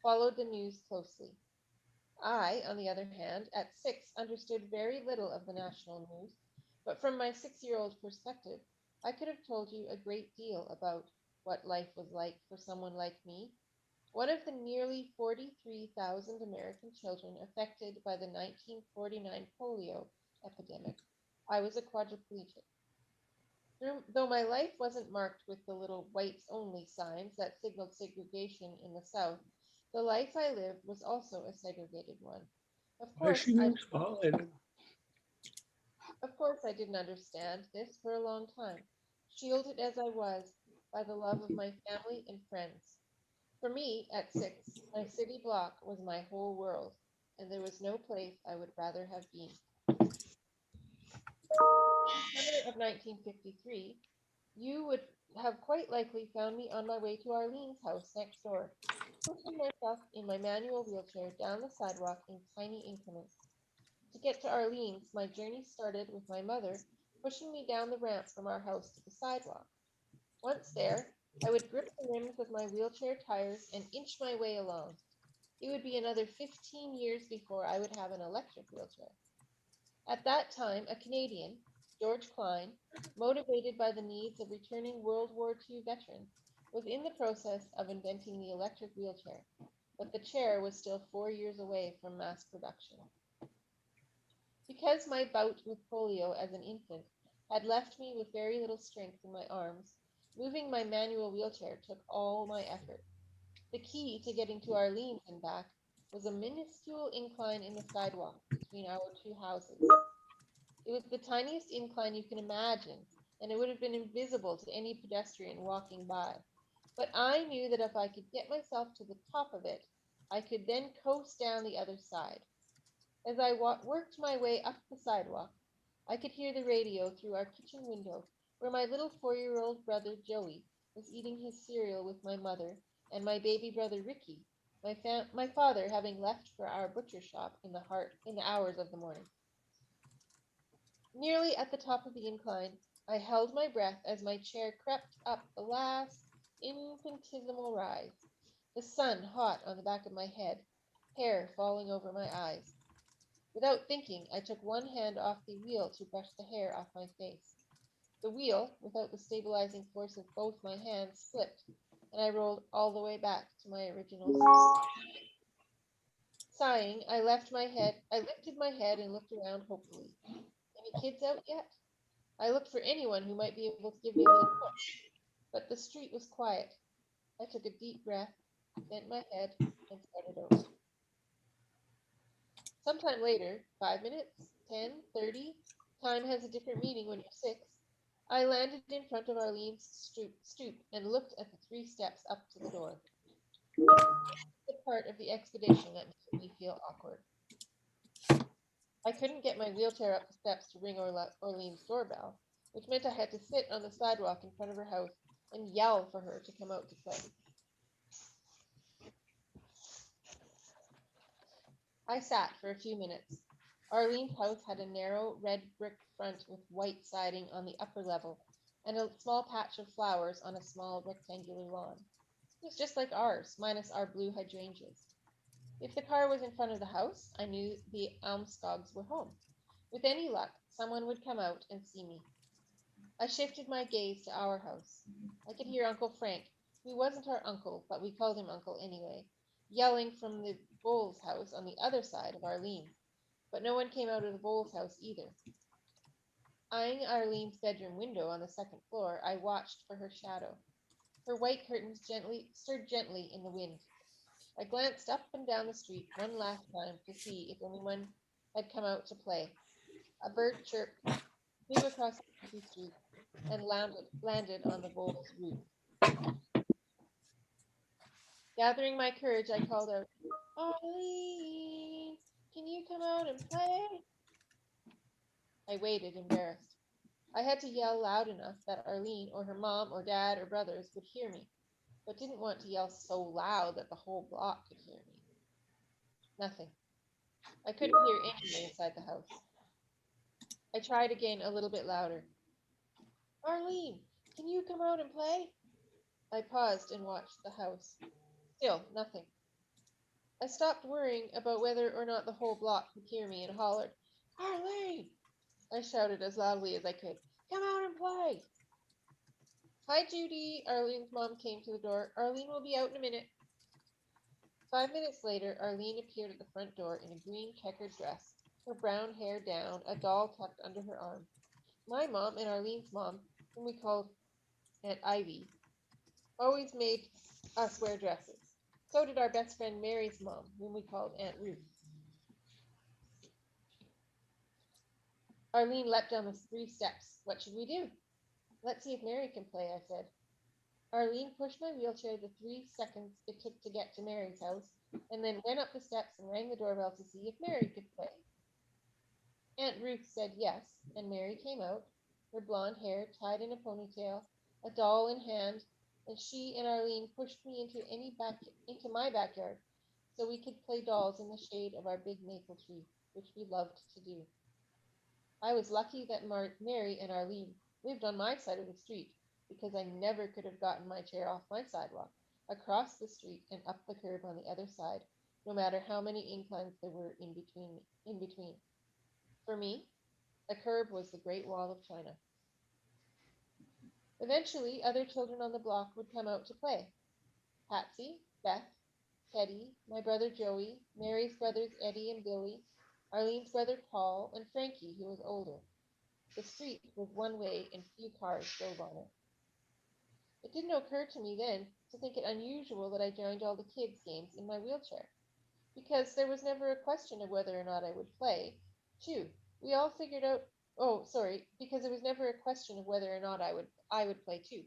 followed the news closely. I, on the other hand, at 6, understood very little of the national news, but from my 6-year-old perspective, I could have told you a great deal about what life was like for someone like me, one of the nearly 43,000 American children affected by the 1949 polio epidemic. I was a quadriplegic. Though my life wasn't marked with the little whites only signs that signaled segregation in the South, the life I lived was also a segregated one. Of Why is course, she I being spotlighted? of course I didn't understand this for a long time, shielded as I was by the love of my family and friends. For me, at 6, my city block was my whole world, and there was no place I would rather have been. Summer of 1953, you would have quite likely found me on my way to Arlene's house next door, pushing myself in my manual wheelchair down the sidewalk in tiny increments. To get to Arlene's, my journey started with my mother pushing me down the ramp from our house to the sidewalk. Once there, I would grip the rims of my wheelchair tires and inch my way along. It would be another 15 years before I would have an electric wheelchair. At that time, a Canadian, George Klein, motivated by the needs of returning World War II veterans, was in the process of inventing the electric wheelchair, but the chair was still 4 years away from mass production. Because my bout with polio as an infant had left me with very little strength in my arms, moving my manual wheelchair took all my effort. The key to getting to Arlene's and back was a minuscule incline in the sidewalk between our two houses. It was the tiniest incline you can imagine, and it would have been invisible to any pedestrian walking by. But I knew that if I could get myself to the top of it, I could then coast down the other side. As I worked my way up the sidewalk, I could hear the radio through our kitchen window, where my little 4-year-old brother Joey was eating his cereal with my mother and my baby brother Ricky, my father having left for our butcher shop in the hours of the morning. Nearly at the top of the incline, I held my breath as my chair crept up the last infinitesimal rise, the sun hot on the back of my head, hair falling over my eyes. Without thinking, I took one hand off the wheel to brush the hair off my face. The wheel, without the stabilizing force of both my hands, slipped, and I rolled all the way back to my original seat. Sighing, I lifted my head and looked around hopefully. Any kids out yet? I looked for anyone who might be able to give me a little push, but the street was quiet. I took a deep breath, bent my head, and started over. Sometime later, 5 minutes, 10, 30, time has a different meaning when you're 6, I landed in front of Arlene's stoop and looked at the 3 steps up to the door. The part of the expedition that made me feel awkward. I couldn't get my wheelchair up the steps to ring Orlene's doorbell, which meant I had to sit on the sidewalk in front of her house and yell for her to come out to play. I sat for a few minutes. Arlene's house had a narrow red brick front with white siding on the upper level and a small patch of flowers on a small rectangular lawn. It was just like ours, minus our blue hydrangeas. If the car was in front of the house, I knew the Almskogs were home. With any luck, someone would come out and see me. I shifted my gaze to our house. I could hear Uncle Frank, who wasn't our uncle, but we called him Uncle anyway, yelling from the Bowles house on the other side of Arlene's. But no one came out of the Bowles house either. Eyeing Arlene's bedroom window on the second floor, I watched for her shadow. Her white curtains stirred gently in the wind. I glanced up and down the street one last time to see if anyone had come out to play. A bird chirped, flew across the empty street, and landed on the Bowles roof. Gathering my courage, I called out, Arlene, can you come out and play? I waited, embarrassed. I had to yell loud enough that Arlene or her mom or dad or brothers would hear me, but didn't want to yell so loud that the whole block could hear me. Nothing. I couldn't hear anyone inside the house. I tried again a little bit louder. Arlene, can you come out and play? I paused and watched the house. Still nothing. I stopped worrying about whether or not the whole block could hear me and hollered, Arlene! I shouted as loudly as I could, Come out and play! Hi, Judy! Arlene's mom came to the door. Arlene will be out in a minute. 5 minutes later, Arlene appeared at the front door in a green checkered dress, her brown hair down, a doll tucked under her arm. My mom and Arlene's mom, whom we called Aunt Ivy, always made us wear dresses. So did our best friend Mary's mom, whom we called Aunt Ruth. Arlene leapt down the 3 steps. What should we do? Let's see if Mary can play, I said. Arlene pushed my wheelchair the 3 seconds it took to get to Mary's house, and then went up the steps and rang the doorbell to see if Mary could play. Aunt Ruth said yes, and Mary came out, her blonde hair tied in a ponytail, a doll in hand, and she and Arlene pushed me into my backyard so we could play dolls in the shade of our big maple tree, which we loved to do. I was lucky that Mary and Arlene lived on my side of the street because I never could have gotten my chair off my sidewalk, across the street, and up the curb on the other side, no matter how many inclines there were in between. For me, a curb was the Great Wall of China. Eventually, other children on the block would come out to play. Patsy, Beth, Teddy, my brother Joey, Mary's brothers Eddie and Billy, Arlene's brother Paul, and Frankie, who was older. The street was one way and few cars drove on it. It didn't occur to me then to think it unusual that I joined all the kids' games in my wheelchair, because there was never a question of whether or not I would play. Too, we all figured out. Oh, sorry, because there was never a question of whether or not I would play too.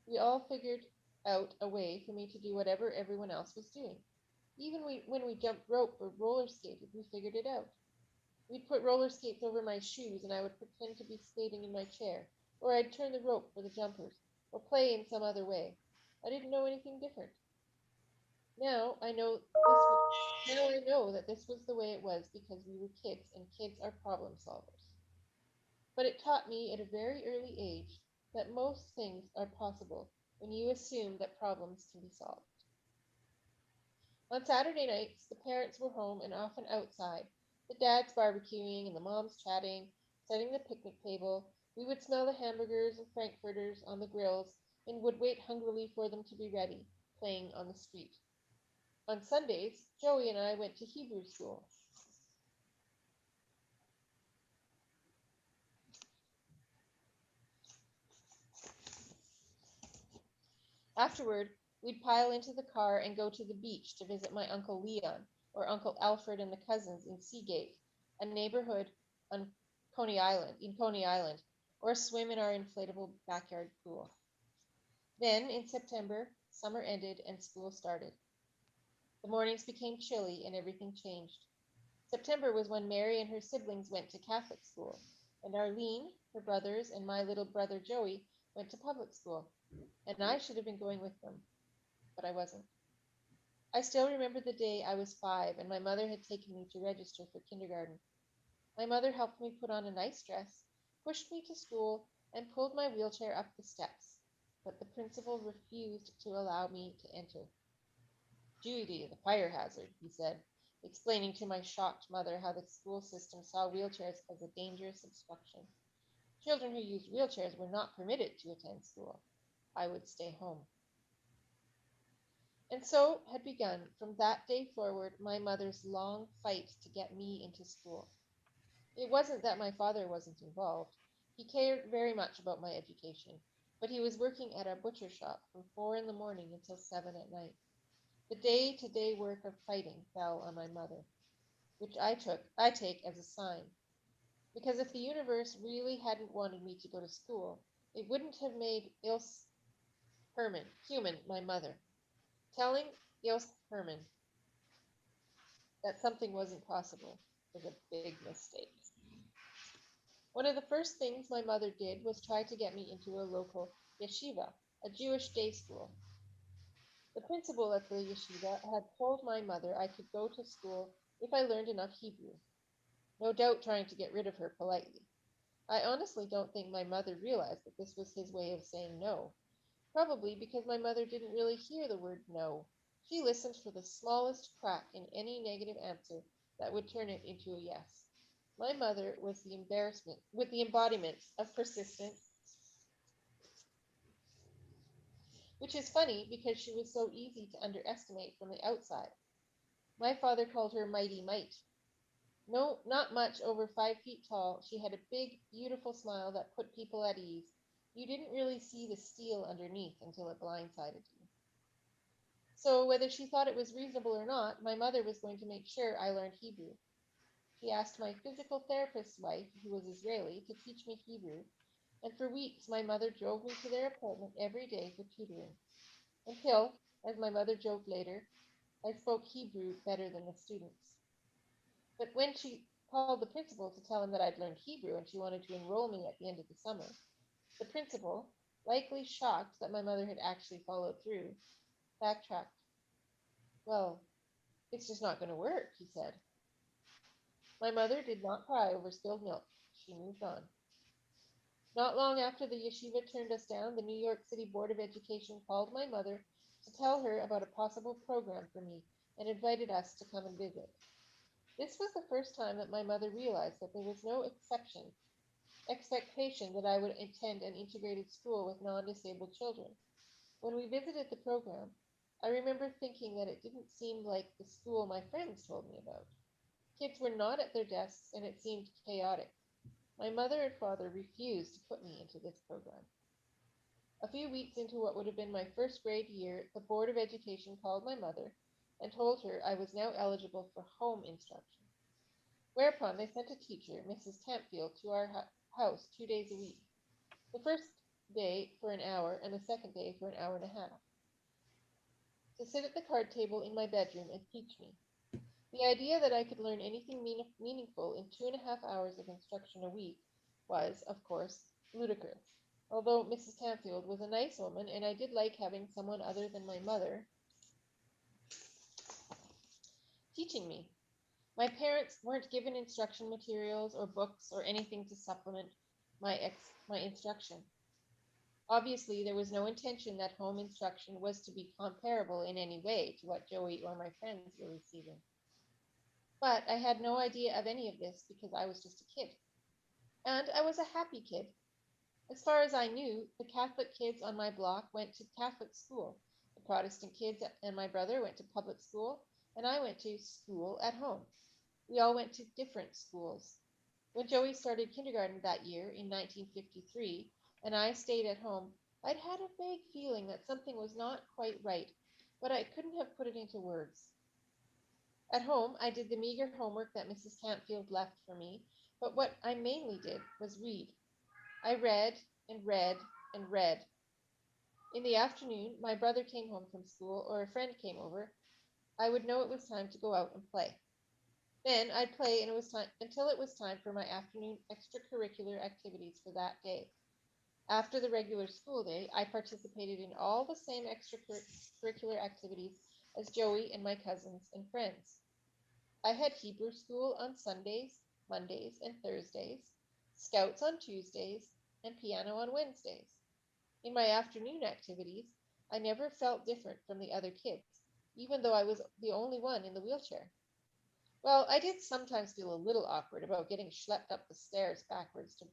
We all figured out a way for me to do whatever everyone else was doing. Even when we jumped rope or roller skated, we figured it out. We'd put roller skates over my shoes and I would pretend to be skating in my chair, or I'd turn the rope for the jumpers, or play in some other way. I didn't know anything different. Now I know now I know that this was the way it was because we were kids and kids are problem solvers. But it taught me at a very early age that most things are possible when you assume that problems can be solved. On Saturday nights, the parents were home and often outside, the dads barbecuing and the moms chatting, setting the picnic table. We would smell the hamburgers and frankfurters on the grills and would wait hungrily for them to be ready, playing on the street. On Sundays, Joey and I went to Hebrew school. Afterward, we'd pile into the car and go to the beach to visit my Uncle Leon or Uncle Alfred and the cousins in Seagate, a neighborhood on Coney Island, or swim in our inflatable backyard pool. Then, in September, summer ended and school started. The mornings became chilly and everything changed. September was when Mary and her siblings went to Catholic school, and Arlene, her brothers, and my little brother Joey went to public school, and I should have been going with them, but I wasn't. I still remember the day I was 5 and my mother had taken me to register for kindergarten. My mother helped me put on a nice dress, pushed me to school, and pulled my wheelchair up the steps, but the principal refused to allow me to enter. Judy, the fire hazard, he said, explaining to my shocked mother how the school system saw wheelchairs as a dangerous obstruction. Children who used wheelchairs were not permitted to attend school. I would stay home. And so had begun, from that day forward, my mother's long fight to get me into school. It wasn't that my father wasn't involved. He cared very much about my education, but he was working at a butcher shop from 4 in the morning until 7 at night. The day-to-day work of fighting fell on my mother, which I take as a sign. Because if the universe really hadn't wanted me to go to school, it wouldn't have made Ilse Human, my mother. Telling Ilse Herman that something wasn't possible was a big mistake. One of the first things my mother did was try to get me into a local yeshiva, a Jewish day school. The principal at the yeshiva had told my mother I could go to school if I learned enough Hebrew, no doubt trying to get rid of her politely. I honestly don't think my mother realized that this was his way of saying no, probably because my mother didn't really hear the word no. She listened for the smallest crack in any negative answer that would turn it into a yes. My mother was the embarrassment with the embodiment of persistence, which is funny because she was so easy to underestimate from the outside. My father called her Mighty Might. No, not much over 5 feet tall, she had a big, beautiful smile that put people at ease. You didn't really see the steel underneath until it blindsided you. So, whether she thought it was reasonable or not, my mother was going to make sure I learned Hebrew. She asked my physical therapist's wife, who was Israeli, to teach me Hebrew, and for weeks my mother drove me to their apartment every day for tutoring, until, as my mother joked later, I spoke Hebrew better than the students. But when she called the principal to tell him that I'd learned Hebrew and she wanted to enroll me at the end of the summer, the principal, likely shocked that my mother had actually followed through, backtracked. Well, it's just not going to work, he said. My mother did not cry over spilled milk. She moved on. Not long after the yeshiva turned us down, the New York City Board of Education called my mother to tell her about a possible program for me and invited us to come and visit. This was the first time that my mother realized that there was no expectation that I would attend an integrated school with non-disabled children. When we visited the program, I remember thinking that it didn't seem like the school my friends told me about. Kids were not at their desks and it seemed chaotic. My mother and father refused to put me into this program. A few weeks into what would have been my first grade year, the Board of Education called my mother and told her I was now eligible for home instruction. Whereupon they sent a teacher, Mrs. Campfield, to our house 2 days a week. The first day for an hour and the second day for an hour and a half, to sit at the card table in my bedroom and teach me. The idea that I could learn anything meaningful in 2.5 hours of instruction a week was, of course, ludicrous. Although Mrs. Campfield was a nice woman and I did like having someone other than my mother teaching me. My parents weren't given instruction materials or books or anything to supplement my instruction. Obviously, there was no intention that home instruction was to be comparable in any way to what Joey or my friends were receiving. But I had no idea of any of this because I was just a kid. And I was a happy kid. As far as I knew, the Catholic kids on my block went to Catholic school. The Protestant kids and my brother went to public school, and I went to school at home. We all went to different schools. When Joey started kindergarten that year in 1953, and I stayed at home, I'd had a vague feeling that something was not quite right, but I couldn't have put it into words. At home, I did the meager homework that Mrs. Campfield left for me, but what I mainly did was read. I read and read and read. In the afternoon, my brother came home from school or a friend came over. I would know it was time to go out and play. Then I'd play and it was time until it was time for my afternoon extracurricular activities for that day. After the regular school day, I participated in all the same extracurricular activities as Joey and my cousins and friends. I had Hebrew school on Sundays, Mondays, and Thursdays, Scouts on Tuesdays, and piano on Wednesdays. In my afternoon activities, I never felt different from the other kids, even though I was the only one in the wheelchair. Well, I did sometimes feel a little awkward about getting schlepped up the stairs backwards to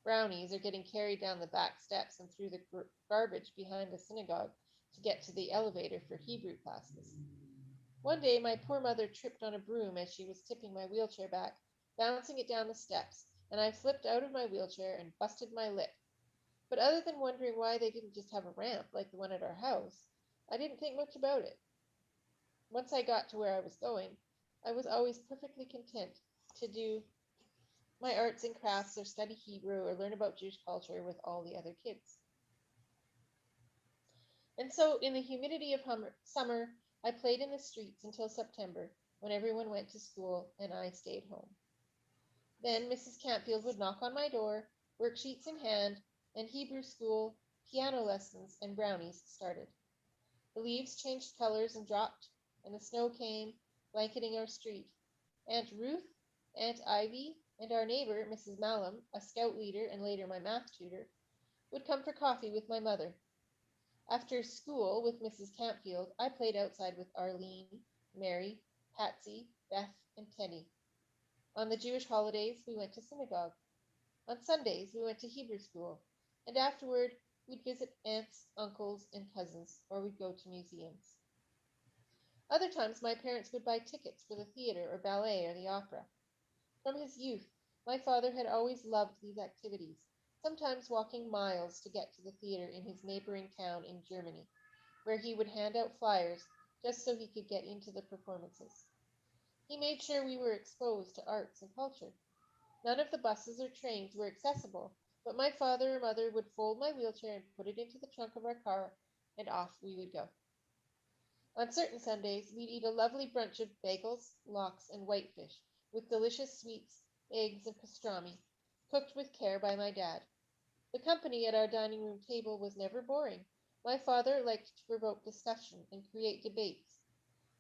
brownies or getting carried down the back steps and through the garbage behind the synagogue to get to the elevator for Hebrew classes. One day, my poor mother tripped on a broom as she was tipping my wheelchair back, bouncing it down the steps, and I flipped out of my wheelchair and busted my lip. But other than wondering why they didn't just have a ramp like the one at our house, I didn't think much about it. Once I got to where I was going, I was always perfectly content to do my arts and crafts or study Hebrew or learn about Jewish culture with all the other kids. And so, in the humidity of summer, I played in the streets until September, when everyone went to school and I stayed home. Then Mrs. Campfield would knock on my door, worksheets in hand, and Hebrew school, piano lessons, and brownies started. The leaves changed colors and dropped, and the snow came, blanketing our street. Aunt Ruth, Aunt Ivy, and our neighbor, Mrs. Mallam, a scout leader and later my math tutor, would come for coffee with my mother. After school with Mrs. Campfield, I played outside with Arlene, Mary, Patsy, Beth, and Teddy. On the Jewish holidays, we went to synagogue. On Sundays, we went to Hebrew school. And afterward, we'd visit aunts, uncles, and cousins, or we'd go to museums. Other times, my parents would buy tickets for the theater or ballet or the opera. From his youth, my father had always loved these activities, sometimes walking miles to get to the theater in his neighboring town in Germany, where he would hand out flyers just so he could get into the performances. He made sure we were exposed to arts and culture. None of the buses or trains were accessible, but my father or mother would fold my wheelchair and put it into the trunk of our car, and off we would go. On certain Sundays, we'd eat a lovely brunch of bagels, lox, and whitefish, with delicious sweets, eggs, and pastrami, cooked with care by my dad. The company at our dining room table was never boring. My father liked to provoke discussion and create debates.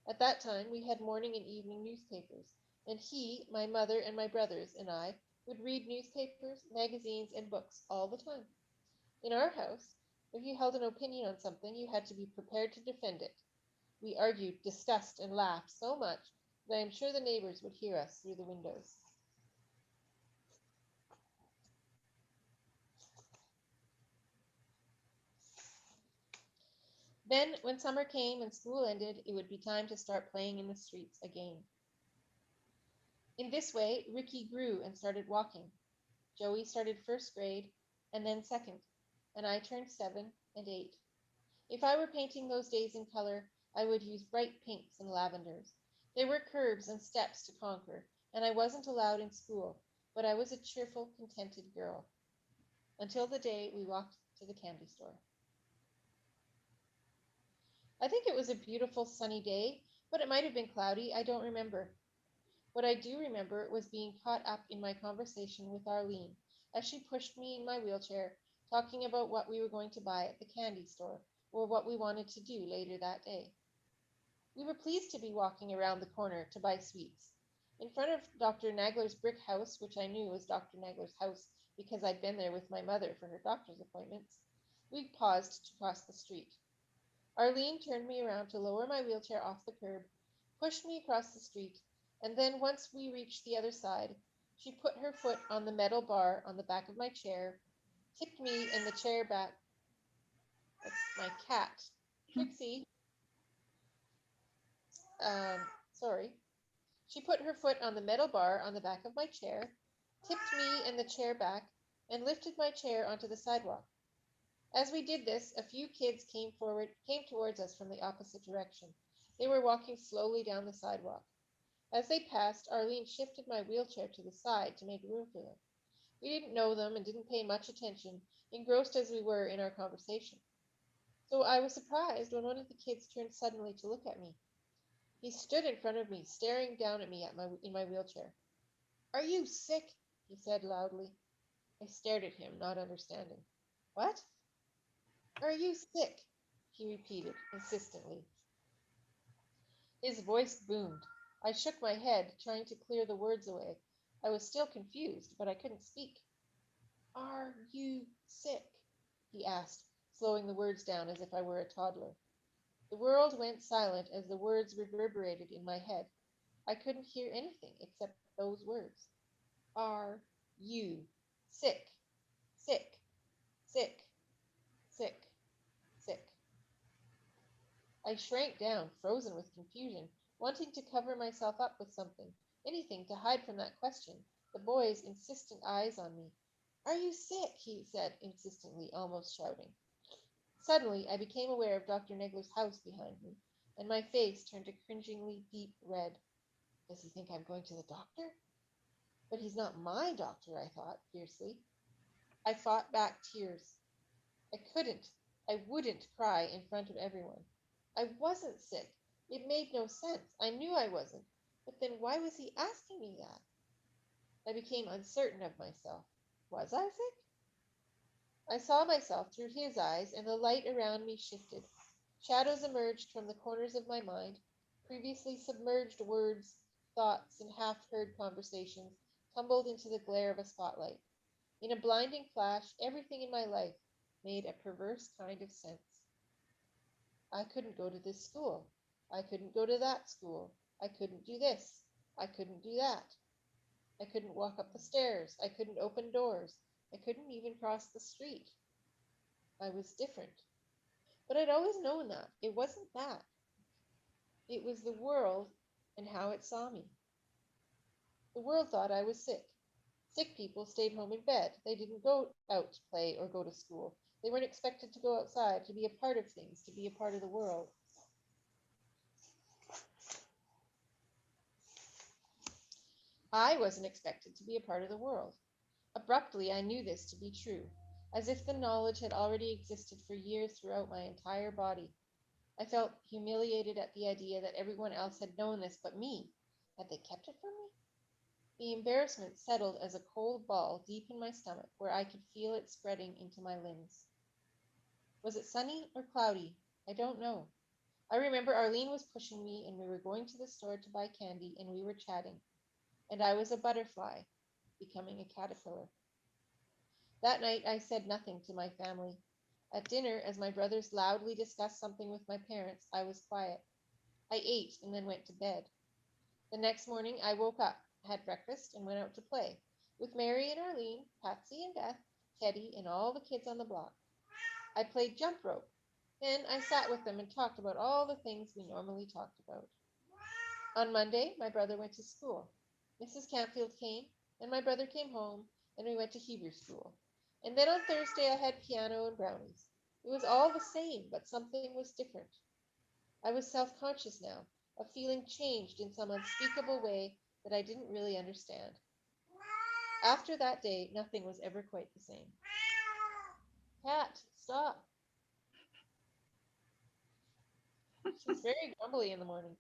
At that time, we had morning and evening newspapers, and he, my mother, and my brothers and I would read newspapers, magazines, and books all the time. In our house, if you held an opinion on something, you had to be prepared to defend it. We argued, discussed, and laughed so much that I am sure the neighbors would hear us through the windows. Then, when summer came and school ended, it would be time to start playing in the streets again. In this way, Ricky grew and started walking. Joey started first grade, and then second, and I turned 7 and 8. If I were painting those days in color, I would use bright pinks and lavenders. There were curbs and steps to conquer, and I wasn't allowed in school, but I was a cheerful, contented girl. Until the day we walked to the candy store. I think it was a beautiful sunny day, but it might have been cloudy. I don't remember. What I do remember was being caught up in my conversation with Arlene as she pushed me in my wheelchair, talking about what we were going to buy at the candy store or what we wanted to do later that day. We were pleased to be walking around the corner to buy sweets. In front of Dr. Nagler's brick house, which I knew was Dr. Nagler's house because I'd been there with my mother for her doctor's appointments, we paused to cross the street. Arlene turned me around to lower my wheelchair off the curb, pushed me across the street, and then once we reached the other side, she put her foot on the metal bar on the back of my chair, tipped me and the chair back. That's my cat. Trixie. Sorry. She put her foot on the metal bar on the back of my chair, tipped me and the chair back, and lifted my chair onto the sidewalk. As we did this, a few kids came towards us from the opposite direction. They were walking slowly down the sidewalk. As they passed, Arlene shifted my wheelchair to the side to make room for them. We didn't know them and didn't pay much attention, engrossed as we were in our conversation. So I was surprised when one of the kids turned suddenly to look at me. He stood in front of me, staring down at me in my wheelchair. "Are you sick?" he said loudly. I stared at him, not understanding. "What?" "Are you sick?" he repeated insistently. His voice boomed. I shook my head, trying to clear the words away. I was still confused, but I couldn't speak. "Are you sick?" he asked, slowing the words down as if I were a toddler. The world went silent as the words reverberated in my head. I couldn't hear anything except those words. "Are you sick? Sick, sick, sick, sick." I shrank down, frozen with confusion, wanting to cover myself up with something, anything to hide from that question, the boy's insistent eyes on me. "Are you sick?" he said insistently, almost shouting. Suddenly, I became aware of Dr. Negler's house behind me, and my face turned a cringingly deep red. Does he think I'm going to the doctor? But he's not my doctor, I thought fiercely. I fought back tears. I couldn't, I wouldn't cry in front of everyone. I wasn't sick. It made no sense. I knew I wasn't. But then why was he asking me that? I became uncertain of myself. Was I sick? I saw myself through his eyes, and the light around me shifted. Shadows emerged from the corners of my mind. Previously submerged words, thoughts, and half-heard conversations tumbled into the glare of a spotlight. In a blinding flash, everything in my life made a perverse kind of sense. I couldn't go to this school. I couldn't go to that school. I couldn't do this. I couldn't do that. I couldn't walk up the stairs. I couldn't open doors. I couldn't even cross the street. I was different. But I'd always known that. It wasn't that. It was the world and how it saw me. The world thought I was sick. Sick people stayed home in bed. They didn't go out to play or go to school. They weren't expected to go outside, to be a part of things, to be a part of the world. I wasn't expected to be a part of the world. Abruptly, I knew this to be true, as if the knowledge had already existed for years throughout my entire body. I felt humiliated at the idea that everyone else had known this but me. Had they kept it from me? The embarrassment settled as a cold ball deep in my stomach, where I could feel it spreading into my limbs. Was it sunny or cloudy? I don't know. I remember Arlene was pushing me, and we were going to the store to buy candy, and we were chatting. And I was a butterfly, becoming a caterpillar. That night I said nothing to my family. At dinner, as my brothers loudly discussed something with my parents, I was quiet. I ate and then went to bed. The next morning I woke up, had breakfast, and went out to play with Mary and Arlene, Patsy and Beth, Teddy, and all the kids on the block. I played jump rope. Then I sat with them and talked about all the things we normally talked about. On Monday, my brother went to school. Mrs. Campfield came, and my brother came home, and we went to Hebrew school. And then on Thursday, I had piano and brownies. It was all the same, but something was different. I was self-conscious now, a feeling changed in some unspeakable way that I didn't really understand. After that day, nothing was ever quite the same. Cat, stop. She's very grumbly in the morning.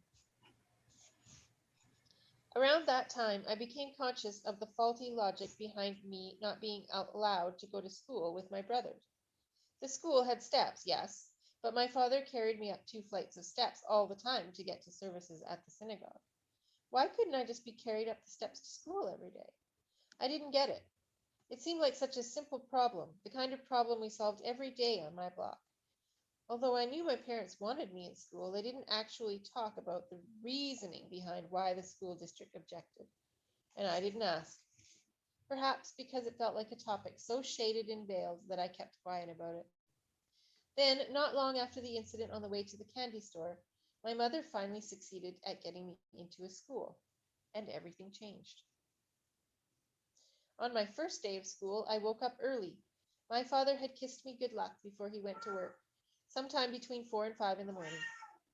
Around that time, I became conscious of the faulty logic behind me not being allowed to go to school with my brothers. The school had steps, yes, but my father carried me up 2 flights of steps all the time to get to services at the synagogue. Why couldn't I just be carried up the steps to school every day? I didn't get it. It seemed like such a simple problem, the kind of problem we solved every day on my block. Although I knew my parents wanted me in school, they didn't actually talk about the reasoning behind why the school district objected. And I didn't ask. Perhaps because it felt like a topic so shaded and veiled that I kept quiet about it. Then, not long after the incident on the way to the candy store, my mother finally succeeded at getting me into a school, and everything changed. On my first day of school, I woke up early. My father had kissed me good luck before he went to work, sometime between 4 and 5 in the morning.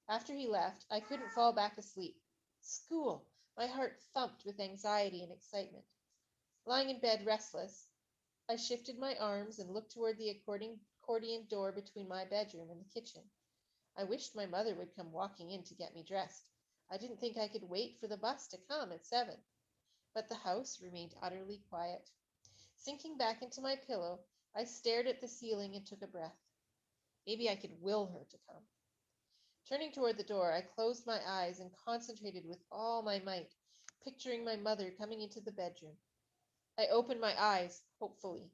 After he left, I couldn't fall back asleep. School! My heart thumped with anxiety and excitement. Lying in bed restless, I shifted my arms and looked toward the accordion door between my bedroom and the kitchen. I wished my mother would come walking in to get me dressed. I didn't think I could wait for the bus to come at 7. But the house remained utterly quiet. Sinking back into my pillow, I stared at the ceiling and took a breath. Maybe I could will her to come. Turning toward the door, I closed my eyes and concentrated with all my might, picturing my mother coming into the bedroom. I opened my eyes, hopefully.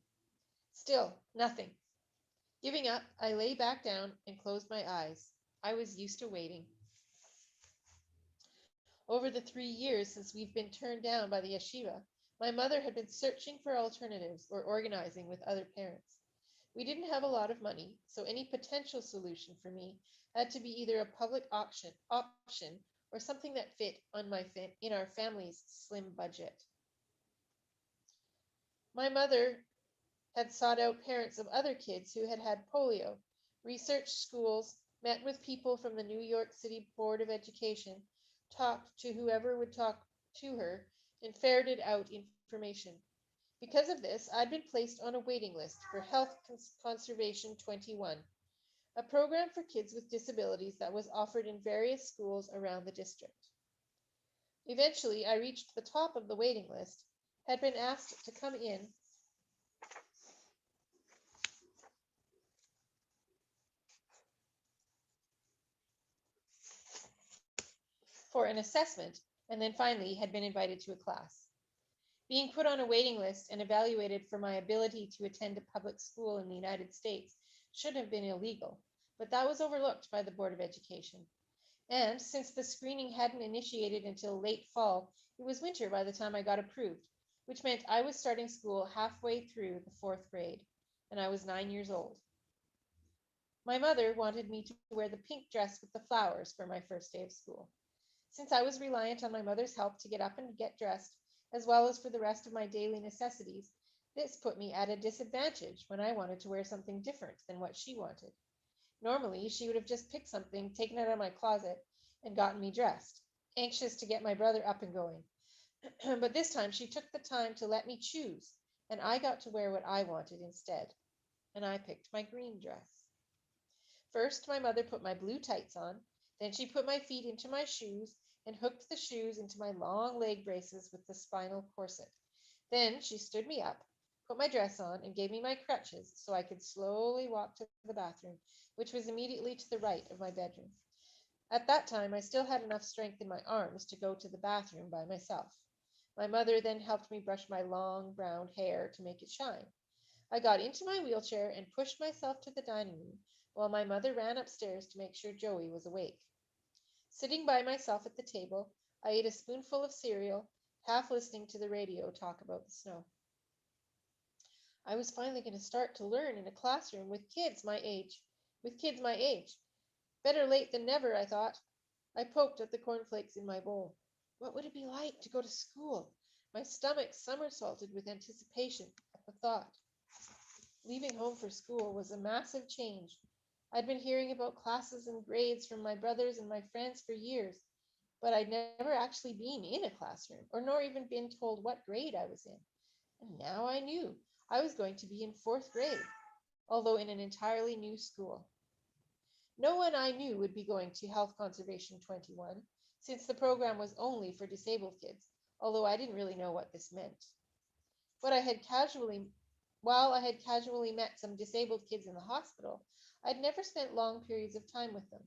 Still, nothing. Giving up, I lay back down and closed my eyes. I was used to waiting. Over the 3 years since we've been turned down by the yeshiva, my mother had been searching for alternatives or organizing with other parents. We didn't have a lot of money, so any potential solution for me had to be either a public option or something that fit in our family's slim budget. My mother had sought out parents of other kids who had had polio, researched schools, met with people from the New York City Board of Education, talked to whoever would talk to her, and ferreted out information. Because of this, I'd been placed on a waiting list for Health Conservation 21, a program for kids with disabilities that was offered in various schools around the district. Eventually, I reached the top of the waiting list, had been asked to come in for an assessment, and then finally had been invited to a class. Being put on a waiting list and evaluated for my ability to attend a public school in the United States should have been illegal, but that was overlooked by the Board of Education. And since the screening hadn't initiated until late fall, it was winter by the time I got approved, which meant I was starting school halfway through the fourth grade, and I was 9 years old. My mother wanted me to wear the pink dress with the flowers for my first day of school. Since I was reliant on my mother's help to get up and get dressed, as well as for the rest of my daily necessities, this put me at a disadvantage when I wanted to wear something different than what she wanted. Normally, she would have just picked something, taken it out of my closet, and gotten me dressed, anxious to get my brother up and going. But this time she took the time to let me choose, and I got to wear what I wanted instead. And I picked my green dress. First, my mother put my blue tights on. Then she put my feet into my shoes and hooked the shoes into my long leg braces with the spinal corset. Then she stood me up, put my dress on, and gave me my crutches so I could slowly walk to the bathroom, which was immediately to the right of my bedroom. At that time, I still had enough strength in my arms to go to the bathroom by myself. My mother then helped me brush my long brown hair to make it shine. I got into my wheelchair and pushed myself to the dining room, while my mother ran upstairs to make sure Joey was awake. Sitting by myself at the table, I ate a spoonful of cereal, half listening to the radio talk about the snow. I was finally going to start to learn in a classroom with kids my age. With kids my age. Better late than never, I thought. I poked at the cornflakes in my bowl. What would it be like to go to school? My stomach somersaulted with anticipation at the thought. Leaving home for school was a massive change. I'd been hearing about classes and grades from my brothers and my friends for years, but I'd never actually been in a classroom, or nor even been told what grade I was in. And now I knew I was going to be in fourth grade, although in an entirely new school. No one I knew would be going to Health Conservation 21, since the program was only for disabled kids, although I didn't really know what this meant. What I had casually While I had casually met some disabled kids in the hospital, I'd never spent long periods of time with them.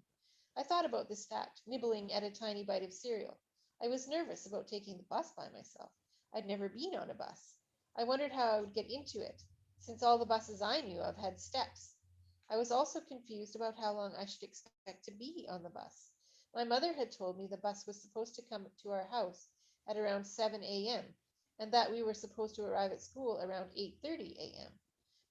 I thought about this fact, nibbling at a tiny bite of cereal. I was nervous about taking the bus by myself. I'd never been on a bus. I wondered how I would get into it, since all the buses I knew of had steps. I was also confused about how long I should expect to be on the bus. My mother had told me the bus was supposed to come to our house at around 7 a.m., and that we were supposed to arrive at school around 8:30 a.m.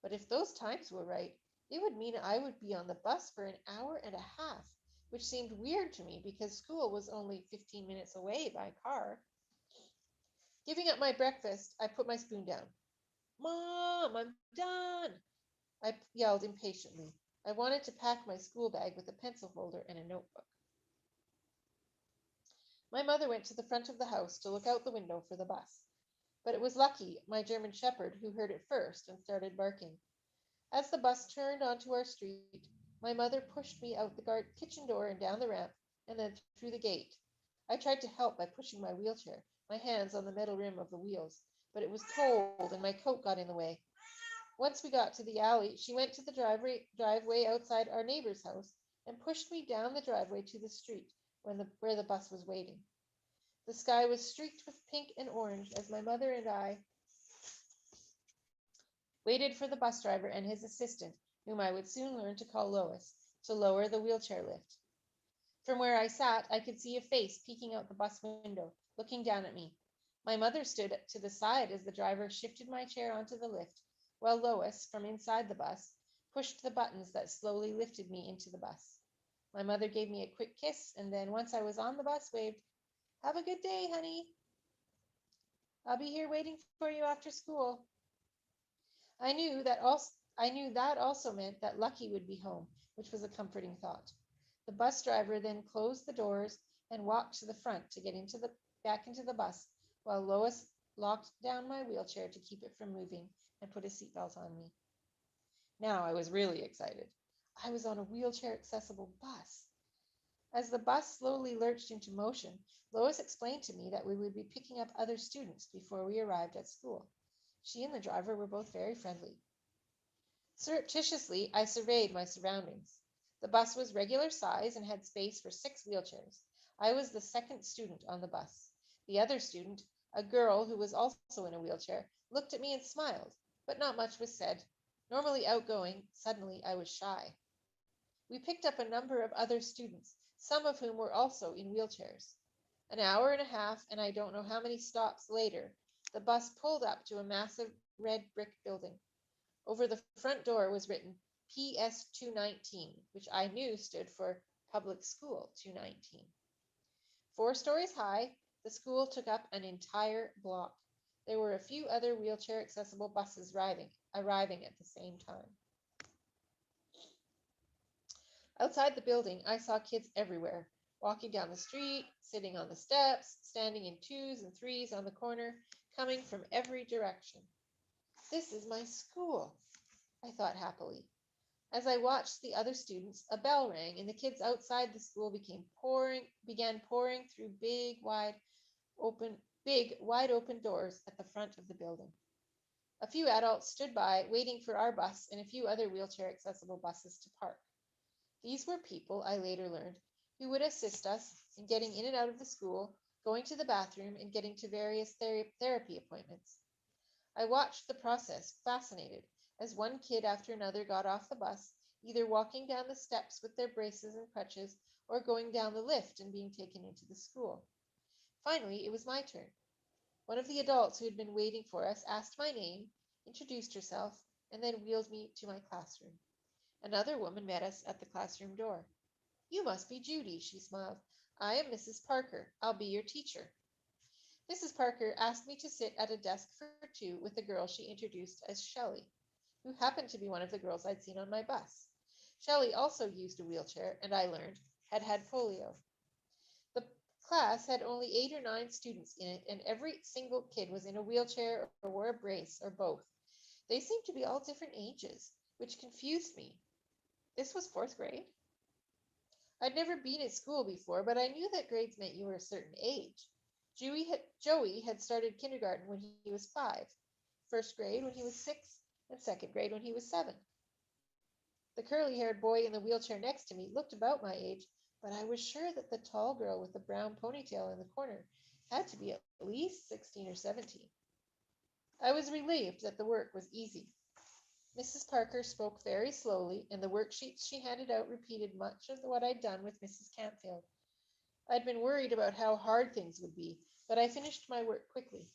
But if those times were right, it would mean I would be on the bus for an hour and a half, which seemed weird to me because school was only 15 minutes away by car. Giving up my breakfast, I put my spoon down. Mom, I'm done, I yelled impatiently. I wanted to pack my school bag with a pencil holder and a notebook. My mother went to the front of the house to look out the window for the bus. But it was Lucky, my German shepherd, who heard it first and started barking. As the bus turned onto our street, my mother pushed me out the kitchen door and down the ramp, and then through the gate. I tried to help by pushing my wheelchair, my hands on the metal rim of the wheels, but it was cold and my coat got in the way. Once we got to the alley, she went to the driveway outside our neighbor's house and pushed me down the driveway to the street where the bus was waiting. The sky was streaked with pink and orange as my mother and I waited for the bus driver and his assistant, whom I would soon learn to call Lois, to lower the wheelchair lift. From where I sat, I could see a face peeking out the bus window, looking down at me. My mother stood to the side as the driver shifted my chair onto the lift, while Lois, from inside the bus, pushed the buttons that slowly lifted me into the bus. My mother gave me a quick kiss, and then, once I was on the bus, waved, "Have a good day, honey. I'll be here waiting for you after school." I knew that also I knew that also meant that Lucky would be home, which was a comforting thought. The bus driver then closed the doors and walked to the front to get back into the bus, while Lois locked down my wheelchair to keep it from moving and put a seatbelt on me. Now I was really excited. I was on a wheelchair accessible bus. As the bus slowly lurched into motion, Lois explained to me that we would be picking up other students before we arrived at school. She and the driver were both very friendly. Surreptitiously, I surveyed my surroundings. The bus was regular size and had space for 6 wheelchairs. I was the second student on the bus. The other student, a girl who was also in a wheelchair, looked at me and smiled, but not much was said. Normally outgoing, suddenly I was shy. We picked up a number of other students, some of whom were also in wheelchairs. An hour and a half, and I don't know how many stops later, the bus pulled up to a massive red brick building. Over the front door was written PS 219, which I knew stood for Public School 219. 4 stories high, the school took up an entire block. There were a few other wheelchair accessible buses arriving at the same time. Outside the building, I saw kids everywhere, walking down the street, sitting on the steps, standing in twos and threes on the corner, coming from every direction. This is my school, I thought happily. As I watched the other students, a bell rang and the kids outside the school began pouring through big, wide open doors at the front of the building. A few adults stood by, waiting for our bus and a few other wheelchair accessible buses to park. These were people, I later learned, who would assist us in getting in and out of the school, going to the bathroom, and getting to various therapy appointments. I watched the process, fascinated, as one kid after another got off the bus, either walking down the steps with their braces and crutches or going down the lift and being taken into the school. Finally, it was my turn. One of the adults who had been waiting for us asked my name, introduced herself, and then wheeled me to my classroom. Another woman met us at the classroom door. "You must be Judy," she smiled. "I am Mrs. Parker. I'll be your teacher." Mrs. Parker asked me to sit at a desk for two with a girl she introduced as Shelley, who happened to be one of the girls I'd seen on my bus. Shelley also used a wheelchair, and I learned, had polio. The class had only 8 or 9 students in it, and every single kid was in a wheelchair or wore a brace or both. They seemed to be all different ages, which confused me. This was 4th grade. I'd never been at school before, but I knew that grades meant you were a certain age. Joey had started kindergarten when he was 5, 1st grade when he was 6, and 2nd grade when he was 7. The curly-haired boy in the wheelchair next to me looked about my age, but I was sure that the tall girl with the brown ponytail in the corner had to be at least 16 or 17. I was relieved that the work was easy. Mrs. Parker spoke very slowly, and the worksheets she handed out repeated much of what I'd done with Mrs. Campfield. I'd been worried about how hard things would be, but I finished my work quickly.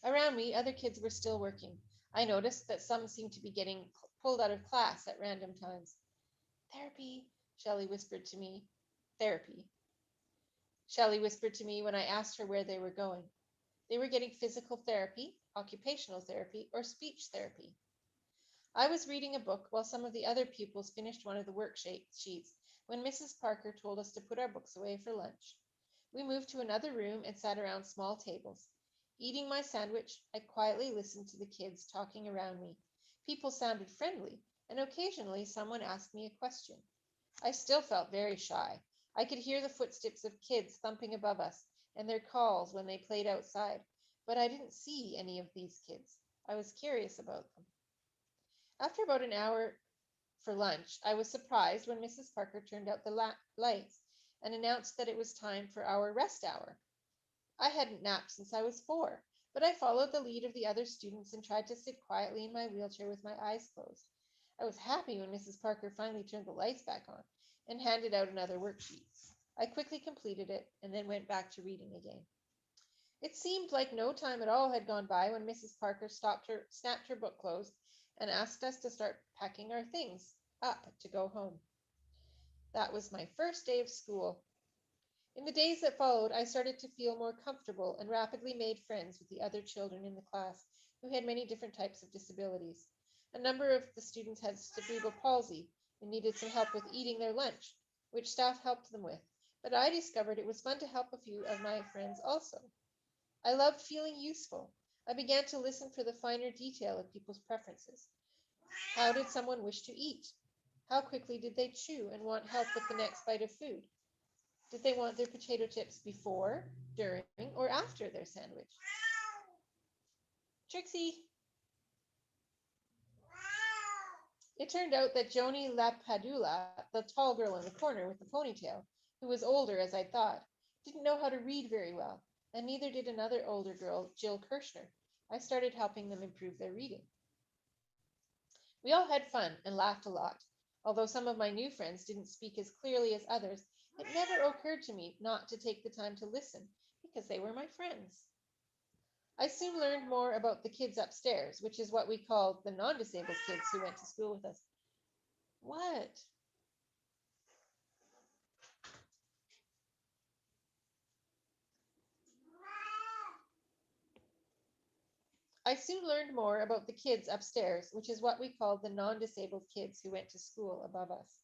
Around me, other kids were still working. I noticed that some seemed to be getting pulled out of class at random times. "Therapy," Shelley whispered to me. "Therapy," Shelley whispered to me when I asked her where they were going. They were getting physical therapy, occupational therapy, or speech therapy. I was reading a book while some of the other pupils finished one of the worksheets when Mrs. Parker told us to put our books away for lunch. We moved to another room and sat around small tables. Eating my sandwich, I quietly listened to the kids talking around me. People sounded friendly, and occasionally someone asked me a question. I still felt very shy. I could hear the footsteps of kids thumping above us and their calls when they played outside, but I didn't see any of these kids. I was curious about them. After about an hour for lunch, I was surprised when Mrs. Parker turned out the lights and announced that it was time for our rest hour. I hadn't napped since I was 4, but I followed the lead of the other students and tried to sit quietly in my wheelchair with my eyes closed. I was happy when Mrs. Parker finally turned the lights back on and handed out another worksheet. I quickly completed it and then went back to reading again. It seemed like no time at all had gone by when Mrs. Parker snapped her book closed, and asked us to start packing our things up to go home. That was my first day of school. In the days that followed, I started to feel more comfortable and rapidly made friends with the other children in the class who had many different types of disabilities. A number of the students had cerebral palsy and needed some help with eating their lunch, which staff helped them with, but I discovered it was fun to help a few of my friends also. I loved feeling useful. I began to listen for the finer detail of people's preferences. How did someone wish to eat? How quickly did they chew and want help with the next bite of food? Did they want their potato chips before, during, or after their sandwich? Trixie! It turned out that Joni Lapadula, the tall girl in the corner with the ponytail, who was older as I thought, didn't know how to read very well, and neither did another older girl, Jill Kirshner. I started helping them improve their reading. We all had fun and laughed a lot. Although some of my new friends didn't speak as clearly as others, it never occurred to me not to take the time to listen because they were my friends. I soon learned more about the kids upstairs, which is what we called the non disabled kids who went to school with us. What? I soon learned more about the kids upstairs, which is what we called the non disabled kids who went to school above us.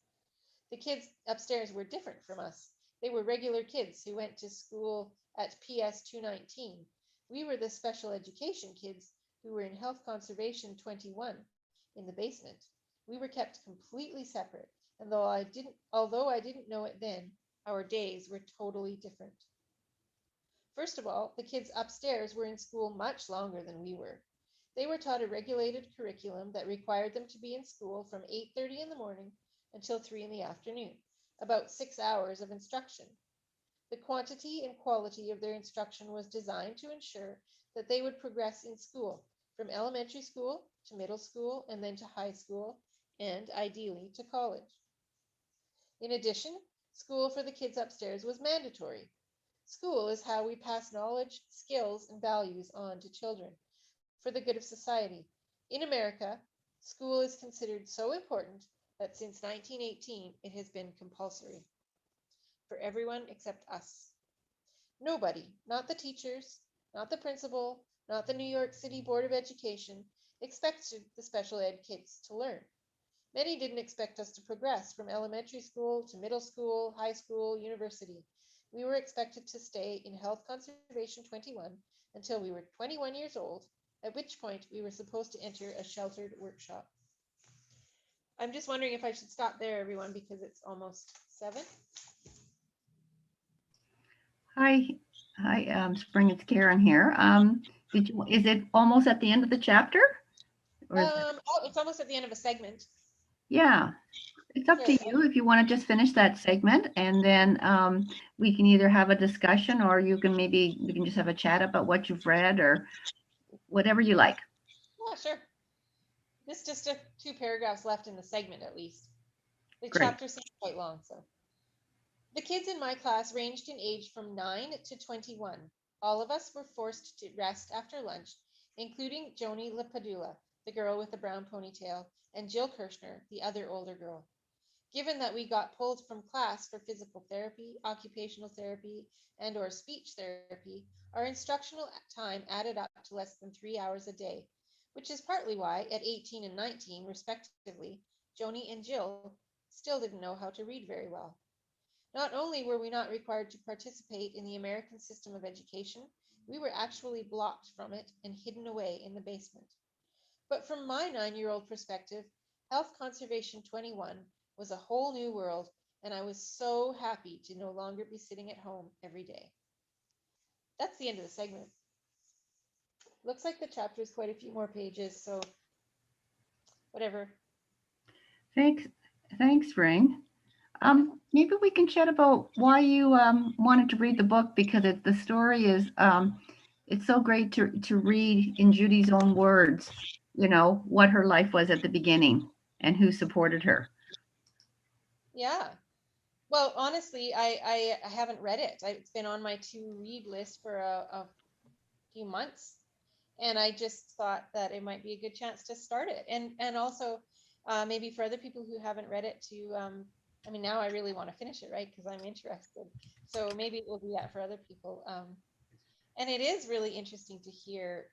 The kids upstairs were different from us. They were regular kids who went to school at PS 219. We were the special education kids who were in Health Conservation 21 in the basement. We were kept completely separate, and although I didn't know it then, our days were totally different. First of all, the kids upstairs were in school much longer than we were. They were taught a regulated curriculum that required them to be in school from 8:30 in the morning until 3 in the afternoon, about 6 hours of instruction. The quantity and quality of their instruction was designed to ensure that they would progress in school, from elementary school to middle school and then to high school, and ideally to college. In addition, school for the kids upstairs was mandatory. School is how we pass knowledge, skills, and values on to children for the good of society. In America, school is considered so important that since 1918 it has been compulsory for everyone except us. Nobody, not the teachers, not the principal, not the New York City Board of Education, expected the special ed kids to learn. Many didn't expect us to progress from elementary school to middle school, high school, university. We were expected to stay in Health Conservation 21 until we were 21 years old, at which point we were supposed to enter a sheltered workshop. I'm just wondering if I should stop there, everyone, because it's almost 7. Hi, Spring, it's Karen here. Is it almost at the end of the chapter? Or is it, Oh, it's almost at the end of a segment. yeah, it's up to Sure. you if you want to just finish that segment and then we can either have a discussion or we can just have a chat about what you've read or whatever you like. Yeah, sure. There's just 2 paragraphs left in the segment, at least. The Great. chapter seems quite long, so. The kids in my class ranged in age from 9 to 21. All of us were forced to rest after lunch, including Joni Lapadula, the girl with the brown ponytail, and Jill Kirschner, the other older girl. Given that we got pulled from class for physical therapy, occupational therapy, and or speech therapy, our instructional time added up to less than 3 hours a day, which is partly why at 18 and 19 respectively, Joni and Jill still didn't know how to read very well. Not only were we not required to participate in the American system of education, we were actually blocked from it and hidden away in the basement. But from my 9-year-old perspective, Health Conservation 21 was a whole new world, and I was so happy to no longer be sitting at home every day. That's the end of the segment. Looks like the chapter is quite a few more pages, so whatever. Thanks, thanks, Spring. Maybe we can chat about why you wanted to read the book because the story is it's so great to read in Judy's own words, what her life was at the beginning and who supported her. Yeah. Well, honestly, I haven't read it. It's been on my to read list for a few months, and I just thought that it might be a good chance to start it, and also maybe for other people who haven't read it to. I mean, now I really want to finish it, right? Because I'm interested. So maybe it will do that for other people. And it is really interesting to hear.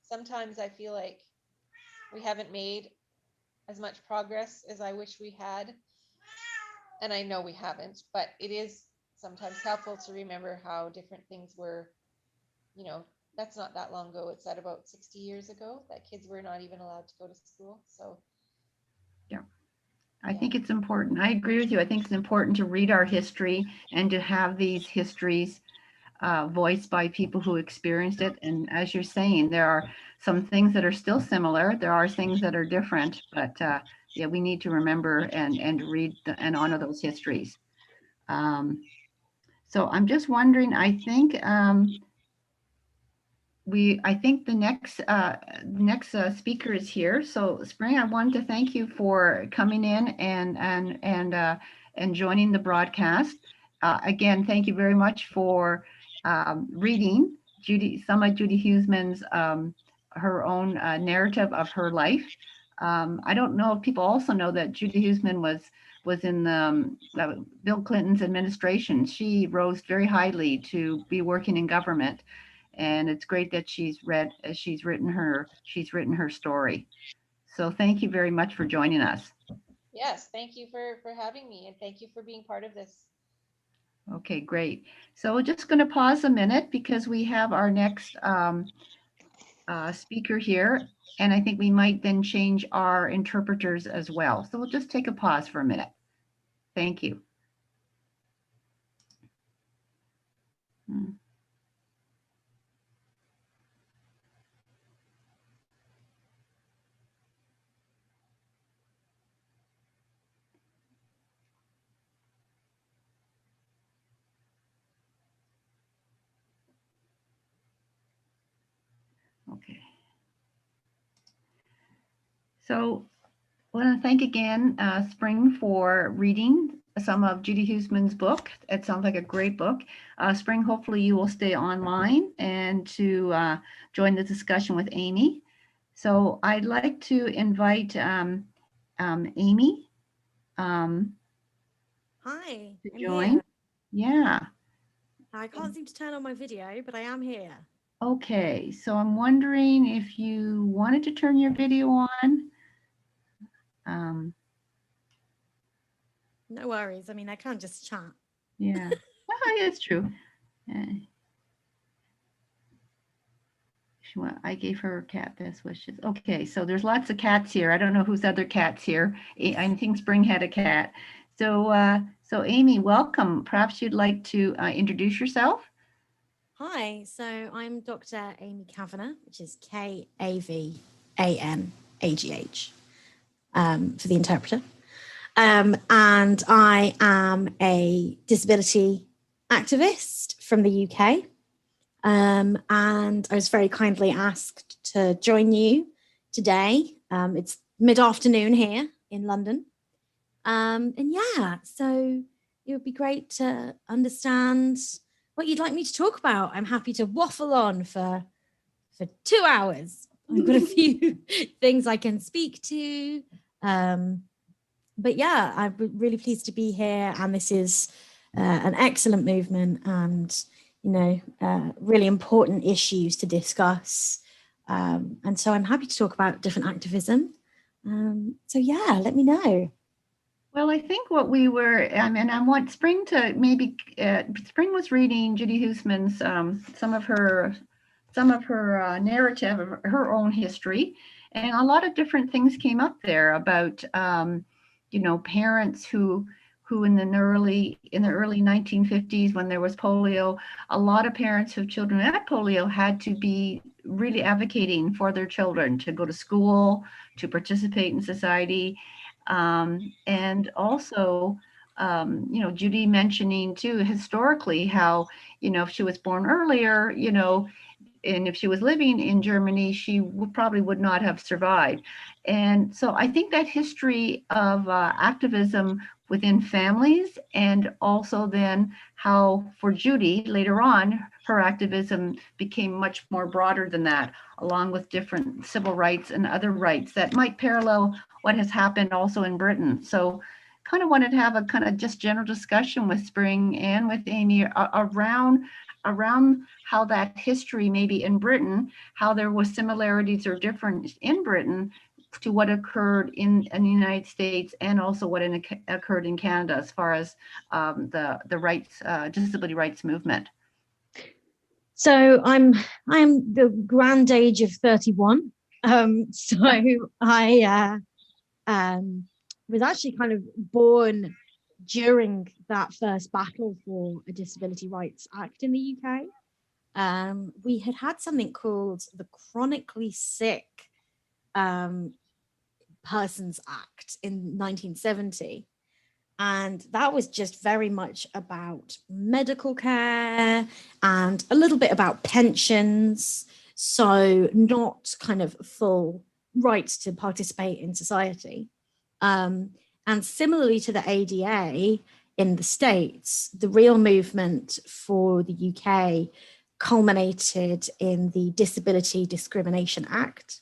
Sometimes I feel like we haven't made as much progress as I wish we had, and I know we haven't. But it is sometimes helpful to remember how different things were. You know, that's not that long ago. It's at about 60 years ago that kids were not even allowed to go to school. So, Yeah, I yeah. think it's important. I agree with you. I think it's important to read our history and to have these histories voiced by people who experienced it. And as you're saying, there are some things that are still similar. There are things that are different, but yeah, we need to remember and read and honor those histories. So I'm just wondering. I think I think the next speaker is here. So Spring, I wanted to thank you for coming in and joining the broadcast. Again, thank you very much for reading some of Judy Huseman's her own narrative of her life. I don't know if people also know that Judy Huseman was in Bill Clinton's administration. She rose very highly to be working in government, and it's great that she's written her story. So thank you very much for joining us. Yes, thank you for having me, and thank you for being part of this. Okay, great. So we're just going to pause a minute because we have our next speaker here, and I think we might then change our interpreters as well. So we'll just take a pause for a minute. Thank you. Okay. So I want to thank again Spring for reading some of Judy Huseman's book. It sounds like a great book. Spring, hopefully you will stay online and to join the discussion with Amy. So I'd like to invite Amy Hi, to I'm join. here. Yeah. I can't seem to turn on my video, but I am here. Okay, so I'm wondering if you wanted to turn your video on. No worries. I mean, I can't just chat. Yeah, it's true. I gave her cat best wishes. Okay, so there's lots of cats here. I don't know whose other cat's here. I think Spring had a cat. So Amy, welcome. Perhaps you'd like to introduce yourself. Hi, so I'm Dr. Amy Kavanagh, which is Kavanagh for the interpreter. And I am a disability activist from the UK. And I was very kindly asked to join you today. It's mid-afternoon here in London. And yeah, so it would be great to understand what you'd like me to talk about. I'm happy to waffle on for 2 hours. I've got a few things I can speak to. But yeah, I'm really pleased to be here. And this is an excellent movement and, you know, really important issues to discuss. And so I'm happy to talk about different activism. So yeah, let me know. Well, I think what we were, I want Spring to maybe, Spring was reading Judy Huseman's, some of her narrative of her own history, and a lot of different things came up there about, you know, parents who in the early 1950s, when there was polio, a lot of parents whose children had polio had to be really advocating for their children to go to school, to participate in society. And also, you know, Judy mentioning too, historically, how, you know, if she was born earlier, you know, and if she was living in Germany, she probably would not have survived. And so I think that history of activism within families, and also then how for Judy later on, her activism became much more broader than that, along with different civil rights and other rights that might parallel what has happened also in Britain. So kind of wanted to have a kind of just general discussion with Spring and with Amy around how that history maybe in Britain, how there was similarities or difference in Britain to what occurred in the United States, and also what occurred in Canada as far as the rights, disability rights movement. So I'm the grand age of 31. So I was actually kind of born during that first battle for a Disability Rights Act in the UK. We had something called the Chronically Sick Persons Act in 1970. And that was just very much about medical care and a little bit about pensions. so not kind of full rights to participate in society. And similarly to the ADA in the States, the real movement for the UK culminated in the Disability Discrimination Act,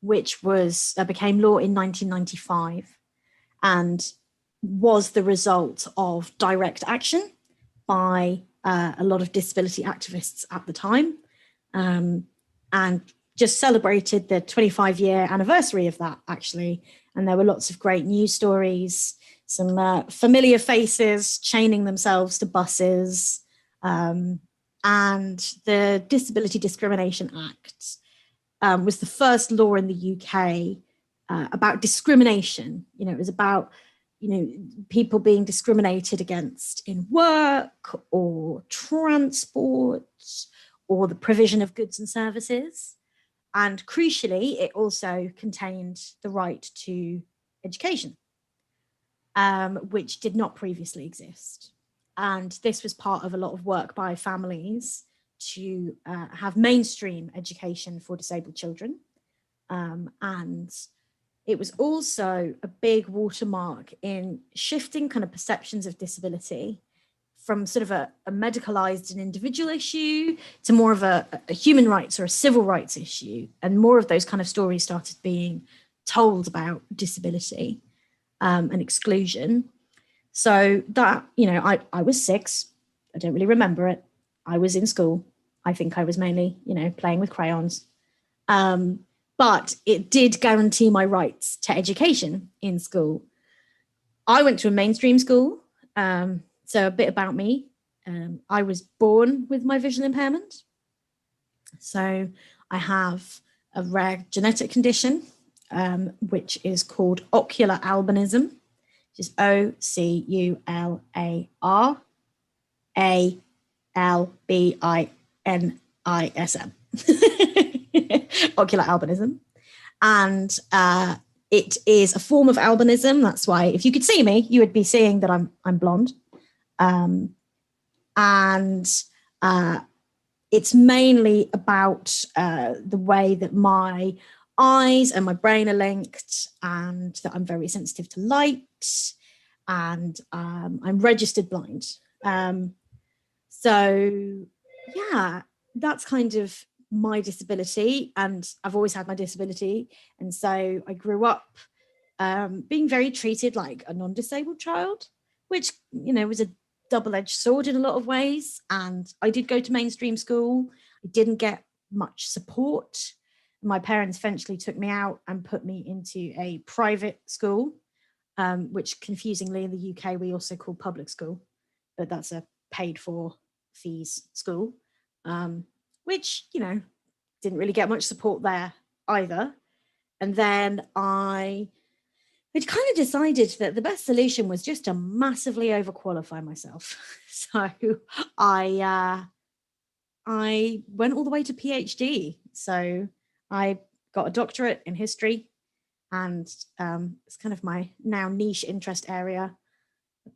which became law in 1995 and was the result of direct action by a lot of disability activists at the time, and just celebrated the 25-year anniversary of that, actually. And there were lots of great news stories, some familiar faces chaining themselves to buses. And the Disability Discrimination Act was the first law in the UK about discrimination. You know, it was about, you know, people being discriminated against in work or transport or the provision of goods and services. And crucially, it also contained the right to education, which did not previously exist. And this was part of a lot of work by families to have mainstream education for disabled children. And it was also a big watermark in shifting kind of perceptions of disability from sort of a medicalized and individual issue to more of a human rights or a civil rights issue. And more of those kind of stories started being told about disability and exclusion. So that, you know, I was 6. I don't really remember it. I was in school. I think I was mainly, you know, playing with crayons. But it did guarantee my rights to education in school. I went to a mainstream school. So a bit about me. I was born with my visual impairment. So I have a rare genetic condition, which is called ocular albinism, which is OCULARALBINISM. Ocular albinism. And it is a form of albinism. That's why if you could see me, you would be seeing that I'm blonde. It's mainly about the way that my eyes and my brain are linked, and that I'm very sensitive to light, and I'm registered blind. So yeah, that's kind of my disability, and I've always had my disability. And so I grew up being very treated like a non-disabled child, which, you know, was a double-edged sword in a lot of ways. And I did go to mainstream school. I didn't get much support. My parents eventually took me out and put me into a private school, which confusingly in the UK we also call public school, but that's a paid for fees school, which, you know, didn't really get much support there either. And then I kind of decided that the best solution was just to massively overqualify myself. So I went all the way to PhD. So I got a doctorate in history, and it's kind of my now niche interest area.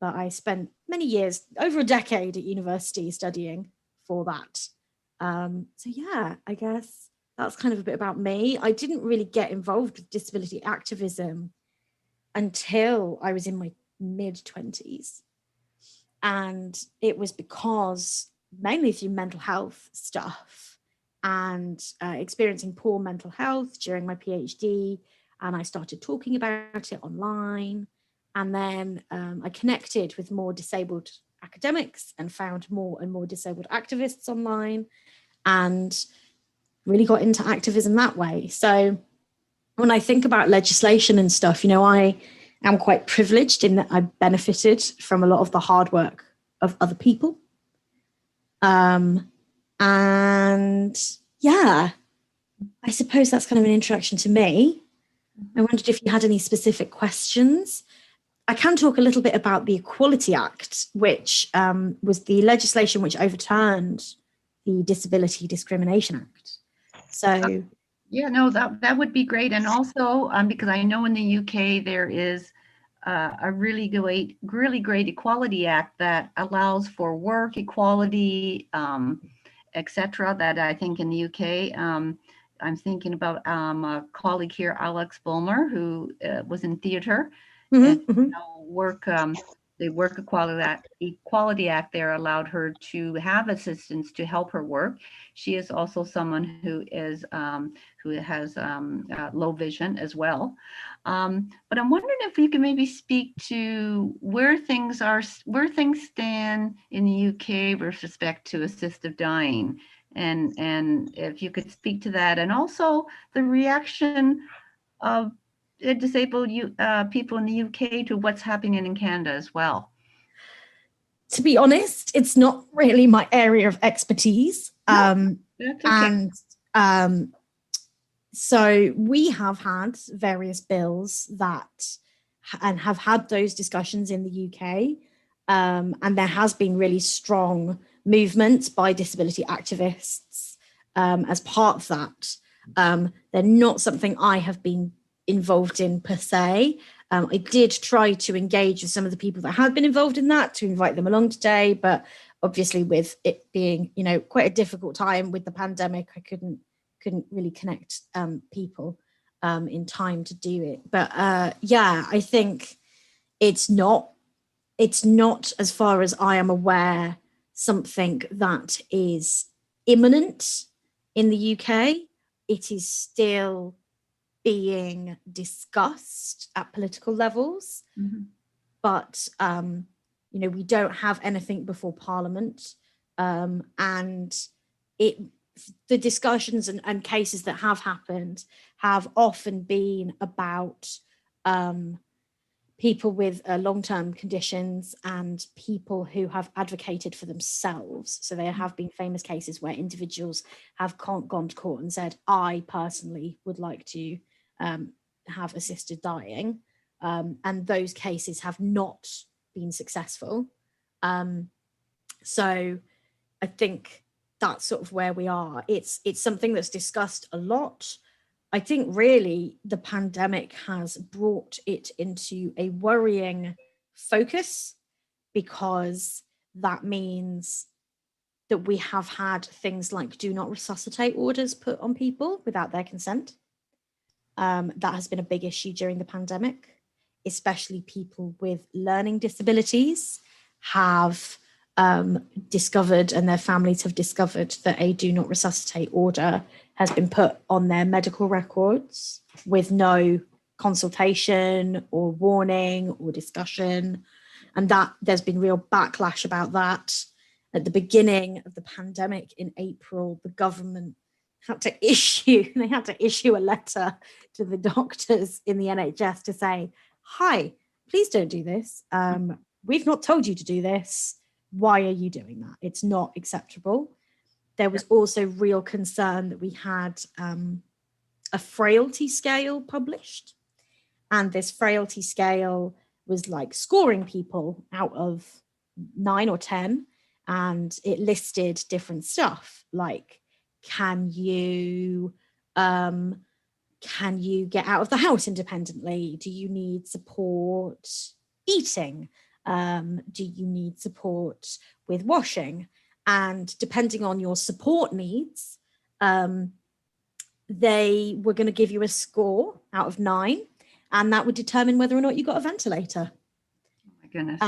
But I spent many years, over a decade at university studying for that. So yeah, I guess that's kind of a bit about me. I didn't really get involved with disability activism until I was in my mid-20s. And it was because mainly through mental health stuff and experiencing poor mental health during my PhD. And I started talking about it online. And then I connected with more disabled academics and found more and more disabled activists online, and really got into activism that way. So when I think about legislation and stuff, you know, I am quite privileged in that I benefited from a lot of the hard work of other people. And yeah, I suppose that's kind of an introduction to me. I wondered if you had any specific questions. I can talk a little bit about the Equality Act, which was the legislation which overturned the Disability Discrimination Act. So yeah, no, that would be great. And also because I know in the UK there is a really great Equality Act that allows for work equality, etc. That I think in the UK, I'm thinking about a colleague here, Alex Bulmer, who was in theatre and Mhm, mhm. now the Work Equality Act there allowed her to have assistance to help her work. She is also someone who has low vision as well. But I'm wondering if you can maybe speak to where things stand in the UK with respect to assistive dying, and if you could speak to that, and also the reaction of disabled people in the UK to what's happening in Canada as well. To be honest, it's not really my area of expertise. No, that's okay. And so we have had various bills and have had those discussions in the UK. And there has been really strong movement by disability activists as part of that. They're not something I have been involved in per se. I did try to engage with some of the people that had been involved in that to invite them along today, but obviously with it being, quite a difficult time with the pandemic, I couldn't really connect people in time to do it. But yeah, I think it's not, as far as I am aware, something that is imminent in the UK. It is still being discussed at political levels, but we don't have anything before Parliament, and the discussions and cases that have happened have often been about people with long-term conditions and people who have advocated for themselves. So there have been famous cases where individuals have gone to court and said, I personally would like to have assisted dying. And those cases have not been successful. So I think that's sort of where we are. It's something that's discussed a lot. I think really the pandemic has brought it into a worrying focus, because that means that we have had things like do not resuscitate orders put on people without their consent. That has been a big issue during the pandemic, especially people with learning disabilities have discovered, and their families have discovered, that a do not resuscitate order has been put on their medical records with no consultation or warning or discussion. And that there's been real backlash about that. At the beginning of the pandemic in April, the government had to issue a letter to the doctors in the NHS to say, hi, please don't do this. We've not told you to do this. Why are you doing that? It's not acceptable. There was also real concern that we had a frailty scale published. And this frailty scale was like scoring people out of 9 or 10. And it listed different stuff like, can you get out of the house independently? Do you need support eating? Do you need support with washing? And depending on your support needs, they were going to give you a score out of 9, and that would determine whether or not you got a ventilator. Oh my goodness.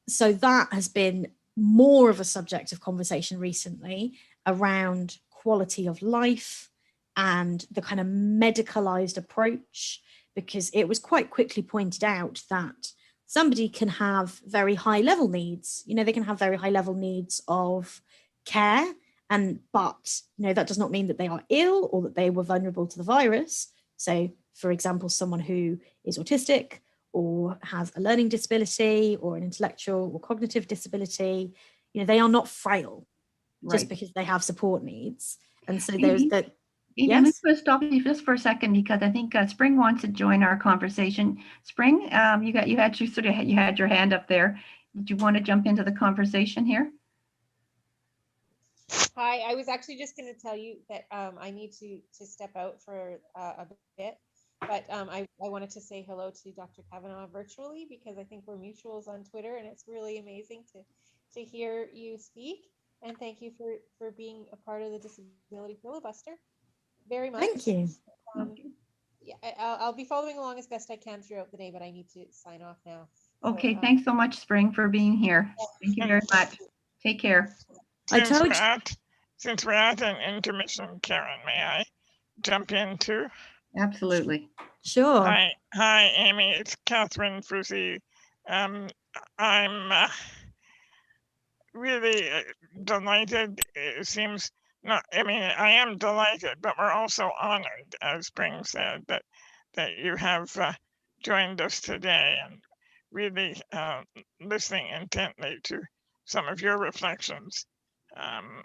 So that has been more of a subject of conversation recently around quality of life and the kind of medicalized approach, because it was quite quickly pointed out that somebody can have very high level needs. They can have very high level needs of care, but that does not mean that they are ill or that they were vulnerable to the virus. So, for example, someone who is autistic or has a learning disability or an intellectual or cognitive disability, they are not frail just because they have support needs. And so there's that. Yes. I'm going to stop you just for a second, because I think Spring wants to join our conversation. Spring, you had your hand up there. Did you want to jump into the conversation here? Hi, I was actually just going to tell you that I need to step out for a bit, but I wanted to say hello to Dr. Kavanaugh virtually, because I think we're mutuals on Twitter, and it's really amazing to hear you speak. And thank you for being a part of the Disability Filibuster very much. Thank you. Yeah, I'll be following along as best I can throughout the day, but I need to sign off now. Okay, So, thanks so much, Spring, for being here. Thank you very much. Take care. I Since told we're you. at, since we're at an intermission, Karen, may I jump in too? Absolutely. Sure. Hi, Amy. It's Catherine Frusi. I'm really delighted. It seems not. I mean, I am delighted, but we're also honored, as Spring said, that you have joined us today and really listening intently to some of your reflections on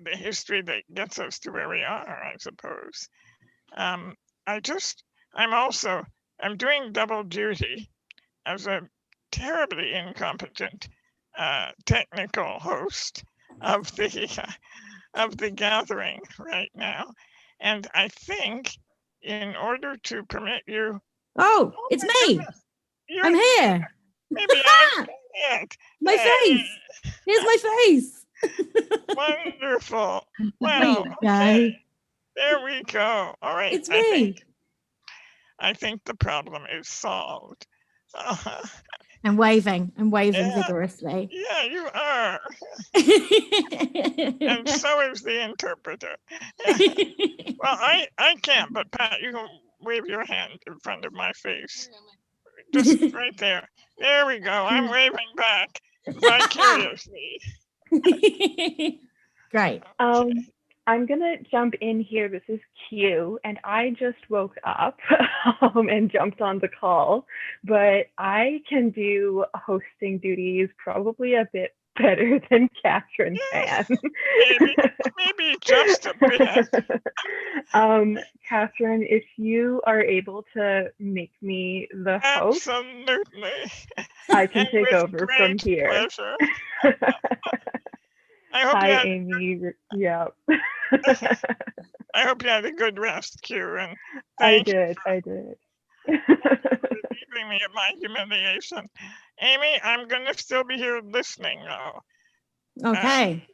the history that gets us to where we are, I suppose. I'm doing double duty as a terribly incompetent technical host of the gathering right now, and I think in order to permit you, Oh, it's my me. goodness, I'm you're here. maybe I'm it. My face. Here's my face. Wonderful. There Well, you go. okay, there we go. All right, It's me. I think the problem is solved. I'm waving. I'm waving Yeah. vigorously. Yeah, you are. And so is the interpreter. Well, I can't, but Pat, you can wave your hand in front of my face. Just right there. There we go. I'm waving back vicariously. Great. Okay. I'm gonna jump in here. This is Q, and I just woke up and jumped on the call, but I can do hosting duties probably a bit better than Catherine can. Maybe just a bit. Catherine, if you are able to make me the host, Absolutely. I can And take with over from great here. pleasure. I hope Hi, you had, Amy. Yeah. I hope you had a good rest, Q, and I thank you did. for relieving me of my humiliation. Amy, I'm gonna still be here listening though. Okay.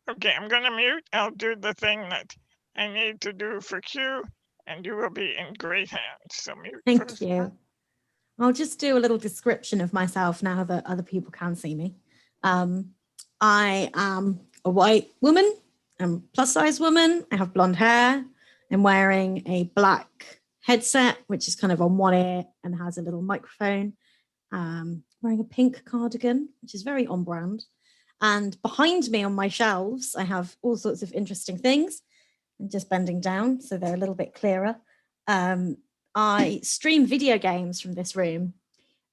Okay, I'm gonna mute. I'll do the thing that I need to do for Q, and you will be in great hands. So mute Thank first. you. I'll just do a little description of myself now that other people can see me. I am a white woman. I'm a plus size woman. I have blonde hair. I'm wearing a black headset, which is kind of on one ear and has a little microphone. Wearing a pink cardigan, which is very on brand. And behind me on my shelves, I have all sorts of interesting things. I'm just bending down so they're a little bit clearer. I stream video games from this room.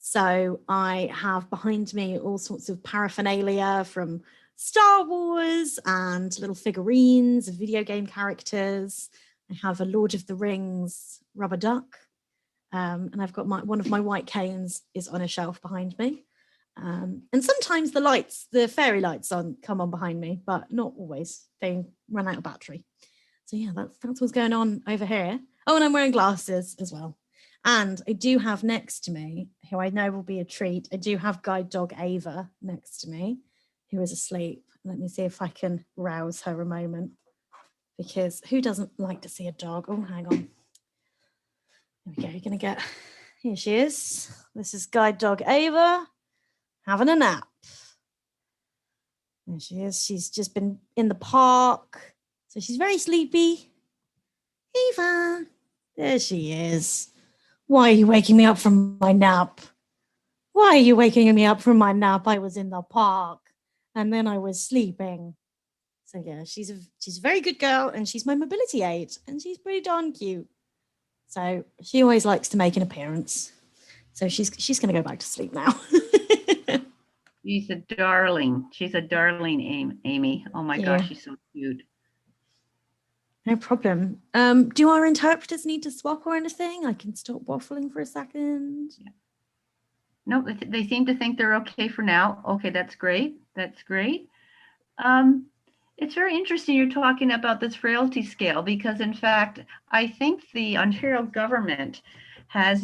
So I have behind me all sorts of paraphernalia from Star Wars and little figurines of video game characters. I have a Lord of the Rings rubber duck. And I've got one of my white canes is on a shelf behind me. And sometimes the fairy lights come on behind me, but not always. They run out of battery. So yeah, that's what's going on over here. Oh, and I'm wearing glasses as well. And I do have next to me, who I know will be a treat, I do have guide dog Ava next to me, who is asleep. Let me see if I can rouse her a moment, because who doesn't like to see a dog? Oh, hang on. There we go, you're gonna get, here she is. This is guide dog Ava, having a nap. There she is, she's just been in the park. So she's very sleepy. Ava, there she is. Why are you waking me up from my nap? Why are you waking me up from my nap? I was in the park and then I was sleeping. So yeah, she's a very good girl and she's my mobility aid and she's pretty darn cute. So she always likes to make an appearance. So she's going to go back to sleep now. She's a darling. She's a darling, Amy. Oh my gosh, she's so cute. No problem. Do our interpreters need to swap or anything? I can stop waffling for a second. Yeah. No, they seem to think they're okay for now. Okay, that's great. That's great. It's very interesting you're talking about this frailty scale, because in fact, I think the Ontario government has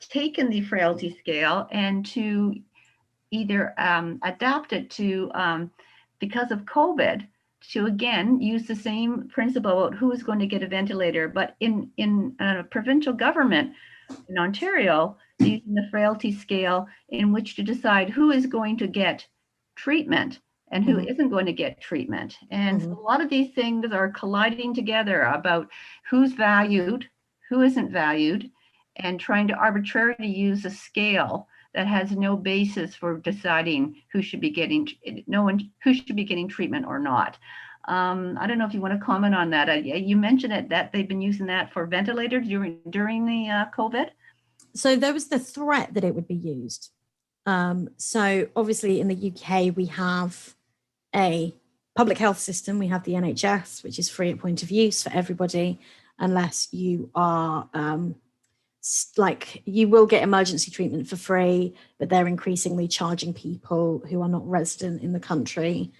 taken the frailty scale and to either adapt it to because of COVID, to again use the same principle about who is going to get a ventilator. But in a provincial government in Ontario, using the frailty scale in which to decide who is going to get treatment and who isn't going to get treatment. And a lot of these things are colliding together about who's valued, who isn't valued, and trying to arbitrarily use a scale that has no basis for deciding who should be getting treatment or not. I don't know if you want to comment on that. You mentioned it, that they've been using that for ventilators during the COVID. So there was the threat that it would be used. So obviously in the UK, we have a public health system. We have the NHS, which is free at point of use for everybody, unless you are like, you will get emergency treatment for free, but they're increasingly charging people who are not resident in the country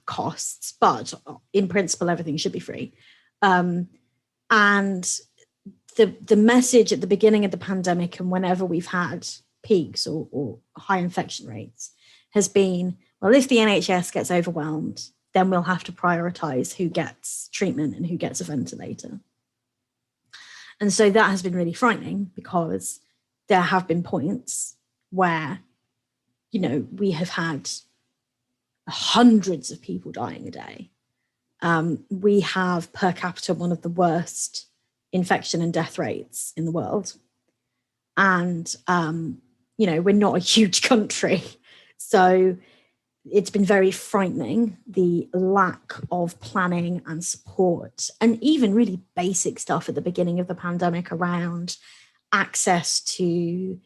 costs. But in principle, everything should be free. And the message at the beginning of the pandemic and whenever we've had peaks or high infection rates has been, well, if the NHS gets overwhelmed, then we'll have to prioritize who gets treatment and who gets a ventilator. And so that has been really frightening, because there have been points where, you know, we have had hundreds of people dying a day. We have per capita one of the worst infection and death rates in the world. And, you know, we're not a huge country. So it's been very frightening, the lack of planning and support, and even really basic stuff at the beginning of the pandemic around access to, you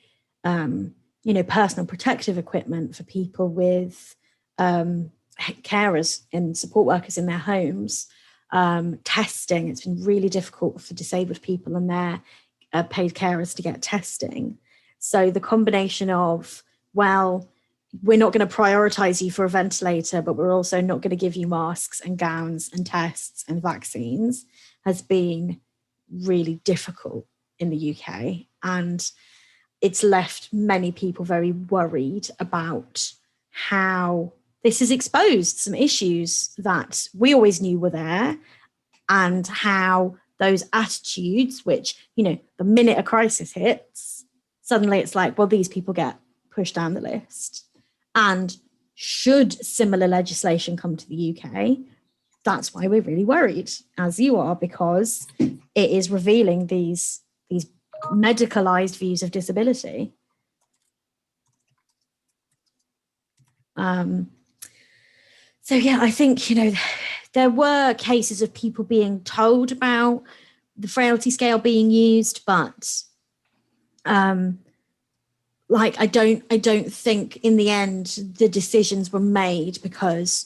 know, personal protective equipment for people with carers and support workers in their homes, testing. It's been really difficult for disabled people and their paid carers to get testing. So the combination of, well, we're not going to prioritize you for a ventilator, but we're also not going to give you masks and gowns and tests and vaccines, has been really difficult in the UK. And it's left many people very worried about how this has exposed some issues that we always knew were there, and how those attitudes, which, you know, the minute a crisis hits, suddenly it's like, well, these people get pushed down the list. And should similar legislation come to the UK, that's why we're really worried, as you are, because it is revealing these medicalized views of disability. So yeah, I think, you know, there were cases of people being told about the frailty scale being used, but like, I don't think in the end the decisions were made because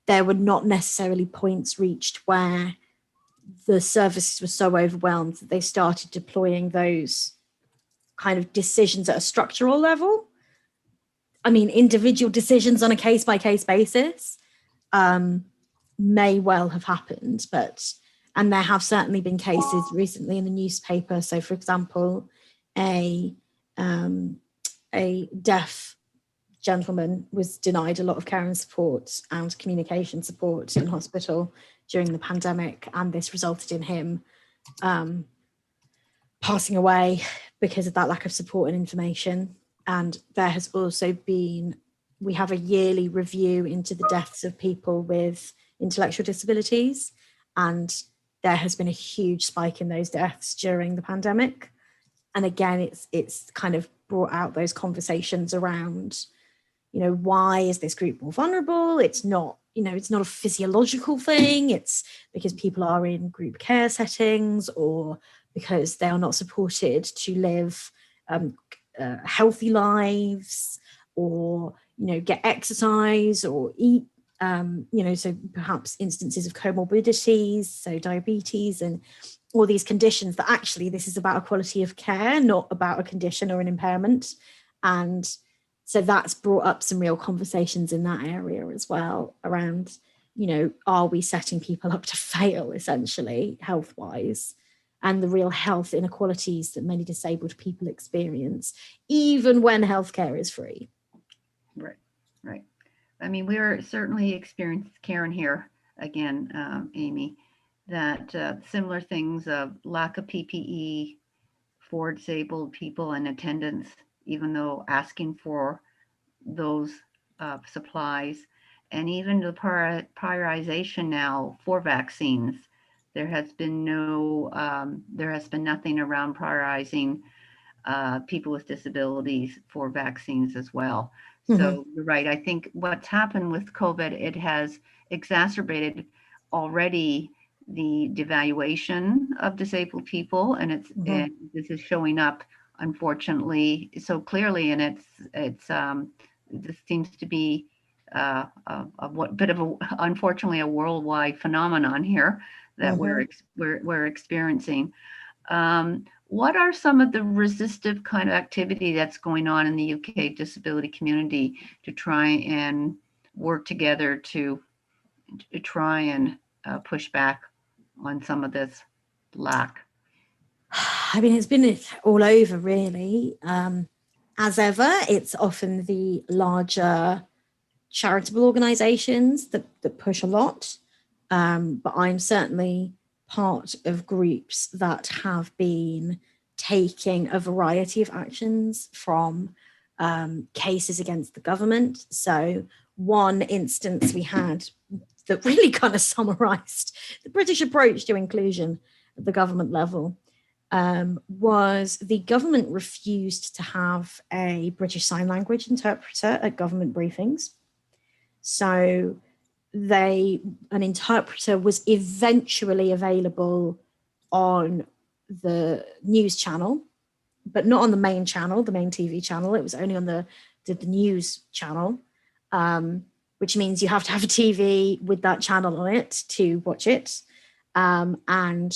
there were not necessarily points reached where the services were so overwhelmed that they started deploying those kind of decisions at a structural level. I mean, individual decisions on a case-by-case basis may well have happened, and there have certainly been cases recently in the newspaper. So, for example, a deaf gentleman was denied a lot of care and support and communication support in hospital during the pandemic, and this resulted in him passing away because of that lack of support and information. And there has also been, we have a yearly review into the deaths of people with intellectual disabilities, and there has been a huge spike in those deaths during the pandemic. And again, it's kind of brought out those conversations around, you know, why is this group more vulnerable? It's not, you know, it's not a physiological thing. It's because people are in group care settings, or because they are not supported to live healthy lives, or, you know, get exercise or eat, you know, so perhaps instances of comorbidities, so diabetes and all these conditions, that actually this is about a quality of care, not about a condition or an impairment. And so that's brought up some real conversations in that area as well around, you know, are we setting people up to fail essentially health-wise, and the real health inequalities that many disabled people experience, even when healthcare is free. Right, right. I mean, we're certainly experiencing, Karen here again, Amy, that similar things of lack of PPE for disabled people and attendance, even though asking for those supplies, and even the prioritization now for vaccines. There has been nothing around prioritizing people with disabilities for vaccines as well. So you're right. I think what's happened with COVID, it has exacerbated already the devaluation of disabled people, and and this is showing up, unfortunately, so clearly. And this seems to be unfortunately, a worldwide phenomenon here that we're experiencing. What are some of the resistive kind of activity that's going on in the UK disability community to try and work together to try and push back on some of this lack? I mean, it's been all over, really. As ever, it's often the larger charitable organizations that push a lot. But I'm certainly part of groups that have been taking a variety of actions, from cases against the government. So one instance we had that really kind of summarized the British approach to inclusion at the government level was the government refused to have a British Sign Language interpreter at government briefings. So an interpreter was eventually available on the news channel, but not on the main channel, the main TV channel. It was only on the news channel, which means you have to have a TV with that channel on it to watch it. And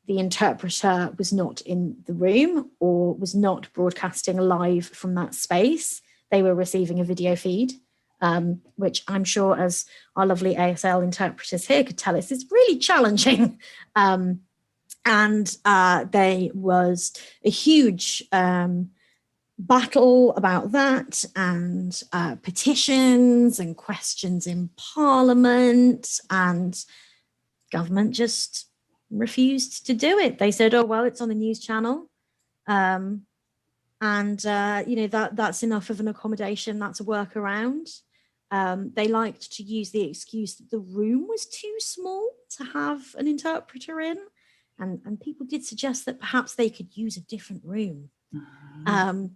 the interpreter was not in the room or was not broadcasting live from that space. They were receiving a video feed. Which I'm sure, as our lovely ASL interpreters here could tell us, is really challenging. And there was a huge battle about that, and petitions and questions in Parliament, and government just refused to do it. They said, oh, well, it's on the news channel. And that's enough of an accommodation. That's a workaround. They liked to use the excuse that the room was too small to have an interpreter in, and people did suggest that perhaps they could use a different room,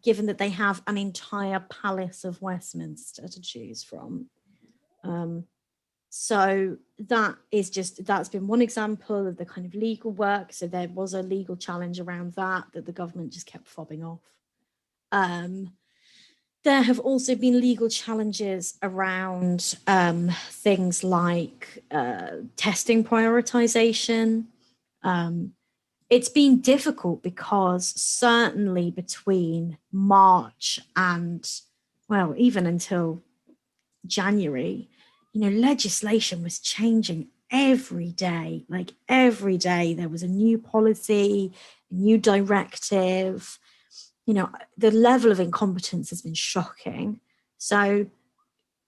given that they have an entire Palace of Westminster to choose from. So that's been one example of the kind of legal work. So there was a legal challenge around that the government just kept fobbing off. There have also been legal challenges around things like testing prioritization. It's been difficult because certainly between March and, well, even until January, legislation was changing every day. Like every day there was a new policy, a new directive. The level of incompetence has been shocking. So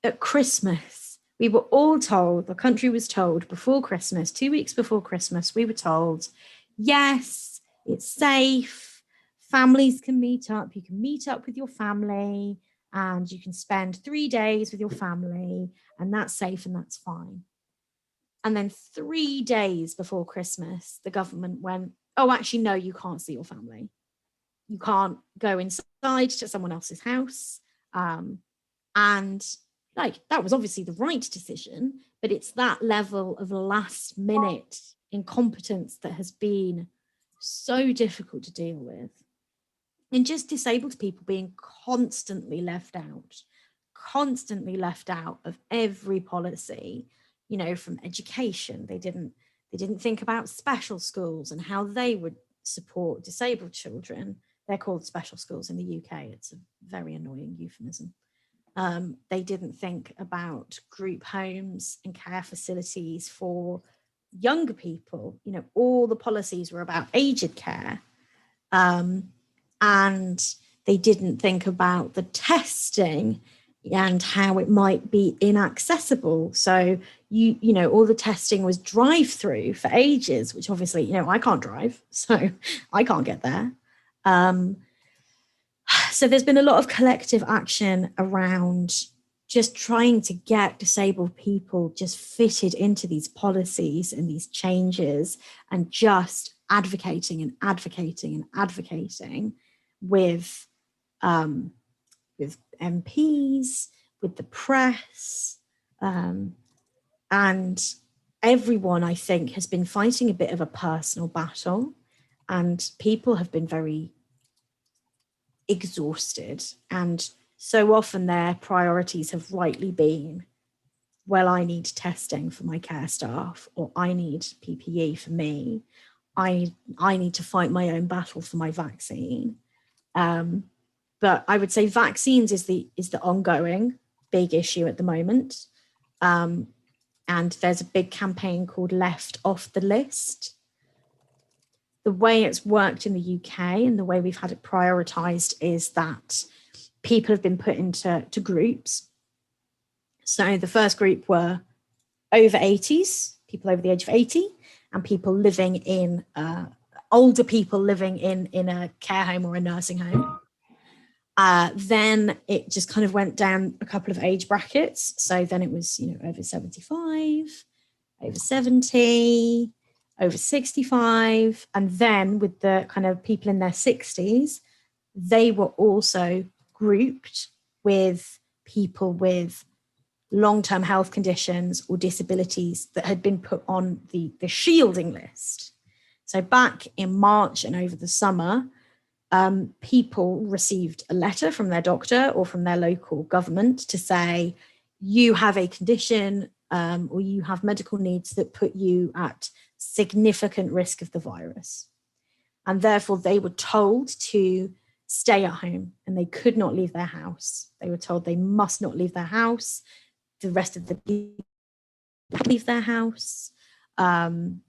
at Christmas, we were all told, the country was told before Christmas, 2 weeks before Christmas, we were told, yes, it's safe. Families can meet up. You can meet up with your family and you can spend 3 days with your family, and that's safe and that's fine. And then 3 days before Christmas, the government went, oh, actually, no, you can't see your family. You can't go inside to someone else's house. And that was obviously the right decision, but it's that level of last minute incompetence that has been so difficult to deal with. And just disabled people being constantly left out of every policy, from education. They didn't think about special schools and how they would support disabled children. They're called special schools in the UK. It's a very annoying euphemism. They didn't think about group homes and care facilities for younger people. All the policies were about aged care. And they didn't think about the testing and how it might be inaccessible. So you know, all the testing was drive-through for ages, which obviously, you know, I can't drive, so I can't get there. So there's been a lot of collective action around just trying to get disabled people just fitted into these policies and these changes, and just advocating and advocating and advocating with MPs, with the press, and everyone, I think, has been fighting a bit of a personal battle, and people have been very exhausted, and so often their priorities have rightly been, well, I need testing for my care staff, or I need PPE for me, I need to fight my own battle for my vaccine. But I would say vaccines is the ongoing big issue at the moment. And there's a big campaign called Left Off the List. The way it's worked in the UK and the way we've had it prioritised is that people have been put into groups. So the first group were over 80s, people over the age of 80, and people living in, older people living in a care home or a nursing home. Then it just kind of went down a couple of age brackets. So then it was, you know, over 75, over 70, over 65. And then with the kind of people in their 60s, they were also grouped with people with long-term health conditions or disabilities that had been put on the shielding list. So back in March and over the summer, people received a letter from their doctor or from their local government to say, you have a condition or you have medical needs that put you at significant risk of the virus. And therefore they were told to stay at home and they could not leave their house. They were told they must not leave their house. The rest of the people leave their house, and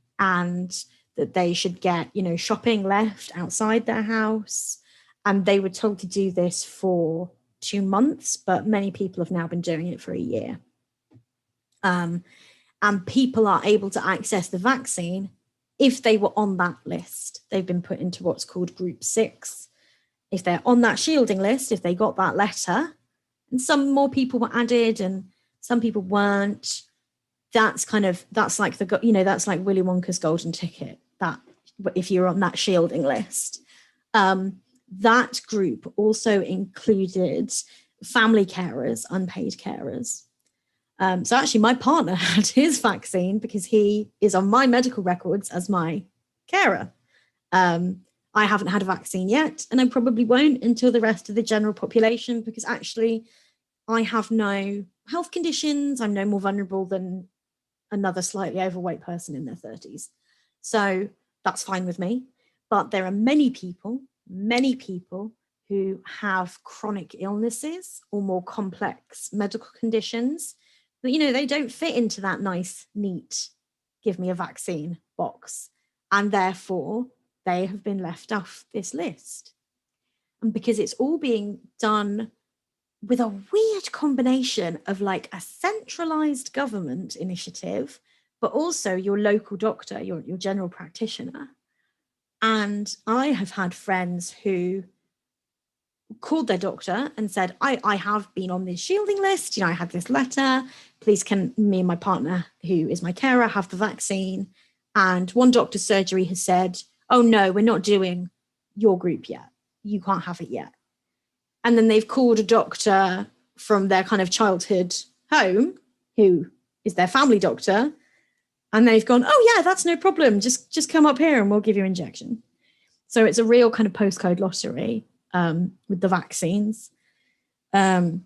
that they should get, you know, shopping left outside their house. And they were told to do this for 2 months, but many people have now been doing it for a year. And people are able to access the vaccine if they were on that list. They've been put into what's called Group 6. If they're on that shielding list, if they got that letter, and some more people were added and some people weren't, that's like the, you know, that's like Willy Wonka's golden ticket, that if you're on that shielding list. That group also included family carers, unpaid carers. So actually my partner had his vaccine because he is on my medical records as my carer. I haven't had a vaccine yet, and I probably won't until the rest of the general population, because actually I have no health conditions. I'm no more vulnerable than another slightly overweight person in their 30s. So that's fine with me. But there are many people who have chronic illnesses or more complex medical conditions that, you know, they don't fit into that nice, neat, give me a vaccine box. And therefore they have been left off this list. And because it's all being done with a weird combination of like a centralized government initiative, but also your local doctor, your general practitioner. And I have had friends who called their doctor and said, I have been on this shielding list, you know, I had this letter, please can me and my partner, who is my carer, have the vaccine? And one doctor's surgery has said, oh no, we're not doing your group yet, you can't have it yet. And then they've called a doctor from their kind of childhood home, who is their family doctor, and they've gone, oh yeah, that's no problem, just come up here and we'll give you an injection. So it's a real kind of postcode lottery with the vaccines. And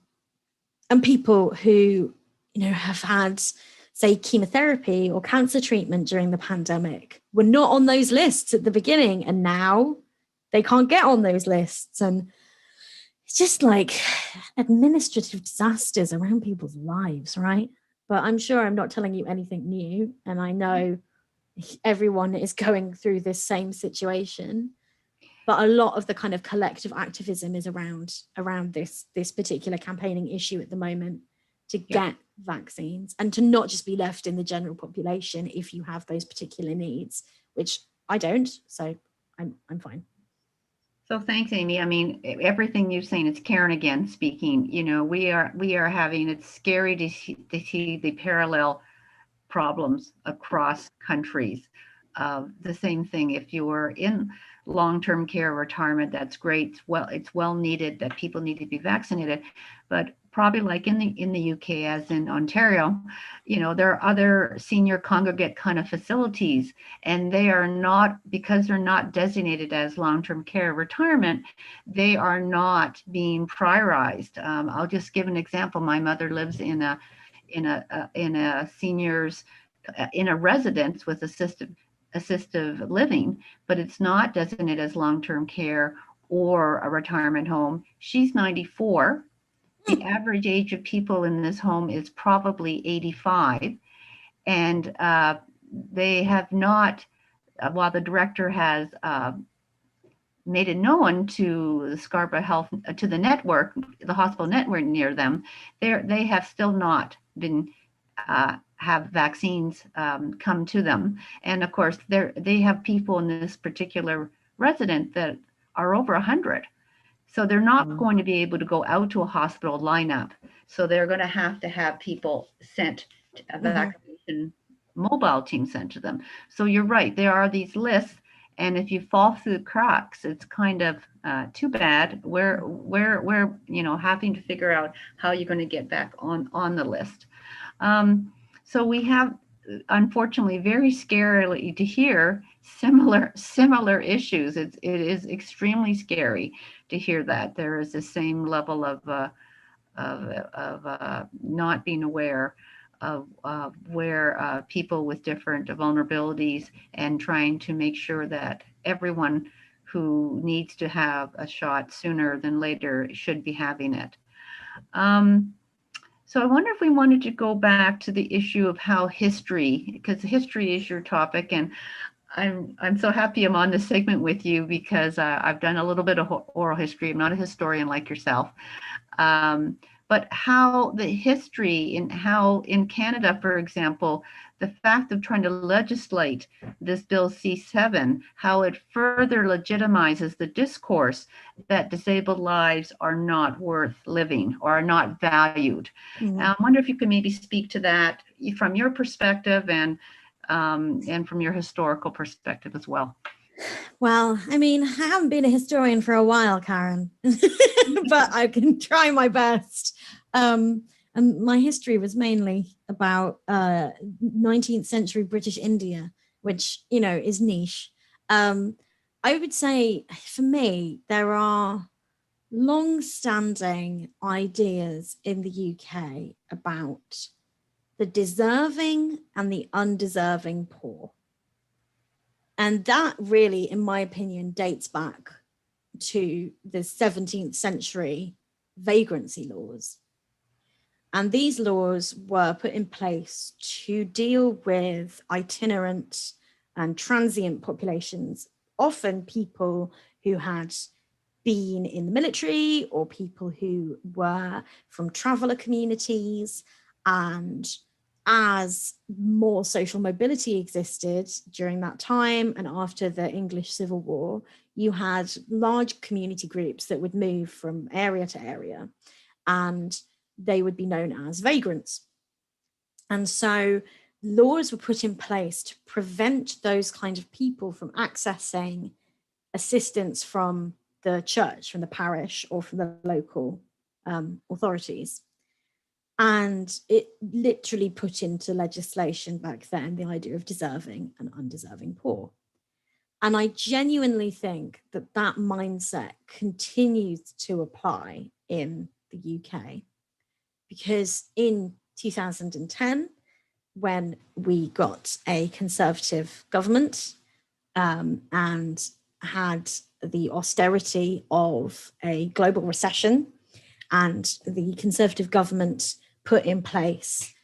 people who, you know, have had, say, chemotherapy or cancer treatment during the pandemic were not on those lists at the beginning, and now they can't get on those lists. And it's just like administrative disasters around people's lives, right? But I'm sure I'm not telling you anything new. And I know everyone is going through this same situation. But a lot of the kind of collective activism is around this particular campaigning issue at the moment, to get vaccines and to not just be left in the general population if you have those particular needs, which I don't, so I'm fine. So thanks, Amy. I mean, everything you're saying, it's Karen again speaking. You know, we are having, it's scary to see the parallel problems across countries. The same thing, if you are in long-term care retirement, that's great. Well, it's well needed that people need to be vaccinated, but probably like in the UK, as in Ontario, you know, there are other senior congregate kind of facilities, and they are not, because they're not designated as long-term care retirement, they are not being prioritized. I'll just give an example. My mother lives in a seniors, in a residence with assistive living, but it's not designated as long-term care or a retirement home. She's 94. The average age of people in this home is probably 85. And they have not, while the director has made it known to the Scarborough Health, to the network, the hospital network near them, they have still not been have vaccines come to them. And of course, they have people in this particular resident that are over 100. So they're not going to be able to go out to a hospital lineup. So they're going to have people sent, a vaccination mobile team sent to them. So you're right, there are these lists. And if you fall through the cracks, it's kind of too bad. We're you know, having to figure out how you're going to get back on the list. So we have, unfortunately, very scarily to hear similar issues. It is extremely scary to hear that there is the same level of not being aware of where people with different vulnerabilities, and trying to make sure that everyone who needs to have a shot sooner than later should be having it. So I wonder if we wanted to go back to the issue of how history, because history is your topic, and I'm so happy I'm on this segment with you, because I've done a little bit of oral history. I'm not a historian like yourself, but how the history, and how in Canada, for example, the fact of trying to legislate this Bill C7, how it further legitimizes the discourse that disabled lives are not worth living or are not valued. I wonder if you could maybe speak to that from your perspective, and from your historical perspective as well. Well, I mean, I haven't been a historian for a while, Karen, but I can try my best. And my history was mainly about 19th century British India, which, you know, is niche. I would say, for me, there are long-standing ideas in the UK about the deserving and the undeserving poor. And that really, in my opinion, dates back to the 17th century vagrancy laws. And these laws were put in place to deal with itinerant and transient populations, often people who had been in the military, or people who were from traveller communities. And as more social mobility existed during that time and after the English Civil War, you had large community groups that would move from area to area, and they would be known as vagrants. And so laws were put in place to prevent those kind of people from accessing assistance from the church, from the parish, or from the local authorities. And it literally put into legislation back then the idea of deserving and undeserving poor. And I genuinely think that that mindset continues to apply in the UK, because in 2010, when we got a Conservative government and had the austerity of a global recession, and the Conservative government put in place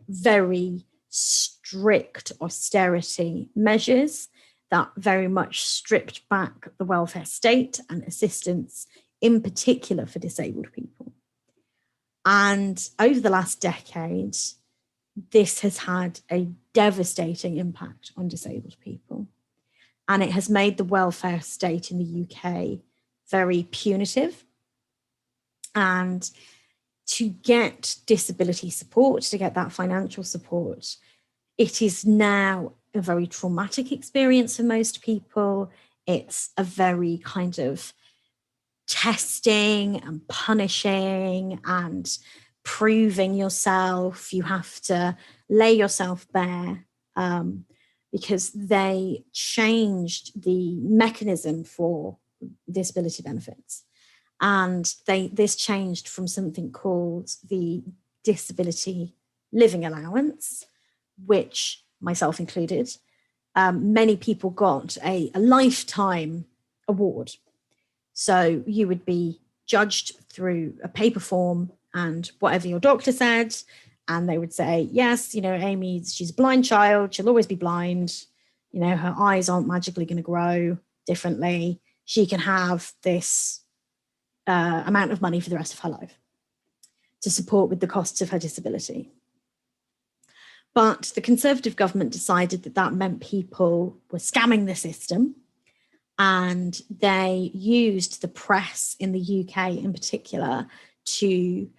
very strict austerity measures that very much stripped back the welfare state and assistance, in particular for disabled people. And over the last decade, this has had a devastating impact on disabled people. And it has made the welfare state in the UK very punitive. And to get disability support, to get that financial support, it is now a very traumatic experience for most people. It's a very kind of testing and punishing and proving yourself. You have to lay yourself bare, because they changed the mechanism for disability benefits. And this changed from something called the Disability Living Allowance, which myself included, many people got a lifetime award. So you would be judged through a paper form and whatever your doctor said, and they would say, yes, Amy, she's a blind child, she'll always be blind, her eyes aren't magically going to grow differently, she can have this amount of money for the rest of her life to support with the costs of her disability. But the Conservative government decided that meant people were scamming the system, and they used the press in the UK in particular to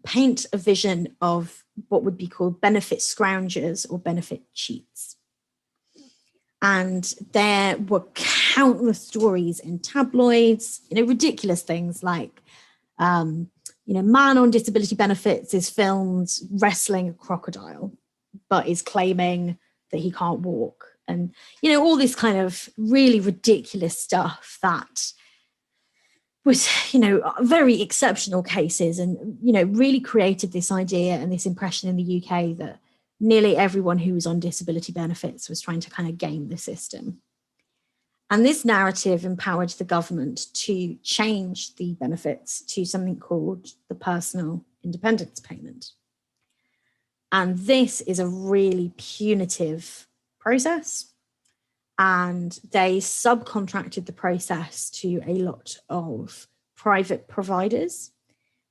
paint a vision of what would be called benefit scroungers or benefit cheats. And there were countless stories in tabloids, ridiculous things like, man on disability benefits is filmed wrestling a crocodile, but is claiming that he can't walk. And, all this kind of really ridiculous stuff that was, very exceptional cases, and, really created this idea and this impression in the UK that nearly everyone who was on disability benefits was trying to kind of game the system. And this narrative empowered the government to change the benefits to something called the Personal Independence Payment. And this is a really punitive process. And they subcontracted the process to a lot of private providers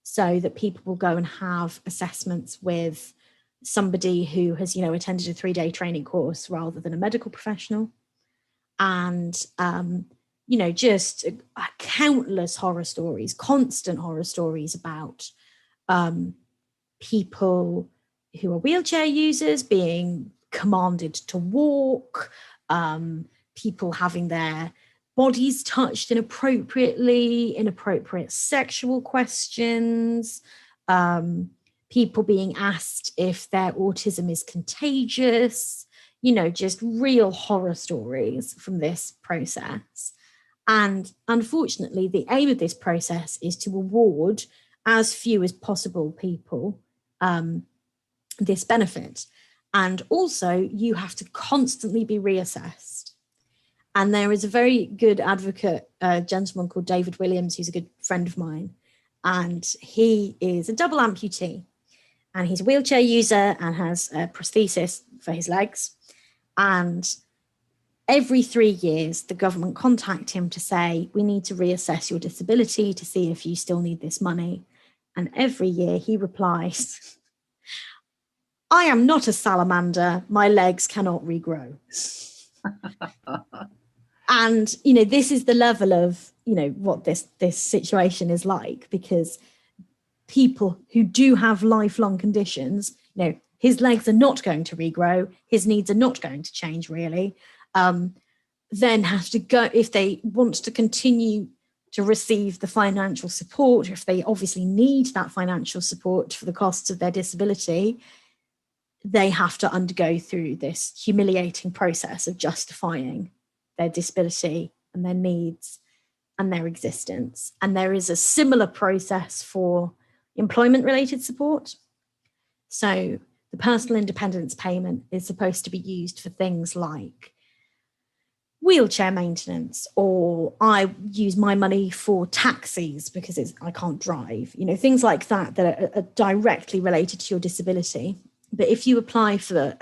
so that people will go and have assessments with somebody who has, attended a 3-day training course rather than a medical professional. And, just countless horror stories, constant horror stories about people who are wheelchair users being commanded to walk, people having their bodies touched inappropriately, inappropriate sexual questions, people being asked if their autism is contagious, just real horror stories from this process. And unfortunately, the aim of this process is to award as few as possible people this benefit. And also, you have to constantly be reassessed. And there is a very good advocate, a gentleman called David Williams, who's a good friend of mine. And he is a double amputee. And he's a wheelchair user and has a prosthesis for his legs. And every 3 years, the government contact him to say, we need to reassess your disability to see if you still need this money. And every year he replies, I am not a salamander. My legs cannot regrow. And, this is the level of, what this situation is like, because people who do have lifelong conditions, his legs are not going to regrow, his needs are not going to change really, then have to go, if they want to continue to receive the financial support, or if they obviously need that financial support for the costs of their disability, they have to undergo through this humiliating process of justifying their disability and their needs and their existence. And there is a similar process for employment-related support. So the personal independence payment is supposed to be used for things like wheelchair maintenance, or I use my money for taxis because I can't drive, things like that are directly related to your disability. But if you apply for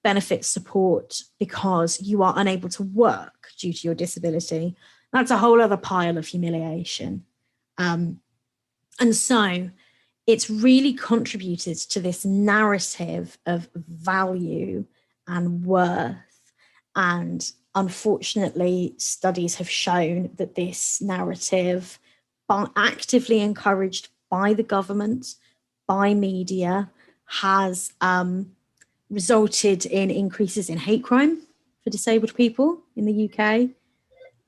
benefit support because you are unable to work due to your disability, that's a whole other pile of humiliation. And so it's really contributed to this narrative of value and worth. And unfortunately, studies have shown that this narrative, actively encouraged by the government, by media, has resulted in increases in hate crime for disabled people in the UK.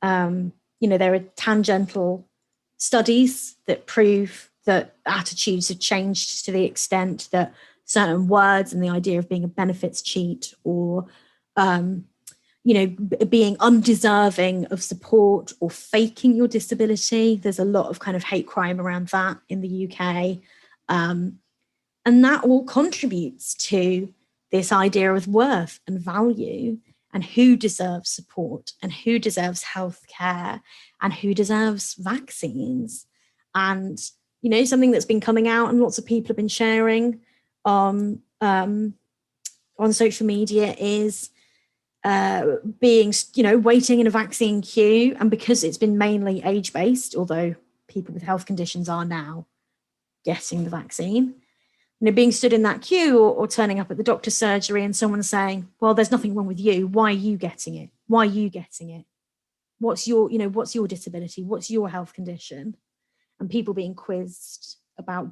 There are tangential studies that prove that attitudes have changed to the extent that certain words and the idea of being a benefits cheat or being undeserving of support or faking your disability. There's a lot of kind of hate crime around that in the UK. And that all contributes to this idea of worth and value and who deserves support and who deserves healthcare and who deserves vaccines. And, something that's been coming out and lots of people have been sharing on social media is waiting in a vaccine queue. And because it's been mainly age-based, although people with health conditions are now getting the vaccine, being stood in that queue or turning up at the doctor's surgery and someone saying, well, there's nothing wrong with you. Why are you getting it? Why are you getting it? What's your disability? What's your health condition? And people being quizzed about,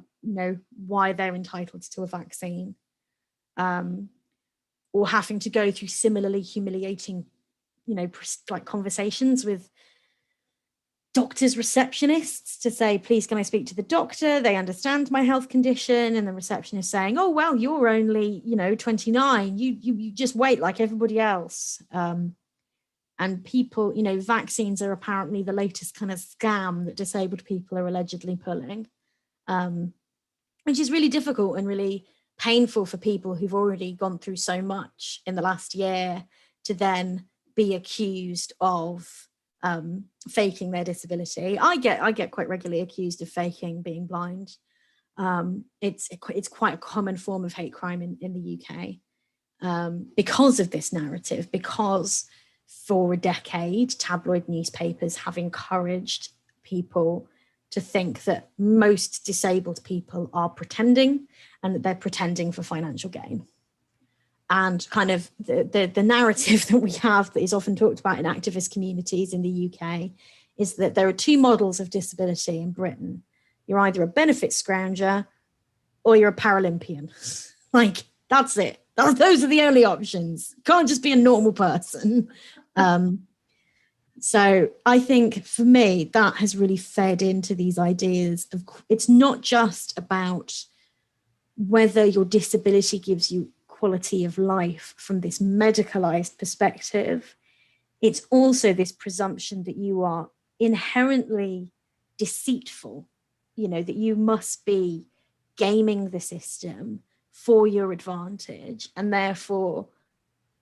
why they're entitled to a vaccine, or having to go through similarly humiliating, conversations with doctors' receptionists to say, please, can I speak to the doctor? They understand my health condition. And the receptionist saying, oh, well, you're only, 29. You just wait like everybody else. And people, vaccines are apparently the latest kind of scam that disabled people are allegedly pulling, which is really difficult and really painful for people who've already gone through so much in the last year to then be accused of faking their disability. I get quite regularly accused of faking being blind. It's quite a common form of hate crime in the UK because of this narrative, because for a decade, tabloid newspapers have encouraged people to think that most disabled people are pretending and that they're pretending for financial gain. And kind of the narrative that we have that is often talked about in activist communities in the UK is that there are two models of disability in Britain. You're either a benefit scrounger or you're a Paralympian. That's it. Those are the only options. Can't just be a normal person. So I think for me, that has really fed into these ideas of, it's not just about whether your disability gives you quality of life from this medicalized perspective. It's also this presumption that you are inherently deceitful, that you must be gaming the system for your advantage, and therefore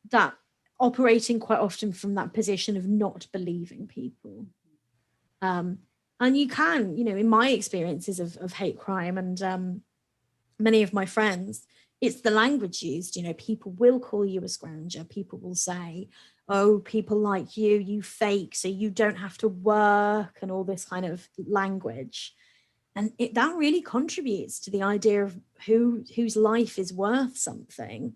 that operating quite often from that position of not believing people. And you can, in my experiences of hate crime and many of my friends, it's the language used. People will call you a scrounger. People will say, oh, people like you fake, so you don't have to work, and all this kind of language. And that really contributes to the idea of whose life is worth something.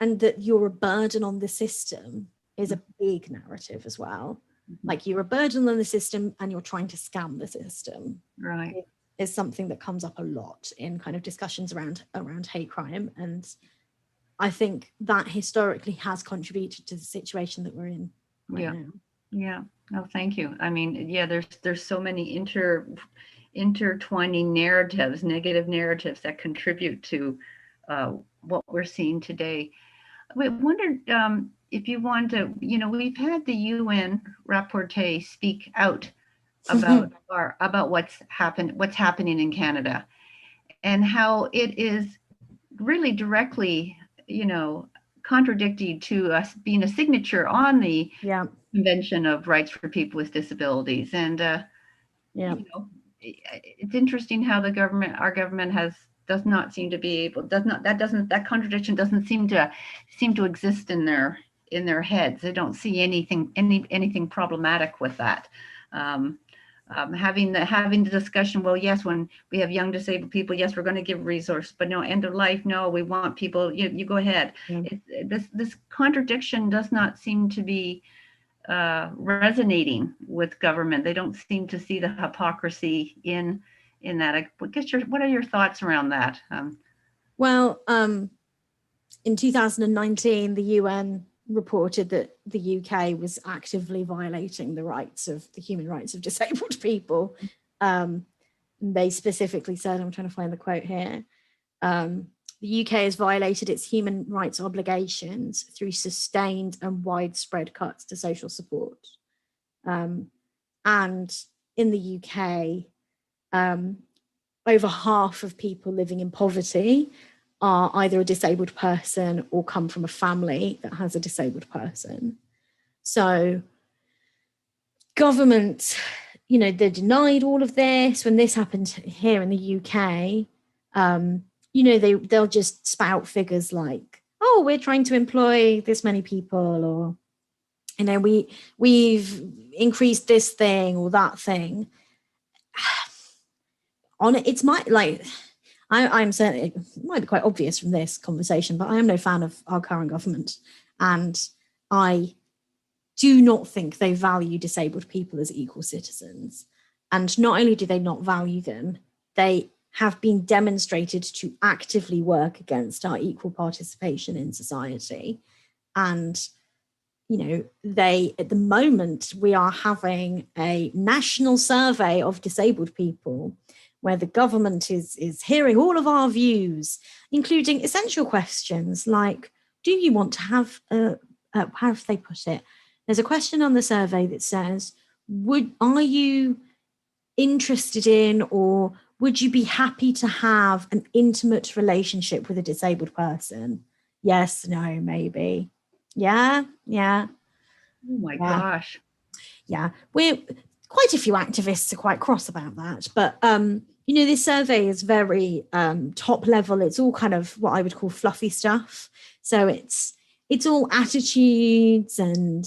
And that you're a burden on the system is a big narrative as well. Like, you're a burden on the system and you're trying to scam the system. Right. It is something that comes up a lot in kind of discussions around hate crime. And I think that historically has contributed to the situation that we're in right now. Yeah. No, thank you. I mean, there's so many intertwining narratives, negative narratives that contribute to what we're seeing today. I wondered if you want to, we've had the UN rapporteur speak out about what's happening in Canada, and how it is really directly, contradicting to us being a signature on the Convention of Rights for People with Disabilities. And it's interesting how our government has does not seem to be able, that contradiction doesn't seem to exist in their heads. They don't see anything problematic with that. Having the discussion, well, yes, when we have young disabled people, yes, we're going to give resources, but no, end of life, no, we want people, you go ahead. Yeah. This contradiction does not seem to be resonating with government. They don't seem to see the hypocrisy in that. What are your thoughts around that? Well, in 2019, the UN reported that the UK was actively violating the human rights of disabled people. They specifically said, I'm trying to find the quote here, the UK has violated its human rights obligations through sustained and widespread cuts to social support. And in the UK, over half of people living in poverty are either a disabled person or come from a family that has a disabled person. So government, they denied all of this. When this happened here in the UK, they'll just spout figures like, oh, we're trying to employ this many people, or, we've increased this thing or that thing. I'm certainly, it might be quite obvious from this conversation, but I am no fan of our current government. And I do not think they value disabled people as equal citizens. And not only do they not value them, they have been demonstrated to actively work against our equal participation in society. And, at the moment, we are having a national survey of disabled people where the government is hearing all of our views, including essential questions like, do you want to have, how have they put it? There's a question on the survey that says, are you interested in, or would you be happy to have an intimate relationship with a disabled person? Yes, no, maybe. Yeah. Oh my gosh. Yeah, we're quite a few activists are quite cross about that, but this survey is very top level. It's all kind of what I would call fluffy stuff. So it's all attitudes and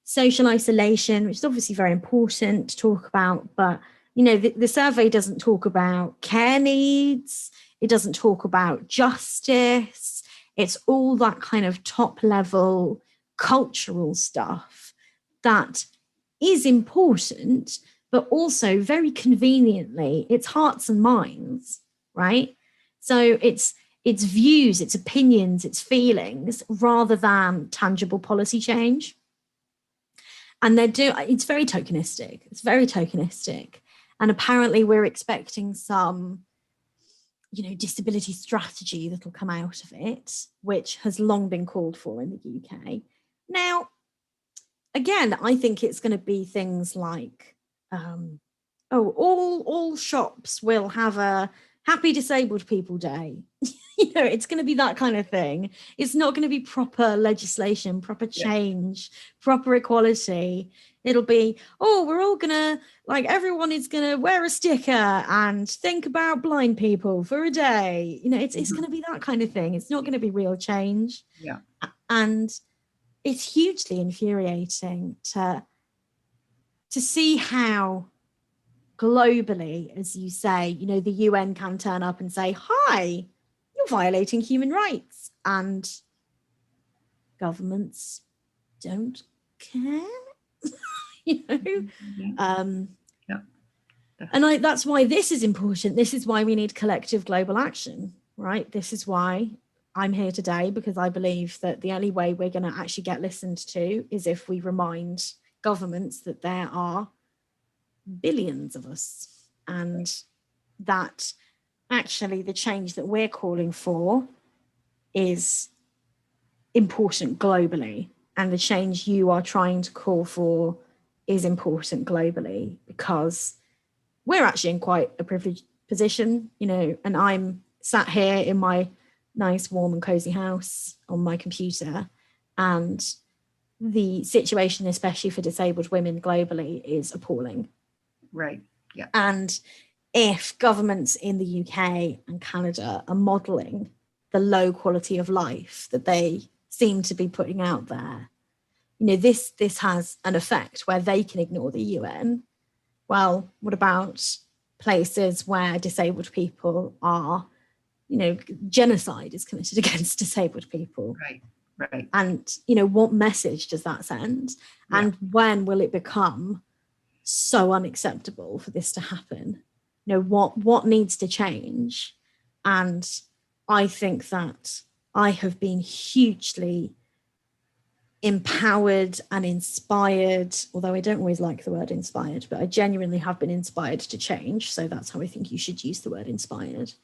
social isolation, which is obviously very important to talk about. But the survey doesn't talk about care needs. It doesn't talk about justice. It's all that kind of top level cultural stuff that is important, but also very conveniently, it's hearts and minds, right? So it's views, it's opinions, it's feelings, rather than tangible policy change. And it's very tokenistic. It's very tokenistic. And apparently we're expecting some, disability strategy that'll come out of it, which has long been called for in the UK. Now, again, I think it's going to be things like, all shops will have a Happy Disabled People Day. It's going to be that kind of thing. It's not going to be proper legislation, proper change, proper equality. It'll be, we're all going to, everyone is going to wear a sticker and think about blind people for a day. It's going to be that kind of thing. It's not going to be real change. Yeah. And it's hugely infuriating to see how globally, as you say, the UN can turn up and say, hi, you're violating human rights, and governments don't care. And that's why this is important. This is why we need collective global action, right? This is why I'm here today, because I believe that the only way we're going to actually get listened to is if we remind governments that there are billions of us, and that actually the change that we're calling for is important globally, and the change you are trying to call for is important globally, because we're actually in quite a privileged position, and I'm sat here in my nice, warm and cozy house on my computer, and the situation, especially for disabled women globally, is appalling. Right. Yeah. And if governments in the UK and Canada are modelling the low quality of life that they seem to be putting out there, this has an effect where they can ignore the UN. Well, what about places where disabled people are, genocide is committed against disabled people? Right. And, what message does that send? Yeah. And when will it become so unacceptable for this to happen? What needs to change? And I think that I have been hugely empowered and inspired, although I don't always like the word inspired, but I genuinely have been inspired to change. So that's how I think you should use the word inspired,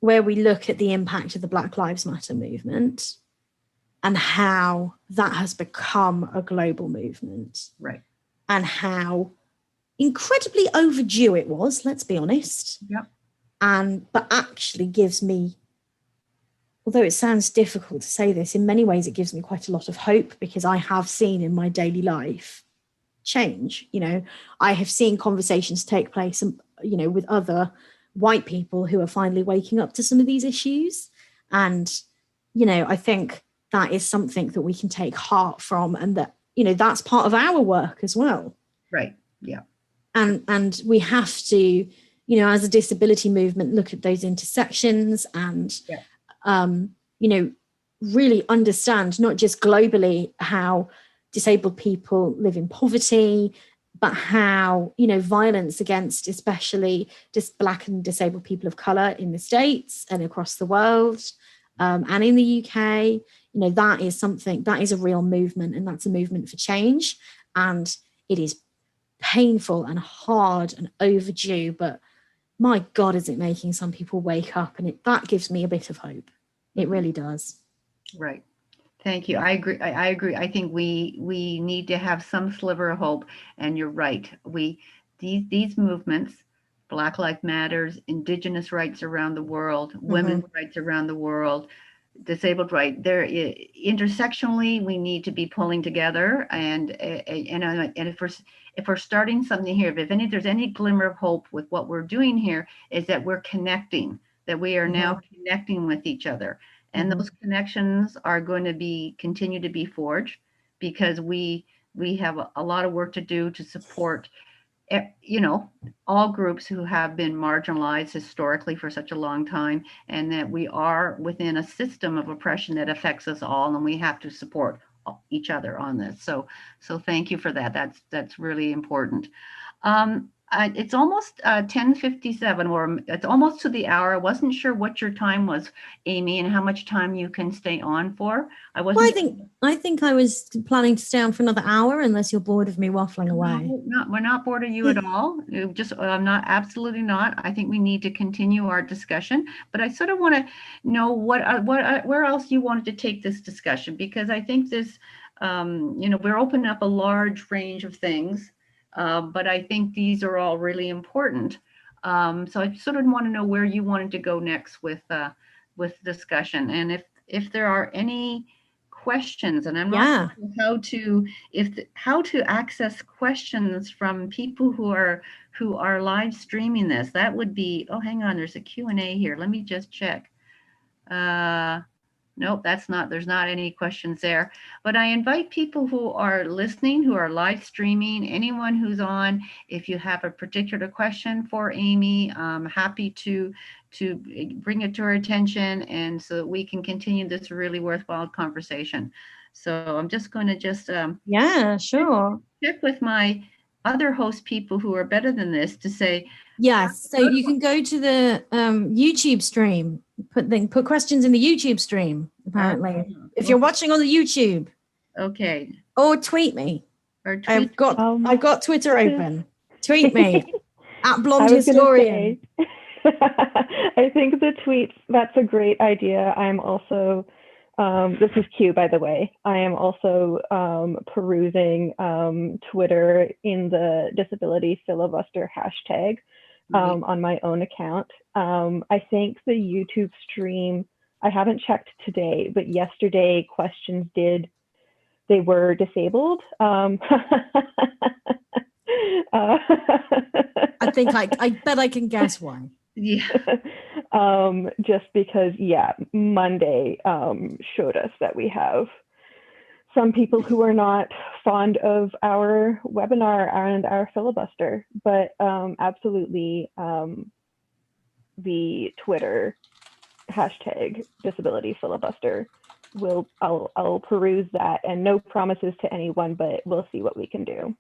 where we look at the impact of the Black Lives Matter movement and how that has become a global movement. Right. And how incredibly overdue it was, let's be honest. Yep. But actually gives me, although it sounds difficult to say this, in many ways it gives me quite a lot of hope, because I have seen in my daily life change. I have seen conversations take place, with other white people who are finally waking up to some of these issues. And, I think that is something that we can take heart from, and that, that's part of our work as well. Right. Yeah. And we have to, as a disability movement, look at those intersections and, really understand not just globally how disabled people live in poverty, but how, violence against especially just Black and disabled people of colour in the States and across the world, and in the UK, that is something, that is a real movement, and that's a movement for change. And it is painful and hard and overdue, but my God, is it making some people wake up, and that gives me a bit of hope. It really does. Right. Thank you. I agree. I agree. I think we need to have some sliver of hope. And you're right. These movements, Black Lives Matters, Indigenous rights around the world, women's rights around the world, disabled right, there intersectionally we need to be pulling together. And if we're starting something here, if there's any glimmer of hope with what we're doing here, is that we're connecting, that we are now connecting with each other. And those connections are going to continue to be forged, because we have a lot of work to do to support, all groups who have been marginalized historically for such a long time, and that we are within a system of oppression that affects us all, and we have to support each other on this. So thank you for that. That's really important. It's almost 10:57, or it's almost to the hour. I wasn't sure what your time was, Amy, and how much time you can stay on for. I think I was planning to stay on for another hour, unless you're bored of me waffling away. No, we're not bored of you at all. I'm not, absolutely not. I think we need to continue our discussion, but I sort of want to know where else you wanted to take this discussion, because I think this, we're opening up a large range of things. But I think these are all really important. So I sort of want to know where you wanted to go next with discussion, and if there are any questions, and I'm not sure how to access questions from people who are live streaming this. That would be, oh, hang on, there's a Q&A here. Let me just check. Nope, there's not any questions there. But I invite people who are listening, who are live streaming, anyone who's on, if you have a particular question for Amy, I'm happy to bring it to her attention, and so that we can continue this really worthwhile conversation. So I'm just going to check with my other host people who are better than this to say. Yes, so you can go to the YouTube stream, put questions in the YouTube stream, apparently, if you're watching on the YouTube. Okay. Or tweet me. I've got Twitter open. Tweet me at Blonde Historian. I think the tweets, that's a great idea. I'm also, this is Q, by the way. I am also perusing Twitter in the disability filibuster hashtag on my own account. I think the YouTube stream, I haven't checked today, but yesterday questions they were disabled. I bet I can guess why. Yeah. Just because, yeah, Monday showed us that we have some people who are not fond of our webinar and our filibuster, but absolutely the Twitter hashtag disability filibuster I'll peruse that, and no promises to anyone, but we'll see what we can do.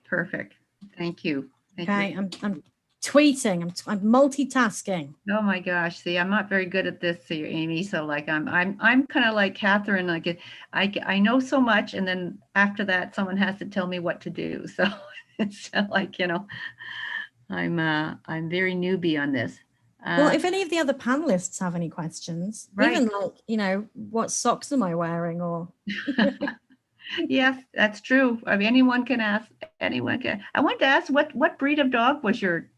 Perfect. Thank you. Thank Okay, you. I'm tweeting. I'm multitasking. Oh my gosh. See, I'm not very good at this, Amy. So like I'm kind of like Catherine. Like I know so much, and then after that, someone has to tell me what to do. So it's like, I'm very newbie on this. Well, if any of the other panelists have any questions, right. even like, what socks am I wearing, or yes, that's true. I mean, anyone can ask. Anyone can. I want to ask, what breed of dog was your?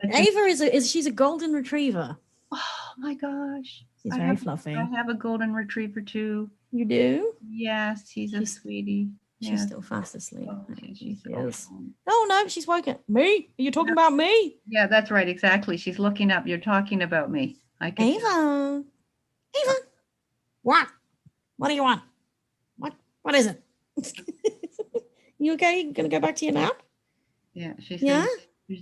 Ava she's a golden retriever. Oh my gosh. She's very fluffy. I have a golden retriever too. You do? Yes, she's a sweetie. She's still fast asleep. Oh, She is. Oh no, she's woken. Me? Are you talking about me? Yeah, that's right. Exactly. She's looking up. You're talking about me. Ava. What? What do you want? What is it? You okay? You gonna go back to your nap? Yeah, she's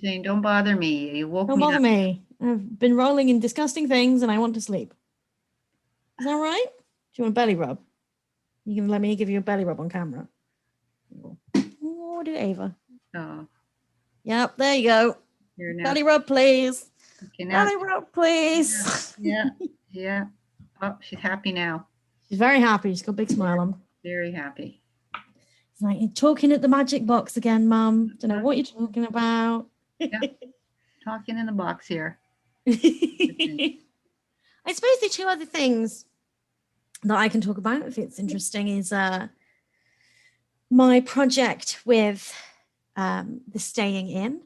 saying, don't bother me. You woke me up. Don't bother me. I've been rolling in disgusting things and I want to sleep. Is that right? Do you want a belly rub? You can let me give you a belly rub on camera. Oh, do Ava. Oh. Yep, there you go. Belly rub, please. Okay, belly rub, please. Yeah. Oh, she's happy now. She's very happy. She's got a big smile on. Very happy. It's like, you're talking at the magic box again, Mum. Don't know what you're talking about. Yeah. Talking in the box here. I suppose the two other things that I can talk about, if it's interesting, is my project with the Staying In,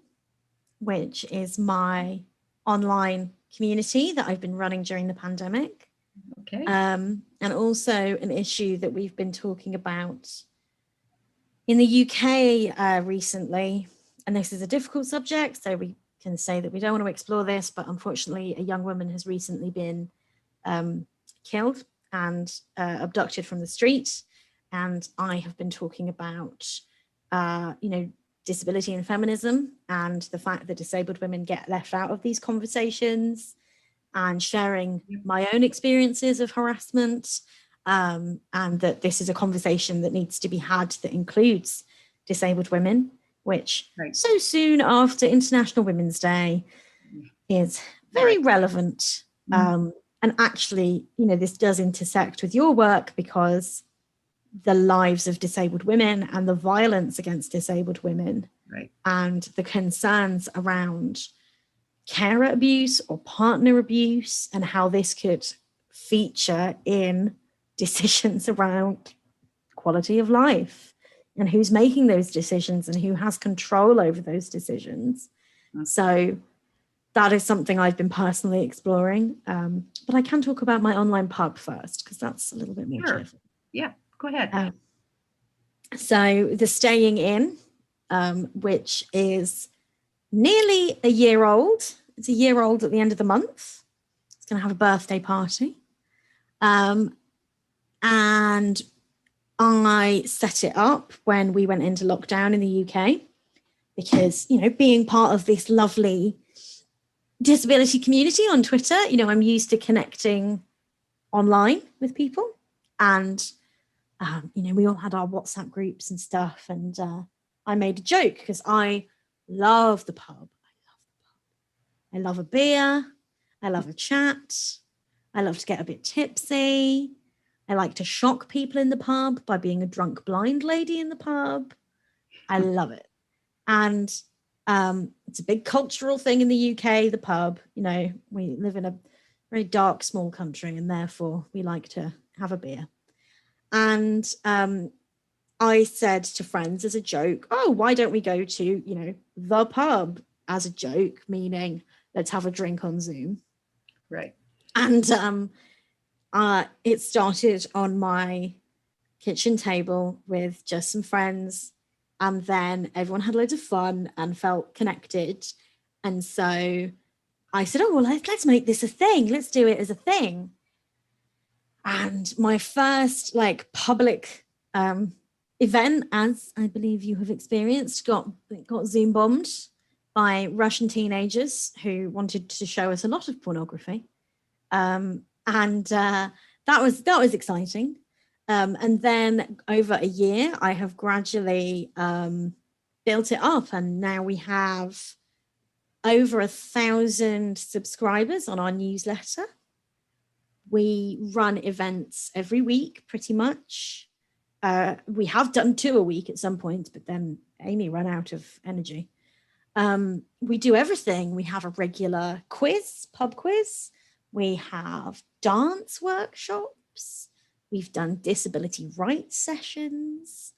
which is my online community that I've been running during the pandemic. Okay. And also an issue that we've been talking about in the UK recently. And this is a difficult subject, so we can say that we don't want to explore this, but unfortunately a young woman has recently been killed and abducted from the street. And I have been talking about, disability and feminism and the fact that disabled women get left out of these conversations, and sharing my own experiences of harassment, and that this is a conversation that needs to be had that includes disabled women, which so soon after International Women's Day is very relevant. And actually, this does intersect with your work, because the lives of disabled women and the violence against disabled women and the concerns around carer abuse or partner abuse, and how this could feature in decisions around quality of life and who's making those decisions and who has control over those decisions. So that is something I've been personally exploring. But I can talk about my online pub first, because that's a little bit more cheerful. Yeah, go ahead. So the Staying In, which is nearly a year old. It's a year old at the end of the month. It's going to have a birthday party. And I set it up when we went into lockdown in the UK, because, being part of this lovely disability community on Twitter, I'm used to connecting online with people. And, we all had our WhatsApp groups and stuff. And I made a joke, because I love the pub. I love a beer. I love a chat. I love to get a bit tipsy. I like to shock people in the pub by being a drunk blind lady in the pub. I love it. And it's a big cultural thing in the UK, the pub. We live in a very dark, small country, and therefore we like to have a beer. And I said to friends as a joke, oh, why don't we go to, the pub, as a joke, meaning let's have a drink on Zoom. Right. And it started on my kitchen table with just some friends And then everyone had loads of fun and felt connected. And so I said, oh, well, let's make this a thing. Let's do it as a thing. And my first like public event, as I believe you have experienced, got Zoom bombed by Russian teenagers who wanted to show us a lot of pornography. That was exciting. And then over a year, I have gradually built it up, and now we have over 1,000 subscribers on our newsletter. We run events every week, pretty much. We have done 2 a week at some point, but then Amy ran out of energy. We do everything. We have a regular quiz, pub quiz. We have dance workshops. We've done disability rights sessions.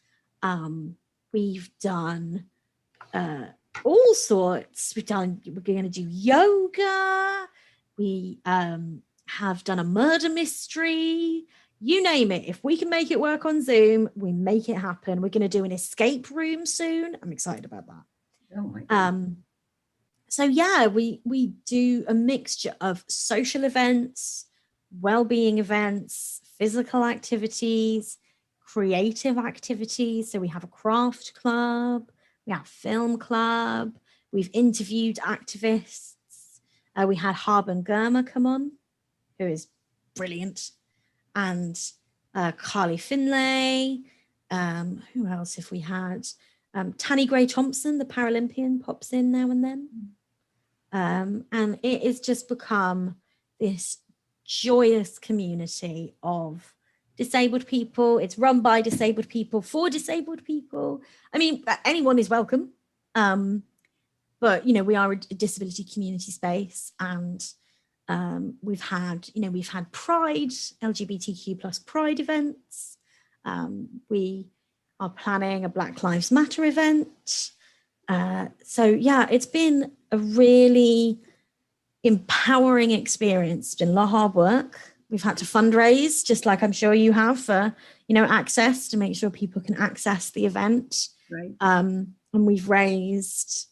We've done all sorts. We're going to do yoga. We have done a murder mystery. You name it. If we can make it work on Zoom, we make it happen. We're going to do an escape room soon. I'm excited about that. Oh my God. So yeah, we do a mixture of social events, well-being events, physical activities, creative activities. So we have a craft club, we have a film club, we've interviewed activists. We had Haben Girma come on, who is brilliant, and Carly Finlay. Who else have we had? Tanny Gray Thompson, the Paralympian, pops in now and then. And it has just become this joyous community of disabled people. It's run by disabled people for disabled people. I mean, anyone is welcome. But, you know, we are a disability community space, and we've had Pride, LGBTQ plus Pride events. We are planning a Black Lives Matter event. So yeah, it's been a really empowering experience. It's been a lot of hard work. We've had to fundraise, just like I'm sure you have, for, you know, access, to make sure people can access the event. Right. And we've raised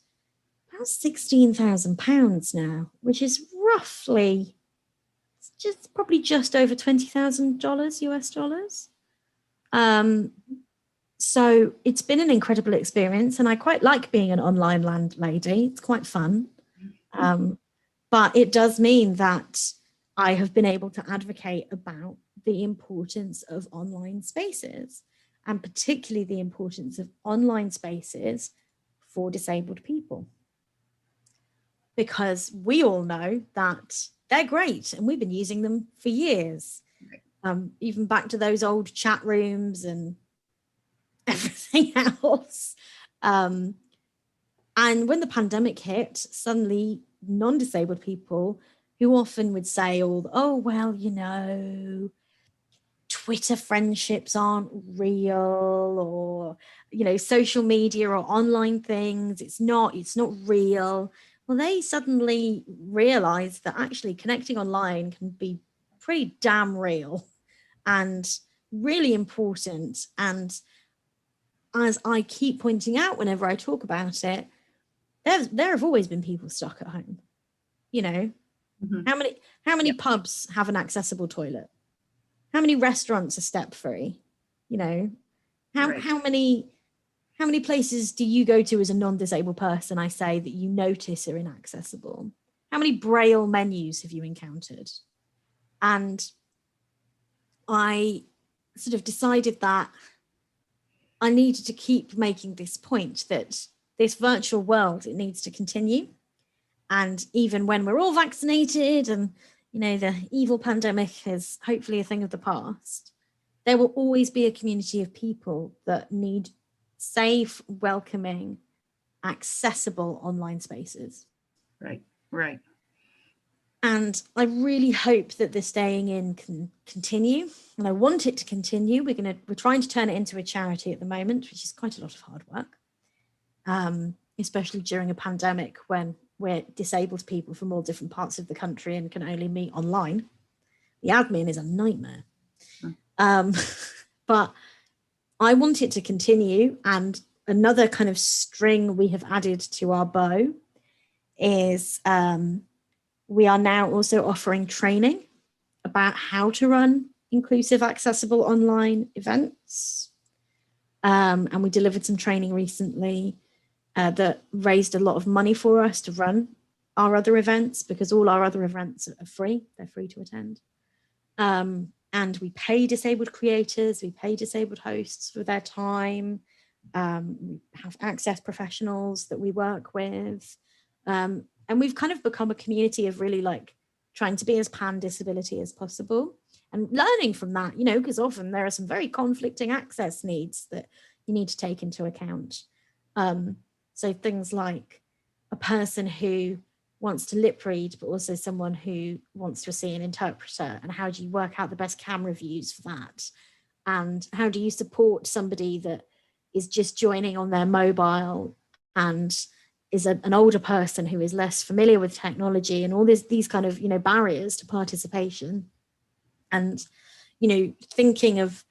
about £16,000 now, which is roughly probably just over $20,000 US dollars. So it's been an incredible experience, and I quite like being an online landlady. It's quite fun. But it does mean that I have been able to advocate about the importance of online spaces, and particularly the importance of online spaces for disabled people. Because we all know that they're great, and we've been using them for years. Even back to those old chat rooms and everything else. And when the pandemic hit, suddenly non-disabled people, who often would say, oh, well, you know, Twitter friendships aren't real, or, you know, social media or online things, it's not real. Well, they suddenly realized that actually connecting online can be pretty damn real and really important. And as I keep pointing out whenever I talk about it, there have always been people stuck at home. You know, how many pubs have an accessible toilet? How many restaurants are step free? You know, how many places do you go to as a non-disabled person, I say, that you notice are inaccessible? How many Braille menus have you encountered? And I sort of decided that I needed to keep making this point, that this virtual world, it needs to continue. And even when we're all vaccinated and, you know, the evil pandemic is hopefully a thing of the past, there will always be a community of people that need safe, welcoming, accessible online spaces. Right, right. And I really hope that the staying in can continue, and I want it to continue. We're trying to turn it into a charity at the moment, which is quite a lot of hard work, especially during a pandemic when we're disabled people from all different parts of the country and can only meet online. The admin is a nightmare. But I want it to continue, and another kind of string we have added to our bow is we are now also offering training about how to run inclusive, accessible online events. And we delivered some training recently that raised a lot of money for us to run our other events, because all our other events are free. They're free to attend. And we pay disabled creators, we pay disabled hosts for their time. We have access professionals that we work with. And we've kind of become a community of really like trying to be as pan-disability as possible and learning from that, you know, because often there are some very conflicting access needs that you need to take into account. So things like a person who wants to lip read, but also someone who wants to see an interpreter, and how do you work out the best camera views for that? And how do you support somebody that is just joining on their mobile and is an older person who is less familiar with technology, and all these kind of, you know, barriers to participation? And, you know, thinking of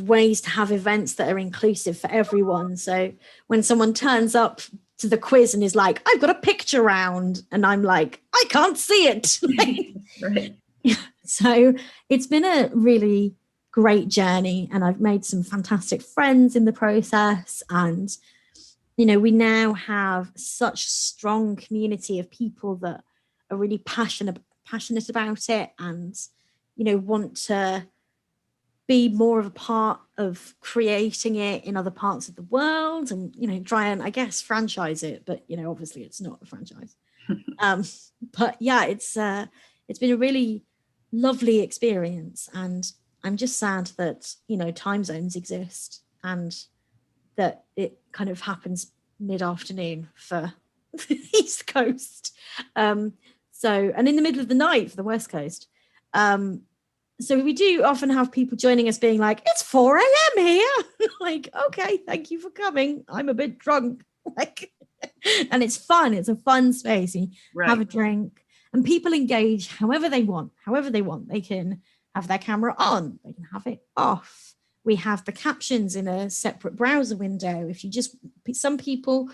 ways to have events that are inclusive for everyone. So when someone turns up to the quiz and is like, I've got a picture round, and I'm like, I can't see it. Right. So it's been a really great journey, and I've made some fantastic friends in the process. And, you know, we now have such a strong community of people that are really passionate about it, and, you know, want to be more of a part of creating it in other parts of the world, and, you know, try and, I guess, franchise it. But, you know, obviously it's not a franchise. But yeah, it's been a really lovely experience, and I'm just sad that, you know, time zones exist and that it kind of happens mid-afternoon for the East Coast. So, and in the middle of the night for the West Coast. So we do often have people joining us being like, it's 4 a.m. here. Like, okay, thank you for coming. I'm a bit drunk. Like, and it's fun. It's a fun space. You have a drink, and people engage however they want. They can have their camera on, they can have it off. We have the captions in a separate browser window. If you just, some people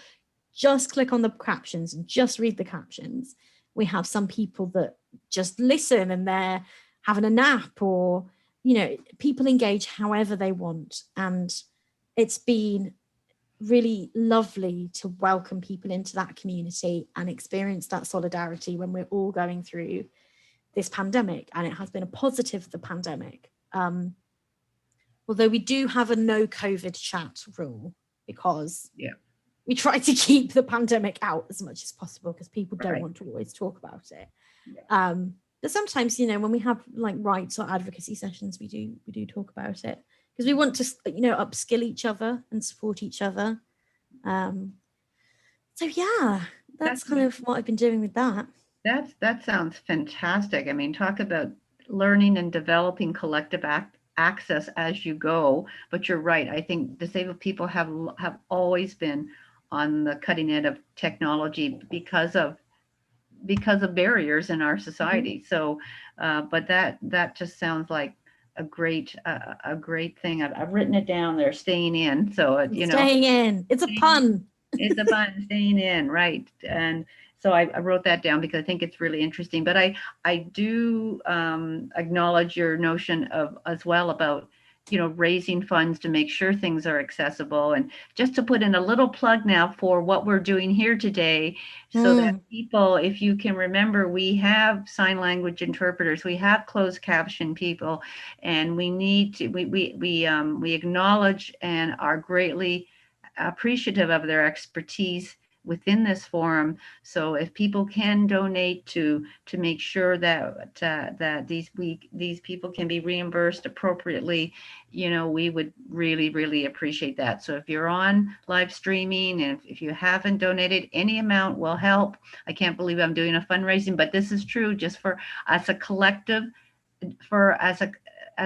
just click on the captions and just read the captions. We have some people that just listen and they're having a nap, or, you know, people engage however they want. And it's been really lovely to welcome people into that community and experience that solidarity when we're all going through this pandemic. And it has been a positive, the pandemic. Although we do have a no COVID chat rule, because we try to keep the pandemic out as much as possible, because people don't want to always talk about it. But sometimes, you know, when we have like rights or advocacy sessions, we do talk about it, because we want to, you know, upskill each other and support each other. So yeah, that's kind of what I've been doing with that. That sounds fantastic. I mean, talk about learning and developing collective access as you go. But you're right. I think disabled people have always been on the cutting edge of technology because of barriers in our society. So, but that just sounds like a great thing. I've written it down there, staying in. So, you know, staying in, it's a pun. It's a pun, staying in, right? And so I wrote that down because I think it's really interesting. But I do acknowledge your notion of as well about, you know, raising funds to make sure things are accessible. And just to put in a little plug now for what we're doing here today, so that people, if you can remember, we have sign language interpreters, we have closed caption people, and we need to, we acknowledge and are greatly appreciative of their expertise within this forum. So if people can donate to make sure that that these people can be reimbursed appropriately, you know, we would really appreciate that. So if you're on live streaming, and if you haven't donated, any amount will help. I can't believe I'm doing a fundraising, but this is true, just for as a collective, as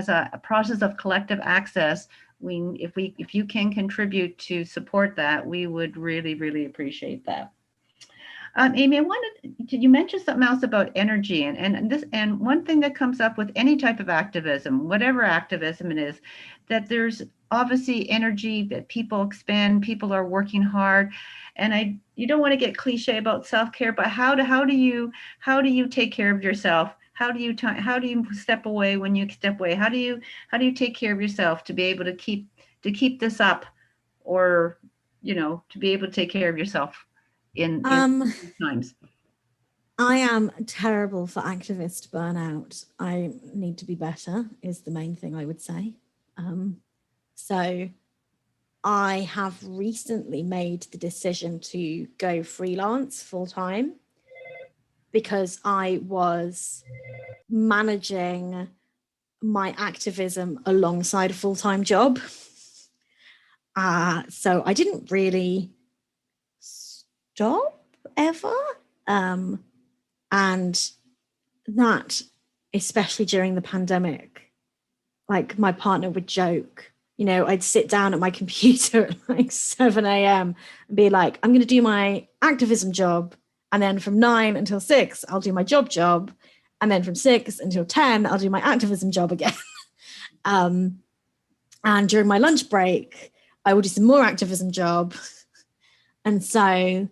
a process of collective access. If you can contribute to support that, we would really appreciate that. Amy, you mentioned something else about energy, and one thing that comes up with any type of activism, whatever activism it is, that there's obviously energy that people expend. People are working hard, and you don't want to get cliche about self-care, but how do you take care of yourself? How do you step away when you step away? How do you take care of yourself to be able to keep this up, or to be able to take care of yourself in these times? I am terrible for activist burnout. I need to be better is the main thing I would say. So I have recently made the decision to go freelance full time because I was managing my activism alongside a full-time job. So I didn't really stop ever. And that, especially during the pandemic, like my partner would joke, I'd sit down at my computer at like 7 a.m. and be like, I'm going to do my activism job. And then from 9 until 6, I'll do my job. And then from 6 until 10, I'll do my activism job again. And during my lunch break, I will do some more activism job. And so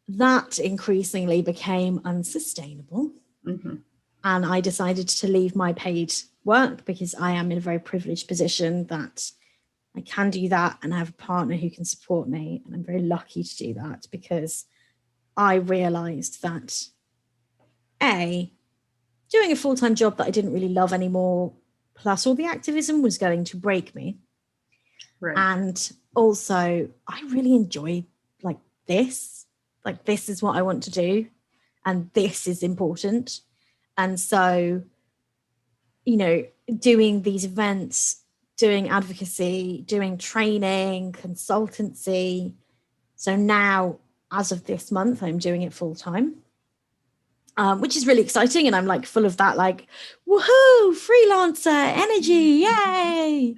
that increasingly became unsustainable. Mm-hmm. And I decided to leave my paid work because I am in a very privileged position that I can do that and I have a partner who can support me. And I'm very lucky to do that because I realized that doing a full-time job that I didn't really love anymore, plus all the activism, was going to break me. Right. And also I really enjoy this is what I want to do. And this is important. And so, doing these events, doing advocacy, doing training, consultancy. So now, as of this month, I'm doing it full time, which is really exciting. And I'm like full of that, like, woohoo, freelancer energy, yay.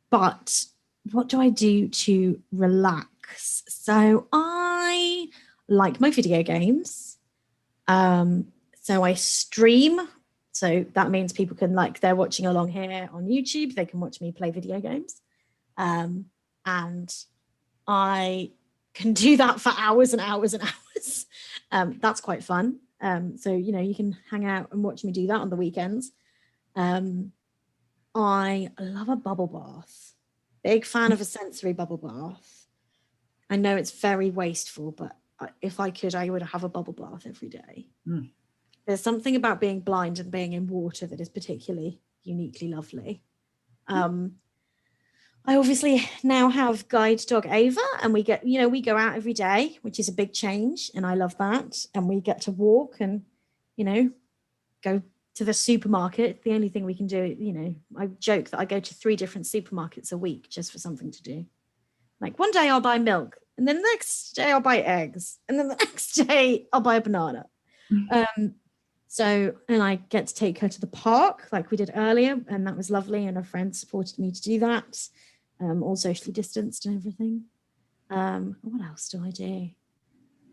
But what do I do to relax? So I like my video games. So I stream. So that means people can, they're watching along here on YouTube, they can watch me play video games. And I can do that for hours and hours and hours. That's quite fun. So, you can hang out and watch me do that on the weekends. I love a bubble bath. Big fan of a sensory bubble bath. I know it's very wasteful, but if I could, I would have a bubble bath every day. Mm. There's something about being blind and being in water that is particularly uniquely lovely. I obviously now have guide dog Ava, and we go out every day, which is a big change, and I love that. And we get to walk and, go to the supermarket. The only thing we can do, I joke that I go to 3 different supermarkets a week just for something to do. Like one day I'll buy milk, and then the next day I'll buy eggs, and then the next day I'll buy a banana. And I get to take her to the park like we did earlier, and that was lovely. And a friend supported me to do that, all socially distanced and everything. What else do I do?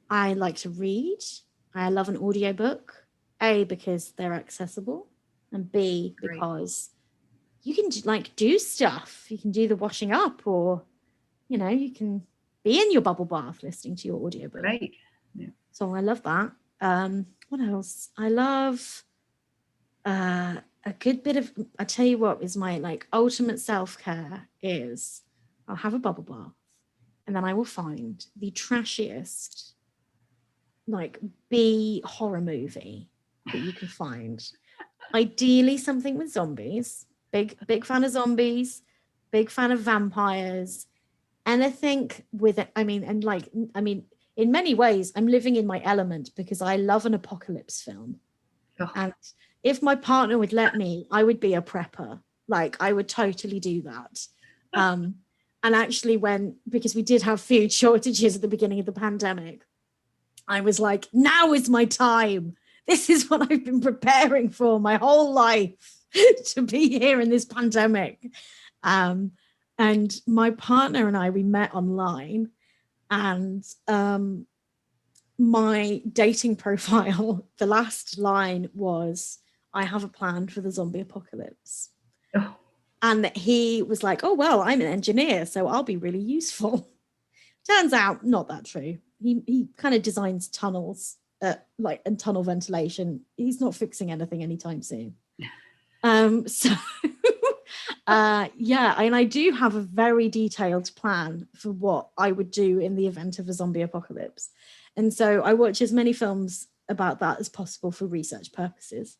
I like to read. I love an audiobook. A, because they're accessible, and B, because you can do stuff. You can do the washing up, or you can be in your bubble bath listening to your audiobook. Right. Yeah. So I love that. What else? I love a good bit of, I tell you what is my ultimate self-care is I'll have a bubble bath, and then I will find the trashiest B horror movie that you can find. Ideally something with zombies. Big fan of zombies, big fan of vampires. Anything with it. In many ways, I'm living in my element because I love an apocalypse film. Oh. And if my partner would let me, I would be a prepper. I would totally do that. And actually because we did have food shortages at the beginning of the pandemic, I was like, now is my time. This is what I've been preparing for my whole life, to be here in this pandemic. And my partner and we met online, and my dating profile, the last line was, I have a plan for the zombie apocalypse. Oh. And he was like, oh, well, I'm an engineer, so I'll be really useful. Turns out not that true. He kind of designs tunnels and tunnel ventilation. He's not fixing anything anytime soon. So yeah, and I do have a very detailed plan for what I would do in the event of a zombie apocalypse. And so I watch as many films about that as possible for research purposes.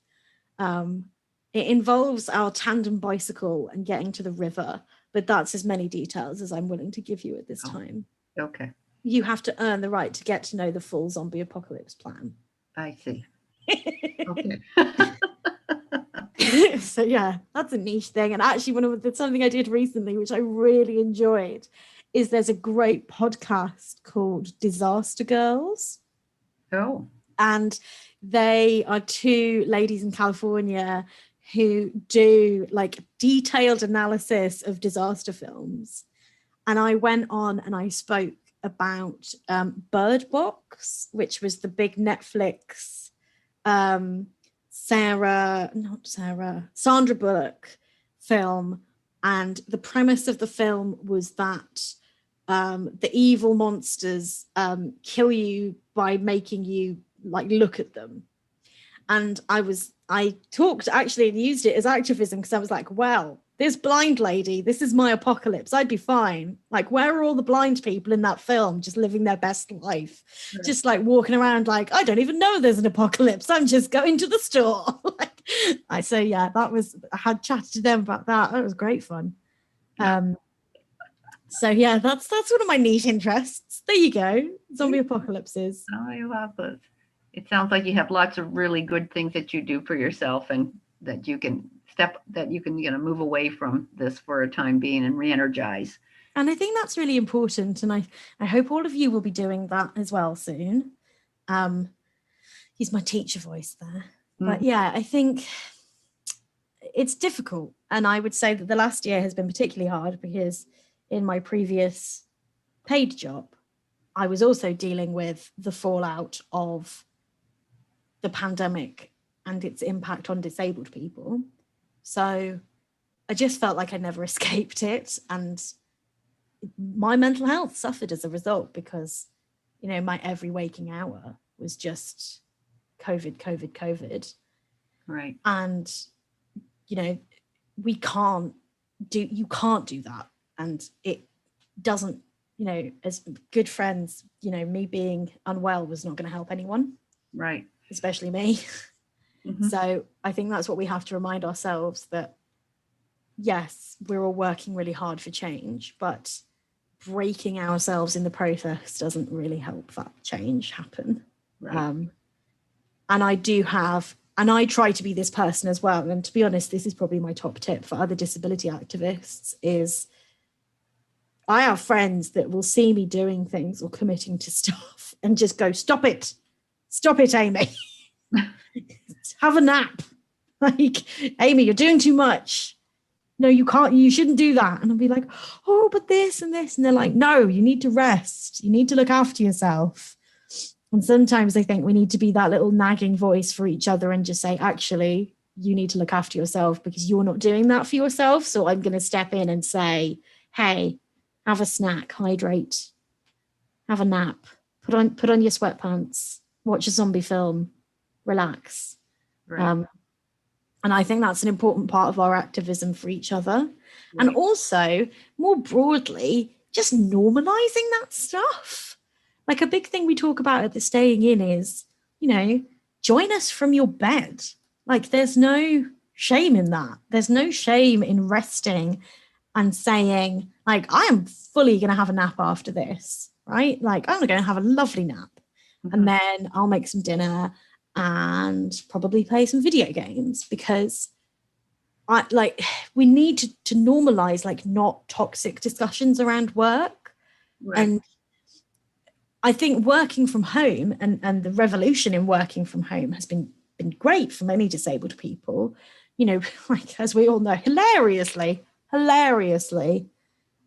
It involves our tandem bicycle and getting to the river, but that's as many details as I'm willing to give you at this time. Okay. You have to earn the right to get to know the full zombie apocalypse plan. I see. Okay. So yeah, that's a niche thing. And actually something I did recently, which I really enjoyed, is there's a great podcast called Disaster Girls. Oh. And they are two ladies in California who do like detailed analysis of disaster films. And I went on and I spoke about Bird Box, which was the big Netflix Sandra Bullock film. And the premise of the film was that the evil monsters kill you by making you like look at them. And I talked actually and used it as activism, because I was like, well, this blind lady, this is my apocalypse. I'd be fine. Like, where are all the blind people in that film just living their best life? Sure. Just like walking around like, I don't even know there's an apocalypse. I'm just going to the store. I had chatted to them about that. That was great fun. So yeah, that's one of my niche interests. There you go. Zombie apocalypses. I love it. It sounds like you have lots of really good things that you do for yourself, and that you can move away from this for a time being and re-energize. And I think that's really important. And I hope all of you will be doing that as well soon. Use my teacher voice there. But yeah, I think it's difficult. And I would say that the last year has been particularly hard, because in my previous paid job, I was also dealing with the fallout of the pandemic and its impact on disabled people. So I just felt like I never escaped it. And my mental health suffered as a result, because, you know, my every waking hour was just COVID. Right. And, you know, you can't do that. And it doesn't, you know, as good friends, you know, me being unwell was not going to help anyone. Right. Especially me. Mm-hmm. So I think that's what we have to remind ourselves, that yes, we're all working really hard for change, but breaking ourselves in the process doesn't really help that change happen. Right. And I try to be this person as well. And to be honest, this is probably my top tip for other disability activists, is I have friends that will see me doing things or committing to stuff and just go, stop it, Amy. Have a nap. Like, Amy, you're doing too much. No, you can't, you shouldn't do that. And I'll be like, oh, but this and this. And they're like, no, you need to rest. You need to look after yourself. And sometimes I think we need to be that little nagging voice for each other and just say, actually, you need to look after yourself, because you're not doing that for yourself. So I'm going to step in and say, hey, have a snack, hydrate, have a nap, put on your sweatpants, watch a zombie film, relax. Right. And I think that's an important part of our activism for each other. Right. And also, more broadly, just normalizing that stuff. Like, a big thing we talk about at the Staying In is, you know, join us from your bed. Like, there's no shame in that. There's no shame in resting and saying, like, I am fully going to have a nap after this, right? Like, I'm going to have a lovely nap. Mm-hmm. And then I'll make some dinner and probably play some video games, because we need to normalize like not toxic discussions around work. Right. And I think working from home and the revolution in working from home has been great for many disabled people, you know, like, as we all know, hilariously,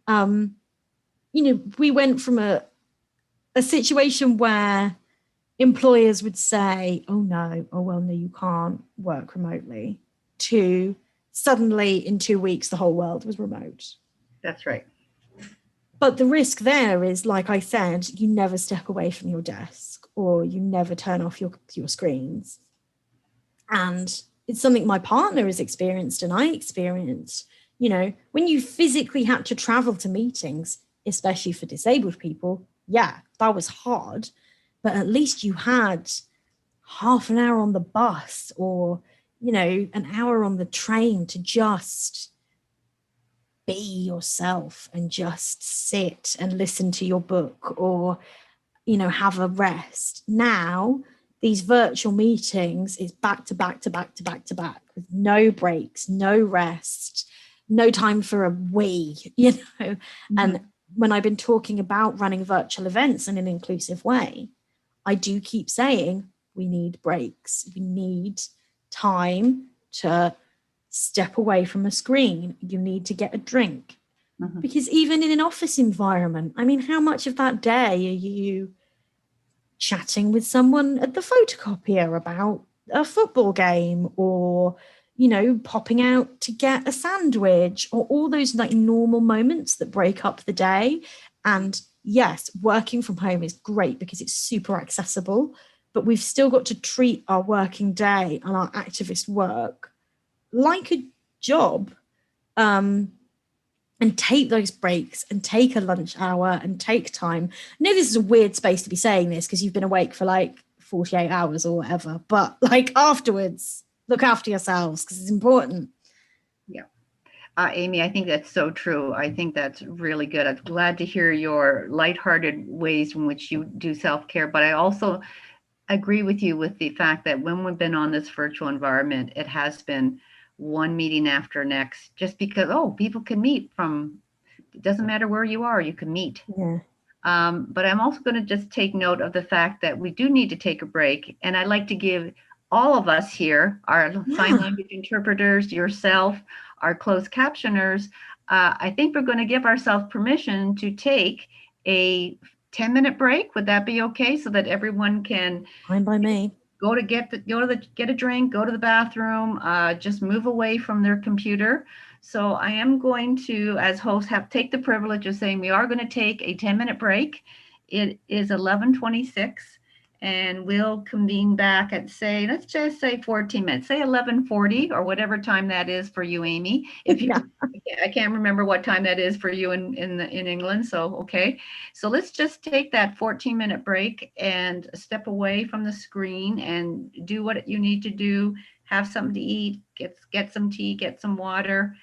you know, we went from a situation where employers would say, oh no, you can't work remotely, to suddenly in 2 weeks, the whole world was remote. That's right. But the risk there is, like I said, you never step away from your desk or you never turn off your screens. And it's something my partner has experienced and I experienced. You know, when you physically had to travel to meetings, especially for disabled people, yeah, that was hard. But at least you had half an hour on the bus or, you know, an hour on the train to just be yourself and just sit and listen to your book or, you know, have a rest. Now, these virtual meetings is back to back to back to back to back with no breaks, no rest, no time for a wee, you know. Mm-hmm. And when I've been talking about running virtual events in an inclusive way, I do keep saying we need breaks. We need time to step away from a screen. You need to get a drink. Mm-hmm. Because even in an office environment, I mean, how much of that day are you chatting with someone at the photocopier about a football game or, you know, popping out to get a sandwich or all those like normal moments that break up the day? And yes, working from home is great because it's super accessible, but we've still got to treat our working day and our activist work like a job. And take those breaks and take a lunch hour and take time. I know this is a weird space to be saying this because you've been awake for like 48 hours or whatever, but like afterwards, look after yourselves because it's important. Yeah. Amy, I think that's so true. I think that's really good. I'm glad to hear your lighthearted ways in which you do self-care, but I also agree with you with the fact that when we've been on this virtual environment, it has been one meeting after next, just because, oh, people can meet from, it doesn't matter where you are, you can meet. Yeah. But I'm also going to just take note of the fact that we do need to take a break. And I'd like to give all of us here, our sign language interpreters, yourself, our closed captioners, I think we're going to give ourselves permission to take a 10-minute break. Would that be okay? So that everyone can Fine by me. get a drink, go to the bathroom, just move away from their computer. So I am going to, as host, take the privilege of saying we are going to take a 10-minute break. It is 11:26, and we'll convene back at, say, let's just say 14 minutes, say 11:40 or whatever time that is for you, Amy. If you, I can't remember what time that is for you in England. So okay, so let's just take that 14-minute break and step away from the screen and do what you need to do. Have something to eat, get some tea, get some water.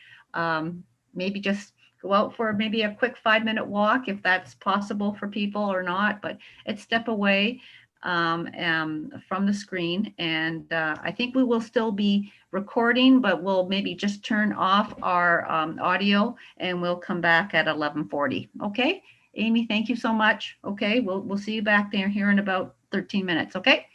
Maybe just go out for maybe a quick 5-minute walk if that's possible for people or not, but it's step away from the screen. And I think we will still be recording, but we'll maybe just turn off our audio and we'll come back at 11:40. Okay, Amy, thank you so much. Okay, we'll see you back there here in about 13 minutes. Okay.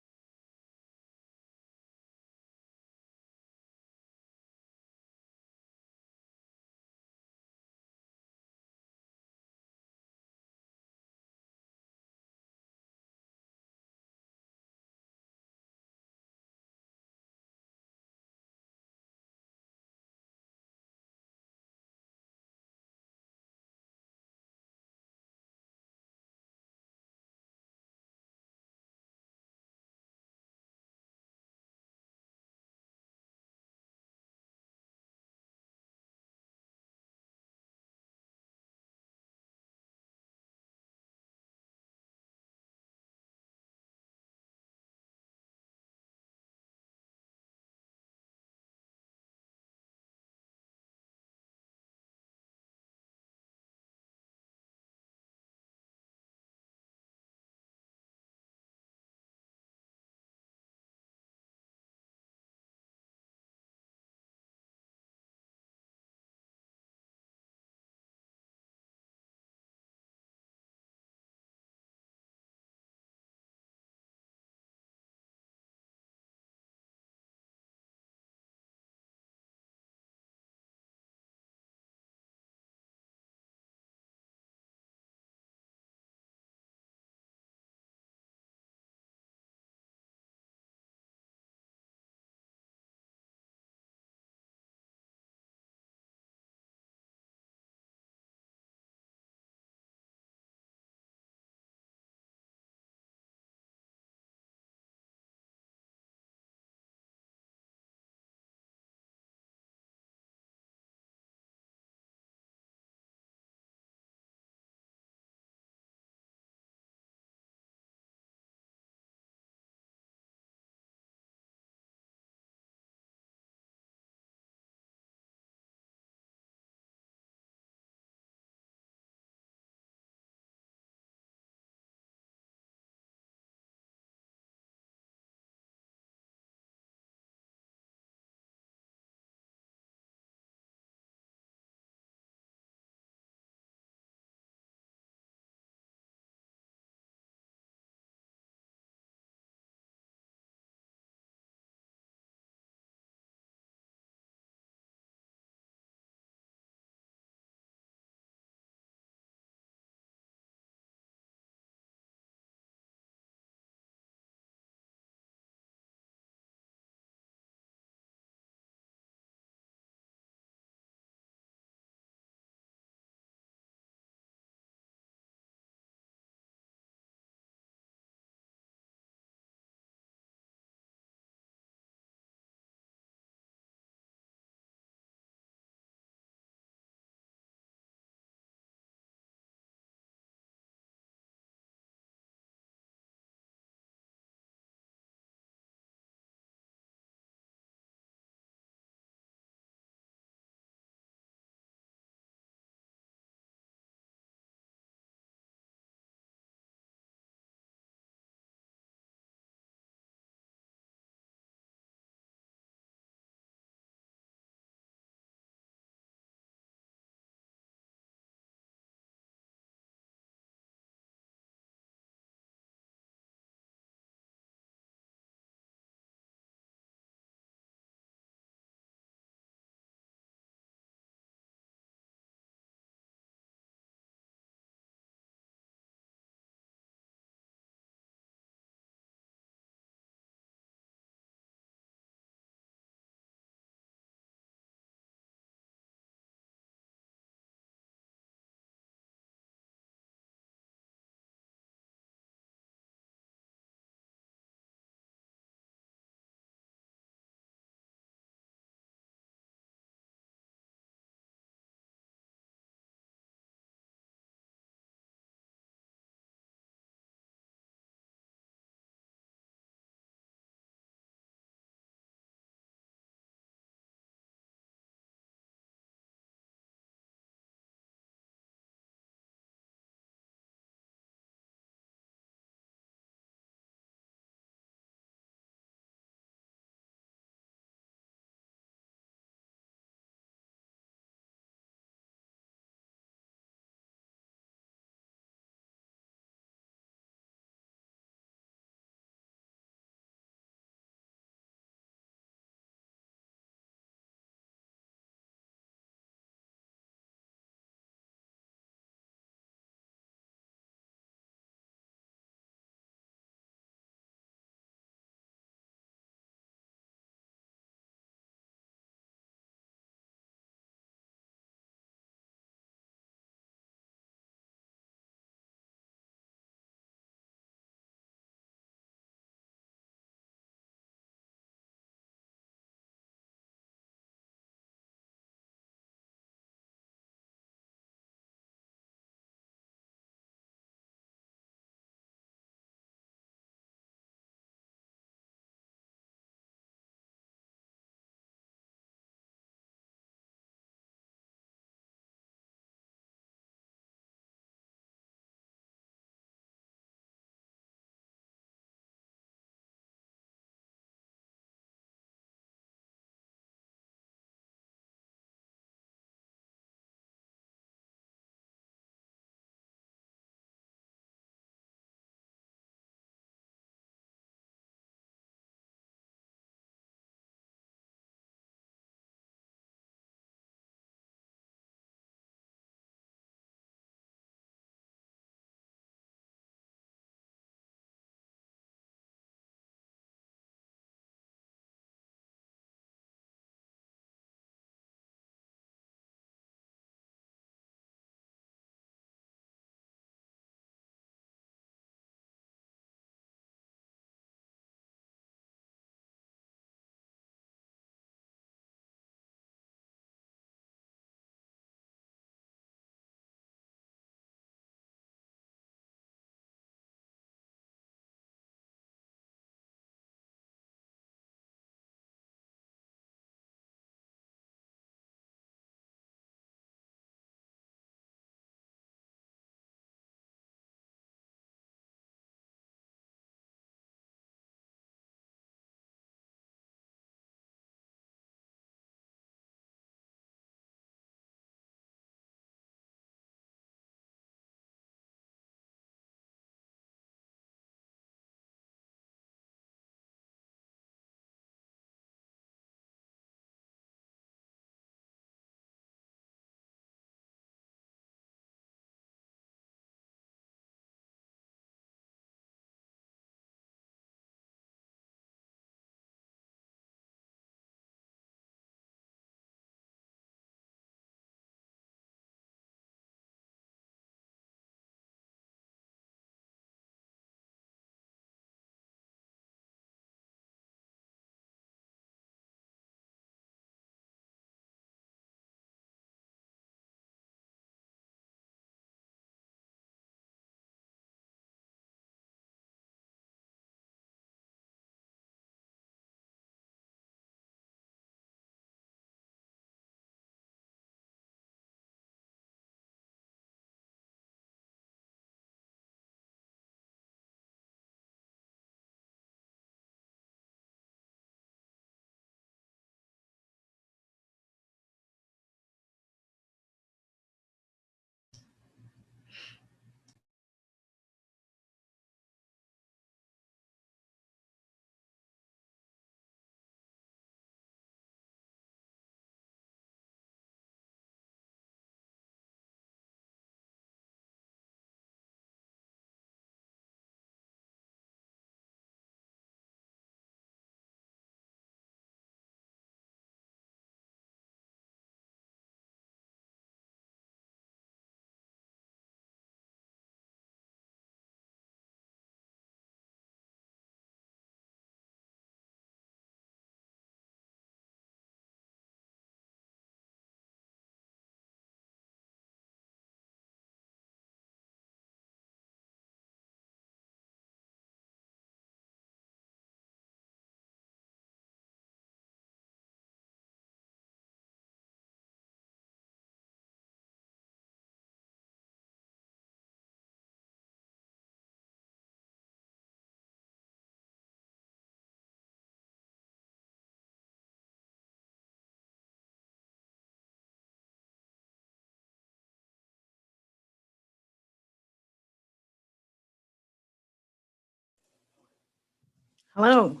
Hello.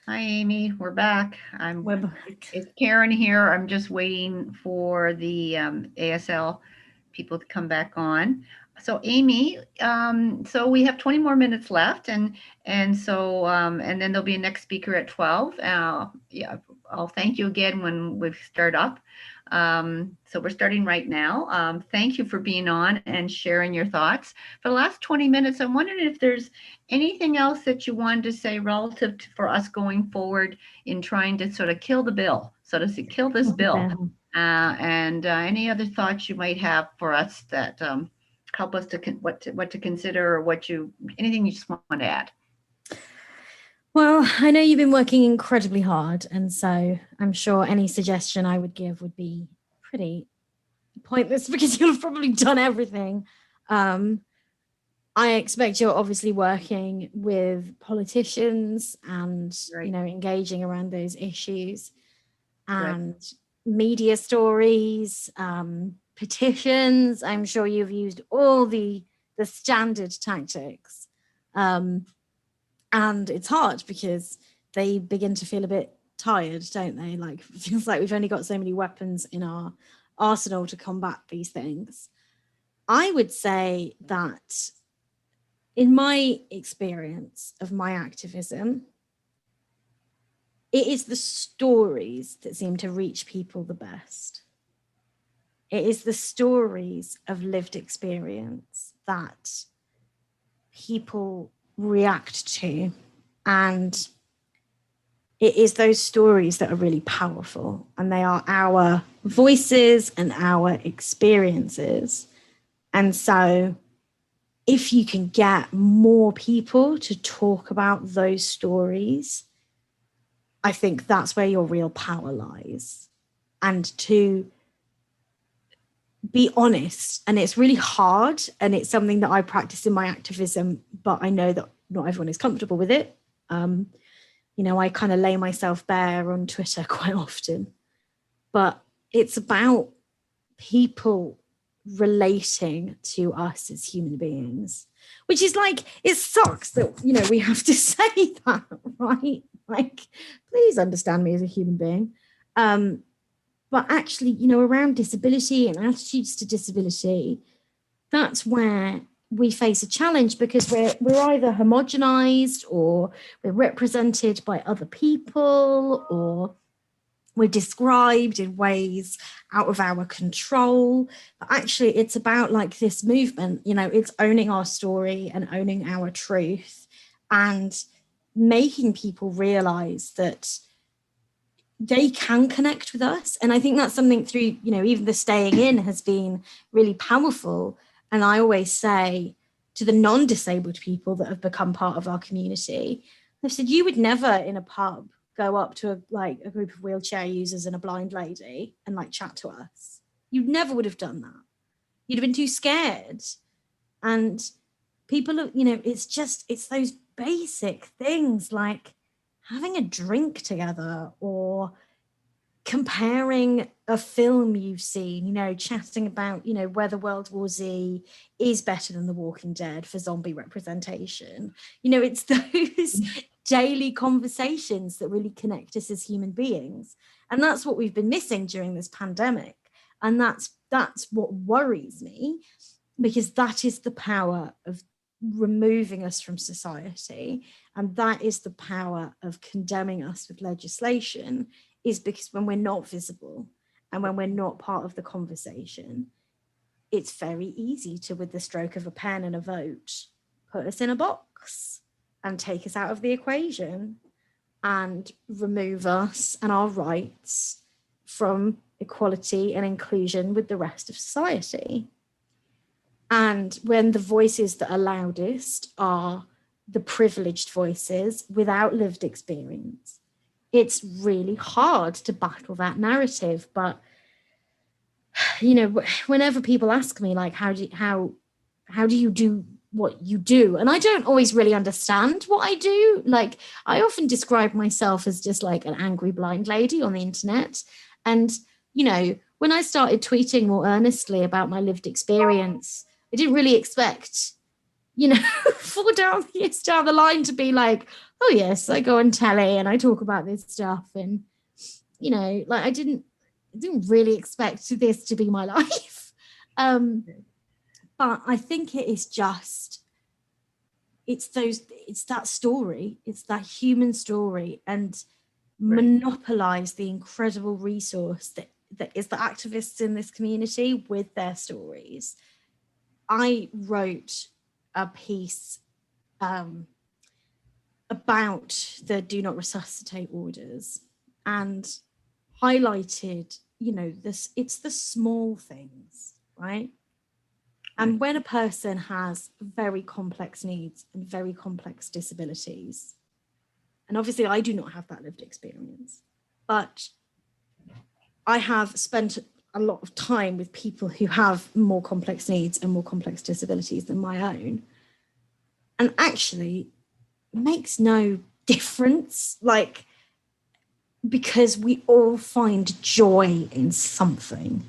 Hi, Amy. We're back. We're back. It's Karen here. I'm just waiting for the ASL people to come back on. So Amy, so we have 20 more minutes left, and so and then there'll be a next speaker at 12. Yeah, I'll thank you again when we start up. So we're starting right now. Thank you for being on and sharing your thoughts. For the last 20 minutes, I'm wondering if there's anything else that you wanted to say relative to, for us going forward in trying to sort of kill the bill, so to say, kill this bill. And any other thoughts you might have for us that help us to what to consider, or anything you just want to add. Well, I know you've been working incredibly hard, and so I'm sure any suggestion I would give would be pretty pointless because you'll have probably done everything. I expect you're obviously working with politicians and Right. Engaging around those issues, and media stories, petitions. I'm sure you've used all the standard tactics. And it's hard because they begin to feel a bit tired, don't they? Like, it feels like we've only got so many weapons in our arsenal to combat these things. I would say that in my experience of my activism, it is the stories that seem to reach people the best. It is the stories of lived experience that people react to, and it is those stories that are really powerful, and they are our voices and our experiences. And so if you can get more people to talk about those stories, I think that's where your real power lies. And to be honest, and it's really hard, and it's something that I practice in my activism, but I know that not everyone is comfortable with it. I kind of lay myself bare on Twitter quite often, but it's about people relating to us as human beings, which is like, it sucks that, we have to say that, right? Like, please understand me as a human being. But actually, around disability and attitudes to disability, that's where we face a challenge, because we're either homogenized, or we're represented by other people, or we're described in ways out of our control. But actually, it's about like this movement, it's owning our story and owning our truth, and making people realize that they can connect with us. And I think that's something through, even the staying in has been really powerful. And I always say to the non-disabled people that have become part of our community, I've said, you would never in a pub go up to a group of wheelchair users and a blind lady and like chat to us. You never would have done that. You'd have been too scared. And people are, it's those basic things like having a drink together, or comparing a film you've seen, chatting about, whether World War Z is better than The Walking Dead for zombie representation. It's those daily conversations that really connect us as human beings. And that's what we've been missing during this pandemic. And that's what worries me, because that is the power of removing us from society. And that is the power of condemning us with legislation, is because when we're not visible and when we're not part of the conversation, it's very easy to, with the stroke of a pen and a vote, put us in a box and take us out of the equation and remove us and our rights from equality and inclusion with the rest of society. And when the voices that are loudest are the privileged voices without lived experience, it's really hard to battle that narrative. But, whenever people ask me, like, how do you do what you do? And I don't always really understand what I do. Like, I often describe myself as just like an angry blind lady on the internet. And, when I started tweeting more earnestly about my lived experience, I didn't really expect, years down the line to be like, oh yes, I go on telly and I talk about this stuff. And, like I didn't really expect this to be my life. But I think it is just, it's that story, it's that human story, and monopolize the incredible resource that is the activists in this community with their stories. I wrote a piece about the do not resuscitate orders and highlighted, it's the small things, right? And when a person has very complex needs and very complex disabilities, and obviously I do not have that lived experience, but I have spent a lot of time with people who have more complex needs and more complex disabilities than my own. And actually, it makes no difference, because we all find joy in something,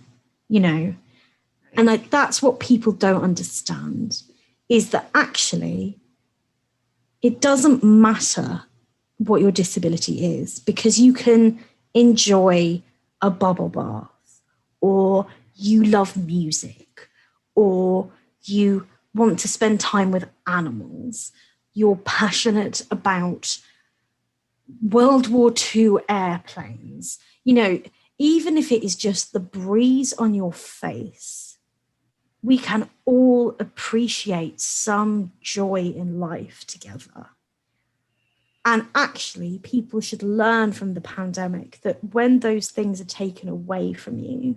And that's what people don't understand, is that actually it doesn't matter what your disability is, because you can enjoy a bubble bath, or you love music, or you want to spend time with animals, you're passionate about World War II airplanes, even if it is just the breeze on your face, we can all appreciate some joy in life together. And actually, people should learn from the pandemic that when those things are taken away from you,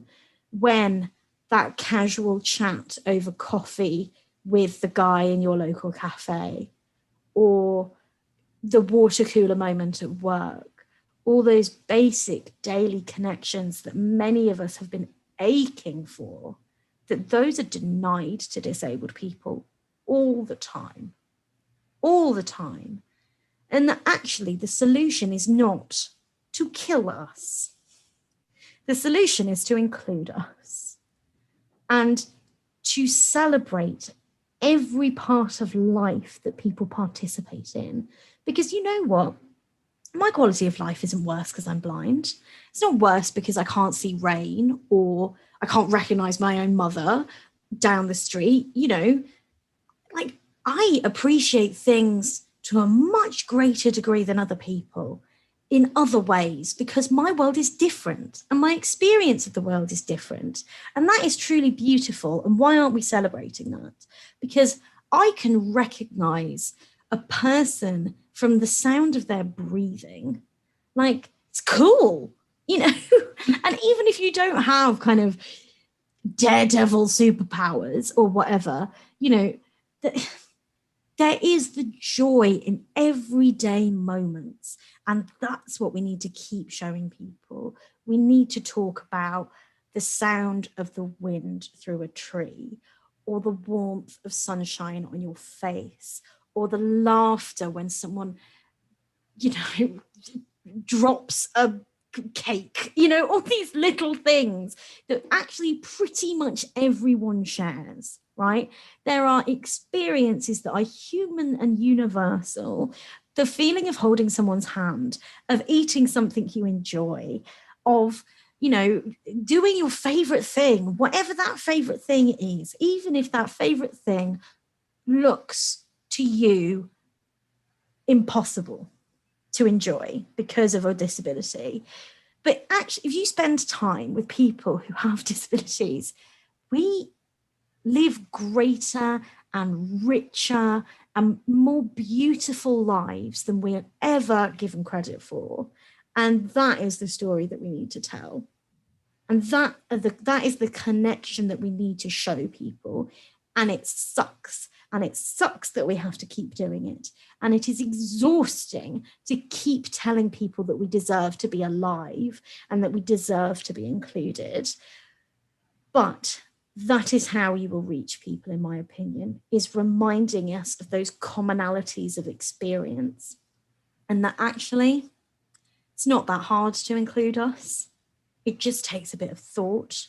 when that casual chat over coffee with the guy in your local cafe, or the water cooler moment at work, all those basic daily connections that many of us have been aching for, that those are denied to disabled people all the time. And that actually the solution is not to kill us. The solution is to include us and to celebrate every part of life that people participate in. Because you know what? My quality of life isn't worse because I'm blind. It's not worse because I can't see rain or I can't recognize my own mother down the street. I appreciate things to a much greater degree than other people in other ways, because my world is different and my experience of the world is different. And that is truly beautiful. And why aren't we celebrating that? Because I can recognize a person from the sound of their breathing. It's cool, And even if you don't have kind of daredevil superpowers or whatever, there is the joy in everyday moments. And that's what we need to keep showing people. We need to talk about the sound of the wind through a tree, or the warmth of sunshine on your face, or the laughter when someone, drops a cake, all these little things that actually pretty much everyone shares, right? There are experiences that are human and universal. The feeling of holding someone's hand, of eating something you enjoy, of, doing your favorite thing, whatever that favorite thing is, even if that favorite thing looks to you impossible to enjoy because of a disability. But actually, if you spend time with people who have disabilities, we live greater and richer and more beautiful lives than we're ever given credit for. And that is the story that we need to tell. And that is the connection that we need to show people. And it sucks. And it sucks that we have to keep doing it. And it is exhausting to keep telling people that we deserve to be alive and that we deserve to be included. But that is how you will reach people, in my opinion, is reminding us of those commonalities of experience. And that actually, it's not that hard to include us. It just takes a bit of thought.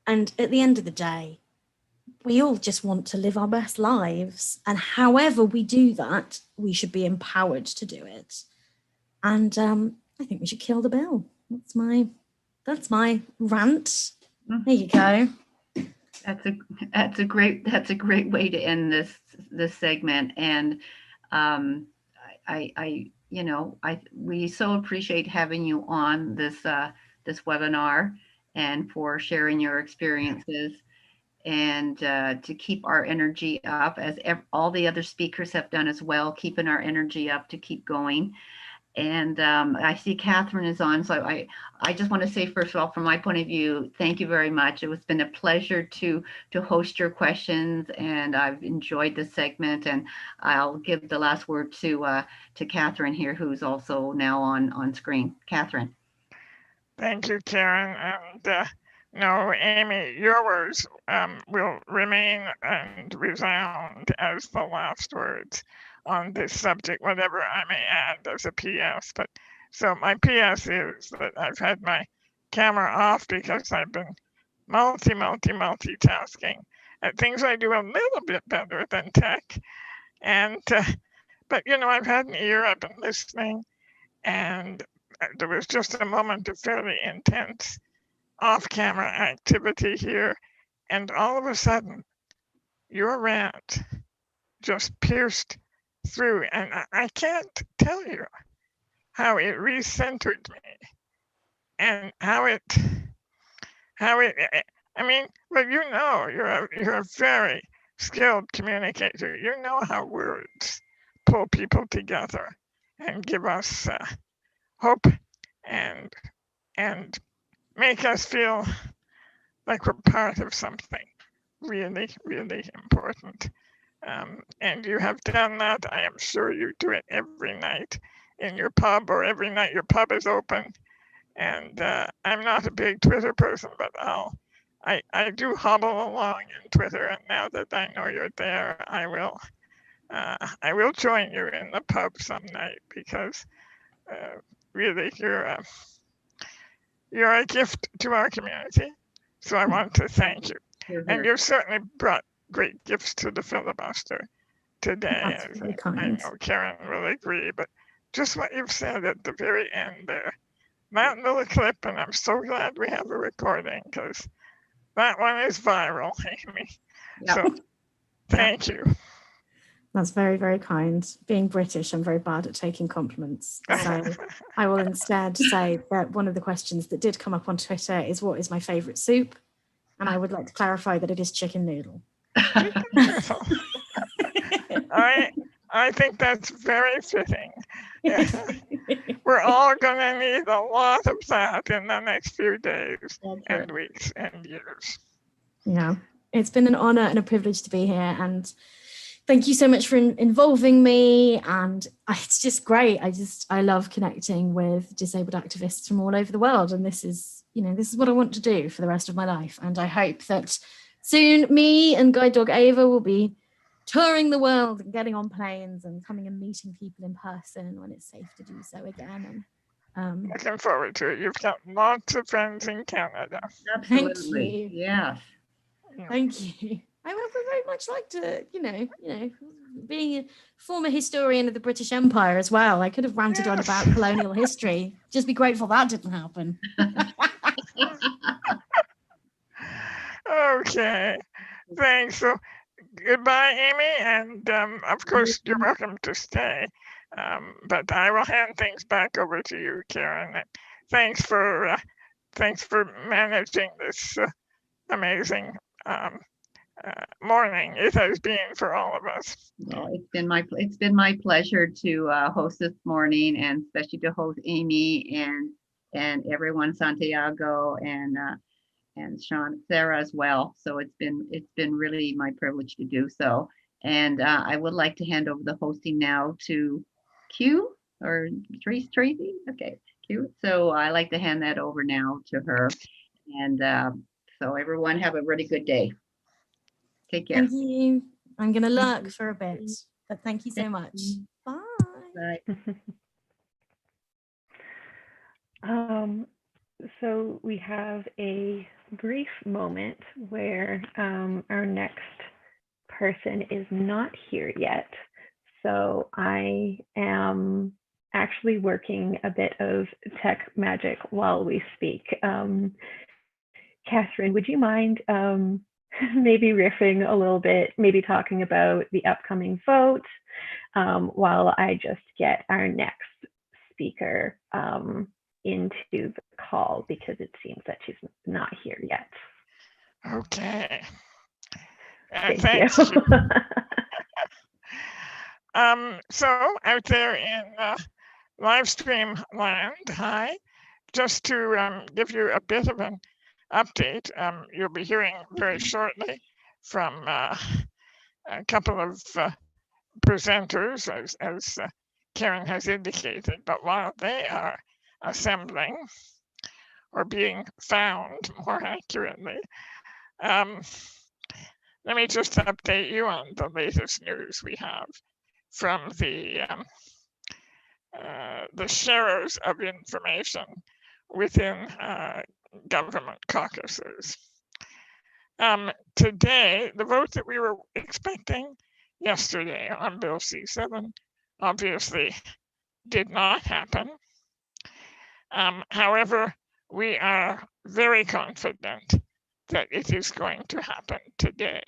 And at the end of the day, we all just want to live our best lives. And however we do that, we should be empowered to do it. And I think we should kill the bill. That's my rant. There you go. That's a great way to end this segment. And we so appreciate having you on this webinar and for sharing your experiences, and to keep our energy up, as all the other speakers have done as well, keeping our energy up to keep going. And I see Catherine is on, so I just want to say, first of all, from my point of view, thank you very much. It's been a pleasure to host your questions, and I've enjoyed this segment. And I'll give the last word to Catherine here, who's also now on screen. Catherine. Thank you, Karen. And no, Amy, your words will remain and resound as the last words on this subject, whatever I may add as a PS. But so my PS is that I've had my camera off because I've been multitasking at things I do a little bit better than tech. And but I've had an ear, I've been listening, and there was just a moment of fairly intense off-camera activity here, and all of a sudden your rant just pierced through, and I can't tell you how it recentered me, and how it I mean, well, you're a very skilled communicator. You know how words pull people together and give us hope and make us feel like we're part of something really, really important. And you have done that. I am sure you do it every night in your pub, or every night your pub is open. And I'm not a big Twitter person, but I do hobble along in Twitter. And now that I know you're there, I will join you in the pub some night, because really you're a gift to our community. So I want to thank you. And you've certainly brought great gifts to the filibuster today. That's really I kind. know Karen will agree, but just what you've said at the very end there, that little clip, and I'm so glad we have a recording, because that one is viral, Amy. Yep. So thank you. That's very, very kind. Being British, I'm very bad at taking compliments. So I will instead say that one of the questions that did come up on Twitter is, what is my favorite soup? And I would like to clarify that it is chicken noodle. I think that's very fitting. We're all going to need a lot of that in the next few days and weeks and years. Yeah, it's been an honor and a privilege to be here. And thank you so much for involving me. And it's just great. I love connecting with disabled activists from all over the world. And this is what I want to do for the rest of my life. And I hope that soon me and Guide Dog Ava will be touring the world and getting on planes and coming and meeting people in person when it's safe to do so again. And looking forward to it. You've got lots of friends in Canada. Absolutely. Thank you. Yeah. Thank you. I would very much like to, being a former historian of the British Empire as well, I could have ranted on about colonial history. Just be grateful that didn't happen. Okay, thanks. So goodbye, Amy, and of course you're welcome to stay. But I will hand things back over to you, Karen. Thanks for managing this amazing morning it has been for all of us. Well, it's been my pleasure to host this morning, and especially to host Amy and everyone, Santiago and Sean, Sarah as well. So it's been really my privilege to do so. And I would like to hand over the hosting now to Q or Tracy. Okay, Q. So I like to hand that over now to her. And so everyone have a really good day. Take care. Thank you. I'm going to lurk for a bit, but thank you so much. Bye. Bye. So we have a brief moment where our next person is not here yet. So I am actually working a bit of tech magic while we speak. Catherine, would you mind maybe riffing a little bit, maybe talking about the upcoming vote while I just get our next speaker into the call, because it seems that she's not here yet. Okay. Thank Thanks. you. So out there in live stream land, hi. Just to give you a bit of an update, you'll be hearing very shortly from a couple of presenters, as Karen has indicated. But while they are assembling, or being found more accurately, let me just update you on the latest news we have from the sharers of information within government caucuses. Today, the vote that we were expecting yesterday on Bill C7 obviously did not happen. However, we are very confident that it is going to happen today.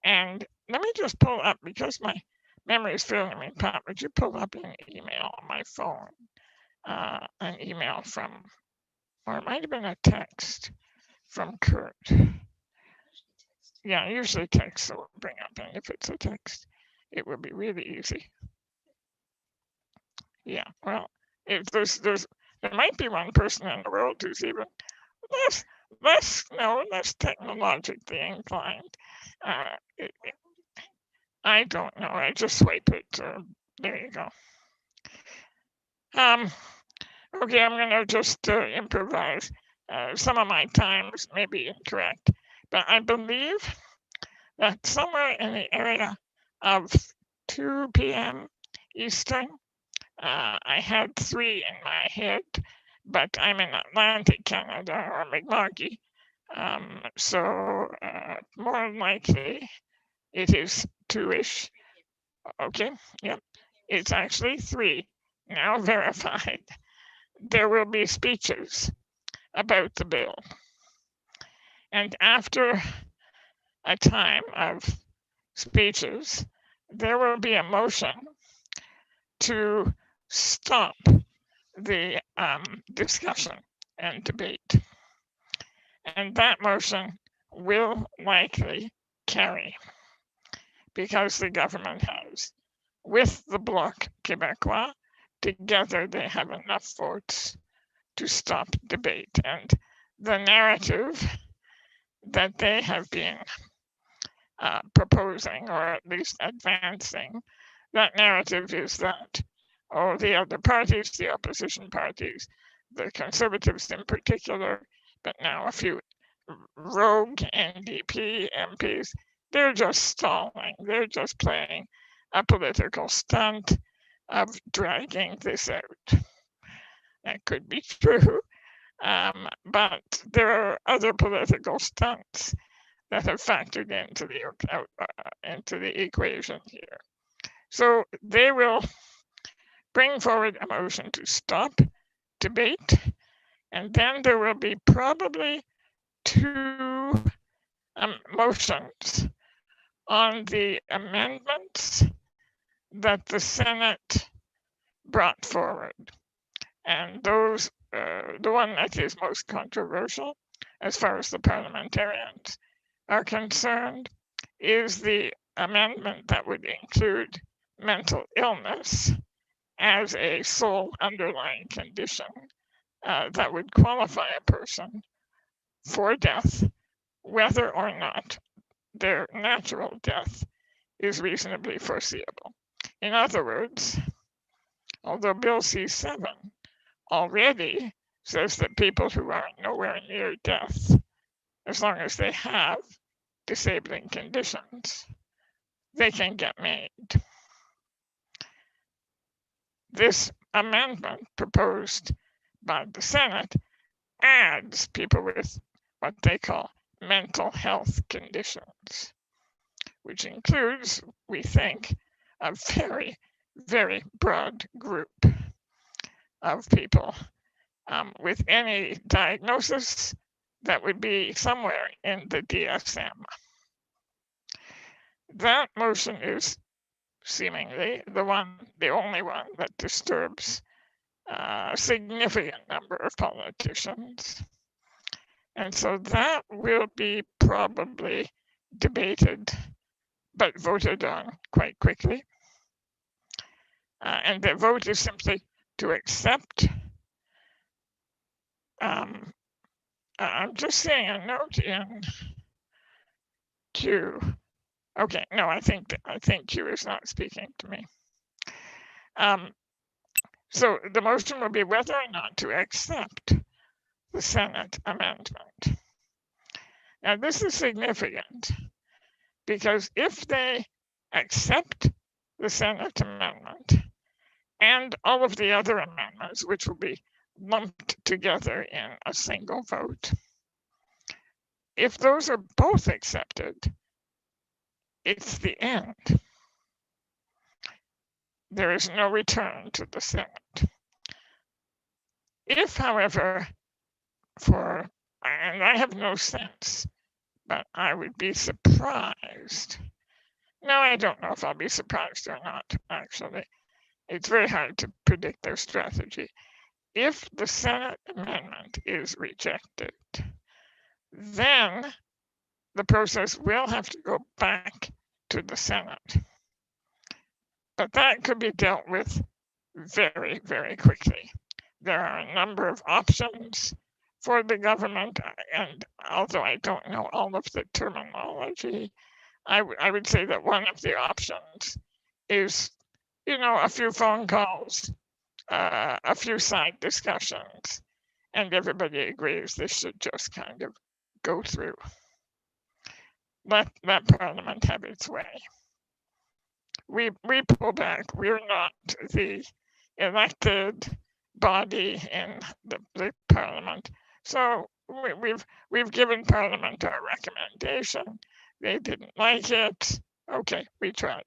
And let me just pull up, because my memory is failing me. Pat, would you pull up an email on my phone? An email from, or it might have been a text from Kurt. Yeah, usually text will bring up, and if it's a text, it will be really easy. Yeah, well, if there might be one person in the world who's even less technologically inclined. I don't know. I just swipe it. There you go. Okay, I'm gonna just improvise. Some of my times may be incorrect, but I believe that somewhere in the area of 2 p.m. Eastern, I had 3 in my head, but I'm in Atlantic Canada, or McMurray, so more likely it is 2-ish. Okay, yep, it's actually 3, now verified. There will be speeches about the bill. And after a time of speeches, there will be a motion to stop the discussion and debate. And that motion will likely carry, because the government has, with the Bloc Québécois, together they have enough votes to stop debate. And the narrative that they have been proposing, or at least advancing, that narrative is that, oh, the other parties, the opposition parties, the Conservatives in particular, but now a few rogue NDP MPs, they're just stalling. They're just playing a political stunt of dragging this out. That could be true, but there are other political stunts that have factored into the equation here. So they will bring forward a motion to stop debate, and then there will be probably 2 motions on the amendments that the Senate brought forward. And those, the one that is most controversial, as far as the parliamentarians are concerned, is the amendment that would include mental illness as a sole underlying condition that would qualify a person for death, whether or not their natural death is reasonably foreseeable. In other words, although Bill C7 already says that people who are nowhere near death, as long as they have disabling conditions, they can get made. This amendment proposed by the Senate adds people with what they call mental health conditions, which includes, we think, a very, very broad group of people with any diagnosis that would be somewhere in the DSM. That motion is seemingly the only one that disturbs a significant number of politicians. And so that will be probably debated, but voted on quite quickly. And the vote is simply to accept. I'm just seeing a note in Q. Okay, no, I think Q is not speaking to me. So the motion will be whether or not to accept the Senate amendment. Now this is significant because if they accept the Senate amendment and all of the other amendments, which will be lumped together in a single vote, if those are both accepted, it's the end. There is no return to the Senate. If, however, and I have no sense, but I would be surprised. No, I don't know if I'll be surprised or not, actually. It's very hard to predict their strategy. If the Senate amendment is rejected, then the process will have to go back to the Senate. But that could be dealt with very, very quickly. There are a number of options for the government, and although I don't know all of the terminology, I would say that one of the options is, a few phone calls, a few side discussions, and everybody agrees this should just kind of go through. Let Parliament have its way. We pull back. We're not the elected body in the Parliament. So we've given Parliament our recommendation. They didn't like it. Okay, we tried.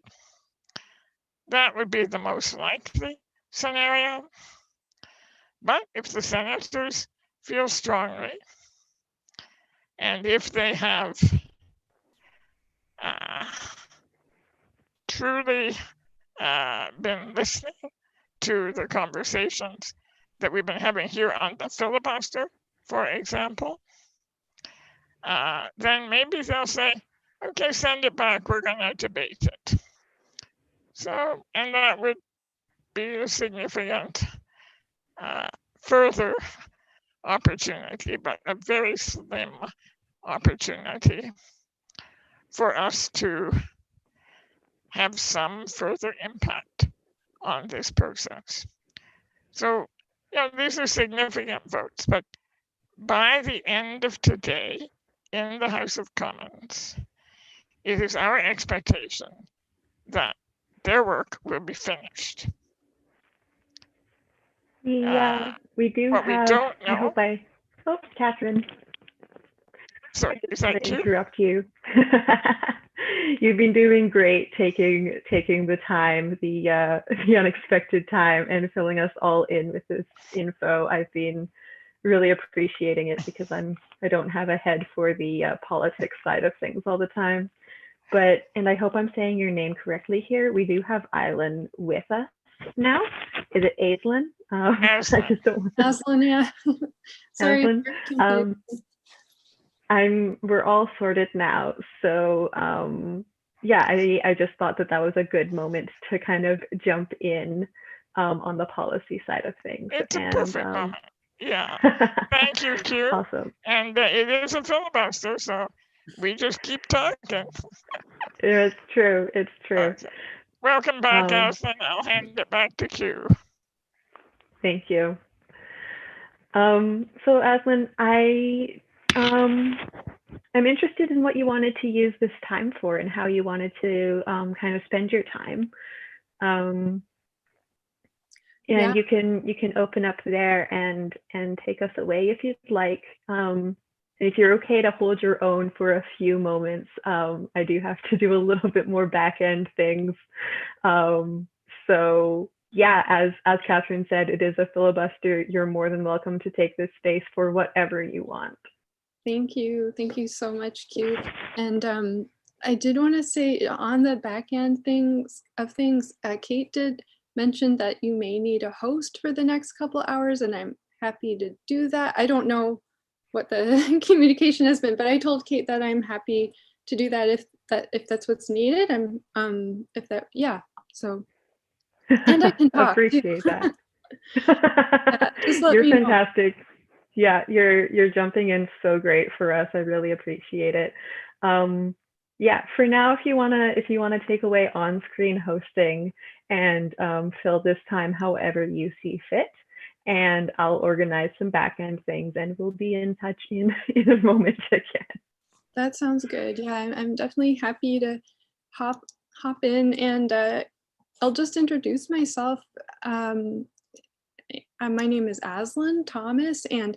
That would be the most likely scenario. But if the senators feel strongly, and if they have truly been listening to the conversations that we've been having here on the filibuster, for example, then maybe they'll say, okay, send it back, we're going to debate it. So, and that would be a significant further opportunity, but a very slim opportunity for us to have some further impact on this process. So, these are significant votes, but by the end of today in the House of Commons, it is our expectation that their work will be finished. Yeah, we do what have. We don't know. Oh, Catherine. Sorry, is that to you? Interrupt you. You've been doing great, taking the time, the unexpected time, and filling us all in with this info. I've been really appreciating it because I don't have a head for the politics side of things all the time. And I hope I'm saying your name correctly here. We do have Aislinn with us now. Is it Aislinn? I just don't want to. Aislinn, yeah. Sorry. Aislinn. We're all sorted now. So yeah, I just thought that was a good moment to kind of jump in on the policy side of things. It's a perfect moment. Yeah. Thank you, Q. Awesome. And it is a filibuster, so we just keep talking. It's true. It's true. Okay. Welcome back, Aislinn. I'll hand it back to Q. Thank you. So Aislinn, I'm interested in what you wanted to use this time for and how you wanted to kind of spend your time. And you can open up there and take us away if you'd like. And if you're okay to hold your own for a few moments, I do have to do a little bit more back end things. So yeah, as Catherine said, it is a filibuster. You're more than welcome to take this space for whatever you want. Thank you so much, Q. And I did want to say on the back end things, Kate did mention that you may need a host for the next couple hours, and I'm happy to do that. I don't know what the communication has been, but I told Kate that I'm happy to do that if that's what's needed. So, and I can talk. Appreciate that. Just let You're me know. fantastic. Yeah, you're jumping in so great for us. I really appreciate it. Yeah, for now, if you wanna take away on-screen hosting and fill this time however you see fit, and I'll organize some back-end things, and we'll be in touch in a moment again. That sounds good. Yeah, I'm definitely happy to hop in, and I'll just introduce myself. My name is Aslan Thomas, and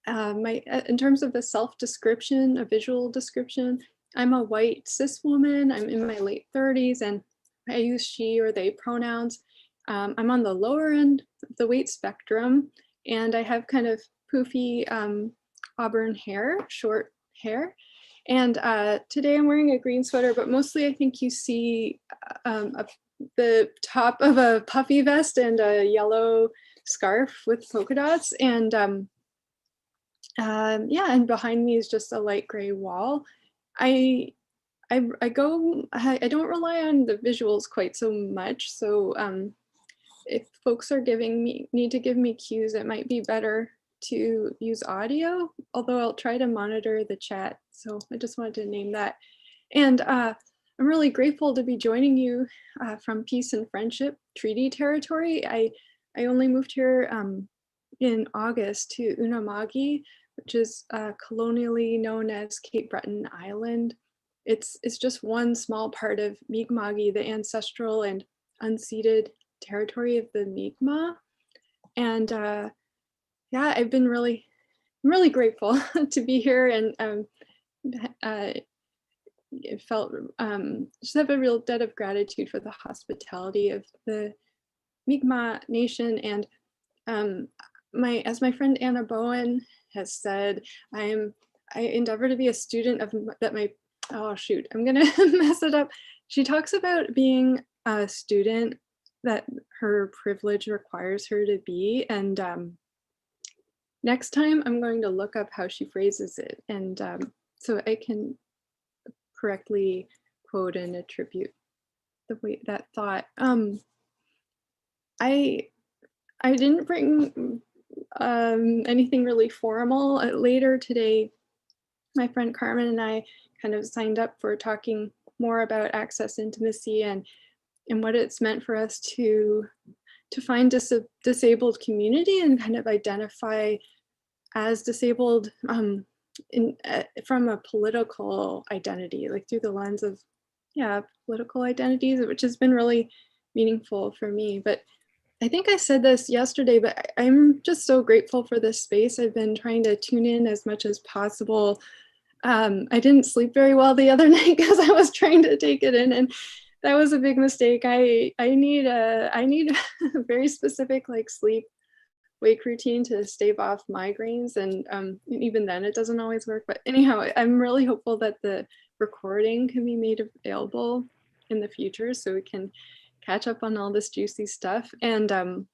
in terms of the self-description, a visual description, I'm a white cis woman. I'm in my late 30s, and I use she or they pronouns. I'm on the lower end of the weight spectrum, and I have kind of poofy auburn hair, short hair. And today I'm wearing a green sweater, but mostly I think you see the top of a puffy vest and a yellow scarf with polka dots. And yeah, and behind me is just a light gray wall. I don't rely on the visuals quite so much. So if folks are need to give me cues, it might be better to use audio, although I'll try to monitor the chat. So I just wanted to name that. And I'm really grateful to be joining you from Peace and Friendship Treaty Territory. I only moved here in August to Unama'ki, which is colonially known as Cape Breton Island. It's just one small part of Mi'kma'ki, the ancestral and unceded territory of the Mi'kmaq. And yeah, I'm really grateful to be here, and it felt just have a real debt of gratitude for the hospitality of the Mi'kmaq Nation. And as my friend Anna Bowen has said, I endeavor to be a student of oh shoot, I'm gonna mess it up. She talks about being a student that her privilege requires her to be. And next time I'm going to look up how she phrases it, and so I can correctly quote and attribute the way that thought. I didn't bring anything really formal. Later today, my friend Carmen and I kind of signed up for talking more about access intimacy and what it's meant for us to find disabled community and kind of identify as disabled from a political identity, like through the lens of political identities, which has been really meaningful for me. But I think I said this yesterday, but I'm just so grateful for this space. I've been trying to tune in as much as possible. I didn't sleep very well the other night because I was trying to take it in, and that was a big mistake. I need a very specific like sleep wake routine to stave off migraines, and even then it doesn't always work. But anyhow, I'm really hopeful that the recording can be made available in the future so we can catch up on all this juicy stuff. And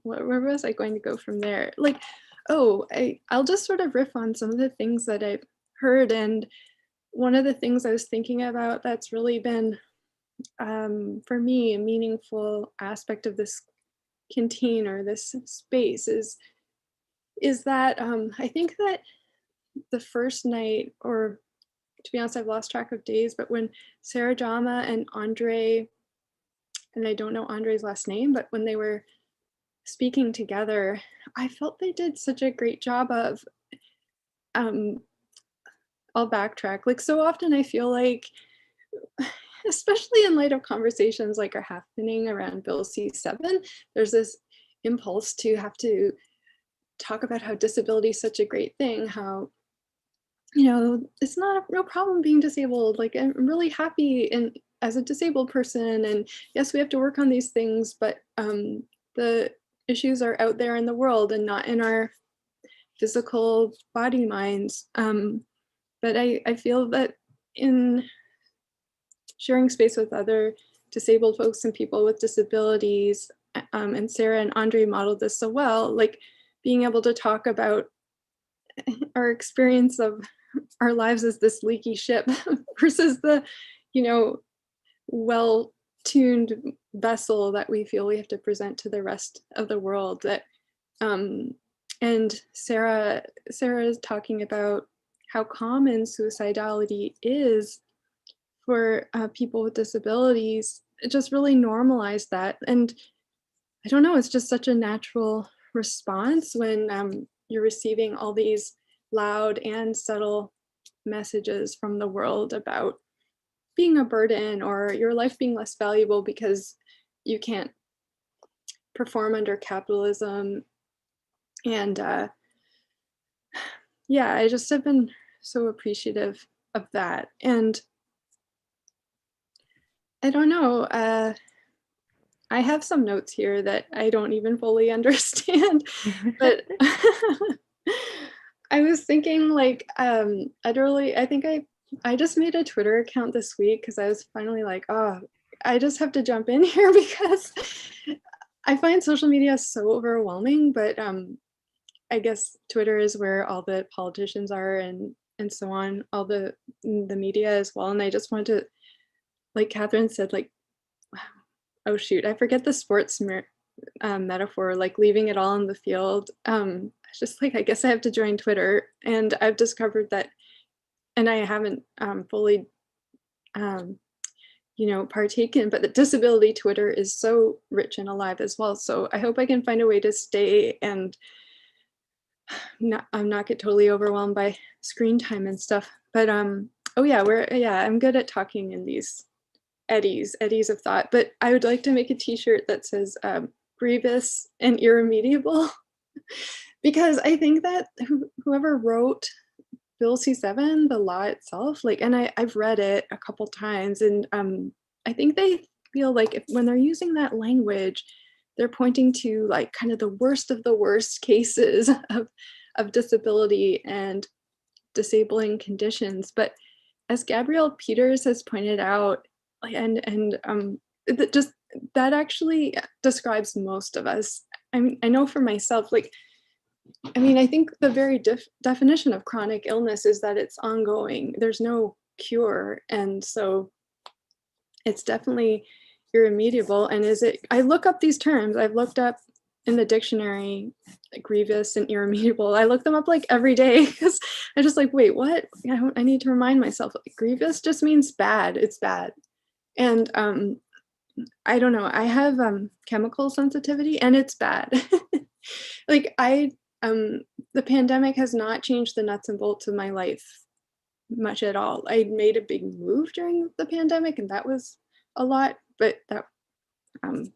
where was I going to go from there? Like, oh, I'll just sort of riff on some of the things that I've heard. And one of the things I was thinking about that's really been, for me, a meaningful aspect of this container, this space, is that I think that the first night, or to be honest, I've lost track of days, but when Sarah Jama and Andre, and I don't know Andre's last name, but when they were speaking together, I felt they did such a great job of, I'll backtrack. Like so often I feel like, especially in light of conversations like are happening around Bill C7, there's this impulse to have to talk about how disability is such a great thing, how, you know, it's not a real problem being disabled. Like, I'm really happy as a disabled person, and yes, we have to work on these things, but the issues are out there in the world and not in our physical body minds. But I feel that in sharing space with other disabled folks and people with disabilities, and Sarah and Andre modeled this so well, like being able to talk about our experience of our lives as this leaky ship versus the, you know, well-tuned vessel that we feel we have to present to the rest of the world. That and Sarah is talking about how common suicidality is for people with disabilities. It just really normalized that. And I don't know, it's just such a natural response when you're receiving all these loud and subtle messages from the world about being a burden or your life being less valuable because you can't perform under capitalism. And yeah, I just have been so appreciative of that. And I don't know, I have some notes here that I don't even fully understand, but I was thinking, like, I think I just made a Twitter account this week because I was finally like, oh, I just have to jump in here because I find social media so overwhelming, but I guess Twitter is where all the politicians are and so on, all the media as well. And I just wanted to, like Catherine said, like, oh shoot, I forget the sports metaphor, like leaving it all in the field. It's just like, I guess I have to join Twitter, and I've discovered that, and I haven't fully, you know, partaken, but the disability Twitter is so rich and alive as well. So I hope I can find a way to stay and not get totally overwhelmed by screen time and stuff. But oh yeah, I'm good at talking in these eddies of thought. But I would like to make a t-shirt that says grievous and irremediable, because I think that whoever wrote Bill C-7, the law itself, like, and I've read it a couple times, and I think they feel like when they're using that language, they're pointing to like kind of the worst of the worst cases of disability and disabling conditions. But as Gabrielle Peters has pointed out, and just that actually describes most of us. I know for myself, like, I mean, I think the very definition of chronic illness is that it's ongoing. There's no cure. And so it's definitely irremediable. And I look up these terms. I've looked up in the dictionary, grievous and irremediable. I look them up like every day because I just like, wait, what? I need to remind myself, like, grievous just means bad. It's bad. And I don't know, I have chemical sensitivity, and it's bad. Like, the pandemic has not changed the nuts and bolts of my life much at all. I made a big move during the pandemic, and that was a lot, but that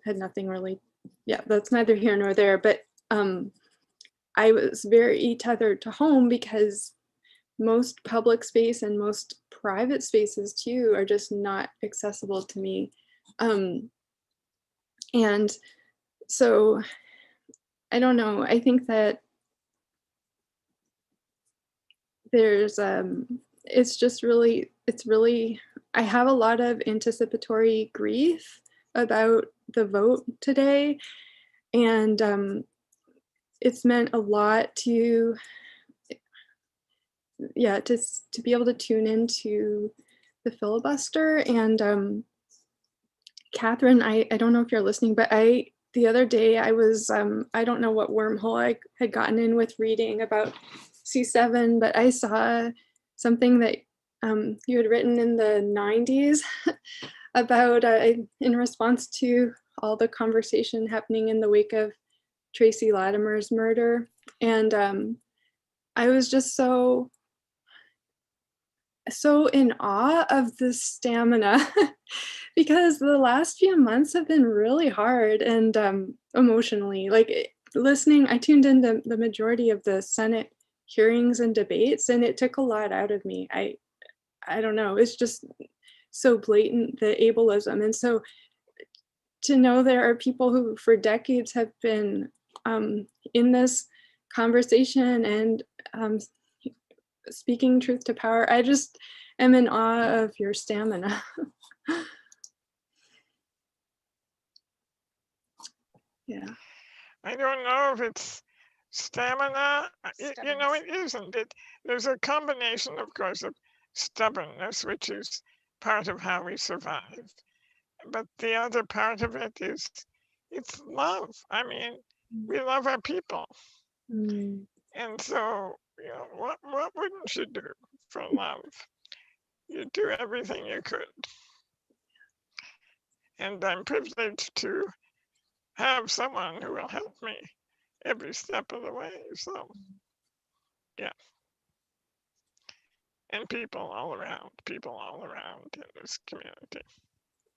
had nothing really, yeah, that's neither here nor there. But I was very tethered to home because most public space and most private spaces too are just not accessible to me. And so I don't know, I think that there's it's really, I have a lot of anticipatory grief about the vote today, and it's meant a lot to be able to tune into the filibuster. And Catherine, I don't know if you're listening, but the other day I was, I don't know what wormhole I had gotten in with reading about C7, but I saw something that you had written in the 90s about, in response to all the conversation happening in the wake of Tracy Latimer's murder. And I was just so in awe of the stamina because the last few months have been really hard, and emotionally, like, listening, I tuned into the majority of the Senate hearings and debates, and it took a lot out of me. I don't know, it's just so blatant, the ableism. And so to know there are people who for decades have been in this conversation and speaking truth to power, I just am in awe of your stamina. Yeah. I don't know if it's stamina. You know, it isn't. There's a combination, of course, of stubbornness, which is part of how we survive. But the other part of it is it's love. I mean, we love our people. Mm. And so, you know, what wouldn't you do for love? You do everything you could. And I'm privileged to have someone who will help me every step of the way. So, yeah. And people all around in this community.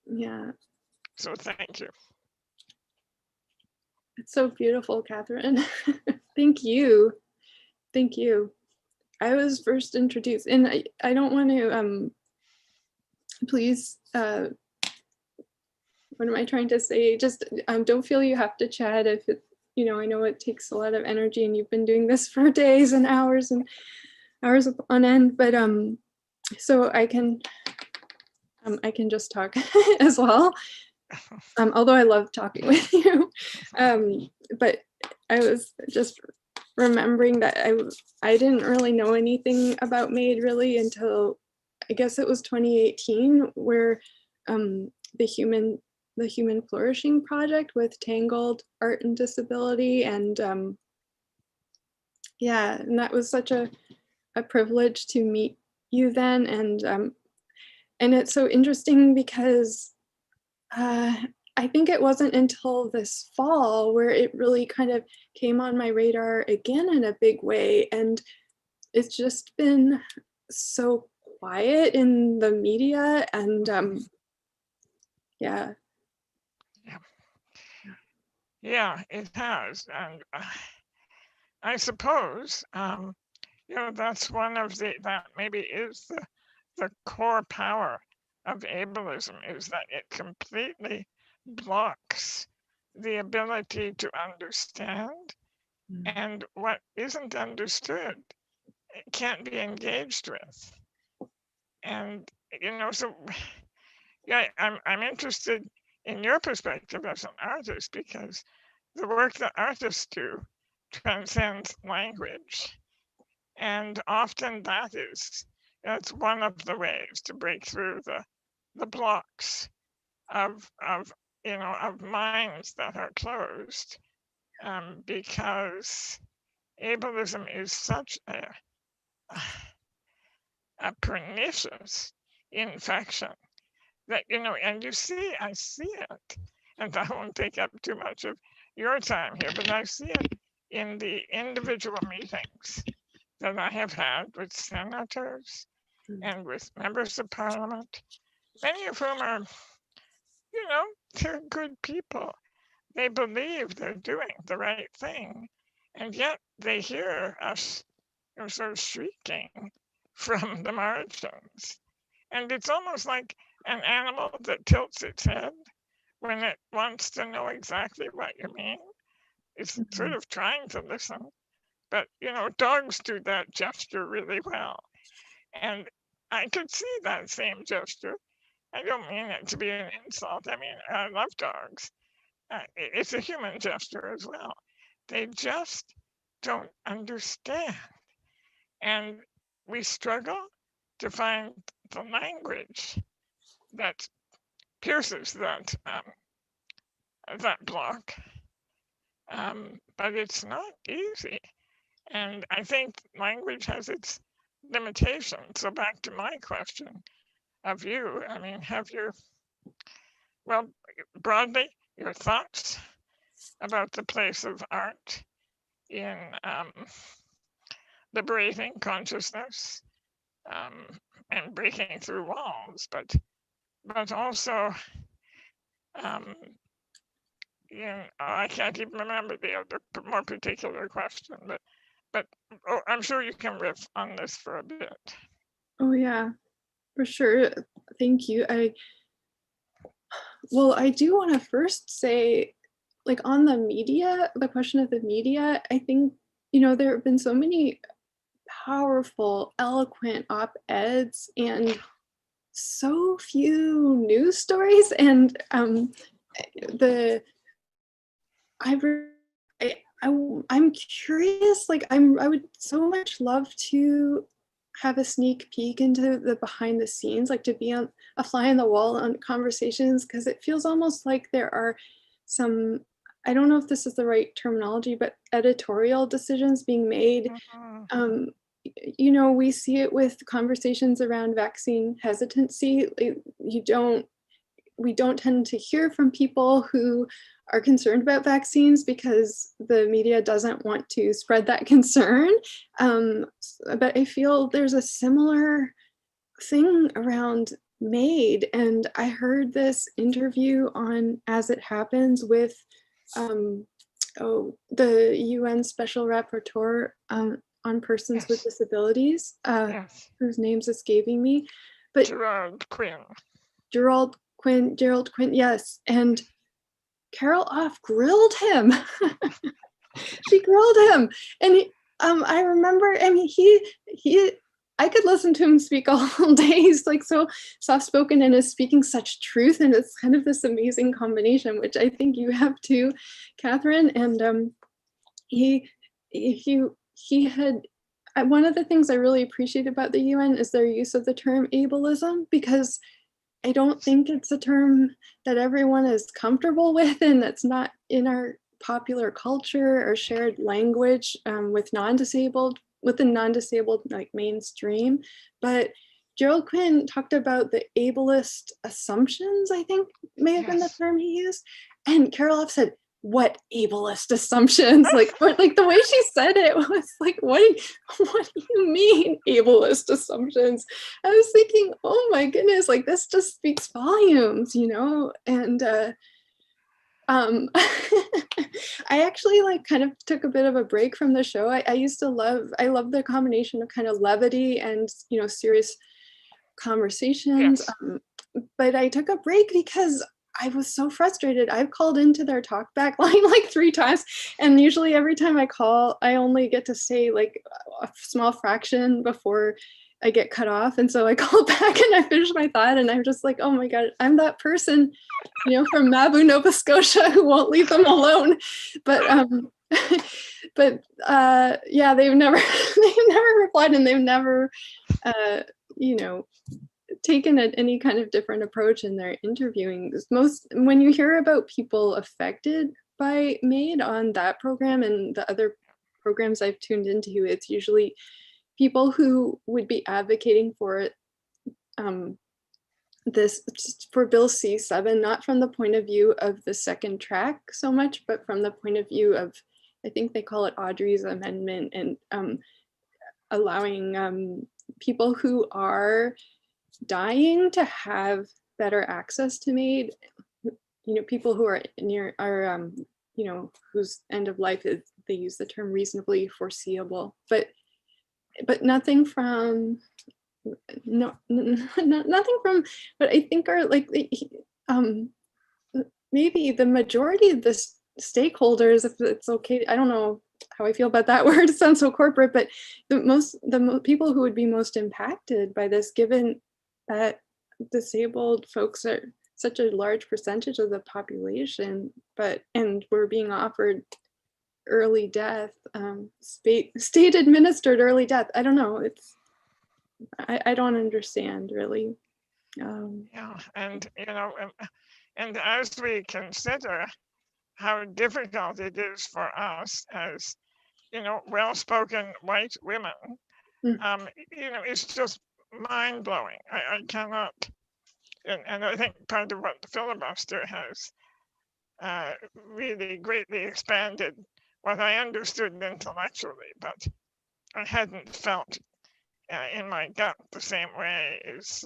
Yeah. So thank you. It's so beautiful, Catherine. Thank you. Thank you. I was first introduced, and I don't want to, please, what am I trying to say? Just don't feel you have to chat if it, you know, I know it takes a lot of energy and you've been doing this for days and hours on end, but so I can just talk as well. Although I love talking with you, but I was just remembering that I didn't really know anything about MAID really until I guess it was 2018, where the Human Flourishing Project with Tangled, Art and Disability, and yeah, and that was such a privilege to meet you then, and it's so interesting because I think it wasn't until this fall where it really kind of came on my radar again in a big way. And it's just been so quiet in the media and yeah. Yeah, it has. And I suppose, you know, that's one of that maybe is the core power of ableism, is that it completely blocks the ability to understand, and what isn't understood it can't be engaged with. And you know, so yeah, I'm interested in your perspective as an artist, because the work that artists do transcends language, and often that's one of the ways to break through the blocks of you know, of minds that are closed, because ableism is such a pernicious infection that, you know, and I see it, and I won't take up too much of your time here, but I see it in the individual meetings that I have had with senators and with members of parliament, many of whom are, you know, they're good people. They believe they're doing the right thing, and yet they hear us, you know, sort of shrieking from the margins. And it's almost like an animal that tilts its head when it wants to know exactly what you mean. It's sort of trying to listen. But, you know, dogs do that gesture really well. And I could see that same gesture. I don't mean it to be an insult. I mean, I love dogs. It's a human gesture as well. They just don't understand. And we struggle to find the language that pierces that block. But it's not easy. And I think language has its limitations. So back to my question of you, I mean, well, broadly, your thoughts about the place of art in liberating consciousness and breaking through walls, but also I can't even remember the other more particular question, but I'm sure you can riff on this for a bit. Oh yeah, for sure. Thank you. I do want to first say, like, on the media, the question of the media, I think, there have been so many powerful, eloquent op-eds and so few news stories. And I'm curious, like, I would so much love to have a sneak peek into the behind the scenes, like to be on a fly on the wall on conversations, because it feels almost like there are some, I don't know if this is the right terminology, but editorial decisions being made. We see it with conversations around vaccine hesitancy. We don't tend to hear from people who are concerned about vaccines because the media doesn't want to spread that concern. But I feel there's a similar thing around MAID. And I heard this interview on As It Happens with the UN Special Rapporteur on persons with disabilities, Yes. whose name's escaping me. But Gerald Quinn. Gerald Quinn, yes. And Carol Off grilled him. She grilled him. And I remember, I mean, I could listen to him speak all day. He's like so soft-spoken and is speaking such truth. And it's kind of this amazing combination, which I think you have too, Catherine. And he had, one of the things I really appreciate about the UN is their use of the term ableism, because I don't think it's a term that everyone is comfortable with, and that's not in our popular culture or shared language with the non-disabled like mainstream. But Gerald Quinn talked about the ableist assumptions, I think may have been the term he used. And Carol Off said, "What ableist assumptions?" like the way she said it was like, what do you mean ableist assumptions? I was thinking, oh my goodness, like this just speaks volumes, and I actually like kind of took a bit of a break from the show. I love the combination of kind of levity and serious conversations. But I took a break because I was so frustrated. I've called into their talkback line like 3 times, and usually every time I call, I only get to say like a small fraction before I get cut off. And so I call back and I finish my thought, and I'm just like, oh my God, I'm that person, from Nauvoo, Nova Scotia, who won't leave them alone. But yeah, they've never replied, and they've never taken any kind of different approach in their interviewing. When you hear about people affected by MAID on that program and the other programs I've tuned into, it's usually people who would be advocating for for Bill C7, not from the point of view of the second track so much, but from the point of view of, I think they call it Audrey's amendment, and allowing people who are dying to have better access to MAID, people who are whose end of life is, they use the term reasonably foreseeable, but nothing from nothing from what I think are like maybe the majority of the stakeholders, if it's okay, I don't know how I feel about that word, it sounds so corporate, but the people who would be most impacted by this, given that disabled folks are such a large percentage of the population, and we're being offered early death, state administered early death. I don't know, I don't understand really. Yeah, and and as we consider how difficult it is for us as well-spoken white women, it's just mind-blowing. I cannot, and I think part of what the filibuster has really greatly expanded what I understood intellectually, but I hadn't felt in my gut the same way, is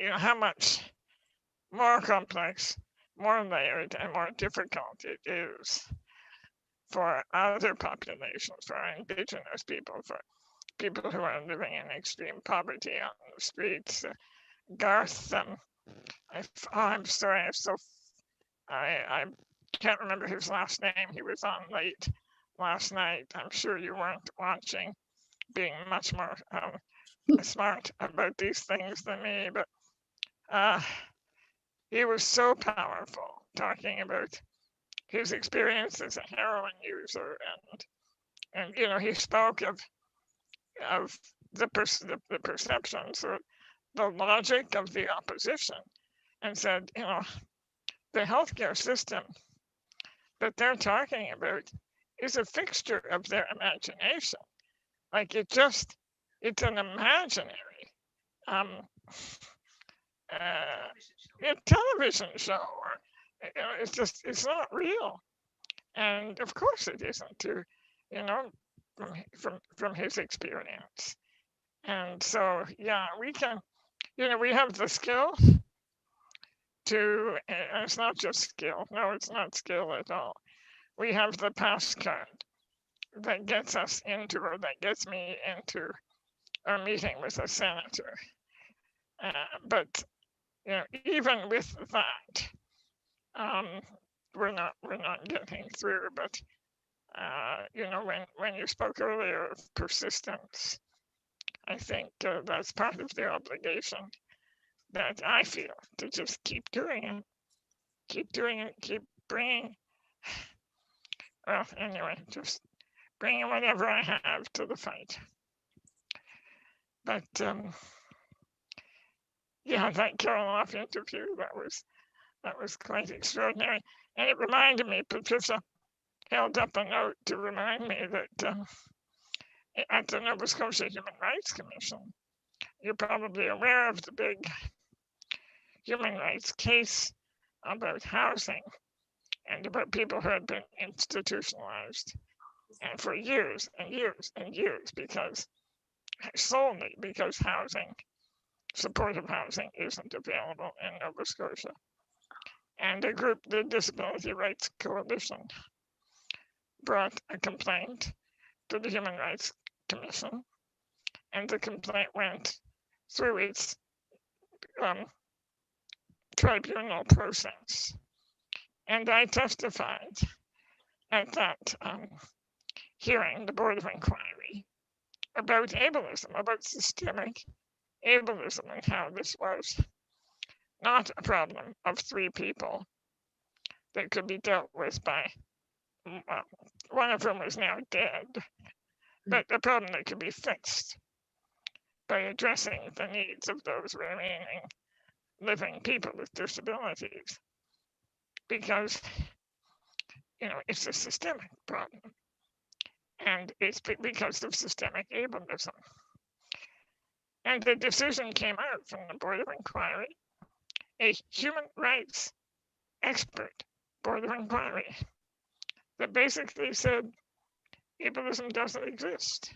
how much more complex, more layered and more difficult it is for other populations, for Indigenous people, for people who are living in extreme poverty on the streets. Garth, I'm sorry, I can't remember his last name. He was on late last night. I'm sure you weren't watching, being much more smart about these things than me, but he was so powerful talking about his experience as a heroin user, and you know, he spoke of the perceptions or the logic of the opposition, and said, you know, the healthcare system that they're talking about is a fixture of their imagination. Like it's an imaginary a television show, or you know, it's not real. And of course it isn't, to you know, from his experience. And so yeah, we can, you know, we have the skill to, and it's not just skill, no, it's not skill at all. We have the pass card that gets us into, or that gets me into a meeting with a senator. But you know, even with that, we're not getting through. But you know, when you spoke earlier of persistence, I think that's part of the obligation that I feel, to just keep doing it, keep bringing. Well, anyway, just bringing whatever I have to the fight. But yeah, that Kirilov interview, that was quite extraordinary, and it reminded me. Patricia held up a note to remind me that at the Nova Scotia Human Rights Commission, you're probably aware of the big human rights case about housing and about people who had been institutionalized, and for years and years and years, solely because supportive housing isn't available in Nova Scotia. And a group, the Disability Rights Coalition, brought a complaint to the Human Rights Commission, and the complaint went through its tribunal process. And I testified at that hearing, the Board of Inquiry, about ableism, about systemic ableism, and how this was not a problem of three people that could be dealt with by, one of whom is now dead, but a problem that could be fixed by addressing the needs of those remaining living people with disabilities. Because, you know, it's a systemic problem, and it's because of systemic ableism. And the decision came out from the Board of Inquiry, a human rights expert Board of Inquiry, that basically said ableism doesn't exist,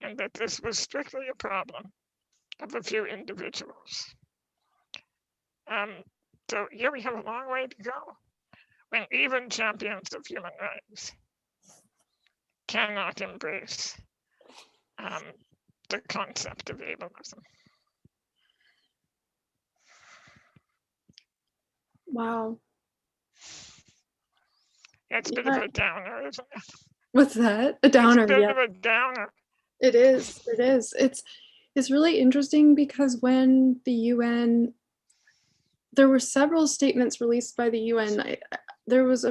and that this was strictly a problem of a few individuals. So here we have a long way to go, when even champions of human rights cannot embrace the concept of ableism. Wow. It's a bit of a downer, isn't it? What's that? A downer, It's a bit yeah. of a downer. It is. It is. It's really interesting because when the UN, there were several statements released by the UN. There was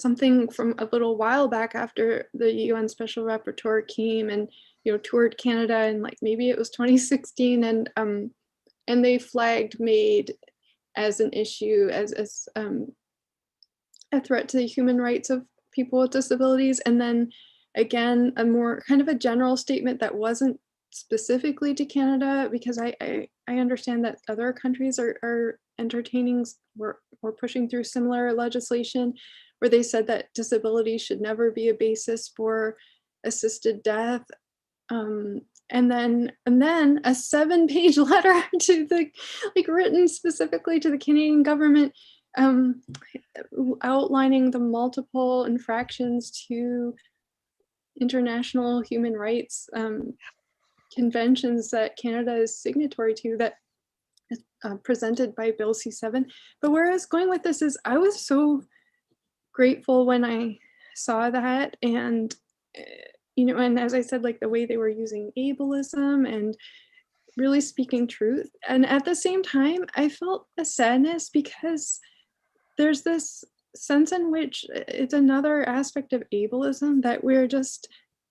something from a little while back after the UN Special Rapporteur came and, you know, toured Canada, and like maybe it was 2016, and they flagged MAID as an issue, as a threat to the human rights of people with disabilities. And then again, a more kind of a general statement that wasn't specifically to Canada, because I understand that other countries are entertaining, we're pushing through similar legislation, where they said that disability should never be a basis for assisted death. and then a 7-page letter to the, like, written specifically to the Canadian government, outlining the multiple infractions to international human rights conventions that Canada is signatory to, that presented by Bill C7. But where I was going with this is, I was so grateful when I saw that, and you know, and as I said, like, the way they were using ableism and really speaking truth. And at the same time, I felt a sadness because there's this sense in which it's another aspect of ableism, that we're just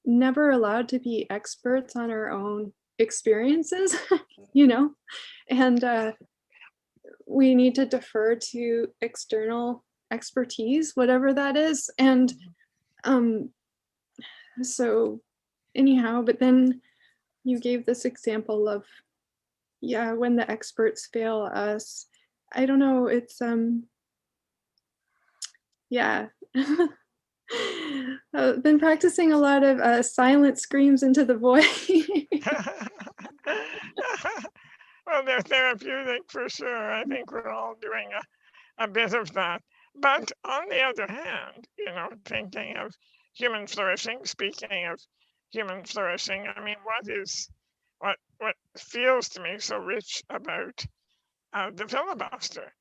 never allowed to be experts on our own experiences, you know, and we need to defer to external expertise, whatever that is. And so anyhow, but then you gave this example of, yeah, when the experts fail us. I don't know, it's yeah. I've been practicing a lot of silent screams into the void. Well, they're therapeutic for sure. I think we're all doing a bit of that. But on the other hand, you know, thinking of human flourishing, speaking of human flourishing, I mean, what feels to me so rich about the filibuster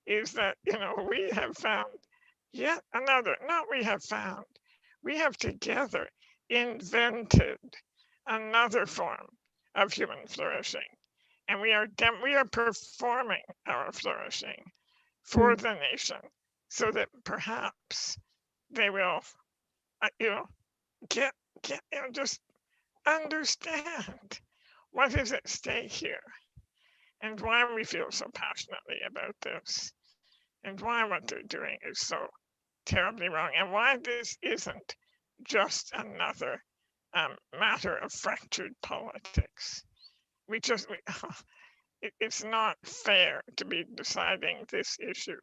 is that, you know, we have found yet another, not we have found, we have together invented another form of human flourishing. And we are performing our flourishing for the nation, so that perhaps they will, you know, get you know, just understand what is at stake here, and why we feel so passionately about this, and why what they're doing is so terribly wrong, and why this isn't just another matter of fractured politics. It's not fair to be deciding this issue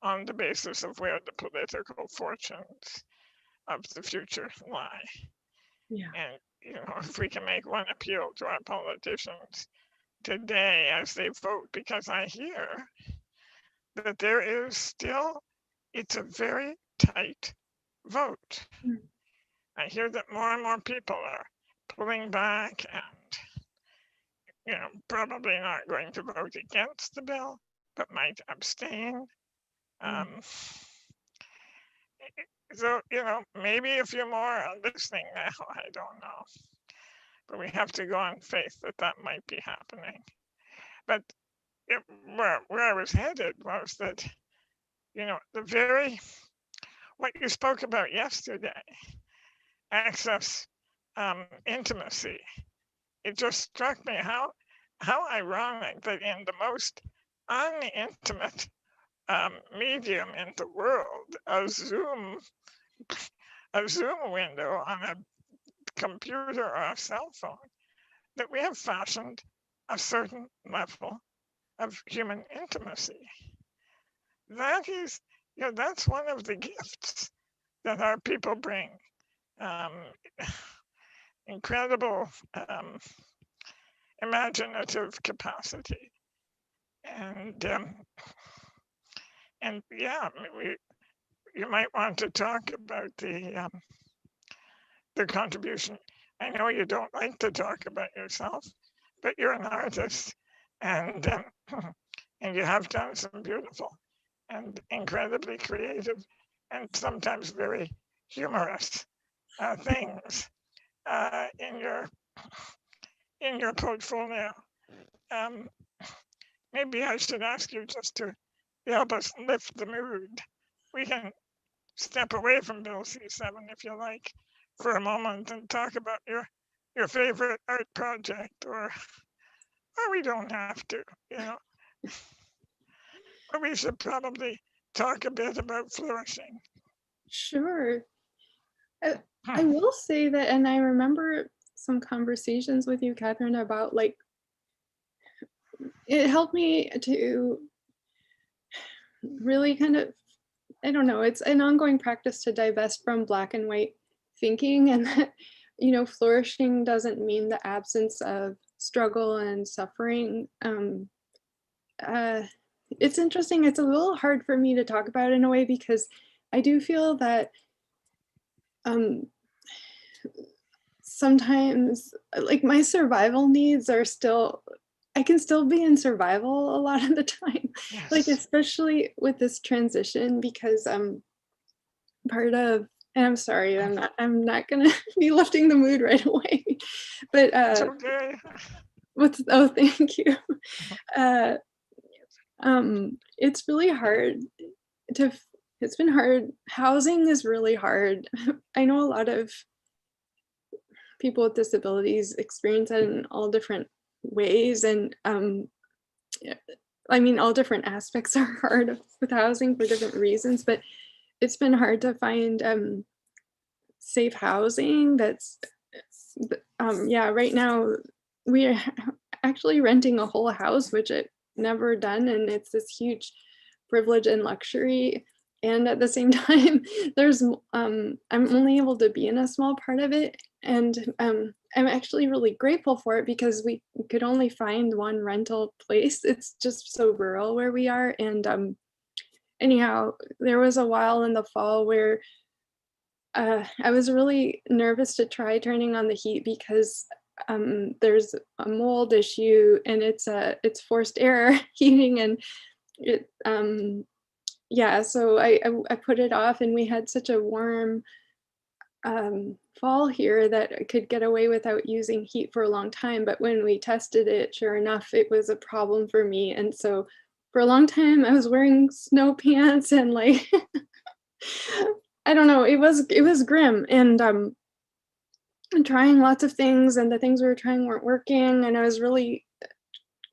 on the basis of where the political fortunes of the future lie. Yeah. And, you know, if we can make one appeal to our politicians today as they vote, because I hear that there is still, it's a very tight vote. I hear that more and more people are pulling back and, you know, probably not going to vote against the bill, but might abstain. So, you know, maybe a few more are listening now, I don't know. But we have to go on faith that that might be happening. But where I was headed was that, you know, what you spoke about yesterday, access, intimacy, it just struck me how ironic that in the most unintimate medium in the world, a Zoom window on a computer or a cell phone, that we have fashioned a certain level of human intimacy. That is, you know, that's one of the gifts that our people bring. Incredible imaginative capacity, and yeah, you might want to talk about the contribution. I know you don't like to talk about yourself, but you're an artist, and and you have done some beautiful and incredibly creative and sometimes very humorous things in your portfolio. Maybe I should ask you just to help us lift the mood. We can step away from Bill C7 if you like for a moment and talk about your favorite art project, or we don't have to, you know. But we should probably talk a bit about flourishing. Sure. I will say that, and I remember some conversations with you, Catherine, about, like, it helped me to really kind of, I don't know, it's an ongoing practice to divest from black and white thinking, and that you know, flourishing doesn't mean the absence of struggle and suffering. It's interesting. It's a little hard for me to talk about in a way because I do feel that sometimes like my survival needs are still, I can still be in survival a lot of the time, like Yes. especially with this transition because part of, and I'm sorry, I'm not gonna be lifting the mood right away, but It's okay. oh, thank you. It's really hard to, it's been hard. Housing is really hard. I know a lot of people with disabilities experience it in all different ways, and I mean, all different aspects are hard with housing for different reasons, but it's been hard to find safe housing that's yeah, right now we're actually renting a whole house, which I've never done, and it's this huge privilege and luxury, and at the same time there's I'm only able to be in a small part of it, and I'm actually really grateful for it because we could only find one rental place. It's just so rural where we are, and anyhow, there was a while in the fall where I was really nervous to try turning on the heat because there's a mold issue, and it's forced air heating, and it yeah, so I put it off, and we had such a warm fall here that I could get away without using heat for a long time. But when we tested it, sure enough, it was a problem for me, and so for a long time I was wearing snow pants and like I don't know, it was grim, and trying lots of things, and the things we were trying weren't working, and I was really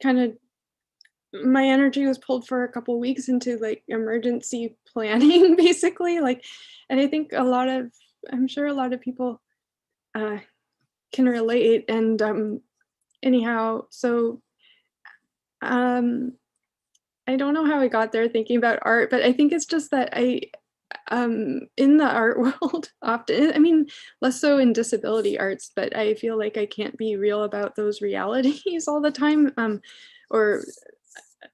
kind of, my energy was pulled for a couple weeks into like emergency planning basically, like, and I think I'm sure a lot of people can relate, and anyhow, so I don't know how I got there thinking about art, but I think it's just that I in the art world often, I mean, less so in disability arts, but I feel like I can't be real about those realities all the time, or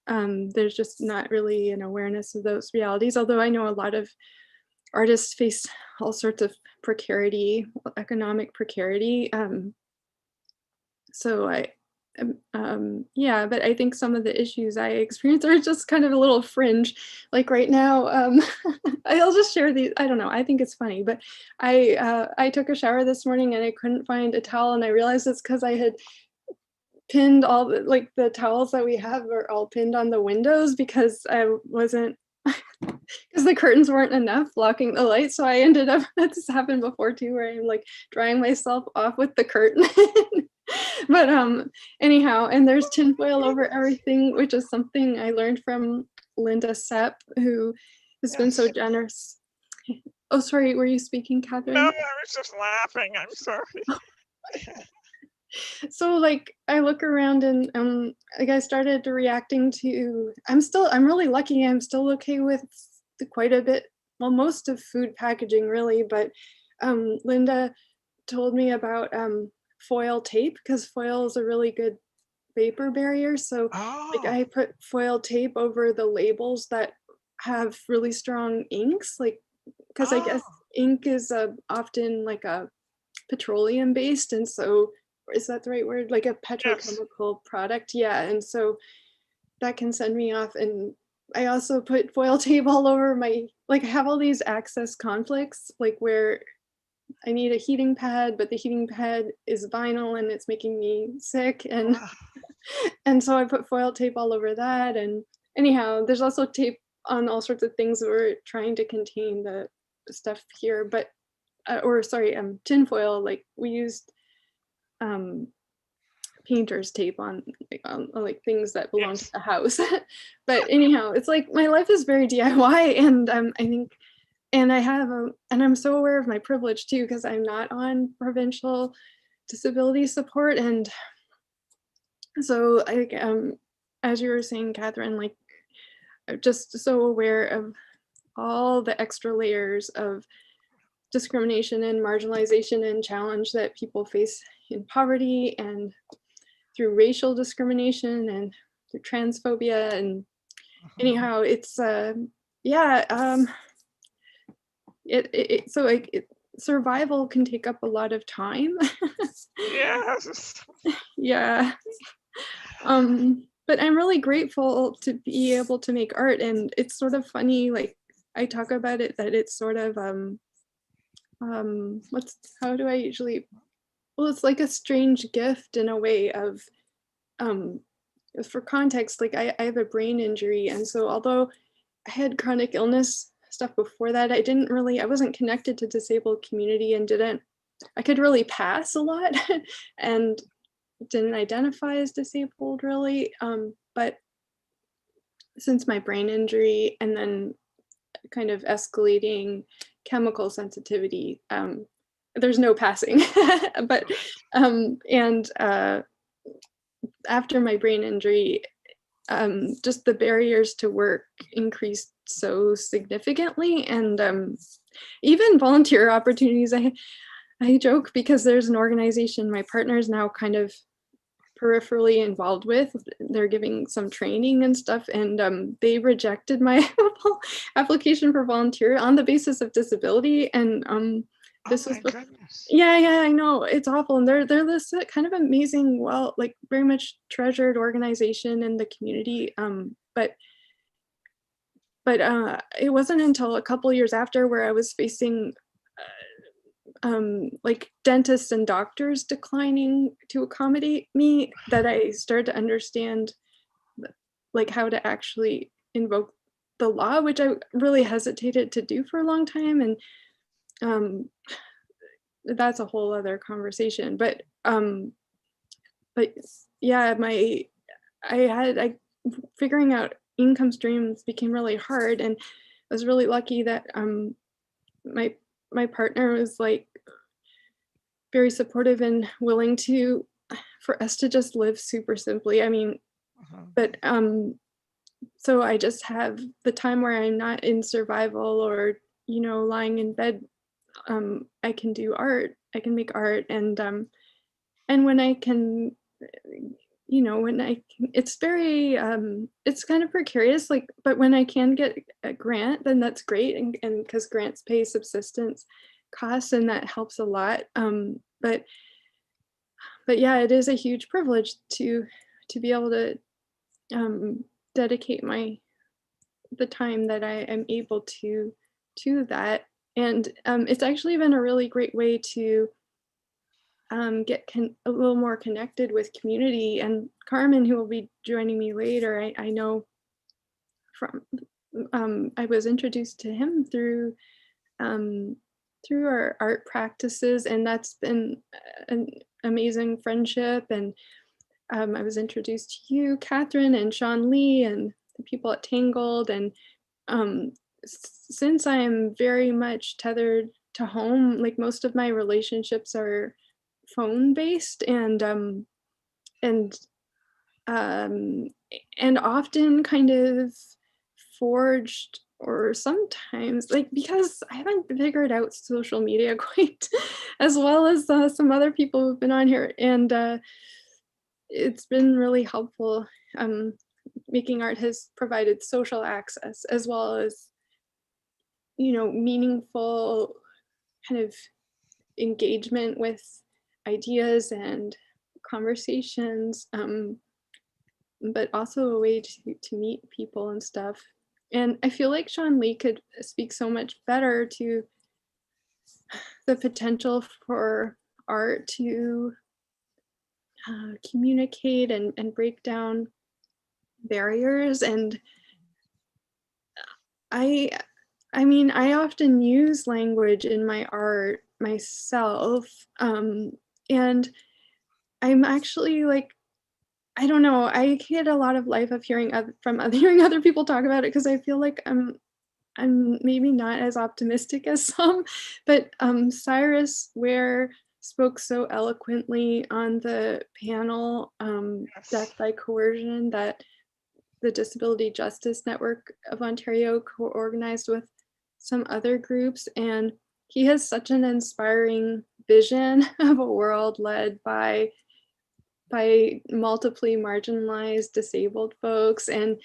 there's just not really an awareness of those realities, although I know a lot of artists face all sorts of precarity, economic precarity, so yeah, but I think some of the issues I experience are just kind of a little fringe. Like right now, I'll just share these. I don't know. I think it's funny, but I took a shower this morning and I couldn't find a towel, and I realized it's because I had pinned all the towels that we have are all pinned on the windows because I wasn't because the curtains weren't enough blocking the light. So I ended up, that's happened before too, where I'm like drying myself off with the curtain. But anyhow, and there's tinfoil over everything, which is something I learned from Linda Sepp, who has been so Yes. generous. Oh, sorry, were you speaking, No, Catherine? I was just laughing. I'm sorry. So like I look around and like I started reacting to, I'm really lucky, I'm still okay with quite a bit, well, most of food packaging really, but Linda told me about foil tape, because foil is a really good vapor barrier. So like Oh, I put foil tape over the labels that have really strong inks, like, because I guess ink is often like a petroleum based, and so, is that the right word, like a yes. petrochemical product, yeah, and so that can send me off. And I also put foil tape all over my, like I have all these access conflicts, like where I need a heating pad, but the heating pad is vinyl and it's making me sick, and Wow. and so I put foil tape all over that. And anyhow, there's also tape on all sorts of things that we're trying to contain the stuff here, but or sorry, tinfoil, like we used painter's tape on like things that belong Yes. to the house. But anyhow, it's like my life is very DIY, and I think, and I have and I'm so aware of my privilege too, because I'm not on provincial disability support, and so I as you were saying, Catherine, like I'm just so aware of all the extra layers of discrimination and marginalization and challenge that people face in poverty and through racial discrimination and through transphobia. And anyhow, it's survival can take up a lot of time. Yes. Yeah. But I'm really grateful to be able to make art, and it's sort of funny, like I talk about it, that it's sort of how do I usually, well, it's like a strange gift in a way of for context, like I have a brain injury, and so although I had chronic illness stuff before that, I wasn't connected to disabled community, and I could really pass a lot and didn't identify as disabled really. But since my brain injury and then kind of escalating chemical sensitivity, there's no passing. But after my brain injury, just the barriers to work increased so significantly, and even volunteer opportunities. I joke because there's an organization my partner is now kind of peripherally involved with. They're giving some training and stuff, and they rejected my application for volunteer on the basis of disability. And this was goodness. yeah, I know, it's awful. And they're this kind of amazing, well, like very much treasured organization in the community. But it wasn't until a couple years after, where I was facing like dentists and doctors declining to accommodate me, that I started to understand like how to actually invoke the law, which I really hesitated to do for a long time. And that's a whole other conversation. But yeah, figuring out income streams became really hard, and I was really lucky that my partner was like very supportive and willing for us to just live super simply. I mean, but so I just have the time where I'm not in survival or, lying in bed. I can do art. I can make art, and when I can, it's very, it's kind of precarious, like, but when I can get a grant, then that's great, and because grants pay subsistence costs, and that helps a lot. But yeah, it is a huge privilege to be able to dedicate the time that I am able to that. And it's actually been a really great way to get a little more connected with community. And Carmen, who will be joining me later, I know from, I was introduced to him through our art practices, and that's been an amazing friendship. And I was introduced to you, Catherine, and Sean Lee, and the people at Tangled. And since I am very much tethered to home, like most of my relationships are phone based, and often kind of forged, or sometimes, like, because I haven't figured out social media quite as well as some other people who've been on here, and it's been really helpful. Making art has provided social access as well as, meaningful kind of engagement with ideas and conversations, but also a way to meet people and stuff. And I feel like Sean Lee could speak so much better to the potential for art to communicate and break down barriers. And I mean, I often use language in my art myself, and I'm actually like, I don't know, I get a lot of life of hearing other people talk about it, because I feel like I'm maybe not as optimistic as some, but Cyrus Ware spoke so eloquently on the panel, Death by Coercion, that the Disability Justice Network of Ontario co-organized with some other groups. And he has such an inspiring vision of a world led by multiply marginalized disabled folks. And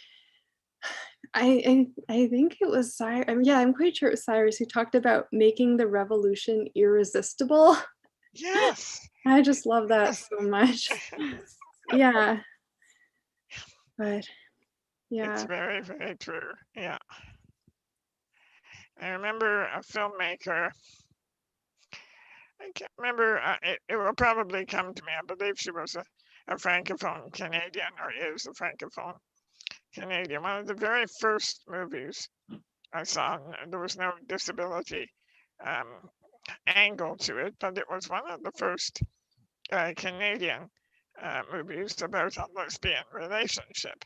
I think it was Cyrus, yeah, I'm quite sure it was Cyrus who talked about making the revolution irresistible. Yes. I just love that Yes. so much. Yeah. But yeah. It's very, very true. Yeah. I remember a filmmaker, I can't remember, it will probably come to me. I believe she was a Francophone Canadian, or is a Francophone Canadian. One of the very first movies I saw, there was no disability angle to it, but it was one of the first Canadian movies about a lesbian relationship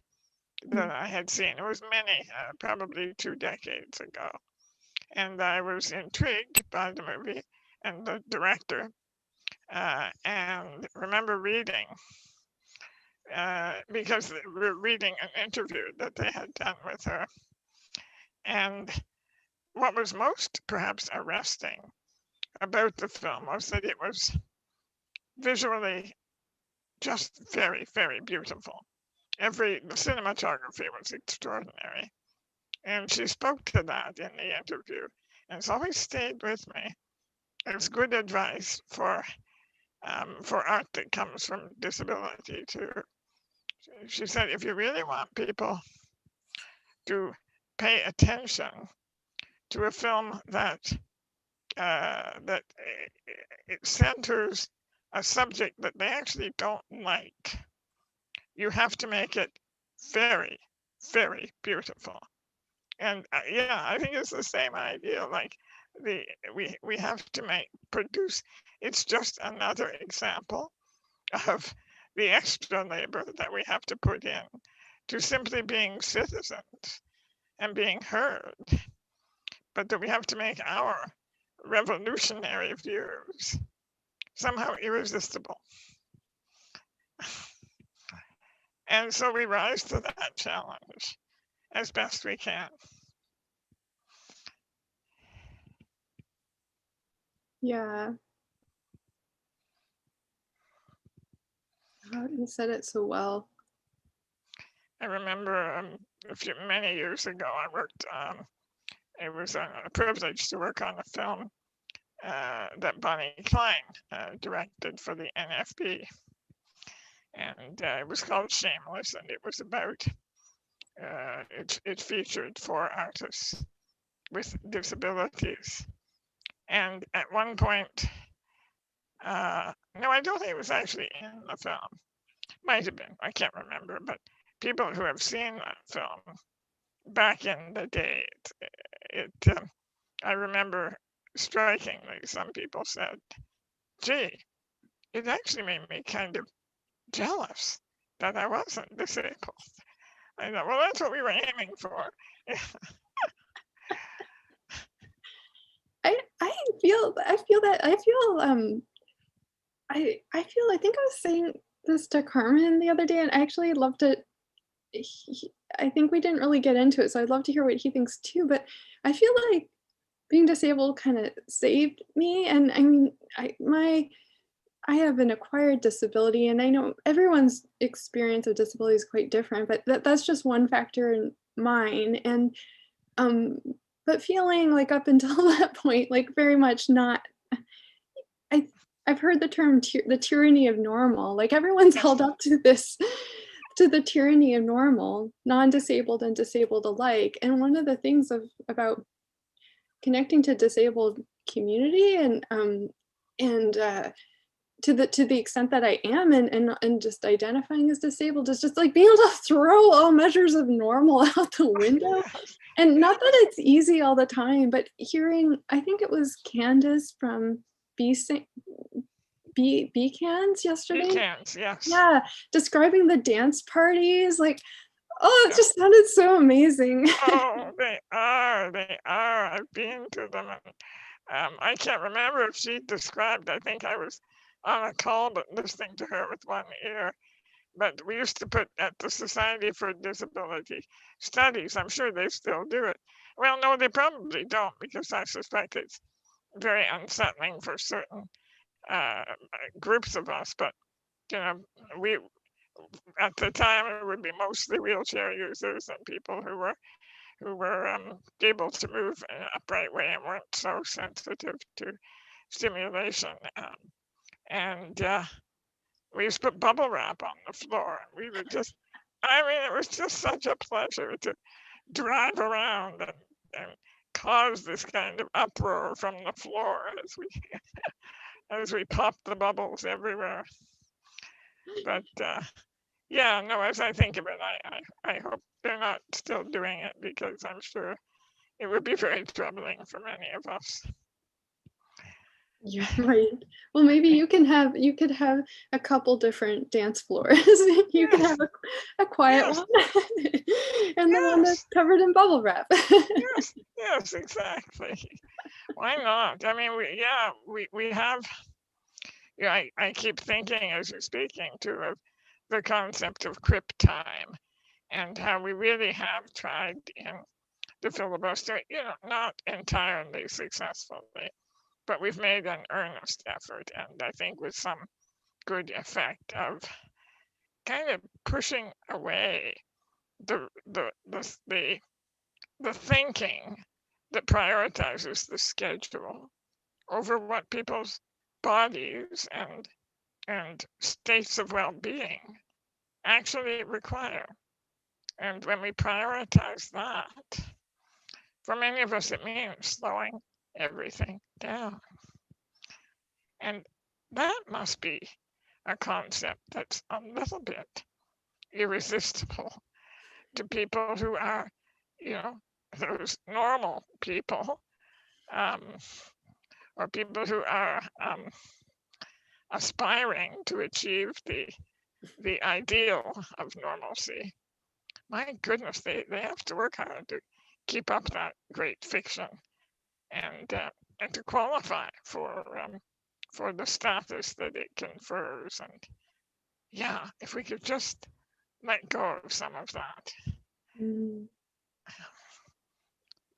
that I had seen. It was many, probably 2 decades ago. And I was intrigued by the movie and the director, and remember reading, because we were reading an interview that they had done with her. And what was most perhaps arresting about the film was that it was visually just very, very beautiful. The cinematography was extraordinary. And she spoke to that in the interview. And it's always stayed with me. It's good advice for art that comes from disability too. She said, if you really want people to pay attention to a film that it centers a subject that they actually don't like, you have to make it very, very beautiful. And yeah, I think it's the same idea. Like we have to produce. It's just another example of the extra labor that we have to put in to simply being citizens and being heard, but that we have to make our revolutionary views somehow irresistible. And so we rise to that challenge as best we can. Yeah. Oh, you said it so well. I remember many years ago, I worked, it was a privilege to work on a film that Bonnie Klein directed for the NFB. And it was called Shameless, and it was about, it featured 4 artists with disabilities. And at one point, no, I don't think it was actually in the film. Might have been, I can't remember, but people who have seen that film back in the day, I remember strikingly, some people said, gee, it actually made me kind of jealous that I wasn't disabled. I thought, well, that's what we were aiming for. I think I was saying this to Carmen the other day, and I actually loved it. I think we didn't really get into it, so I'd love to hear what he thinks too, but I feel like being disabled kind of saved me. And I mean, I have an acquired disability, and I know everyone's experience of disability is quite different, but that's just one factor in mine. And but feeling like up until that point, like very much not, I've heard the term the tyranny of normal. Like everyone's held up to the tyranny of normal, non-disabled and disabled alike. And one of the things about connecting to disabled community and to the extent that I am and just identifying as disabled is just like being able to throw all measures of normal out the window. And not that it's easy all the time, but hearing, I think it was Candace from BCANS yesterday. BCANS, yes. Yeah, describing the dance parties, like, oh, it just sounded so amazing. Oh, they are. I've been to them. And, I can't remember if she described, I think I was on a call, but listening to her with one ear. But we used to put at the Society for Disability Studies, I'm sure they still do it. Well, no, they probably don't, because I suspect it's very unsettling for certain groups of us, but we at the time it would be mostly wheelchair users and people who were able to move in an upright way and weren't so sensitive to stimulation. And we used to put bubble wrap on the floor. We would just, I mean, it was just such a pleasure to drive around and cause this kind of uproar from the floor as we popped the bubbles everywhere. But yeah, no, as I think of it, I hope they're not still doing it, because I'm sure it would be very troubling for many of us. You're right. Well, maybe you could have a couple different dance floors. You could have a quiet Yes. one and the one that's Yes. covered in bubble wrap. Yes, exactly. Why not? I mean, we have, I keep thinking as you're speaking too of the concept of crip time and how we really have tried in the filibuster, not entirely successfully, but we've made an earnest effort, and I think with some good effect of kind of pushing away the thinking that prioritizes the schedule over what people's bodies and states of well-being actually require. And when we prioritize that, for many of us, it means slowing everything down. And that must be a concept that's a little bit irresistible to people who are, those normal people, or people who are aspiring to achieve the ideal of normalcy. My goodness, they have to work hard to keep up that great fiction and to qualify for the status that it confers. And yeah, if we could just let go of some of that,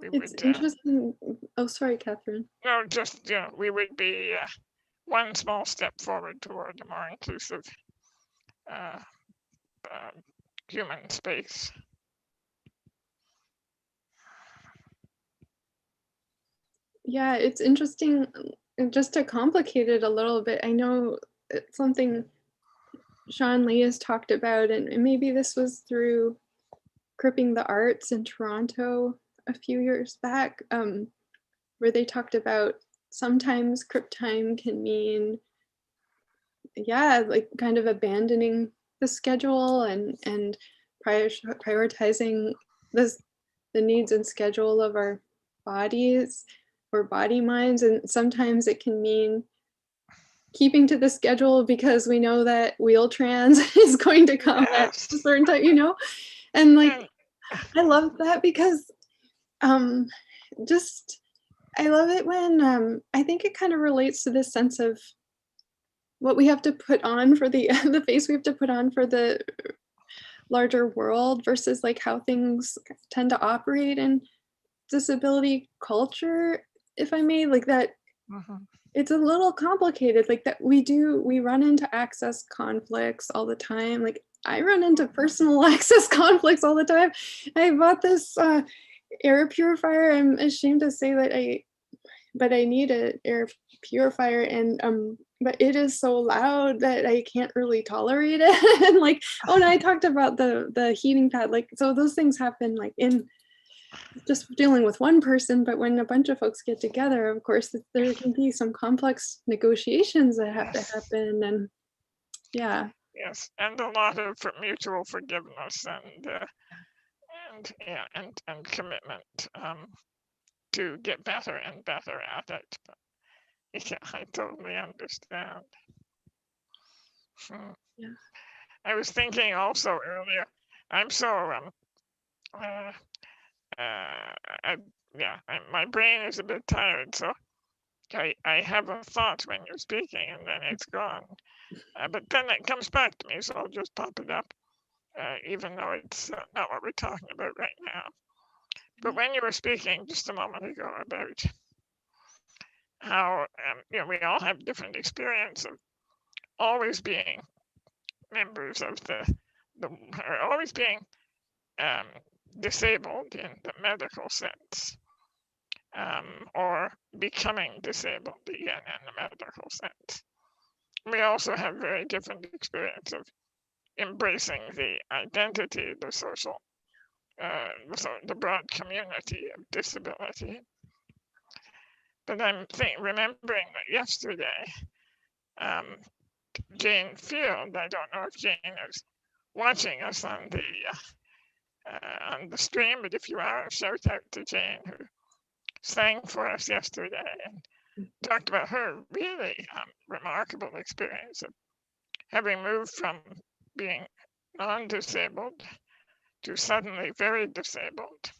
we It's would. interesting. Oh, sorry, Catherine. No, just we would be one small step forward toward a more inclusive human space. Yeah, it's interesting. Just to complicate it a little bit, I know it's something Sean Lee has talked about, and maybe this was through Cripping the Arts in Toronto a few years back, where they talked about sometimes crip time can mean, like kind of abandoning the schedule and prioritizing the needs and schedule of our bodies or body minds. And sometimes it can mean keeping to the schedule because we know that wheel trans is going to come at a certain time, and like I love that because just I love it when I think it kind of relates to this sense of what we have to put on for the face we have to put on for the larger world versus like how things tend to operate in disability culture, if I may, like that. It's a little complicated, like that we run into access conflicts all the time. Like I run into personal access conflicts all the time. I bought this air purifier. I'm ashamed to say that I need an air purifier, and but it is so loud that I can't really tolerate it. And like, and I talked about the heating pad, like, so those things happen like in just dealing with one person, but when a bunch of folks get together, of course, there can be some complex negotiations that have to happen, and yeah. Yes, and a lot of mutual forgiveness and commitment to get better and better at it. But yeah, I totally understand. Yeah. I was thinking also earlier, I'm so my brain is a bit tired, so I have a thought when you're speaking and then it's gone. But then it comes back to me, so I'll just pop it up, even though it's not what we're talking about right now. But when you were speaking just a moment ago about how we all have different experience of always being members of or always being disabled in the medical sense, or becoming disabled again in the medical sense. We also have very different experience of embracing the identity, the social, the broad community of disability. But I'm remembering that yesterday, Jane Field, I don't know if Jane is watching us on the stream, but if you are, shout out to Jane, who sang for us yesterday and talked about her really remarkable experience of having moved from being non-disabled to suddenly very disabled,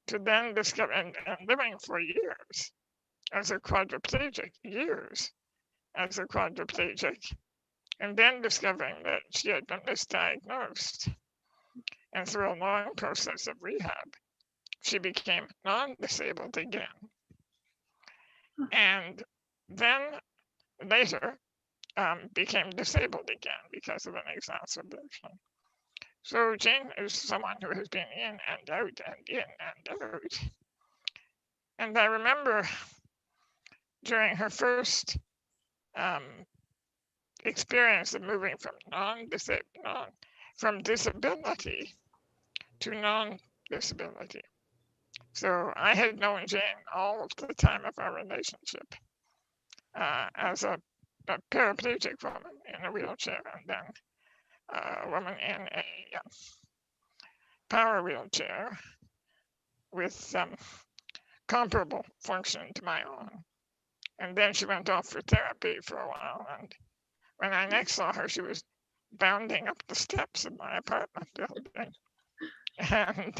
to then discover and living for years as a quadriplegic, and then discovering that she had been misdiagnosed. And through a long process of rehab, she became non-disabled again. And then later became disabled again because of an exacerbation. So Jane is someone who has been in and out and in and out. And I remember during her first experience of moving from disability to non-disability. So I had known Jane all of the time of our relationship as a paraplegic woman in a wheelchair, and then a woman in a power wheelchair with comparable function to my own. And then she went off for therapy for a while, and when I next saw her, she was bounding up the steps of my apartment building. And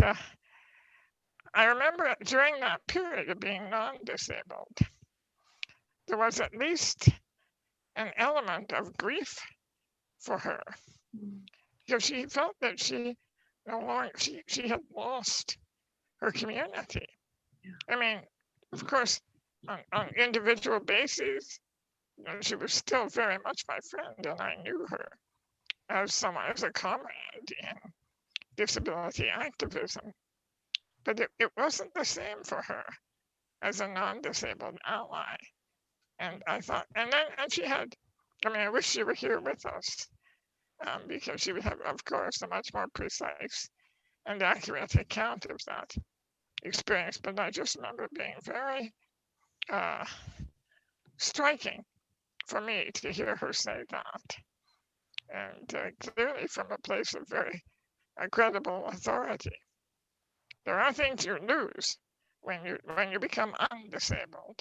I remember during that period of being non-disabled, there was at least an element of grief for her, because she felt that she had lost her community. I mean, of course, on individual basis, she was still very much my friend, and I knew her as a comrade in disability activism. But it wasn't the same for her as a non-disabled ally. And I thought, and she had, I wish she were here with us, because she would have, of course, a much more precise and accurate account of that experience. But I just remember being very striking for me to hear her say that. And clearly from a place of very credible authority. There are things you lose when you become undisabled.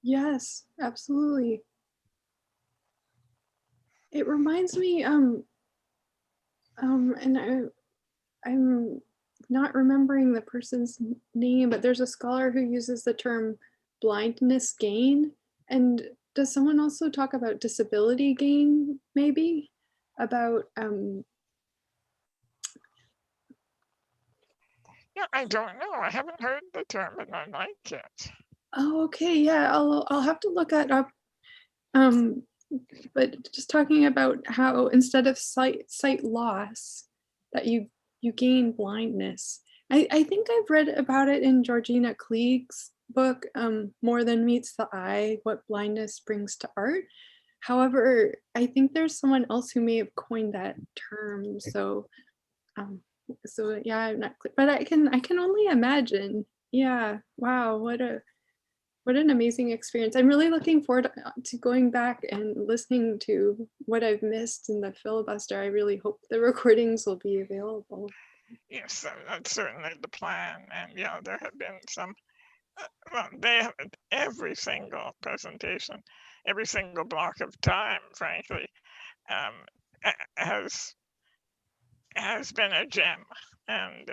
Yes, absolutely. It reminds me, and I'm not remembering the person's name, but there's a scholar who uses the term blindness gain. And does someone also talk about disability gain, maybe? About Yeah, I don't know. I haven't heard the term, but I like it. Oh, okay, yeah, I'll have to look that up. But just talking about how instead of sight loss, that you gain blindness. I think I've read about it in Georgina Klieg's book, More Than Meets the Eye, What Blindness Brings to Art. However, I think there's someone else who may have coined that term. So yeah, I'm not clear, but I can only imagine. Yeah, wow, what an amazing experience. I'm really looking forward to going back and listening to what I've missed in the filibuster. I really hope the recordings will be available. Yes, that's certainly the plan. And there have been some, they have every single presentation, every single block of time, frankly, has been a gem. And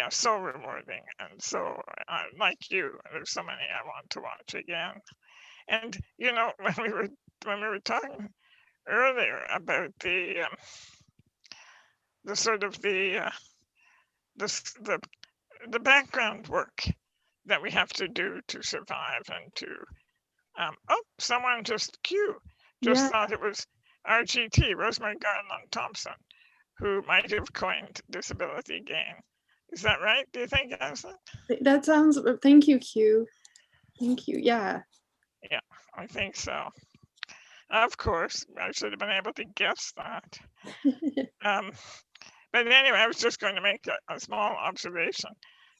so rewarding. And so like you, there's so many I want to watch again. And when we were talking earlier about the sort of the background work that we have to do to survive and to, oh, someone just Yeah. thought it was RGT, Rosemary Garland Thompson, who might have coined disability gain. Is that right? Do you think, Aslan? That sounds, thank you, Q. Thank you, yeah. Yeah, I think so. Of course, I should have been able to guess that. But anyway, I was just going to make a small observation.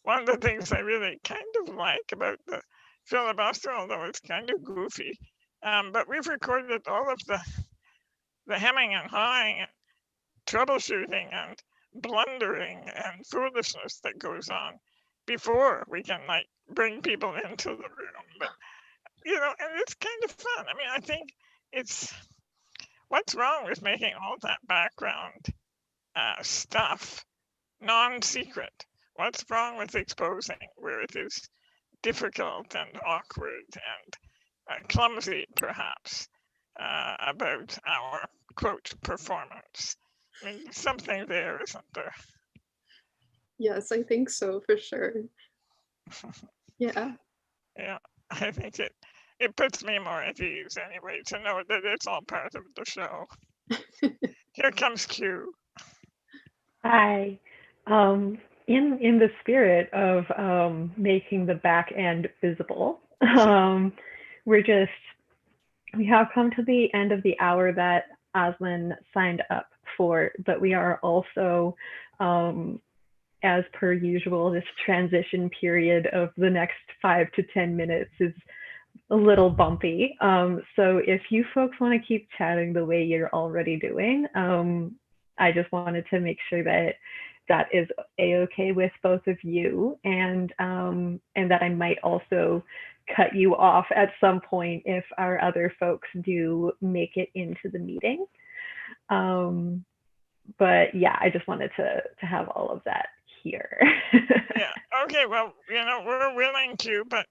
One of the things I really kind of like about the filibuster, although it's kind of goofy, but we've recorded all of the hemming and hawing and troubleshooting and blundering and foolishness that goes on before we can like bring people into the room. But you know, and it's kind of fun. I mean, I think it's what's wrong with making all that background stuff non-secret? What's wrong with exposing where it is difficult and awkward and clumsy, perhaps, about our quote performance? I mean, something there, isn't there? Yes, I think so, for sure. Yeah. Yeah, I think it puts me more at ease anyway to know that it's all part of the show. Here comes Q. Hi. In the spirit of making the back end visible, we have come to the end of the hour that Aslan signed up for, but we are also, as per usual, this transition period of the next 5 to 10 minutes is a little bumpy. So if you folks want to keep chatting the way you're already doing, I just wanted to make sure that that is a-okay with both of you, and that I might also cut you off at some point if our other folks do make it into the meeting. But yeah, I just wanted to have all of that here. Yeah. Okay. Well, you know, we're willing to, but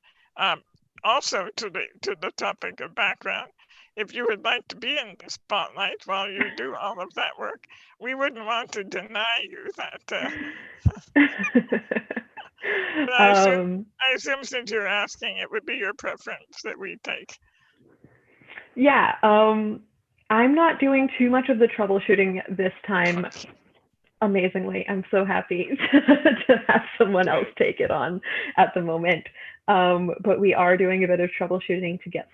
also to the topic of background, if you would like to be in the spotlight while you do all of that work, we wouldn't want to deny you that. But I assume since you're asking, it would be your preference that we take. Yeah, I'm not doing too much of the troubleshooting this time. Amazingly, I'm so happy to have someone else take it on at the moment. But we are doing a bit of troubleshooting to get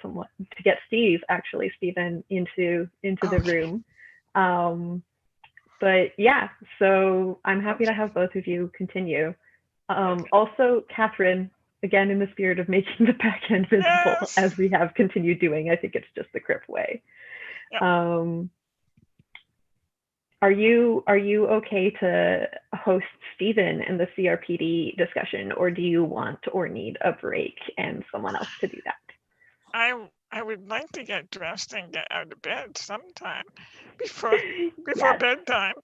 Stephen into the room. But yeah, so I'm happy to have both of you continue. Also, Catherine, again, in the spirit of making the back end visible, Yes. as we have continued doing, I think it's just the Crip way. Yep. Are you okay to host Stephen in the CRPD discussion, or do you want or need a break and someone else to do that? I would like to get dressed and get out of bed sometime before bedtime.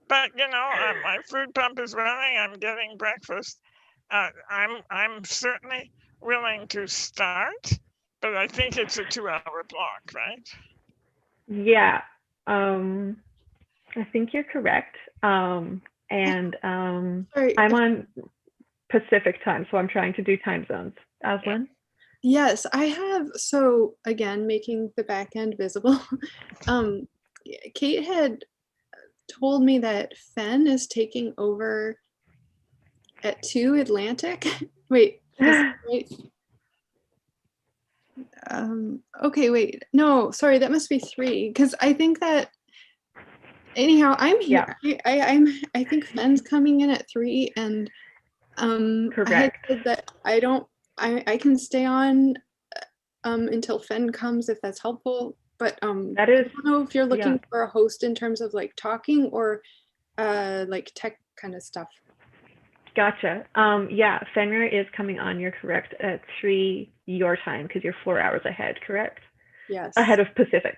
But you know, my food pump is running. I'm getting breakfast. I'm certainly willing to start, but I think it's a 2-hour block, right? Yeah, I think you're correct. And Sorry. I'm on Pacific time, so I'm trying to do time zones. Aslan? Yes, I have. So again, making the back end visible. Kate had told me that Fen is taking over at 2 Atlantic. Wait, wait. Okay, wait. No, sorry, that must be 3. Because I think that anyhow, I'm here. Yeah. I think Fen's coming in at 3, and Correct. I had said that I can stay on until Fen comes if that's helpful. But that is, I don't know if you're looking for a host in terms of like talking or like tech kind of stuff. Gotcha. Yeah, Fenrir is coming on, you're correct, at 3 your time, because you're 4 hours ahead, correct? Yes. Ahead of Pacific.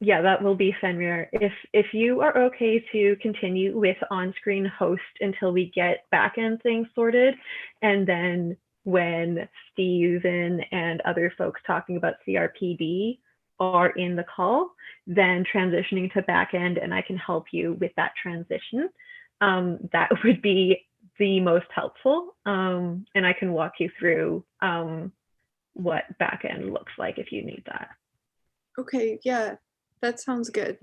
Yeah, that will be Fenrir. If you are okay to continue with on-screen host until we get back-end things sorted, and then when Steven and other folks talking about CRPD are in the call, then transitioning to back-end, and I can help you with that transition. that would be the most helpful. And I can walk you through what backend looks like if you need that. Okay, yeah, that sounds good.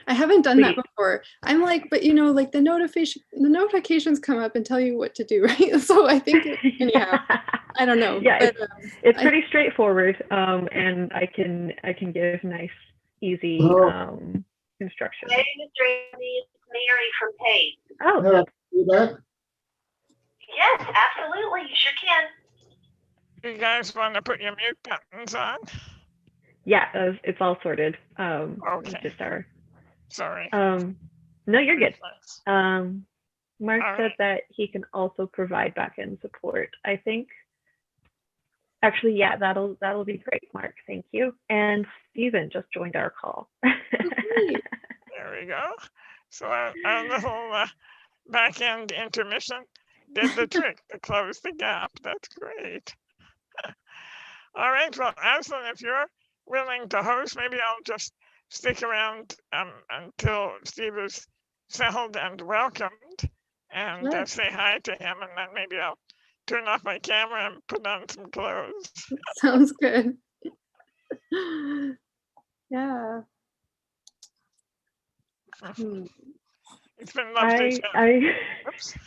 I haven't done that before. I'm like, but you know, like the notifications come up and tell you what to do, right? So I think anyhow, I don't know. Yeah, but, it's pretty straightforward, and I can give nice, easy instructions. My name is Mary from Pace. Oh, Yeah, do that. Yes, absolutely. You sure can. You guys want to put your mute buttons on? yeah, it's all sorted. Okay. Just our. Sorry. No, you're good. Nice. Mark All said right. that he can also provide backend support. I think. Actually, yeah, that'll be great, Mark. Thank you. And Stephen just joined our call. There we go. So our little back-end intermission did the trick to close the gap. That's great. All right, well, Aslan, if you're willing to host, maybe I'll just stick around until Steve is settled and welcomed, and Sure. say hi to him, and then maybe I'll turn off my camera and put on some clothes. sounds good. Yeah. It's been lovely. Oops.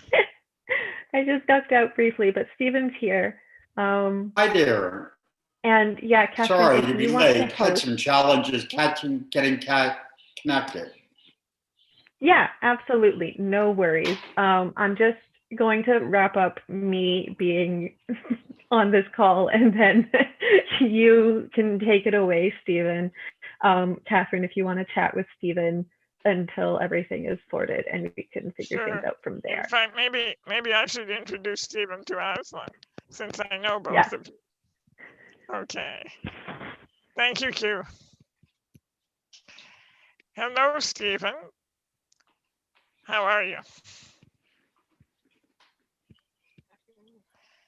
I just ducked out briefly, but Stephen's here. Hi there. And yeah, Catherine, Sorry if to be you want to late. Had host, some challenges getting connected. yeah, absolutely, no worries. I'm just going to wrap up me being on this call, and then you can take it away, Stephen. Catherine, if you want to chat with Stephen until everything is sorted, and we can figure things out from there. In fact, maybe I should introduce Stephen to Aslan, since I know both Yeah. of you. Okay. Thank you, Q. Hello, Stephen. How are you?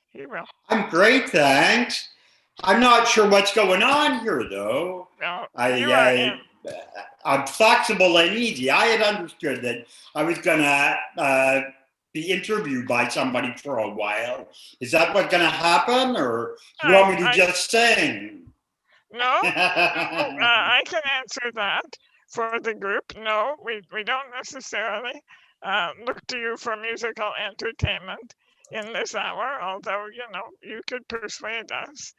He will. I'm great, thanks. I'm not sure what's going on here, though. No, you are in. I'm flexible and easy. I had understood that I was gonna be interviewed by somebody for a while. Is that what's gonna happen, or do you want me to just sing? No, I can answer that for the group. No, we don't necessarily look to you for musical entertainment in this hour, although, you know, you could persuade us.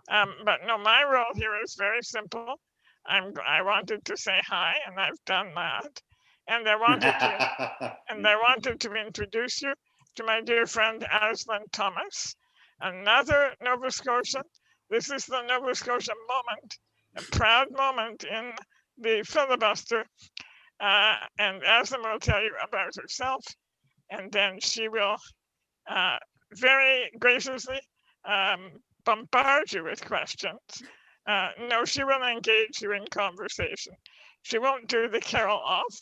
But no, my role here is very simple. I wanted to say hi, and I've done that. And I wanted to introduce you to my dear friend Aslan Thomas, another Nova Scotian. This is the Nova Scotia moment, a proud moment in the filibuster. And Aslan will tell you about herself, and then she will very graciously bombard you with questions. No, she will engage you in conversation. She won't do the Carol off.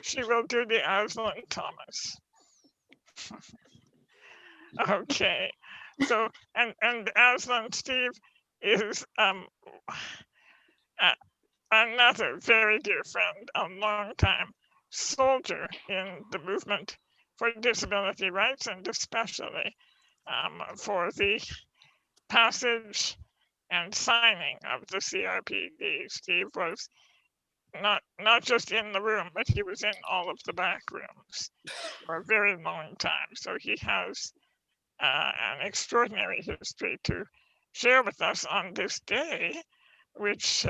She will do the Aslan Thomas. Okay. So, and Aslan Steve is another very dear friend, a longtime soldier in the movement for disability rights, and especially for the passage and signing of the CRPD. Steve was not just in the room, but he was in all of the back rooms for a very long time. So he has an extraordinary history to share with us on this day, which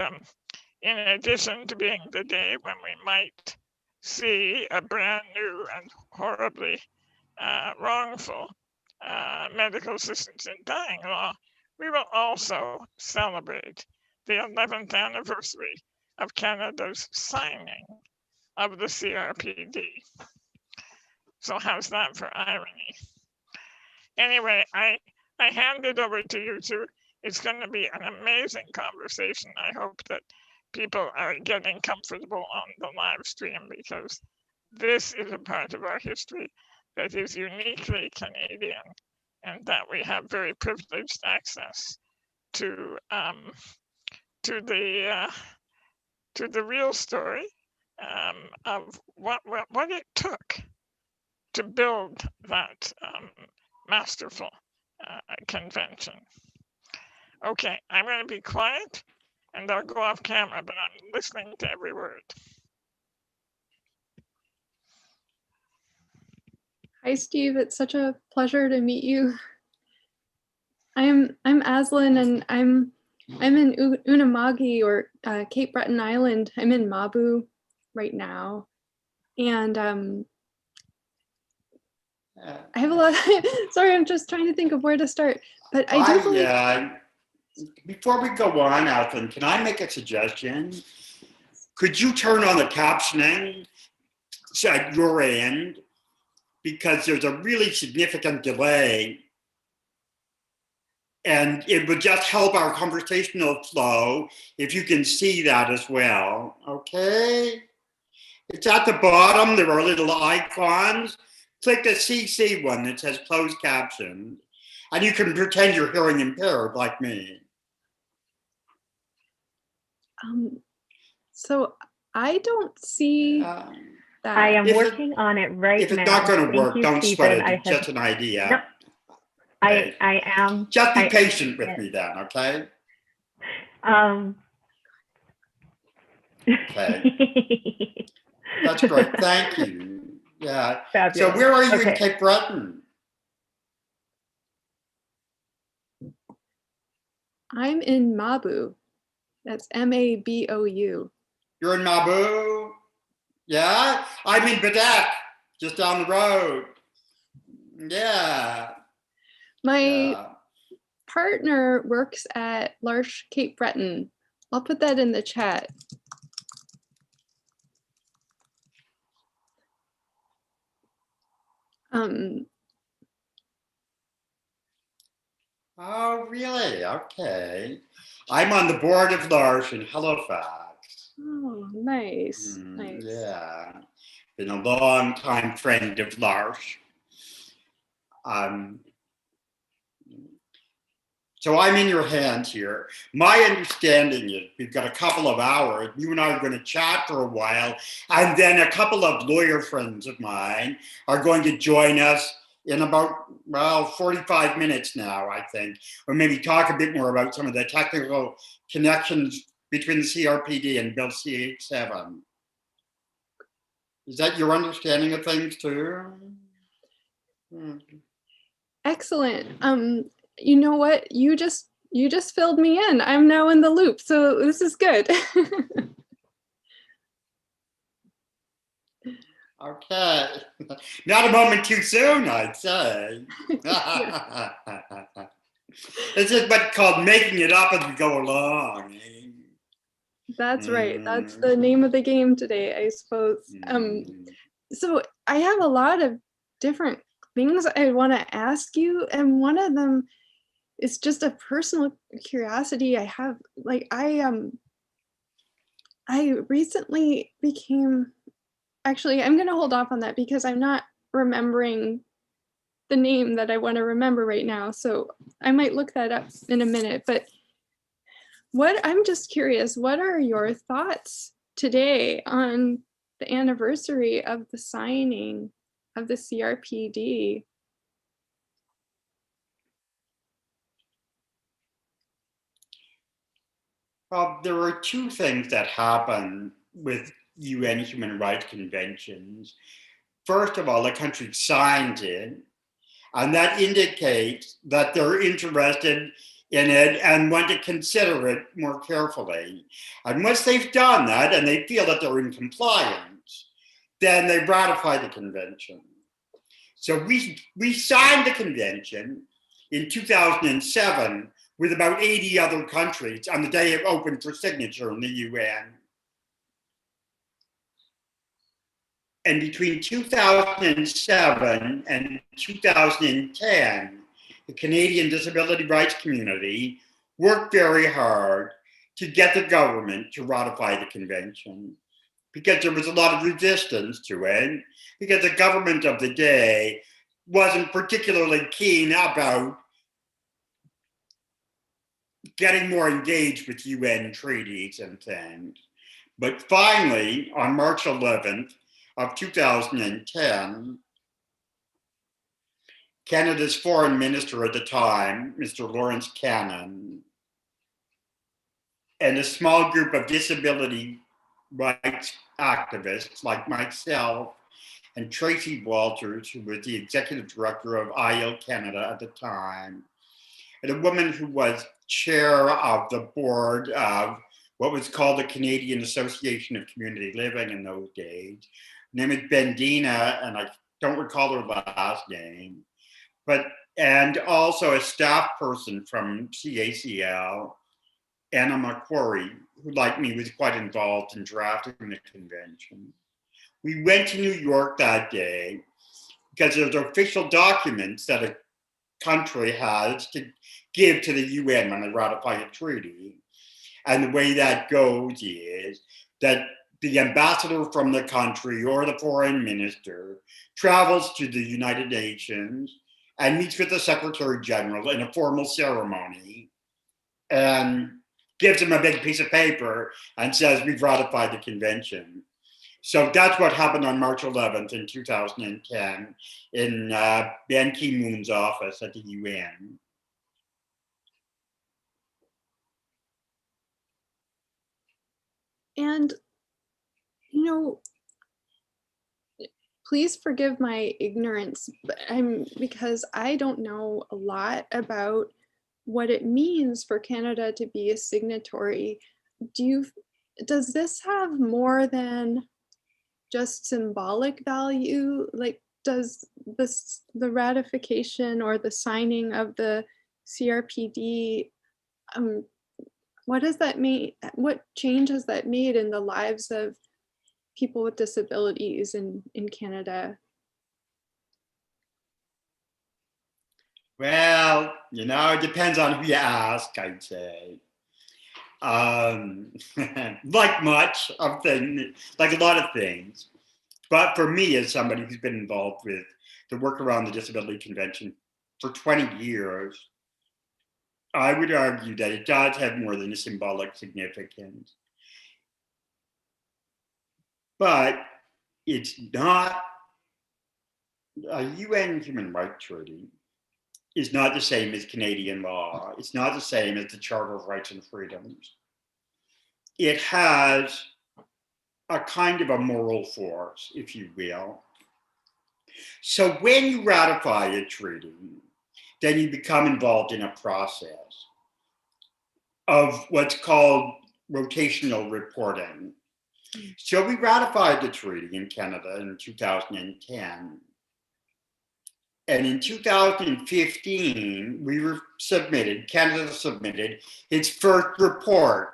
in addition to being the day when we might see a brand new and horribly wrongful medical assistance in dying law, we will also celebrate the 11th anniversary of Canada's signing of the CRPD. So how's that for irony? Anyway, I hand it over to you two. It's going to be an amazing conversation. I hope that people are getting comfortable on the live stream, because this is a part of our history that is uniquely Canadian, and that we have very privileged access to the real story of what it took to build that masterful convention. Okay, I'm going to be quiet and I'll go off camera, but I'm listening to every word. Hi, Steve. It's such a pleasure to meet you. I'm Aslan, and I'm in Unama'ki, or Cape Breton Island. I'm in Mabu right now, and I have a lot. Sorry, I'm just trying to think of where to start. But I do believe. Before we go on, Aslan, can I make a suggestion? Could you turn on the captioning at your end? Because there's a really significant delay. And it would just help our conversational flow if you can see that as well, okay? It's at the bottom, there are little icons. Click the CC one that says closed caption, and you can pretend you're hearing impaired like me. So I don't see that. I am working on it right now. If it's not going to work, don't sweat it. It's Stephen. just an idea. Nope. Okay. I am. Just be patient with me then, okay? Okay. That's great. Thank you. Yeah. Fabulous. So where are you in Cape Breton? I'm in Mabu. That's Mabou. You're in Mabu? Yeah? I'm in Bedak, just down the road. Yeah. My partner works at L'Arche Cape Breton. I'll put that in the chat. Oh, really? Okay. I'm on the board of L'Arche in Halifax. Oh, nice. Nice. Yeah. Been a long time friend of L'Arche. So I'm in your hands here. My understanding is we've got a couple of hours. You and I are going to chat for a while, and then a couple of lawyer friends of mine are going to join us in about, 45 minutes now, I think, or maybe talk a bit more about some of the technical connections between the CRPD and Bill CH7. Is that your understanding of things too? Excellent. You know what? You just filled me in. I'm now in the loop, so this is good. Okay. Not a moment too soon, I'd say. It's just what's called making it up as we go along. That's right. That's the name of the game today, I suppose. So I have a lot of different things I want to ask you, and one of them is just a personal curiosity I have. Like I recently became, actually I'm going to hold off on that because I'm not remembering the name that I want to remember right now, so I might look that up in a minute. But I'm just curious, what are your thoughts today on the anniversary of the signing of the CRPD? Well, there are two things that happen with UN human rights conventions. First of all, the country signed it, and that indicates that they're interested in it and want to consider it more carefully. And once they've done that and they feel that they're in compliance, then they ratify the convention. So we signed the convention in 2007 with about 80 other countries on the day it opened for signature in the UN. And between 2007 and 2010, the Canadian disability rights community worked very hard to get the government to ratify the convention, because there was a lot of resistance to it, because the government of the day wasn't particularly keen about getting more engaged with UN treaties and things. But finally, on March 11th of 2010, Canada's foreign minister at the time, Mr. Lawrence Cannon, and a small group of disability rights activists like myself and Tracy Walters, who was the executive director of IL Canada at the time, and a woman who was chair of the board of what was called the Canadian Association of Community Living in those days. Her name is Bendina, and I don't recall her last name, and also a staff person from CACL, Anna McQuarrie, who like me was quite involved in drafting the convention. We went to New York that day because there's official documents that a country has to give to the UN when they ratify a treaty. And the way that goes is that the ambassador from the country or the foreign minister travels to the United Nations and meets with the Secretary General in a formal ceremony and gives him a big piece of paper and says, we've ratified the convention. So that's what happened on March 11th in 2010 in Ban Ki-moon's office at the UN. And, you know, please forgive my ignorance, but because I don't know a lot about what it means for Canada to be a signatory. Does this have more than just symbolic value? Like, does the ratification or the signing of the CRPD, what does that mean? What change has that made in the lives of people with disabilities in Canada? Well, you know, it depends on who you ask, I'd say. Like much of things, like a lot of things. But for me, as somebody who's been involved with the work around the Disability Convention for 20 years, I would argue that it does have more than a symbolic significance. But it's not, a UN human rights treaty is not the same as Canadian law. It's not the same as the Charter of Rights and Freedoms. It has a kind of a moral force, if you will. So when you ratify a treaty, then you become involved in a process of what's called rotational reporting. So we ratified the treaty in Canada in 2010. And in 2015, Canada submitted its first report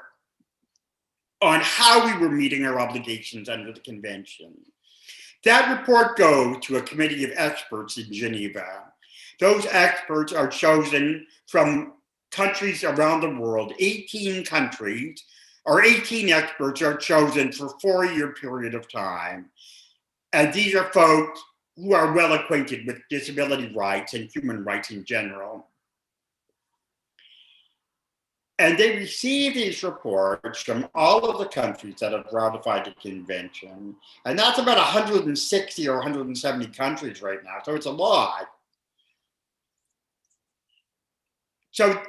on how we were meeting our obligations under the convention. That report goes to a committee of experts in Geneva. Those experts are chosen from countries around the world, 18 countries, or 18 experts are chosen for a 4-year period of time. And these are folks who are well acquainted with disability rights and human rights in general. And they receive these reports from all of the countries that have ratified the convention. And that's about 160 or 170 countries right now, so it's a lot. So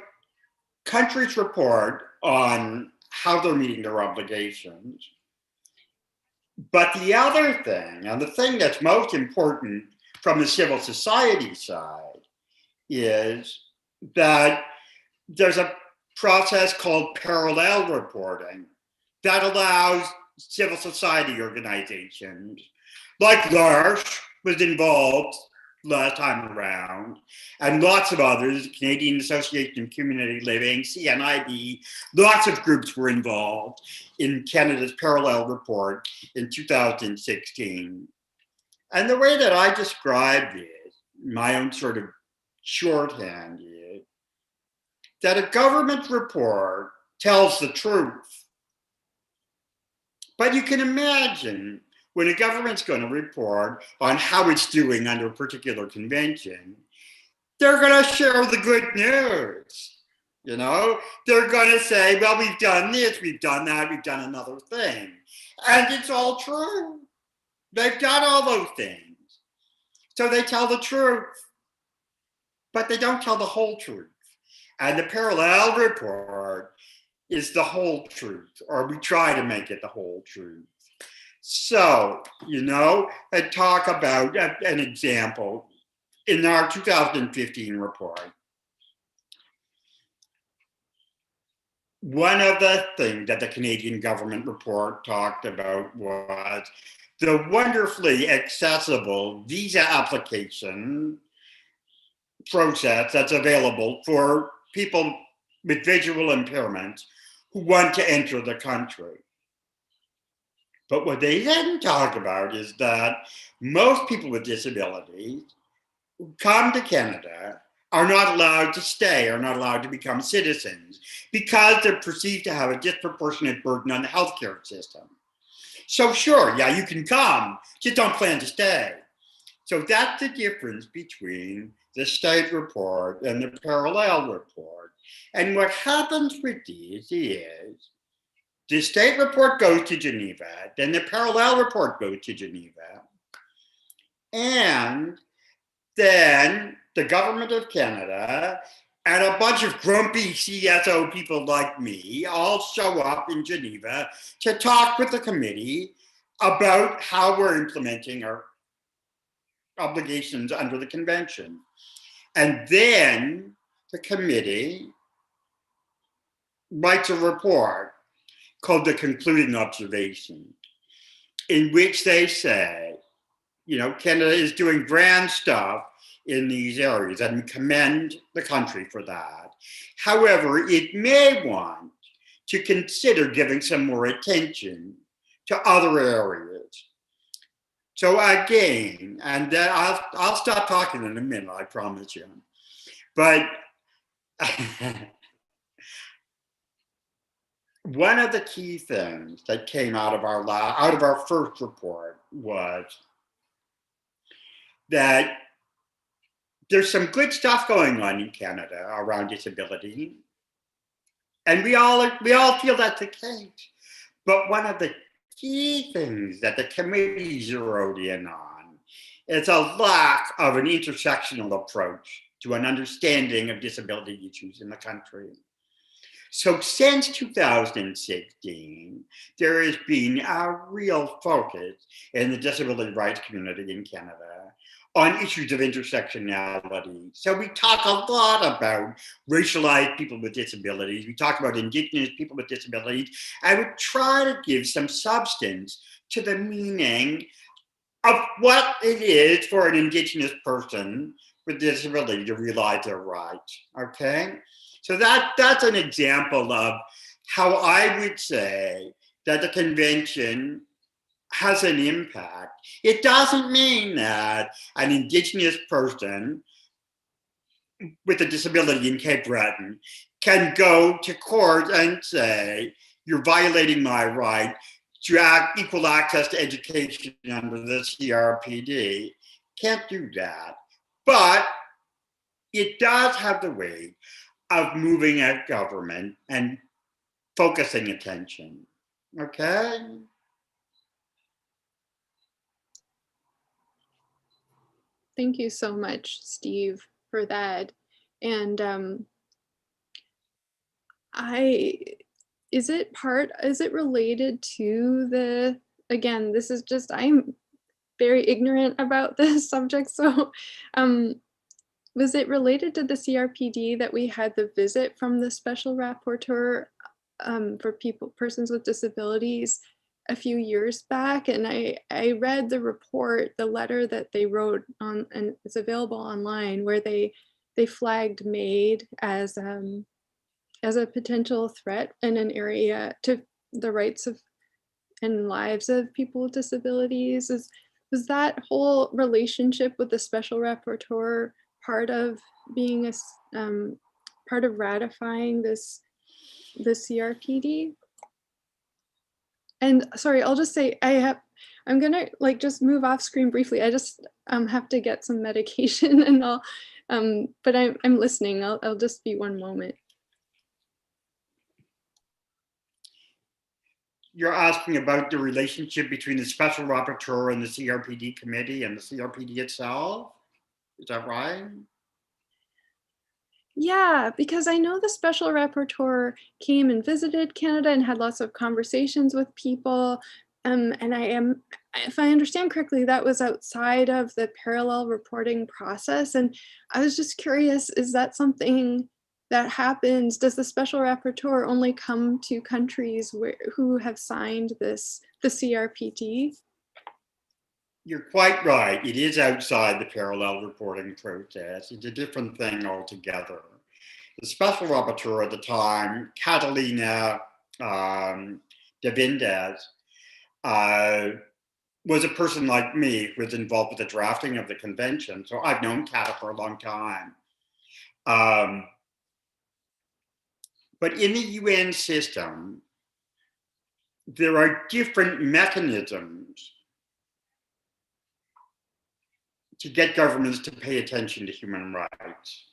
countries report on how they're meeting their obligations. But the other thing, and the thing that's most important from the civil society side, is that there's a process called parallel reporting that allows civil society organizations, like L'Arche was involved last time around, and lots of others, Canadian Association of Community Living, CNIB, lots of groups were involved in Canada's parallel report in 2016. And the way that I described it, my own sort of shorthand is that a government report tells the truth. But you can imagine when a government's going to report on how it's doing under a particular convention, they're going to share the good news. You know, they're going to say, well, we've done this, we've done that, we've done another thing. And it's all true. They've done all those things. So they tell the truth. but they don't tell the whole truth. And the parallel report is the whole truth, or we try to make it the whole truth. So, I talk about an example in our 2015 report. One of the things that the Canadian government report talked about was the wonderfully accessible visa application process that's available for people with visual impairments who want to enter the country. But what they didn't talk about is that most people with disabilities who come to Canada are not allowed to stay, are not allowed to become citizens because they're perceived to have a disproportionate burden on the healthcare system. So sure, yeah, you can come, just don't plan to stay. So that's the difference between the state report and the parallel report. And what happens with these is the state report goes to Geneva, then the parallel report goes to Geneva, and then the government of Canada and a bunch of grumpy CSO people like me all show up in Geneva to talk with the committee about how we're implementing our obligations under the convention. And then the committee writes a report called the concluding observation, in which they say, Canada is doing grand stuff in these areas, and we commend the country for that. However, it may want to consider giving some more attention to other areas. So again, and I'll stop talking in a minute, I promise you. But one of the key things that came out of our first report was that there's some good stuff going on in Canada around disability, and we all feel that's the case. But one of the key things that the committee zeroed in on is a lack of an intersectional approach to an understanding of disability issues in the country. So since 2016, there has been a real focus in the disability rights community in Canada on issues of intersectionality. So we talk a lot about racialized people with disabilities. We talk about Indigenous people with disabilities. I would try to give some substance to the meaning of what it is for an Indigenous person with disability to realize their rights, okay? So that's an example of how I would say that the convention has an impact. It doesn't mean that an Indigenous person with a disability in Cape Breton can go to court and say, you're violating my right to equal access to education under the CRPD. Can't do that. But it does have the way of moving at government and focusing attention, okay? Thank you so much, Steve, for that. And is it related to the, again, this is just, I'm very ignorant about this subject. So was it related to the CRPD that we had the visit from the special rapporteur for persons with disabilities a few years back? And I read the report, the letter that they wrote on, and it's available online, where they flagged MAID as a potential threat in an area to the rights of and lives of people with disabilities. Was that whole relationship with the special rapporteur part of being part of ratifying the CRPD? And sorry, I'll just say I'm gonna just move off screen briefly. I just have to get some medication, and I'll but I'm listening. I'll just be one moment. You're asking about the relationship between the special rapporteur and the CRPD committee and the CRPD itself? Is that right? Yeah, because I know the special rapporteur came and visited Canada and had lots of conversations with people. And if I understand correctly, that was outside of the parallel reporting process. And I was just curious, is that something that happens? Does the special rapporteur only come to countries who have signed the CRPT? You're quite right. It is outside the parallel reporting process. It's a different thing altogether. The special rapporteur at the time, Catalina de Vindes, was a person like me who was involved with the drafting of the convention. So I've known Cata for a long time. But in the UN system, there are different mechanisms to get governments to pay attention to human rights.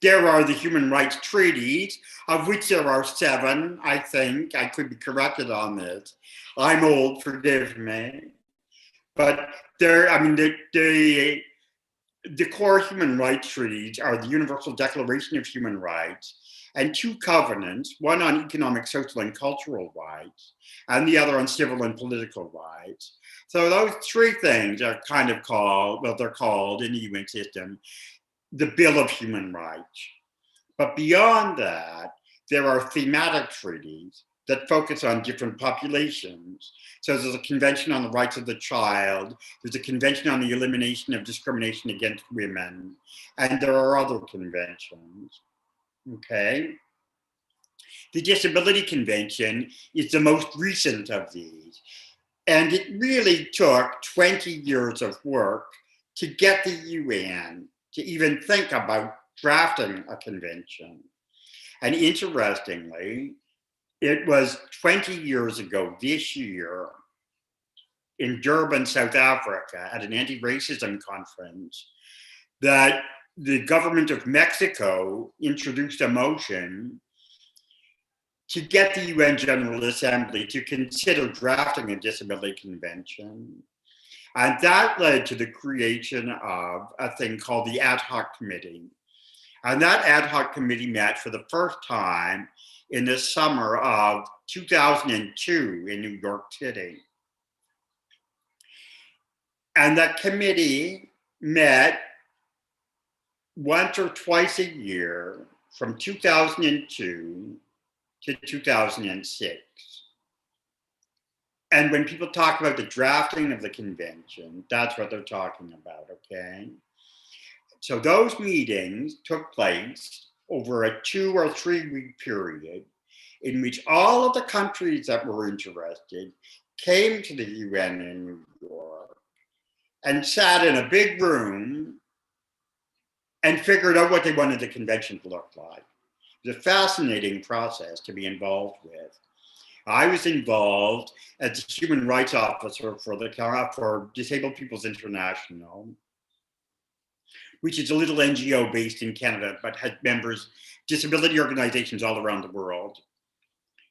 There are the human rights treaties, of which there are 7, I think. I could be corrected on this. I'm old, forgive me. But the core human rights treaties are the Universal Declaration of Human Rights and 2 covenants, one on economic, social, and cultural rights, and the other on civil and political rights. So those 3 things are kind of called, well, they're called in the UN system, the Bill of Human Rights. But beyond that, there are thematic treaties that focus on different populations. So there's a Convention on the Rights of the Child, there's a Convention on the Elimination of Discrimination Against Women, and there are other conventions, okay? The Disability Convention is the most recent of these, and it really took 20 years of work to get the UN to even think about drafting a convention. And interestingly, it was 20 years ago this year in Durban, South Africa, at an anti-racism conference, that the government of Mexico introduced a motion to get the UN General Assembly to consider drafting a disability convention. And that led to the creation of a thing called the Ad Hoc Committee. And that Ad Hoc Committee met for the first time in the summer of 2002 in New York City. And that committee met once or twice a year from 2002 to 2006. And when people talk about the drafting of the convention, that's what they're talking about, okay? So those meetings took place over a 2 or 3 week period in which all of the countries that were interested came to the UN in New York and sat in a big room and figured out what they wanted the convention to look like. It was a fascinating process to be involved with. I was involved as the human rights officer for Disabled Peoples International, which is a little NGO based in Canada, but had members, disability organizations all around the world.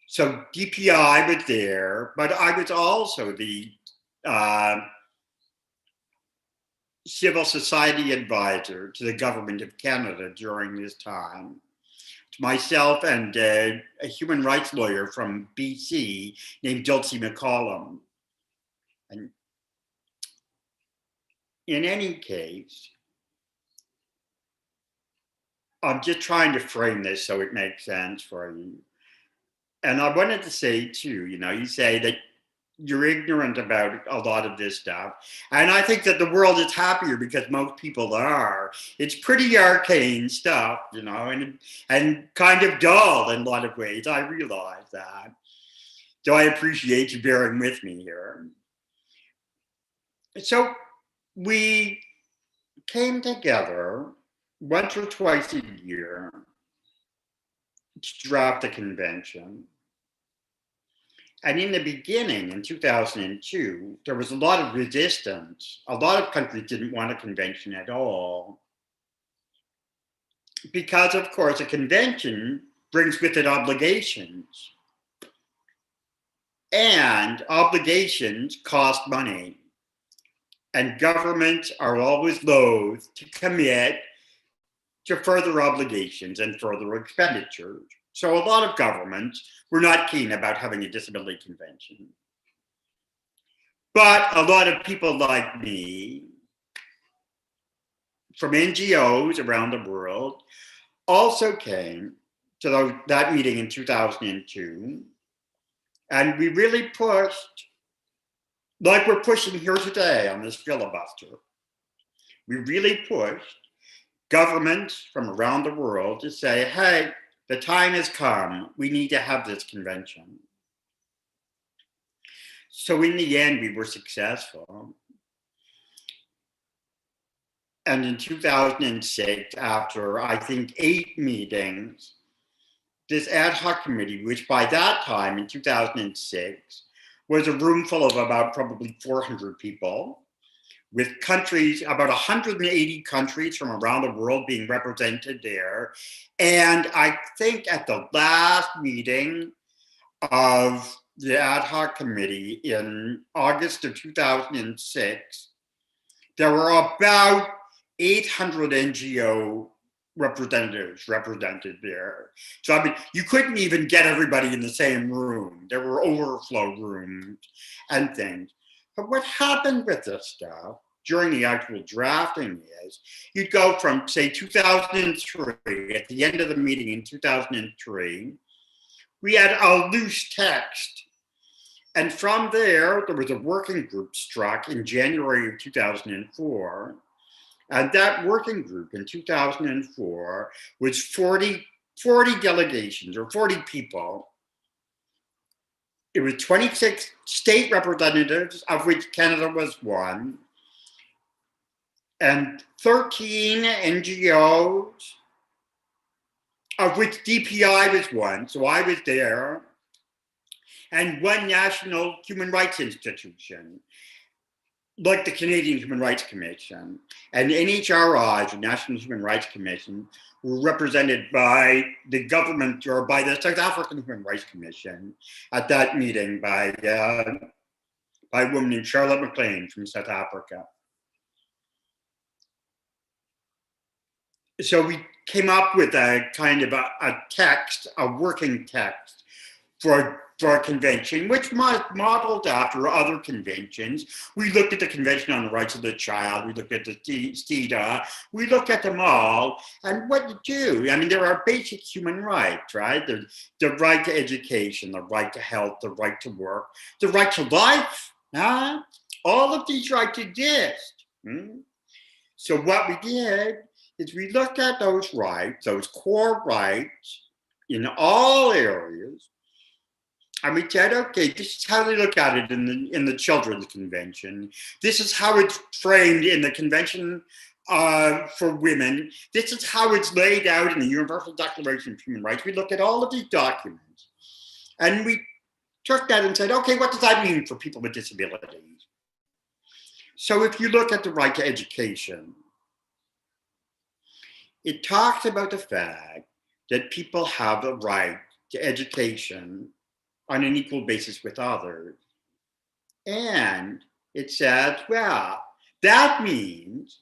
So DPI was there, but I was also the civil society advisor to the government of Canada during this time. Myself and a human rights lawyer from BC named Dulcie McCollum. And in any case, I'm just trying to frame this so it makes sense for you. And I wanted to say too, you say that you're ignorant about a lot of this stuff. And I think that the world is happier because most people are. It's pretty arcane stuff, and kind of dull in a lot of ways. I realize that. So I appreciate you bearing with me here. So we came together once or twice a year to draft a convention. And in the beginning, in 2002, there was a lot of resistance. A lot of countries didn't want a convention at all. Because, of course, a convention brings with it obligations. And obligations cost money. And governments are always loath to commit to further obligations and further expenditures. So a lot of governments were not keen about having a disability convention. But a lot of people like me from NGOs around the world also came to that meeting in 2002. And we really pushed, like we're pushing here today on this filibuster, we really pushed governments from around the world to say, hey, the time has come, we need to have this convention. So in the end, we were successful. And in 2006, after I think 8 meetings, this ad hoc committee, which by that time in 2006 was a room full of about probably 400 people, with countries, about 180 countries from around the world being represented there. And I think at the last meeting of the ad hoc committee in August of 2006, there were about 800 NGO representatives represented there. So I mean, you couldn't even get everybody in the same room. There were overflow rooms and things. But what happened with this stuff during the actual drafting is, you'd go from, say, 2003, at the end of the meeting in 2003, we had a loose text. And from there was a working group struck in January of 2004. And that working group in 2004 was 40 delegations or 40 people. It was 26 state representatives, of which Canada was one, and 13 NGOs, of which DPI was one, so I was there, and one national human rights institution, like the Canadian Human Rights Commission, and NHRI, the National Human Rights Commission, were represented by the government or by the South African Human Rights Commission at that meeting by a woman named Charlotte McLean from South Africa. So we came up with a kind of a text, a working text for a convention, which was modeled after other conventions. We looked at the Convention on the Rights of the Child, we looked at the CEDA, we looked at them all, and what to do. I mean, there are basic human rights, right? There's the right to education, the right to health, the right to work, the right to life, huh? All of these rights exist. So what we did is we looked at those rights, those core rights in all areas, and we said, okay, this is how they look at it in the Children's Convention. This is how it's framed in the Convention for Women. This is how it's laid out in the Universal Declaration of Human Rights. We looked at all of these documents, and we took that and said, okay, what does that mean for people with disabilities? So if you look at the right to education, it talks about the fact that people have a right to education on an equal basis with others. And it says, well, that means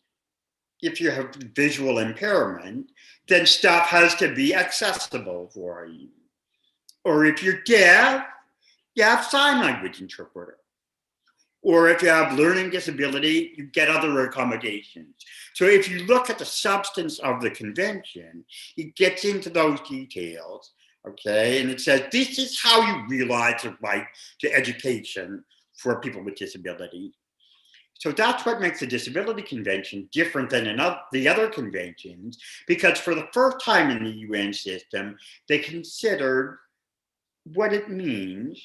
if you have visual impairment, then stuff has to be accessible for you. Or if you're deaf, you have sign language interpreter. Or if you have learning disability, you get other accommodations. So if you look at the substance of the convention, it gets into those details. Okay, and it says, this is how you realize the right to education for people with disabilities. So that's what makes the Disability Convention different than the other conventions, because for the first time in the UN system, they considered what it means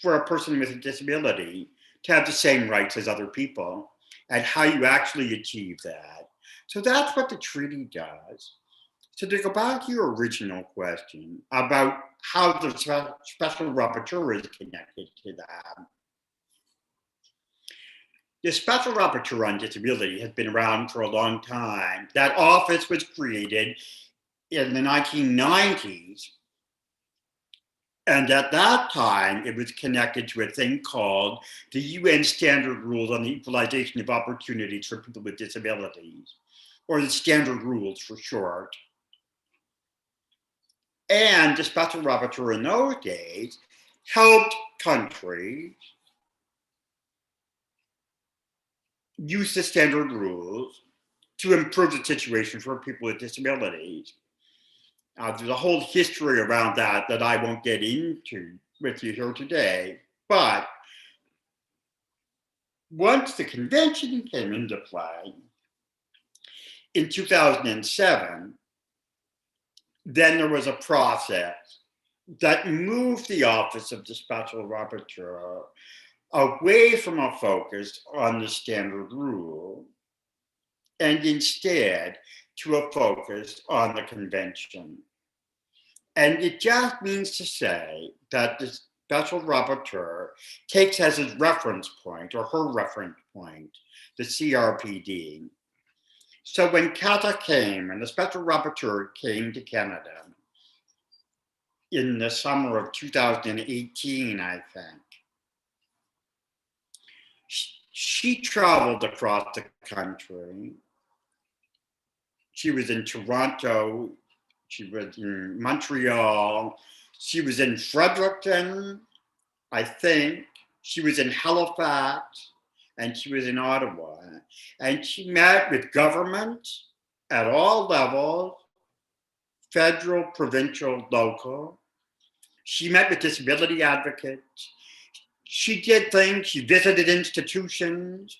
for a person with a disability to have the same rights as other people and how you actually achieve that. So that's what the treaty does. So to go back to your original question about how the special rapporteur is connected to that. The special rapporteur on disability has been around for a long time. That office was created in the 1990s. And at that time, it was connected to a thing called the UN Standard Rules on the Equalization of Opportunities for People with Disabilities. or the standard rules for short. And the special rapporteur in those days helped countries use the standard rules to improve the situation for people with disabilities. There's a whole history around that that I won't get into with you here today. But once the convention came into play in 2007, then there was a process that moved the office of the special rapporteur away from a focus on the standard rule and instead to a focus on the convention. And it just means to say that the special rapporteur takes as his reference point or her reference point the CRPD. So when Kata came and the special rapporteur came to Canada in the summer of 2018, I think, she traveled across the country. She was in Toronto, she was in Montreal, she was in Fredericton, I think, she was in Halifax, and she was in Ottawa. And she met with government at all levels, federal, provincial, local. She met with disability advocates. She did things, she visited institutions.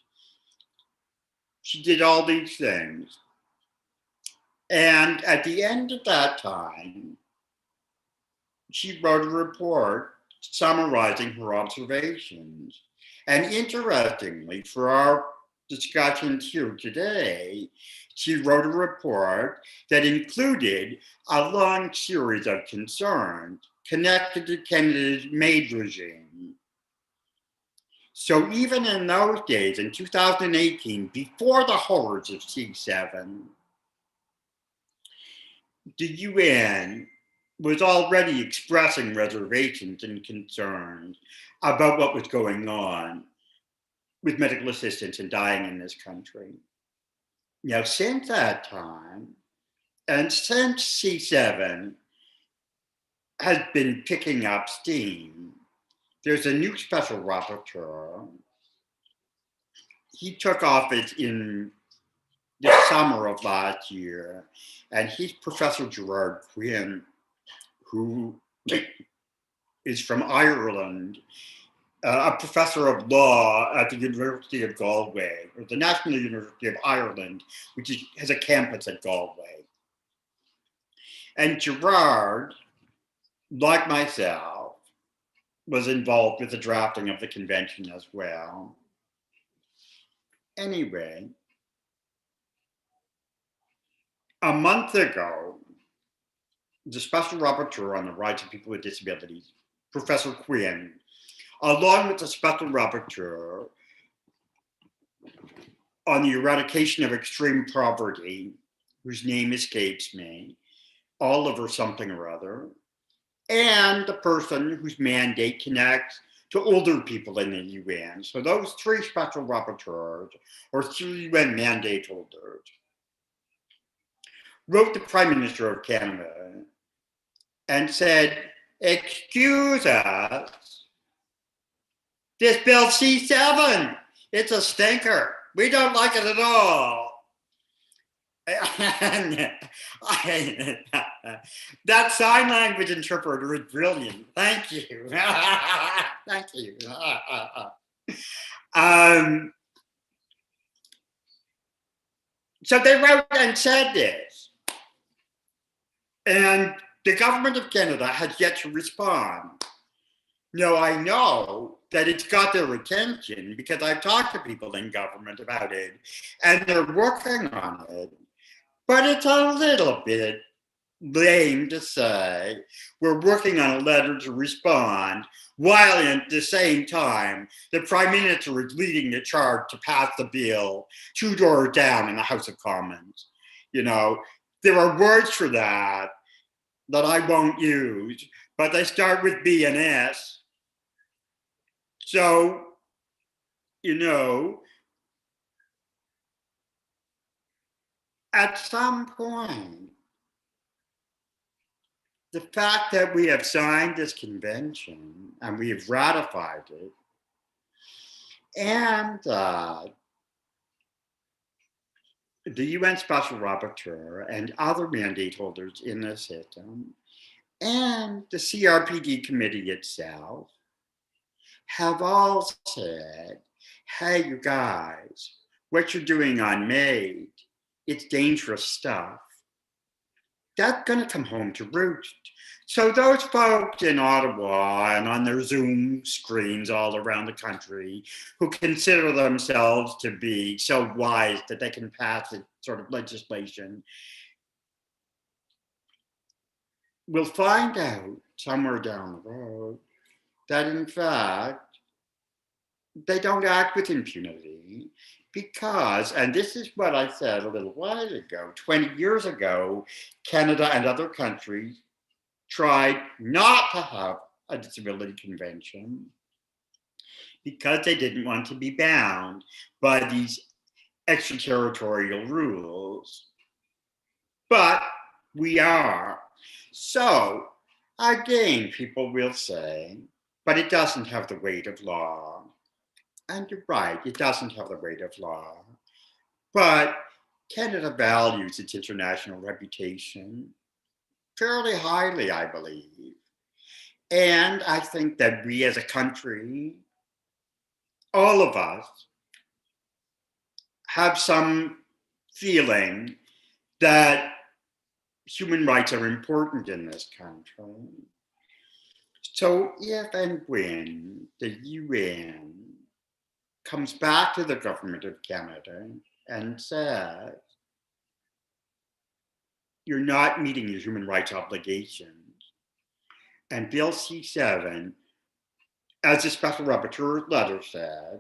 She did all these things. And at the end of that time, she wrote a report summarizing her observations. And interestingly, for our discussions here today, she wrote a report that included a long series of concerns connected to Canada's MAID regime. So even in those days, in 2018, before the horrors of C7, the UN was already expressing reservations and concerns about what was going on with medical assistance and dying in this country. Now, since that time, and since C7 has been picking up steam, there's a new special rapporteur. He took office in the summer of last year, and he's Professor Gerard Quinn, who is from Ireland, a professor of law at the University of Galway, or the National University of Ireland, which has a campus at Galway. And Gerard, like myself, was involved with the drafting of the convention as well. Anyway, a month ago, the special rapporteur on the rights of people with disabilities, Professor Quinn, along with the special rapporteur on the eradication of extreme poverty, whose name escapes me, Oliver something or other, and the person whose mandate connects to older people in the UN. So those three special rapporteurs, or three UN mandate holders, wrote the Prime Minister of Canada and said, excuse us, this bill C7, it's a stinker. We don't like it at all. And that sign language interpreter is brilliant. Thank you. Thank you. So they wrote and said this. And the government of Canada has yet to respond. No, I know that it's got their attention because I've talked to people in government about it and they're working on it. But it's a little bit lame to say we're working on a letter to respond while at the same time the Prime Minister is leading the charge to pass the bill 2 doors down in the House of Commons. You know, there are words for that I won't use, but they start with B and S. So, you know, at some point, the fact that we have signed this convention and we have ratified it, and the UN Special Rapporteur and other mandate holders in the system, and the CRPD committee itself have all said, hey, you guys, what you're doing on MAID, it's dangerous stuff. That's going to come home to roost. So those folks in Ottawa and on their Zoom screens all around the country who consider themselves to be so wise that they can pass this sort of legislation will find out somewhere down the road that in fact they don't act with impunity because, and this is what I said a little while ago, 20 years ago, Canada and other countries tried not to have a disability convention because they didn't want to be bound by these extraterritorial rules. But we are. So again, people will say, but it doesn't have the weight of law. And you're right, it doesn't have the weight of law. But Canada values its international reputation fairly highly, I believe. And I think that we as a country, all of us, have some feeling that human rights are important in this country. So if and when the UN comes back to the government of Canada and says, you're not meeting your human rights obligations, and Bill C7, as the Special Rapporteur's letter said,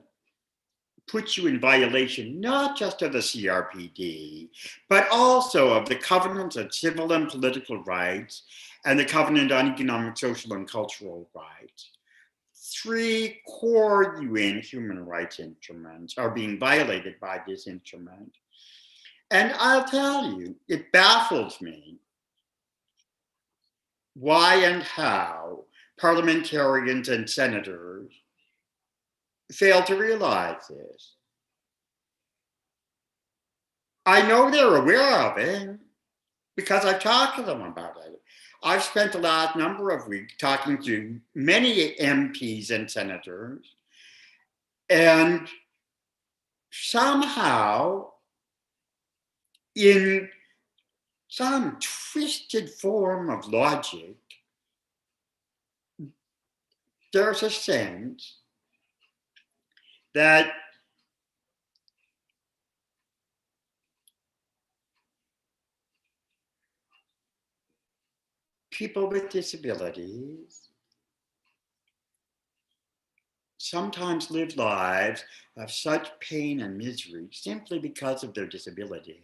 puts you in violation not just of the CRPD, but also of the Covenant on Civil and Political Rights and the Covenant on Economic, Social, and Cultural Rights. 3 core UN human rights instruments are being violated by this instrument. And I'll tell you, it baffles me why and how parliamentarians and senators fail to realize this. I know they're aware of it because I've talked to them about it. I've spent the last number of weeks talking to many MPs and senators, and somehow, in some twisted form of logic, there's a sense that people with disabilities sometimes live lives of such pain and misery simply because of their disability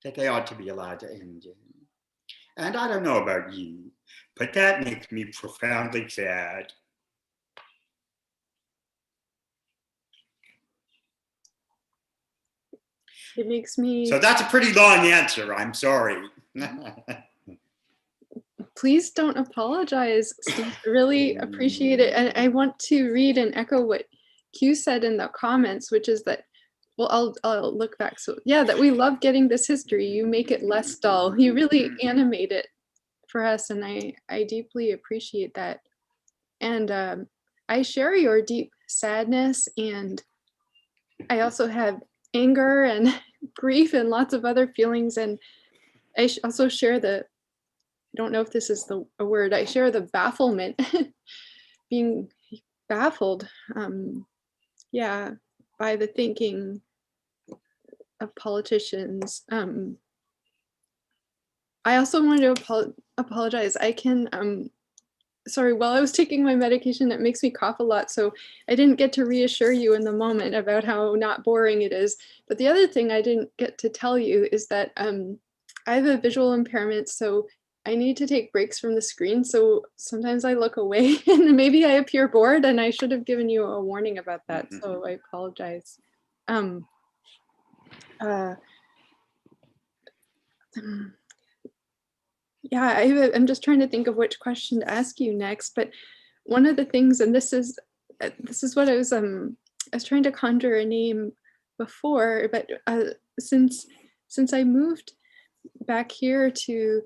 that they ought to be allowed to end it. And I don't know about you, but that makes me profoundly sad. It makes me. So that's a pretty long answer. I'm sorry. Please don't apologize, Steve. I really appreciate it. And I want to read and echo what Q said in the comments, which is that, well, I'll look back. So yeah, that we love getting this history. You make it less dull. You really animate it for us. And I deeply appreciate that. And I share your deep sadness. And I also have anger and grief and lots of other feelings. And I also share I don't know if this is a word, I share the bafflement, being baffled, yeah, by the thinking of politicians. I also wanted to apologize. I can, sorry, while I was taking my medication, it makes me cough a lot. So I didn't get to reassure you in the moment about how not boring it is. But the other thing I didn't get to tell you is that I have a visual impairment, so I need to take breaks from the screen. So sometimes I look away and maybe I appear bored, and I should have given you a warning about that. So I apologize. Yeah, I'm just trying to think of which question to ask you next. But one of the things, and this is what I was trying to conjure a name before, but since I moved back here to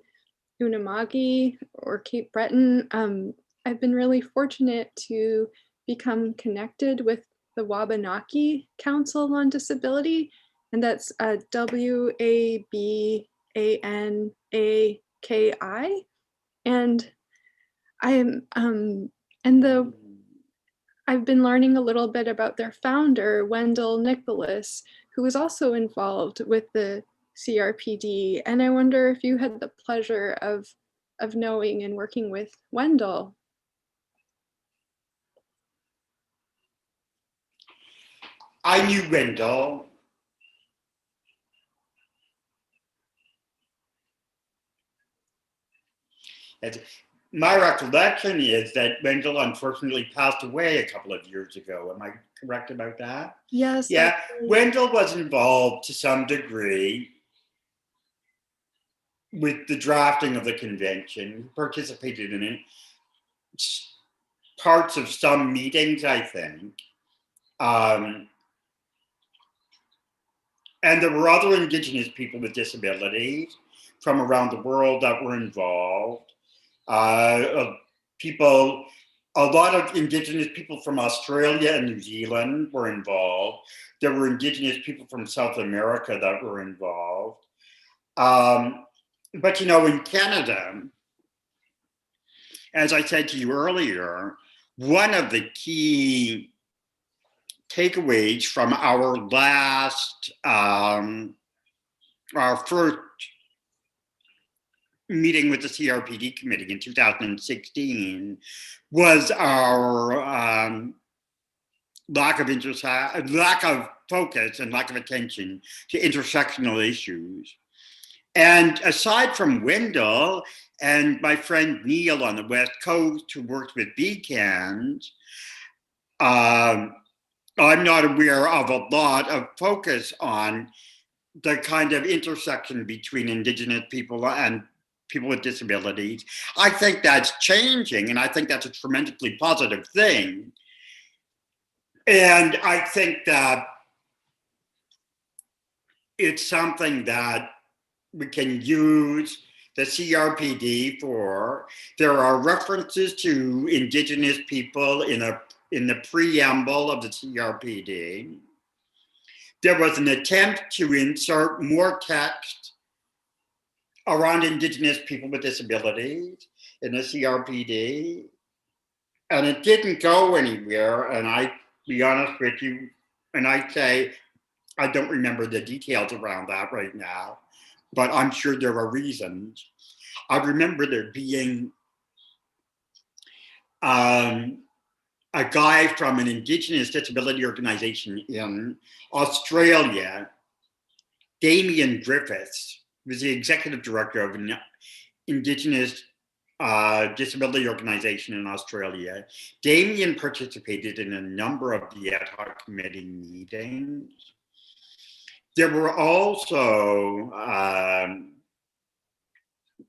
Unama'ki or Cape Breton, I've been really fortunate to become connected with the Wabanaki Council on Disability, and that's WABANAKI. And I'm I've been learning a little bit about their founder, Wendell Nicholas, who was also involved with the CRPD. And I wonder if you had the pleasure of knowing and working with Wendell. I knew Wendell. My recollection is that Wendell unfortunately passed away a couple of years ago. Am I correct about that? Yes. Yeah, Wendell was involved to some degree with the drafting of the convention, participated in it, parts of some meetings, I think. And there were other Indigenous people with disabilities from around the world that were involved. A lot of Indigenous people from Australia and New Zealand were involved. There were Indigenous people from South America that were involved. But, you know, in Canada, as I said to you earlier, one of the key takeaways from our first meeting with the CRPD committee in 2016 was our lack of focus and lack of attention to intersectional issues. And aside from Wendell and my friend Neil on the West Coast, who worked with BCANs, I'm not aware of a lot of focus on the kind of intersection between Indigenous people and people with disabilities. I think that's changing, and I think that's a tremendously positive thing. And I think that it's something that we can use the CRPD for. There are references to Indigenous people in the preamble of the CRPD. There was an attempt to insert more text around Indigenous people with disabilities in the CRPD, and it didn't go anywhere. And I be honest with you, and I say I don't remember the details around that right now, but I'm sure there are reasons. I remember there being a guy from an Indigenous disability organization in Australia, Damien Griffiths, was the executive director of an Indigenous disability organization in Australia. Damien participated in a number of the ad hoc committee meetings. There were also,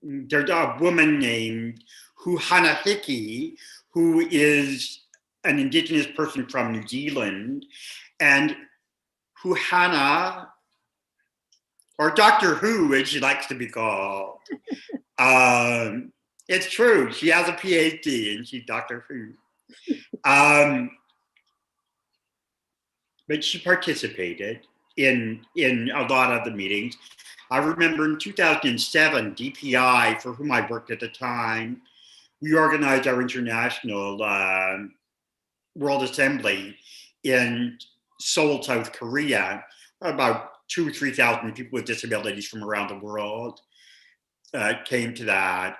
there's a woman named Huhana Hickey, who is an Indigenous person from New Zealand, and Huhana, or Dr. Who, as she likes to be called. It's true, she has a PhD and she's Dr. Who. But she participated in a lot of the meetings. I remember in 2007, DPI, for whom I worked at the time, we organized our international World Assembly in Seoul, South Korea. About 2,000 or 3,000 people with disabilities from around the world came to that.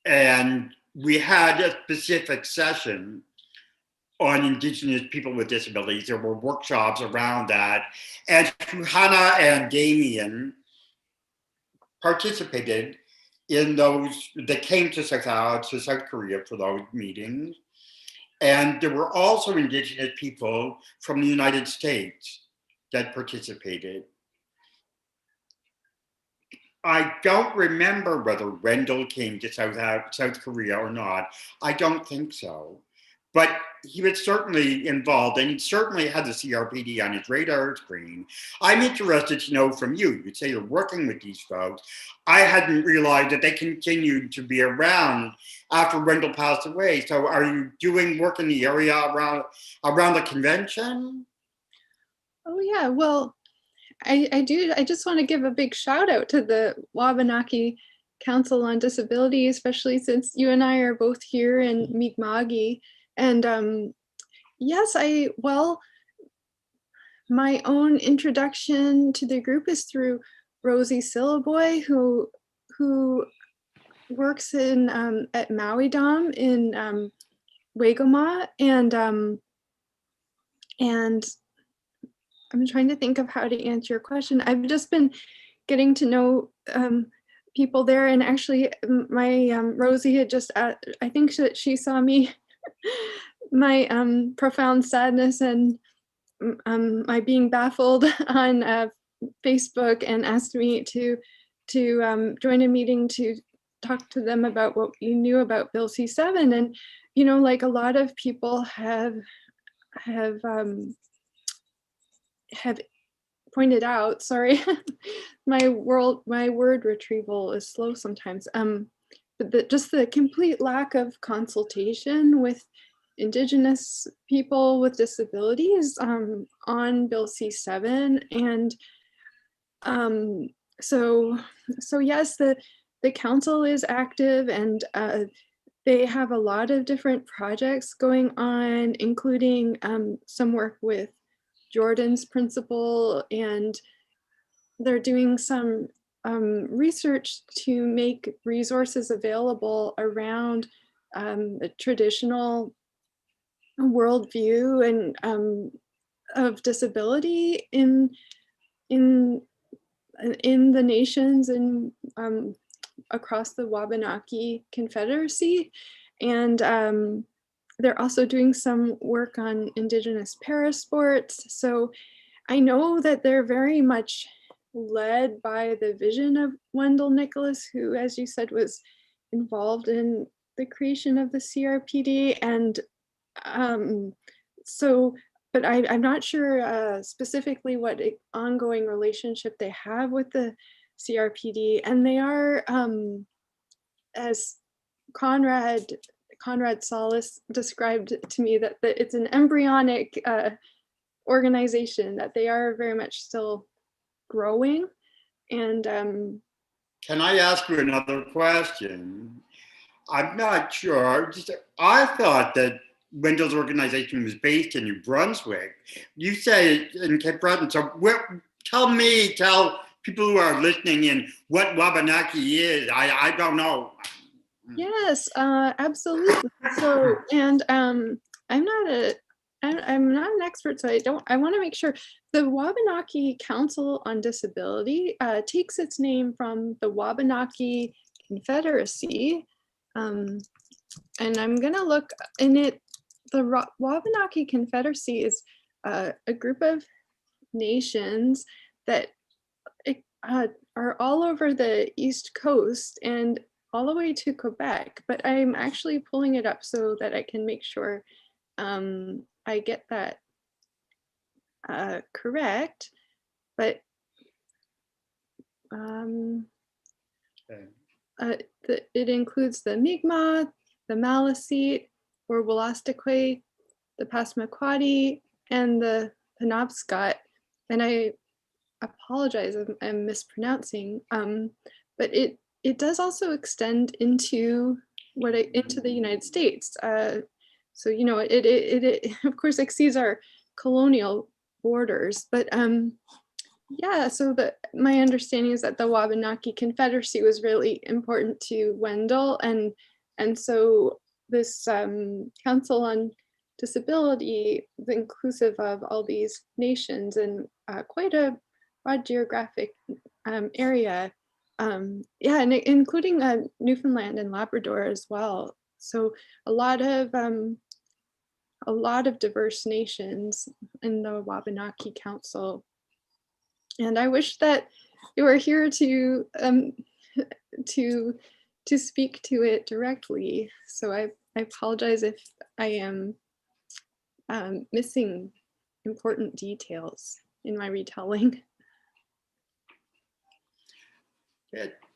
And we had a specific session on Indigenous people with disabilities. There were workshops around that. And Hannah and Damien participated in those, they came to South Korea for those meetings. And there were also Indigenous people from the United States that participated. I don't remember whether Wendell came to South Korea or not. I don't think so. But he was certainly involved, and he certainly had the CRPD on his radar screen. I'm interested to know from you. You say you're working with these folks. I hadn't realized that they continued to be around after Wendell passed away. So are you doing work in the area around the convention? Oh yeah, well, I do. I just want to give a big shout out to the Wabanaki Council on Disability, especially since you and I are both here in Mi'kma'ki. And yes, my own introduction to the group is through Rosie Sillaboy, who works in at Maui Dam in Waigoma, and I'm trying to think of how to answer your question. I've just been getting to know people there, and actually, my Rosie had just I think that she saw me my profound sadness and my being baffled on Facebook, and asked me to join a meeting to talk to them about what we knew about Bill C-7. And like a lot of people have pointed out, sorry, my word retrieval is slow sometimes, but just the complete lack of consultation with Indigenous people with disabilities on Bill C-7. And so yes, the council is active, and they have a lot of different projects going on, including some work with Jordan's principle, and they're doing some research to make resources available around a traditional worldview and of disability in the nations and across the Wabanaki Confederacy. And they're also doing some work on Indigenous parasports. So I know that they're very much led by the vision of Wendell Nicholas, who, as you said, was involved in the creation of the CRPD. And but I'm not sure specifically what ongoing relationship they have with the CRPD. And they are, as Conrad Solis described to me, that it's an embryonic organization, that they are very much still growing. And can I ask you another question? I'm not sure. I thought that Wendell's organization was based in New Brunswick. You say in Cape Breton. So tell people who are listening in what Wabanaki is. I don't know. Yes, absolutely. So, and I'm not an expert, so I want to make sure. The Wabanaki Council on Disability takes its name from the Wabanaki Confederacy. And I'm gonna look in it. The Wabanaki Confederacy is a group of nations that are all over the East Coast and all the way to Quebec, but I'm actually pulling it up so that I can make sure I get that correct. But it includes the Mi'kmaq, the Maliseet, or Wolastoqey, the Passamaquoddy, and the Penobscot. And I apologize, I'm mispronouncing, but it does also extend into the United States. So it of course exceeds our colonial borders, but yeah. So my understanding is that the Wabanaki Confederacy was really important to Wendell, and so this Council on Disability is inclusive of all these nations and quite a broad geographic area. Yeah, and including Newfoundland and Labrador as well. So a lot of diverse nations in the Wabanaki Council. And I wish that you are here to speak to it directly. So I apologize if I am missing important details in my retelling.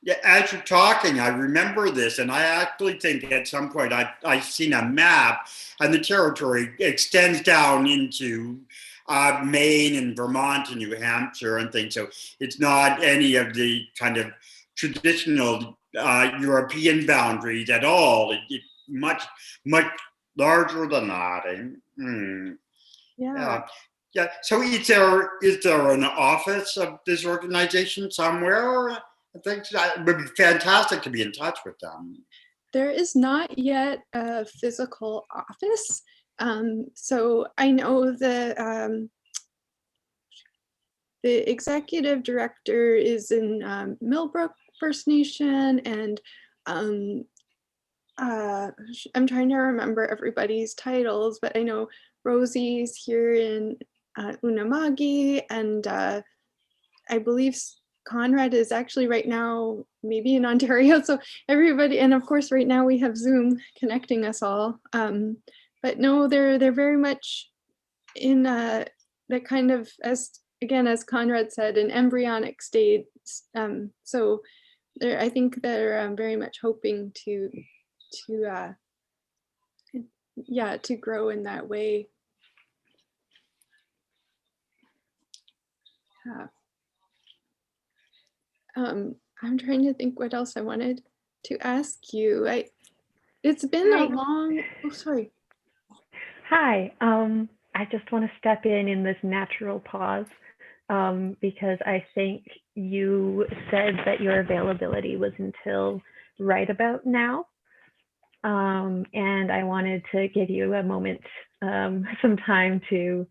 Yeah, as you're talking, I remember this, and I actually think at some point I've seen a map, and the territory extends down into Maine and Vermont and New Hampshire and things. So it's not any of the kind of traditional European boundaries at all. It's much larger than that. Yeah. Yeah. So is there an office of this organization somewhere? I think that would be fantastic to be in touch with them. There is not yet a physical office. So I know the executive director is in Millbrook First Nation, and I'm trying to remember everybody's titles, but I know Rosie's here in Unamagi, and I believe Conrad is actually right now maybe in Ontario. So everybody, and of course right now we have Zoom connecting us all. But no, they're very much in the kind of, as Conrad said, an embryonic state. So I think they're very much hoping to grow in that way. Yeah. I'm trying to think what else I wanted to ask you. It's been a long, oh, sorry. Hi, I just want to step in this natural pause because I think you said that your availability was until right about now. And I wanted to give you a moment, some time to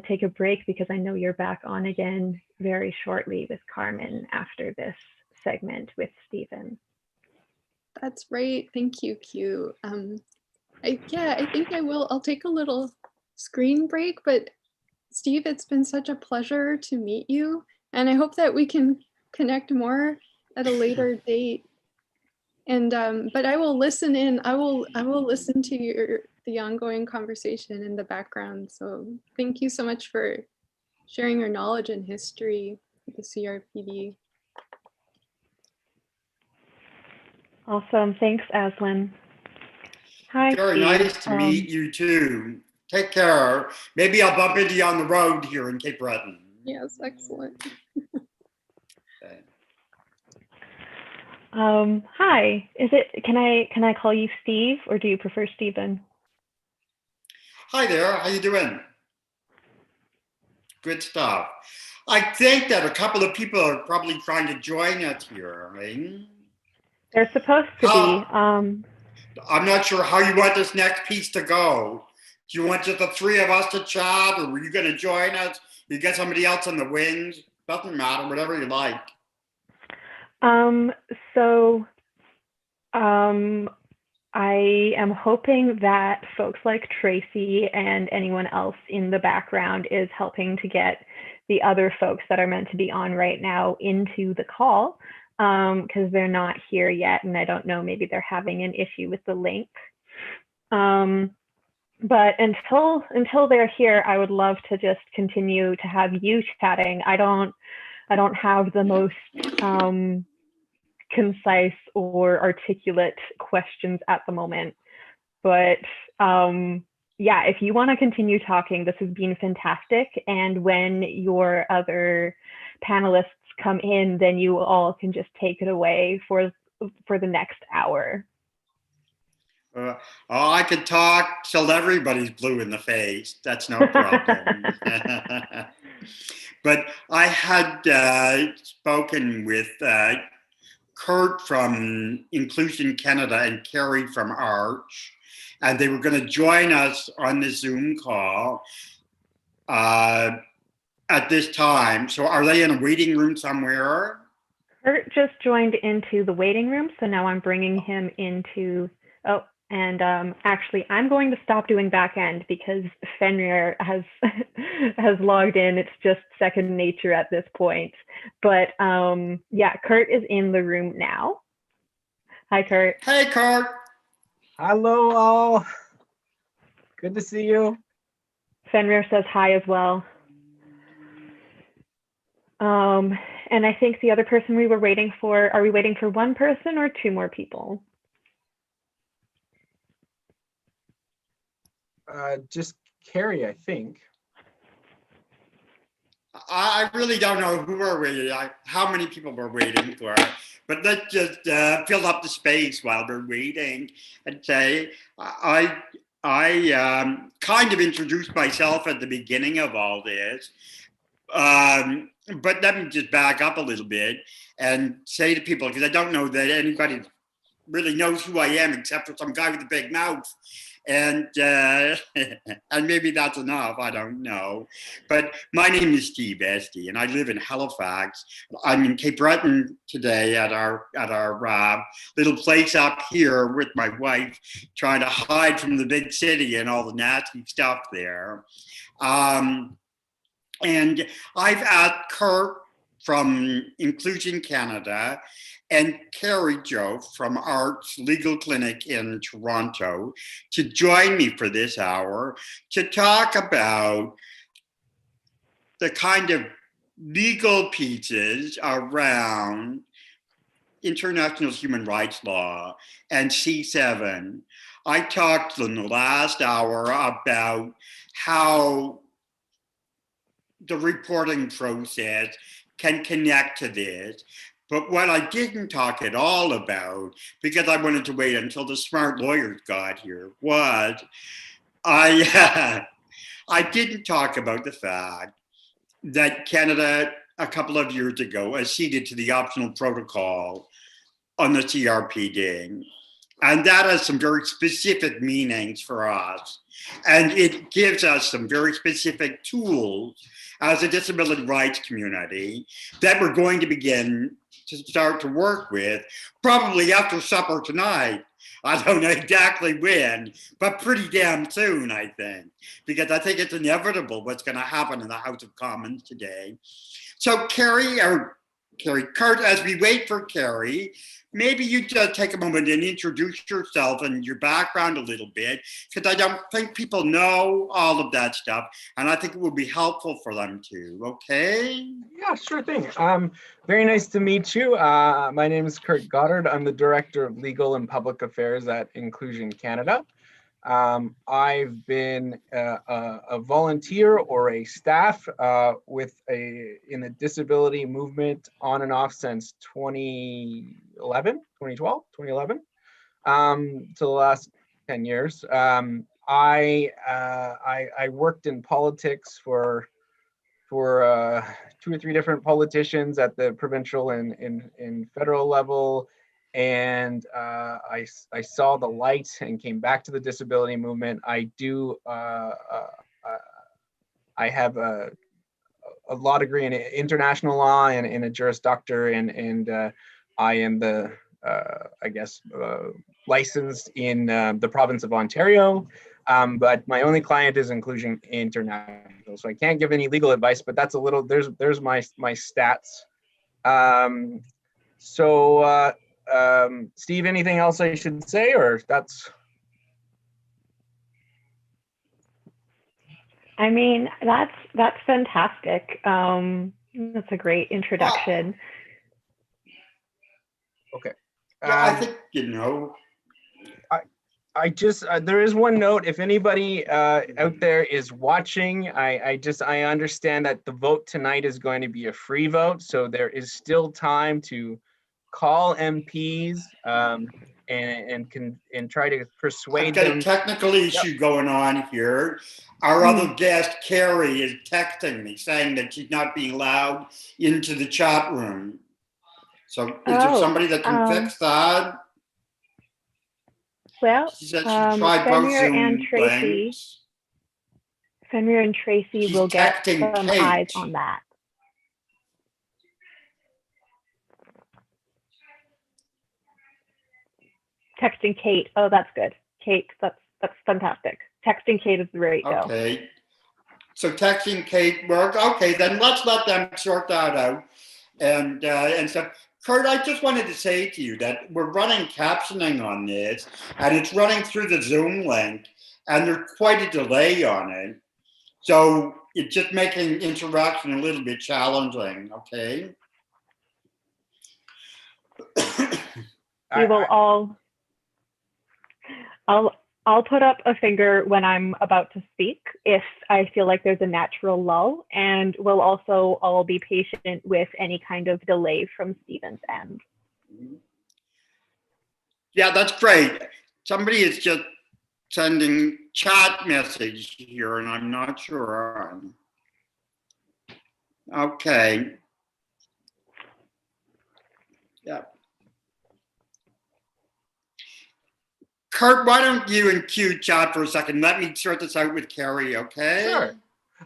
take a break, because I know you're back on again very shortly with Carmen after this segment with Stephen. That's right. Thank you, Q. I think I will. I'll take a little screen break, but Steve, it's been such a pleasure to meet you, and I hope that we can connect more at a later date. And but I will listen in. I will listen to the ongoing conversation in the background. So thank you so much for sharing your knowledge and history with the CRPD. Awesome. Thanks, Aslan. Hi, Very Steve. nice to meet you too. Take care. Maybe I'll bump into you on the road here in Cape Breton. Yes, excellent. Okay. Hi. Can I call you Steve, or do you prefer Stephen? Hi there. How you doing? Good stuff. I think that a couple of people are probably trying to join us here, right? They're supposed to be. I'm not sure how you want this next piece to go. Do you want just the three of us to chat, or were you going to join us? You get somebody else in the wings? Doesn't matter, whatever you like. I am hoping that folks like Tracy and anyone else in the background is helping to get the other folks that are meant to be on right now into the call, because they're not here yet, and I don't know, maybe they're having an issue with the link. But until they're here, I would love to just continue to have you chatting. I don't have the most concise or articulate questions at the moment, but yeah, if you want to continue talking, this has been fantastic. And when your other panelists come in, then you all can just take it away for the next hour. I could talk till everybody's blue in the face. That's no problem. But I had spoken with Kurt from Inclusion Canada and Carrie from Arch, and they were going to join us on the Zoom call at this time. So are they in a waiting room somewhere? Kurt just joined into the waiting room, so now I'm bringing him into, oh, And actually, I'm going to stop doing back end because Fenrir has has logged in. It's just second nature at this point. But yeah, Kurt is in the room now. Hi, Kurt. Hey, Kurt. Hello, all. Good to see you. Fenrir says hi as well. And I think the other person we were waiting for, are we waiting for one person or two more people? Just Carrie, I think. I really don't know who we're waiting, how many people we're waiting for, but let's just fill up the space while we're waiting and say, I kind of introduced myself at the beginning of all this, but let me just back up a little bit and say to people, because I don't know that anybody really knows who I am except for some guy with a big mouth. And maybe that's enough, I don't know. But my name is Steve Esty, and I live in Halifax. I'm in Cape Breton today at our little place up here with my wife, trying to hide from the big city and all the nasty stuff there. And I've asked Kurt from Inclusion Canada and Carrie Jo from Art's Legal Clinic in Toronto to join me for this hour to talk about the kind of legal pieces around international human rights law and C7. I talked in the last hour about how the reporting process can connect to this. But what I didn't talk at all about, because I wanted to wait until the smart lawyers got here, was I didn't talk about the fact that Canada, a couple of years ago, acceded to the optional protocol on the CRPD. And that has some very specific meanings for us. And it gives us some very specific tools as a disability rights community that we're going to begin to start to work with, probably after supper tonight. I don't know exactly when, but pretty damn soon, I think, because I think it's inevitable what's going to happen in the House of Commons today. So Kurt, as we wait for Carrie, maybe you just take a moment and introduce yourself and your background a little bit, because I don't think people know all of that stuff, and I think it would be helpful for them to, okay? Yeah, sure thing. Very nice to meet you. My name is Kurt Goddard. I'm the Director of Legal and Public Affairs at Inclusion Canada. I've been a volunteer or a staff in the disability movement on and off since 2011, to the last 10 years. I worked in politics for 2 or 3 different politicians at the provincial and federal level. And I saw the light and came back to the disability movement. I have a law degree in international law and a Juris Doctor, and I am the licensed in the province of Ontario. But my only client is Inclusion International, so I can't give any legal advice. But that's a little. There's my stats. Steve, anything else I should say, or that's? I mean, that's fantastic. That's a great introduction. Okay. Yeah, I think, you know. I just, there is one note. If anybody out there is watching, I understand that the vote tonight is going to be a free vote. So there is still time to call MPs and try to persuade them. I've got a technical issue going on here. Our other guest, Carrie, is texting me saying that she's not being allowed into the chat room. So is there somebody that can fix that? Well, she said she tried both Zoom links. Fenrir and Tracy will get some eyes on that. Texting Kate. Oh, that's good. Kate, that's fantastic. Texting Kate is the way to go. Okay. So texting Kate work. Okay, then let's let them sort that out. And so, Kurt, I just wanted to say to you that we're running captioning on this, and it's running through the Zoom link, and there's quite a delay on it. So it's just making interaction a little bit challenging. Okay. We will all. I'll put up a finger when I'm about to speak if I feel like there's a natural lull, and we'll also all be patient with any kind of delay from Stephen's end. Yeah, that's great. Somebody is just sending chat message here, and I'm not sure. Okay. Yeah. Kurt, why don't you and Q chat for a second? Let me sort this out with Carrie, okay? Sure.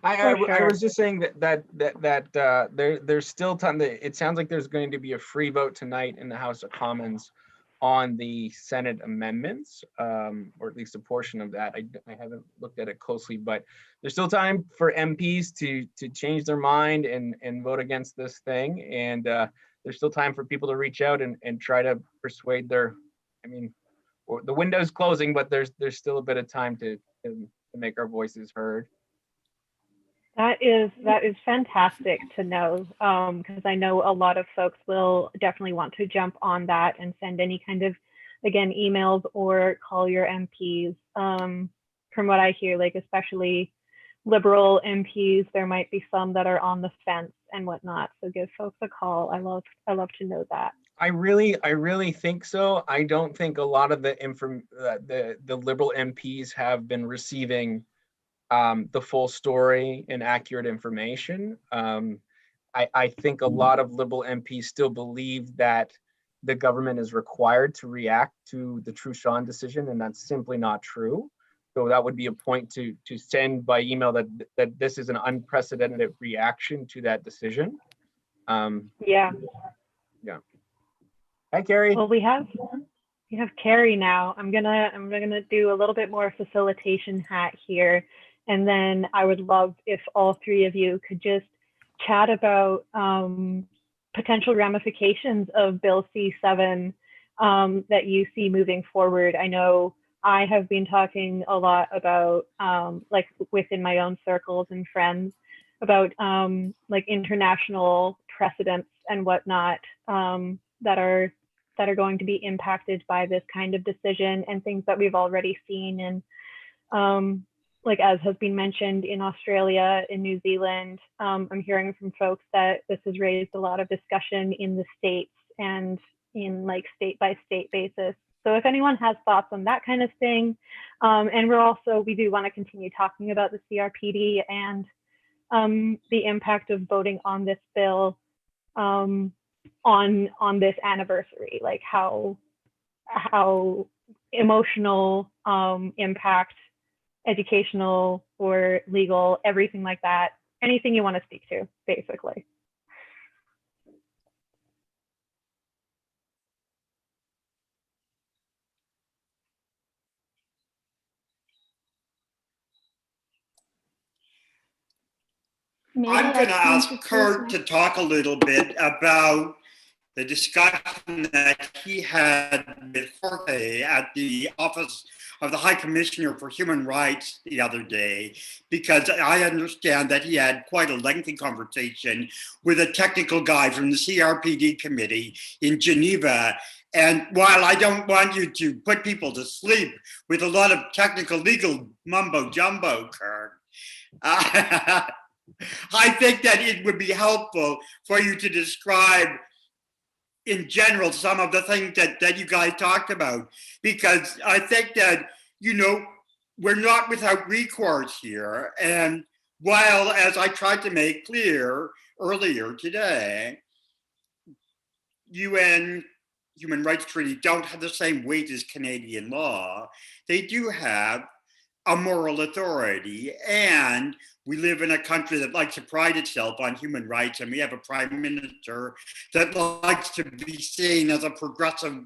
I was just saying that there's still time. It sounds like there's going to be a free vote tonight in the House of Commons on the Senate amendments, or at least a portion of that. I haven't looked at it closely, but there's still time for MPs to change their mind and vote against this thing. And there's still time for people to reach out and try to persuade their, the window's closing, but there's still a bit of time to make our voices heard. That is fantastic to know, because I know a lot of folks will definitely want to jump on that and send any kind of, again, emails or call your MPs. From what I hear, like especially Liberal MPs, there might be some that are on the fence and whatnot. So give folks a call. I love to know that. I really think so. I don't think a lot of the Liberal MPs have been receiving the full story and accurate information. I think a lot of Liberal MPs still believe that the government is required to react to the Truchon decision, and that's simply not true. So that would be a point to send by email that this is an unprecedented reaction to that decision. Yeah. Hi, Carrie. Well, we have Carrie now. I'm gonna do a little bit more facilitation hat here. And then I would love if all three of you could just chat about potential ramifications of Bill C-7 that you see moving forward. I know I have been talking a lot about, like within my own circles and friends, about like international precedents and whatnot that are going to be impacted by this kind of decision, and things that we've already seen. And like as has been mentioned in Australia, in New Zealand, I'm hearing from folks that this has raised a lot of discussion in the States and in like state by state basis. So if anyone has thoughts on that kind of thing, and we do want to continue talking about the CRPD and the impact of voting on this bill on this anniversary, like how emotional impact, educational or legal, everything like that, anything you want to speak to, basically. I'm going to ask Kurt to talk a little bit about the discussion that he had with Jorge at the Office of the High Commissioner for Human Rights the other day, because I understand that he had quite a lengthy conversation with a technical guy from the CRPD committee in Geneva. And while I don't want you to put people to sleep with a lot of technical legal mumbo jumbo, Kurt, I think that it would be helpful for you to describe in general some of the things that you guys talked about, because I think that, we're not without recourse here. And while, as I tried to make clear earlier today, UN human rights treaty don't have the same weight as Canadian law, they do have a moral authority, and we live in a country that likes to pride itself on human rights, and we have a prime minister that likes to be seen as a progressive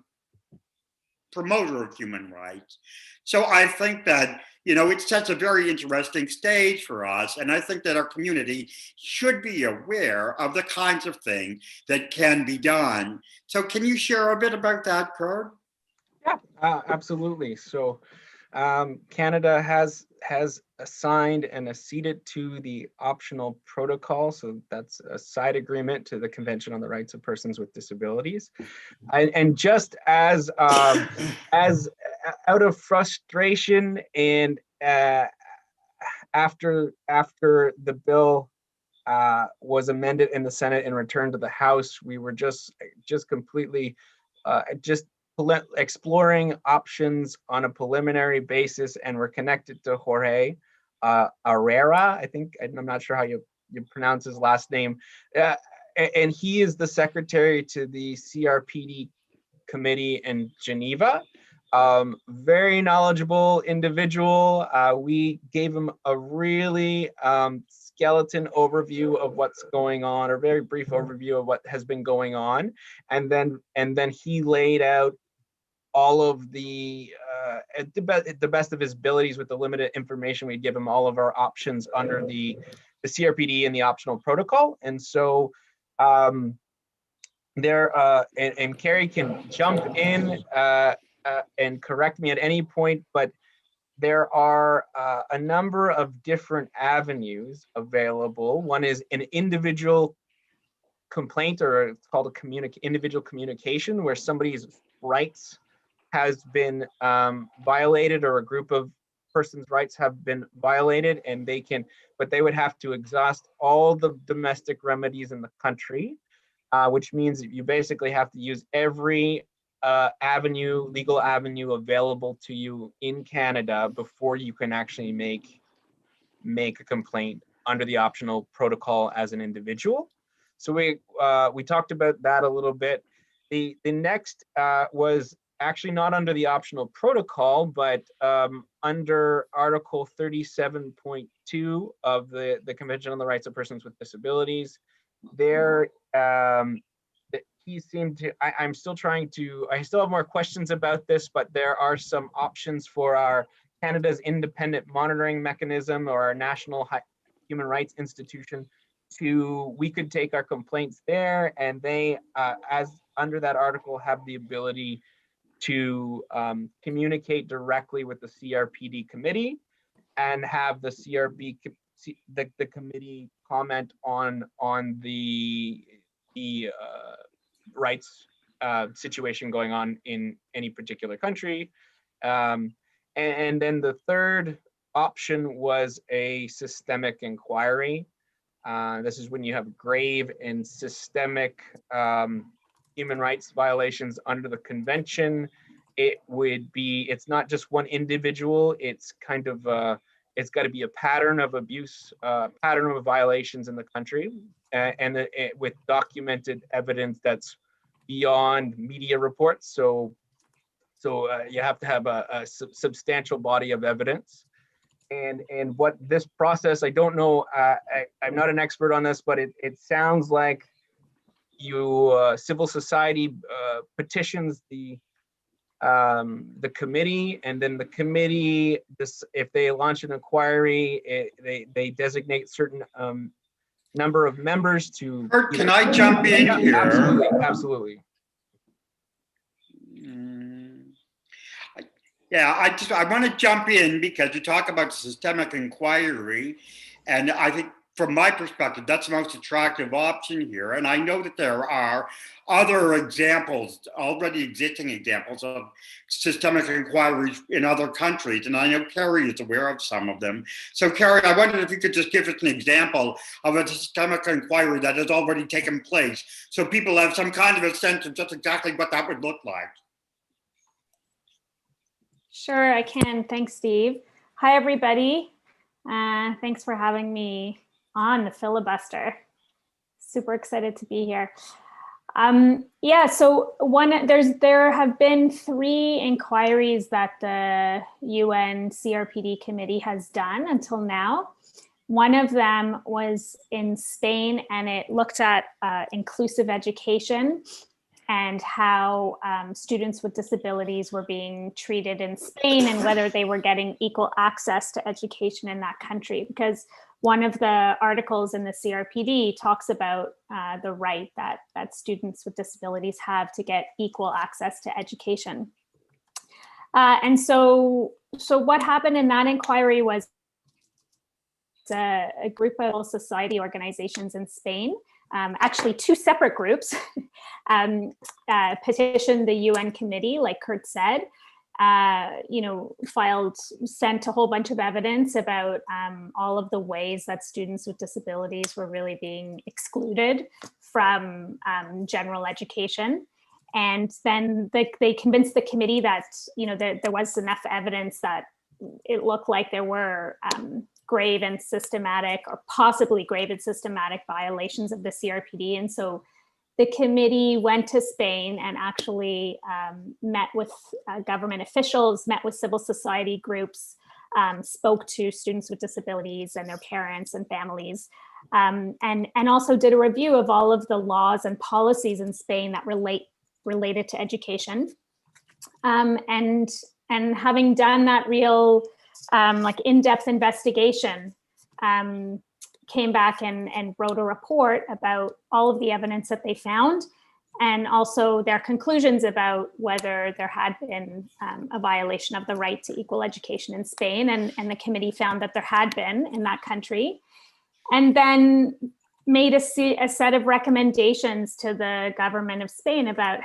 promoter of human rights. So I think that, you know, it sets a very interesting stage for us. And I think that our community should be aware of the kinds of things that can be done. So can you share a bit about that, Kurt? Yeah, absolutely. So Canada has assigned and acceded to the optional protocol. So that's a side agreement to the Convention on the Rights of Persons with Disabilities. And just as out of frustration and after the bill was amended in the Senate and returned to the House, we were just completely exploring options on a preliminary basis, and we're connected to Jorge Herrera. I think, I'm not sure how you pronounce his last name, and he is the secretary to the CRPD committee in Geneva. Very knowledgeable individual. We gave him a really skeleton overview of what's going on, or very brief overview of what has been going on, and then he laid out all of the at the best of his abilities, with the limited information we give him, all of our options under the CRPD and the optional protocol. And so and Carrie can jump in and correct me at any point, but there are a number of different avenues available. One is an individual complaint, or it's called individual communication, where somebody's rights has been violated, or a group of persons' rights have been violated, and but they would have to exhaust all the domestic remedies in the country, which means you basically have to use every legal avenue available to you in Canada before you can actually make a complaint under the optional protocol as an individual. So we talked about that a little bit. The next was actually not under the optional protocol, but under Article 37.2 of the Convention on the Rights of Persons with Disabilities. There, he seemed to, I still have more questions about this, but there are some options for our Canada's independent monitoring mechanism, or our National Human Rights Institution. We could take our complaints there, and they, as under that article, have the ability to communicate directly with the CRPD committee and have the the committee comment on the rights situation going on in any particular country. And then the third option was a systemic inquiry. This is when you have grave and systemic human rights violations under the convention. It's not just one individual, it's kind of, it's got to be a pattern of abuse, pattern of violations in the country, and with documented evidence that's beyond media reports. So you have to have a substantial body of evidence. And what this process, I don't know, I'm not an expert on this, but it sounds like civil society petitions the committee, and then the committee, if they launch an inquiry, they designate certain number of members to. Can I jump in here? Absolutely. Yeah, I want to jump in because you talk about systemic inquiry, and I think from my perspective, that's the most attractive option here. And I know that there are other examples, already existing examples of systemic inquiries in other countries. And I know Carrie is aware of some of them. So Carrie, I wondered if you could just give us an example of a systemic inquiry that has already taken place, so people have some kind of a sense of just exactly what that would look like. Sure, I can. Thanks, Steve. Hi, everybody. Thanks for having me on the filibuster. Super excited to be here. Yeah, so there have been 3 inquiries that the UN CRPD committee has done until now. One of them was in Spain, and it looked at inclusive education and how students with disabilities were being treated in Spain and whether they were getting equal access to education in that country. Because one of the articles in the CRPD talks about the right that students with disabilities have to get equal access to education. And so what happened in that inquiry was a group of civil society organizations in Spain, actually two separate groups, petitioned the UN committee, like Kurt said, sent a whole bunch of evidence about all of the ways that students with disabilities were really being excluded from general education. And then they convinced the committee that, there was enough evidence that it looked like there were grave and systematic, or possibly grave and systematic, violations of the CRPD. And so the committee went to Spain and actually met with government officials, met with civil society groups, spoke to students with disabilities and their parents and families, and also did a review of all of the laws and policies in Spain that related to education. And having done that real in-depth investigation, came back and wrote a report about all of the evidence that they found, and also their conclusions about whether there had been a violation of the right to equal education in Spain. And the committee found that there had been in that country, and then made a set of recommendations to the government of Spain about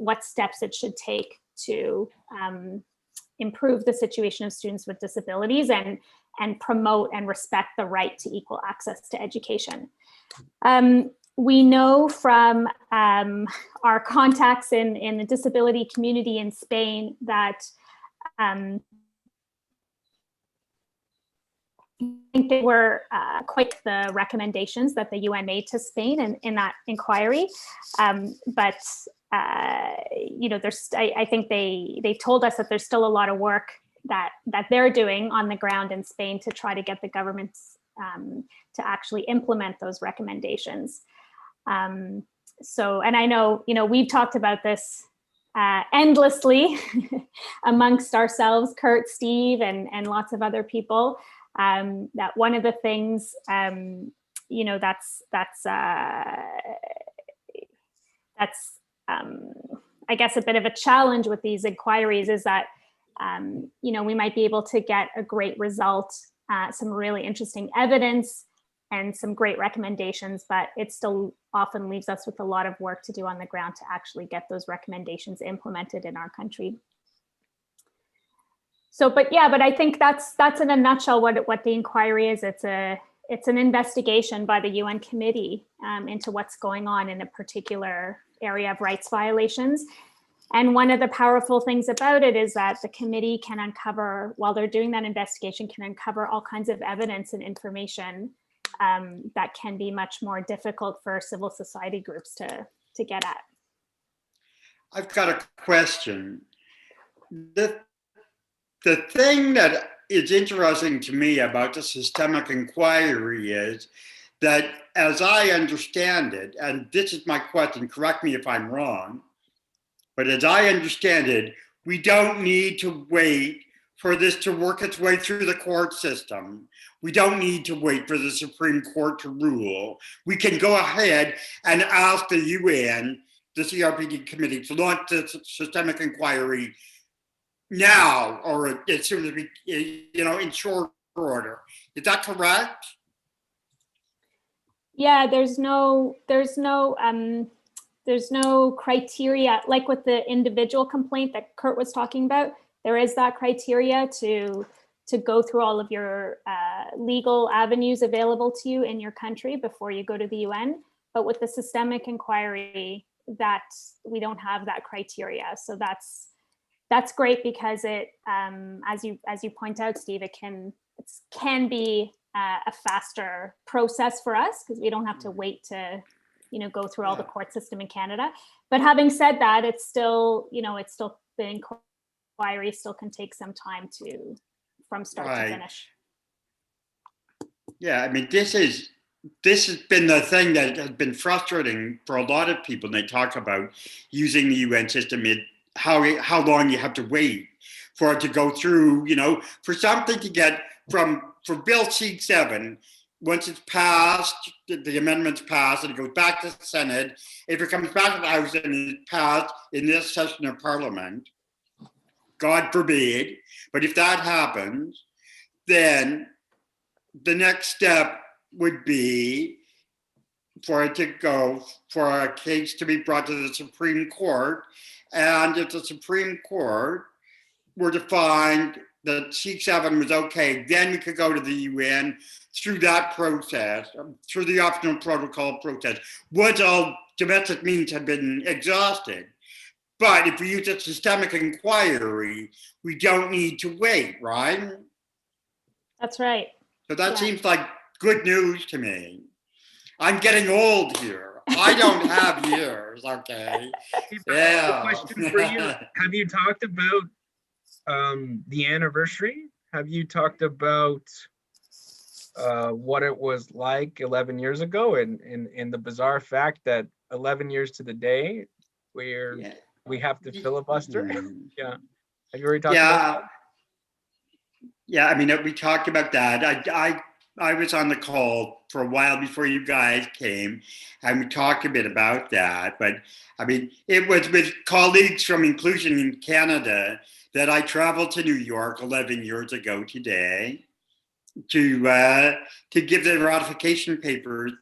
what steps it should take to improve the situation of students with disabilities and promote and respect the right to equal access to education. We know from our contacts in the disability community in Spain that I think they were quite the recommendations that the UN made to Spain in that inquiry. But I think they told us that there's still a lot of work that they're doing on the ground in Spain to try to get the governments to actually implement those recommendations. And I know, we've talked about this endlessly amongst ourselves, Kurt, Steve, and lots of other people, that one of the things, that's I guess a bit of a challenge with these inquiries is that, we might be able to get a great result, some really interesting evidence and some great recommendations, but it still often leaves us with a lot of work to do on the ground to actually get those recommendations implemented in our country. So, but I think that's in a nutshell what the inquiry is. It's an investigation by the UN committee into what's going on in a particular area of rights violations. And one of the powerful things about it is that the committee can uncover, while they're doing that investigation, can uncover all kinds of evidence and information that can be much more difficult for civil society groups to get at. I've got a question. The thing that is interesting to me about the systemic inquiry is that, as I understand it, and this is my question, correct me if I'm wrong, but as I understand it, we don't need to wait for this to work its way through the court system. We don't need to wait for the Supreme Court to rule. We can go ahead and ask the UN, the CRPD committee, to launch the systemic inquiry now, or as soon as we, in short order. Is that correct? Yeah, there's no criteria, like with the individual complaint that Kurt was talking about. There is that criteria to go through all of your legal avenues available to you in your country before you go to the UN. But with the systemic inquiry, that we don't have that criteria. So that's great because it, as you point out, Steve, it can be a faster process for us because we don't have to wait to go through all the court system in Canada. But having said that, it's still the inquiry still can take some time from start to finish. Yeah, I mean, this is this has been the thing that has been frustrating for a lot of people. And they talk about using the UN system, how long you have to wait for it to go through, for something to get for Bill C-7, once it's passed, the amendment's passed, and it goes back to the Senate. If it comes back to the House and it's passed in this session of Parliament, God forbid, but if that happens, then the next step would be for it to go, for a case to be brought to the Supreme Court. And if the Supreme Court were to find that C-7 was okay, then we could go to the UN through that process, through the optional protocol process, once all domestic means had been exhausted. But if we use a systemic inquiry, we don't need to wait, right? That's right. So that seems like good news to me. I'm getting old here. I don't have years, okay? Yeah. Question for you. Have you talked about the anniversary? Have you talked about what it was like 11 years ago and the bizarre fact that 11 years to the day we have to filibuster? Yeah. Have you already talked about that? Yeah, I mean, we talked about that. I was on the call for a while before you guys came, and we talked a bit about that. But I mean, it was with colleagues from Inclusion in Canada that I traveled to New York 11 years ago today to give the ratification papers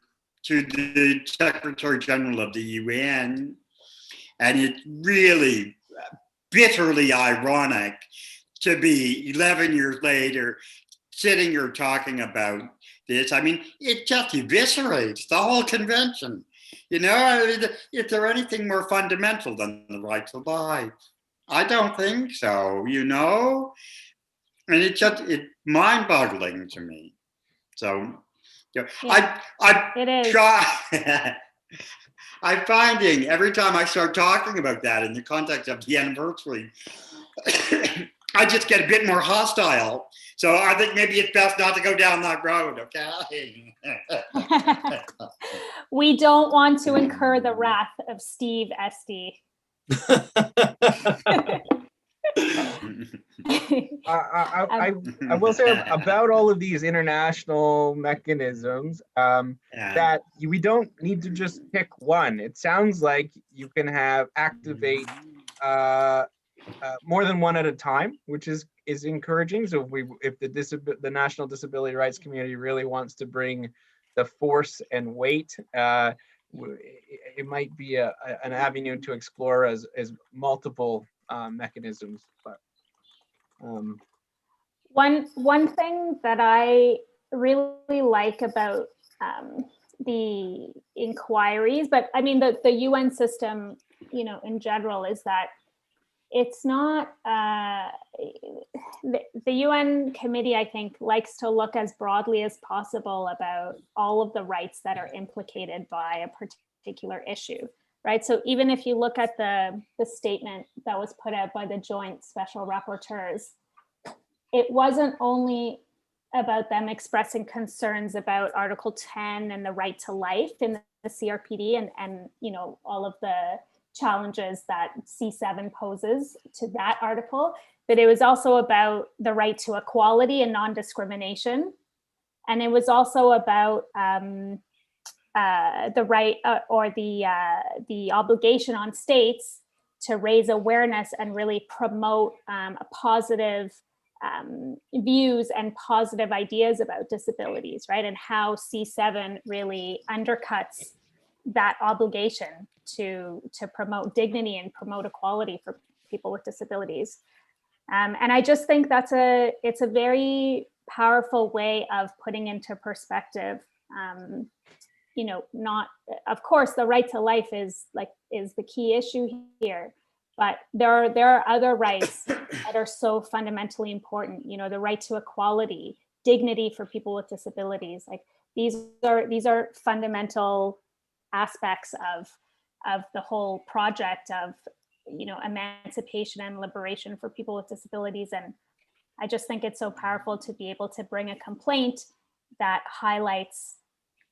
to the Secretary General of the UN. And it's really bitterly ironic to be 11 years later sitting here talking about this. I mean, it just eviscerates the whole convention. Is there anything more fundamental than the right to life? I don't think so, And it's mind-boggling to me. So, it is. I'm finding every time I start talking about that in the context of the anniversary, I just get a bit more hostile. So I think maybe it's best not to go down that road, okay? We don't want to incur the wrath of Steve Esty. I will say about all of these international mechanisms that we don't need to just pick one. It sounds like you can activate more than one at a time, which is encouraging. So if the National Disability Rights community really wants to bring the force and weight, it might be an avenue to explore as multiple mechanisms. But one thing that I really like about the inquiries, but I mean the UN system, in general, is that it's not the UN committee, I think, likes to look as broadly as possible about all of the rights that are implicated by a particular issue, right? So even if you look at the statement that was put out by the joint special rapporteurs, it wasn't only about them expressing concerns about Article 10 and the right to life in the CRPD and all of the challenges that C7 poses to that article, but it was also about the right to equality and non-discrimination. And it was also about the right or the obligation on states to raise awareness and really promote a positive views and positive ideas about disabilities, right? And how C7 really undercuts that obligation to promote dignity and promote equality for people with disabilities. And I just think it's a very powerful way of putting into perspective, not, of course, the right to life is the key issue here, but there are other rights that are so fundamentally important, the right to equality, dignity for people with disabilities. Like these are fundamental aspects of the whole project of emancipation and liberation for people with disabilities. And I just think it's so powerful to be able to bring a complaint that highlights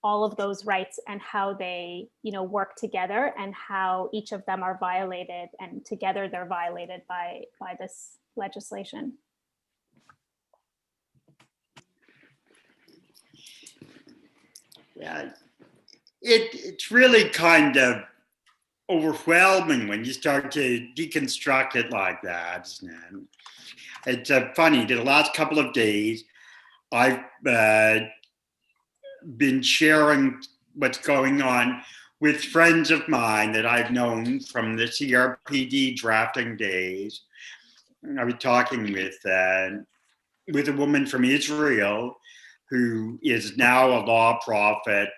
all of those rights and how they, work together, and how each of them are violated, and together they're violated by this legislation. Yeah, it's really kind of overwhelming when you start to deconstruct it like that, isn't it? It's funny, the last couple of days, I've been sharing what's going on with friends of mine that I've known from the CRPD drafting days. I was talking with a woman from Israel who is now a law prof at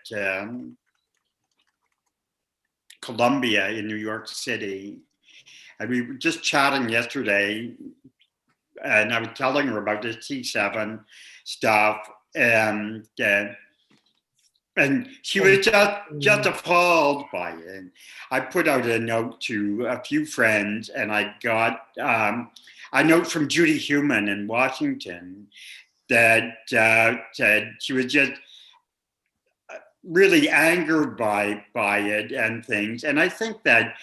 Columbia in New York City. And we were just chatting yesterday, and I was telling her about this T7 stuff, and she was just appalled by it. I put out a note to a few friends, and I got a note from Judy Heumann in Washington that said she was just really angered by it and things. And I think that,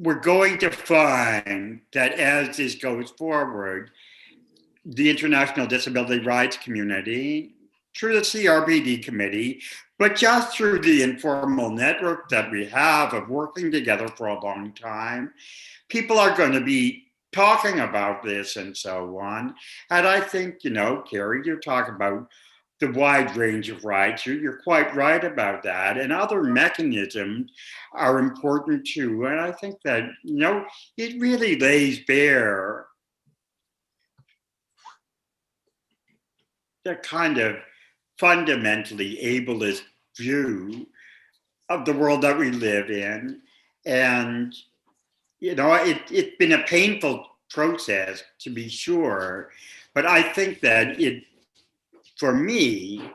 we're going to find that as this goes forward, the international disability rights community, through the CRPD committee, but just through the informal network that we have of working together for a long time, people are going to be talking about this and so on. And I think, Carrie, you're talking about the wide range of rights. You're quite right about that. And other mechanisms are important too. And I think that, it really lays bare the kind of fundamentally ableist view of the world that we live in. And, it's been a painful process, to be sure, but I think that it, for me,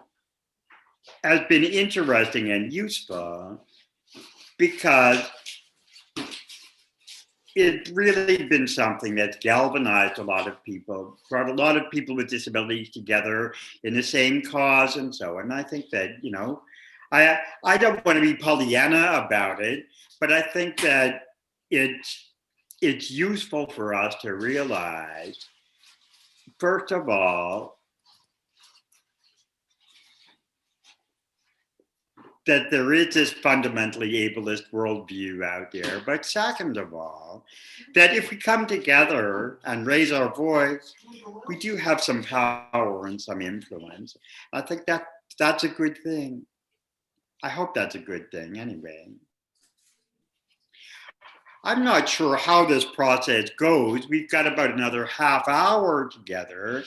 has been interesting and useful because it's really been something that's galvanized a lot of people, brought a lot of people with disabilities together in the same cause and so on. And I think that, I don't want to be Pollyanna about it, but I think that it's useful for us to realize, first of all, that there is this fundamentally ableist worldview out there. But second of all, that if we come together and raise our voice, we do have some power and some influence. I think that's a good thing. I hope that's a good thing anyway. I'm not sure how this process goes. We've got about another half hour together.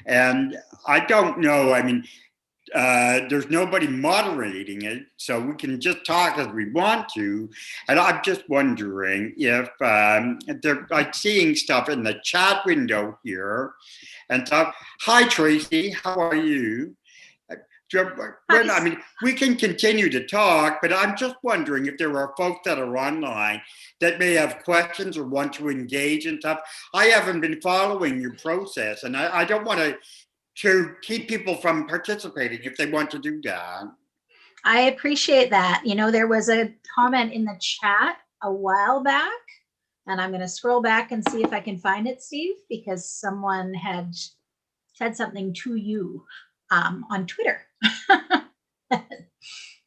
And I don't know, there's nobody moderating it, so we can just talk as we want to. And I'm just wondering if I'm seeing stuff in the chat window here and stuff. Hi, Tracy, how are you? We can continue to talk, but I'm just wondering if there are folks that are online that may have questions or want to engage and stuff. I haven't been following your process, and I don't want to keep people from participating if they want to do that. I appreciate that. There was a comment in the chat a while back, and I'm going to scroll back and see if I can find it, Steve, because someone had said something to you on Twitter.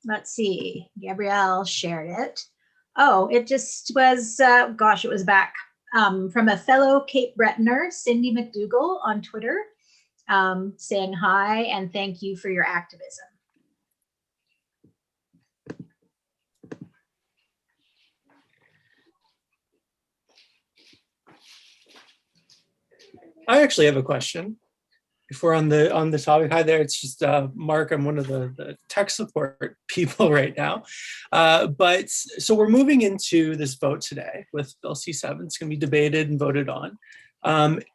Let's see. Gabrielle shared it. Oh, it just was, it was back from a fellow Cape Bretoner, Cindy McDougall, on Twitter, saying hi and thank you for your activism. I actually have a question. If we're on the topic, hi there, it's just Mark. I'm one of the tech support people right now. But so we're moving into this vote today with Bill C7. It's going to be debated and voted on.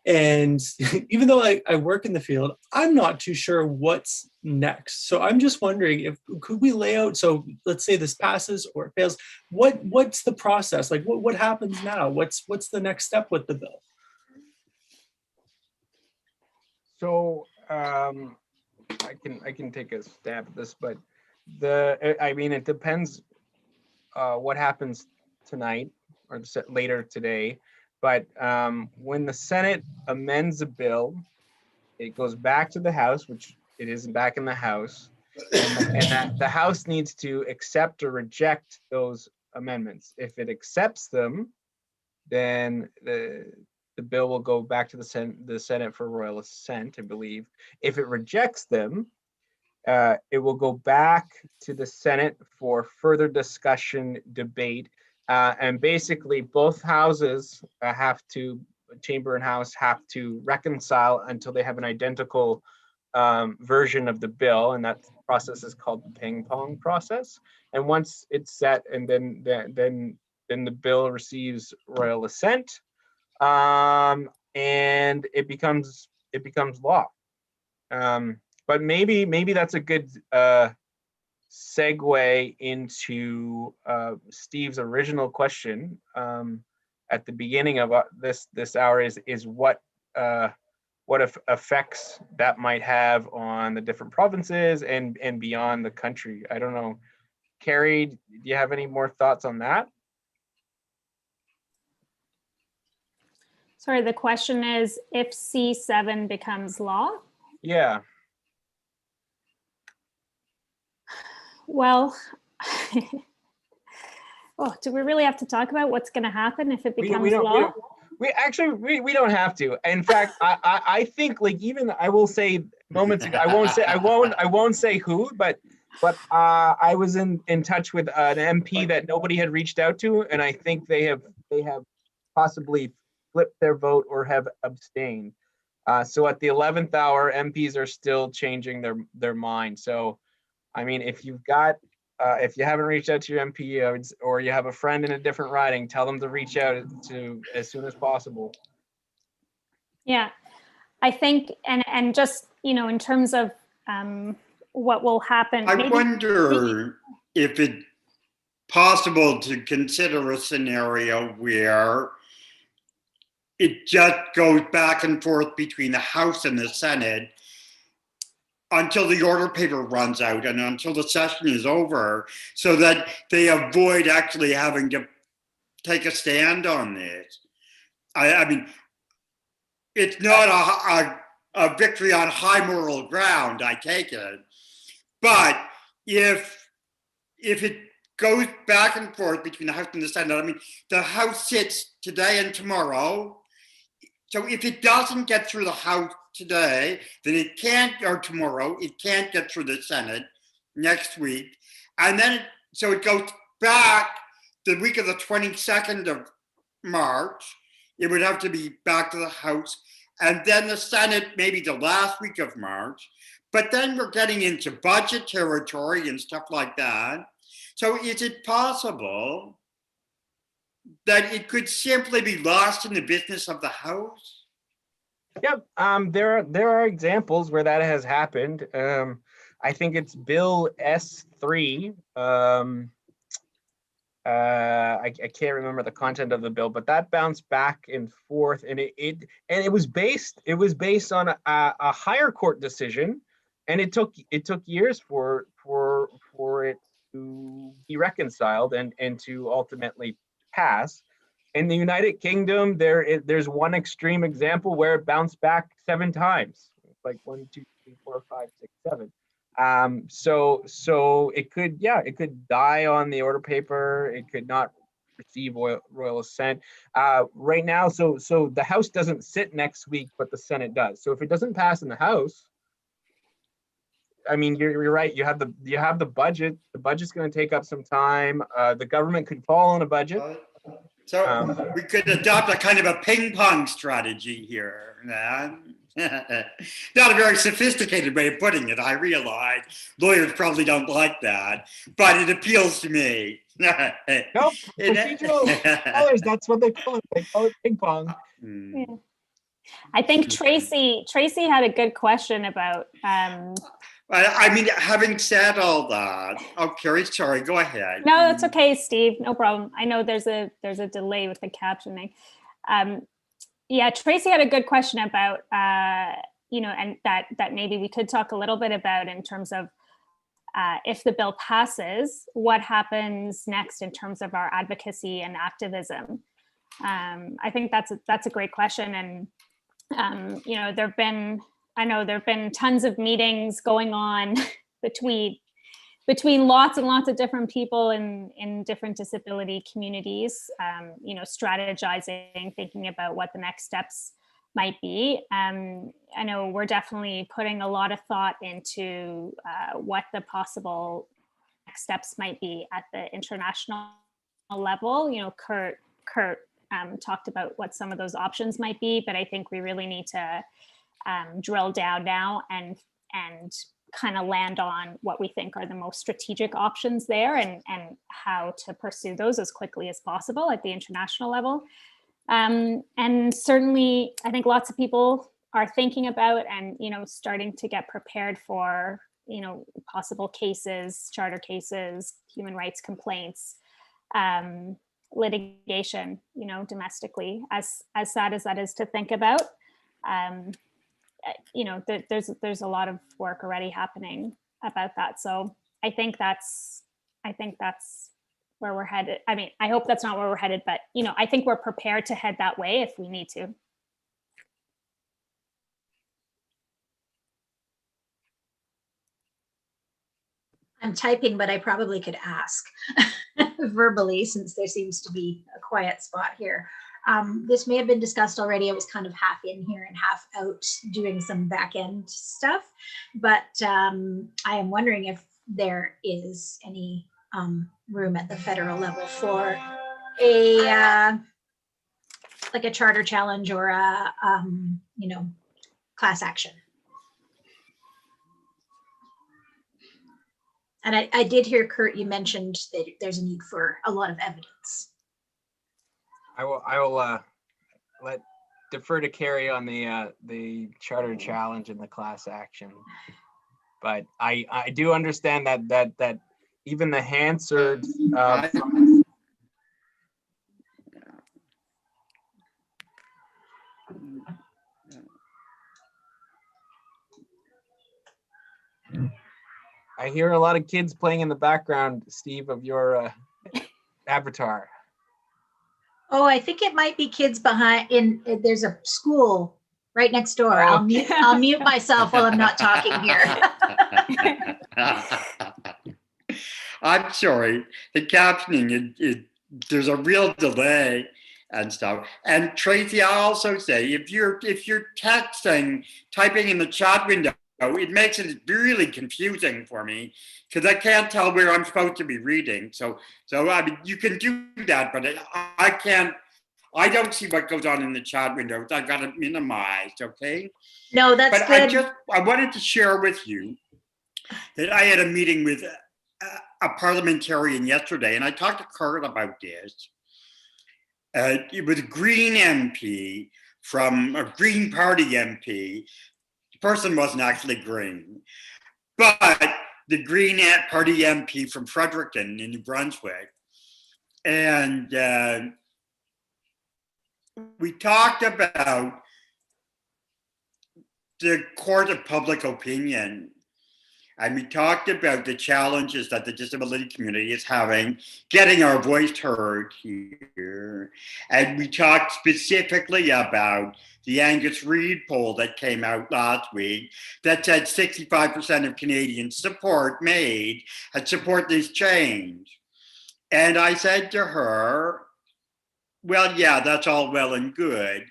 And even though I work in the field, I'm not too sure what's next. So I'm just wondering could we lay out, so let's say this passes or it fails, what's the process? Like what happens now? What's the next step with the bill? So I can take a stab at this, but I mean, it depends what happens tonight or later today. But when the Senate amends a bill, it goes back to the House, which it isn't back in the House, and that the House needs to accept or reject those amendments. If it accepts them, then the bill will go back to the Senate for royal assent, I believe. If it rejects them, it will go back to the Senate for further discussion, debate, and basically both houses Chamber and House have to reconcile until they have an identical version of the bill, and that process is called the ping pong process. And once it's set, and then the bill receives royal assent, and it becomes law. But maybe that's a good segue into Steve's original question at the beginning of this hour is what effects that might have on the different provinces and beyond the country. I don't know, Carrie, do you have any more thoughts on that? Sorry, the question is if C7 becomes law? Yeah. Well, oh, do we really have to talk about what's going to happen if it becomes law? We don't have to. In fact, I think, like, even I will say moments ago, I won't say who, but I was in touch with an MP that nobody had reached out to, and I think they have possibly flipped their vote or have abstained. So at the 11th hour, MPs are still changing their mind. So, I mean, if you haven't reached out to your MP or you have a friend in a different riding, tell them to reach out to as soon as possible. Yeah, I think, and just, in terms of what will happen. I wonder if it's possible to consider a scenario where it just goes back and forth between the House and the Senate until the order paper runs out and until the session is over, so that they avoid actually having to take a stand on this. I mean, it's not a victory on high moral ground, I take it. But if it goes back and forth between the House and the Senate, I mean, the House sits today and tomorrow. So if it doesn't get through the House today, then it can't, or tomorrow, it can't get through the Senate next week. And then, so it goes back the week of the 22nd of March. It would have to be back to the House. And then the Senate, maybe the last week of March. But then we're getting into budget territory and stuff like that. So is it possible that it could simply be lost in the business of the House? Yep, there are examples where that has happened. I think it's Bill S3. I can't remember the content of the bill, but that bounced back and forth, and it was based on a higher court decision, and it took years for it to be reconciled and to ultimately pass. In the United Kingdom, there's one extreme example where it bounced back 7 times, like 1, 2, 3, 4, 5, 6, 7. So it could die on the order paper. It could not receive royal assent. Right now, so the House doesn't sit next week, but the Senate does. So if it doesn't pass in the House, I mean, you're right. You have the budget. The budget's going to take up some time. The government could fall on a budget. So we could adopt a kind of a ping pong strategy here. Not a very sophisticated way of putting it, I realize. Lawyers probably don't like that, but it appeals to me. Nope, procedural lawyers, that's what they call it. They call it ping pong. Yeah. I think Tracy had a good question about I mean, having said all that, oh, Carrie, sorry, go ahead. No, that's okay, Steve. No problem. I know there's a delay with the captioning. Yeah, Tracy had a good question about and that maybe we could talk a little bit about in terms of if the bill passes, what happens next in terms of our advocacy and activism. I think that's a great question, and there've been tons of meetings going on between lots and lots of different people in different disability communities, strategizing, thinking about what the next steps might be. I know we're definitely putting a lot of thought into what the possible next steps might be at the international level. Kurt talked about what some of those options might be, but I think we really need to drill down now and kind of land on what we think are the most strategic options there, and how to pursue those as quickly as possible at the international level. And certainly, I think lots of people are thinking about and, starting to get prepared for, possible cases, charter cases, human rights complaints, litigation, domestically, as sad as that is to think about. There's a lot of work already happening about that. So I think that's where we're headed. I mean, I hope that's not where we're headed, but I think we're prepared to head that way if we need to. I'm typing, but I probably could ask verbally, since there seems to be a quiet spot here. This may have been discussed already. I was kind of half in here and half out doing some back end stuff, but I am wondering if there is any room at the federal level for a like a charter challenge or a class action. And I did hear, Kurt, you mentioned that there's a need for a lot of evidence. I will defer to Carrie on the charter challenge and the class action, but I do understand that even the Hansard I hear a lot of kids playing in the background, Steve, of your avatar. Oh, I think it might be kids behind. There's a school right next door. Oh. I'll mute myself while I'm not talking here. I'm sorry. The captioning, there's a real delay and stuff. And Tracy, I also say, if you're texting, typing in the chat window, it makes it really confusing for me because I can't tell where I'm supposed to be reading. So I mean, you can do that, but I can't. I don't see what goes on in the chat windows. I've got it minimized. Okay. No, that's but good. I wanted to share with you that I had a meeting with a parliamentarian yesterday, and I talked to Kurt about this. It was a Green MP from a Green Party MP. Person wasn't actually green, but the Green Party MP from Fredericton in New Brunswick. And we talked about the court of public opinion. And we talked about the challenges that the disability community is having, getting our voice heard here. And we talked specifically about the Angus Reid poll that came out last week that said 65% of Canadians support this change. And I said to her, well, yeah, that's all well and good,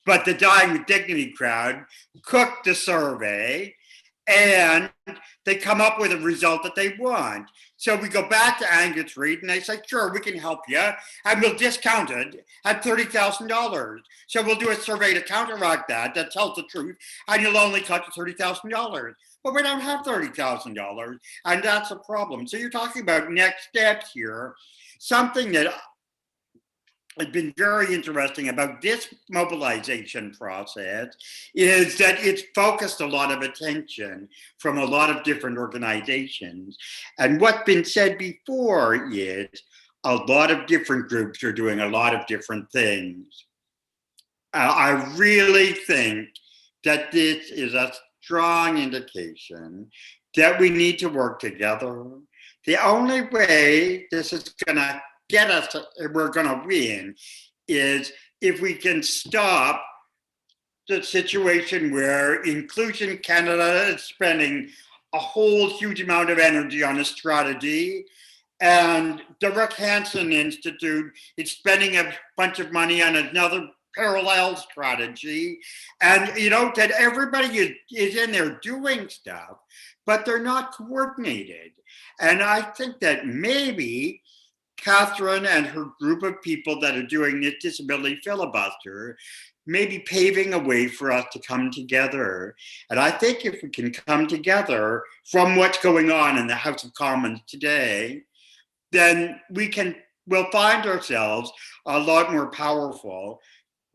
but the Dying with Dignity crowd cooked the survey and they come up with a result that they want. So we go back to Angus Reid and they say, sure, we can help you and we'll discount it at $30,000. So we'll do a survey to counteract that tells the truth, and you'll only cut to $30,000. But we don't have $30,000, and that's a problem. So you're talking about next steps here. Something that has been very interesting about this mobilization process is that it's focused a lot of attention from a lot of different organizations. And what's been said before is a lot of different groups are doing a lot of different things. I really think that this is a strong indication that we need to work together. The only way this is gonna get us, we're gonna win, is if we can stop the situation where Inclusion Canada is spending a whole huge amount of energy on a strategy, and the Rick Hansen Institute is spending a bunch of money on another parallel strategy, and that everybody is in there doing stuff, but they're not coordinated. And I think that maybe Catherine and her group of people that are doing this disability filibuster may be paving a way for us to come together. And I think if we can come together from what's going on in the House of Commons today, then we'll find ourselves a lot more powerful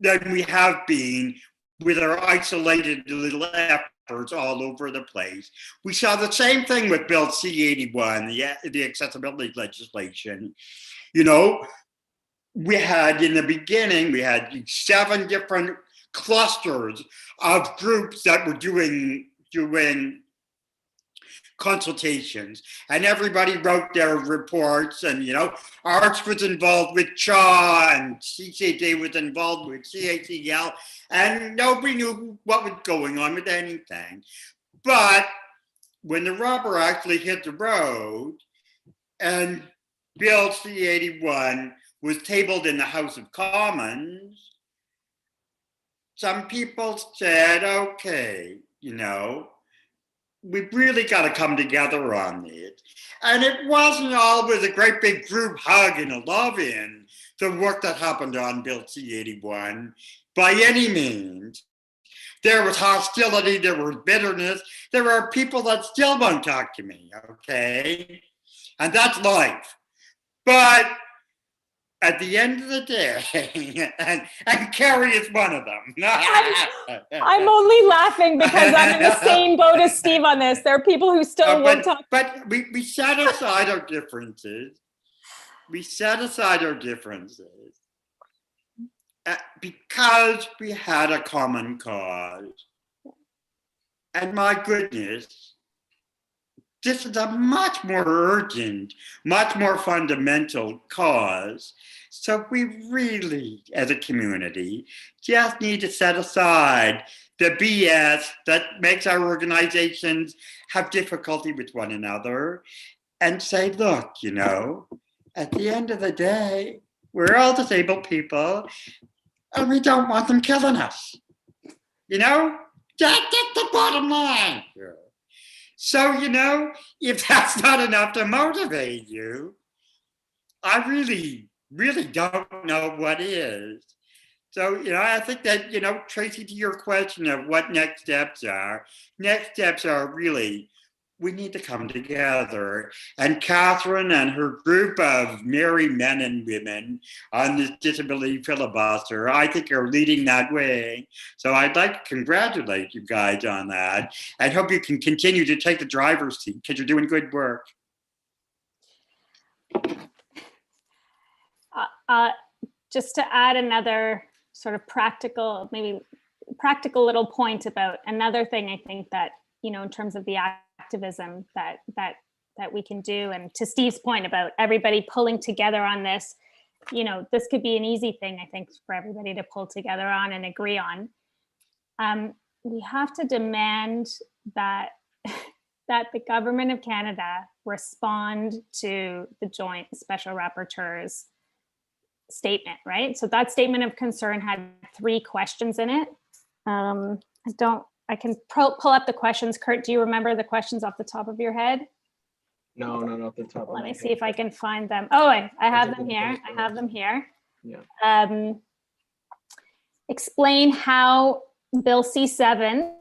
than we have been with our isolated little efforts all over the place. We saw the same thing with Bill C-81, the accessibility legislation. We had, in the beginning, we had 7 different clusters of groups that were doing consultations, and everybody wrote their reports, and Arts was involved with CHA, and CCJ was involved with CACL, and nobody knew what was going on with anything. But when the rubber actually hit the road and Bill C-81 was tabled in the House of Commons, some people said, okay, we've really got to come together on this. And it wasn't always a great big group hug and a love in the work that happened on Bill C-81 by any means. There was hostility, there was bitterness, there are people that still won't talk to me, okay? And that's life. But at the end of the day, and Carrie is one of them. I'm only laughing because I'm in the same boat as Steve on this. There are people who still won't talk. But we set aside our differences. We set aside our differences because we had a common cause. And my goodness, this is a much more urgent, much more fundamental cause. So we really, as a community, just need to set aside the BS that makes our organizations have difficulty with one another and say, look, at the end of the day, we're all disabled people and we don't want them killing us. That's the bottom line. So, if that's not enough to motivate you, I really, really don't know what is. So, I think that, Tracy, to your question of what next steps are really, we need to come together. And Catherine and her group of merry men and women on this disability filibuster, I think, are leading that way. So I'd like to congratulate you guys on that. I hope you can continue to take the driver's seat because you're doing good work. Just to add another sort of practical little point about another thing I think that, in terms of the activism that we can do, and to Steve's point about everybody pulling together on this, this could be an easy thing, I think, for everybody to pull together on and agree on. We have to demand that the government of Canada respond to the Joint Special Rapporteur's statement, right? So that statement of concern had 3 questions in it. I can pull up the questions. Kurt, do you remember the questions off the top of your head? No, not off the top of my head. Let me see if I can find them. Oh, I have them here. I have them here. Yeah. Explain how Bill C-7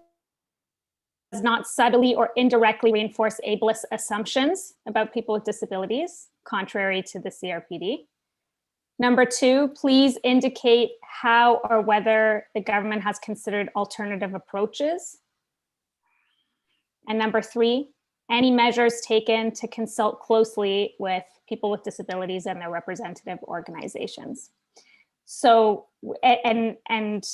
does not subtly or indirectly reinforce ableist assumptions about people with disabilities, contrary to the CRPD. Number 2, please indicate how or whether the government has considered alternative approaches. And number 3, any measures taken to consult closely with people with disabilities and their representative organizations. So, and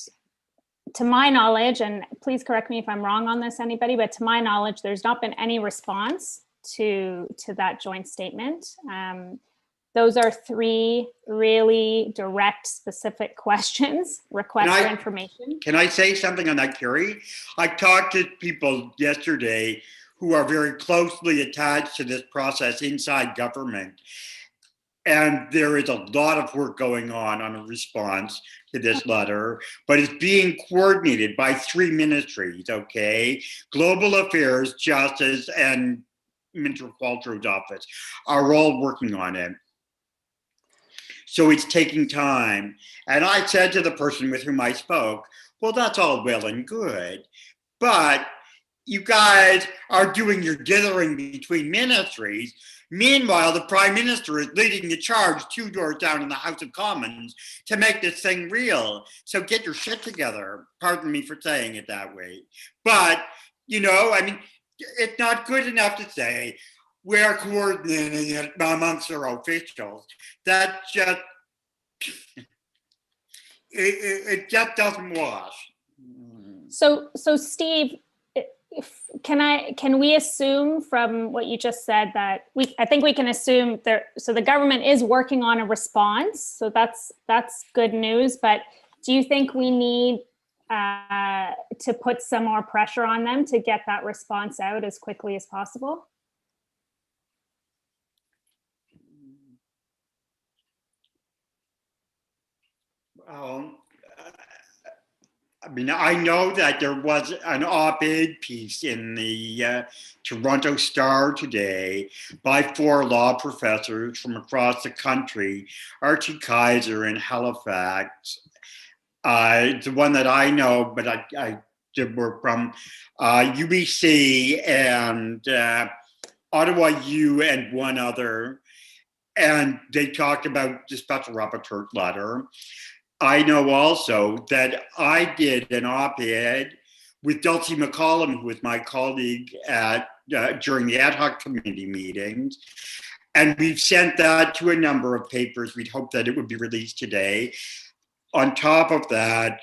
to my knowledge, and please correct me if I'm wrong on this, anybody, but to my knowledge, there's not been any response to that joint statement. Those are three really direct, specific questions, requests for information. Can I say something on that, Carrie? I talked to people yesterday who are very closely attached to this process inside government. And there is a lot of work going on a response to this letter, but it's being coordinated by 3 ministries, okay? Global Affairs, Justice, and Minister Qualtrow's office are all working on it. So it's taking time. And I said to the person with whom I spoke, well, that's all well and good, but you guys are doing your dithering between ministries. Meanwhile, the Prime Minister is leading the charge 2 doors down in the House of Commons to make this thing real. So get your shit together. Pardon me for saying it that way. But, you know, I mean, it's not good enough to say we're coordinating it amongst our officials. That just, it just doesn't wash. So Steve, can we assume from what you just said that I think we can assume so the government is working on a response, so that's good news, but do you think we need to put some more pressure on them to get that response out as quickly as possible? I mean, I know that there was an op-ed piece in the Toronto Star today by 4 law professors from across the country, Archie Kaiser in Halifax. The one that I know, but I did work from UBC and Ottawa U and one other. And they talked about the special rapporteur letter. I know also that I did an op-ed with Dulcie McCollum, who was my colleague during the ad hoc committee meetings. And we've sent that to a number of papers. We'd hope that it would be released today. On top of that,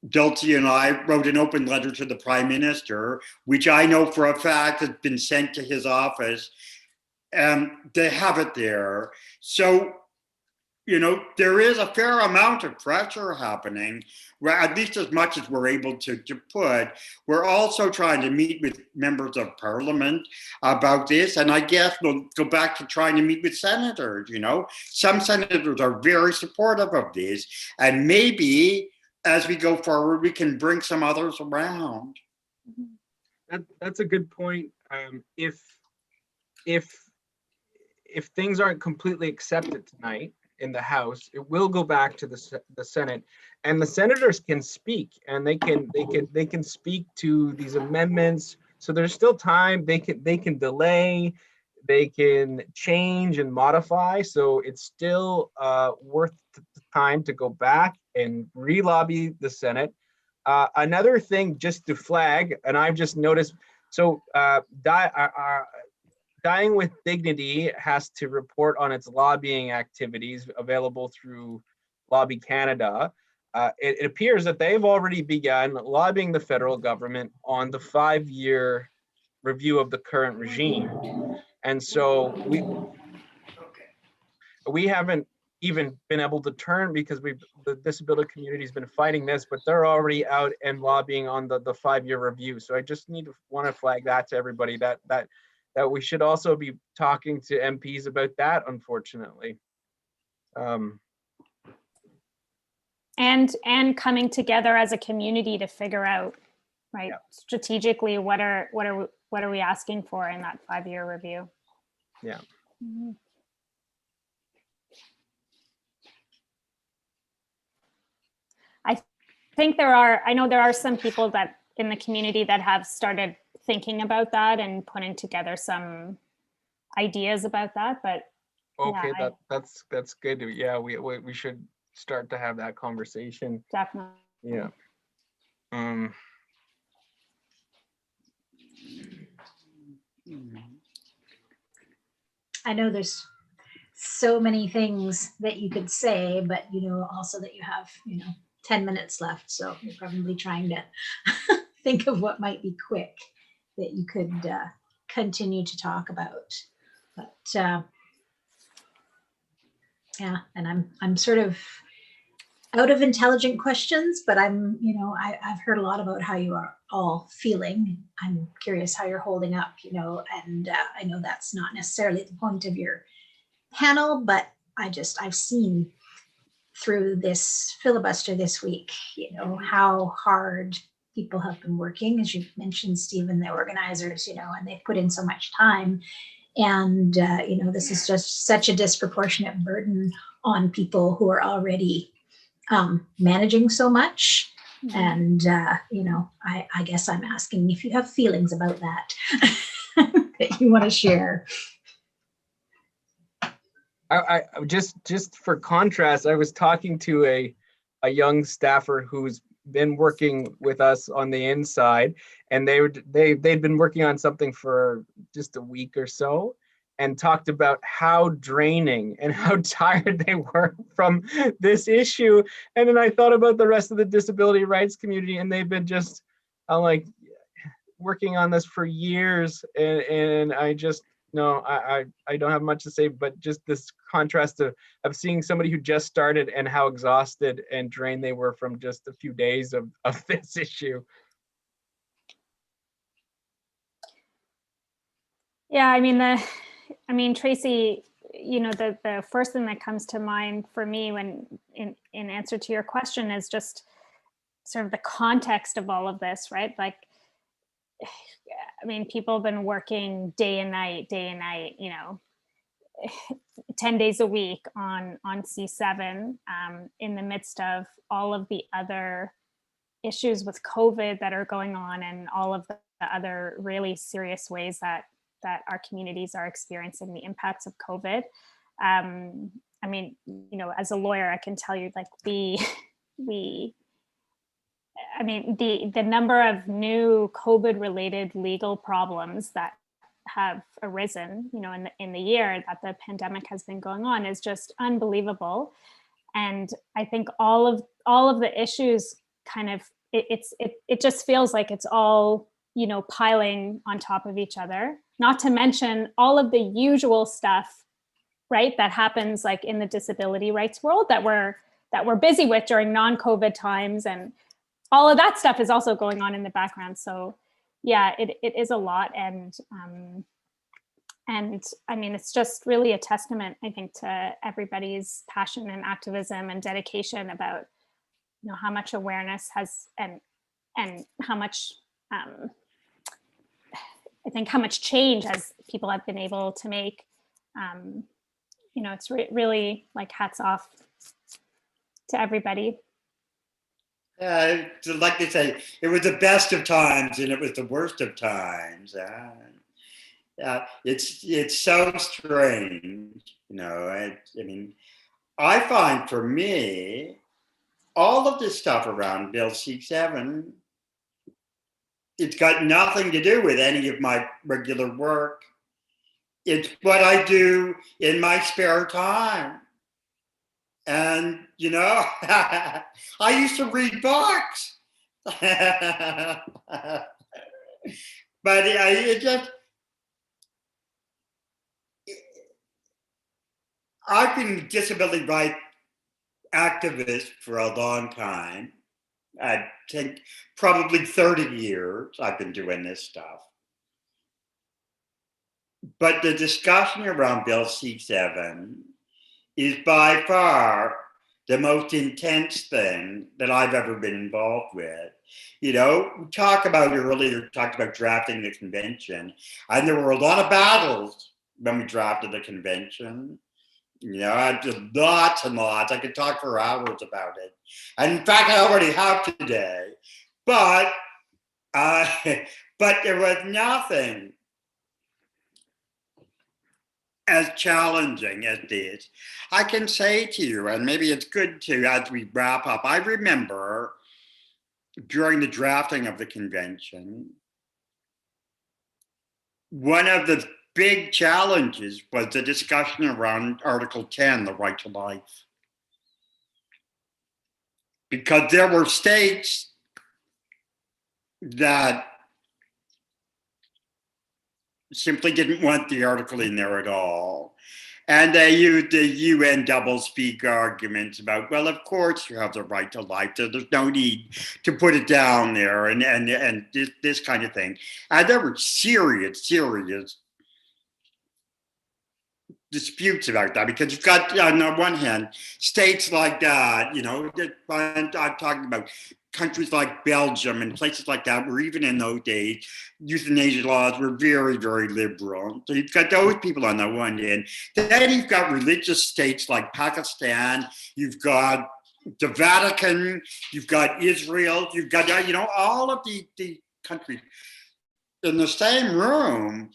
Dulcie and I wrote an open letter to the Prime Minister, which I know for a fact has been sent to his office. And they have it there. So, you know, there is a fair amount of pressure happening, where at least as much as we're able to put. We're also trying to meet with members of parliament about this. And I guess we'll go back to trying to meet with senators, you know. Some senators are very supportive of this. And maybe as we go forward, we can bring some others around. That's a good point. If things aren't completely accepted tonight in the House, it will go back to the Senate, and the senators can speak, and they can speak to these amendments. So there's still time. They can delay, they can change and modify. So it's still worth the time to go back and re-lobby the Senate. Another thing just to flag, and I've just noticed, so Dying with Dignity has to report on its lobbying activities available through Lobby Canada. It appears that they've already begun lobbying the federal government on the 5-year review of the current regime. And so we haven't even been able to turn, because the disability community has been fighting this, but they're already out and lobbying on the 5-year review. So I just want to flag that to everybody, that we should also be talking to MPs about that, unfortunately. And coming together as a community to figure out, right, strategically, what are we asking for in that 5-year review? Yeah. Mm-hmm. I think I know there are some people that in the community that have started thinking about that and putting together some ideas about that, but okay, yeah, that's good. Yeah, we should start to have that conversation. Definitely. Yeah. I know there's so many things that you could say, but you know, also that you have, you know, 10 minutes left, so you're probably trying to think of what might be quick that you could continue to talk about. But yeah, and I'm sort of out of intelligent questions, but I'm, I've heard a lot about how you are all feeling. I'm curious how you're holding up, and I know that's not necessarily the point of your panel, but I've seen through this filibuster this week, how hard people have been working, as you mentioned, Stephen, the organizers, and they've put in so much time. And, this is just such a disproportionate burden on people who are already managing so much. Mm-hmm. And, I guess I'm asking if you have feelings about that that you want to share. I just for contrast, I was talking to a young staffer who's been working with us on the inside, and they'd been working on something for just a week or so, and talked about how draining and how tired they were from this issue. And then I thought about the rest of the disability rights community, and they've been just like working on this for years, and I just. No, I don't have much to say, but just this contrast of seeing somebody who just started and how exhausted and drained they were from just a few days of this issue. Yeah, Tracy, the first thing that comes to mind for me when in answer to your question is just sort of the context of all of this, right? Like, people have been working day and night, 10 days a week on C7 in the midst of all of the other issues with COVID that are going on, and all of the other really serious ways that our communities are experiencing the impacts of COVID. As a lawyer, I can tell you, like, the number of new COVID-related legal problems that have arisen, in the year that the pandemic has been going on is just unbelievable. And I think all of the issues kind of, it just feels like it's all, piling on top of each other, not to mention all of the usual stuff, right, that happens like in the disability rights world that we're busy with during non-COVID times, and all of that stuff is also going on in the background. So yeah, it is a lot. And it's just really a testament, I think, to everybody's passion and activism and dedication about, how much awareness has, and how much, I think how much change as people have been able to make. It's really like hats off to everybody. Like they say, it was the best of times and it was the worst of times. It's so strange, I find for me, all of this stuff around Bill C7, it's got nothing to do with any of my regular work. It's what I do in my spare time. And, I used to read books. But I've been a disability rights activist for a long time. I think probably 30 years I've been doing this stuff. But the discussion around Bill C7 is by far the most intense thing that I've ever been involved with. We talked about drafting the convention, and there were a lot of battles when we drafted the convention. Just lots and lots. I could talk for hours about it. And in fact, I already have today. But there was nothing as challenging as this. I can say to you, and maybe it's good to, as we wrap up, I remember during the drafting of the convention, one of the big challenges was the discussion around Article 10, the right to life. because there were states that simply didn't want the article in there at all. And they used the UN doublespeak arguments about, well, of course you have the right to life, so there's no need to put it down there, and this kind of thing. And there were serious disputes about that, because you've got, on the one hand, states like that, I'm talking about countries like Belgium and places like that, where even in those days, euthanasia laws were very, very liberal. So you've got those people on the one hand. Then you've got religious states like Pakistan, you've got the Vatican, you've got Israel, you've got, all of the countries in the same room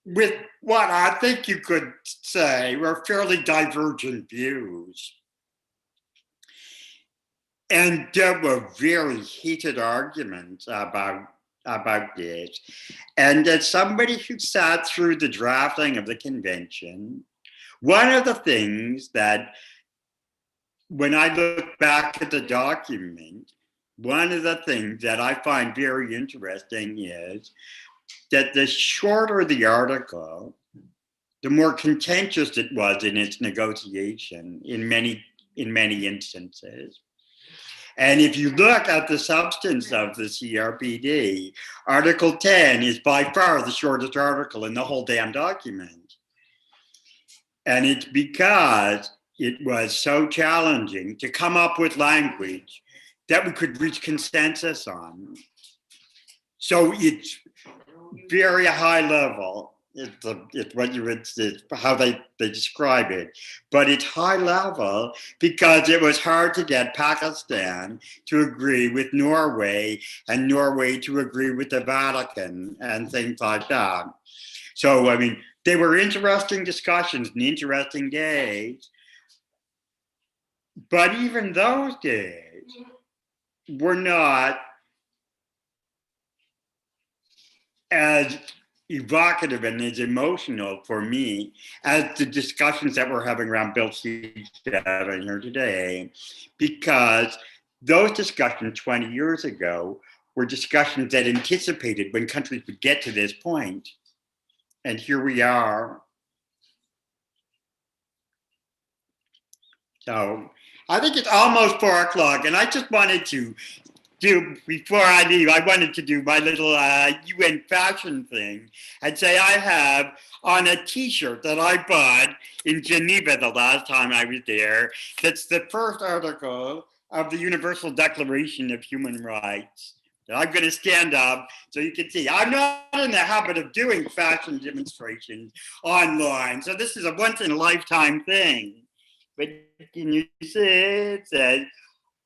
with what I think you could say were fairly divergent views. And there were very heated arguments about this. And as somebody who sat through the drafting of the convention, one of the things that, when I look back at the document, one of the things that I find very interesting is that the shorter the article, the more contentious it was in its negotiation in many instances. And if you look at the substance of the CRPD, Article 10 is by far the shortest article in the whole damn document. And it's because it was so challenging to come up with language that we could reach consensus on. So it's very high level. It's what you would, how they describe it, but it's high level because it was hard to get Pakistan to agree with Norway and Norway to agree with the Vatican and things like that. So, I mean, they were interesting discussions and interesting days, but even those days were not as evocative and as emotional for me as the discussions that we're having around Bill C7 here today, because those discussions 20 years ago were discussions that anticipated when countries would get to this point. And here we are. So I think it's almost 4 o'clock, and I just wanted to before I leave, I wanted to do my little UN fashion thing and say I have on a t-shirt that I bought in Geneva the last time I was there, that's the first article of the Universal Declaration of Human Rights. And I'm going to stand up so you can see. I'm not in the habit of doing fashion demonstrations online, so this is a once-in-a-lifetime thing. But can you see it says,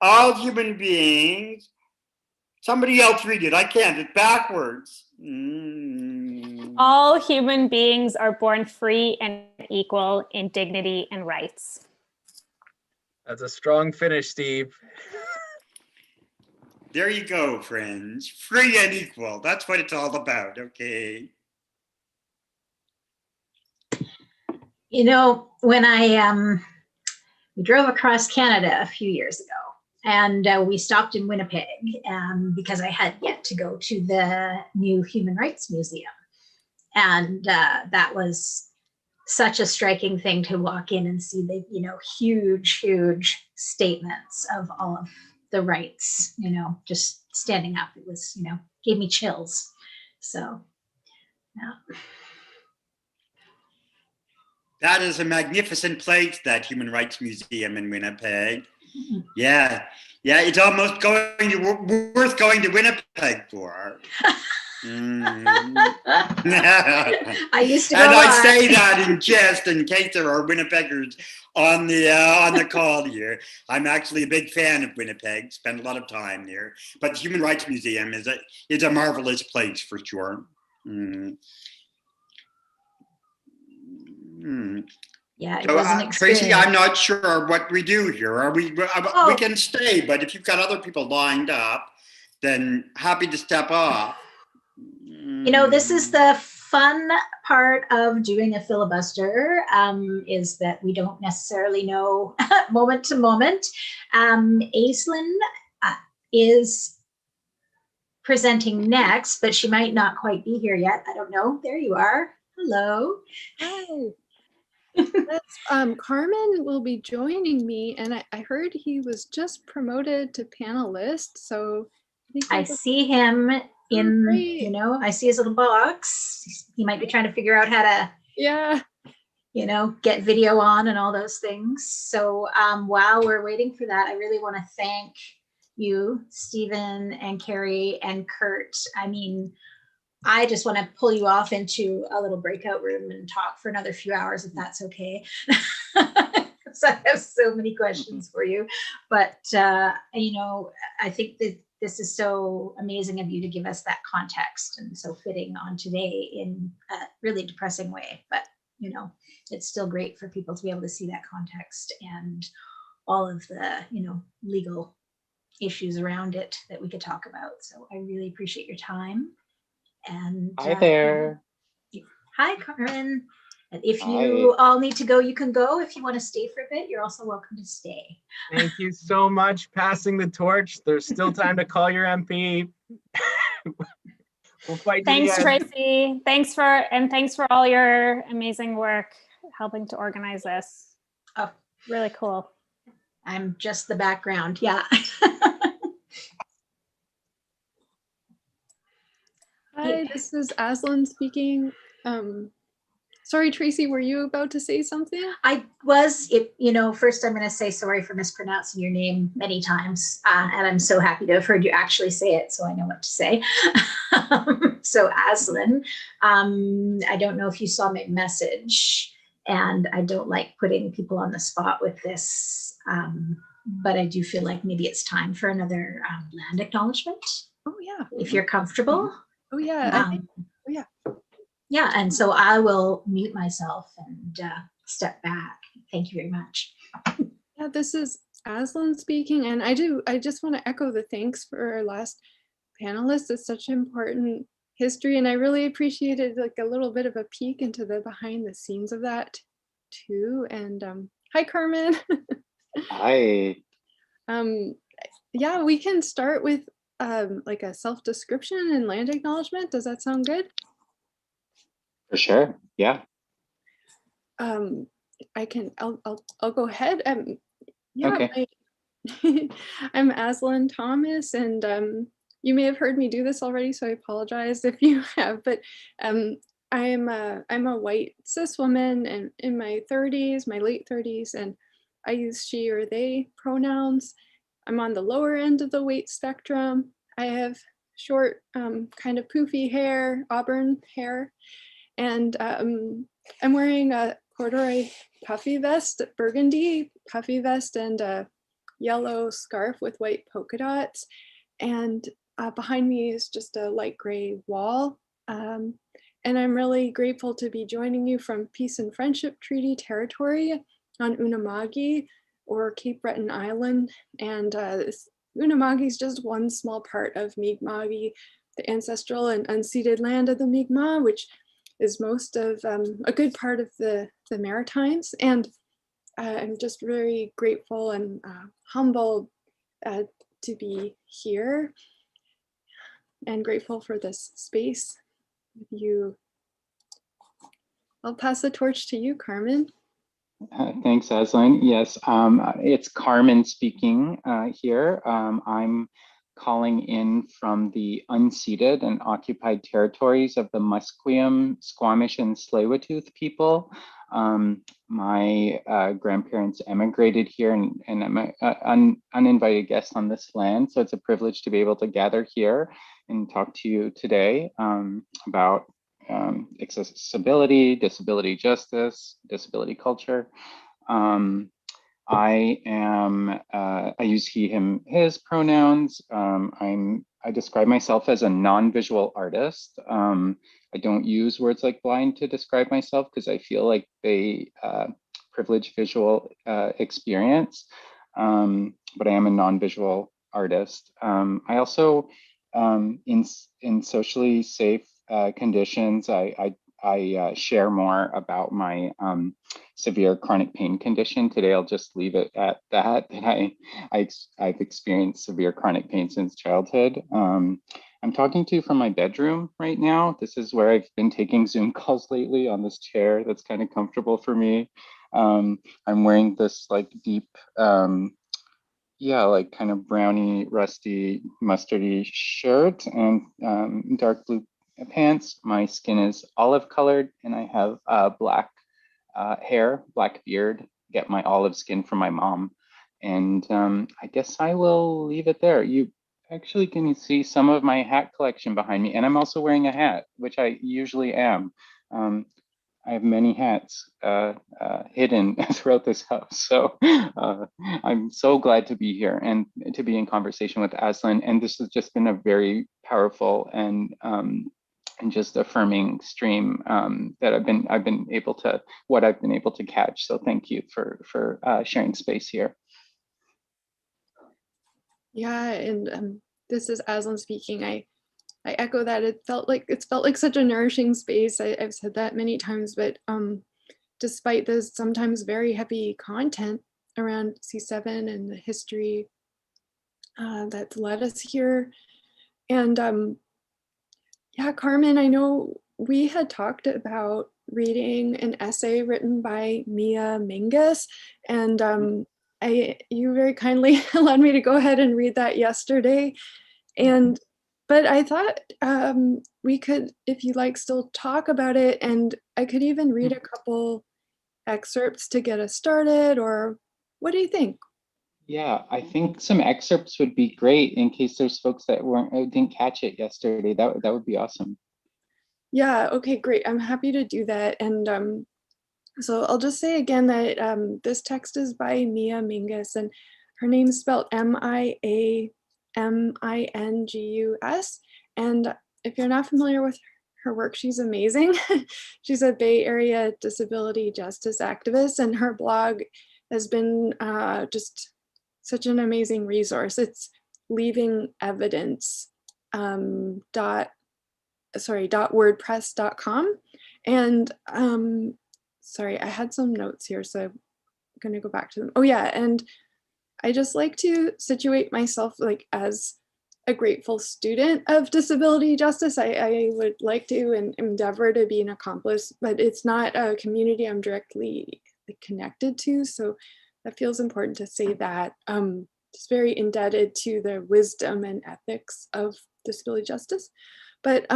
all human beings. Somebody else read it. I can't. It's backwards. All human beings are born free and equal in dignity and rights. That's a strong finish, Steve. There you go, friends. Free and equal. That's what it's all about. Okay. When we drove across Canada a few years ago, and we stopped in Winnipeg because I had yet to go to the new Human Rights Museum. And that was such a striking thing to walk in and see the, huge statements of all of the rights, just standing up. It was, gave me chills. So, yeah. That is a magnificent place, that Human Rights Museum in Winnipeg. Yeah, it's almost worth going to Winnipeg for. I used to go and I on. say that in jest in case there are Winnipeggers on the call here. I'm actually a big fan of Winnipeg, spent a lot of time there. But the Human Rights Museum is a marvelous place for sure. Yeah, it so, was an experience. Tracy, I'm not sure what we do here. We can stay, but if you've got other people lined up, then happy to step off. This is the fun part of doing a filibuster is that we don't necessarily know moment to moment. Aislinn is presenting next, but she might not quite be here yet. I don't know. There you are. Hello. Hi. Carmen will be joining me, and I heard he was just promoted to panelist. So I see him in, you know, I see his little box. He might be trying to figure out how to, you know, get video on and all those things. So while we're waiting for that, I really want to thank you, Stephen and Carrie and Kurt. I mean, I just want to pull you off into a little breakout room and talk for another few hours, if that's okay. So I have so many questions for you, but you know, I think that this is so amazing of you to give us that context, and so fitting on today in a really depressing way. But you know, it's still great for people to be able to see that context and all of the, you know, legal issues around it that we could talk about. So I really appreciate your time. And hi there. Hi, Carmen. And if you all need to go, you can go. If you want to stay for a bit, you're also welcome to stay. Thank you so much. Passing the torch. There's still time to call your MP. We'll fight. Thanks, Tracy. Thanks for all your amazing work helping to organize this. Oh, really cool. I'm just the background. Yeah. Hi, this is Aislinn speaking. Sorry, Tracy, were you about to say something? I was. You know, first I'm going to say sorry for mispronouncing your name many times, and I'm so happy to have heard you actually say it, so I know what to say. So Aislinn, I don't know if you saw my message, and I don't like putting people on the spot with this, but I do feel like maybe it's time for another land acknowledgement. Oh yeah. If you're comfortable. Oh yeah. Yeah. Yeah, and so I will mute myself and step back. Thank you very much. Yeah, this is Aislinn speaking, and I just want to echo the thanks for our last panelist. It's such important history, and I really appreciated like a little bit of a peek into the behind the scenes of that too. And hi, Carmen. Hi. Yeah, we can start with like a self-description and land acknowledgement. Does that sound good? For sure. Yeah. I'll go ahead. Yeah, okay. I'm Aislinn Thomas, and you may have heard me do this already, so I apologize if you have. But I'm a white cis woman and in my 30s, my late 30s, and I use she or they pronouns. I'm on the lower end of the weight spectrum. I have short, kind of poofy hair, auburn hair. And I'm wearing a corduroy puffy vest, burgundy puffy vest, and a yellow scarf with white polka dots. And behind me is just a light gray wall. And I'm really grateful to be joining you from Peace and Friendship Treaty territory on Unama'ki, or Cape Breton Island. And Unama'ki is just one small part of Mi'kma'ki, the ancestral and unceded land of the Mi'kmaq, which is most of a good part of the Maritimes. And I'm just very grateful and humbled to be here, and grateful for this space with you. I'll pass the torch to you, Carmen. Thanks, Aislinn. Yes, it's Carmen speaking here. I'm calling in from the unceded and occupied territories of the Musqueam, Squamish, and Tsleil-Waututh people. My grandparents emigrated here, and I'm an uninvited guest on this land, so it's a privilege to be able to gather here and talk to you today about accessibility, disability justice, disability culture. I use he, him, his pronouns. I describe myself as a non-visual artist. I don't use words like blind to describe myself because I feel like they privilege visual experience, but I am a non-visual artist. I also, in socially safe conditions. I share more about my severe chronic pain condition. Today, I'll just leave it at that. I've experienced severe chronic pain since childhood. I'm talking to you from my bedroom right now. This is where I've been taking Zoom calls lately, on this chair that's kind of comfortable for me. I'm wearing this like deep, like kind of browny, rusty, mustardy shirt and dark blue pants. My skin is olive colored and I have black hair, black beard, get my olive skin from my mom. And I guess I will leave it there. You actually can see some of my hat collection behind me. And I'm also wearing a hat, which I usually am. I have many hats hidden throughout this house. So I'm so glad to be here and to be in conversation with Aslan. And this has just been a very powerful and just affirming stream that I've been able to catch. So thank you for sharing space here. Yeah, and this is Aslan speaking. I echo that. It's felt like such a nourishing space. I've said that many times, but despite the sometimes very heavy content around C7 and the history that's led us here, and yeah, Carmen, I know we had talked about reading an essay written by Mia Mingus, and you very kindly allowed me to go ahead and read that yesterday. But I thought we could, if you like, still talk about it, and I could even read a couple excerpts to get us started, or what do you think? Yeah, I think some excerpts would be great in case there's folks that didn't catch it yesterday. That would be awesome. Yeah, okay, great. I'm happy to do that. And so I'll just say again that this text is by Mia Mingus, and her name's spelled Miamingus. And if you're not familiar with her work, she's amazing. She's a Bay Area disability justice activist, and her blog has been just such an amazing resource. It's leavingevidence.wordpress.com. And sorry, I had some notes here, so I'm gonna go back to them. Oh yeah, and I just like to situate myself like as a grateful student of disability justice. I would like to and endeavor to be an accomplice, but it's not a community I'm directly connected to, so that feels important to say that. Just very indebted to the wisdom and ethics of disability justice. But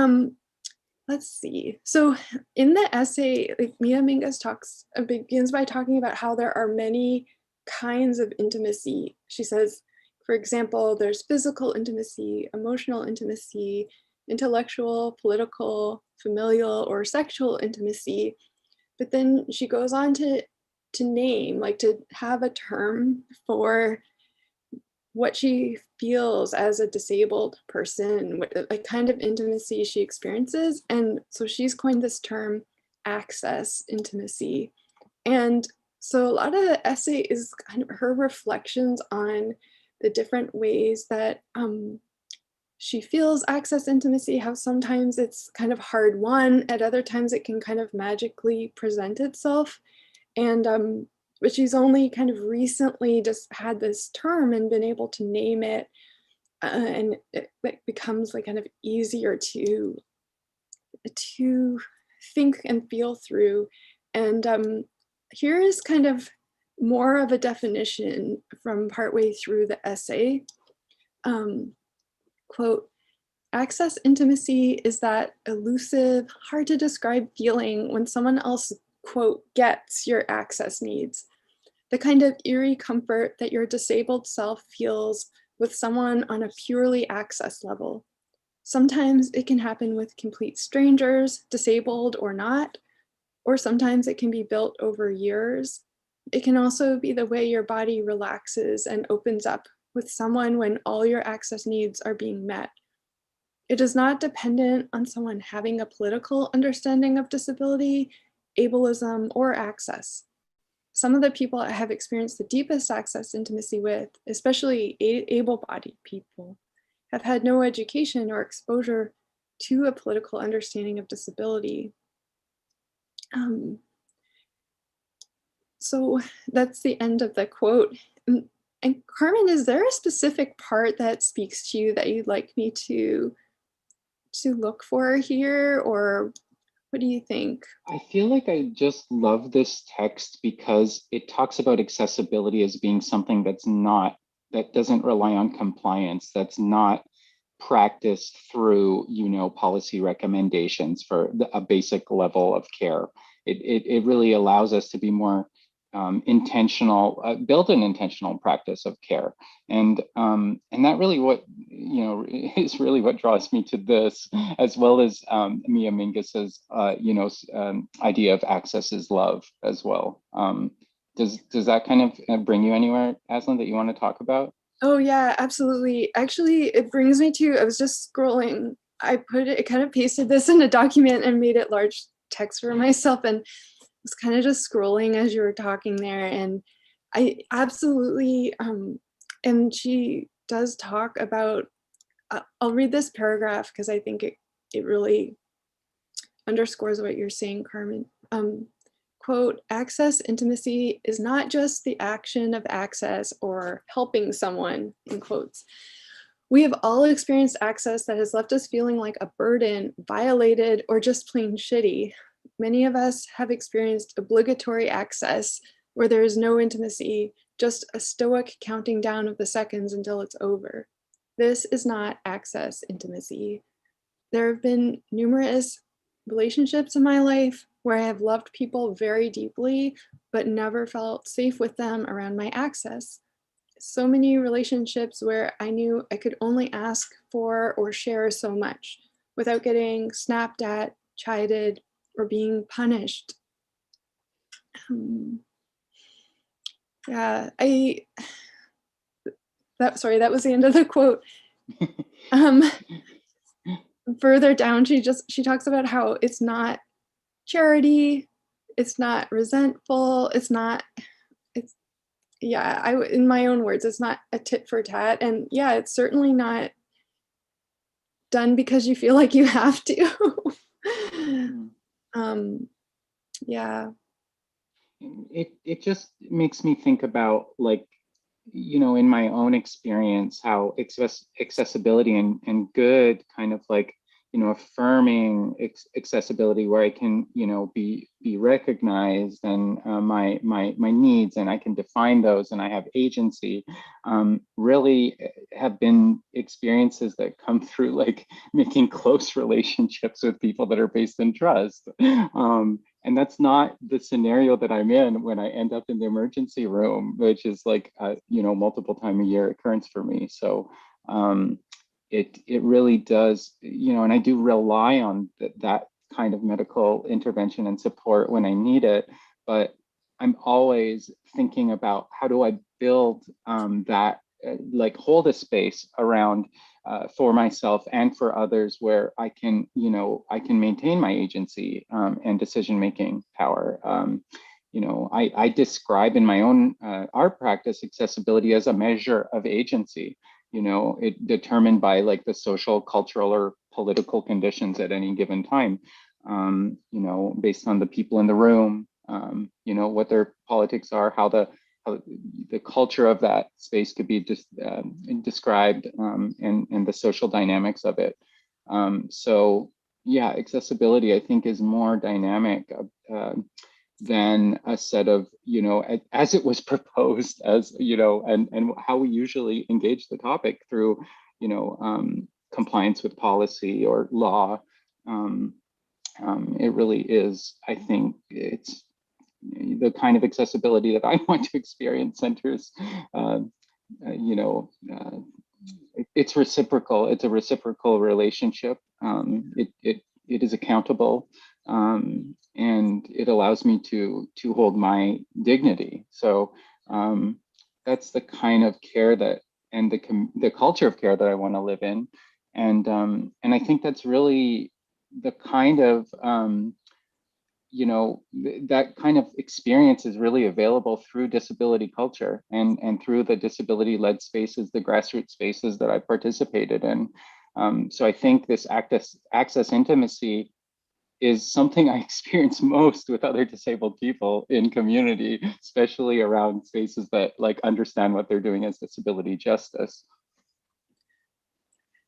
let's see. So in the essay, like Mia Mingus begins by talking about how there are many kinds of intimacy. She says, for example, there's physical intimacy, emotional intimacy, intellectual, political, familial, or sexual intimacy. But then she goes on to name, like to have a term for what she feels as a disabled person, what kind of intimacy she experiences. And so she's coined this term access intimacy. And so a lot of the essay is kind of her reflections on the different ways that she feels access intimacy, how sometimes it's kind of hard won, at other times it can kind of magically present itself. And but she's only kind of recently just had this term and been able to name it, and it becomes like kind of easier to think and feel through. And here is kind of more of a definition from partway through the essay. Quote, access intimacy is that elusive, hard to describe feeling when someone else, quote, gets your access needs. The kind of eerie comfort that your disabled self feels with someone on a purely access level. Sometimes it can happen with complete strangers, disabled or not, or sometimes it can be built over years. It can also be the way your body relaxes and opens up with someone when all your access needs are being met. It is not dependent on someone having a political understanding of disability, ableism, or access. Some of the people I have experienced the deepest access intimacy with, especially able-bodied people, have had no education or exposure to a political understanding of disability. So that's the end of the quote. And Carmen, is there a specific part that speaks to you that you'd like me to look for here, or what do you think? I feel like I just love this text because it talks about accessibility as being something that doesn't rely on compliance, that's not practiced through, policy recommendations for a basic level of care. It really allows us to be more intentional, build an intentional practice of care, and that really is really what draws me to this, as well as Mia Mingus's idea of access is love as well. Does that kind of bring you anywhere, Aslan, that you want to talk about? Oh yeah, absolutely. Actually, it brings me to, I was just scrolling. I kind of pasted this in a document and made it large text for myself, and was kind of just scrolling as you were talking there, and I absolutely and she does talk about, I'll read this paragraph because I think it really underscores what you're saying, Carmen. Quote, access intimacy is not just the action of access or helping someone, in quotes. We have all experienced access that has left us feeling like a burden, violated, or just plain shitty. Many of us have experienced obligatory access where there is no intimacy, just a stoic counting down of the seconds until it's over. This is not access intimacy. There have been numerous relationships in my life where I have loved people very deeply, but never felt safe with them around my access. So many relationships where I knew I could only ask for or share so much without getting snapped at, chided, or being punished. Yeah, that was the end of the quote. Further down, she talks about how it's not charity, it's not resentful, in my own words, it's not a tit for tat. And yeah, it's certainly not done because you feel like you have to. Yeah. It just makes me think about, like, in my own experience, how accessibility and good kind of like, affirming accessibility where I can, be recognized, and my needs, and I can define those, and I have agency, really have been experiences that come through like making close relationships with people that are based in trust. And that's not the scenario that I'm in when I end up in the emergency room, which is like, multiple time a year occurrence for me. So it really does, and I do rely on that kind of medical intervention and support when I need it. But I'm always thinking about how do I build that, like hold a space around for myself and for others where I can, I can maintain my agency and decision-making power. I describe in my own art practice accessibility as a measure of agency. It determined by like the social, cultural, or political conditions at any given time, based on the people in the room, what their politics are, how the culture of that space could be just described, and the social dynamics of it. So yeah, accessibility I think is more dynamic than a set of, as it was proposed, as, and how we usually engage the topic through, compliance with policy or law. It really is, I think it's the kind of accessibility that I want to experience centers, it's reciprocal. It's a reciprocal relationship. It is accountable, and it allows me to hold my dignity. So that's the kind of care and the culture of care that I want to live in, and I think that's really the kind of that kind of experience is really available through disability culture and through the disability-led spaces, the grassroots spaces that I participated in. So I think this access intimacy is something I experience most with other disabled people in community, especially around spaces that like understand what they're doing as disability justice.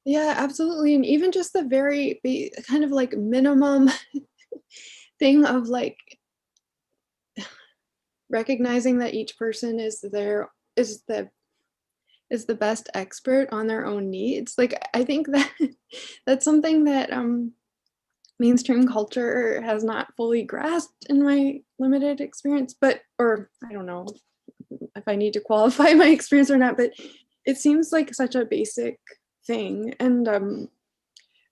Yeah, absolutely. And even just the very kind of like minimum thing of like recognizing that each person is the best expert on their own needs. Like I think that that's something that mainstream culture has not fully grasped in my limited experience, or I don't know if I need to qualify my experience or not, but it seems like such a basic thing. And I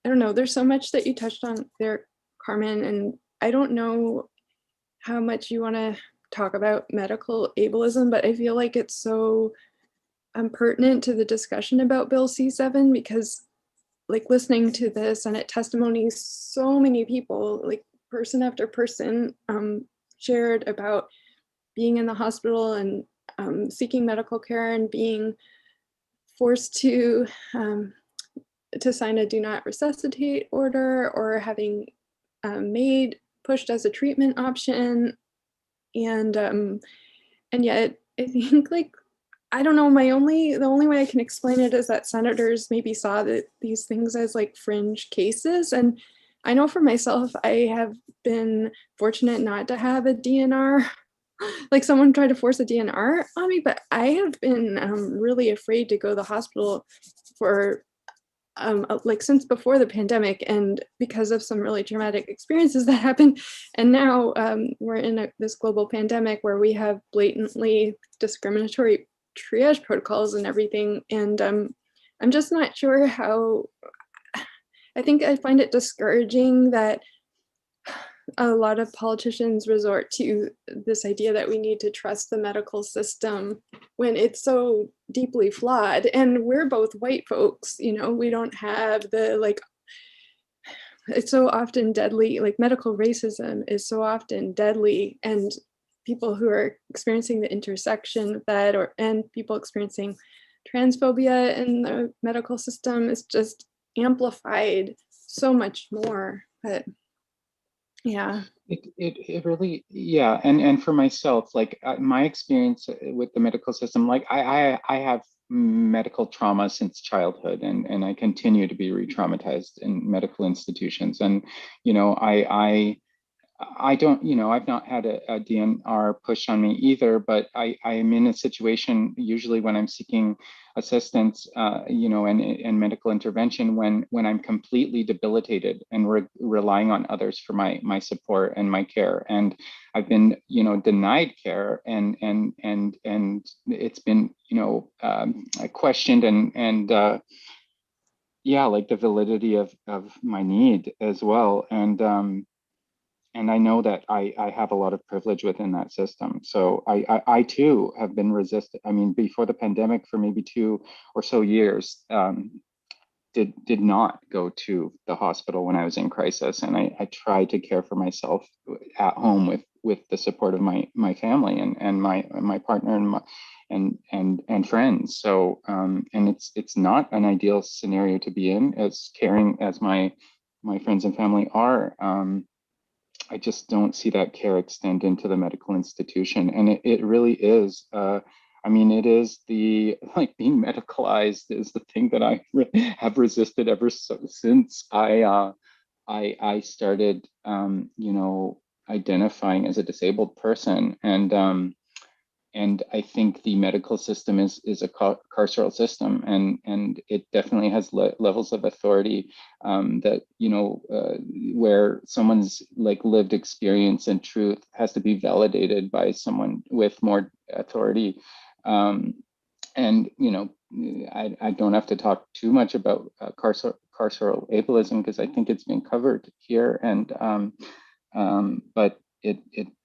don't know, there's so much that you touched on there, Carmen, and I don't know how much you want to talk about medical ableism, but I feel like it's so pertinent to the discussion about Bill C7, because like listening to this and at testimonies, so many people, like person after person, shared about being in the hospital and seeking medical care and being forced to sign a do not resuscitate order, or having pushed as a treatment option. And yet I think like, I don't know, the only way I can explain it is that senators maybe saw these things as like fringe cases. And I know for myself, I have been fortunate not to have a DNR, like someone tried to force a DNR on me, but I have been really afraid to go to the hospital for like since before the pandemic, and because of some really traumatic experiences that happened. And now we're in this global pandemic where we have blatantly discriminatory triage protocols and everything. And I'm just not sure how, I think I find it discouraging that a lot of politicians resort to this idea that we need to trust the medical system when it's so deeply flawed. And we're both white folks, you know, we don't have the, like, it's so often deadly, like medical racism is so often deadly, and people who are experiencing the intersection of that, and people experiencing transphobia in the medical system is just amplified so much more. But yeah, it really, yeah. And for myself, like my experience with the medical system, like I have medical trauma since childhood, and I continue to be re-traumatized in medical institutions. And you know, I don't, you know, I've not had a DNR push on me either, but I am in a situation usually when I'm seeking assistance, you know, and medical intervention when I'm completely debilitated and relying on others for my support and my care. And I've been, you know, denied care, and it's been, you know, questioned and yeah, like the validity of my need as well. And I know that I have a lot of privilege within that system. So I too have been resisted. I mean, before the pandemic, for maybe 2 or so years, did not go to the hospital when I was in crisis. And I tried to care for myself at home with the support of my family and my partner and friends. So and it's not an ideal scenario to be in, as caring as my friends and family are. I just don't see that care extend into the medical institution. And it really is, I mean, it is the, like being medicalized is the thing that I have resisted ever since I started, you know, identifying as a disabled person. And I think the medical system is a carceral system, and it definitely has levels of authority that, you know, where someone's like lived experience and truth has to be validated by someone with more authority. And, you know, I don't have to talk too much about carceral ableism, because I think it's been covered here. And but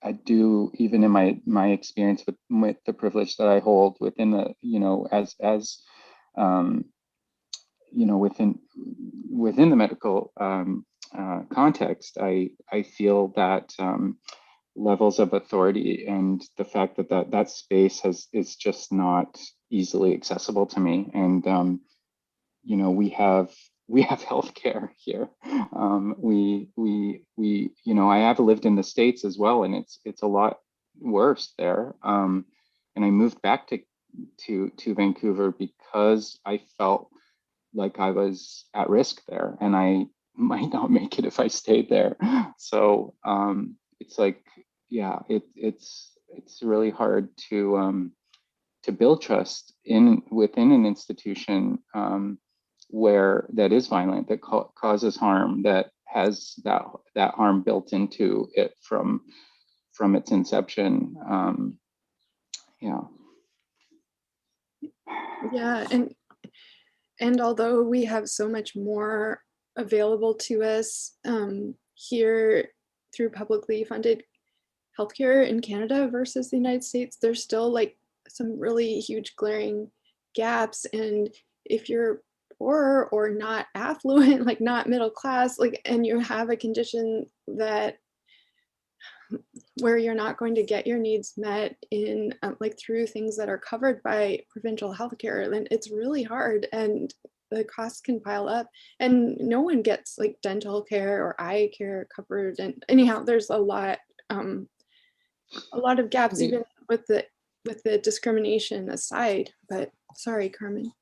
I do, even in my experience with the privilege that I hold within the, you know, as you know, within the medical context, I feel that levels of authority and the fact that space is just not easily accessible to me. And you know, we have we have healthcare here. I have lived in the States as well, and it's a lot worse there. And I moved back to Vancouver because I felt like I was at risk there, and I might not make it if I stayed there. So it's like, yeah, it's really hard to build trust within an institution where that is violent, that causes harm, that has that harm built into it from its inception. Yeah. Yeah, and although we have so much more available to us here through publicly funded healthcare in Canada versus the United States, there's still like some really huge glaring gaps. And if you're poor or not affluent, like not middle class, like, and you have a condition that where you're not going to get your needs met in like through things that are covered by provincial healthcare, then it's really hard, and the costs can pile up, and no one gets like dental care or eye care covered. And anyhow, there's a lot of gaps, even with the discrimination aside. But sorry, Carmen.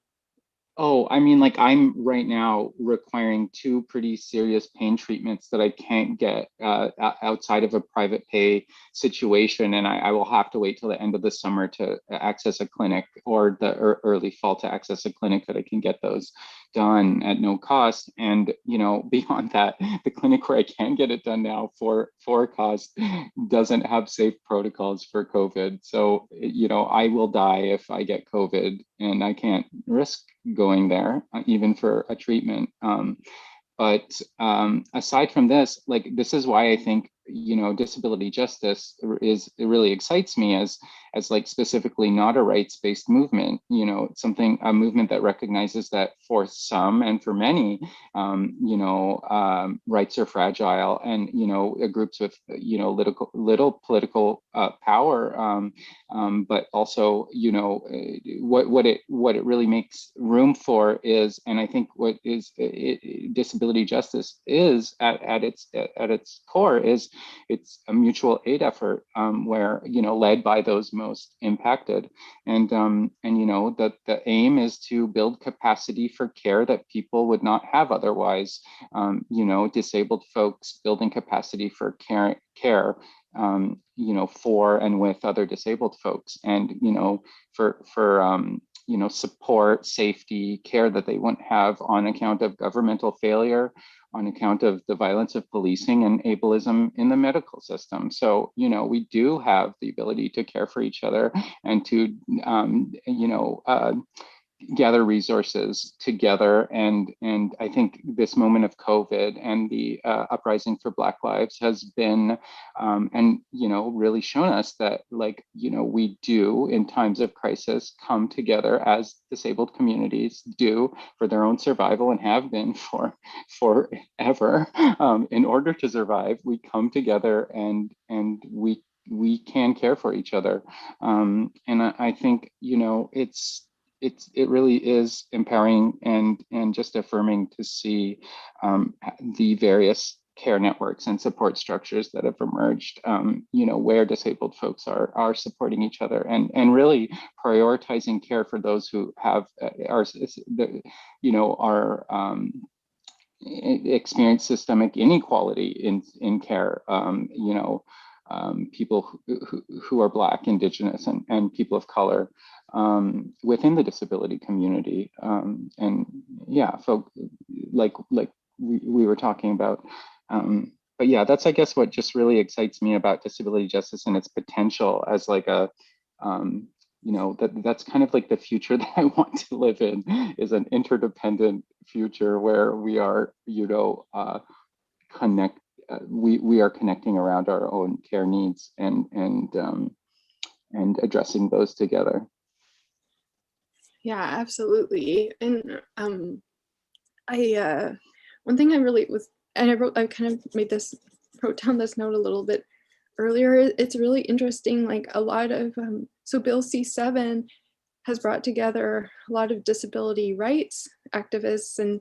Oh, I mean, like I'm right now requiring 2 pretty serious pain treatments that I can't get outside of a private pay situation. And I will have to wait till the end of the summer to access a clinic, or the early fall to access a clinic that I can get those done at no cost. And, beyond that, the clinic where I can get it done now for cost doesn't have safe protocols for COVID. So, I will die if I get COVID, and I can't risk going there, even for a treatment. But aside from this, like, this is why I think, disability justice it really excites me as like specifically not a rights-based movement, a movement that recognizes that for some and for many, rights are fragile, and, groups with, little political power, but also, what it really makes room for is, and I think what is disability justice is at its core is it's a mutual aid effort, where, led by those most impacted, and that the aim is to build capacity for care that people would not have otherwise. Disabled folks building capacity for care, for and with other disabled folks, and for support, safety, care that they wouldn't have on account of governmental failure, on account of the violence of policing and ableism in the medical system. So, we do have the ability to care for each other and to, gather resources together. And I think this moment of COVID and the uprising for Black lives has been, and, really shown us that, like, we do in times of crisis come together as disabled communities do for their own survival, and have been for forever. In order to survive, we come together, and we can care for each other. And I think, it really is empowering and just affirming to see the various care networks and support structures that have emerged, where disabled folks are supporting each other, and really prioritizing care for those who have experience systemic inequality in care. People who are Black, Indigenous, and people of color within the disability community. And yeah, folk like we were talking about. But yeah, that's, I guess, what just really excites me about disability justice and its potential as like a, that's kind of like the future that I want to live in, is an interdependent future where we are, we are connecting around our own care needs and addressing those together. Yeah, absolutely. And one thing I really was, and I kind of wrote down this note a little bit earlier. It's really interesting, like a lot of, so Bill C-7 has brought together a lot of disability rights activists, and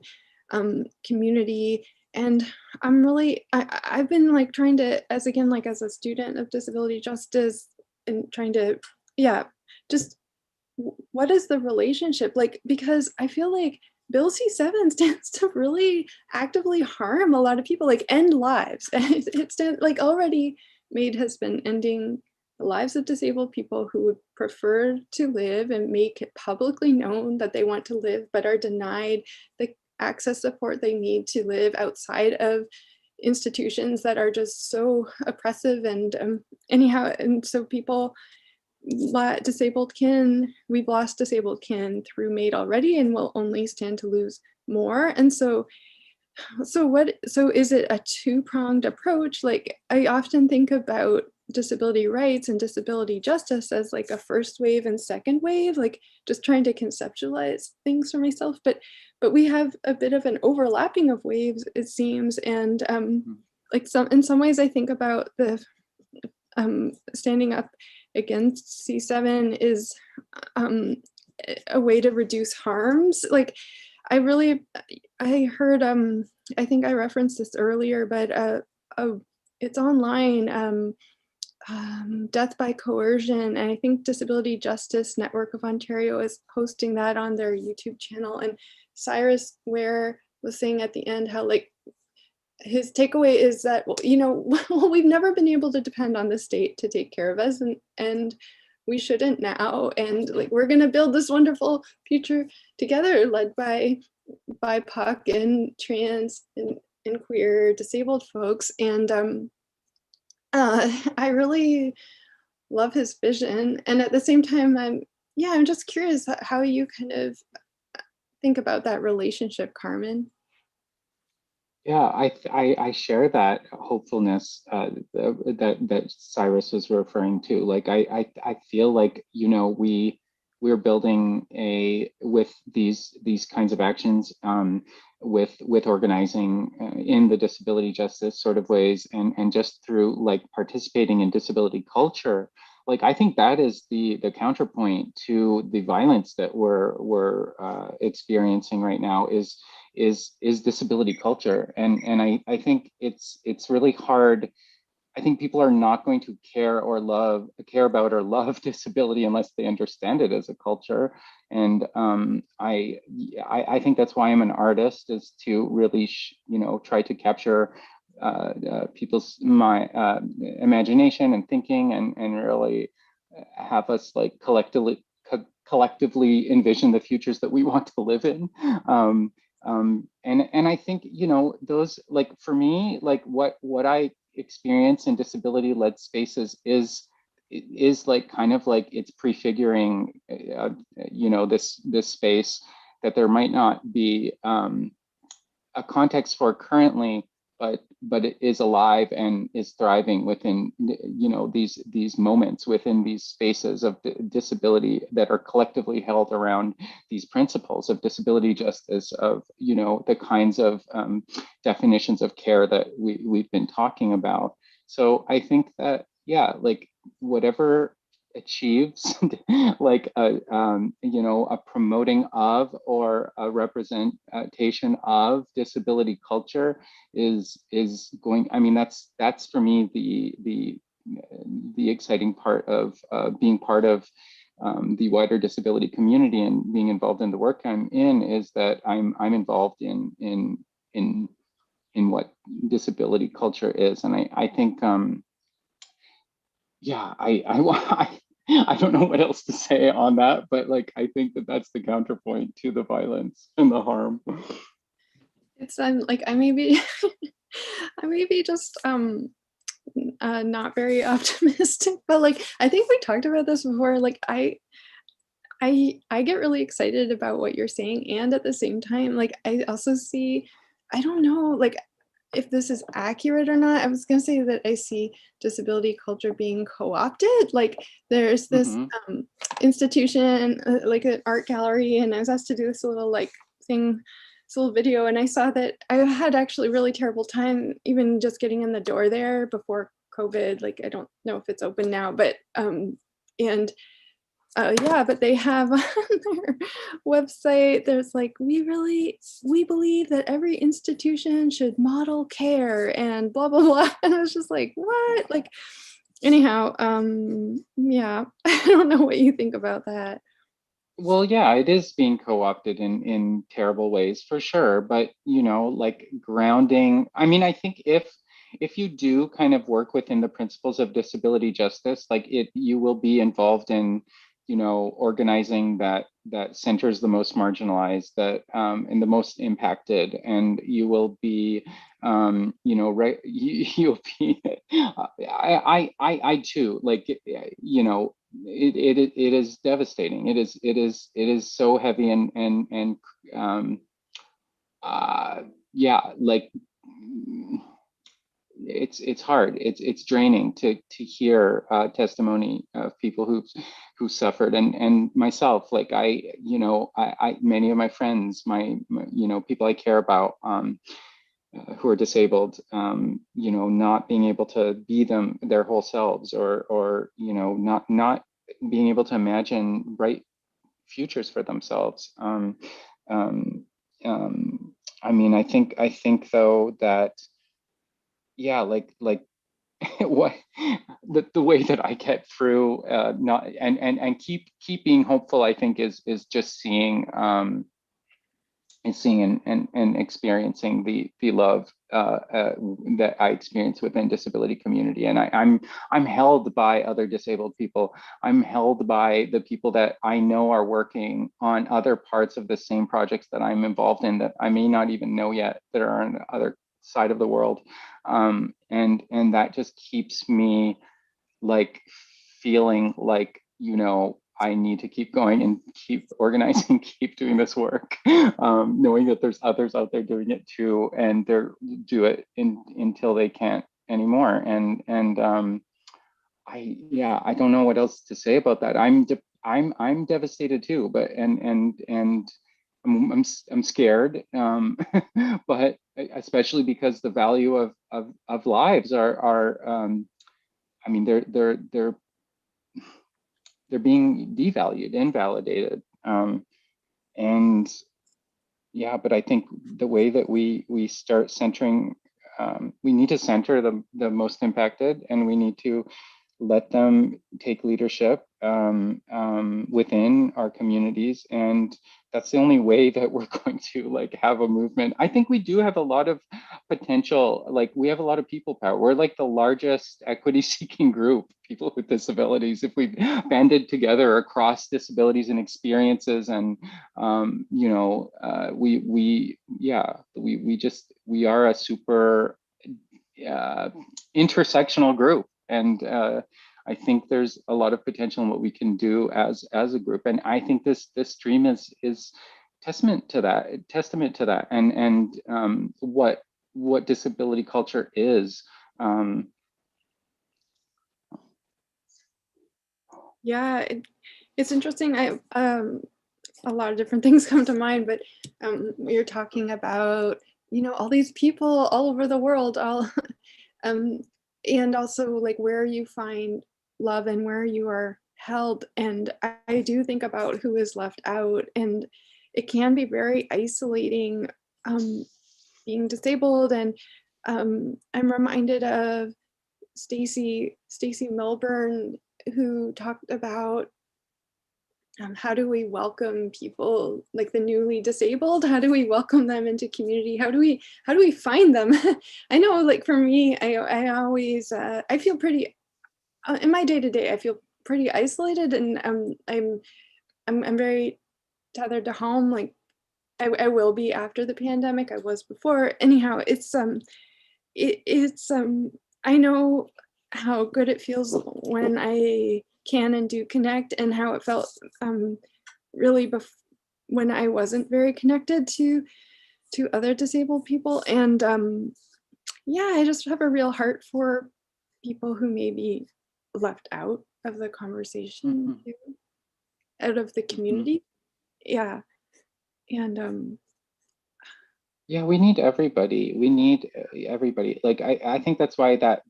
community. And I've been like trying to, as a student of disability justice, and trying to, just what is the relationship? Like, because I feel like Bill C-7 stands to really actively harm a lot of people, like end lives. It stands like already has been ending the lives of disabled people who would prefer to live and make it publicly known that they want to live, but are denied the access support they need to live outside of institutions that are just so oppressive. And and so people, we've lost disabled kin through MAID already, and will only stand to lose more. And so is it a two-pronged approach? Like, I often think about disability rights and disability justice as like a first wave and second wave, like just trying to conceptualize things for myself, but we have a bit of an overlapping of waves, it seems. And like in some ways I think about the standing up against C-7 is a way to reduce harms. Like, I heard, I think I referenced this earlier, but it's online, Death by Coercion, and I think Disability Justice Network of Ontario is hosting that on their YouTube channel. And Cyrus Ware was saying at the end how, like, his takeaway is that, well, we've never been able to depend on the state to take care of us, and we shouldn't now. And like, we're going to build this wonderful future together, led by BIPOC and trans and queer disabled folks. And I really love his vision. And at the same time, I'm just curious how you kind of think about that relationship, Carmen. Yeah, I share that hopefulness that Cyrus was referring to. Like, I feel like, we're building with these kinds of actions, with organizing in the disability justice sort of ways, and just through like participating in disability culture. Like, I think that is the counterpoint to the violence that we're experiencing right now is disability culture. And I think it's really hard. I think people are not going to care about or love disability unless they understand it as a culture. And I think that's why I'm an artist, is to really try to capture people's imagination and thinking, and really have us like collectively envision the futures that we want to live in. And I think, those, like, for me, like what I experience in disability-led spaces is like kind of like it's prefiguring, this space that there might not be a context for currently, but it is alive and is thriving within, these moments, within these spaces of disability that are collectively held around these principles of disability justice, of, the kinds of definitions of care that we've been talking about. So I think that, like, whatever achieves like a promoting of or a representation of disability culture is going, I mean, that's for me the exciting part of being part of the wider disability community and being involved in the work I'm in, is that I'm involved in what disability culture is. And I think I don't know what else to say on that, but like, I think that that's the counterpoint to the violence and the harm. It's like, I may be just not very optimistic, but like, I think we talked about this before. Like, I get really excited about what you're saying, and at the same time, like, I also see, I don't know, like, if this is accurate or not. I was going to say that I see disability culture being co-opted. Like, there's this institution, like an art gallery, and I was asked to do this little like thing, this little video, and I saw that I had actually really terrible time even just getting in the door there before COVID. Like, I don't know if it's open now, but and Yeah, but they have on their website, there's like, we believe that every institution should model care and blah, blah, blah. And I was just like, what? Like, anyhow, yeah, I don't know what you think about that. Well, yeah, it is being co-opted in terrible ways for sure. But, you know, like grounding, I mean, I think if you do kind of work within the principles of disability justice, like you will be involved in, you know, organizing that centers the most marginalized, that and the most impacted, and you will be, you know, right, you'll be, I too, like, you know, it is devastating. It is so heavy and yeah, like it's hard. It's draining to hear testimony of people who suffered, and myself. Like you know, I many of my friends, my you know, people I care about, who are disabled, you know, not being able to be their whole selves, or you know, not being able to imagine bright futures for themselves. I mean, I think though that, yeah, like what the way that I get through, not and keep being hopeful, I think is just seeing and experiencing the love that I experience within disability community. And I'm held by other disabled people. I'm held by the people that I know are working on other parts of the same projects that I'm involved in, that I may not even know yet, that are on the other side of the world. And that just keeps me like feeling like, you know, I need to keep going and keep organizing, keep doing this work, knowing that there's others out there doing it too, and they're do it until they can't anymore. And I don't know what else to say about that. I'm devastated too, but and I'm scared, but especially because the value of lives are I mean, they're being devalued, invalidated, and yeah. But I think the way that we start centering, we need to center the most impacted, and we need to let them take leadership within our communities, and that's the only way that we're going to like have a movement. I think we do have a lot of potential. Like we have a lot of people power. We're like the largest equity seeking group, people with disabilities, if we banded together across disabilities and experiences. And you know, we are a super intersectional group. And I think there's a lot of potential in what we can do as a group. And I think this stream is testament to that, and what disability culture is. Yeah, it's interesting. I a lot of different things come to mind, but you're talking about, you know, all these people all over the world, all and also like where you find love and where you are held. And I do think about who is left out, and it can be very isolating, being disabled. And I'm reminded of Stacy Milburn, who talked about how do we welcome people like the newly disabled? How do we welcome them into community? How do we find them? I know, like for me, I always I feel pretty in my day-to-day. I feel pretty isolated, and I'm very tethered to home. Like I will be after the pandemic. I was before. Anyhow, it's I know how good it feels when I can and do connect, and how it felt really when I wasn't very connected to other disabled people. And yeah, I just have a real heart for people who may be left out of the conversation, too, out of the community. Yeah. And yeah, we need everybody. We need everybody. Like I think that's why that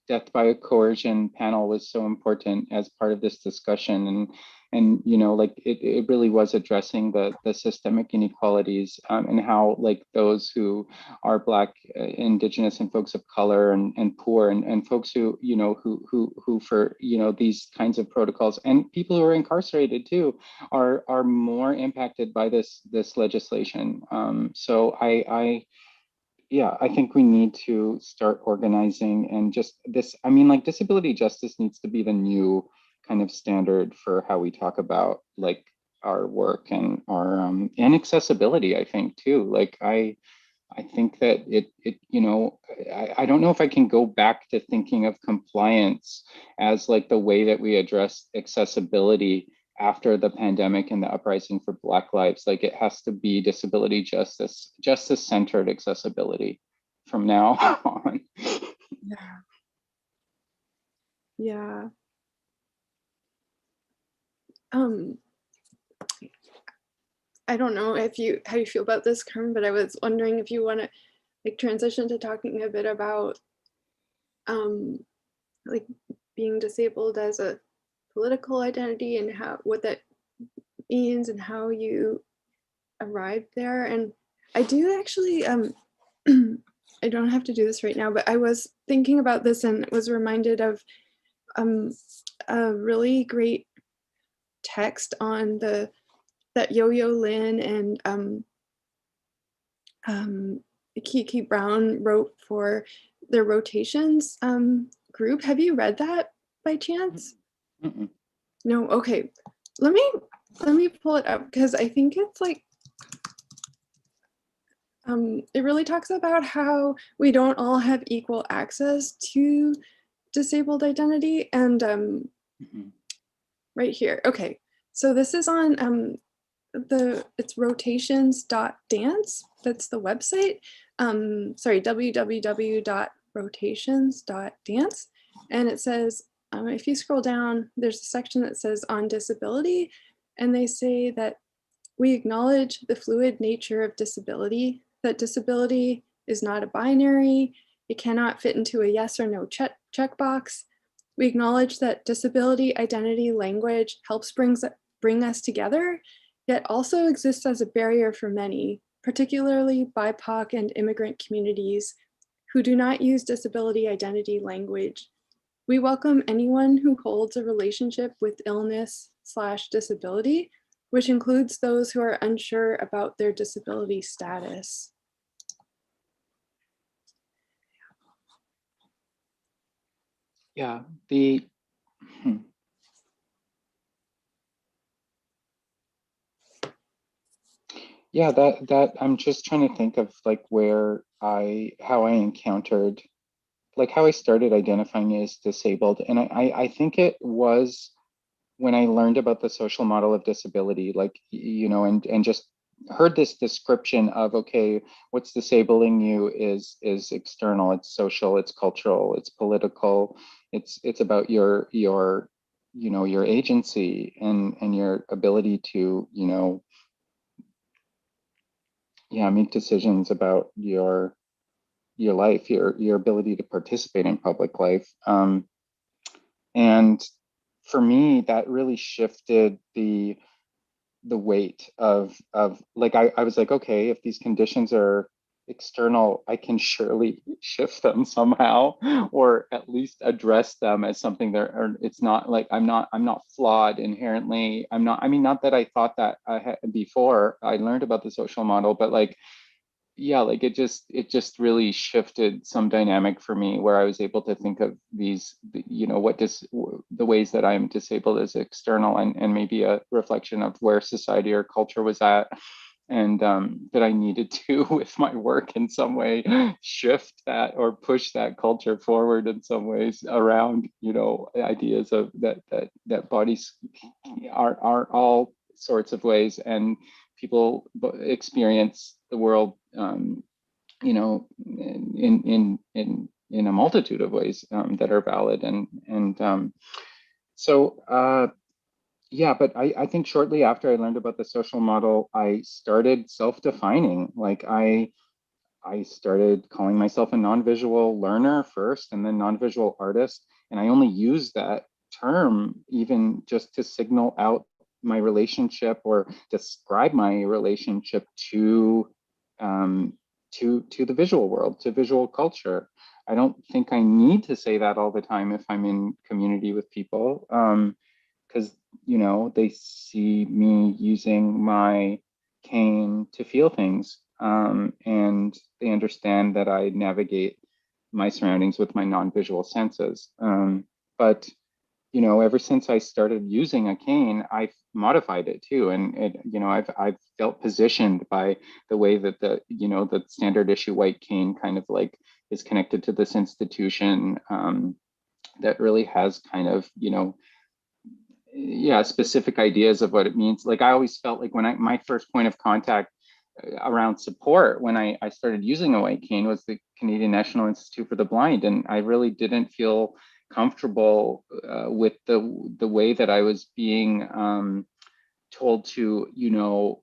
death by coercion panel was so important as part of this discussion. you know, like it really was addressing the systemic inequalities, and how like those who are Black, Indigenous, and folks of color, and poor, and folks who, you know, who for, you know, these kinds of protocols, and people who are incarcerated too, are more impacted by this legislation. So yeah, I think we need to start organizing, and just this, I mean, like disability justice needs to be the new kind of standard for how we talk about like our work and our and accessibility, I think too. Like I think that it you know, I don't know if I can go back to thinking of compliance as like the way that we address accessibility after the pandemic and the uprising for Black lives. Like it has to be disability justice centered accessibility from now on. Yeah. I don't know how you feel about this, Carmen, but I was wondering if you want to like transition to talking a bit about like being disabled as a political identity and what that means and how you arrived there. And I do actually, I don't have to do this right now, but I was thinking about this and was reminded of a really great text on that Yo-Yo Lin and Kiki Brown wrote for their Rotations group. Have you read that by chance? Mm-mm. No, okay. Let me pull it up because I think it's like it really talks about how we don't all have equal access to disabled identity, and right here. Okay, so this is on it's rotations.dance. That's the website. Sorry, www.rotations.dance. And it says, if you scroll down, there's a section that says on disability. And they say that we acknowledge the fluid nature of disability, that disability is not a binary. It cannot fit into a yes or no checkbox. We acknowledge that disability identity language helps bring us together, yet also exists as a barrier for many, particularly BIPOC and immigrant communities who do not use disability identity language. We welcome anyone who holds a relationship with illness/disability, which includes those who are unsure about their disability status. Yeah, yeah, that I'm just trying to think of like how I encountered, like how I started identifying as disabled. And I think it was when I learned about the social model of disability, like, you know, and just heard this description of, okay, what's disabling you is external, it's social, it's cultural, it's political, it's about your you know, your agency and your ability to, you know, yeah, make decisions about your life, your ability to participate in public life. And for me, that really shifted the weight of like, I was like, okay, if these conditions are external, I can surely shift them somehow, or at least address them as something there. Or it's not like I'm not flawed inherently. I'm not. I mean, not that I thought that before I learned about the social model, but like, yeah, like it just really shifted some dynamic for me, where I was able to think of these, you know, the ways that I'm disabled as external, and maybe a reflection of where society or culture was at, and that I needed to, with my work, in some way shift that or push that culture forward in some ways around, you know, ideas of that bodies are all sorts of ways, and people experience the world, you know, in a multitude of ways that are valid, and so yeah. But I think shortly after I learned about the social model, I started self-defining. Like I started calling myself a non-visual learner first, and then non-visual artist, and I only use that term even just to signal out my relationship or describe my relationship to the visual world, to visual culture. I don't think I need to say that all the time if I'm in community with people, because they see me using my cane to feel things, and they understand that I navigate my surroundings with my non-visual senses. But ever since I started using a cane, I've modified it too, and I've felt positioned by the way that the standard issue white cane kind of like is connected to this institution, that really has kind of specific ideas of what it means. Like I always felt like when my first point of contact around support when I started using a white cane was the Canadian National Institute for the Blind, and I really didn't feel comfortable with the way that I was being told to you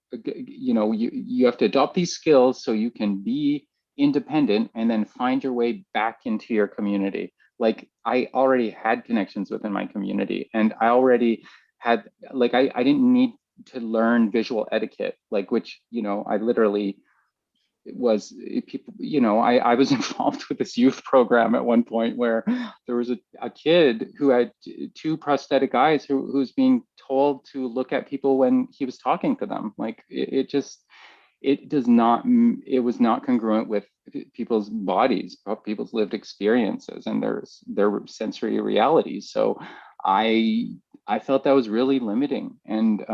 have to adopt these skills so you can be independent and then find your way back into your community. Like I already had connections within my community, and I already had I didn't need to learn visual etiquette, which I literally was people. I was involved with this youth program at one point where there was a kid who had two prosthetic eyes who's being told to look at people when he was talking to them. It was not congruent with people's bodies, people's lived experiences, and their sensory realities. So I felt that was really limiting. And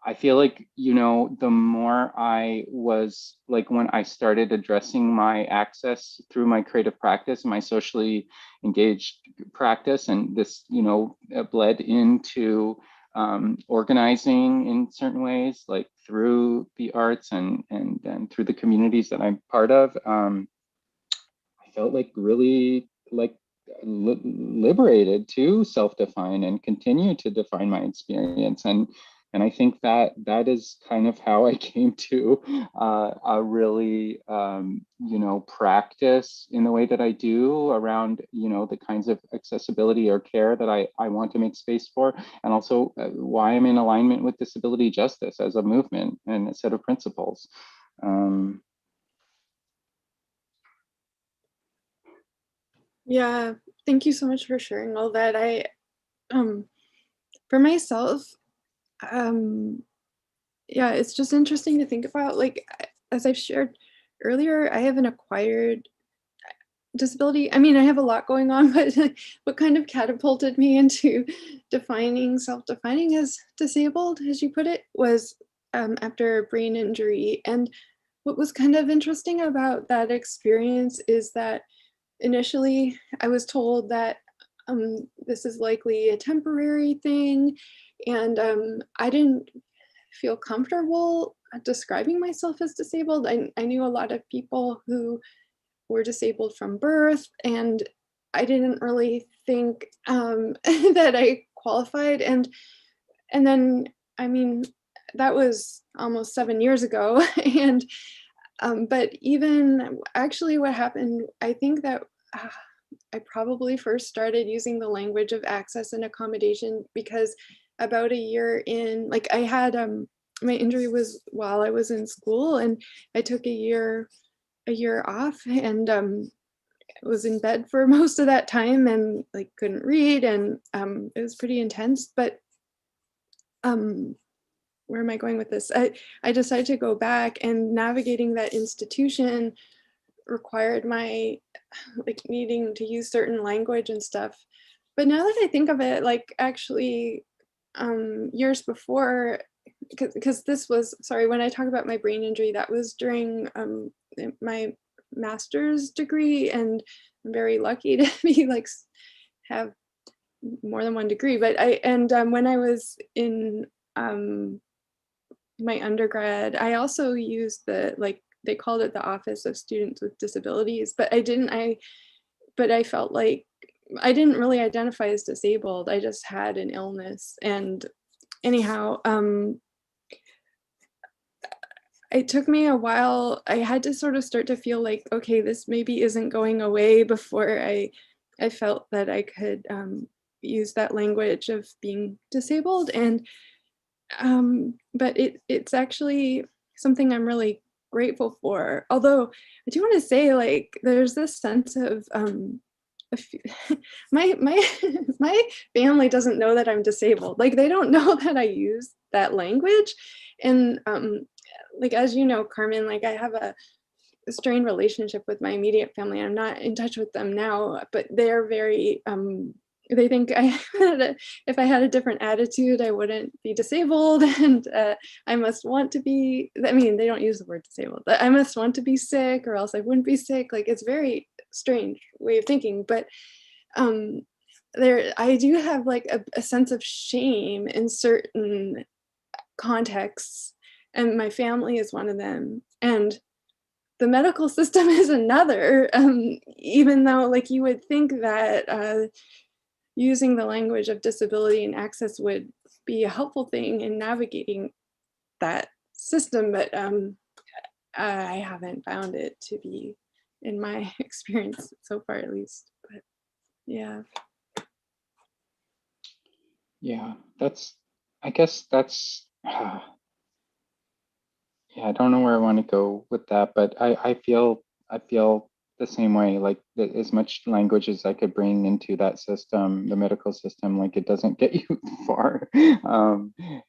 I feel like, the more I was when I started addressing my access through my creative practice, my socially engaged practice, and this, bled into organizing in certain ways, like through the arts and through the communities that I'm part of. I felt really liberated to self-define and continue to define my experience. And I think that is kind of how I came to a really, practice in the way that I do around, the kinds of accessibility or care that I want to make space for, and also why I'm in alignment with disability justice as a movement and a set of principles. Yeah, thank you so much for sharing all that. For myself, yeah, it's just interesting to think about. As I've shared earlier, I have an acquired disability. I mean, I have a lot going on, but what kind of catapulted me into self-defining as disabled, as you put it, was after a brain injury. And what was kind of interesting about that experience is that initially I was told that this is likely a temporary thing, and I didn't feel comfortable describing myself as disabled. I knew a lot of people who were disabled from birth, and I didn't really think that I qualified. And then, I mean, that was almost 7 years ago. And but even actually what happened, I think that I probably first started using the language of access and accommodation because about a year in, I had my injury was while I was in school, and I took a year off, and was in bed for most of that time, and couldn't read, and it was pretty intense. But where am I going with this? I decided to go back, and navigating that institution required my needing to use certain language and stuff. But now that I think of it, actually years before, because this was, sorry, when I talk about my brain injury, that was during my master's degree, and I'm very lucky to be have more than one degree. But when I was in my undergrad, I also used they called it the Office of Students with Disabilities, but I felt like I didn't really identify as disabled. I just had an illness. And anyhow, it took me a while. I had to sort of start to feel like, okay, this maybe isn't going away before I felt that I could use that language of being disabled. And but it's actually something I'm really grateful for. Although I do want to say, like, there's this sense of my my family doesn't know that I'm disabled. Like, they don't know that I use that language. And like, as you know, Carmen, like, I have a strained relationship with my immediate family. I'm not in touch with them now, but they're very they think if I had a different attitude, I wouldn't be disabled, and I must want to be. I mean, they don't use the word disabled, but I must want to be sick, or else I wouldn't be sick. Like, it's very strange way of thinking, but I do have like a sense of shame in certain contexts, and my family is one of them, and the medical system is another. Even though, like, you would think that using the language of disability and access would be a helpful thing in navigating that system, but I haven't found it to be, in my experience so far at least. But yeah. Yeah, I guess that's, yeah, I don't know where I want to go with that, but I feel the same way, like as much language as I could bring into that system, the medical system, like, it doesn't get you far.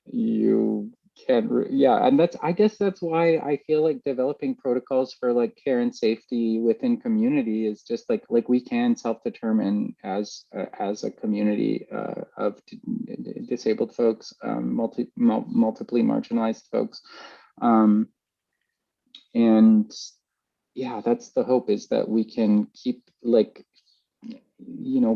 You can't, yeah, and I guess that's why I feel like developing protocols for like care and safety within community is just like we can self-determine as a community of disabled folks, multiply marginalized folks, and yeah, that's the hope, is that we can keep, like,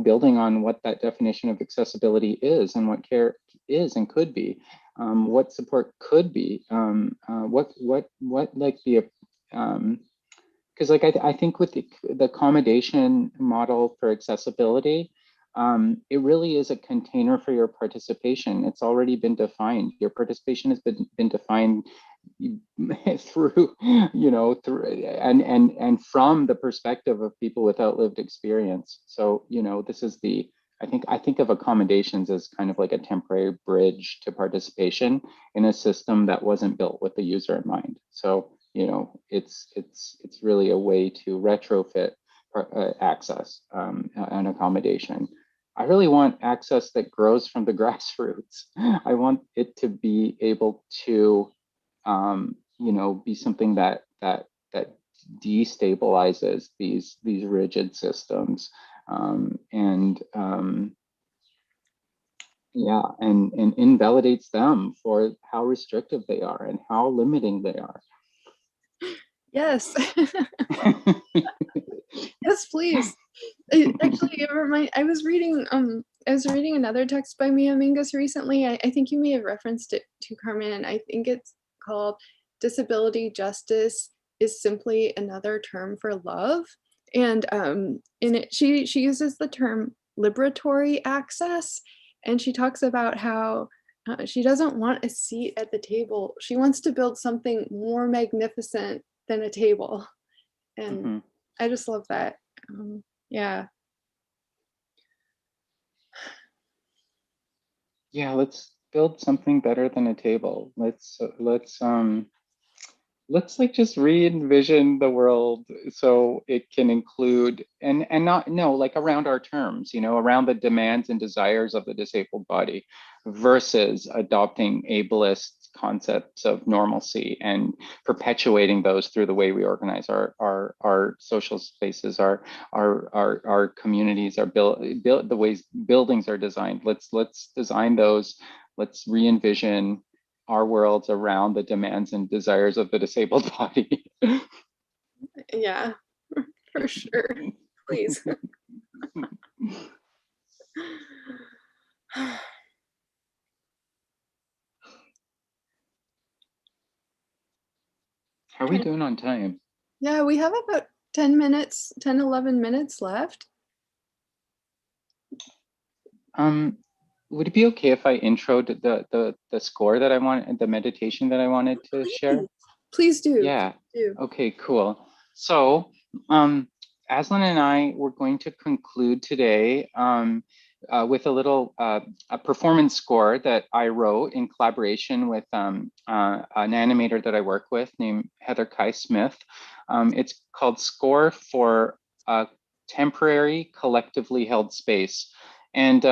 building on what that definition of accessibility is, and what care is and could be, what support could be, what like the, because like I think with the accommodation model for accessibility, it really is a container for your participation. It's already been defined. Your participation has been defined through, and from the perspective of people without lived experience. So, this is I think of accommodations as kind of like a temporary bridge to participation in a system that wasn't built with the user in mind. So, it's really a way to retrofit access and accommodation. I really want access that grows from the grassroots. I want it to be able to, be something that destabilizes these rigid systems, yeah, and invalidates them for how restrictive they are and how limiting they are. Yes. Yes, please. Actually, I was reading another text by Mia Mingus recently. I think you may have referenced it to Carmen, and I think it's called "Disability Justice is Simply Another Term for Love." And in it, she uses the term liberatory access, and she talks about how she doesn't want a seat at the table. She wants to build something more magnificent than a table. And I just love that. Yeah. Yeah, let's build something better than a table. Let's like just re-envision the world so it can include and not like around our terms, around the demands and desires of the disabled body, versus adopting ableist concepts of normalcy and perpetuating those through the way we organize our social spaces, our communities, our the ways buildings are designed. Let's design those. Let's re-envision our worlds around the demands and desires of the disabled body. Yeah, for sure. Please. How are we doing on time? Yeah, we have about 10, 11 minutes left. Would it be okay if I introed the score that I want, the meditation that I wanted to share? Please do. Yeah. Please do. Okay, cool. So, Aslan and I were going to conclude today with a little a performance score that I wrote in collaboration with an animator that I work with named Heather Kai Smith. It's called Score for a Temporary Collectively Held Space. And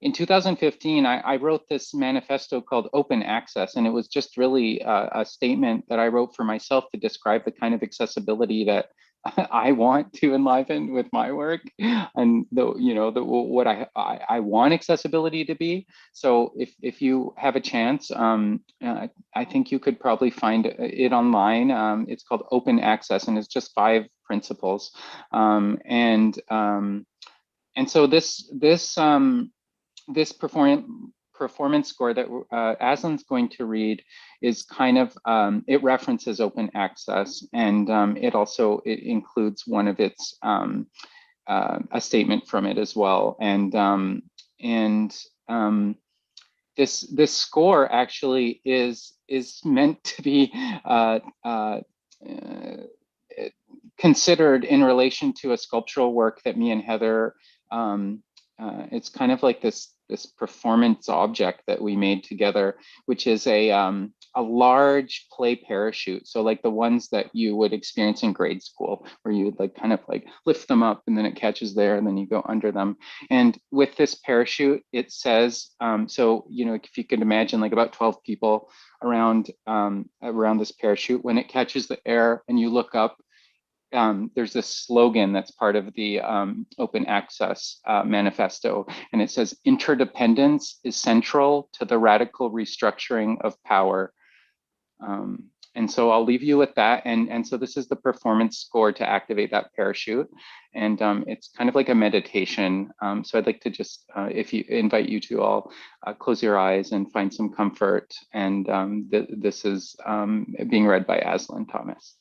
in 2015, I wrote this manifesto called Open Access, and it was just really a statement that I wrote for myself to describe the kind of accessibility that I want to enliven with my work, and what I want accessibility to be. So if you have a chance, I think you could probably find it online. It's called Open Access, and it's just 5 principles. And so this performance score that Aslan's going to read is kind of, it references open access, and it includes one of its, a statement from it as well. And this score actually is meant to be considered in relation to a sculptural work that me and Heather, it's kind of like this performance object that we made together, which is a large play parachute. So like the ones that you would experience in grade school, where you would like kind of like lift them up and then it catches there and then you go under them. And with this parachute, it says, so, if you could imagine like about 12 people around this parachute, when it catches the air and you look up, there's this slogan that's part of the Open Access Manifesto, and it says, "Interdependence is central to the radical restructuring of power." And so I'll leave you with that. And so this is the performance score to activate that parachute. And it's kind of like a meditation. So I'd like to just, invite you to all close your eyes and find some comfort. And this is being read by Aslan Thomas.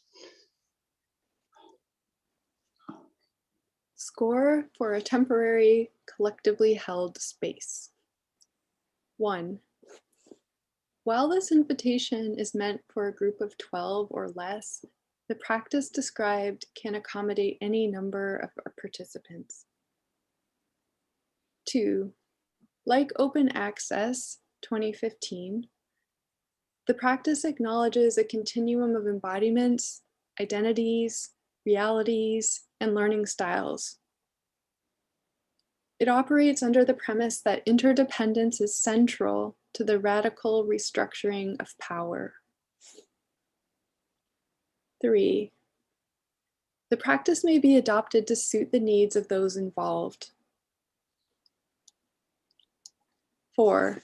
Score for a temporary, collectively held space. 1. While this invitation is meant for a group of 12 or less, the practice described can accommodate any number of participants. 2. Like Open Access 2015, the practice acknowledges a continuum of embodiments, identities, realities, and learning styles. It operates under the premise that interdependence is central to the radical restructuring of power. 3. The practice may be adopted to suit the needs of those involved. 4.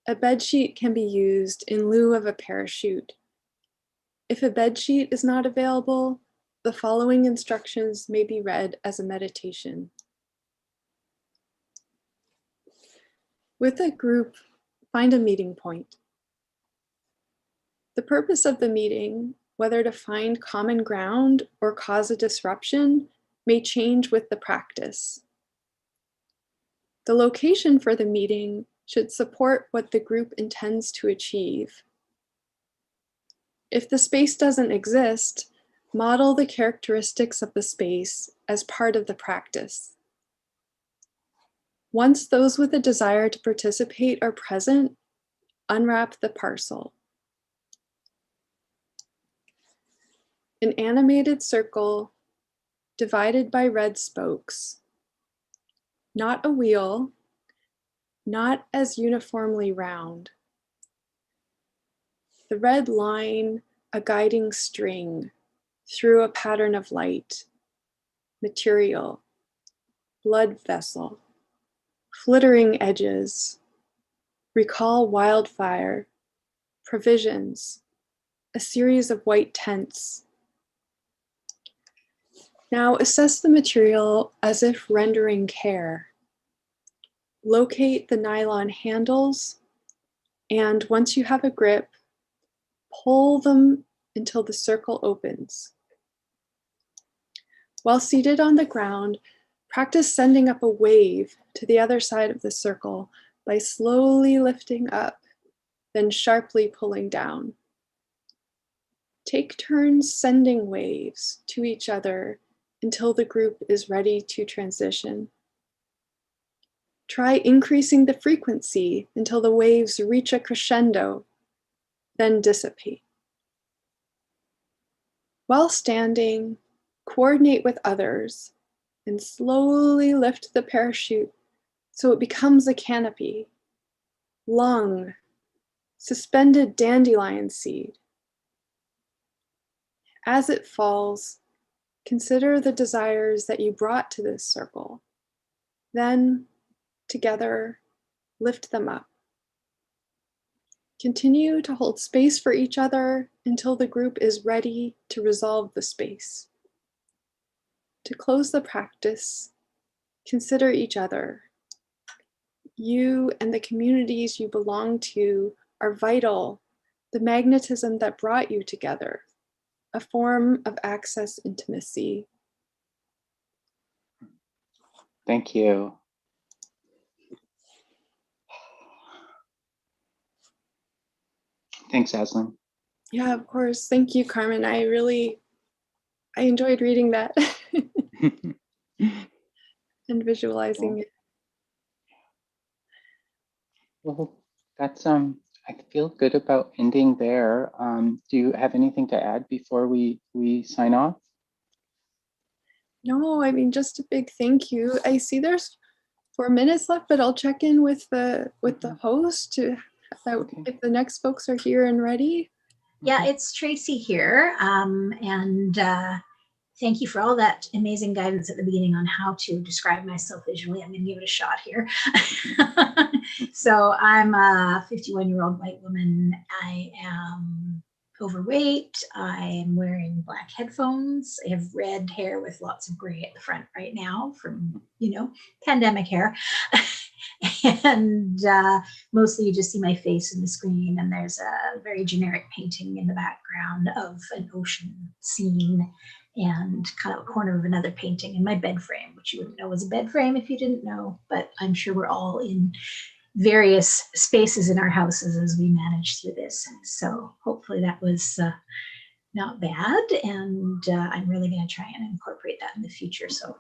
A bedsheet can be used in lieu of a parachute. If a bedsheet is not available, the following instructions may be read as a meditation. With a group, find a meeting point. The purpose of the meeting, whether to find common ground or cause a disruption, may change with the practice. The location for the meeting should support what the group intends to achieve. If the space doesn't exist, model the characteristics of the space as part of the practice. Once those with a desire to participate are present, unwrap the parcel. An animated circle divided by red spokes, not a wheel, not as uniformly round. The red line, a guiding string through a pattern of light, material, blood vessel, flittering edges, recall wildfire, provisions, a series of white tents. Now assess the material as if rendering care. Locate the nylon handles, and once you have a grip, pull them until the circle opens. While seated on the ground, practice sending up a wave to the other side of the circle by slowly lifting up, then sharply pulling down. Take turns sending waves to each other until the group is ready to transition. Try increasing the frequency until the waves reach a crescendo, then dissipate. While standing, coordinate with others and slowly lift the parachute so it becomes a canopy, lung, suspended dandelion seed. As it falls, consider the desires that you brought to this circle. Then, together, lift them up. Continue to hold space for each other until the group is ready to resolve the space. To close the practice, consider each other. You and the communities you belong to are vital, the magnetism that brought you together, a form of access intimacy. Thank you. Thanks, Aslan. Yeah, of course. Thank you, Carmen. I enjoyed reading that and visualizing it. Well, that's I feel good about ending there. Do you have anything to add before we sign off? No, I mean, just a big thank you. I see there's 4 minutes left, but I'll check in with the host to if the next folks are here and ready. Yeah, it's Tracy here. And thank you for all that amazing guidance at the beginning on how to describe myself visually. I'm going to give it a shot here. So I'm a 51-year-old white woman. I am overweight. I am wearing black headphones. I have red hair with lots of gray at the front right now from, pandemic hair. And mostly you just see my face in the screen, and there's a very generic painting in the background of an ocean scene and kind of a corner of another painting in my bed frame, which you wouldn't know was a bed frame if you didn't know, but I'm sure we're all in various spaces in our houses as we manage through this. So hopefully that was not bad, and I'm really going to try and incorporate that in the future. So,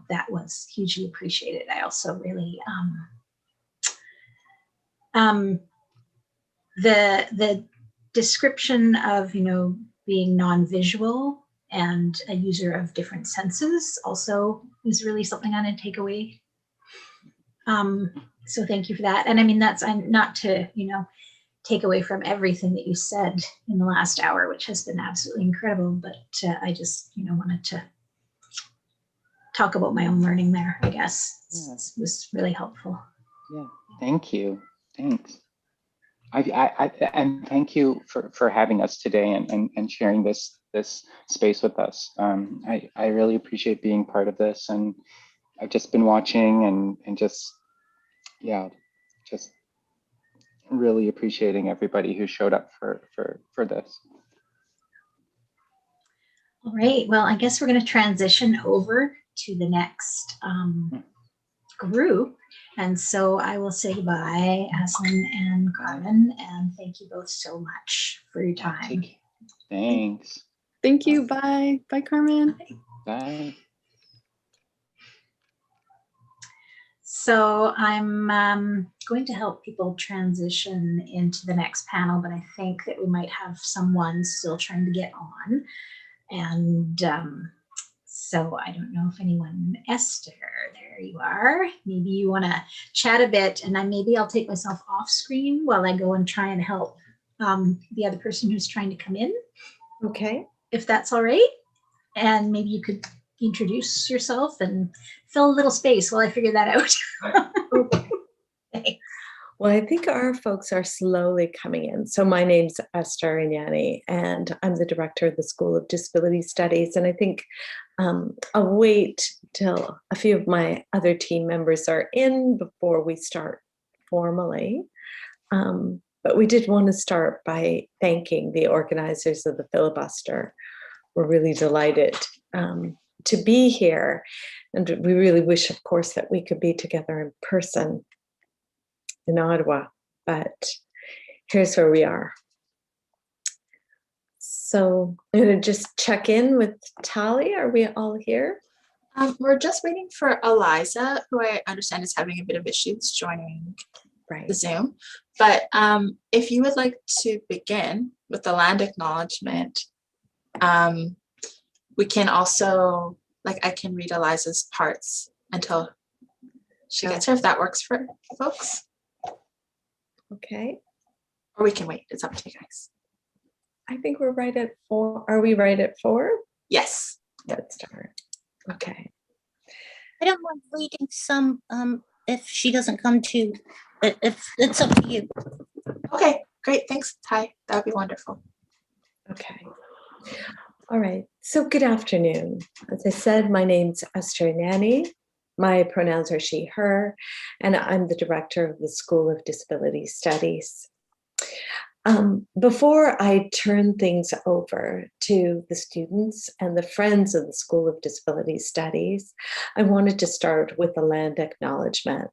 that was hugely appreciated. I also really, the description of, being non-visual and a user of different senses also is really something I'm going to take away. So thank you for that. And I mean, I'm not to, take away from everything that you said in the last hour, which has been absolutely incredible. But I just, wanted to talk about my own learning there, I guess. It was really helpful. Yeah, thank you. Thanks. And thank you for having us today and sharing this space with us. I really appreciate being part of this, and I've just been watching and just really appreciating everybody who showed up for this. All right, well, I guess we're going to transition over to the next group. And so I will say goodbye, Aslan and Carmen, and thank you both so much for your time. Thanks. Thank you. Bye. Bye, Carmen. Bye. So I'm going to help people transition into the next panel, but I think that we might have someone still trying to get on. And so I don't know if anyone, Esther, there you are. Maybe you want to chat a bit, and maybe I'll take myself off screen while I go and try and help the other person who's trying to come in. Okay. If that's all right. And maybe you could introduce yourself and fill a little space while I figure that out. Okay. Well, I think our folks are slowly coming in. So my name's Esther Inyani, and I'm the director of the School of Disability Studies. And I think I'll wait till a few of my other team members are in before we start formally. But we did want to start by thanking the organizers of the Filibuster. We're really delighted to be here. And we really wish, of course, that we could be together in person in Ottawa, but here's where we are. So I'm going to just check in with Tali. Are we all here? We're just waiting for Eliza, who I understand is having a bit of issues joining the Zoom. But if you would like to begin with the land acknowledgement, we can also, I can read Eliza's parts until she gets here, if that works for folks. Okay. Or we can wait. It's up to you guys. I think we're right at 4. Are we right at 4? Yes. Let's start. Okay. I don't mind reading some if she doesn't come to, if it's up to you. Okay, great. Thanks, Ty. That would be wonderful. Okay. All right. So good afternoon. As I said, my name's Esther Nani. My pronouns are she, her, and I'm the director of the School of Disability Studies. Before I turn things over to the students and the friends of the School of Disability Studies, I wanted to start with the land acknowledgement.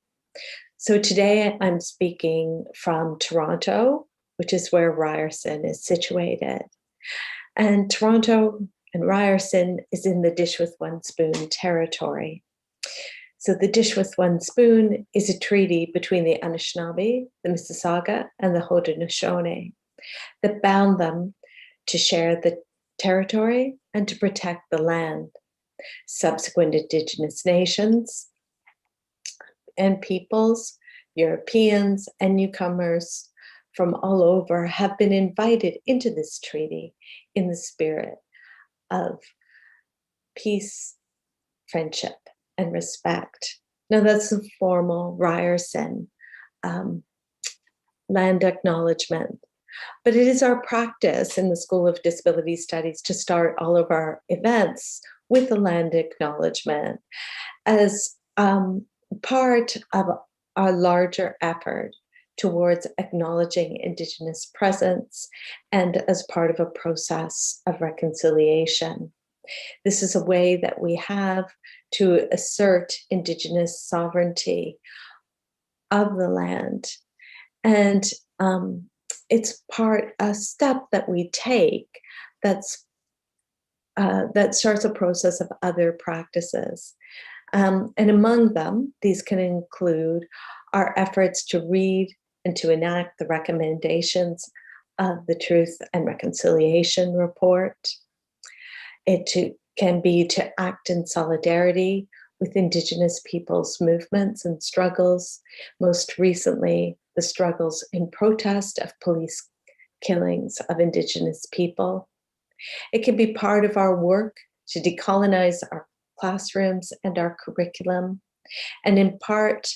So today I'm speaking from Toronto, which is where Ryerson is situated. And Toronto and Ryerson is in the Dish with One Spoon territory. So the Dish with One Spoon is a treaty between the Anishinaabe, the Mississauga, and the Haudenosaunee that bound them to share the territory and to protect the land. Subsequent Indigenous nations and peoples, Europeans and newcomers from all over have been invited into this treaty in the spirit of peace, friendship, and respect. Now that's the formal Ryerson land acknowledgement. But it is our practice in the School of Disability Studies to start all of our events with the land acknowledgement as part of our larger effort towards acknowledging Indigenous presence and as part of a process of reconciliation. This is a way that we have to assert Indigenous sovereignty of the land. And it's a step that we take that starts a process of other practices. And among them, these can include our efforts to read and to enact the recommendations of the Truth and Reconciliation Report. It can be to act in solidarity with Indigenous peoples' movements and struggles, most recently, the struggles in protest of police killings of Indigenous people. It can be part of our work to decolonize our classrooms and our curriculum, and in part,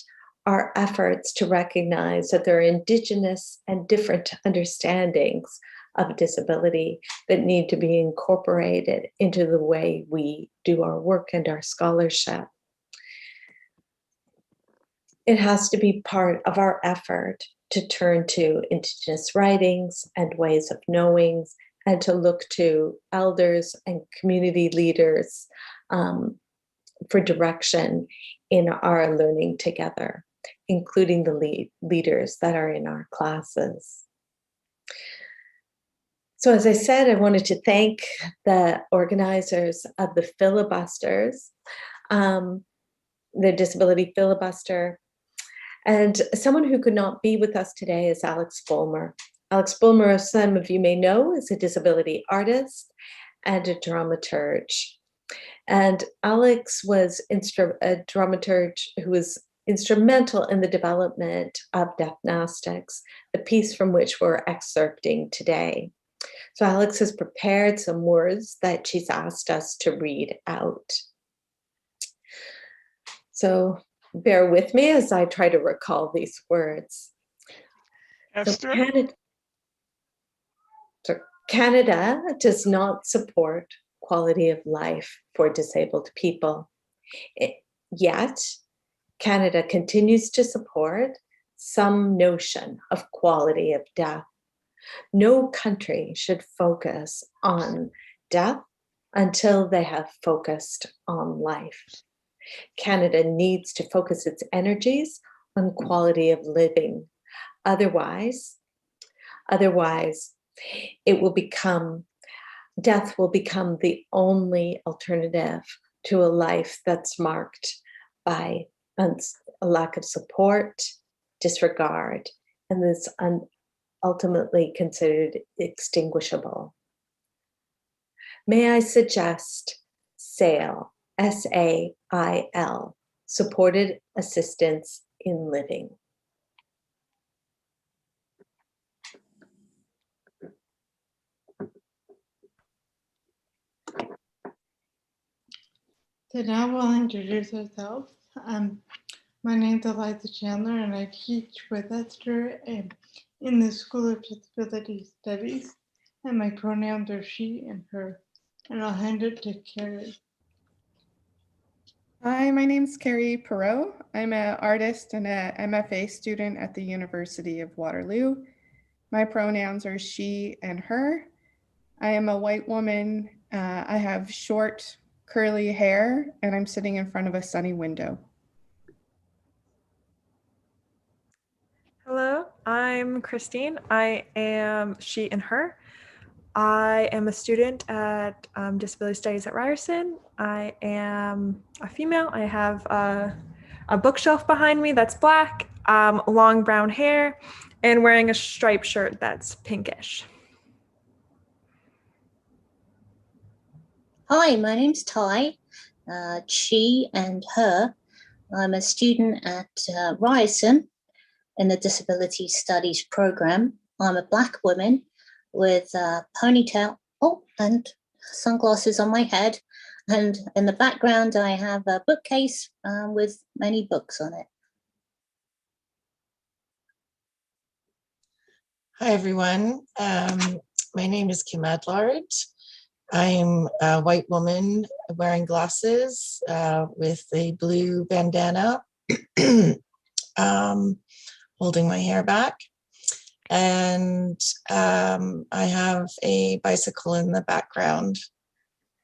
our efforts to recognize that there are Indigenous and different understandings of disability that need to be incorporated into the way we do our work and our scholarship. It has to be part of our effort to turn to Indigenous writings and ways of knowing and to look to elders and community leaders for direction in our learning together, including the leaders that are in our classes. So as I said, I wanted to thank the organizers of the Filibusters, the Disability Filibuster, and someone who could not be with us today is Alex Bulmer. Alex Bulmer, as some of you may know, is a disability artist and a dramaturge. And Alex was a dramaturge who was instrumental in the development of Deathnastics, the piece from which we're excerpting today. So Alex has prepared some words that she's asked us to read out. So bear with me as I try to recall these words. Esther? Canada does not support quality of life for disabled people. Yet, Canada continues to support some notion of quality of death. No country should focus on death until they have focused on life. Canada needs to focus its energies on quality of living. Otherwise, death will become the only alternative to a life that's marked by a lack of support, disregard, and is ultimately considered extinguishable. May I suggest SAIL, SAIL, supported assistance in living. So now we'll introduce ourselves. My name is Eliza Chandler, and I teach with Esther in the School of Disability Studies, and my pronouns are she and her. And I'll hand it to Carrie. Hi, my name's Carrie Perot. I'm an artist and a MFA student at the University of Waterloo. My pronouns are she and her. I am a white woman. I have short, curly hair, and I'm sitting in front of a sunny window. Hello, I'm Christine. I am she and her. I am a student at Disability Studies at Ryerson. I am a female. I have a bookshelf behind me that's black, long brown hair, and wearing a striped shirt that's pinkish. Hi, my name's Ty, she and her. I'm a student at Ryerson in the Disability Studies program. I'm a Black woman with a ponytail, and sunglasses on my head. And in the background, I have a bookcase with many books on it. Hi, everyone. My name is Kim Adlard. I'm a white woman wearing glasses with a blue bandana, holding my hair back. And I have a bicycle in the background.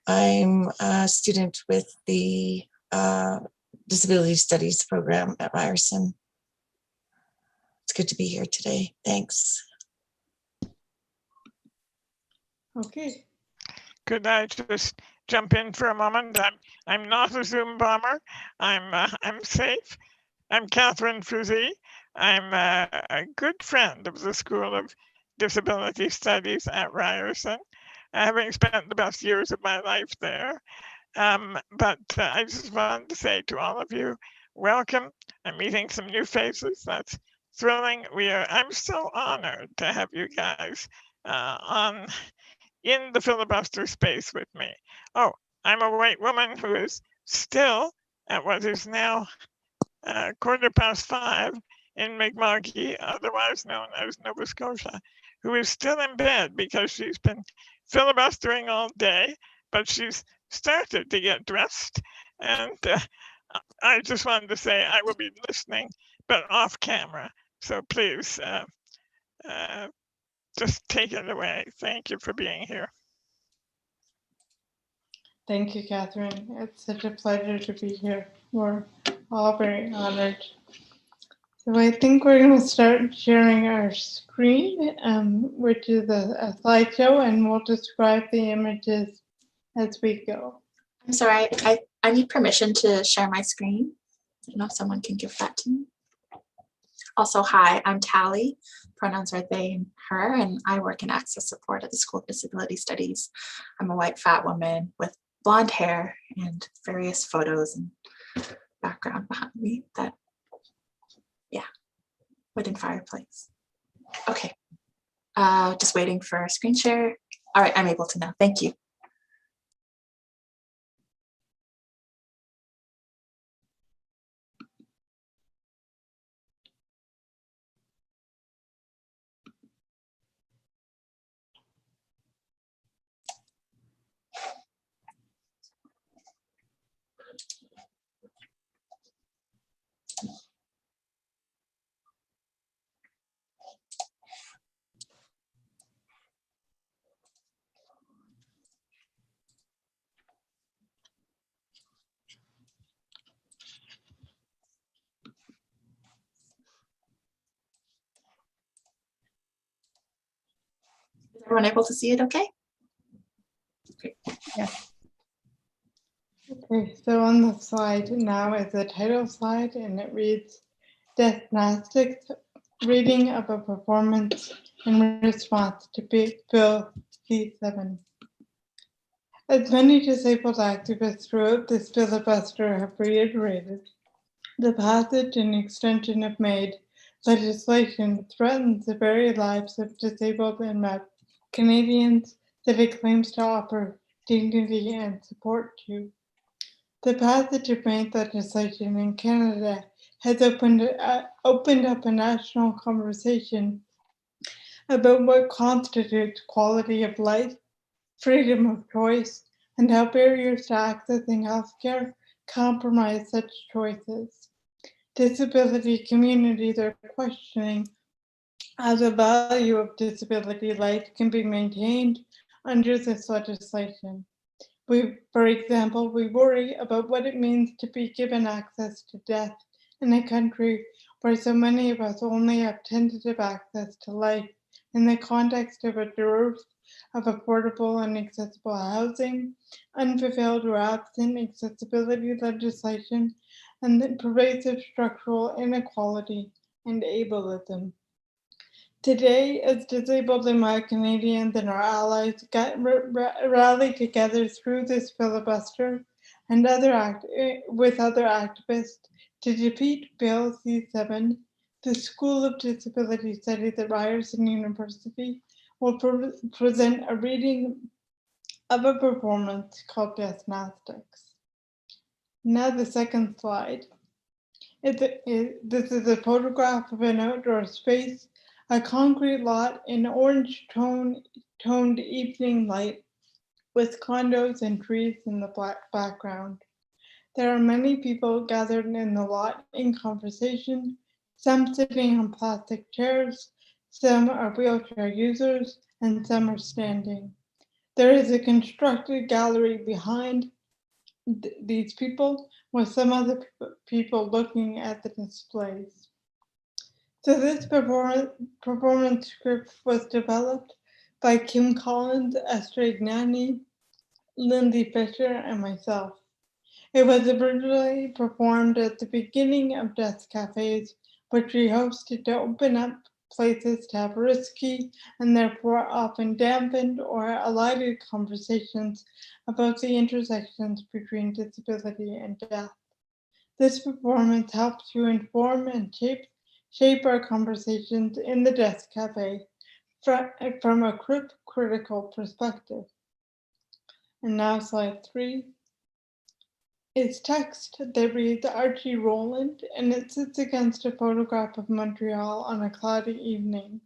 I'm a student with the Disability Studies program at Ryerson. It's good to be here today. Thanks. Okay. Could I just jump in for a moment? I'm not a Zoom bomber. I'm safe. I'm Catherine Fuzzy. I'm a good friend of the School of Disability Studies at Ryerson, having spent the best years of my life there. But I just wanted to say to all of you, welcome. I'm meeting some new faces. That's thrilling. I'm so honored to have you guys in the filibuster space with me. Oh, I'm a white woman who is still at what is now 5:15 in Mi'kma'ki, otherwise known as Nova Scotia, who is still in bed because she's been filibustering all day, but she's started to get dressed. And I just wanted to say I will be listening, but off camera. So please just take it away. Thank you for being here. Thank you, Catherine. It's such a pleasure to be here. We're all very honored. So I think we're going to start sharing our screen, which is a slideshow, and we'll describe the images as we go. I'm sorry, I need permission to share my screen. I don't know if someone can give that to me. Also, hi, I'm Tally. Pronouns are they and her, and I work in access support at the School of Disability Studies. I'm a white fat woman with blonde hair and various photos and background behind me that, yeah, wooden fireplace. Okay, just waiting for a screen share. All right, I'm able to now, thank you. Is everyone able to see it okay? Great. Yes. Okay. Okay, so on the slide now is the title slide, and it reads Diagnostics, reading of a performance in response to Bill C7. As many disabled activists throughout this filibuster have reiterated, the passage and extension of MAID legislation threatens the very lives of disabled and Canadians that it claims to offer dignity and support to. The passage of MAID legislation in Canada has opened up a national conversation about what constitutes quality of life, freedom of choice, and how barriers to accessing healthcare compromise such choices. Disability communities are questioning how the value of disability life can be maintained under this legislation. For example, we worry about what it means to be given access to death in a country where so many of us only have tentative access to life in the context of a dearth of affordable and accessible housing, unfulfilled or absent accessibility legislation, and the pervasive structural inequality and ableism. Today, as disabled and Canadians and our allies rally together through this filibuster and with other activists to defeat Bill C7, the School of Disability Studies at Ryerson University will present a reading of a performance called Diagnostics. Now the second slide. This is a photograph of an outdoor space, a concrete lot in orange toned evening light with condos and trees in the background. There are many people gathered in the lot in conversation, some sitting on plastic chairs, some are wheelchair users, and some are standing. There is a constructed gallery behind these people with some other people looking at the displays. So this performance script was developed by Kim Collins, Esther Ignani, Lindsay Fisher, and myself. It was originally performed at the beginning of Desk Cafes, which we hosted to open up places to have risky and therefore often dampened or elided conversations about the intersections between disability and death. This performance helps to inform and shape our conversations in the Desk Cafe from a critical perspective. And now slide 3. It's text that reads Archie Rowland, and it sits against a photograph of Montreal on a cloudy evening.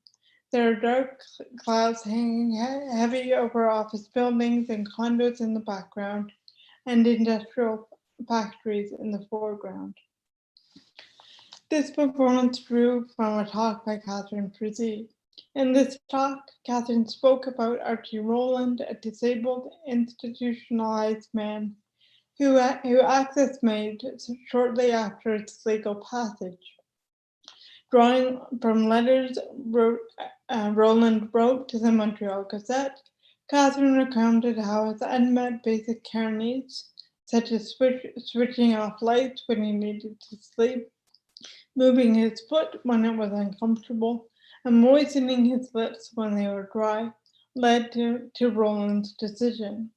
There are dark clouds hanging heavy over office buildings and condos in the background, and industrial factories in the foreground. This performance drew from a talk by Catherine Frizzy. In this talk, Catherine spoke about Archie Rowland, a disabled, institutionalized man who access MAID shortly after its legal passage. Drawing from letters Rowland wrote to the Montreal Gazette, Catherine recounted how his unmet basic care needs, such as switching off lights when he needed to sleep, moving his foot when it was uncomfortable, and moistening his lips when they were dry, led to Rowland's decision.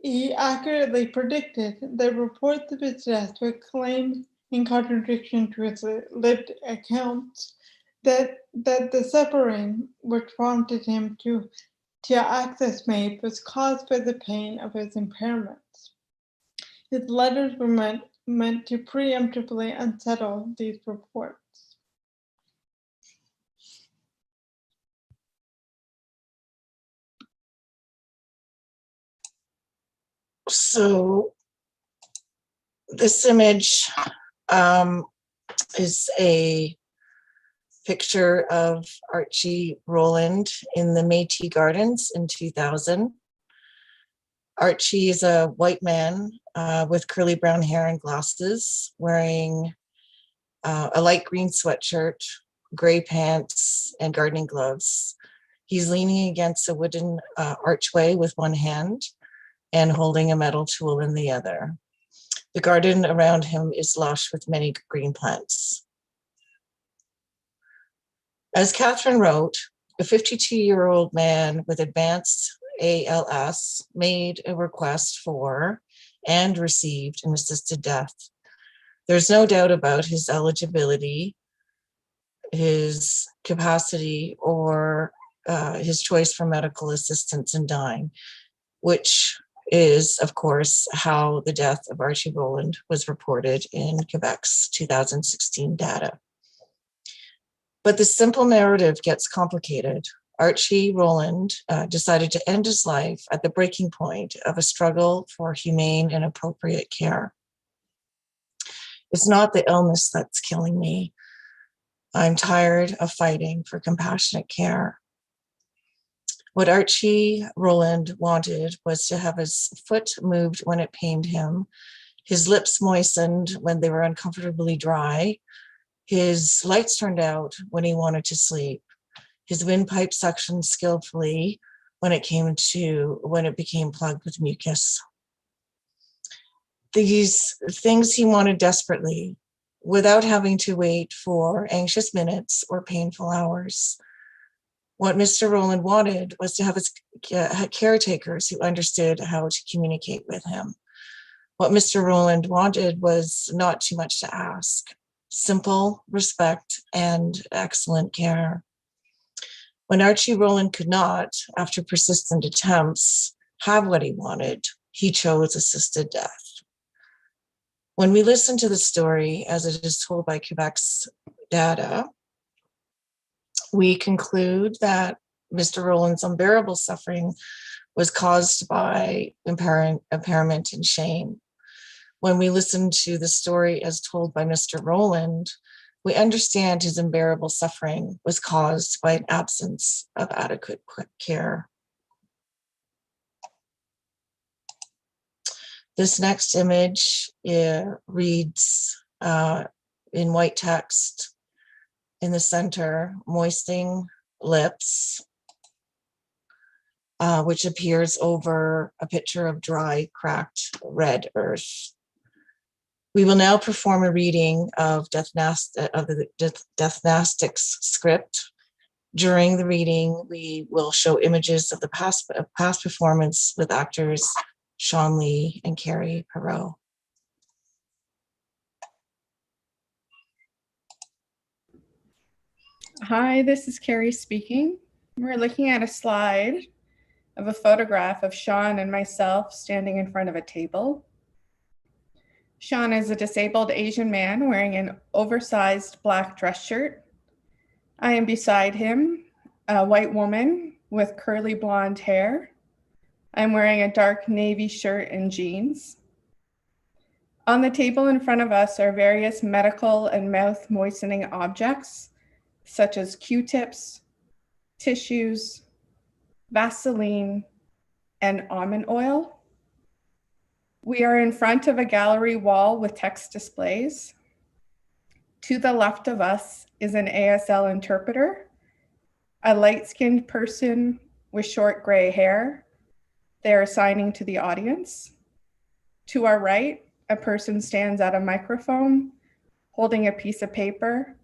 He accurately predicted that reports of his death would claim, in contradiction to his lived accounts, that the suffering which prompted him to access MAID was caused by the pain of his impairments. His letters were meant to preemptively unsettle these reports. So this image is a picture of Archie Rowland in the Métis Gardens in 2000. Archie is a white man with curly brown hair and glasses, wearing a light green sweatshirt, gray pants, and gardening gloves. He's leaning against a wooden archway with one hand, and holding a metal tool in the other. The garden around him is lush with many green plants. As Catherine wrote, a 52-year-old man with advanced ALS made a request for and received an assisted death. There's no doubt about his eligibility, his capacity, or his choice for medical assistance in dying, which is, of course, how the death of Archie Rowland was reported in Quebec's 2016 data. But the simple narrative gets complicated. Archie Rowland decided to end his life at the breaking point of a struggle for humane and appropriate care. It's not the illness that's killing me. I'm tired of fighting for compassionate care. What Archie Rowland wanted was to have his foot moved when it pained him, his lips moistened when they were uncomfortably dry, his lights turned out when he wanted to sleep, his windpipe suctioned skillfully when it became plugged with mucus. These things he wanted desperately, without having to wait for anxious minutes or painful hours. What Mr. Rowland wanted was to have his caretakers who understood how to communicate with him. What Mr. Rowland wanted was not too much to ask: simple respect and excellent care. When Archie Rowland could not, after persistent attempts, have what he wanted, he chose assisted death. When we listen to the story as it is told by Quebec's data, we conclude that Mr. Rowland's unbearable suffering was caused by impairment and shame. When we listen to the story as told by Mr. Rowland, we understand his unbearable suffering was caused by an absence of adequate care. This next image reads in white text in the center, moistening lips, which appears over a picture of dry, cracked red earth. We will now perform a reading of the Death Nastic's script. During the reading, we will show images of the past performance with actors Sean Lee and Carrie Perot. Hi, this is Carrie speaking. We're looking at a slide of a photograph of Sean and myself standing in front of a table. Sean is a disabled Asian man wearing an oversized black dress shirt. I am beside him, a white woman with curly blonde hair. I'm wearing a dark navy shirt and jeans. On the table in front of us are various medical and mouth moistening objects, such as Q-tips, tissues, Vaseline, and almond oil. We are in front of a gallery wall with text displays. To the left of us is an ASL interpreter, a light-skinned person with short gray hair. They are signing to the audience. To our right, a person stands at a microphone holding a piece of paper.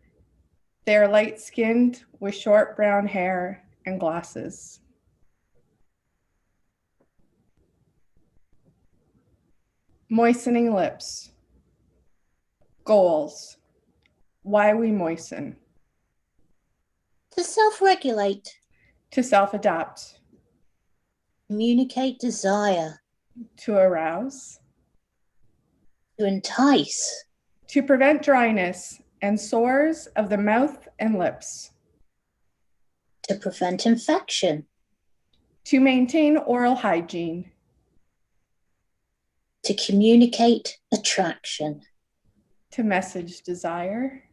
They are light-skinned with short brown hair and glasses. Moistening lips. Goals. Why we moisten. To self-regulate. To self-adapt. Communicate desire. To arouse. To entice. To prevent dryness and sores of the mouth and lips. To prevent infection. To maintain oral hygiene. To communicate attraction. To message desire.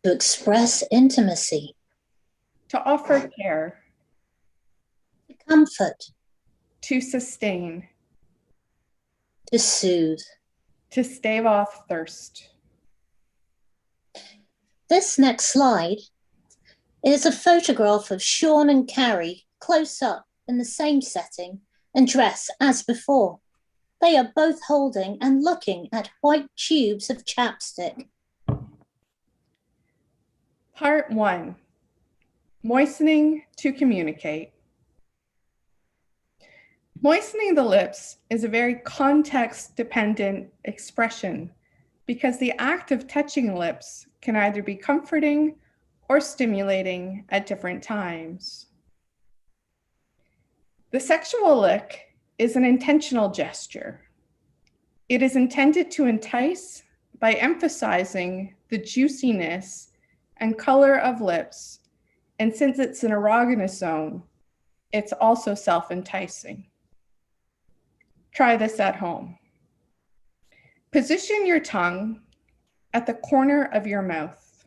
To express intimacy. To offer care. To comfort. To sustain. To soothe. To stave off thirst. This next slide is a photograph of Sean and Carrie close up in the same setting and dress as before. They are both holding and looking at white tubes of chapstick. Part 1, moistening to communicate. Moistening the lips is a very context-dependent expression because the act of touching lips can either be comforting or stimulating at different times. The sexual lick is an intentional gesture. It is intended to entice by emphasizing the juiciness and color of lips, and since it's an erogenous zone, it's also self-enticing. Try this at home. Position your tongue at the corner of your mouth.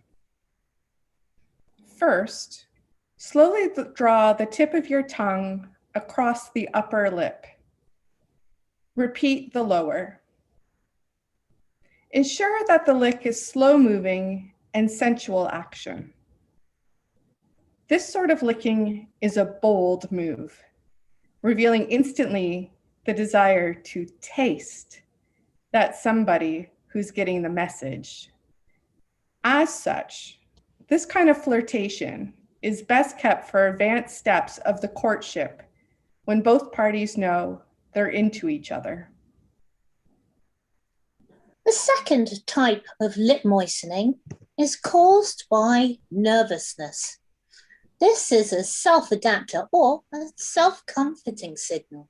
First, slowly draw the tip of your tongue across the upper lip. Repeat the lower. Ensure that the lick is slow-moving and sensual action. This sort of licking is a bold move, revealing instantly the desire to taste that somebody who's getting the message. As such, this kind of flirtation is best kept for advanced steps of the courtship when both parties know they're into each other. The second type of lip moistening is caused by nervousness. This is a self-adapter or a self-comforting signal.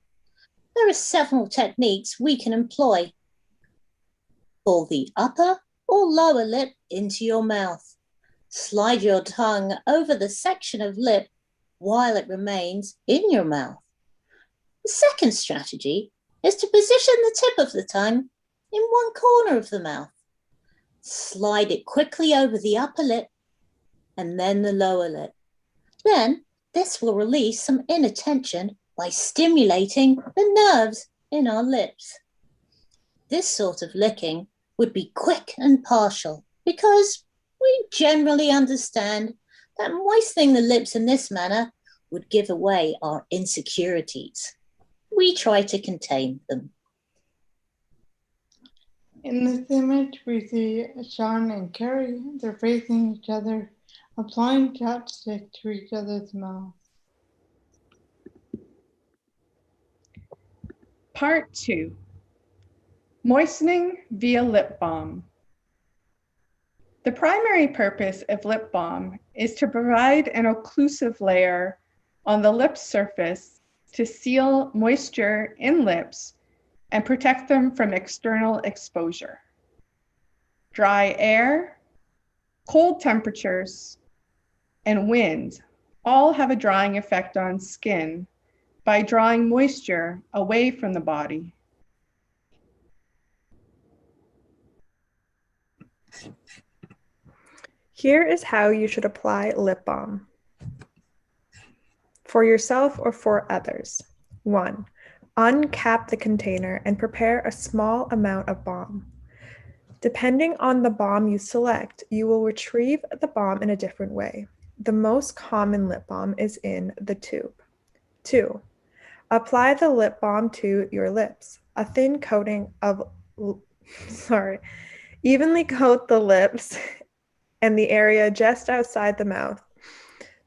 There are several techniques we can employ. Pull the upper or lower lip into your mouth. Slide your tongue over the section of lip while it remains in your mouth. The second strategy is to position the tip of the tongue in one corner of the mouth. Slide it quickly over the upper lip and then the lower lip. Then this will release some inner tension by stimulating the nerves in our lips. This sort of licking would be quick and partial because we generally understand that moistening the lips in this manner would give away our insecurities. We try to contain them. In this image, we see Sean and Carrie. They're facing each other, applying chapstick to each other's mouth. Part 2, moistening via lip balm. The primary purpose of lip balm is to provide an occlusive layer on the lip surface to seal moisture in lips and protect them from external exposure. Dry air, cold temperatures, and wind all have a drying effect on skin by drawing moisture away from the body. Here is how you should apply lip balm. For yourself or for others. 1. Uncap the container and prepare a small amount of balm. Depending on the balm you select, you will retrieve the balm in a different way. The most common lip balm is in the tube. 2. Apply the lip balm to your lips. A thin coating of, evenly coat the lips and the area just outside the mouth.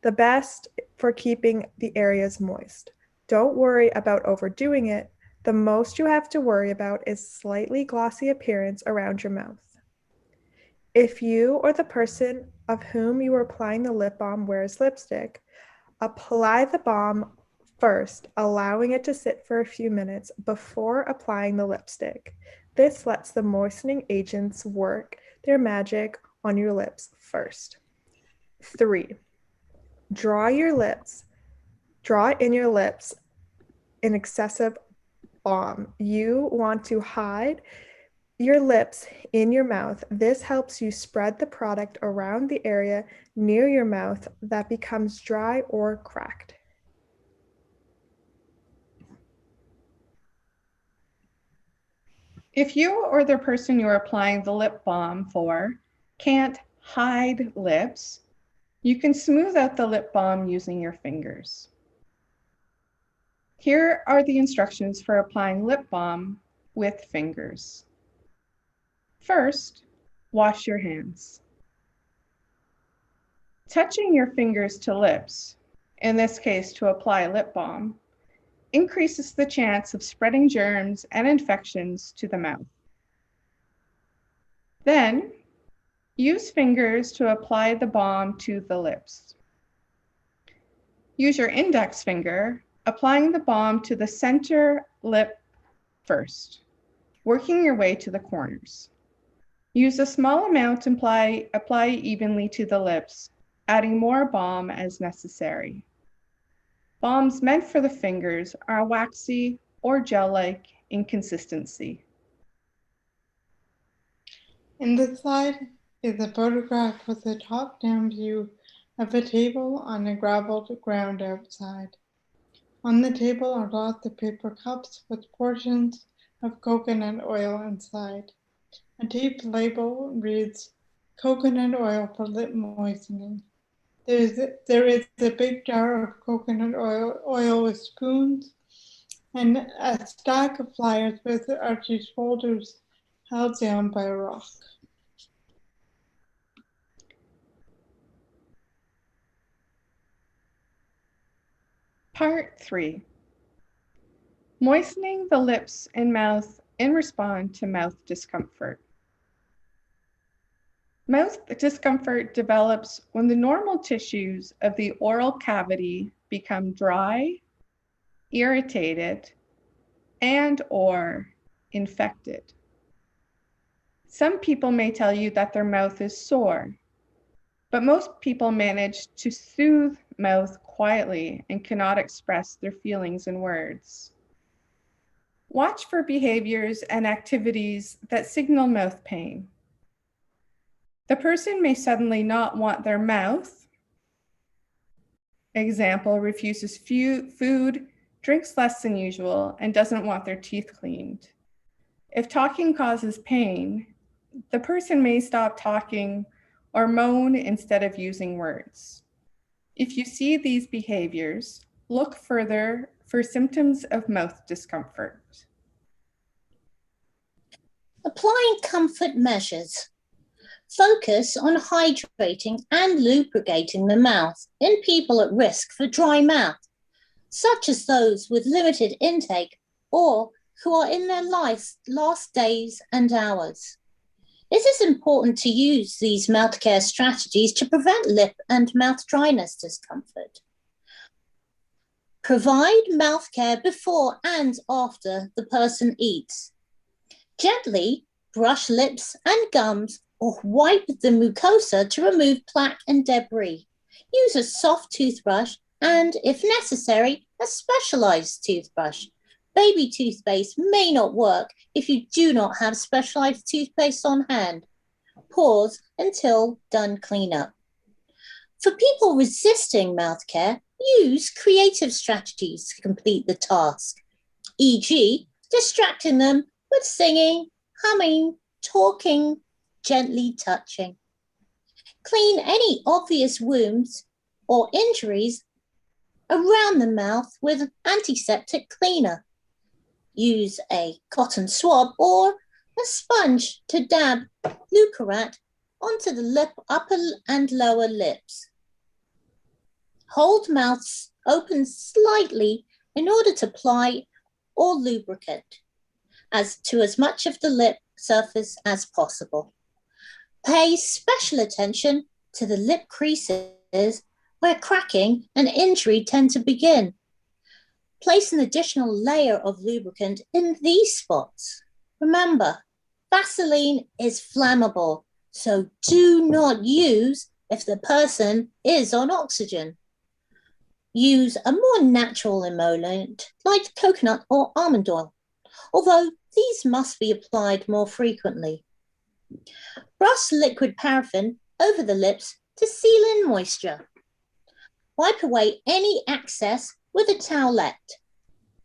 The best for keeping the areas moist. Don't worry about overdoing it. The most you have to worry about is slightly glossy appearance around your mouth. If you or the person of whom you are applying the lip balm wears lipstick, apply the balm first, allowing it to sit for a few minutes before applying the lipstick. This lets the moistening agents work their magic on your lips first. 3. Draw in your lips in excessive balm. You want to hide your lips in your mouth. This helps you spread the product around the area near your mouth that becomes dry or cracked. If you or the person you're applying the lip balm for can't hide lips, you can smooth out the lip balm using your fingers. Here are the instructions for applying lip balm with fingers. First, wash your hands. Touching your fingers to lips, in this case to apply lip balm, increases the chance of spreading germs and infections to the mouth. Then, use fingers to apply the balm to the lips. Use your index finger, applying the balm to the center lip first, working your way to the corners. Use a small amount and apply evenly to the lips, adding more balm as necessary. Balms meant for the fingers are waxy or gel-like in consistency. In the slide is a photograph with a top-down view of a table on a graveled ground outside. On the table are lots of paper cups with portions of coconut oil inside. A taped label reads, "Coconut oil for lip moistening." There is a big jar of coconut oil with spoons and a stack of flyers with Archie's shoulders held down by a rock. Part 3. Moistening the lips and mouth in response to mouth discomfort. Mouth discomfort develops when the normal tissues of the oral cavity become dry, irritated, and/or infected. Some people may tell you that their mouth is sore, but most people manage to soothe mouth quietly and cannot express their feelings in words. Watch for behaviors and activities that signal mouth pain. The person may suddenly not want their mouth. Example, refuses food, drinks less than usual, and doesn't want their teeth cleaned. If talking causes pain, the person may stop talking or moan instead of using words. If you see these behaviors, look further for symptoms of mouth discomfort. Applying comfort measures. Focus on hydrating and lubricating the mouth in people at risk for dry mouth, such as those with limited intake or who are in their life's last days and hours. It is important to use these mouth care strategies to prevent lip and mouth dryness discomfort. Provide mouth care before and after the person eats. Gently brush lips and gums or wipe the mucosa to remove plaque and debris. Use a soft toothbrush and, if necessary, a specialized toothbrush. Baby toothpaste may not work if you do not have specialized toothpaste on hand. Pause until done cleanup. For people resisting mouth care, use creative strategies to complete the task, e.g., distracting them with singing, humming, talking, gently touching. Clean any obvious wounds or injuries around the mouth with antiseptic cleaner. Use a cotton swab or a sponge to dab Leukerat onto the upper and lower lips. Hold mouths open slightly in order to apply or lubricant as much of the lip surface as possible. Pay special attention to the lip creases where cracking and injury tend to begin. Place an additional layer of lubricant in these spots. Remember, Vaseline is flammable, so do not use if the person is on oxygen. Use a more natural emollient like coconut or almond oil, although these must be applied more frequently. Brush liquid paraffin over the lips to seal in moisture. Wipe away any excess with a towelette.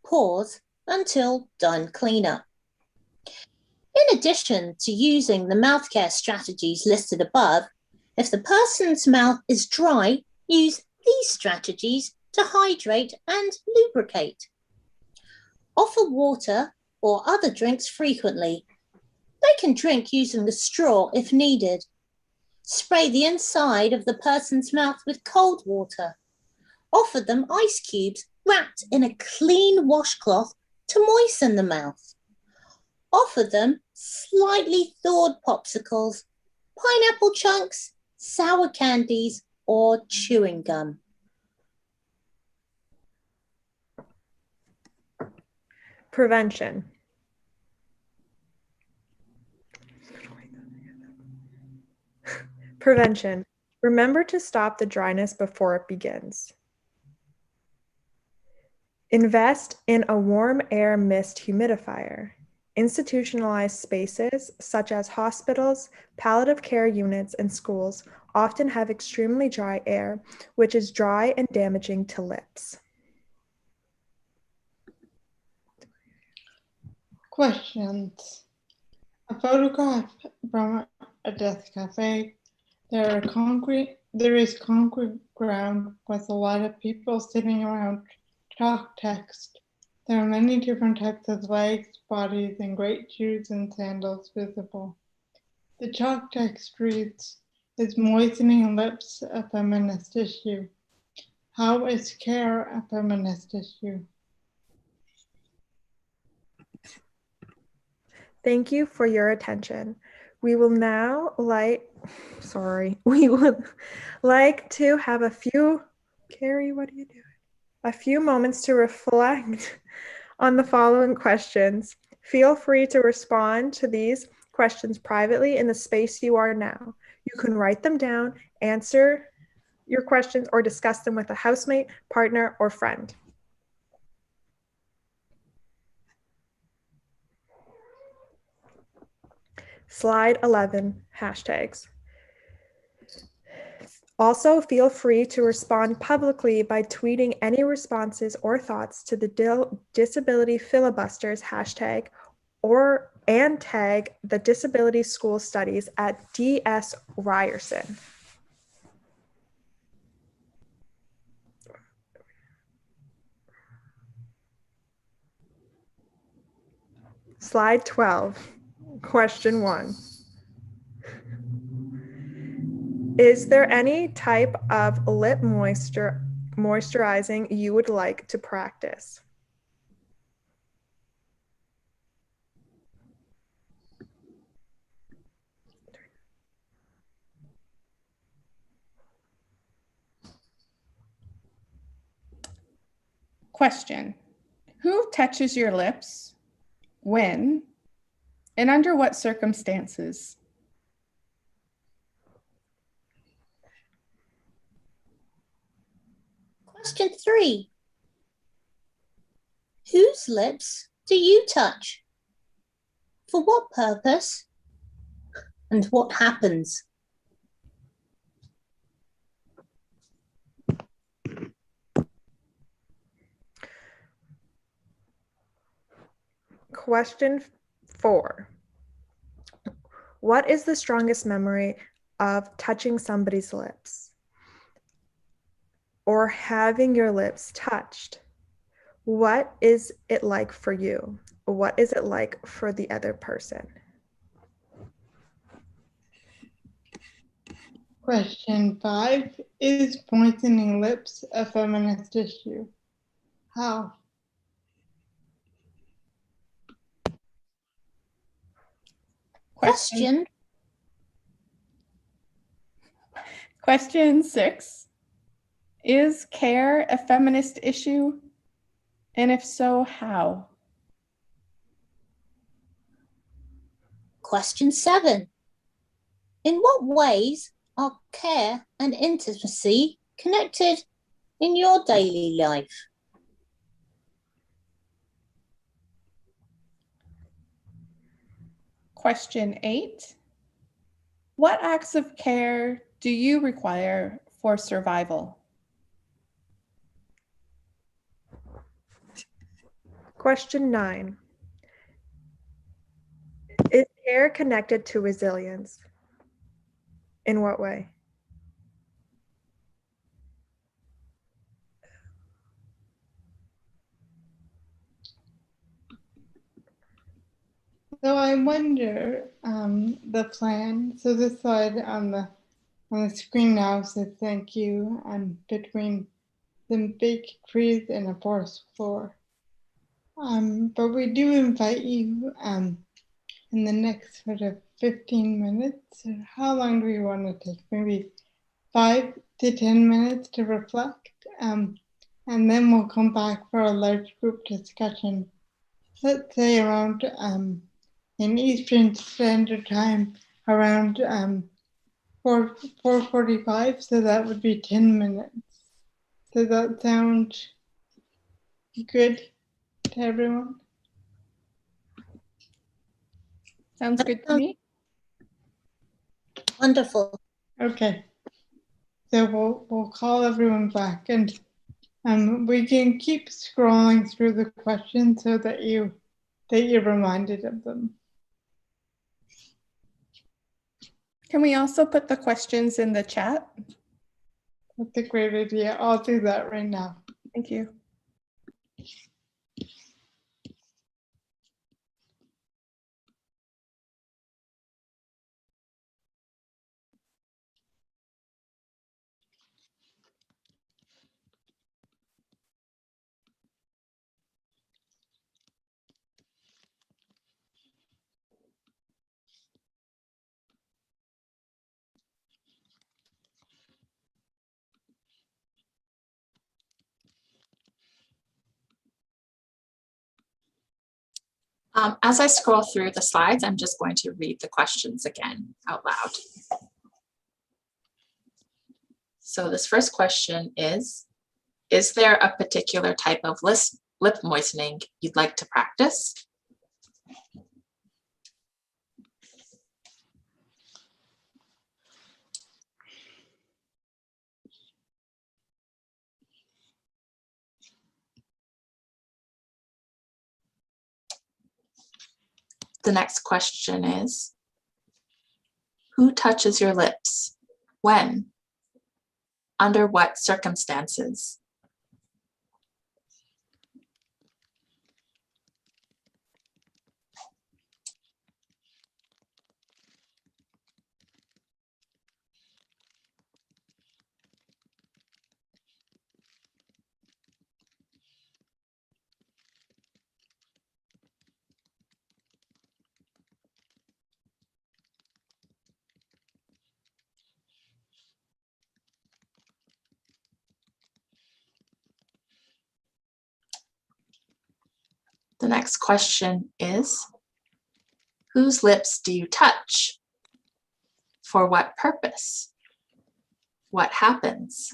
Pause until done cleanup. In addition to using the mouth care strategies listed above, if the person's mouth is dry, use these strategies to hydrate and lubricate. Offer water or other drinks frequently. They can drink using the straw if needed. Spray the inside of the person's mouth with cold water. Offer them ice cubes wrapped in a clean washcloth to moisten the mouth. Offer them slightly thawed popsicles, pineapple chunks, sour candies, or chewing gum. Prevention. Prevention. Remember to stop the dryness before it begins. Invest in a warm air mist humidifier. Institutionalized spaces, such as hospitals, palliative care units, and schools, often have extremely dry air, which is dry and damaging to lips. Questions. A photograph from a desk cafe. There is concrete ground with a lot of people sitting around chalk text. There are many different types of legs, bodies, and great shoes and sandals visible. The chalk text reads, "Is moistening lips a feminist issue? How is care a feminist issue?" Thank you for your attention. We will now we would like to have a few, Carrie, what are you doing? A few moments to reflect on the following questions. Feel free to respond to these questions privately in the space you are now. You can write them down, answer your questions, or discuss them with a housemate, partner, or friend. Slide 11, hashtags. Also, feel free to respond publicly by tweeting any responses or thoughts to the Disability Filibusters hashtag and tag the Disability School Studies at DS Ryerson. Slide 12, question 1. Is there any type of lip moisturizing you would like to practice? Question. Who touches your lips? When? And under what circumstances? Question 3. Whose lips do you touch? For what purpose? And what happens? Question 4. What is the strongest memory of touching somebody's lips or having your lips touched? What is it like for you? What is it like for the other person? Question 5. Is moistening lips a feminist issue? How? Question 6. Is care a feminist issue? And if so, how? Question 7. In what ways are care and intimacy connected in your daily life? Question 8. What acts of care do you require for survival? Question 9. Is care connected to resilience? In what way? So I wonder the plan. So this slide on the screen now says thank you, and between some big trees and a forest floor. But we do invite you in the next sort of 15 minutes. How long do we want to take? Maybe 5 to 10 minutes to reflect. And then we'll come back for a large group discussion. Let's say around in Eastern Standard Time around 4:45. So that would be 10 minutes. Does that sound good to everyone? Sounds good to me. Wonderful. Okay. So we'll call everyone back, and we can keep scrolling through the questions so that you're reminded of them. Can we also put the questions in the chat? That's a great idea. I'll do that right now. Thank you. As I scroll through the slides, I'm just going to read the questions again out loud. So this first question is there a particular type of lip moistening you'd like to practice? The next question is, who touches your lips? When? Under what circumstances? The next question is, whose lips do you touch? For what purpose? What happens?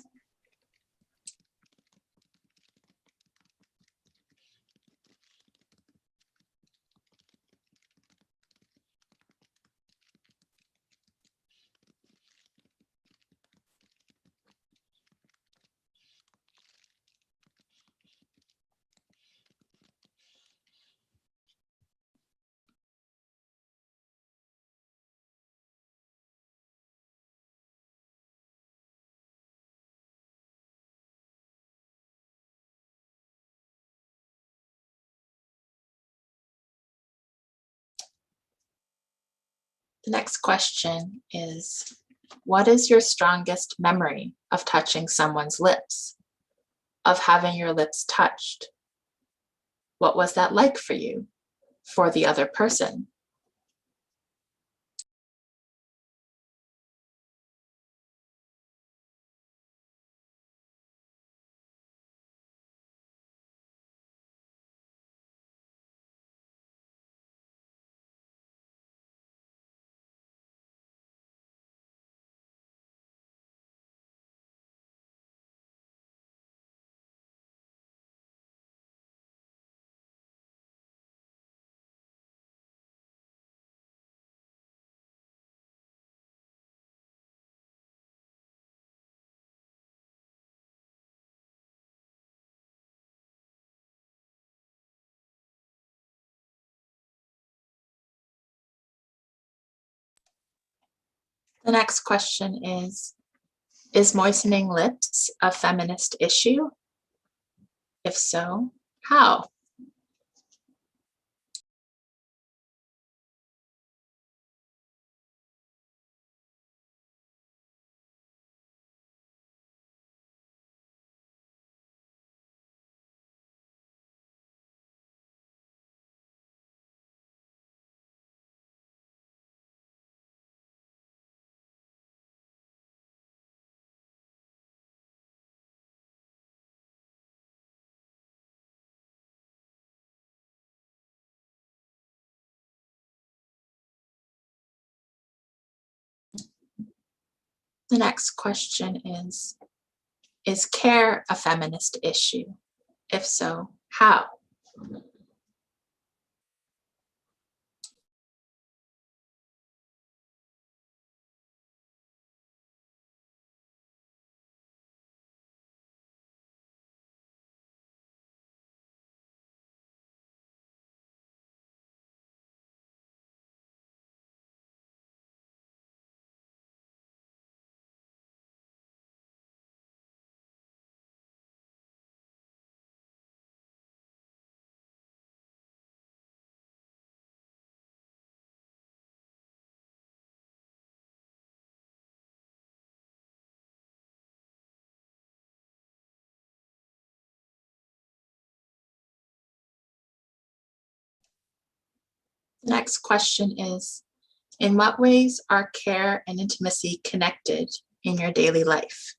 The next question is, what is your strongest memory of touching someone's lips, of having your lips touched? What was that like for you, for the other person? The next question is moistening lips a feminist issue? If so, how? The next question is care a feminist issue? If so, how? Next question is, in what ways are care and intimacy connected in your daily life?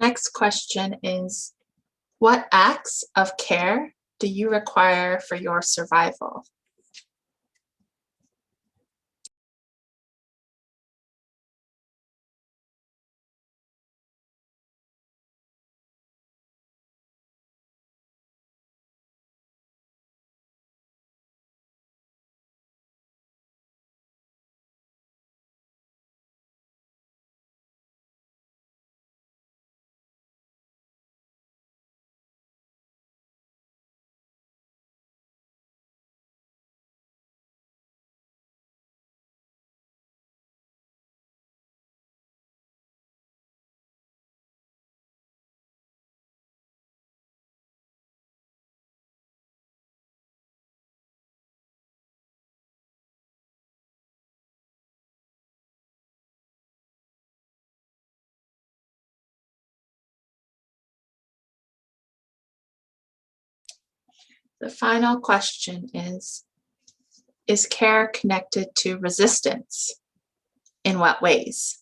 Next question is, what acts of care do you require for your survival? The final question is care connected to resistance? In what ways?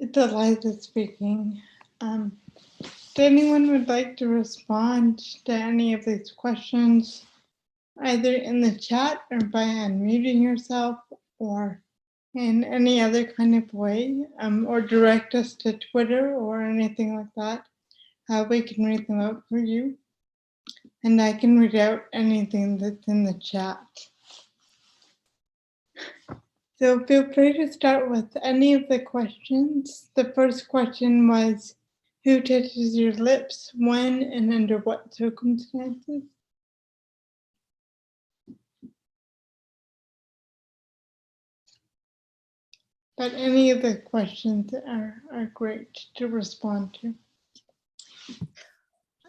It's Eliza speaking. If anyone would like to respond to any of these questions, either in the chat or by unmuting yourself or in any other kind of way, or direct us to Twitter or anything like that, we can read them out for you. And I can read out anything that's in the chat. So feel free to start with any of the questions. The first question was, who touches your lips, when, and under what circumstances? But any of the questions are great to respond to.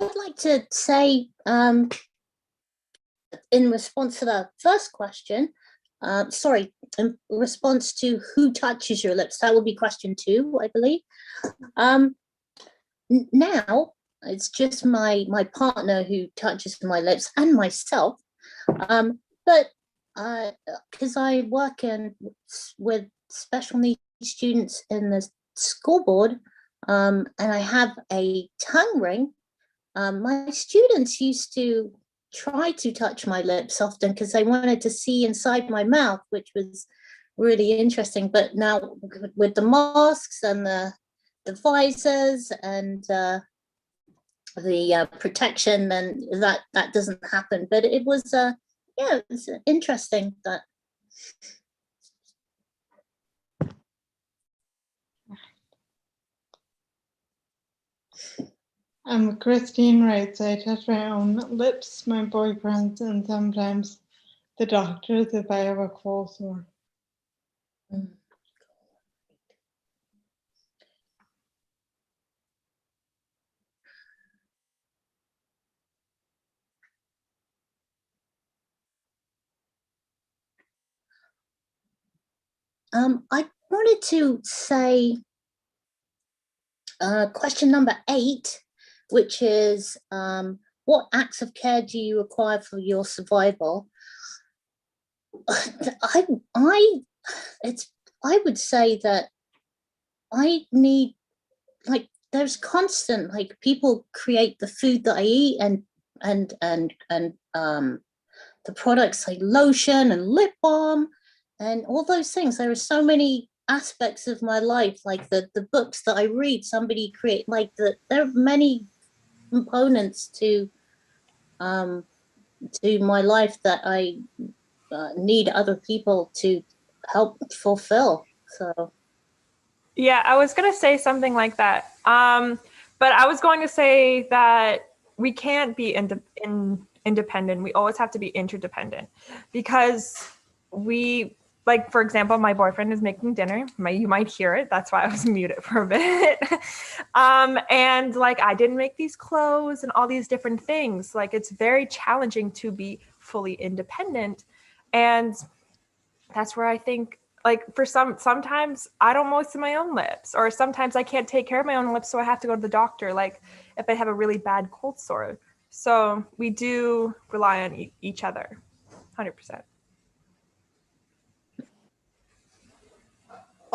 I'd like to say, in response to the first question, in response to who touches your lips, that will be question 2, I believe. Now, it's just my partner who touches my lips and myself. But because I work with special needs students in the school board, and I have a tongue ring, my students used to try to touch my lips often because they wanted to see inside my mouth, which was really interesting. But now with the masks and the visors and the protection, then that doesn't happen. But it was yeah, it was interesting that. Christine writes, I touch my own lips, my boyfriend's, and sometimes the doctor's if I have a cold sore. I wanted to say question number 8, which is what acts of care do you require for your survival? I would say that I need, like, there's constant, like, people create the food that I eat and the products like lotion and lip balm and all those things. There are so many aspects of my life, like the books that I read, somebody create, like there are many components to my life that I need other people to help fulfill. So yeah, I was going to say something like that. But I was going to say that we can't be independent. We always have to be interdependent, because we, like, for example, my boyfriend is making dinner. You might hear it. That's why I was muted for a bit. And like, I didn't make these clothes and all these different things. Like, it's very challenging to be fully independent. And that's where I think, like, for sometimes I don't moisten my own lips, or sometimes I can't take care of my own lips, so I have to go to the doctor, like if I have a really bad cold sore. So we do rely on each other, 100%.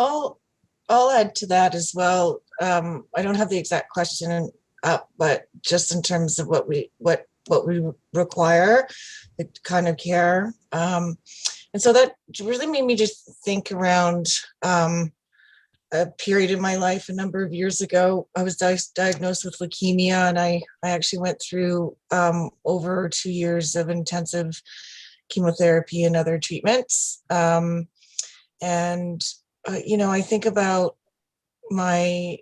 I'll add to that as well. I don't have the exact question up, but just in terms of what we require, the kind of care. And so that really made me just think around a period in my life a number of years ago. I was diagnosed with leukemia, and I actually went through over 2 years of intensive chemotherapy and other treatments. I think about my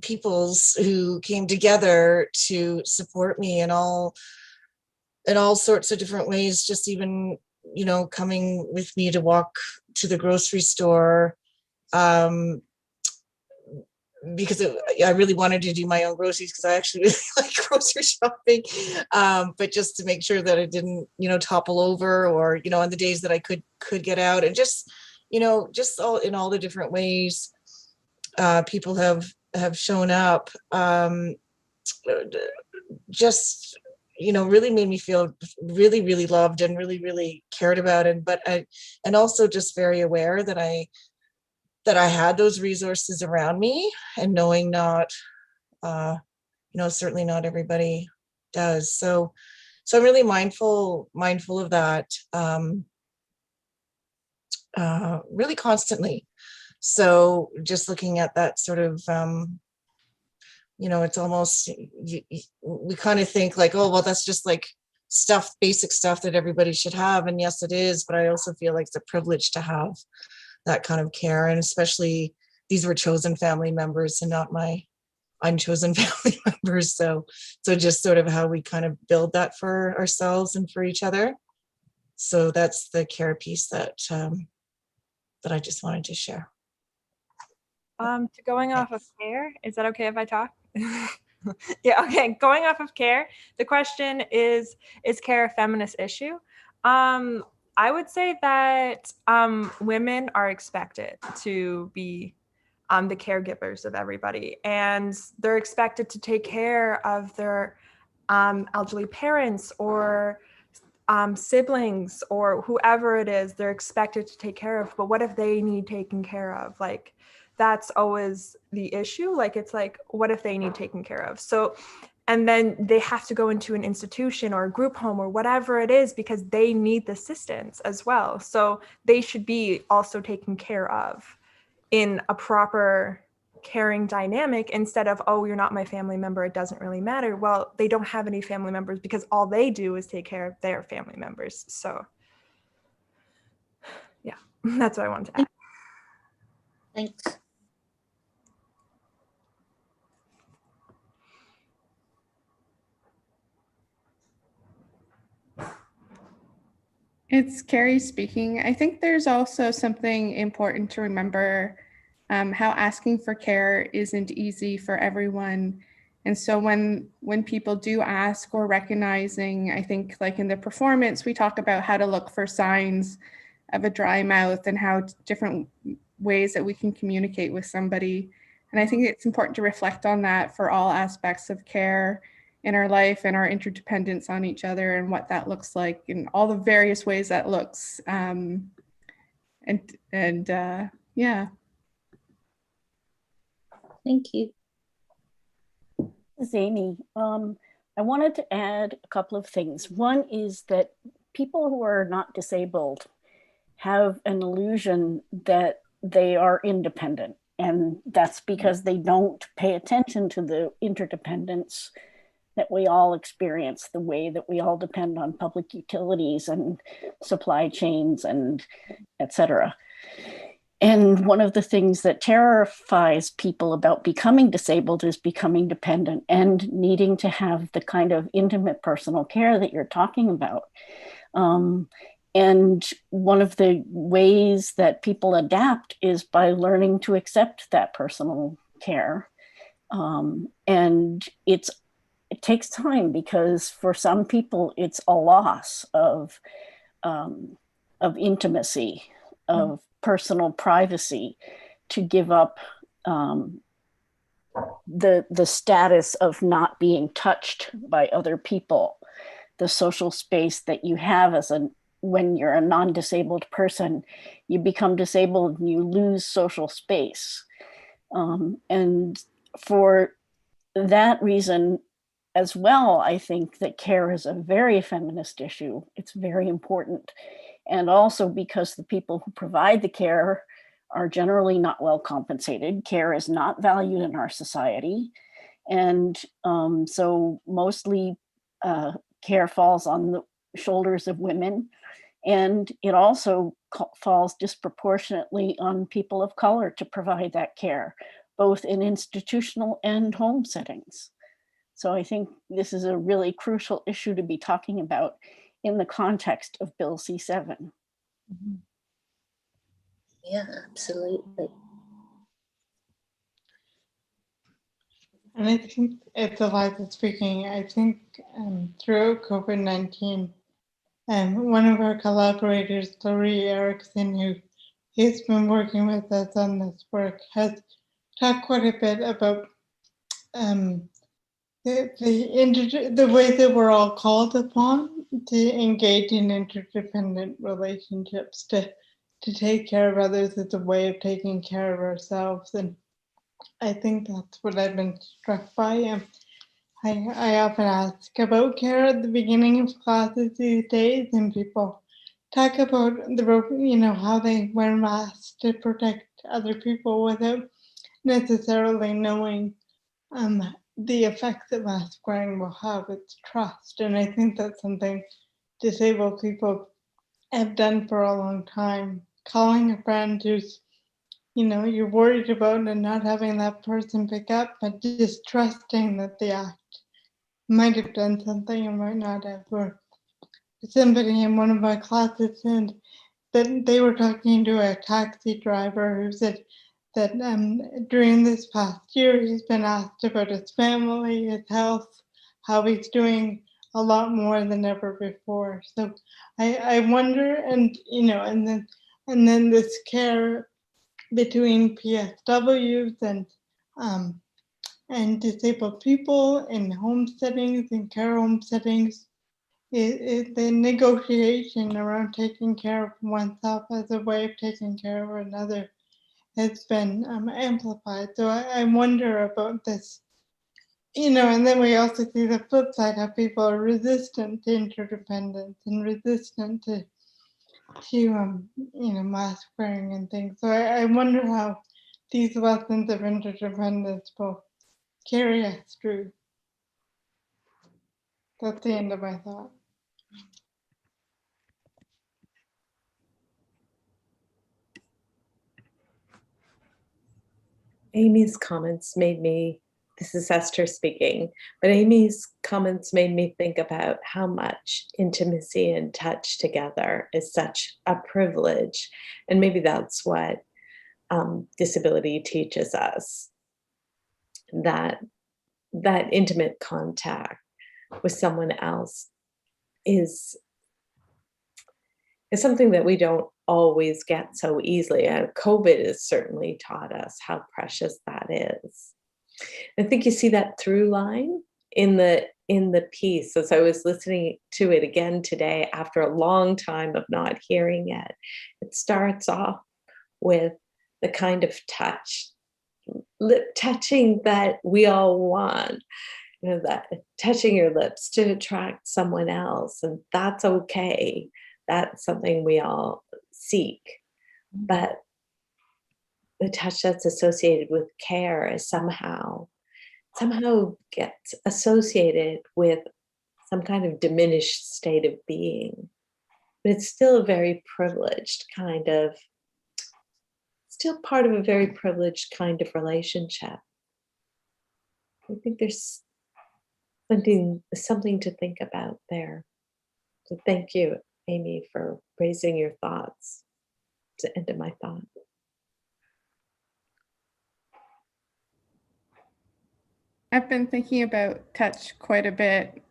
peoples who came together to support me in all sorts of different ways, just even, coming with me to walk to the grocery store, because I really wanted to do my own groceries, because I actually really like grocery shopping, but just to make sure that it didn't, topple over, or, on the days that I could get out, and just, just all in all the different ways people have shown up, just, really made me feel really, really loved and really, really cared about. And also just very aware that I that I had those resources around me, and knowing not, certainly not everybody does. So I'm really mindful of that, really constantly. So just looking at that sort of, it's almost, we kind of think like, oh, well, that's just like basic stuff that everybody should have. And yes, it is. But I also feel like it's a privilege to have that kind of care. And especially these were chosen family members and not my unchosen family members. So just sort of how we kind of build that for ourselves and for each other. So that's the care piece that I just wanted to share. To going off of care, is that okay if I talk? Yeah, okay. Going off of care, the question is care a feminist issue? I would say that women are expected to be the caregivers of everybody, and they're expected to take care of their elderly parents or siblings or whoever it is they're expected to take care of. But what if they need taken care of? Like, that's always the issue. Like, it's like, what if they need taken care of? So, and then they have to go into an institution or a group home or whatever it is because they need the assistance as well. So they should be also taken care of in a proper caring dynamic, instead of, oh, you're not my family member, it doesn't really matter. Well, they don't have any family members because all they do is take care of their family members. So yeah, that's what I wanted to add. Thanks. It's Carrie speaking. I think there's also something important to remember, how asking for care isn't easy for everyone. And so when people do ask or recognizing, I think like in the performance, we talk about how to look for signs of a dry mouth and how different ways that we can communicate with somebody. And I think it's important to reflect on that for all aspects of care in our life and our interdependence on each other and what that looks like in all the various ways that looks. Yeah. Thank you. This is Amy. I wanted to add a couple of things. One is that people who are not disabled have an illusion that they are independent, and that's because they don't pay attention to the interdependence that we all experience, the way that we all depend on public utilities and supply chains and et cetera. And one of the things that terrifies people about becoming disabled is becoming dependent and needing to have the kind of intimate personal care that you're talking about. And one of the ways that people adapt is by learning to accept that personal care. And it takes time, because for some people it's a loss of intimacy, of personal privacy, to give up the status of not being touched by other people, the social space that you have when you're a non-disabled person. You become disabled and you lose social space. And for that reason as well, I think that care is a very feminist issue. It's very important. And also because the people who provide the care are generally not well compensated. Care is not valued in our society. And so mostly care falls on the shoulders of women. And it also falls disproportionately on people of color to provide that care, both in institutional and home settings. So I think this is a really crucial issue to be talking about in the context of Bill C-7. Mm-hmm. Yeah, absolutely. And I think it's Eliza speaking. I think throughout COVID-19, one of our collaborators, Laurie Erickson, he's been working with us on this work, has talked quite a bit about the way that we're all called upon to engage in interdependent relationships, to to take care of others is a way of taking care of ourselves. And I think that's what I've been struck by. I often ask about care at the beginning of classes these days, and people talk about how they wear masks to protect other people without necessarily knowing the effects that mask wearing will have. It's trust, and I think that's something disabled people have done for a long time. Calling a friend who's you're worried about and not having that person pick up, but just trusting that the act might have done something or might not have. Or somebody in one of my classes said that they were talking to a taxi driver who said that during this past year he's been asked about his family, his health, how he's doing a lot more than ever before. So I wonder, and then this care between PSWs and disabled people in home settings and care home settings, the negotiation around taking care of oneself as a way of taking care of another has been amplified. So I wonder about this, and then we also see the flip side, how people are resistant to interdependence and resistant to mask wearing and things. So I wonder how these lessons of interdependence will carry us through. That's the end of my thought. Amy's comments made me, this is Esther speaking, but Amy's comments made me think about how much intimacy and touch together is such a privilege. And maybe that's what disability teaches us, that intimate contact with someone else is something that we don't always get so easily. COVID has certainly taught us how precious that is. I think you see that through line in the piece. As I was listening to it again today, after a long time of not hearing it, it starts off with the kind of touch, lip touching that we all want. That touching your lips to attract someone else, and that's okay. That's something we all seek. But the touch that's associated with care is somehow gets associated with some kind of diminished state of being. But it's still a very privileged kind of, still part of a very privileged kind of relationship. I think there's something to think about there. So thank you, Amy, for raising your thoughts. It's the end of my thought. I've been thinking about touch quite a bit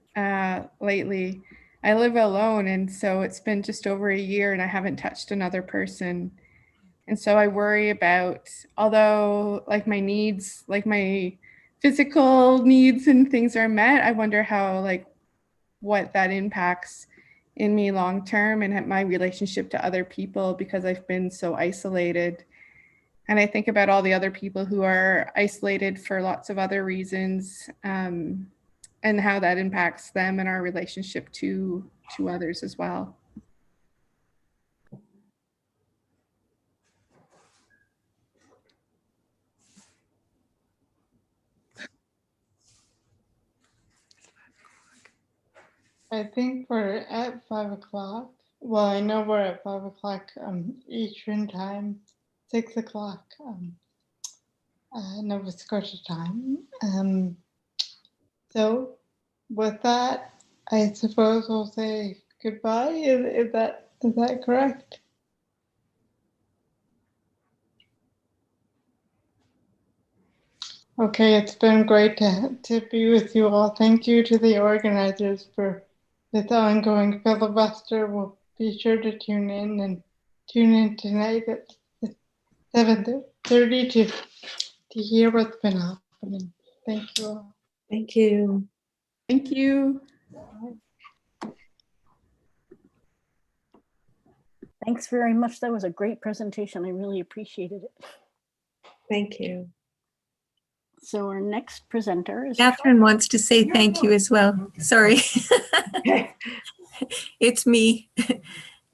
lately. I live alone, and so it's been just over a year and I haven't touched another person. And so I worry about, although like my needs, like my physical needs and things are met, I wonder how, like, what that impacts in me long term and my relationship to other people, because I've been so isolated. And I think about all the other people who are isolated for lots of other reasons, and how that impacts them and our relationship to others as well. I think we're at 5 o'clock. Well, I know we're at 5 o'clock Eastern time, 6 o'clock Nova Scotia time. So with that, I suppose we'll say goodbye. Is that correct? Okay, it's been great to be with you all. Thank you to the organizers for this ongoing filibuster. We'll be sure to tune in tonight at 7:30 to hear what's been happening. Thank you all. Thank you. Thank you. Thanks very much. That was a great presentation. I really appreciated it. Thank you. So our next presenter is Catherine wants to say thank you as well. Sorry. It's me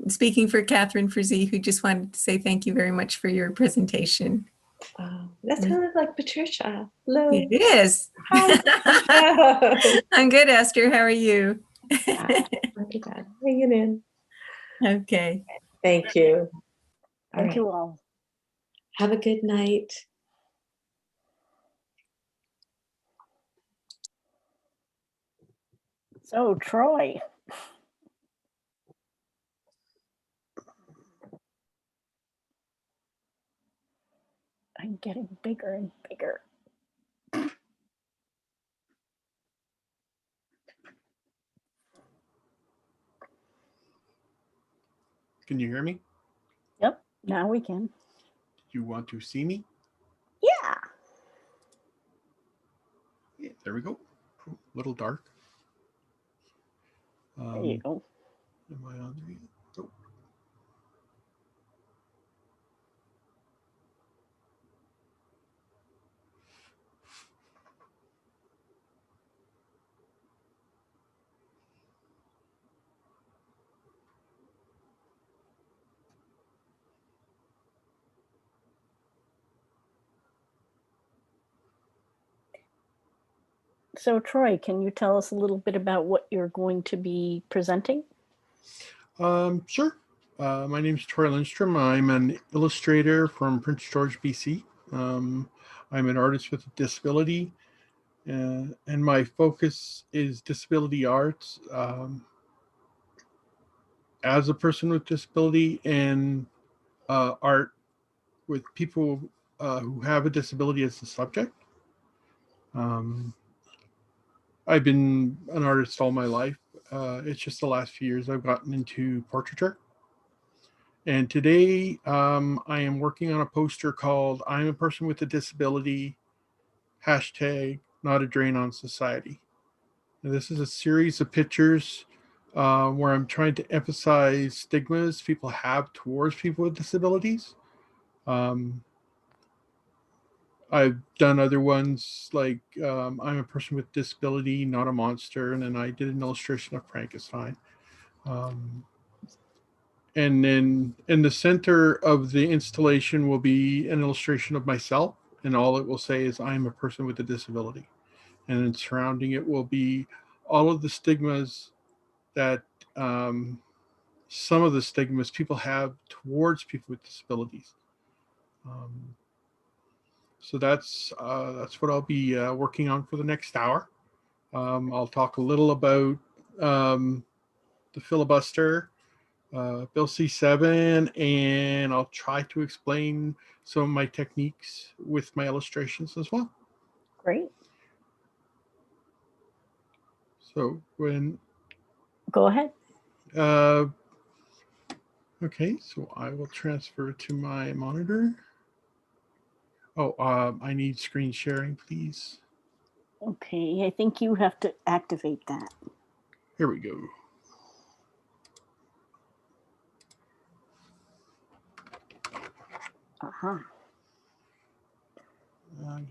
speaking for Catherine Frizzy, who just wanted to say thank you very much for your presentation. That sounded like Patricia. Hello. It is. Hi. I'm good, Esther. How are you? Not too bad. Hanging in. Okay. Thank you. Thank you all. Have a good night. So Troy. I'm getting bigger and bigger. Can you hear me? Yep, now we can. You want to see me? Yeah. Yeah, there we go. A little dark. There you go. Am I on there? Oh. So Troy, can you tell us a little bit about what you're going to be presenting? Sure. My name is Troy Lindstrom. I'm an illustrator from Prince George, BC. I'm an artist with a disability, and my focus is disability arts. As a person with disability, and art with people who have a disability as the subject. I've been an artist all my life. It's just the last few years I've gotten into portraiture. And today I am working on a poster called "I'm a Person with a Disability, # not a drain on society." And this is a series of pictures where I'm trying to emphasize stigmas people have towards people with disabilities. I've done other ones like I'm a person with disability, not a monster. And then I did an illustration of Frankenstein. And then in the center of the installation will be an illustration of myself. And all it will say is I'm a person with a disability. And then surrounding it will be all of the stigmas that some of the stigmas people have towards people with disabilities. So that's what I'll be working on for the next hour. I'll talk a little about the filibuster, Bill C7, and I'll try to explain some of my techniques with my illustrations as well. Great. So when... Go ahead. Okay, so I will transfer to my monitor. Oh, I need screen sharing, please. Okay, I think you have to activate that. Here we go. I'm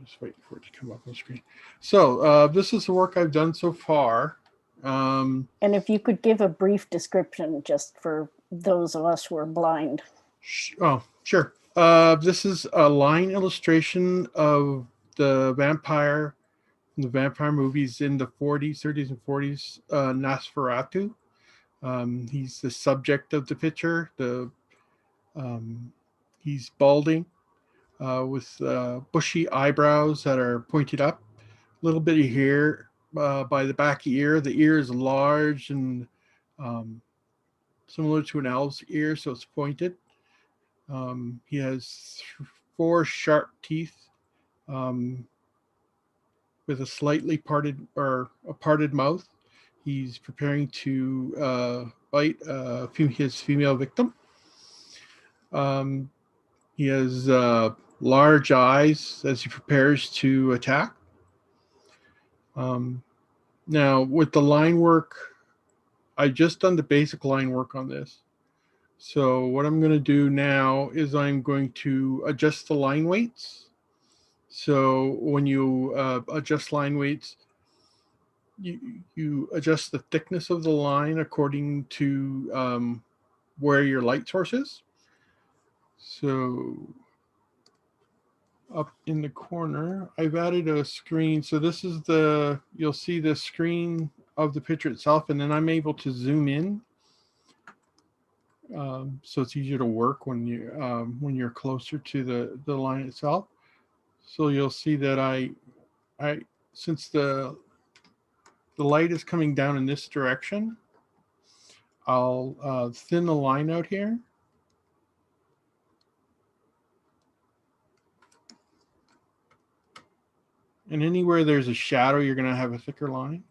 just waiting for it to come up on the screen. So this is the work I've done so far. And if you could give a brief description just for those of us who are blind. Oh, sure. This is a line illustration of the vampire in the vampire movies in the 40s, 30s, and 40s, Nosferatu. He's the subject of the picture. He's balding with bushy eyebrows that are pointed up. A little bit of hair by the back of the ear. The ear is large and similar to an owl's ear, so it's pointed. He has 4 sharp teeth with a slightly parted or a parted mouth. He's preparing to bite his female victim. He has large eyes as he prepares to attack. Now, with the line work, I just done the basic line work on this. So what I'm going to do now is I'm going to adjust the line weights. So when you adjust line weights, you adjust the thickness of the line according to where your light source is. So up in the corner, I've added a screen. So this is you'll see the screen of the picture itself, and then I'm able to zoom in. So it's easier to work when you're closer to the line itself. So you'll see that I since the light is coming down in this direction, I'll thin the line out here. And anywhere there's a shadow, you're going to have a thicker line.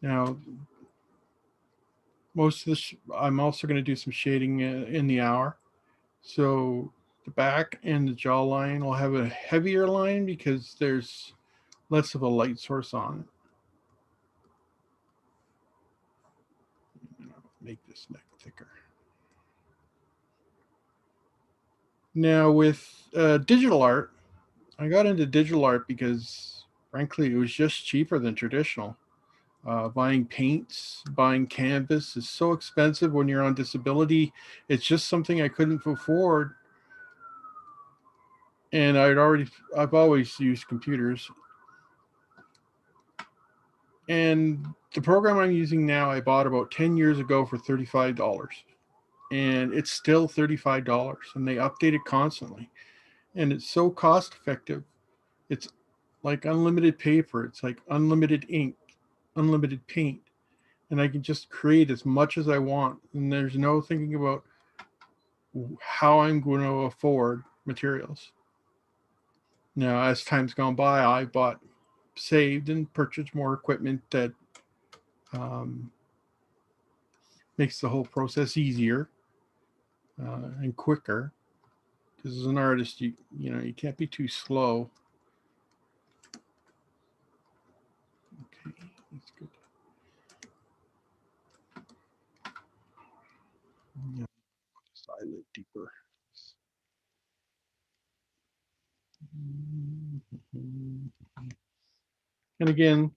Now, most of this, I'm also going to do some shading in the hour. So the back and the jawline will have a heavier line because there's less of a light source on it. Make this neck thicker. Now with digital art, I got into digital art because frankly, it was just cheaper than traditional. Buying paints, buying canvas is so expensive when you're on disability. It's just something I couldn't afford. And I've always used computers. And the program I'm using now, I bought about 10 years ago for $35. And it's still $35, and they update it constantly. And it's so cost effective. It's like unlimited paper. It's like unlimited ink, unlimited paint. And I can just create as much as I want. And there's no thinking about how I'm going to afford materials. Now, as time's gone by, I saved and purchased more equipment that makes the whole process easier and quicker. Because as an artist, you can't be too slow. Okay, that's good. Yeah, a little deeper. And again,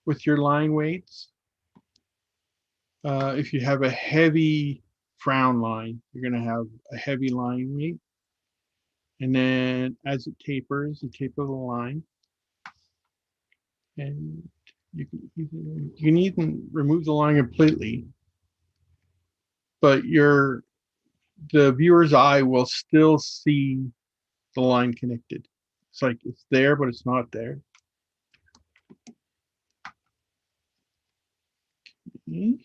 with your line weights, if you have a heavy frown line, you're going to have a heavy line weight. And then as it tapers, you taper the line. And you can even remove the line completely, but the viewer's eye will still see the line connected. It's like it's there, but it's not there. Okay.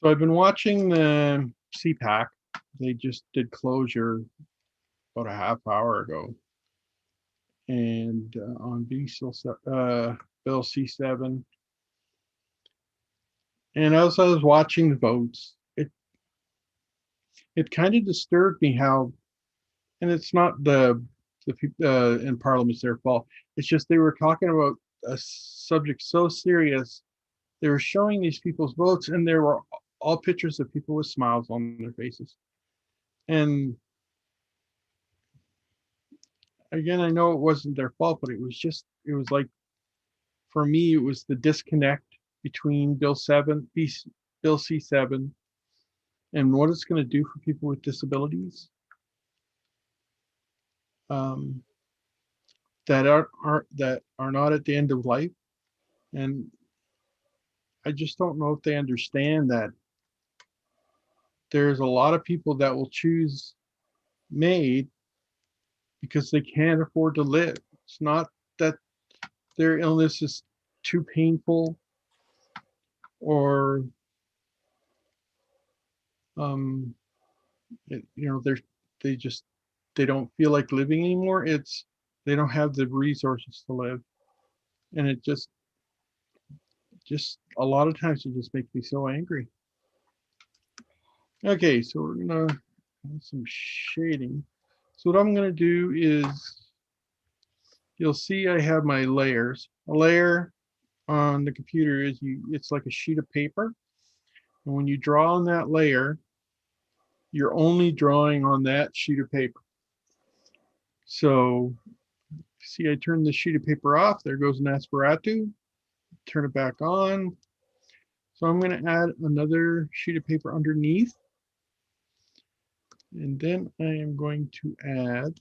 So I've been watching the CPAC. They just did closure about a half hour ago. And on Bill C7. And as I was watching the votes, it kind of disturbed me how, and it's not the people in Parliament's their fault. It's just they were talking about a subject so serious. They were showing these people's votes, and there were all pictures of people with smiles on their faces. And again, I know it wasn't their fault, but it was like, for me, it was the disconnect between Bill C7, and what it's going to do for people with disabilities that are not at the end of life. And I just don't know if they understand that there's a lot of people that will choose MAID because they can't afford to live. It's not that their illness is too painful or they don't feel like living anymore. It's they don't have the resources to live. And it just a lot of times it just makes me so angry. Okay, so we're gonna have some shading. So what I'm gonna do is, you'll see I have my layers. A layer on the computer is it's like a sheet of paper. And when you draw on that layer, you're only drawing on that sheet of paper. So see, I turn the sheet of paper off. There goes an aspiratu. Turn it back on. So I'm going to add another sheet of paper underneath. And then I am going to add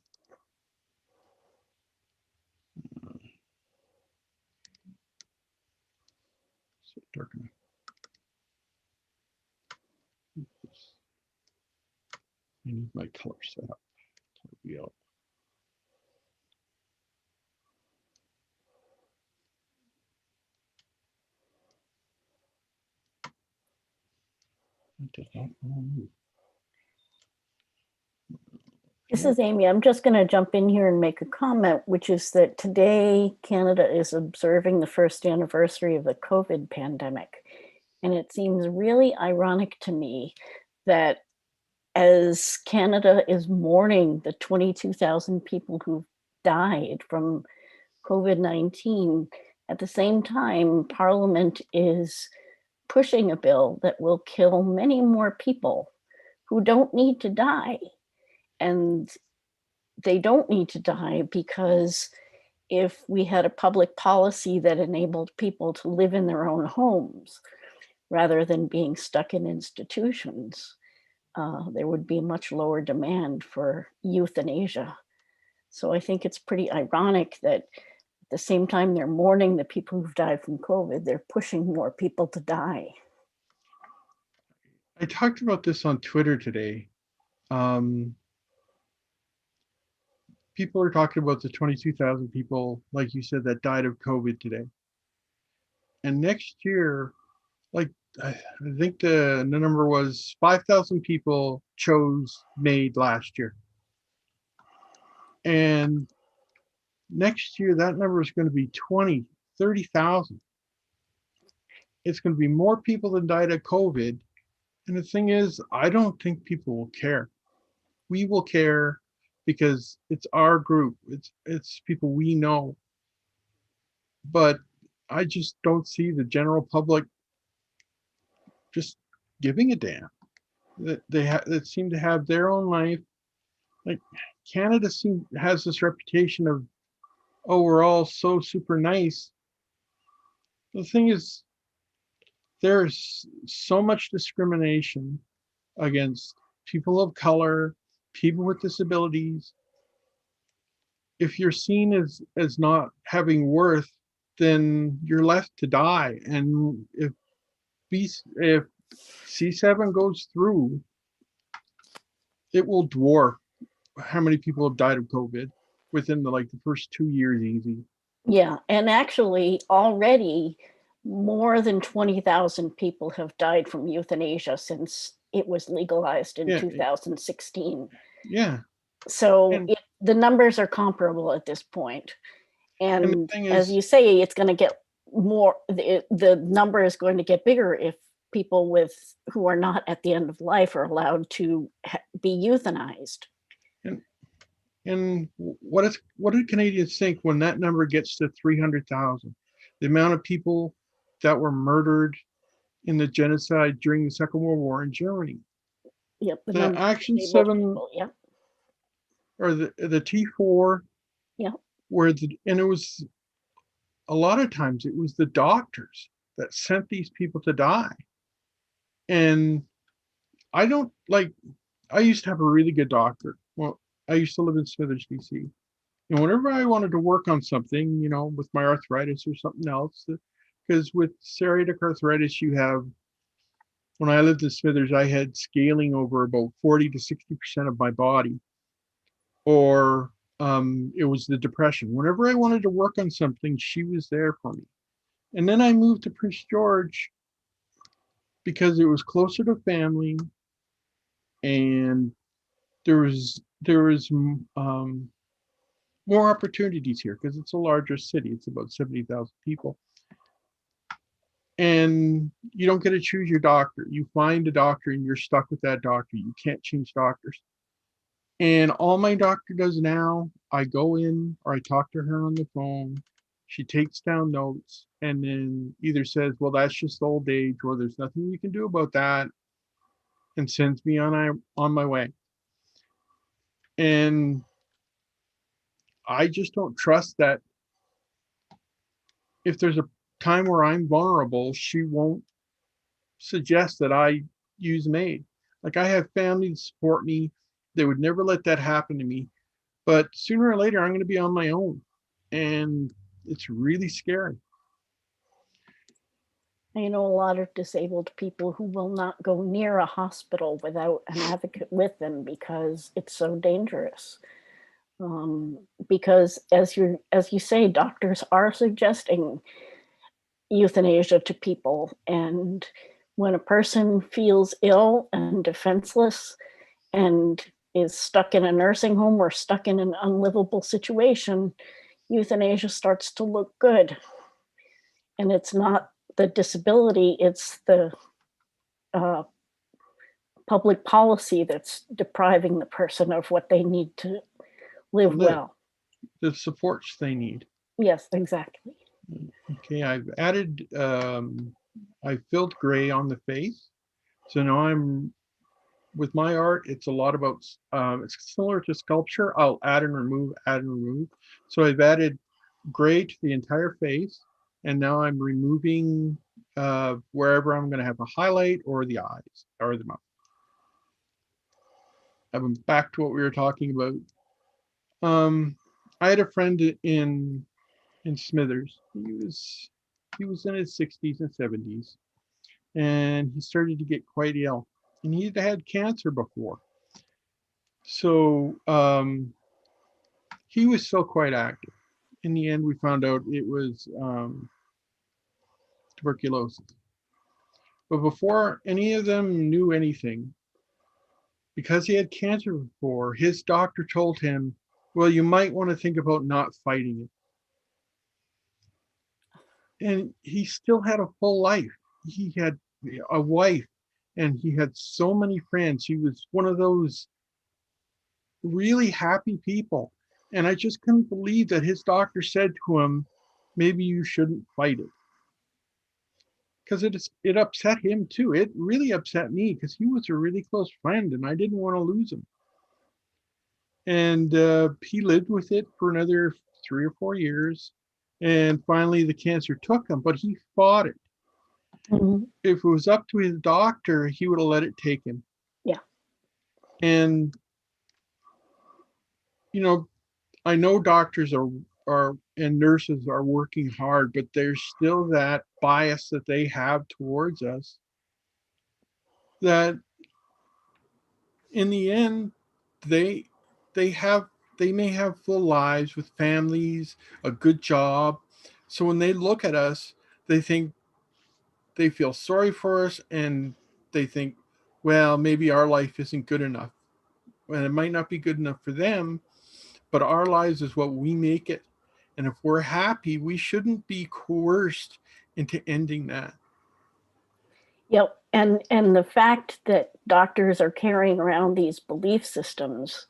dark enough. I need my color set up. Yellow. This is Amy. I'm just going to jump in here and make a comment, which is that today Canada is observing the first anniversary of the COVID pandemic. And it seems really ironic to me that as Canada is mourning the 22,000 people who died from COVID-19, at the same time, Parliament is pushing a bill that will kill many more people who don't need to die. And they don't need to die because if we had a public policy that enabled people to live in their own homes rather than being stuck in institutions, there would be much lower demand for euthanasia. So I think it's pretty ironic that at the same time they're mourning the people who've died from COVID, they're pushing more people to die. I talked about this on Twitter today. People are talking about the 22,000 people, like you said, that died of COVID today. And next year, like I think the number was 5,000 people chose MAID last year. And next year, that number is going to be 20, 30,000. It's going to be more people than died of COVID. And the thing is, I don't think people will care. We will care because it's our group. It's people we know. But I just don't see the general public just giving a damn. That seem to have their own life. Like Canada has this reputation of, oh, we're all so super nice. The thing is, there's so much discrimination against people of color, people with disabilities. If you're seen as not having worth, then you're left to die. And if C7 goes through, it will dwarf how many people have died of COVID within the first 2 years easy. Yeah, and actually already more than 20,000 people have died from euthanasia since it was legalized in 2016. Yeah. So the numbers are comparable at this point. And as you say, it's going to get more, the number is going to get bigger if people who are not at the end of life are allowed to be euthanized. And what do Canadians think when that number gets to 300,000? The amount of people that were murdered in the genocide during the Second World War in Germany. Yep. The Action 7 people, yep. Or the T4. Yeah. And it was a lot of times it was the doctors that sent these people to die. And I used to have a really good doctor. Well, I used to live in Smithers, BC. And whenever I wanted to work on something, with my arthritis or something else, because with psoriatic arthritis, when I lived in Smithers, I had scaling over about 40 to 60% of my body. Or it was the depression. Whenever I wanted to work on something, she was there for me. And then I moved to Prince George because it was closer to family, and there was more opportunities here because it's a larger city. It's about 70,000 people. And you don't get to choose your doctor. You find a doctor and you're stuck with that doctor. You can't change doctors. And all my doctor does now, I go in or I talk to her on the phone. She takes down notes and then either says, well, that's just old age, or there's nothing we can do about that, and sends me on my way. And I just don't trust that if there's a time where I'm vulnerable, she won't suggest that I use MAID. Like, I have family to support me. They would never let that happen to me. But sooner or later, I'm going to be on my own. And it's really scary. I know a lot of disabled people who will not go near a hospital without an advocate with them because it's so dangerous. Because as you say, doctors are suggesting euthanasia to people, and when a person feels ill and defenseless and is stuck in a nursing home or stuck in an unlivable situation, euthanasia starts to look good. And it's not the disability, it's the public policy that's depriving the person of what they need to live well. The supports they need. Yes, exactly. Okay, I've added, I filled gray on the face. So now with my art, it's a lot about, it's similar to sculpture. I'll add and remove, add and remove. So I've added gray to the entire face. And now I'm removing wherever I'm going to have a highlight or the eyes or the mouth. I'm back to what we were talking about. I had a friend in Smithers. He was in his 60s and 70s, and he started to get quite ill. And he'd had cancer before. So he was still quite active. In the end, we found out it was tuberculosis. But before any of them knew anything, because he had cancer before, his doctor told him, well, you might want to think about not fighting it. And he still had a full life. He had a wife and he had so many friends. He was one of those really happy people. And I just couldn't believe that his doctor said to him, maybe you shouldn't fight it. Because it upset him too. It really upset me because he was a really close friend and I didn't want to lose him. And he lived with it for another 3 or 4 years. And finally the cancer took him, but he fought it. Mm-hmm. If it was up to his doctor, he would have let it take him. Yeah. And, you know, I know doctors are and nurses are working hard, but there's still that bias that they have towards us that in the end, they may have full lives with families, a good job. So when they look at us, they feel sorry for us and they think, well, maybe our life isn't good enough. And it might not be good enough for them, but our lives is what we make it. And if we're happy, we shouldn't be coerced into ending that. Yep. And the fact that doctors are carrying around these belief systems,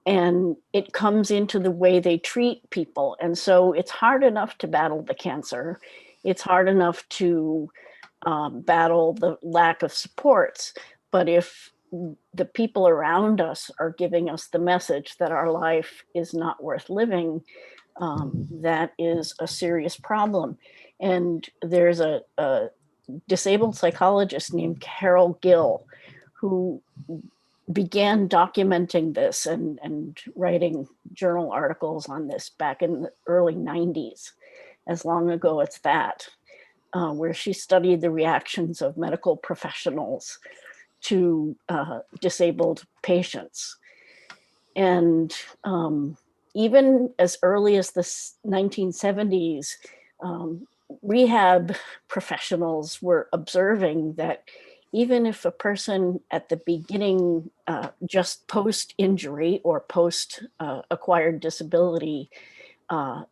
and it comes into the way they treat people. And so it's hard enough to battle the cancer. It's hard enough to battle the lack of supports. But if the people around us are giving us the message that our life is not worth living, that is a serious problem. And there's a disabled psychologist named Carol Gill who began documenting this and writing journal articles on this back in the early 90s, as long ago as that, where she studied the reactions of medical professionals to disabled patients. And even as early as the 1970s, rehab professionals were observing that even if a person at the beginning, just post-injury or post-acquired disability,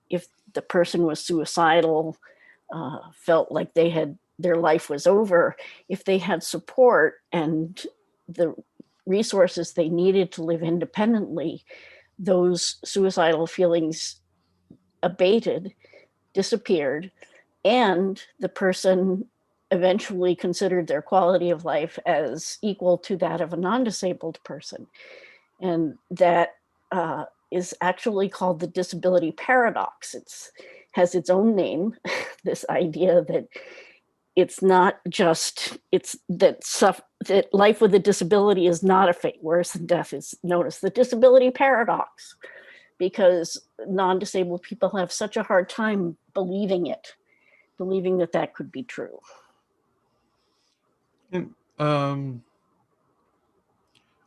if the person was suicidal, felt like they had their life was over, if they had support and the resources they needed to live independently, those suicidal feelings abated, disappeared, and the person eventually considered their quality of life as equal to that of a non-disabled person. And that is actually called the disability paradox. It has its own name, this idea that it's not just, that life with a disability is not a fate worse than death. Is known as the disability paradox, because non-disabled people have such a hard time believing that that could be true. And I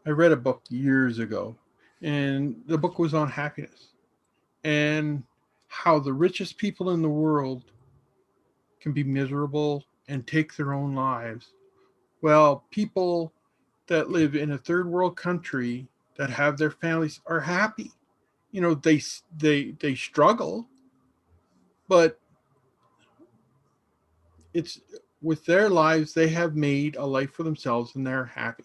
read a book years ago, and the book was on happiness and how the richest people in the world can be miserable and take their own lives. Well, people that live in a third world country that have their families are happy. You know, they struggle, but it's with their lives, they have made a life for themselves and they're happy.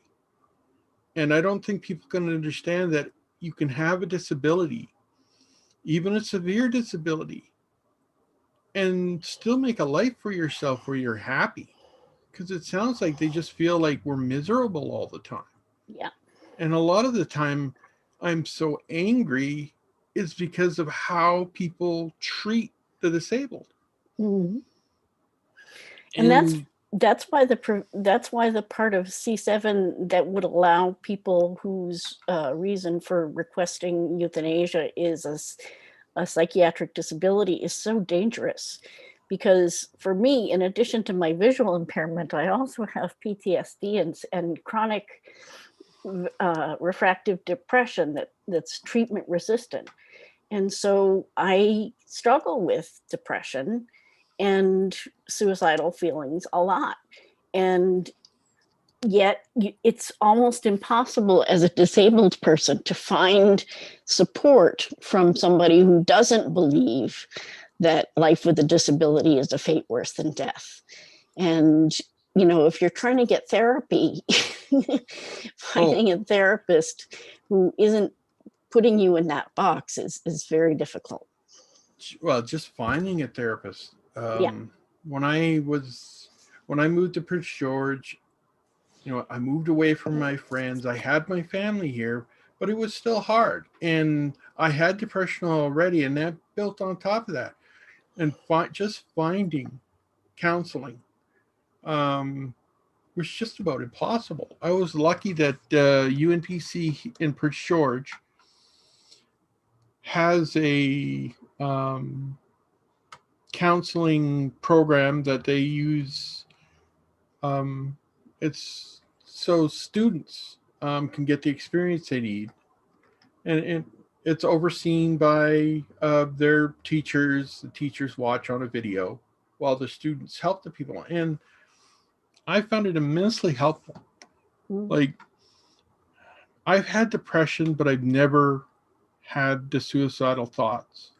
And I don't think people can understand that you can have a disability, even a severe disability, and still make a life for yourself where you're happy. Because it sounds like they just feel like we're miserable all the time. Yeah. And a lot of the time I'm so angry is because of how people treat the disabled. Mm-hmm. And that's why the part of C7 that would allow people whose reason for requesting euthanasia is a psychiatric disability is so dangerous. Because for me, in addition to my visual impairment, I also have PTSD and chronic refractive depression that's treatment resistant. And so I struggle with depression and suicidal feelings a lot. And yet it's almost impossible as a disabled person to find support from somebody who doesn't believe that life with a disability is a fate worse than death. And, you know, if you're trying to get therapy, finding a therapist who isn't putting you in that box is very difficult. Well, just finding a therapist. Yeah. When I moved to Prince George, you know, I moved away from my friends. I had my family here, but it was still hard. And I had depression already, and that built on top of that. And just finding counseling was just about impossible. I was lucky that UNPC in Prince George has a counseling program that they use. It's so students can get the experience they need, and it's overseen by their teachers. The teachers watch on a video while the students help the people, and I found it immensely helpful. Like, I've had depression, but I've never had the suicidal thoughts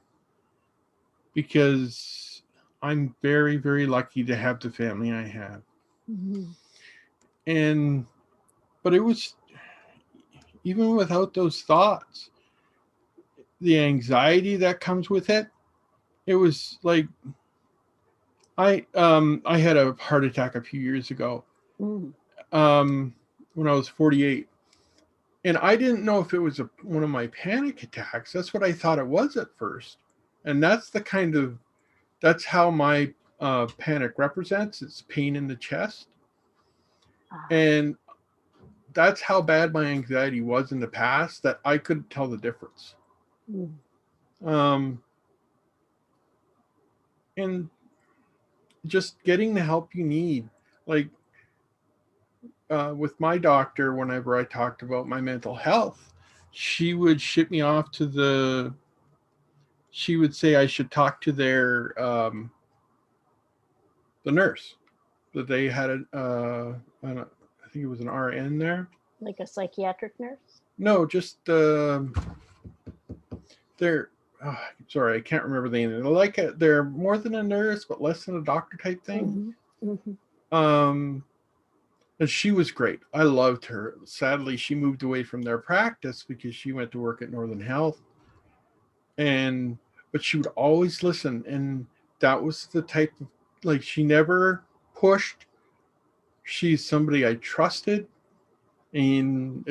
because I'm very, very lucky to have the family I have. Mm-hmm. But it was, even without those thoughts, the anxiety that comes with it, it was like, I had a heart attack a few years ago when I was 48. And I didn't know if it was one of my panic attacks. That's what I thought it was at first. And that's how my panic represents. It's pain in the chest. And that's how bad my anxiety was in the past, that I couldn't tell the difference. And just getting the help you need. Like with my doctor, whenever I talked about my mental health, she would ship me off to she would say I should talk to their the nurse, that they had I think it was an RN there. Like a psychiatric nurse? No, just they're sorry, I can't remember the name. They're more than a nurse, but less than a doctor type thing. Mhm. And she was great. I loved her. Sadly, she moved away from their practice because she went to work at Northern Health. But she would always listen. And that was the type of, like, she never pushed. She's somebody I trusted. And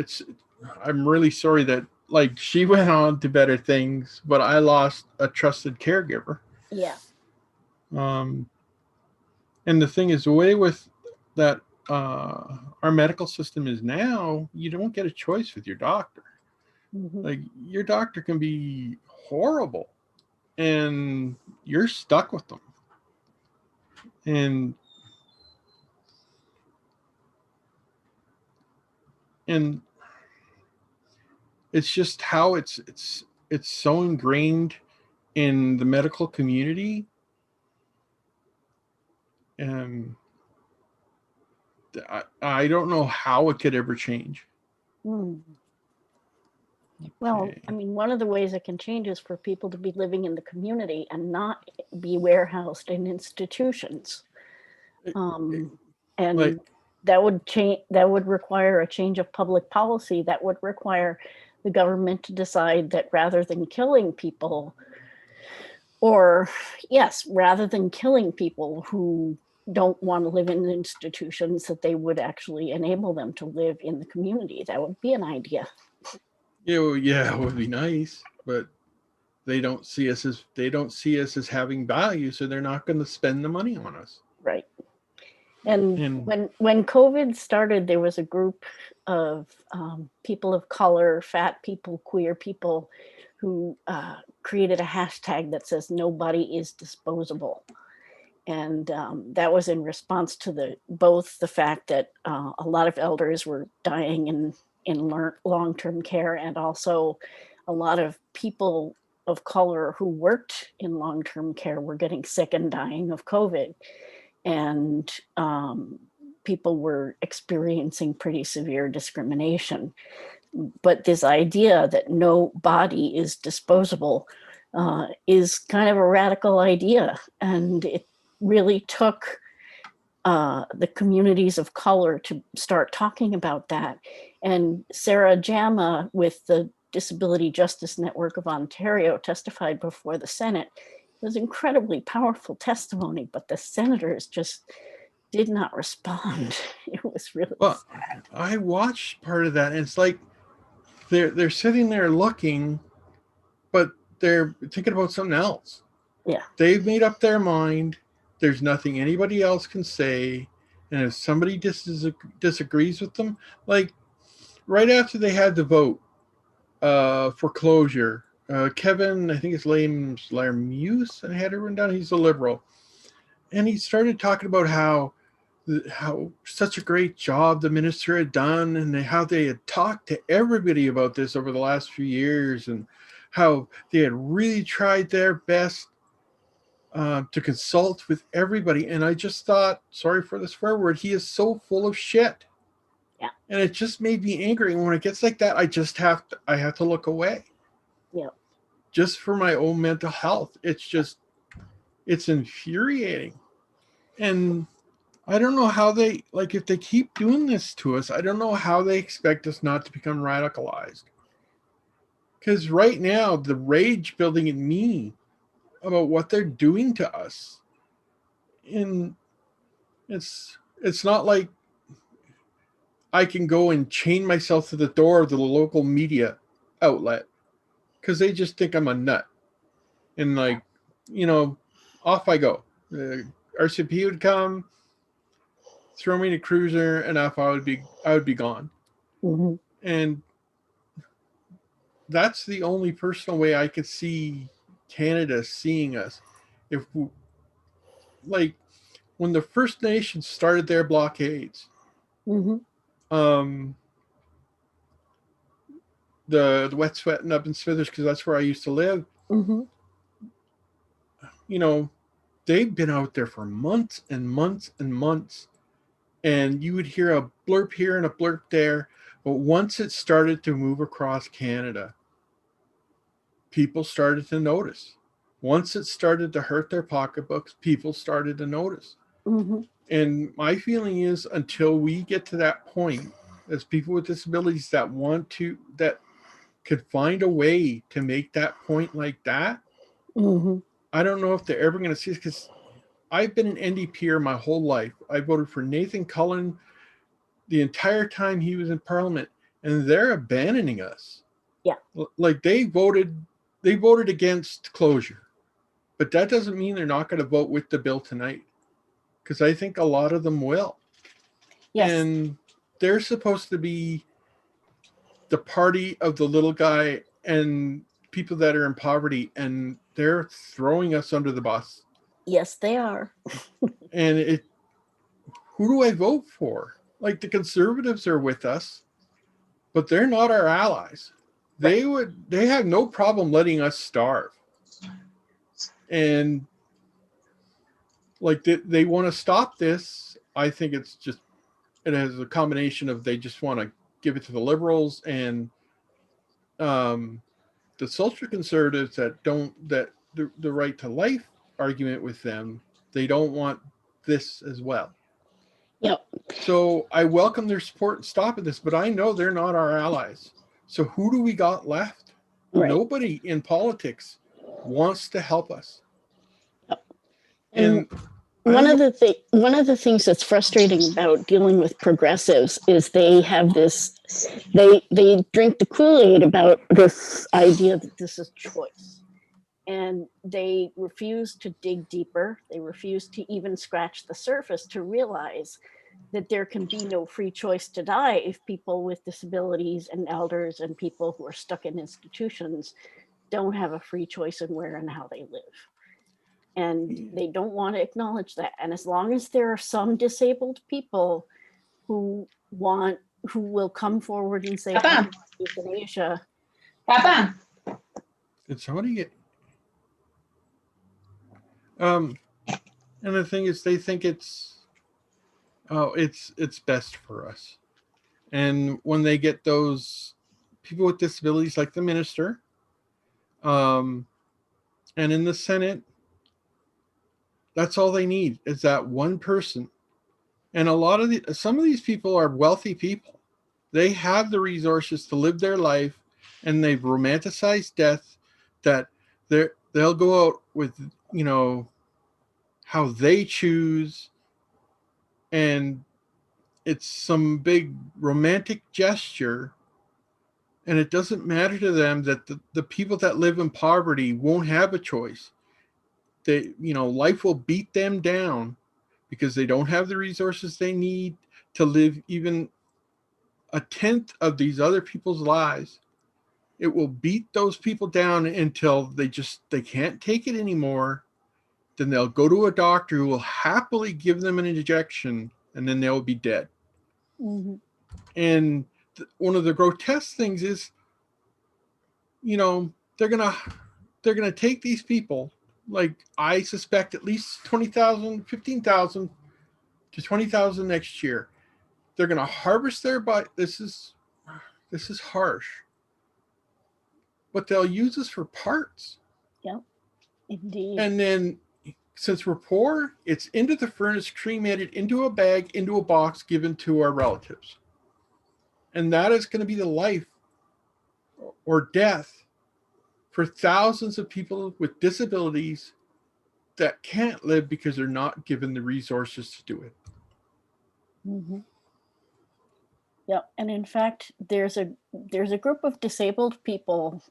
I'm really sorry that, like, she went on to better things, but I lost a trusted caregiver. Yeah. And the thing is, the way with that, our medical system is now, you don't get a choice with your doctor. Like, your doctor can be horrible and you're stuck with them. And it's just how it's so ingrained in the medical community. And I don't know how it could ever change. Well, I mean, one of the ways it can change is for people to be living in the community and not be warehoused in institutions. And that would change. That would require a change of public policy. That would require the government to decide that rather than killing people, rather than killing people who don't want to live in institutions, that they would actually enable them to live in the community. That would be an idea. Yeah, it would be nice, but they don't see us as having value, so they're not going to spend the money on us. Right. And when COVID started, there was a group of people of color, fat people, queer people, who created a hashtag that says "Nobody is disposable," and that was in response to both the fact that a lot of elders were dying in long-term care, and also a lot of people of color who worked in long-term care were getting sick and dying of COVID. And people were experiencing pretty severe discrimination. But this idea that no body is disposable is kind of a radical idea. And it really took the communities of color to start talking about that. And Sarah Jama with the Disability Justice Network of Ontario testified before the Senate. It was incredibly powerful testimony, but the senators just did not respond. It was really sad. I watched part of that, and it's like they're sitting there looking, but they're thinking about something else. Yeah. They've made up their mind. There's nothing anybody else can say. And if somebody disagrees with them, like right after they had the vote for closure, Kevin, I think his name's Larmuse, and I had it written down, he's a liberal. And he started talking about how such a great job the minister had done, and how they had talked to everybody about this over the last few years, and how they had really tried their best to consult with everybody. And I just thought, sorry for the swear word, he is so full of shit. Yeah. And it just made me angry. And when it gets like that, I have to look away. Yeah. Just for my own mental health. It's infuriating. And I don't know how if they keep doing this to us, I don't know how they expect us not to become radicalized. Because right now, the rage building in me about what they're doing to us, and it's not like I can go and chain myself to the door of the local media outlet, because they just think I'm a nut. And off I go. RCP would come, throw me in a cruiser, and off I would be gone. Mm-hmm. And that's the only personal way I could see Canada seeing us. If when the First Nations started their blockades, mm-hmm. The wet sweating up in Smithers, because that's where I used to live. Mm-hmm. They've been out there for months and months and months, and you would hear a blurb here and a blurb there. But once it started to move across Canada, people started to notice. Once it started to hurt their pocketbooks, people started to notice. And my feeling is until we get to that point, as people with disabilities that could find a way to make that point like that, I don't know if they're ever going to see it, because I've been an NDPer my whole life. I voted for Nathan Cullen the entire time he was in Parliament, and they're abandoning us. Yeah. Like they voted against closure, but that doesn't mean they're not going to vote with the bill tonight, because I think a lot of them will. Yes. And they're supposed to be the party of the little guy and people that are in poverty, and they're throwing us under the bus. Yes, they are. And who do I vote for? Like, the Conservatives are with us, but they're not our allies. They have no problem letting us starve. And like they want to stop this. I think it has a combination of they just want to give it to the Liberals and the social conservatives that the right to life argument with them, they don't want this as well. Yep. So I welcome their support in stopping this, but I know they're not our allies. So who do we got left? Right. Nobody in politics wants to help us. Yep. And one of the things that's frustrating about dealing with progressives is they have this, they drink the Kool-Aid about this idea that this is choice. And they refuse to dig deeper. They refuse to even scratch the surface to realize that there can be no free choice to die if people with disabilities and elders and people who are stuck in institutions don't have a free choice in where and how they live. And they don't want to acknowledge that. And as long as there are some disabled people who will come forward and say, Papa. euthanasia. Papa. Did somebody get? And the thing is, they think it's best for us. And when they get those people with disabilities, like the minister, and in the Senate, that's all they need is that one person. And some of these people are wealthy people. They have the resources to live their life, and they've romanticized death, that they'll go out with, how they choose, and it's some big romantic gesture, and it doesn't matter to them that the people that live in poverty won't have a choice. Life will beat them down because they don't have the resources they need to live even a tenth of these other people's lives. It will beat those people down until they can't take it anymore. Then they'll go to a doctor who will happily give them an injection, and then they'll be dead. Mm-hmm. And one of the grotesque things is, they're gonna take these people, like I suspect at least 20,000, 15,000 to 20,000 next year. They're gonna harvest their body. This is harsh, but they'll use us for parts. Yep, indeed. And then, since we're poor, it's into the furnace, cremated, into a bag, into a box, given to our relatives. And that is going to be the life or death for thousands of people with disabilities that can't live because they're not given the resources to do it. Mm-hmm. Yeah, and in fact, there's a group of disabled people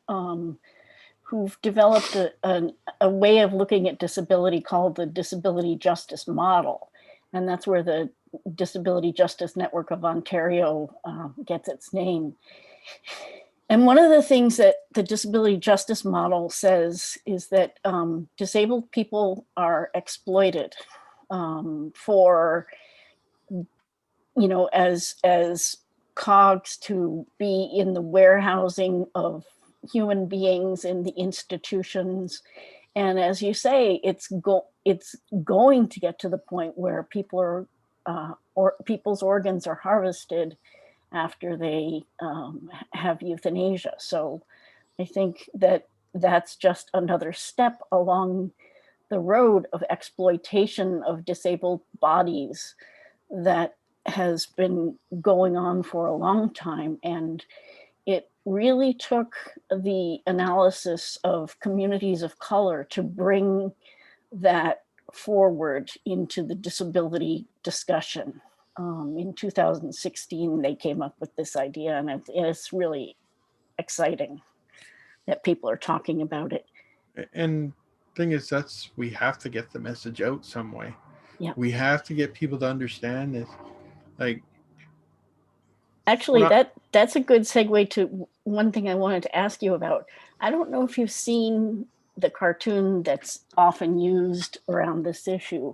who've developed a way of looking at disability called the disability justice model. And that's where the Disability Justice Network of Ontario gets its name. And one of the things that the disability justice model says is that disabled people are exploited for, as cogs to be in the warehousing of human beings in the institutions. And as you say, it's going to get to the point where people or people's organs are harvested after they have euthanasia. So I think that that's just another step along the road of exploitation of disabled bodies that has been going on for a long time. And it really took the analysis of communities of color to bring that forward into the disability discussion. In 2016, they came up with this idea, and it's really exciting that people are talking about it. And thing is, we have to get the message out some way. Yeah. We have to get people to understand this. Like, actually, that's a good segue to one thing I wanted to ask you about. I don't know if you've seen the cartoon that's often used around this issue.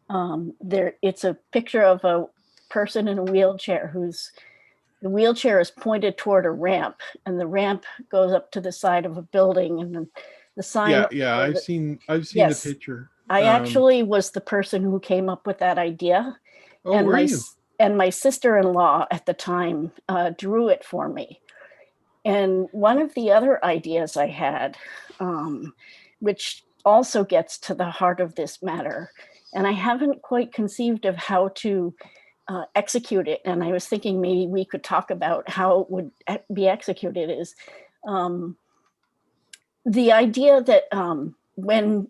It's a picture of a person in a wheelchair the wheelchair is pointed toward a ramp, and the ramp goes up to the side of a building, and the sign. Yeah, I've seen Yes. the picture. I actually was the person who came up with that idea. Oh, and were you? And my sister-in-law at the time drew it for me. And one of the other ideas I had, which also gets to the heart of this matter, and I haven't quite conceived of how to execute it, and I was thinking maybe we could talk about how it would be executed, is the idea that when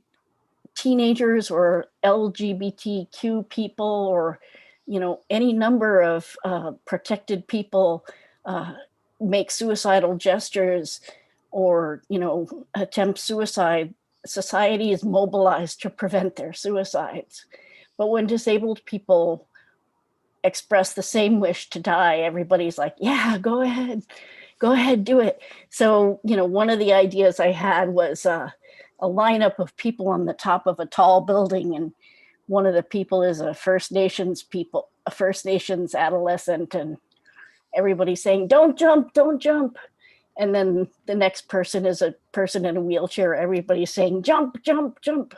teenagers or LGBTQ people or any number of protected people make suicidal gestures or attempt suicide, society is mobilized to prevent their suicides. But when disabled people express the same wish to die, everybody's like, yeah, go ahead, do it. So one of the ideas I had was a lineup of people on the top of a tall building, and one of the people is a First Nations adolescent, and everybody's saying, don't jump, don't jump. And then the next person is a person in a wheelchair, everybody's saying, jump, jump, jump.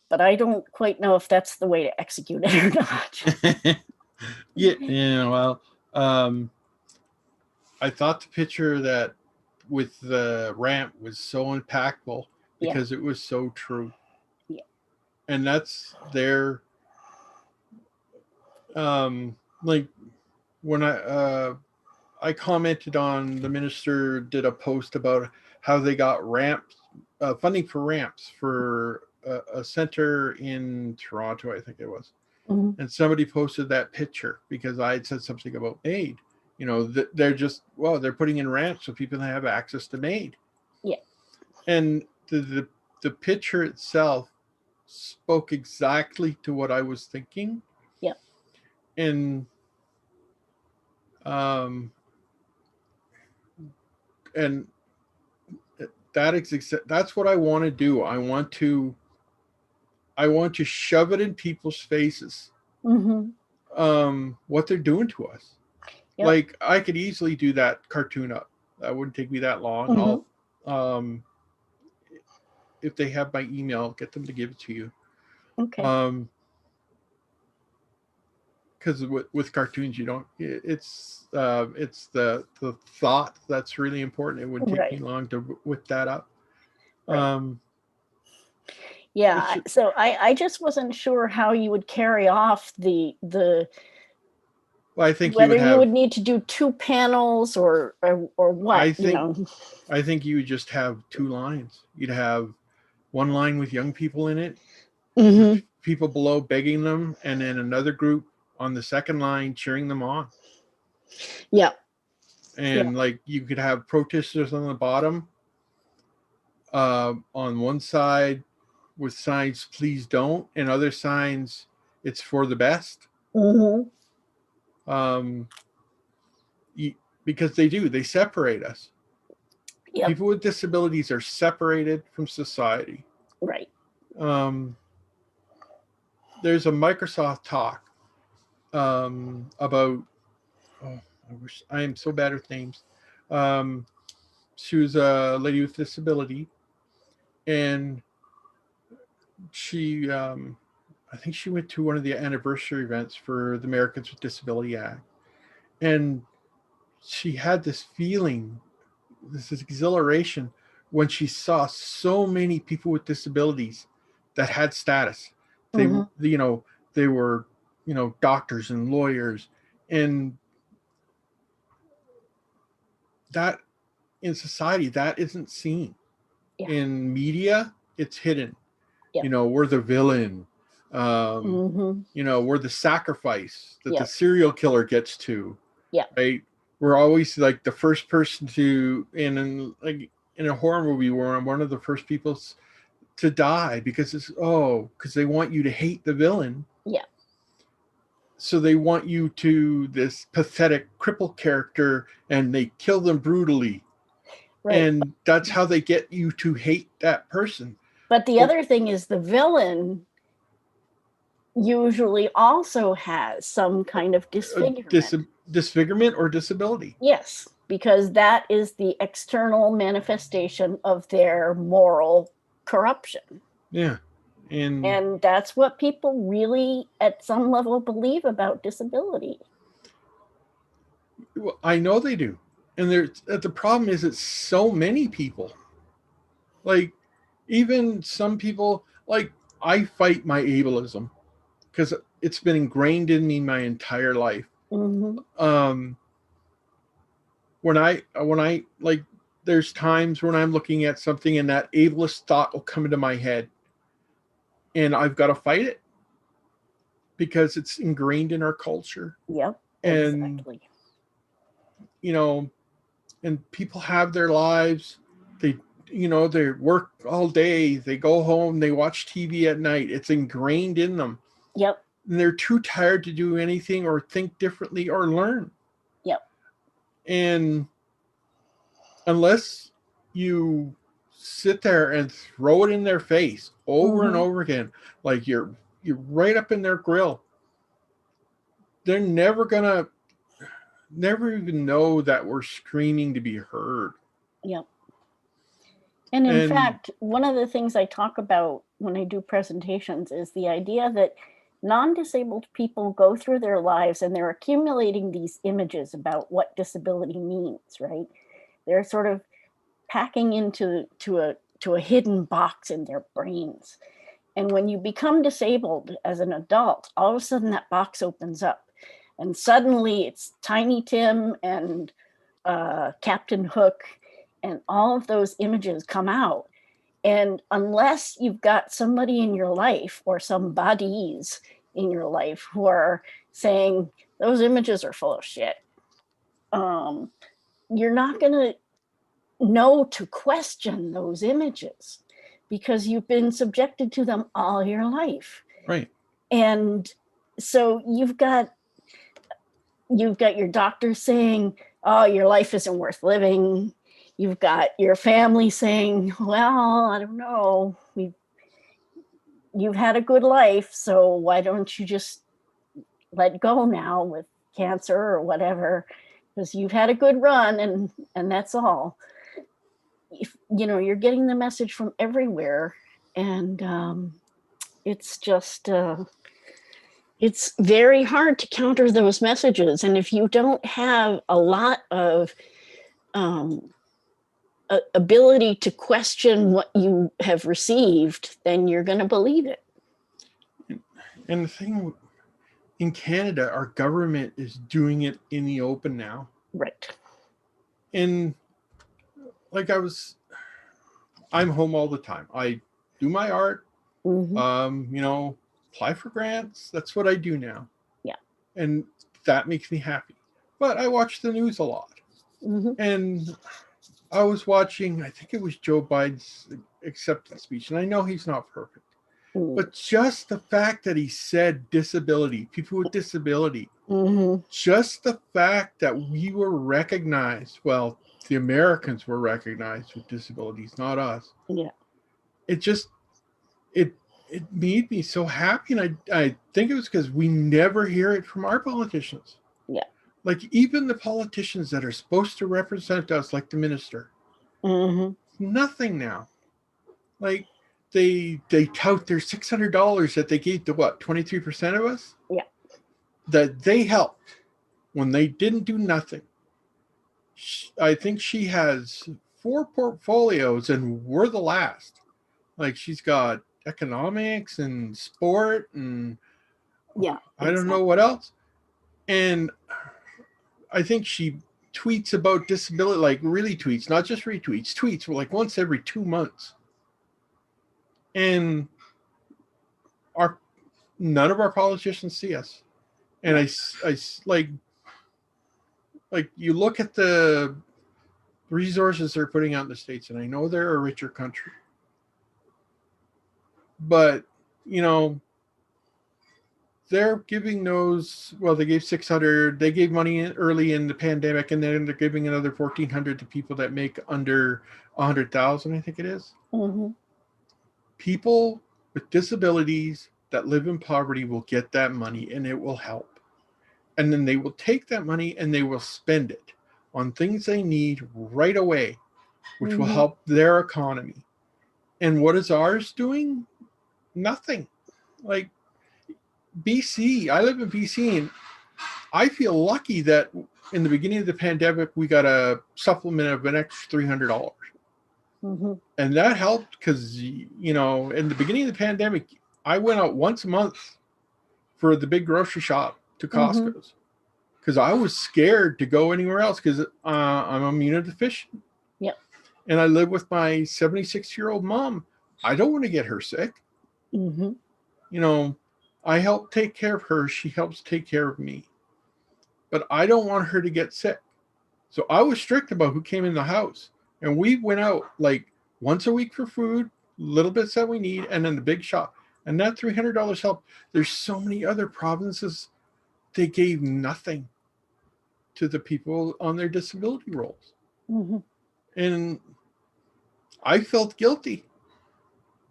But I don't quite know if that's the way to execute it or not. Well, I thought the picture that with the ramp was so impactful because it was so true. Yeah. And that's their, like when I commented on, the minister did a post about how they got ramps, funding for ramps for a center in Toronto, I think it was. Mm-hmm. And somebody posted that picture because I had said something about MAID. They're just, they're putting in ramps so people have access to MAID. Yeah. And the picture itself spoke exactly to what I was thinking. Yeah. And that's what I want to do. I want to shove it in people's faces. Mm-hmm. What they're doing to us. Yep. Like, I could easily do that cartoon up. That wouldn't take me that long. Mm-hmm. If they have my email, get them to give it to you. Okay. Because with cartoons, it's the thought that's really important. It wouldn't take me long to whip that up. Right. So I just wasn't sure how you would carry off the well, I think whether you would need to do 2 panels or what. I think you would just have 2 lines. You'd have one line with young people in it, mm-hmm. people below begging them, and then another group on the second line cheering them on. Yeah. And like you could have protesters on the bottom, on one side with signs, please don't, and other signs, it's for the best. Mm-hmm. Because they separate us. Yep. People with disabilities are separated from society. Right. There's a Microsoft talk about, I am so bad with names. She was a lady with disability, and she, I think she went to one of the anniversary events for the Americans with Disability Act, and she had this feeling, this exhilaration when she saw so many people with disabilities that had status. They, you know, they were, you know, doctors and lawyers, and that in society, that isn't seen. In media, it's hidden. You know, we're the villain. You know, we're the sacrifice that the serial killer gets to. Right? We're always like the first person to, in a horror movie, we're one of the first people to die because because they want you to hate the villain. So they want you to this pathetic crippled character, and they kill them brutally. And that's how they get you to hate that person. But the other thing is the villain usually also has some kind of disfigurement. Disfigurement or disability. Yes, because that is the external manifestation of their moral corruption. Yeah. And that's what people really, at some level, believe about disability. Well, I know they do. And the problem is it's so many people. Like, even some people, like, I fight my ableism because it's been ingrained in me my entire life. When I like, there's times when I'm looking at something and that ableist thought will come into my head, and I've got to fight it because it's ingrained in our culture. Exactly. You know, and people have their lives. They, you know, they work all day. They go home. They watch TV at night. It's ingrained in them. And they're too tired to do anything or think differently or learn. And unless you sit there and throw it in their face over and over again, like you're right up in their grill, they're never even know that we're screaming to be heard. And in fact, one of the things I talk about when I do presentations is the idea that non-disabled people go through their lives and they're accumulating these images about what disability means, right? They're sort of packing into a hidden box in their brains. And when you become disabled as an adult, all of a sudden that box opens up. And suddenly it's Tiny Tim and Captain Hook, and all of those images come out. And unless you've got somebody in your life or some bodies in your life who are saying those images are full of shit, you're not going to know to question those images because you've been subjected to them all your life. And so you've got your doctor saying, oh, your life isn't worth living. You've got your family saying, well, I don't know, you've had a good life, so why don't you just let go now with cancer or whatever, because you've had a good run and that's all. You know, you're getting the message from everywhere, and it's just, it's very hard to counter those messages. And if you don't have a lot of ability to question what you have received, then you're going to believe it. And the thing in Canada, our government is doing it in the open now. And like I'm home all the time. I do my art, you know, apply for grants. That's what I do now. And that makes me happy. But I watch the news a lot. And I was watching, I think it was Joe Biden's acceptance speech, and I know he's not perfect, but just the fact that he said disability, people with disability, just the fact that we were recognized, well, the Americans were recognized with disabilities, not us. It made me so happy, and I think it was because we never hear it from our politicians. Like, even the politicians that are supposed to represent us, like the minister, nothing now. Like, they tout their $600 that they gave to 23% of us? That they helped when they didn't do nothing. I think she has 4 portfolios and we're the last. Like, she's got economics and sport and yeah, I don't know what else. And I think she tweets about disability, like really tweets, not just retweets, tweets like once every 2 months. And none of our politicians see us. And I like you look at the resources they're putting out in the States, and I know they're a richer country, but you know, they're giving those, well, they gave 600, they gave money early in the pandemic, and then they're giving another 1,400 to people that make under 100,000, I think it is. Mm-hmm. People with disabilities that live in poverty will get that money, and it will help. And then they will take that money and they will spend it on things they need right away, which will help their economy. And what is ours doing? Nothing. Like BC, I live in BC, and I feel lucky that in the beginning of the pandemic, we got a supplement of an extra $300. And that helped because, you know, in the beginning of the pandemic, I went out once a month for the big grocery shop to Costco's because I was scared to go anywhere else because I'm immunodeficient. Yep. And I live with my 76-year-old mom. I don't want to get her sick. You know, I help take care of her. She helps take care of me. But I don't want her to get sick. So I was strict about who came in the house. And we went out like once a week for food, little bits that we need, and then the big shop. And that $300 helped. There's so many other provinces, they gave nothing to the people on their disability rolls. And I felt guilty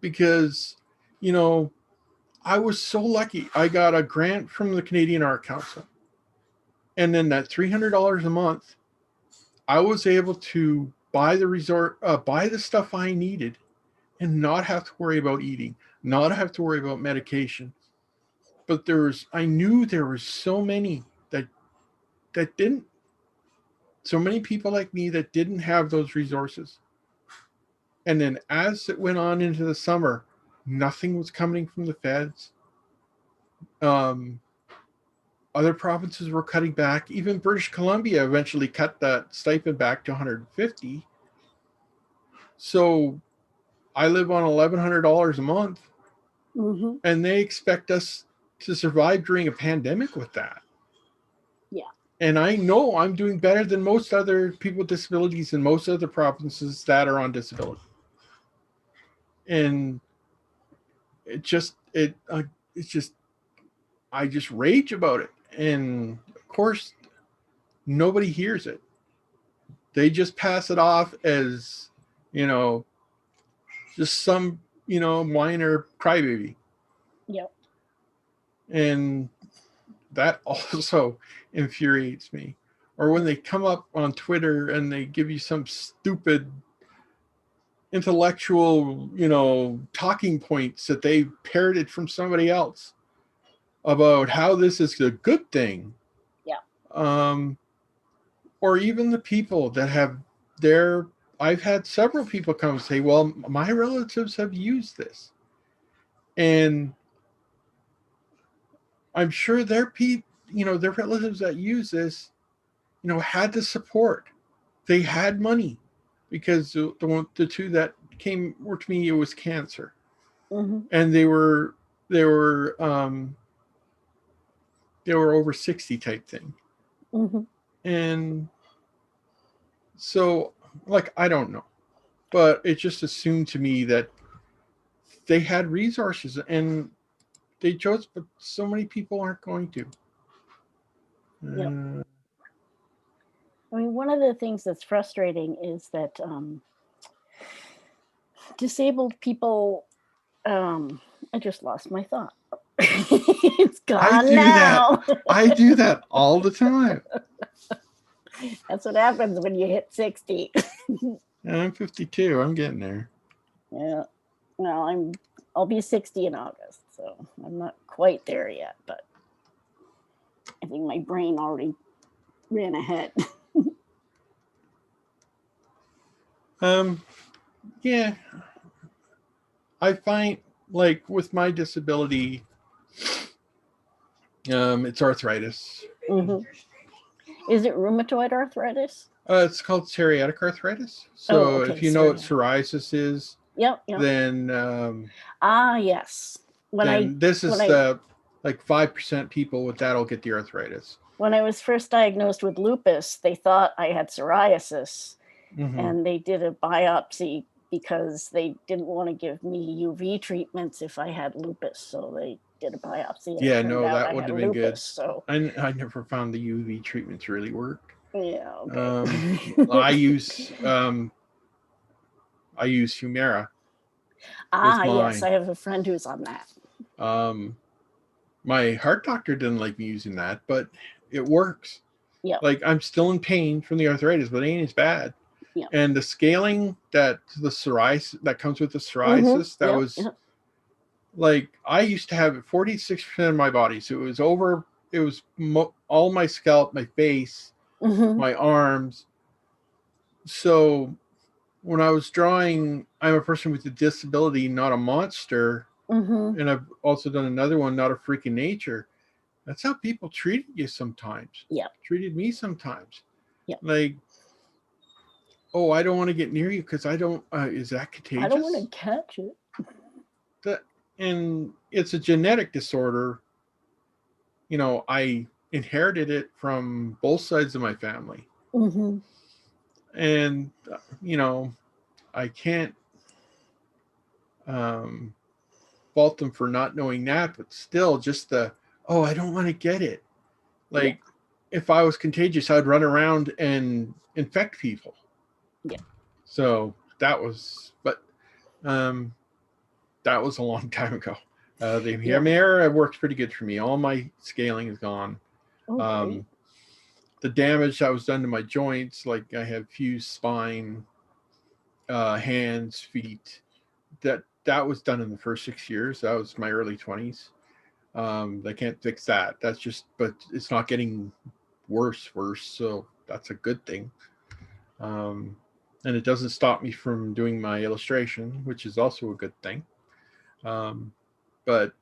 because, you know, I was so lucky. I got a grant from the Canadian Art Council. And then that $300 a month, I was able to buy buy the stuff I needed and not have to worry about eating, not have to worry about medication. But I knew there were so many that didn't. So many people like me that didn't have those resources. And then as it went on into the summer, nothing was coming from the feds. Other provinces were cutting back. Even British Columbia eventually cut that stipend back to $150. So I live on $1,100 a month, and they expect us to survive during a pandemic with that. Yeah. And I know I'm doing better than most other people with disabilities in most other provinces that are on disability. And I just rage about it. And of course, nobody hears it. They just pass it off as, you know, just some, you know, minor crybaby. Yep. And that also infuriates me. Or when they come up on Twitter and they give you some stupid intellectual, you know, talking points that they parroted from somebody else about how this is a good thing. Yeah. Or even the people that have I've had several people come and say, well, my relatives have used this. And I'm sure their relatives that use this, you know, had the support. They had money because the two that came to me, it was cancer. And they were over 60 type thing. And so, like, I don't know, but it just assumed to me that they had resources and they chose, but so many people aren't going to. Yep. I mean, one of the things that's frustrating is that disabled people, I just lost my thought. It's gone now. I do that all the time. That's what happens when you hit 60. I'm 52. I'm getting there. Yeah. Well, I'll be 60 in August, so I'm not quite there yet, but I think my brain already ran ahead. Yeah. I find like with my disability, it's arthritis. Mm-hmm. Is it rheumatoid arthritis? It's called psoriatic arthritis. So okay, if you know what psoriasis is, yep. then yes. this is the like 5% people with that'll get the arthritis. When I was first diagnosed with lupus, they thought I had psoriasis, and they did a biopsy because they didn't want to give me UV treatments if I had lupus. So they did a biopsy. And Yeah, it no, turned out that I would had have been lupus, good. So I never found the UV treatments really work. Yeah. Okay. I use Humira. Yes, I have a friend who's on that. My heart doctor didn't like me using that, but it works. Yeah. Like I'm still in pain from the arthritis, but it ain't as bad. Yeah. And the scaling that the psoriasis that comes with the psoriasis, that was like I used to have 46% of my body. So it was over. It was all my scalp, my face, my arms. So when I was drawing, I'm a person with a disability, not a monster. And I've also done another one, Not a Freak in Nature. That's how people treated you sometimes. Yeah. Treated me sometimes. Yeah. Like, oh, I don't want to get near you because I don't, is that contagious? I don't want to catch it. And it's a genetic disorder. You know, I inherited it from both sides of my family. And, you know, I can't fault them for not knowing that, but still just I don't want to get it. Like if I was contagious, I'd run around and infect people. Yeah. So that was a long time ago. The Humira works pretty good for me. All my scaling is gone. Okay. The damage that was done to my joints, like I have fused spine, hands, feet, that was done in the first 6 years. That was my early 20s. They can't fix that. That's just, but it's not getting worse. So that's a good thing. And it doesn't stop me from doing my illustration, which is also a good thing. But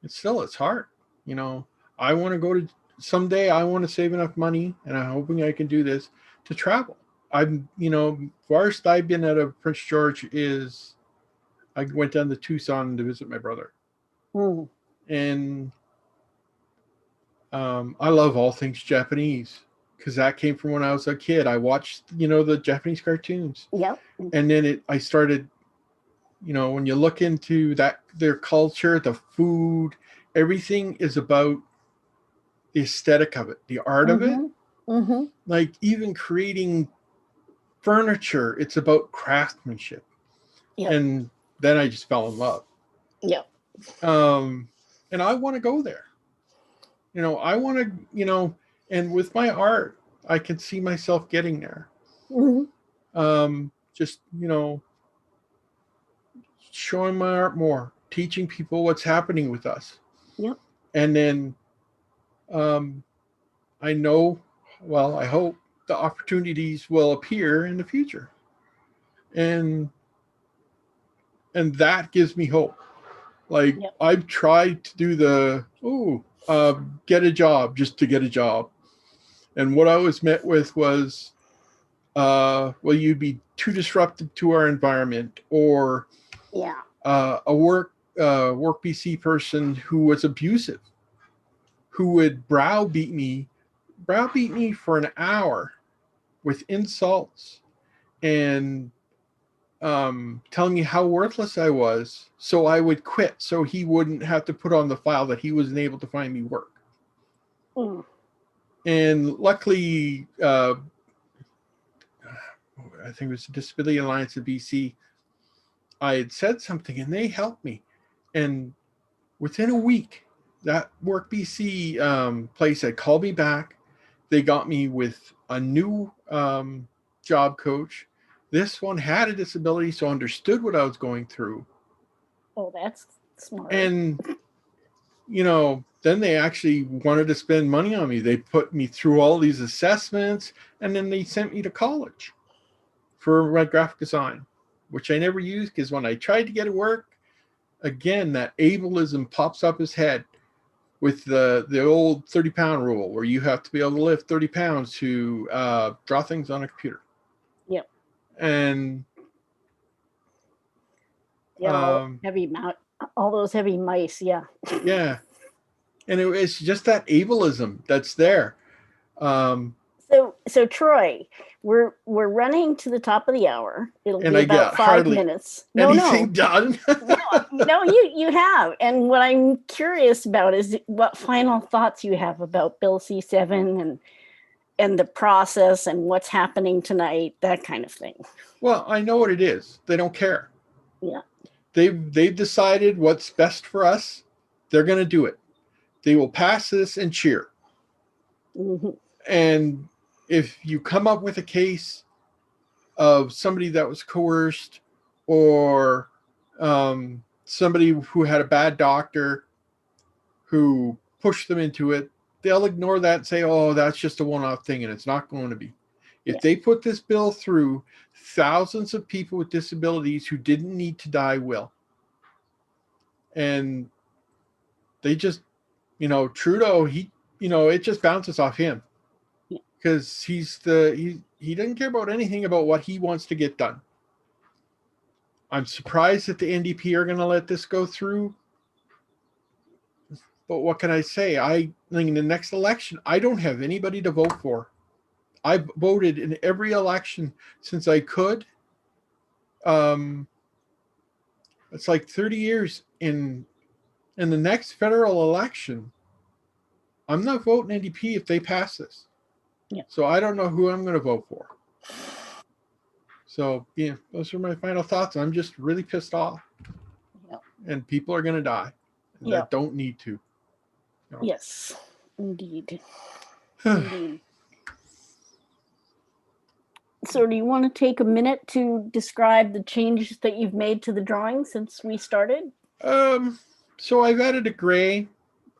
it's hard. You know, I want to go to, someday I want to save enough money, and I'm hoping I can do this to travel. Farthest I've been out of Prince George is I went down to Tucson to visit my brother. And I love all things Japanese because that came from when I was a kid. I watched, the Japanese cartoons. Yep. And then I started, when you look into their culture, the food, everything is about the aesthetic of it, the art of it. Like even creating furniture, it's about craftsmanship. Yep. And then I just fell in love. Yep. And I want to go there. I want to, and with my art, I can see myself getting there. Just, showing my art more, teaching people what's happening with us. Yep. And then I know, I hope the opportunities will appear in the future. And that gives me hope. Like I've tried to do get a job just to get a job. And what I was met with was, you'd be too disruptive to our environment, or a work BC person who was abusive, who would browbeat me for an hour with insults and telling me how worthless I was, so I would quit so he wouldn't have to put on the file that he wasn't able to find me work. And luckily, I think it was the Disability Alliance of BC, I had said something and they helped me. And within a week, that Work BC place had called me back. They got me with a new job coach. This one had a disability, so understood what I was going through. Oh, that's smart. And, then they actually wanted to spend money on me. They put me through all these assessments, and then they sent me to college for graphic design, which I never used because when I tried to get it work, again, that ableism pops up his head with the old 30-pound rule, where you have to be able to lift 30 pounds to draw things on a computer. Yep. And yeah, all those heavy mice. Yeah. Yeah. And it's just that ableism that's there. So Troy, we're running to the top of the hour. It'll and be I about get 5 hardly minutes. anything done. No, you have. And what I'm curious about is what final thoughts you have about Bill C7 and the process and what's happening tonight, that kind of thing. Well, I know what it is. They don't care. Yeah. They've decided what's best for us. They're going to do it. They will pass this and cheer. Mm-hmm. And if you come up with a case of somebody that was coerced, or somebody who had a bad doctor who pushed them into it, they'll ignore that and say, oh, that's just a one-off thing, and it's not going to be. If they put this bill through, thousands of people with disabilities who didn't need to die will. And they just, Trudeau, it just bounces off him. Because he doesn't care about anything about what he wants to get done. I'm surprised that the NDP are going to let this go through. But what can I say? I think in the next election, I don't have anybody to vote for. I voted in every election since I could. It's like 30 years in the next federal election. I'm not voting NDP if they pass this. Yeah. So I don't know who I'm going to vote for. So, yeah, those are my final thoughts. I'm just really pissed off. Yep. And people are going to die that don't need to. Yes, indeed. Indeed. So do you want to take a minute to describe the changes that you've made to the drawing since we started? So I've added a gray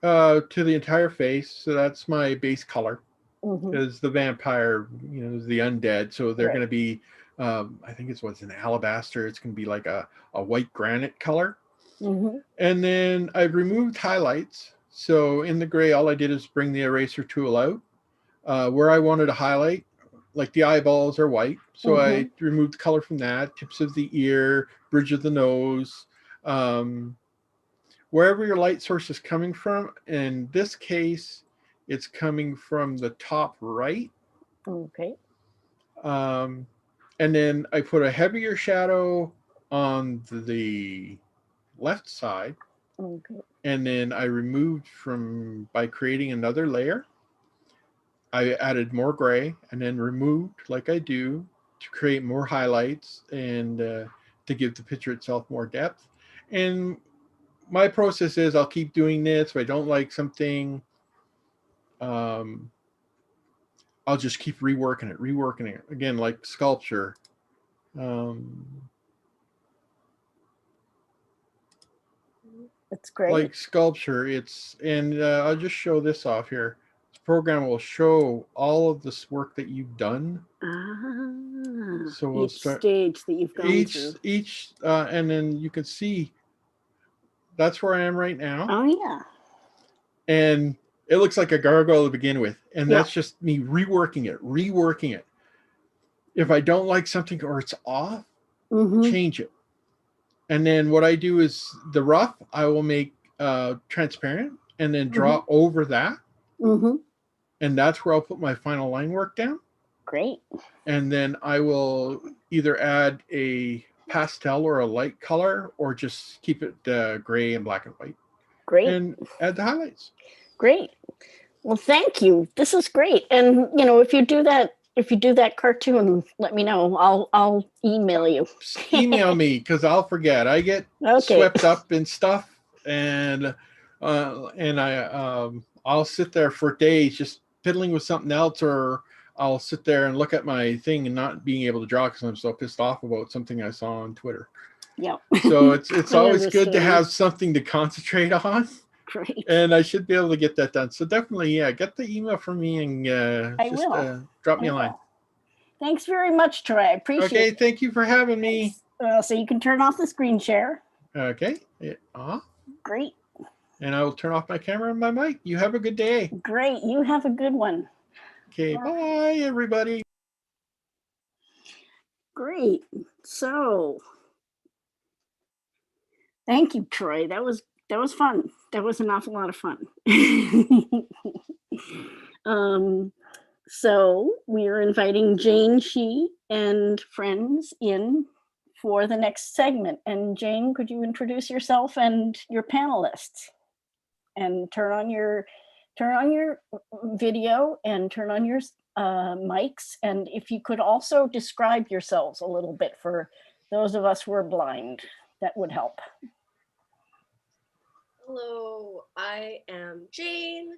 to the entire face. So that's my base color. Because the vampire, is the undead. So they're going to be, I think it's what's an alabaster. It's going to be like a white granite color. And then I've removed highlights. So in the gray, all I did is bring the eraser tool out. Where I wanted to highlight, like the eyeballs are white. So I removed the color from that, tips of the ear, bridge of the nose, wherever your light source is coming from. In this case, it's coming from the top right. Okay. And then I put a heavier shadow on the left side. Okay. And then I removed by creating another layer. I added more gray and then removed, like I do, to create more highlights and to give the picture itself more depth. And my process is I'll keep doing this. If I don't like something, I'll just keep reworking it. Again, like sculpture. That's great. Like sculpture, I'll just show this off here. This program will show all of this work that you've done. So we'll start stage that you've gone through. And then you can see that's where I am right now. Oh yeah. And it looks like a gargoyle to begin with. And that's just me reworking it. If I don't like something or it's off, change it. And then what I do is the rough, I will make transparent and then draw over that. And that's where I'll put my final line work down. Great. And then I will either add a pastel or a light color or just keep it gray and black and white. Great. And add the highlights. Great. Well, thank you. This is great. And if you do that cartoon, let me know. I'll email you. Email me because I'll forget. I get swept up in stuff, and I'll sit there for days just fiddling with something else, or I'll sit there and look at my thing and not being able to draw because I'm so pissed off about something I saw on Twitter. Yeah. So it's always good to have something to concentrate on. Great. And I should be able to get that done. So definitely, get the email from me and drop me a line. Thanks very much, Troy. I appreciate it. Okay, thank you for having me. So you can turn off the screen share. Okay. Great. And I will turn off my camera and my mic. You have a good day. Great. You have a good one. Okay. Bye, everybody. Great. So, thank you, Troy. That was fun. That was an awful lot of fun. So we are inviting Jane Shi and friends in for the next segment. And Jane, could you introduce yourself and your panelists? And turn on your video and turn on your mics. And if you could also describe yourselves a little bit for those of us who are blind, that would help. Hello, I am Jane.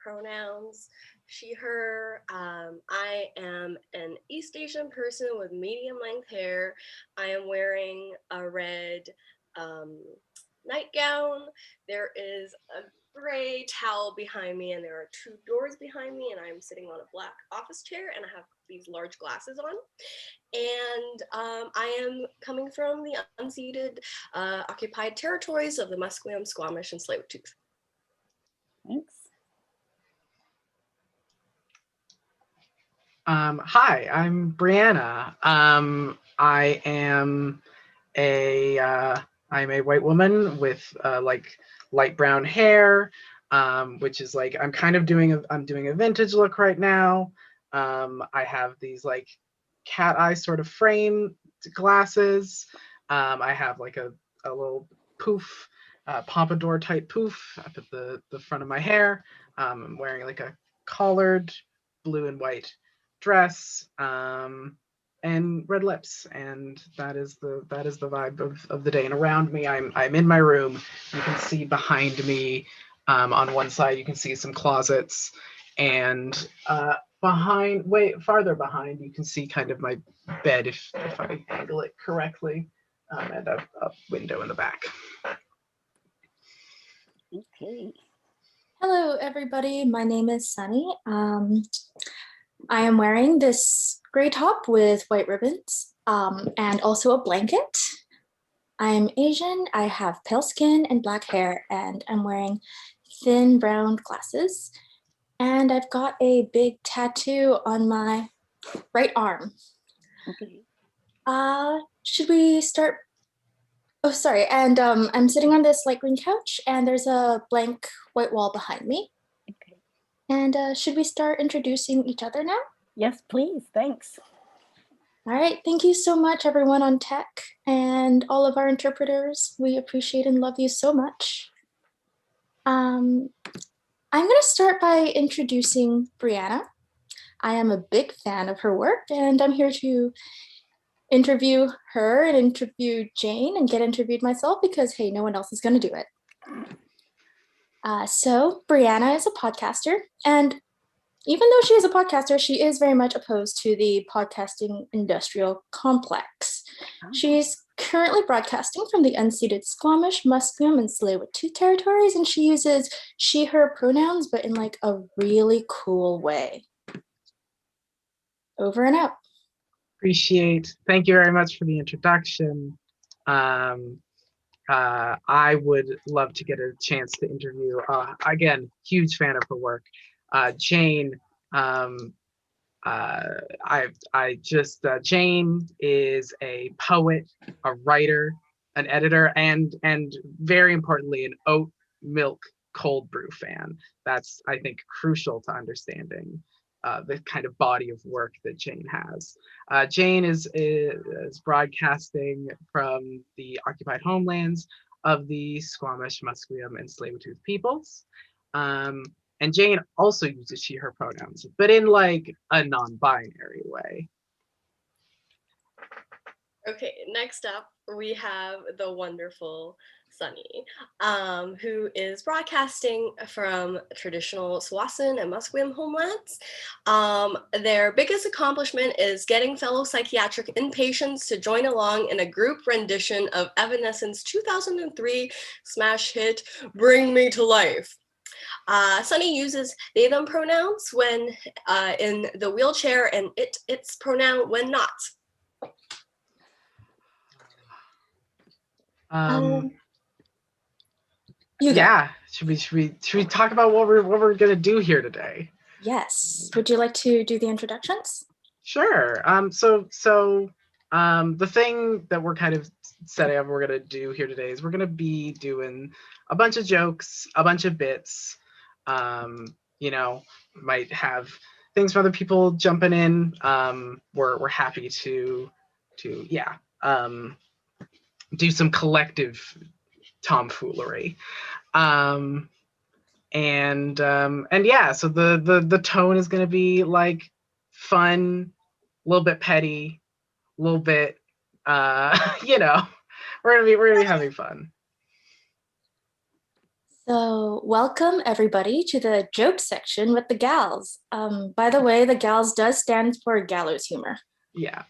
Pronouns she, her. I am an East Asian person with medium length hair. I am wearing a red nightgown. There is a gray towel behind me, and there are 2 doors behind me, and I'm sitting on a black office chair, and I have these large glasses on. And I am coming from the unceded occupied territories of the Musqueam, Squamish, and Tsleil-Waututh. Thanks. Hi, I'm Brianna. I am I'm a white woman with like light brown hair, which is like I'm doing a vintage look right now. I have these like cat eye sort of frame glasses. I have like a little poof, pompadour type poof up at the front of my hair. I'm wearing like a collared blue and white dress and red lips, and that is the vibe of the day. And around me, I'm in my room. You can see behind me on one side you can see some closets, and farther behind you can see kind of my bed if I angle it correctly, and a window in the back. Okay. Hello, everybody. My name is Sunny. I am wearing this gray top with white ribbons and also a blanket. I'm Asian. I have pale skin and black hair, and I'm wearing thin brown glasses. And I've got a big tattoo on my right arm. Okay. Should we start? Oh, sorry. And I'm sitting on this light green couch, and there's a blank white wall behind me. Okay. And should we start introducing each other now? Yes, please. Thanks. All right. Thank you so much, everyone on tech and all of our interpreters. We appreciate and love you so much. I'm going to start by introducing Brianna. I am a big fan of her work, and I'm here to interview her and interview Jane and get interviewed myself because, hey, no one else is going to do it. So Brianna is a podcaster, and even though she is a podcaster, she is very much opposed to the podcasting industrial complex. She's currently broadcasting from the unceded Squamish, Musqueam, and Tsleil-Waututh territories, and she uses she, her pronouns, but in like a really cool way. Over and out. Thank you very much for the introduction. I would love to get a chance to interview, again, huge fan of her work. Jane, Jane is a poet, a writer, an editor, and very importantly, an oat milk cold brew fan. That's, I think, crucial to understanding the kind of body of work that Jane has. Jane is broadcasting from the occupied homelands of the Squamish, Musqueam, and Tsleil-Waututh peoples. And Jane also uses she, her pronouns, but in like a non-binary way. Okay, next up we have the wonderful Sunny, who is broadcasting from traditional Tsawwassen and Musqueam homelands. Their biggest accomplishment is getting fellow psychiatric inpatients to join along in a group rendition of Evanescence's 2003 smash hit, Bring Me to Life. Sunny uses they, them pronouns when in the wheelchair and its pronoun when not. Yeah, should we talk about what we're gonna do here today? Yes. Would you like to do the introductions? Sure. The thing that we're kind of setting up, we're gonna do here today is we're gonna be doing a bunch of jokes, a bunch of bits. You know, might have things from other people jumping in. We're happy to do some collective tomfoolery. And yeah, so the tone is gonna be like fun, a little bit petty, a little bit you know, we're gonna be having fun. So welcome everybody to the joke section with the gals. By the way, the gals does stand for gallows humor. Yeah.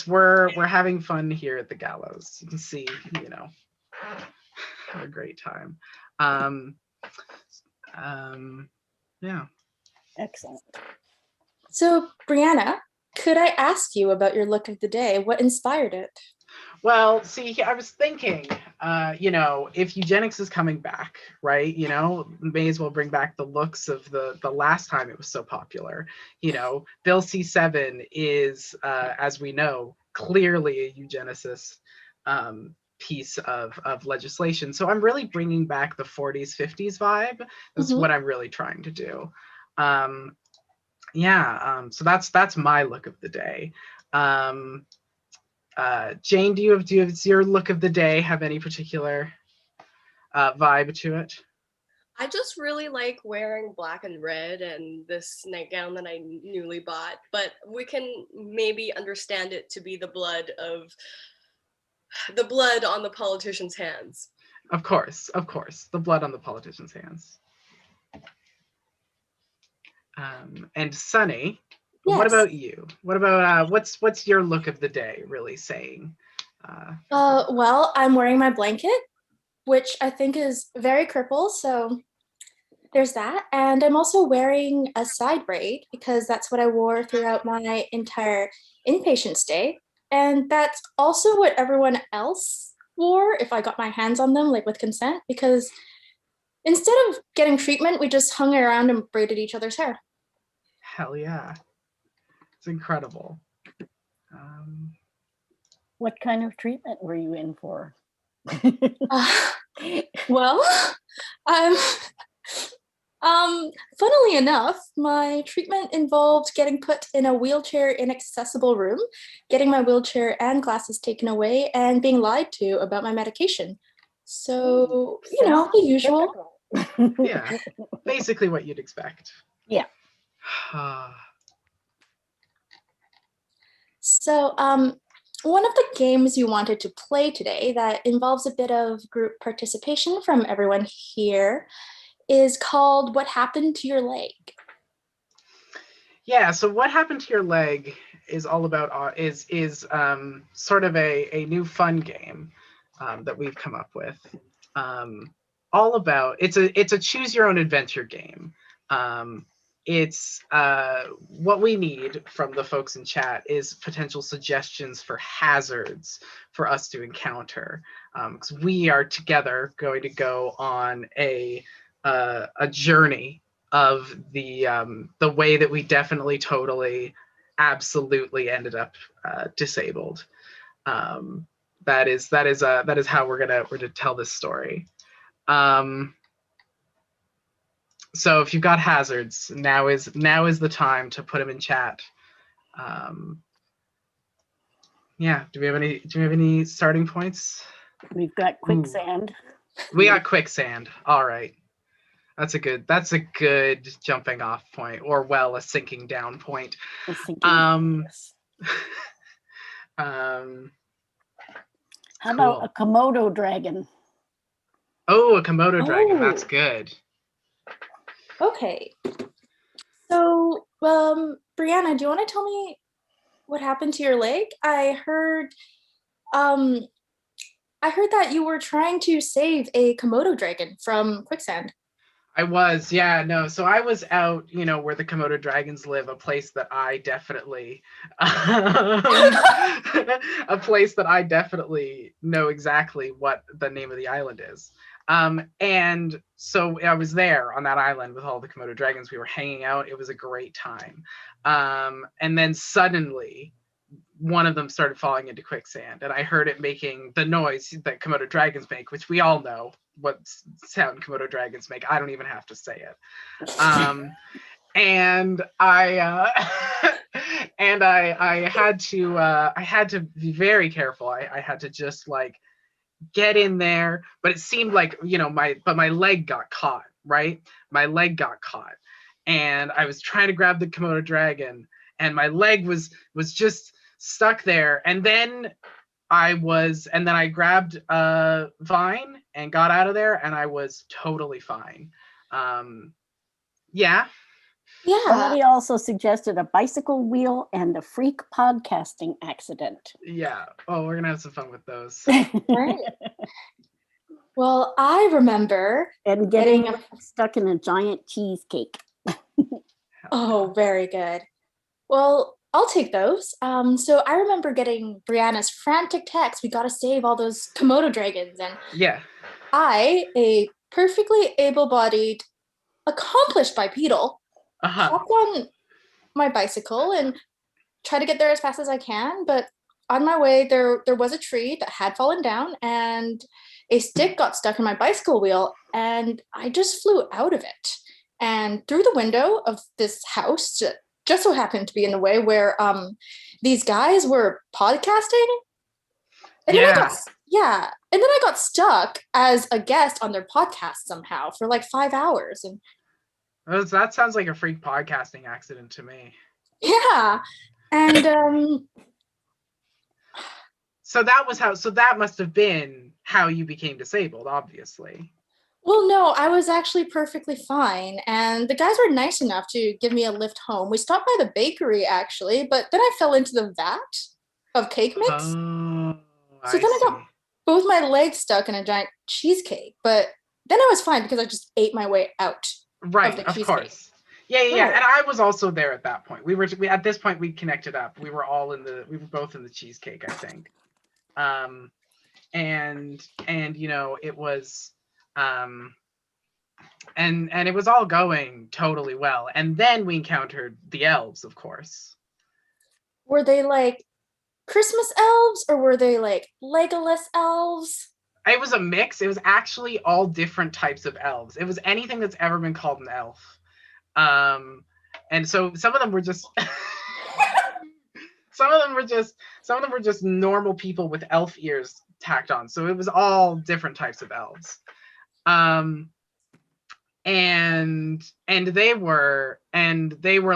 We're having fun here at the gallows. You can see, you know, have a great time. Yeah. Excellent. So Brianna, could I ask you about your look of the day? What inspired it? Well, see, I was thinking, you know, if eugenics is coming back, right, you know, may as well bring back the looks of the last time it was so popular. You know, Bill C-7 is, as we know, clearly a eugenicist piece of legislation. So I'm really bringing back the 40s, 50s vibe. That's what I'm really trying to do. So that's my look of the day. Jane, do you have your look of the day have any particular vibe to it? I just really like wearing black and red and this nightgown that I newly bought, but we can maybe understand it to be the blood on the politicians' hands. Of course, the blood on the politicians' hands. And Sunny, yes. What about you? What about what's your look of the day really saying? Well, I'm wearing my blanket, which I think is very crippled, so there's that. And I'm also wearing a side braid because that's what I wore throughout my entire inpatient stay. And that's also what everyone else wore if I got my hands on them, like with consent, because instead of getting treatment, we just hung around and braided each other's hair. Hell yeah. It's incredible. What kind of treatment were you in for? Well, funnily enough, my treatment involved getting put in a wheelchair inaccessible room, getting my wheelchair and glasses taken away, and being lied to about my medication. So, you know, the usual. Yeah, basically what you'd expect. Yeah. So, one of the games you wanted to play today that involves a bit of group participation from everyone here is called What Happened to Your Leg? Yeah, so What Happened to Your Leg is all about is sort of a new fun game that we've come up with. All about it's a choose your own adventure game. It's what we need from the folks in chat is potential suggestions for hazards for us to encounter, because we are together going to go on a journey of the way that we definitely, totally, absolutely ended up disabled. That is how we're gonna tell this story. So if you've got hazards, now is the time to put them in chat. Yeah. Do we have any starting points? We've got quicksand. We got quicksand. All right. That's a good jumping off point, or a sinking down point. How about a Komodo dragon? Oh, a Komodo dragon. That's good. Okay. So, Brianna, do you want to tell me what happened to your leg? I heard that you were trying to save a Komodo dragon from quicksand. I was, yeah, no. So I was out, you know, where the Komodo dragons live, a place that I definitely, a place that I definitely know exactly what the name of the island is. And so I was there on that island with all the Komodo dragons. We were hanging out. It was a great time. And then suddenly, one of them started falling into quicksand, and I heard it making the noise that Komodo dragons make, which we all know what sound Komodo dragons make. I don't even have to say it. And I had to be very careful. I had to just like get in there, but it seemed like, you know, my leg got caught, right? My leg got caught, and I was trying to grab the Komodo dragon, and my leg was just stuck there. And then I grabbed a vine and got out of there, and I was totally fine. Yeah. Somebody also suggested a bicycle wheel and a freak podcasting accident. Yeah. Oh, we're gonna have some fun with those. Right. Well, I remember and getting stuck in a giant cheesecake. Oh, very good. Well, I'll take those. So I remember getting Brianna's frantic text, we gotta save all those Komodo dragons. And yeah, I, a perfectly able-bodied, accomplished bipedal, hopped on my bicycle and try to get there as fast as I can. But on my way, there was a tree that had fallen down, and a stick got stuck in my bicycle wheel, and I just flew out of it. And through the window of this house, just so happened to be in the way where these guys were podcasting. And then and then I got stuck as a guest on their podcast somehow for like 5 hours. And that sounds like a freak podcasting accident to me. Yeah. And so that must have been how you became disabled, obviously. Well, no, I was actually perfectly fine. And the guys were nice enough to give me a lift home. We stopped by the bakery, actually, but then I fell into the vat of cake mix. Oh, so then I got both my legs stuck in a giant cheesecake. But then I was fine because I just ate my way out. Right, of course. Yeah. Right. And I was also there at that point. At this point we connected up. We were both in the cheesecake, I think. And you know, it was and it was all going totally well. And then we encountered the elves, of course. Were they like Christmas elves, or were they like Legolas elves? It was a mix. It was actually all different types of elves. It was anything that's ever been called an elf. And so some of them were just some of them were just normal people with elf ears tacked on. So it was all different types of elves. And they were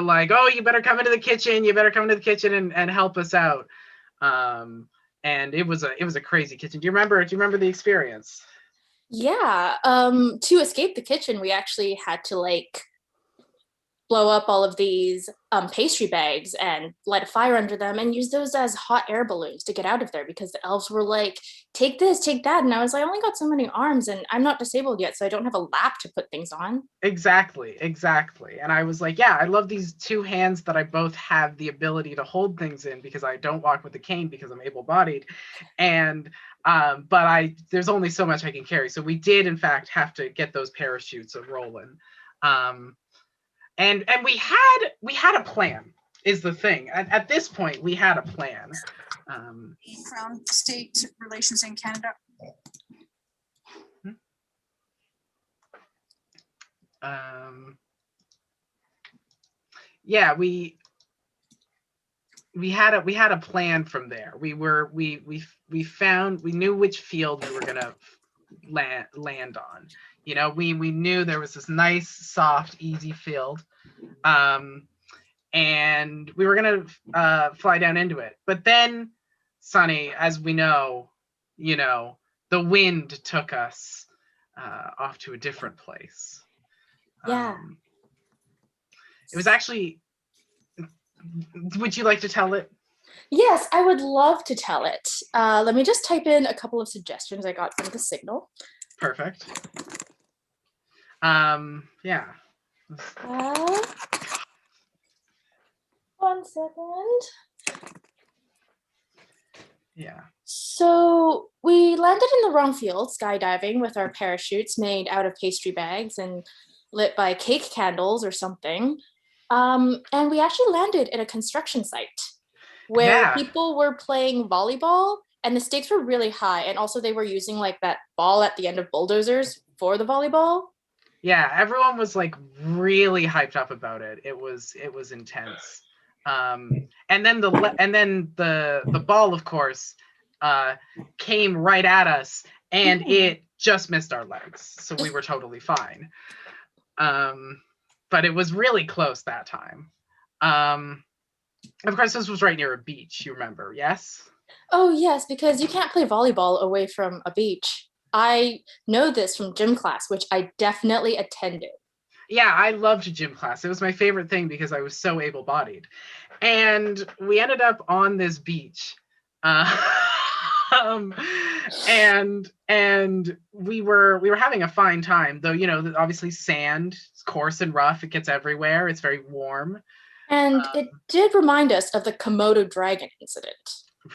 like, oh, you better come into the kitchen and help us out. And it was a crazy kitchen. Do you remember the experience? Yeah. To escape the kitchen, we actually had to like blow up all of these pastry bags and light a fire under them and use those as hot air balloons to get out of there, because the elves were like, take this, take that. And I was like, I only got so many arms and I'm not disabled yet, so I don't have a lap to put things on. Exactly. And I was like, yeah, I love these two hands that I both have the ability to hold things in, because I don't walk with a cane because I'm able-bodied. And but there's only so much I can carry. So we did in fact have to get those parachutes rolling. And we had a plan, is the thing. At this point, we had a plan. From state relations in Canada. Yeah, we had a plan from there. We knew which field we were gonna land on. You know, we knew there was this nice, soft, easy field, and we were gonna fly down into it. But then, Sunny, as we know, you know, the wind took us off to a different place. Yeah. It was actually. Would you like to tell it? Yes, I would love to tell it. Let me just type in a couple of suggestions I got from the Signal. Perfect. Yeah. One second. Yeah. So we landed in the wrong field, skydiving with our parachutes made out of pastry bags and lit by cake candles or something. And we actually landed at a construction site where Yeah. people were playing volleyball and the stakes were really high. And also they were using like that ball at the end of bulldozers for the volleyball. Yeah, everyone was like really hyped up about it. It was intense. And then the ball, of course, came right at us, and it just missed our legs, so we were totally fine. But it was really close that time. Of course, this was right near a beach. You remember? Yes. Oh yes, because you can't play volleyball away from a beach. I know this from gym class, which I definitely attended. Yeah, I loved gym class. It was my favorite thing because I was so able-bodied. And we ended up on this beach. And we were having a fine time, though, you know, obviously sand, it's coarse and rough, it gets everywhere, it's very warm. And it did remind us of the Komodo dragon incident.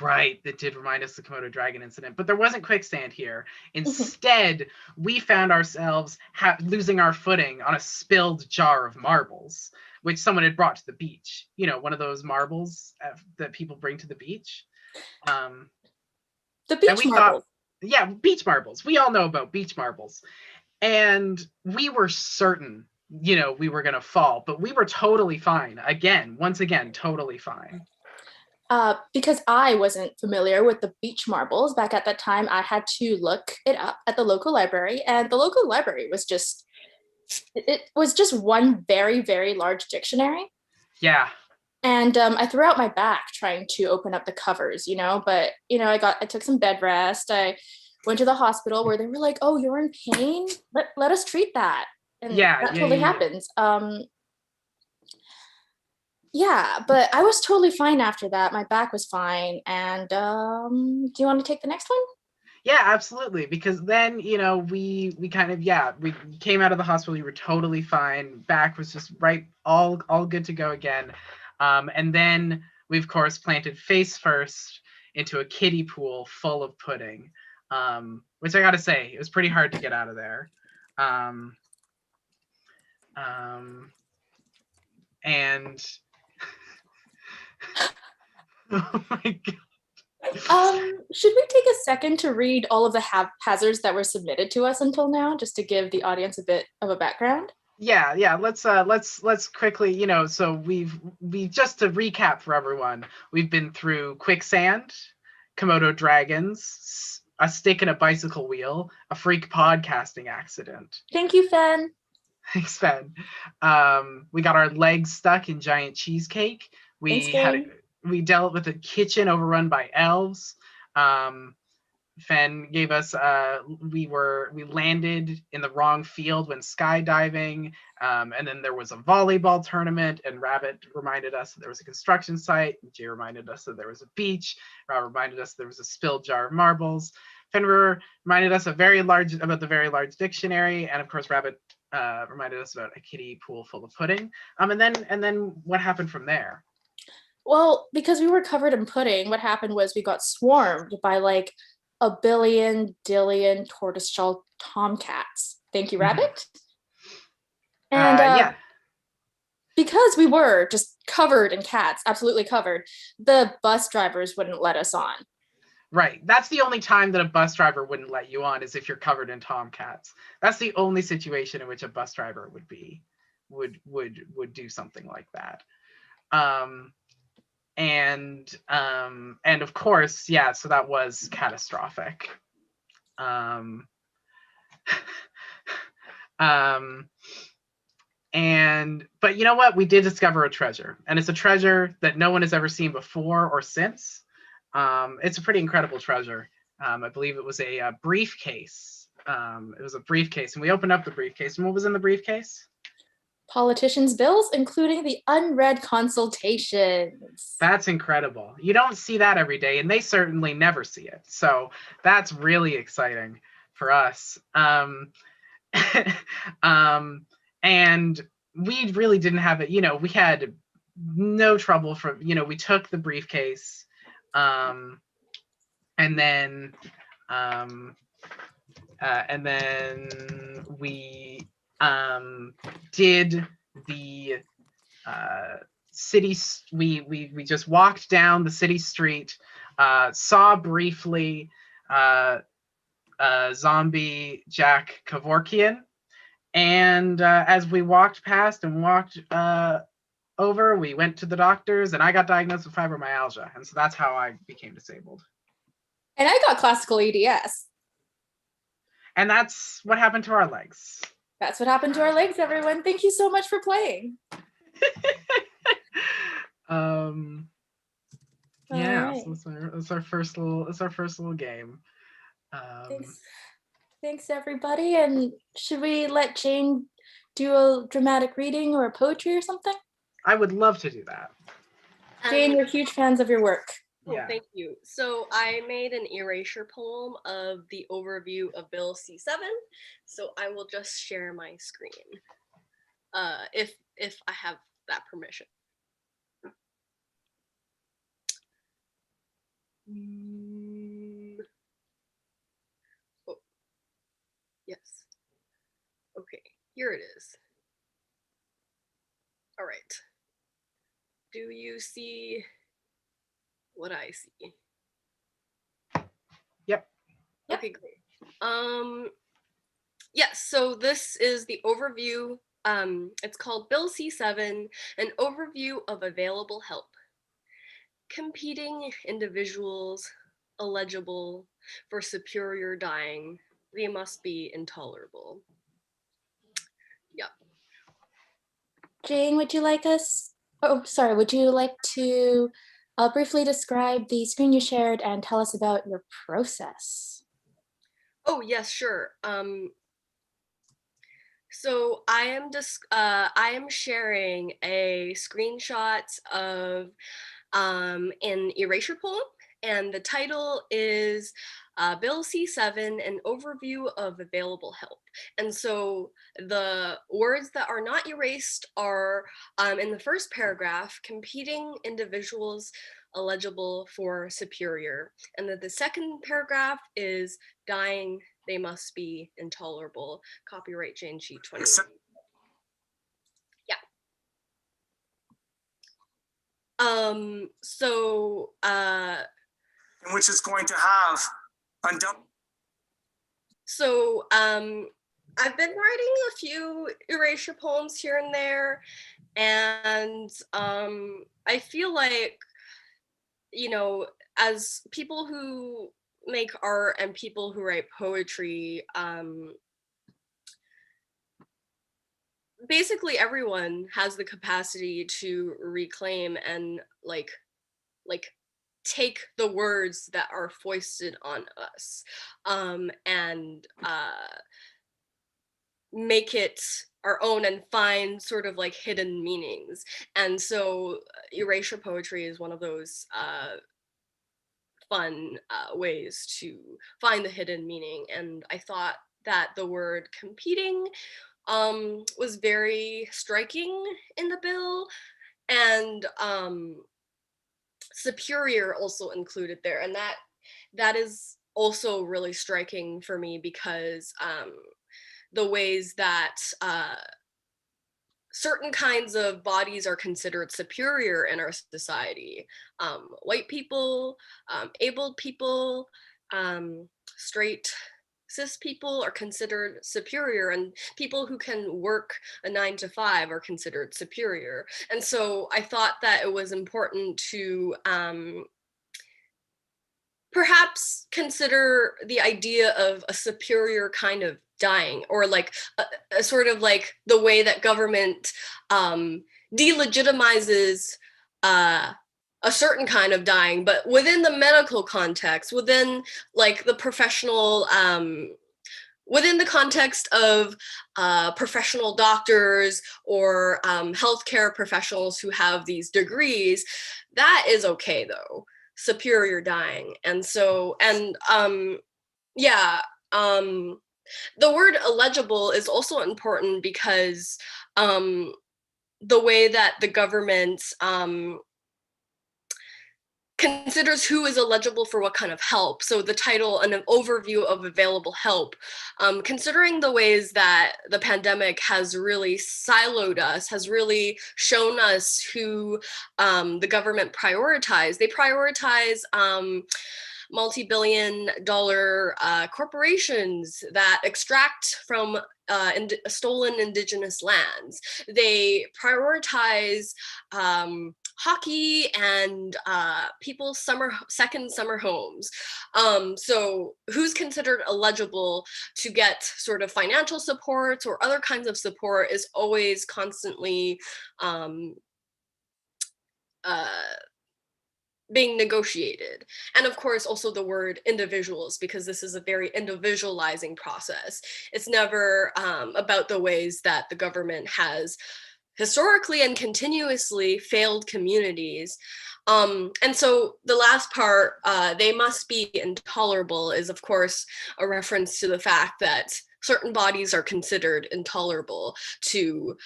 Right, that did remind us of the Komodo dragon incident, but there wasn't quicksand here. Instead, we found ourselves losing our footing on a spilled jar of marbles, which someone had brought to the beach. You know, one of those marbles that people bring to the beach. The beach marbles. Yeah, beach marbles. We all know about beach marbles. And we were certain, you know, we were going to fall, but we were totally fine. Once again, totally fine. Because I wasn't familiar with the beach marbles back at that time, I had to look it up at the local library, and the local library was just one very, very large dictionary. Yeah. And I threw out my back trying to open up the covers, you know, but, you know, I took some bed rest. I went to the hospital where they were like, oh, you're in pain? Let us treat that. And that totally happens. Yeah, but I was totally fine after that. My back was fine. And do you want to take the next one? Yeah, absolutely. Because then, you know, we kind of, we came out of the hospital. You were totally fine. Back was just all good to go again. And then we, of course, planted face first into a kiddie pool full of pudding, which I got to say, it was pretty hard to get out of there. And oh my God. Should we take a second to read all of the hazards that were submitted to us until now, just to give the audience a bit of a background? Yeah. Let's quickly, you know, so we just to recap for everyone, we've been through quicksand, Komodo dragons, a stick and a bicycle wheel, a freak podcasting accident. Thank you, Fen. Thanks, Fen. We got our legs stuck in giant cheesecake. We dealt with a kitchen overrun by elves. Fen gave us, we landed in the wrong field when skydiving, and then there was a volleyball tournament, and Rabbit reminded us that there was a construction site, and Jay reminded us that there was a beach, Rob reminded us there was a spilled jar of marbles, Fenrir reminded us about the very large dictionary, and of course Rabbit reminded us about a kiddie pool full of pudding. And then what happened from there? Well, because we were covered in pudding, what happened was we got swarmed by like a billion tortoiseshell tomcats. Thank you, Rabbit. And because we were just covered in cats, absolutely covered, the bus drivers wouldn't let us on. Right. That's the only time that a bus driver wouldn't let you on, is if you're covered in tomcats. That's the only situation in which a bus driver would do something like that. And of course, so that was catastrophic. But you know what? We did discover a treasure, and it's a treasure that no one has ever seen before or since. It's a pretty incredible treasure. I believe it was a briefcase. It was a briefcase, and we opened up the briefcase, and what was in the briefcase? Politicians' bills, including the unread consultations. That's incredible. You don't see that every day, and they certainly never see it. So that's really exciting for us. And we really didn't have it, we had no trouble from, we took the briefcase, and then we did the city. We just walked down the city street, saw briefly zombie Jack Kevorkian, and as we walked past and walked over, we went to the doctors, and I got diagnosed with fibromyalgia, and so that's how I became disabled. And I got classical EDS. And that's what happened to our legs. That's what happened to our legs, everyone. Thank you so much for playing. Yeah, right. so it's our first little game. Thanks everybody. And should we let Jane do a dramatic reading or a poetry or something? I would love to do that. Jane, we're huge fans of your work. Oh, yeah. Thank you. So I made an erasure poem of the overview of Bill C7. So I will just share my screen, if I have that permission. Oh, yes. Okay, here it is. All right. Do you see what I see? Yep. Okay, great. Yes, so this is the overview. It's called Bill C7, an overview of available help. Competing individuals, eligible for superior dying, they must be intolerable. Yep. Jane, would you like to briefly describe the screen you shared and tell us about your process? Oh, yes, sure. So I am sharing a screenshot of an erasure poem, and the title is Bill C7, an overview of available help. And so the words that are not erased are in the first paragraph, competing individuals eligible for superior. And then the second paragraph is dying, they must be intolerable. Copyright Jane Sheet 20. Yeah. Which is going to have undone. So I've been writing a few erasure poems here and there, and I feel like, as people who make art and people who write poetry, basically everyone has the capacity to reclaim and like take the words that are foisted on us, and make it our own and find sort of like hidden meanings. And so erasure poetry is one of those fun ways to find the hidden meaning. And I thought that the word competing was very striking in the bill, and superior also included there, and that is also really striking for me because the ways that certain kinds of bodies are considered superior in our society. White people, abled people, straight cis people are considered superior, and people who can work a 9-to-5 are considered superior. And so I thought that it was important to perhaps consider the idea of a superior kind of dying, or like a sort of like the way that government delegitimizes a certain kind of dying, but within the medical context, within like the professional, within the context of professional doctors or healthcare professionals who have these degrees, that is okay though, superior dying. And so, and yeah, the word eligible is also important because the way that the government considers who is eligible for what kind of help. So the title, an overview of available help, considering the ways that the pandemic has really siloed us, has really shown us who the government prioritized. They prioritize multi-billion-dollar corporations that extract from stolen indigenous lands. They prioritize hockey and people's second summer homes. So who's considered eligible to get sort of financial support or other kinds of support is always constantly being negotiated. And of course, also the word individuals, because this is a very individualizing process. It's never about the ways that the government has historically and continuously failed communities. And so the last part, they must be intolerable, is of course a reference to the fact that certain bodies are considered intolerable to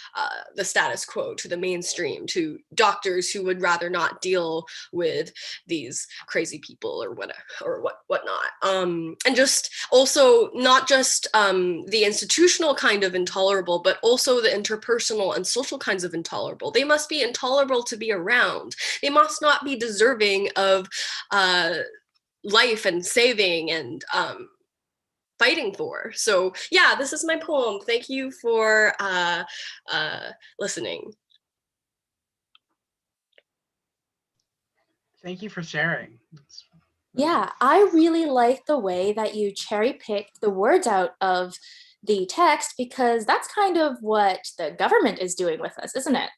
the status quo, to the mainstream, to doctors who would rather not deal with these crazy people or whatnot. And just also not just the institutional kind of intolerable, but also the interpersonal and social kinds of intolerable. They must be intolerable to be around. They must not be deserving of life and saving and fighting for. So yeah, this is my poem. Thank you for listening. Thank you for sharing. Yeah, I really like the way that you cherry picked the words out of the text, because that's kind of what the government is doing with us, isn't it?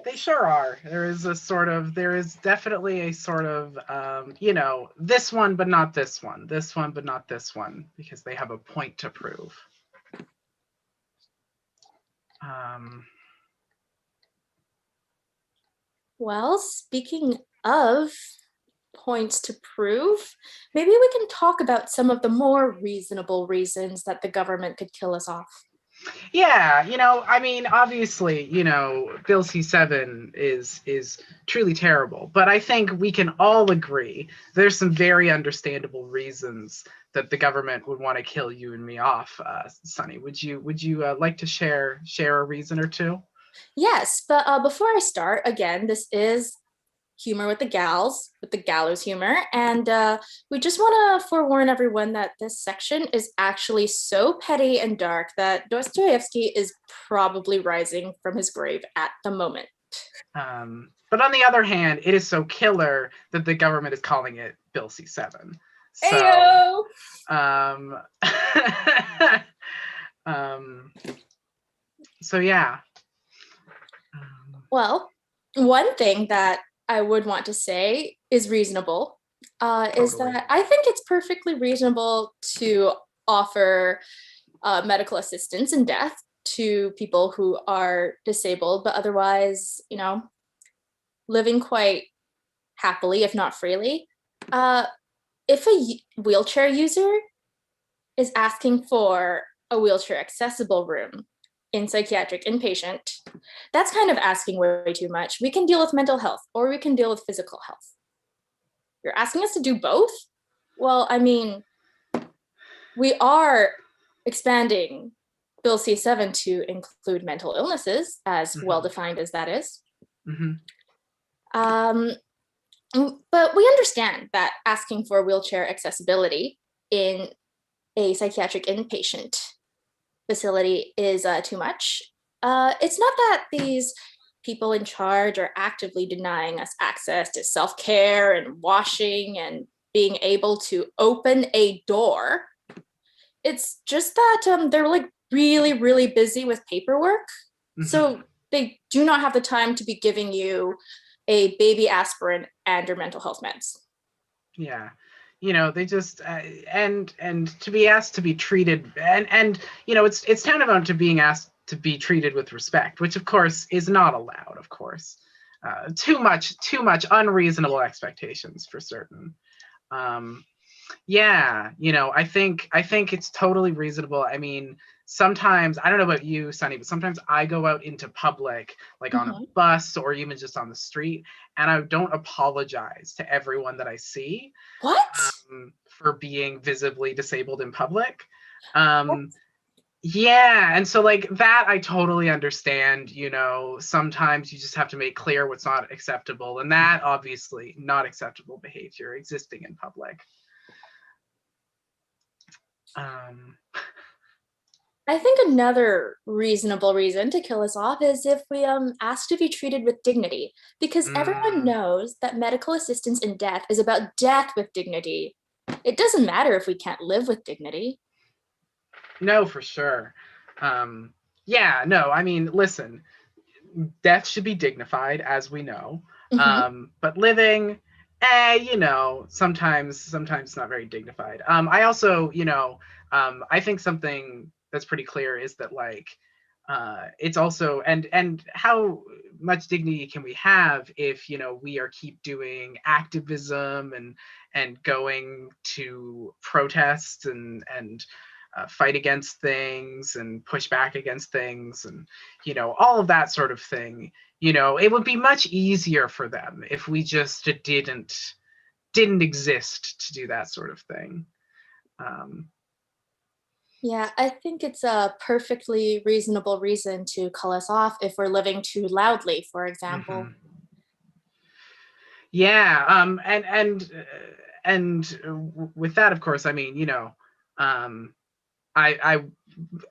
They sure are. There is definitely a sort of, you know, this one, but not this one, this one, but not this one, because they have a point to prove. Well, speaking of points to prove, maybe we can talk about some of the more reasonable reasons that the government could kill us off. Yeah, you know, I mean, obviously, you know, Bill C-7 is truly terrible, but I think we can all agree there's some very understandable reasons that the government would want to kill you and me off. Sunny, would you like to share a reason or two? Yes, but before I start, again, this is humor with the gals, with the gallows humor. And we just want to forewarn everyone that this section is actually so petty and dark that Dostoevsky is probably rising from his grave at the moment. But on the other hand, it is so killer that the government is calling it Bill C-7. So, so yeah. Well, one thing that I would want to say is reasonable, is that I think it's perfectly reasonable to offer medical assistance in death to people who are disabled, but otherwise, you know, living quite happily, if not freely. If a wheelchair user is asking for a wheelchair accessible room in psychiatric inpatient, that's kind of asking way too much. We can deal with mental health or we can deal with physical health. You're asking us to do both? Well, I mean, we are expanding Bill C-7 to include mental illnesses, as well-defined as that is. But we understand that asking for wheelchair accessibility in a psychiatric inpatient facility is too much. It's not that these people in charge are actively denying us access to self-care and washing and being able to open a door. It's just that they're like really, really busy with paperwork. So they do not have the time to be giving you a baby aspirin and your mental health meds. Yeah. You know, they just and to be asked to be treated and you know, it's tantamount to being asked to be treated with respect, which of course is not allowed, of course. Too much unreasonable expectations for certain. Yeah, I think it's totally reasonable. I mean, sometimes, I don't know about you, Sunny, but sometimes I go out into public, like on a bus or even just on the street, and I don't apologize to everyone that I see. What? For being visibly disabled in public. Yeah, and so like that I totally understand, sometimes you just have to make clear what's not acceptable, and that obviously not acceptable behavior existing in public. I think another reasonable reason to kill us off is if we ask to be treated with dignity, because everyone knows that medical assistance in death is about death with dignity. It doesn't matter if we can't live with dignity. No, for sure. Yeah, no, I mean, listen, death should be dignified, as we know. But living, sometimes not very dignified. I also, I think something that's pretty clear is that like, it's also, and how much dignity can we have if, we keep doing activism and going to protests and fight against things and push back against things and all of that sort of thing. It would be much easier for them if we just didn't exist to do that sort of thing. Yeah, I think it's a perfectly reasonable reason to call us off if we're living too loudly, for example. Yeah, and with that, of course, I mean, I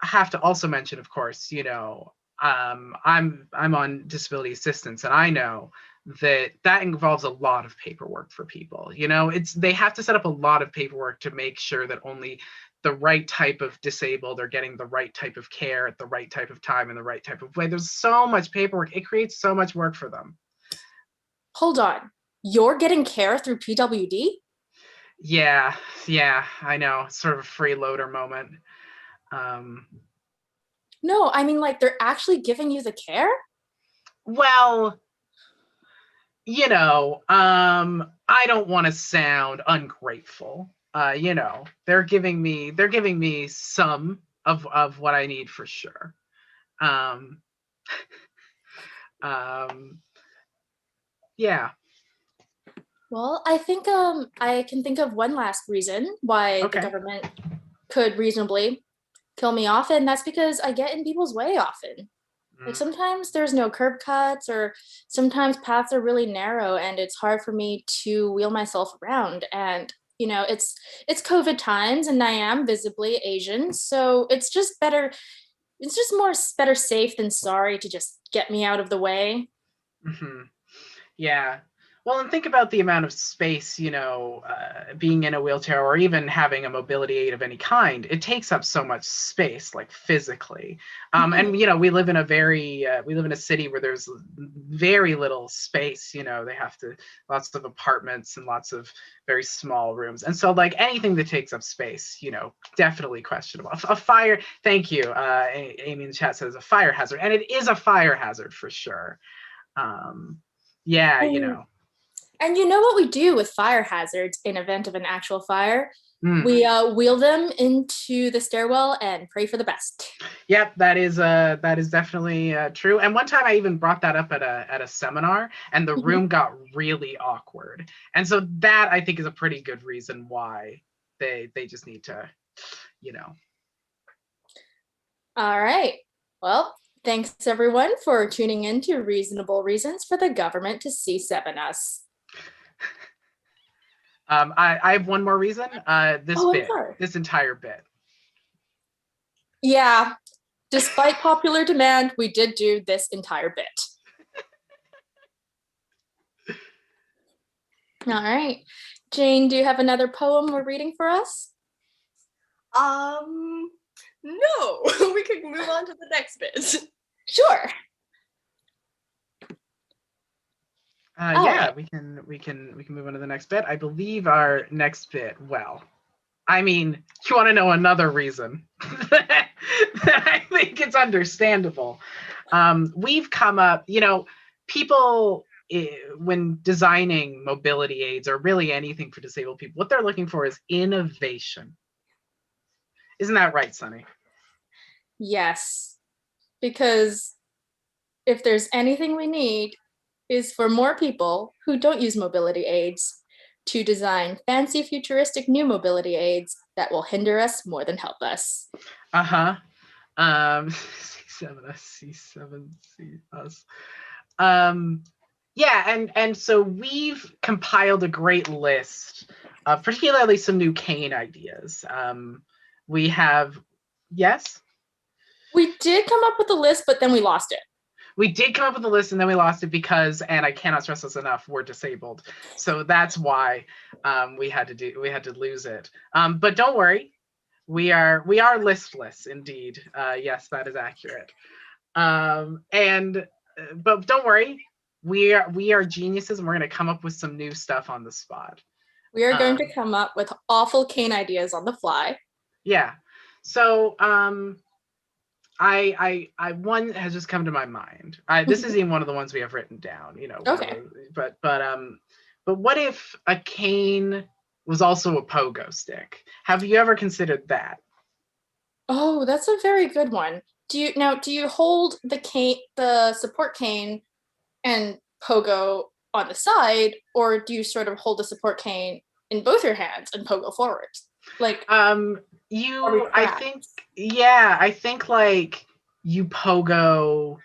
have to also mention, of course, I'm on disability assistance, and I know that involves a lot of paperwork for people. They have to set up a lot of paperwork to make sure that only the right type of disabled are getting the right type of care at the right type of time in the right type of way. There's so much paperwork. It creates so much work for them. Hold on. You're getting care through PWD? Yeah, I know. It's sort of a freeloader moment. No, I mean, like, they're actually giving you the care? Well, I don't want to sound ungrateful. They're giving me some of what I need for sure. Yeah. Well, I think I can think of one last reason why the government could reasonably kill me off, and that's because I get in people's way often. Like sometimes there's no curb cuts, or sometimes paths are really narrow and it's hard for me to wheel myself around. And it's COVID times and I am visibly Asian, so it's just better safe than sorry to just get me out of the way. Yeah. Well, and think about the amount of space, being in a wheelchair or even having a mobility aid of any kind. It takes up so much space, like physically. And, we live in a city where there's very little space, they have lots of apartments and lots of very small rooms. And so like anything that takes up space, definitely questionable. A fire, thank you. Amy in the chat says a fire hazard, and it is a fire hazard for sure. Yeah, And you know what we do with fire hazards in event of an actual fire? We wheel them into the stairwell and pray for the best. Yep, that is definitely true. And one time I even brought that up at a seminar, and the room got really awkward. And so that I think is a pretty good reason why they just need to, All right. Well, thanks everyone for tuning in to Reasonable Reasons for the Government to C7 Us. I have one more reason. This entire bit. Yeah, despite popular demand, we did do this entire bit. All right. Jane, do you have another poem we're reading for us? No, we could move on to the next bit. Sure. Yeah, we can move on to the next bit. I believe our next bit, well, I mean, you want to know another reason that I think it's understandable. We've come up, people when designing mobility aids or really anything for disabled people, what they're looking for is innovation. Isn't that right, Sunny? Yes, because if there's anything we need is for more people who don't use mobility aids to design fancy futuristic new mobility aids that will hinder us more than help us. C7us, C7C us. Yeah, and so we've compiled a great list of particularly some new cane ideas. We have, yes? We did come up with a list, but then we lost it. We did come up with a list and then we lost it because, and I cannot stress this enough, we're disabled. So that's why we had to lose it. But don't worry, we are listless indeed. Yes, that is accurate. But don't worry, we are geniuses and we're going to come up with some new stuff on the spot. We are going to come up with awful cane ideas on the fly. Yeah. So one has just come to my mind. This isn't even one of the ones we have written down, you know. Okay. But what if a cane was also a pogo stick? Have you ever considered that? Oh, that's a very good one. Do you hold the support cane and pogo on the side, or do you sort of hold the support cane in both your hands and pogo forwards? Like I think like you pogo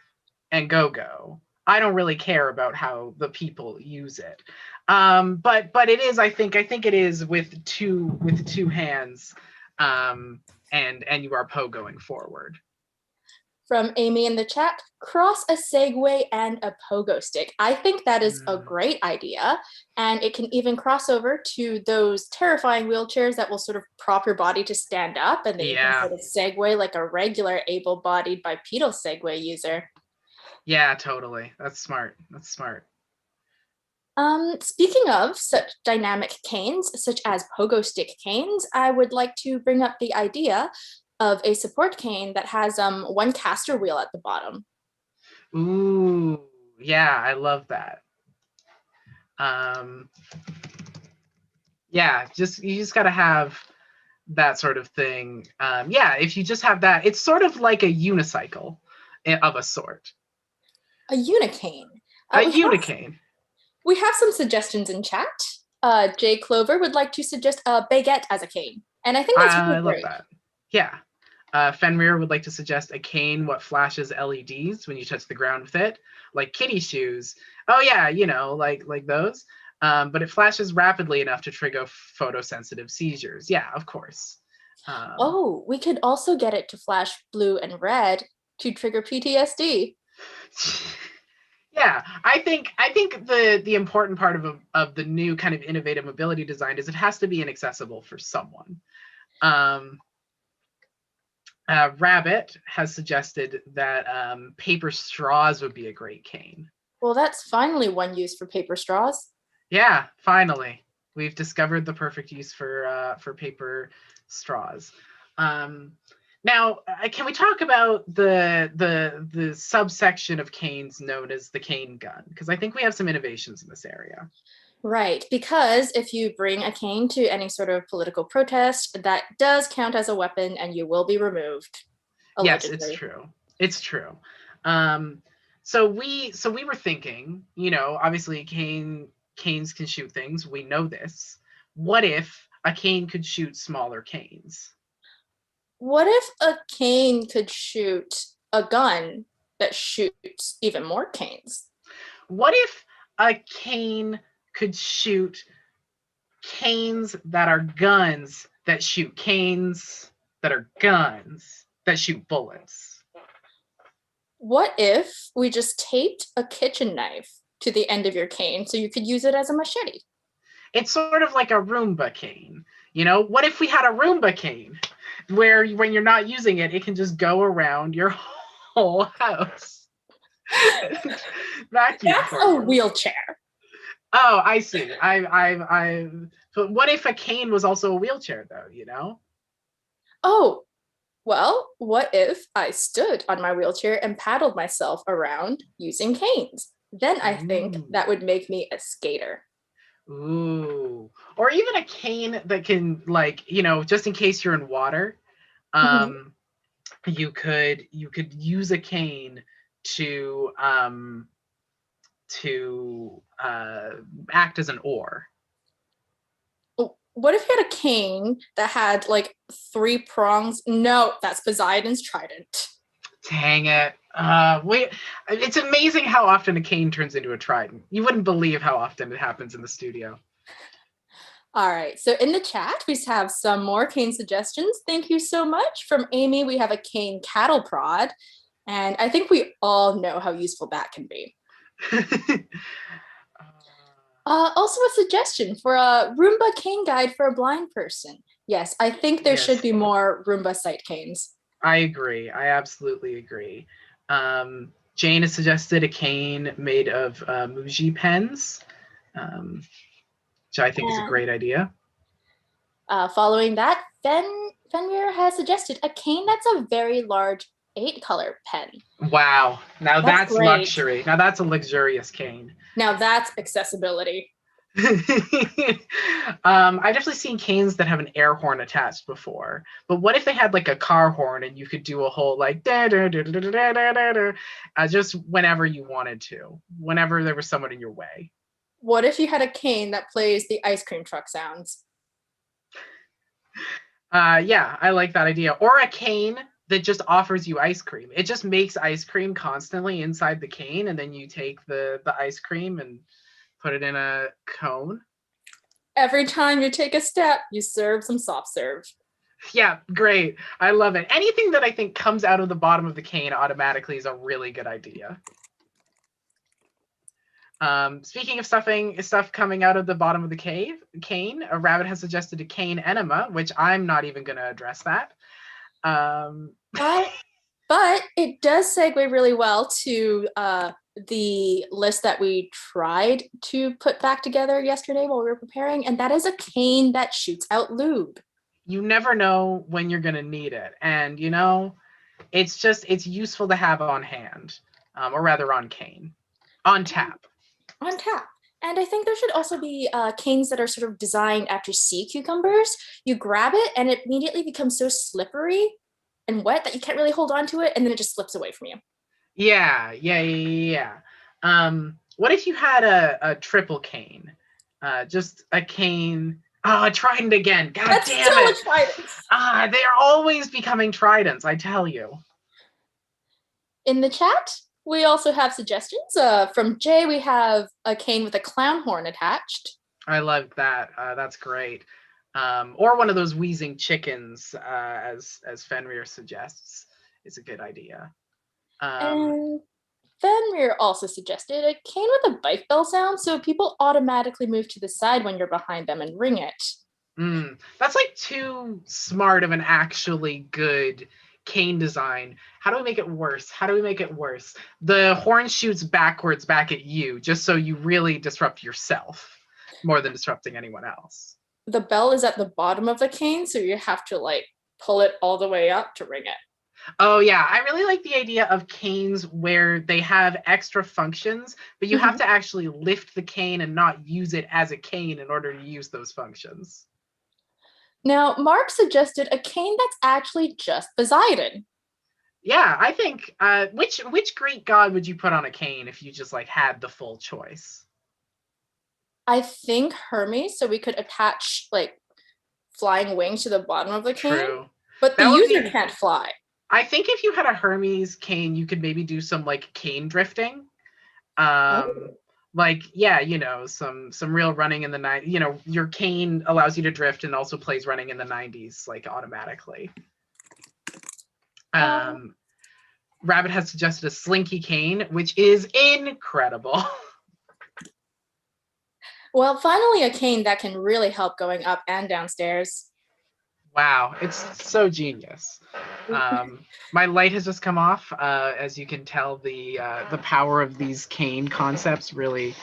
and go. I don't really care about how the people use it. But it is, I think it is with two hands, and you are pogoing forward. From Amy in the chat, cross a Segway and a pogo stick. I think that is a great idea. And it can even cross over to those terrifying wheelchairs that will sort of prop your body to stand up, and then you can sort of segue like a regular able-bodied bipedal Segway user. Yeah, totally. That's smart. Speaking of such dynamic canes, such as pogo stick canes, I would like to bring up the idea of a support cane that has one caster wheel at the bottom. Ooh, yeah, I love that. Yeah, you just gotta have that sort of thing. Yeah, if you just have that, it's sort of like a unicycle of a sort. A unicane. We have some suggestions in chat. Jay Clover would like to suggest a baguette as a cane, and I think that's really great. I love that. Yeah. Fenrir would like to suggest a cane what flashes LEDs when you touch the ground with it, like kitty shoes. Oh yeah, you know, like those. But it flashes rapidly enough to trigger photosensitive seizures. Yeah, of course. We could also get it to flash blue and red to trigger PTSD. Yeah, I think the important part of the new kind of innovative mobility design is it has to be inaccessible for someone. Rabbit has suggested that paper straws would be a great cane. Well, that's finally one use for paper straws. Yeah, finally. We've discovered the perfect use for paper straws. Now, can we talk about the subsection of canes known as the cane gun? Because I think we have some innovations in this area. Right, because if you bring a cane to any sort of political protest, that does count as a weapon and you will be removed. Allegedly. Yes, it's true. So we were thinking, you know, obviously canes can shoot things. We know this. What if a cane could shoot smaller canes? What if a cane could shoot a gun that shoots even more canes? What if a cane could shoot canes that are guns that shoot canes that are guns that shoot bullets? What if we just taped a kitchen knife to the end of your cane so you could use it as a machete? It's sort of like a Roomba cane. You know, what if we had a Roomba cane where when you're not using it, it can just go around your whole house? That's a wheelchair. Oh, I see. But what if a cane was also a wheelchair though, you know? Oh, well, what if I stood on my wheelchair and paddled myself around using canes? then I think Ooh. that would make me a skater. Ooh. Or even a cane that can, like, just in case you're in water, Mhm. you could use a cane to act as an oar. What if you had a cane that had like 3 prongs? No, that's Poseidon's trident. Dang it. Wait, it's amazing how often a cane turns into a trident. You wouldn't believe how often it happens in the studio. All right, so in the chat, we have some more cane suggestions. Thank you so much. From Amy, we have a cane cattle prod. And I think we all know how useful that can be. Also a suggestion for a Roomba cane guide for a blind person. Yes, I think there should be more Roomba sight canes. I agree. I absolutely agree. Jane has suggested a cane made of Muji pens, which I think is a great idea. Following that, Fenrir has suggested a cane that's a very large 8-color pen. Wow. Now that's great. luxury. Now that's a luxurious cane. Now that's accessibility. I've definitely seen canes that have an air horn attached before. But what if they had like a car horn and you could do a whole like just whenever you wanted to, whenever there was someone in your way. What if you had a cane that plays the ice cream truck sounds? Yeah, I like that idea. Or a cane that just offers you ice cream. It just makes ice cream constantly inside the cane, and then you take the ice cream and put it in a cone. Every time you take a step, you serve some soft serve. Yeah, great. I love it. Anything that I think comes out of the bottom of the cane automatically is a really good idea. Speaking of stuff coming out of the bottom of the cane, a rabbit has suggested a cane enema, which I'm not even going to address that. But it does segue really well to the list that we tried to put back together yesterday while we were preparing, and that is a cane that shoots out lube. You never know when you're going to need it. And, it's useful to have on hand, or rather on cane, on tap. On tap. And I think there should also be canes that are sort of designed after sea cucumbers. You grab it and it immediately becomes so slippery and wet that you can't really hold on to it, and then it just slips away from you. Yeah. What if you had a triple cane? Just a cane. Oh, a trident again. God That's damn still it. a trident. They are always becoming tridents, I tell you. In the chat, we also have suggestions. From Jay, we have a cane with a clown horn attached. I love that. That's great. Or one of those wheezing chickens, as Fenrir suggests, is a good idea. And Fenrir also suggested a cane with a bike bell sound, so people automatically move to the side when you're behind them and ring it. That's like too smart of an actually good cane design. How do we make it worse? The horn shoots backwards back at you, just so you really disrupt yourself more than disrupting anyone else. The bell is at the bottom of the cane, so you have to like pull it all the way up to ring it. Oh yeah, I really like the idea of canes where they have extra functions, but you have to actually lift the cane and not use it as a cane in order to use those functions. Now, Mark suggested a cane that's actually just Poseidon. Yeah, I think, which Greek god would you put on a cane if you just like had the full choice? I think Hermes, so we could attach like flying wings to the bottom of the cane. True. But the user can't fly. I think if you had a Hermes cane, you could maybe do some like cane drifting. Like, yeah, some real running in the night. Your cane allows you to drift and also plays running in the 90s, like automatically. Rabbit has suggested a slinky cane, which is incredible. Well, finally a cane that can really help going up and downstairs. Wow, it's so genius. My light has just come off. As you can tell, the power of these cane concepts really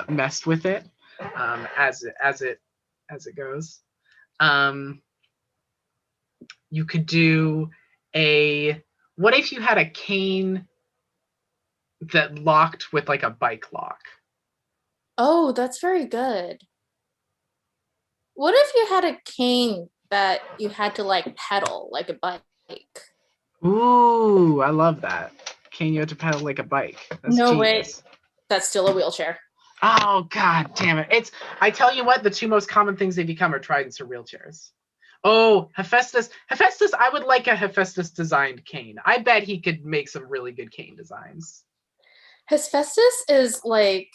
messed with it as it goes. You could do what if you had a cane that locked with like a bike lock. Oh, that's very good. What if you had a cane that you had to like pedal like a bike? Ooh, I love that. Cane you have to pedal like a bike. That's No, genius. wait, that's still a wheelchair. Oh, god damn it. I tell you what, the two most common things they become are tridents or wheelchairs. Oh, Hephaestus. Hephaestus, I would like a Hephaestus designed cane. I bet he could make some really good cane designs. Hephaestus is like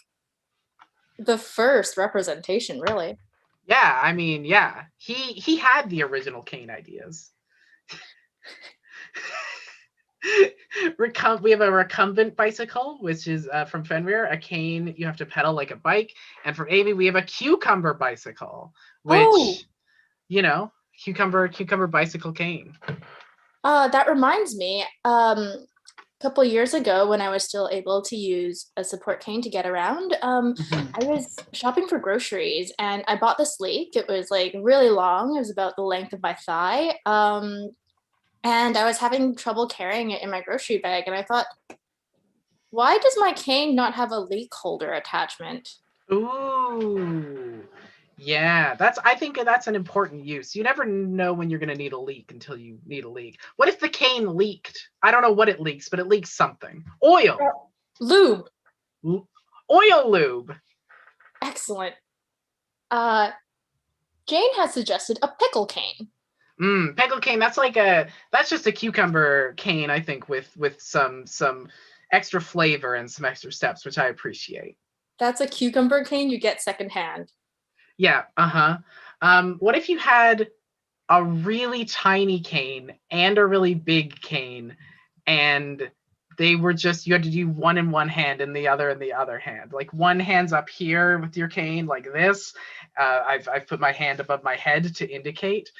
the first representation, really. Yeah, I mean, yeah. He had the original cane ideas. We have a recumbent bicycle, which is from Fenrir, a cane you have to pedal like a bike. And from Amy, we have a cucumber bicycle, which, you know, cucumber bicycle cane. That reminds me, a couple years ago when I was still able to use a support cane to get around, I was shopping for groceries and I bought this leek. It was like really long. It was about the length of my thigh. And I was having trouble carrying it in my grocery bag. And I thought, why does my cane not have a leak holder attachment? Ooh, yeah, I think that's an important use. You never know when you're going to need a leak until you need a leak. What if the cane leaked? I don't know what it leaks, but it leaks something. Oil. Lube. Oil lube. Excellent. Jane has suggested a pickle cane. Pickle cane, that's just a cucumber cane, I think, with some extra flavor and some extra steps, which I appreciate. That's a cucumber cane you get secondhand. Yeah, what if you had a really tiny cane and a really big cane, and they were just, you had to do one in one hand and the other in the other hand. Like one hand's up here with your cane like this. I've put my hand above my head to indicate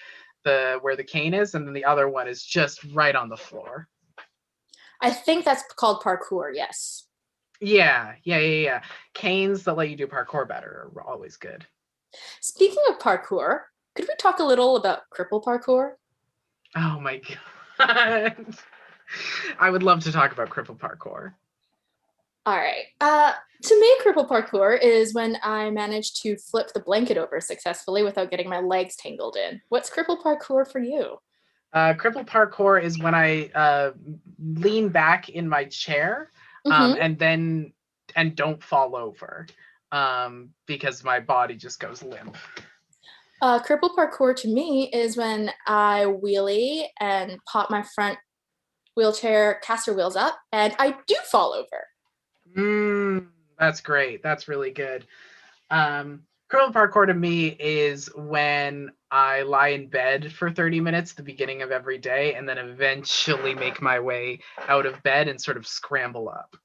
where the cane is, and then the other one is just right on the floor. I think that's called parkour, yes. Yeah. Canes that let you do parkour better are always good. Speaking of parkour, could we talk a little about cripple parkour? Oh my god. I would love to talk about cripple parkour. All right. To me, cripple parkour is when I manage to flip the blanket over successfully without getting my legs tangled in. What's cripple parkour for you? Cripple parkour is when I lean back in my chair and don't fall over because my body just goes limp. Cripple parkour to me is when I wheelie and pop my front wheelchair caster wheels up and I do fall over. That's great. That's really good. Cripple parkour to me is when I lie in bed for 30 minutes at the beginning of every day and then eventually make my way out of bed and sort of scramble up.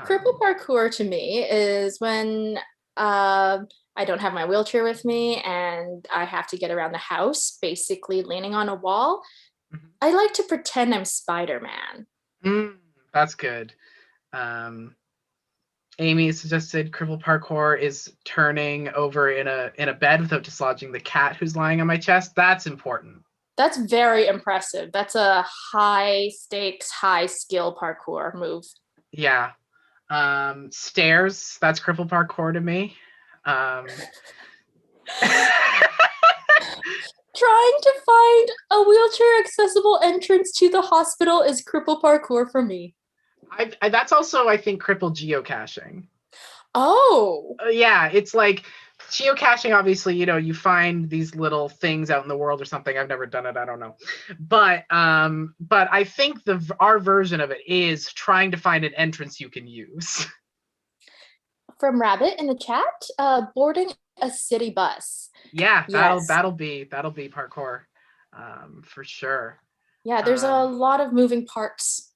Cripple parkour to me is when I don't have my wheelchair with me and I have to get around the house, basically leaning on a wall. I like to pretend I'm Spider-Man. That's good. Amy suggested cripple parkour is turning over in a bed without dislodging the cat who's lying on my chest. That's important. That's very impressive. That's a high stakes, high skill parkour move. Yeah. Stairs, that's cripple parkour to me. Trying to find a wheelchair accessible entrance to the hospital is cripple parkour for me. That's also, I think, cripple geocaching. Oh. Yeah, it's like geocaching, obviously, you find these little things out in the world or something. I've never done it, I don't know. But I think our version of it is trying to find an entrance you can use. From Rabbit in the chat, boarding a city bus. Yeah, yes. that'll be parkour, for sure. Yeah, there's a lot of moving parts.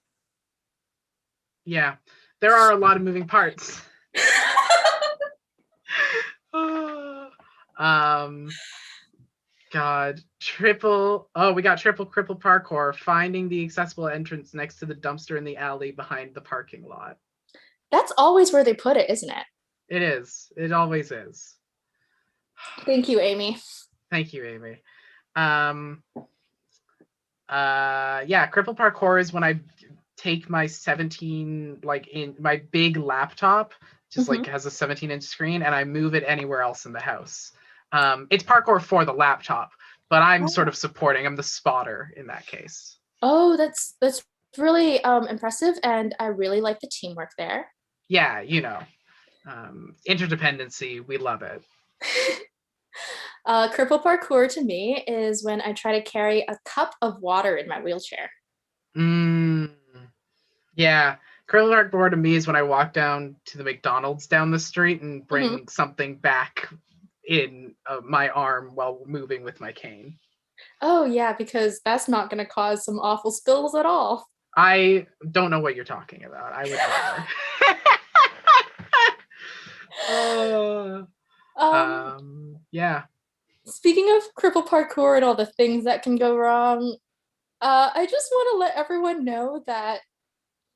Yeah, there are a lot of moving parts. God, we got triple cripple parkour, finding the accessible entrance next to the dumpster in the alley behind the parking lot. That's always where they put it, isn't it? It is. It always is. Thank you, Amy. Thank you, Amy. Yeah, cripple parkour is when I take my 17, like in my big laptop, just like has a 17-inch screen, and I move it anywhere else in the house. It's parkour for the laptop, but I'm sort of supporting. I'm the spotter in that case. Oh, that's really impressive, and I really like the teamwork there. Yeah, you know, interdependency, we love it. Cripple parkour to me is when I try to carry a cup of water in my wheelchair. Yeah, cripple parkour to me is when I walk down to the McDonald's down the street and bring something back in my arm while moving with my cane. Oh yeah, because that's not going to cause some awful spills at all. I don't know what you're talking about. I would never. Yeah. Speaking of cripple parkour and all the things that can go wrong, I just want to let everyone know that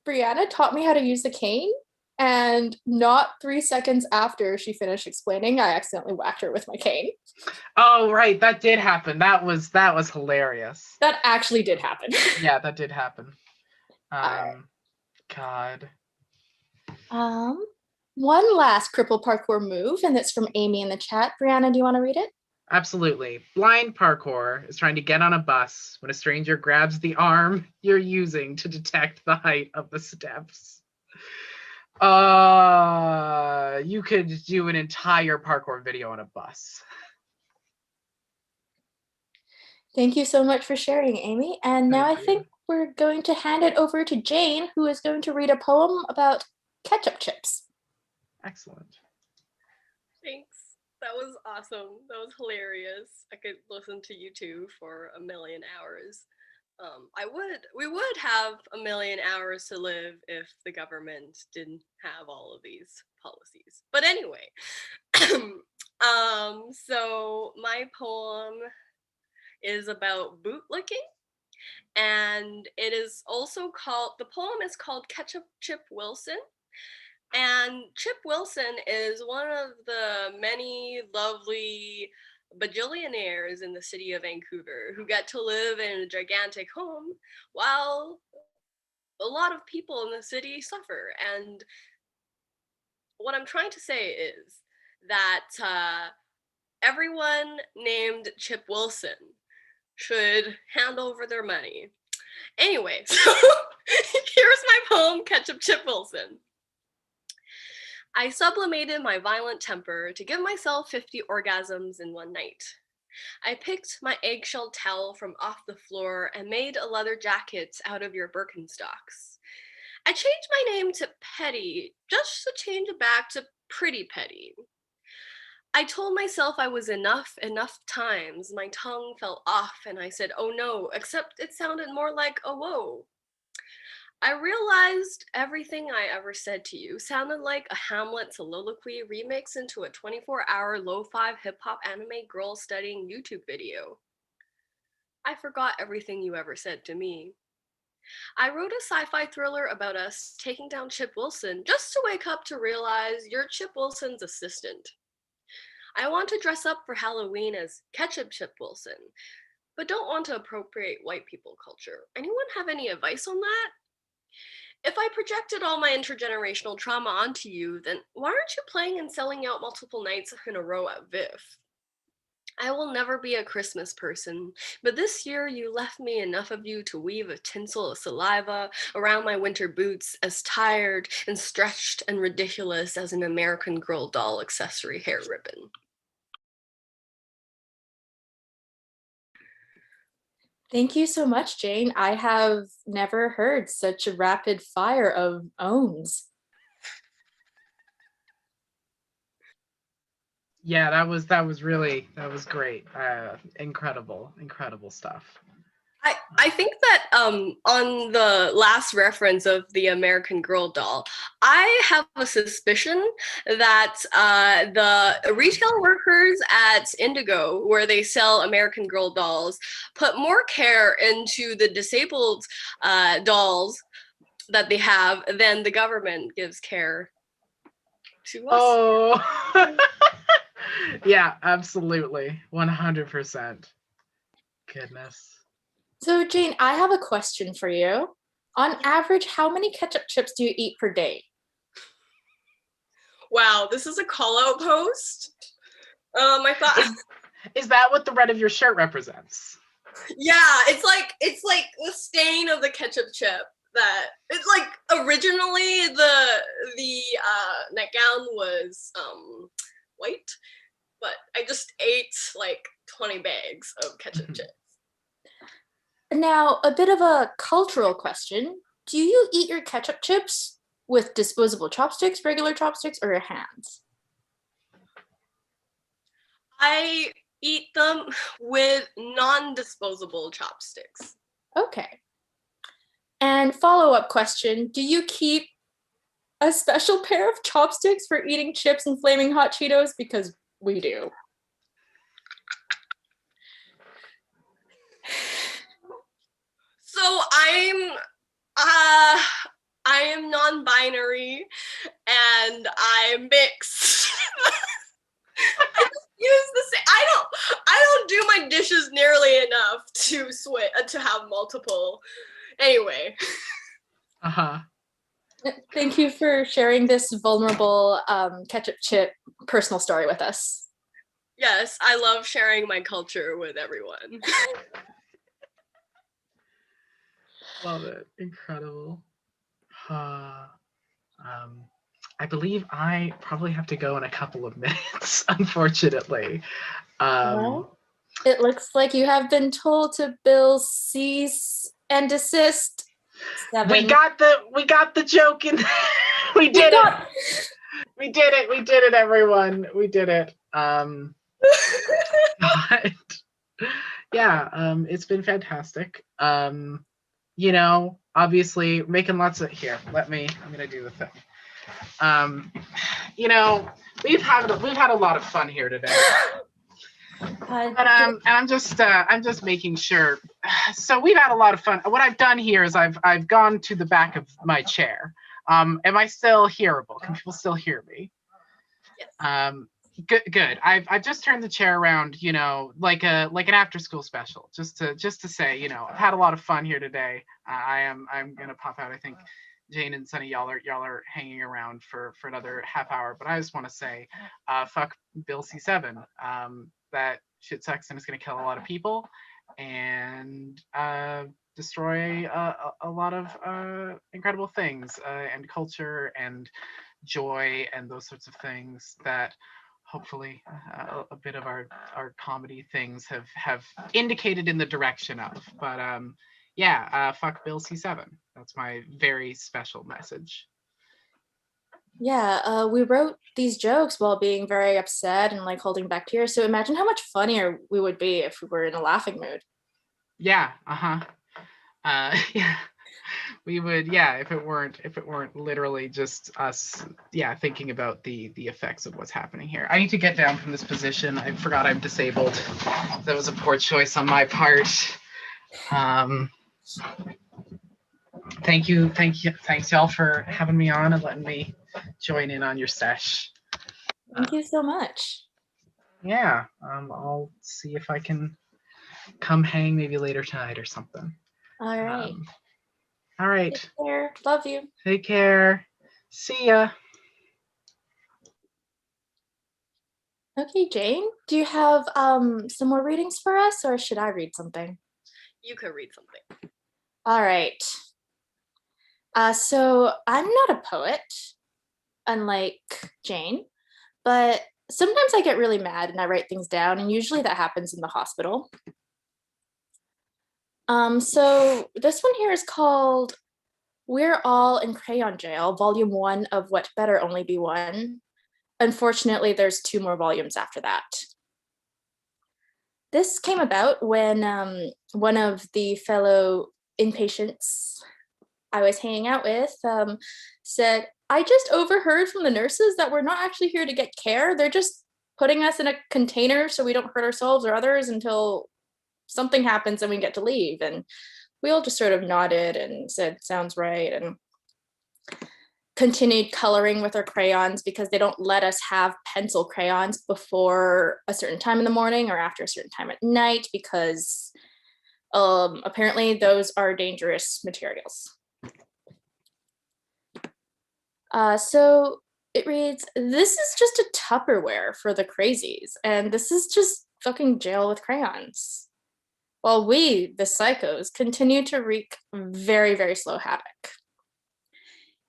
Brianna taught me how to use the cane, and not 3 seconds after she finished explaining, I accidentally whacked her with my cane. Oh, right. That did happen. That was hilarious. That actually did happen. Yeah, that did happen. Right. God. One last cripple parkour move, and it's from Amy in the chat. Brianna, do you want to read it? Absolutely. Blind parkour is trying to get on a bus when a stranger grabs the arm you're using to detect the height of the steps. You could do an entire parkour video on a bus. Thank you so much for sharing, Amy. And now I think we're going to hand it over to Jane, who is going to read a poem about ketchup chips. Excellent. Thanks. That was awesome. That was hilarious. I could listen to you two for a million hours. We would have a million hours to live if the government didn't have all of these policies. But anyway, so my poem is about bootlicking, and it is also called, the poem is called Ketchup Chip Wilson. And Chip Wilson is one of the many lovely bajillionaires in the city of Vancouver who get to live in a gigantic home while a lot of people in the city suffer. And what I'm trying to say is that everyone named Chip Wilson should hand over their money. Anyway, so here's my poem, Ketchup Chip Wilson. I sublimated my violent temper to give myself 50 orgasms in one night. I picked my eggshell towel from off the floor and made a leather jacket out of your Birkenstocks. I changed my name to Petty just to change it back to Pretty Petty. I told myself I was enough times. My tongue fell off and I said, oh no, except it sounded more like a whoa. I realized everything I ever said to you sounded like a Hamlet soliloquy remixed into a 24-hour lo-fi hip-hop anime girl studying YouTube video. I forgot everything you ever said to me. I wrote a sci-fi thriller about us taking down Chip Wilson just to wake up to realize you're Chip Wilson's assistant. I want to dress up for Halloween as Ketchup Chip Wilson, but don't want to appropriate white people culture. Anyone have any advice on that? If I projected all my intergenerational trauma onto you, then why aren't you playing and selling out multiple nights in a row at VIF? I will never be a Christmas person, but this year you left me enough of you to weave a tinsel of saliva around my winter boots, as tired and stretched and ridiculous as an American Girl doll accessory hair ribbon. Thank you so much, Jane. I have never heard such a rapid fire of owns. Yeah, that was great. Incredible stuff. I think that on the last reference of the American Girl doll, I have a suspicion that the retail workers at Indigo, where they sell American Girl dolls, put more care into the disabled dolls that they have than the government gives care to us. Oh, yeah, absolutely. 100%. Goodness. So Jane, I have a question for you. On average, how many ketchup chips do you eat per day? Wow, this is a call out post. I thought Is that what the red of your shirt represents? yeah, it's like the stain of the ketchup chip that it's like originally the nightgown was white, but I just ate like 20 bags of ketchup chips. Now, a bit of a cultural question. Do you eat your ketchup chips with disposable chopsticks, regular chopsticks, or your hands? I eat them with non-disposable chopsticks. Okay. And follow-up question, do you keep a special pair of chopsticks for eating chips and flaming hot Cheetos? Because we do. So I am non-binary and I'm mixed. I just use the same. I don't do my dishes nearly enough to to have multiple. Anyway. Thank you for sharing this vulnerable ketchup chip personal story with us. Yes, I love sharing my culture with everyone. Love it. Incredible. I believe I probably have to go in a couple of minutes, unfortunately. Well, it looks like you have been told to bill cease and desist. 7. We got the joke in. We did it. We did it, everyone. We did it. But, yeah, it's been fantastic. You know, obviously making lots of I'm gonna do the thing. You know, we've had a lot of fun here today. And I'm just making sure. So we've had a lot of fun. What I've done here is I've gone to the back of my chair. Am I still hearable? Can people still hear me? Yes. Good. I've just turned the chair around, you know, like an after school special, just to say, you know, I've had a lot of fun here today. I'm gonna pop out. I think Jane and Sunny, y'all are hanging around for another half hour, but I just want to say, fuck Bill C7. That shit sucks and it's gonna kill a lot of people and destroy a lot of incredible things and culture and joy and those sorts of things that hopefully a bit of our comedy things have indicated in the direction of. But yeah, fuck Bill C7. That's my very special message. Yeah, we wrote these jokes while being very upset and like holding back tears. So imagine how much funnier we would be if we were in a laughing mood. Yeah, yeah, we would. Yeah, if it weren't literally just us. Yeah, thinking about the effects of what's happening here. I need to get down from this position. I forgot I'm disabled. That was a poor choice on my part. Thanks y'all for having me on and letting me join in on your sesh. Thank you so much. Yeah, I'll see if I can come hang maybe later tonight or something. All right. All right. Take care. Love you. Take care. See ya. Okay, Jane, do you have some more readings for us, or should I read something? You could read something. All right. So I'm not a poet, unlike Jane, but sometimes I get really mad and I write things down, and usually that happens in the hospital. So this one here is called We're All in Crayon Jail, Volume 1 of What Better Only Be One. Unfortunately, there's 2 more volumes after that. This came about when one of the fellow inpatients I was hanging out with said, I just overheard from the nurses that we're not actually here to get care. They're just putting us in a container so we don't hurt ourselves or others until something happens and we get to leave. And we all just sort of nodded and said, sounds right, and continued coloring with our crayons because they don't let us have pencil crayons before a certain time in the morning or after a certain time at night because apparently those are dangerous materials. So it reads, "This is just a Tupperware for the crazies, and this is just fucking jail with crayons." While we, the psychos, continue to wreak very, very slow havoc.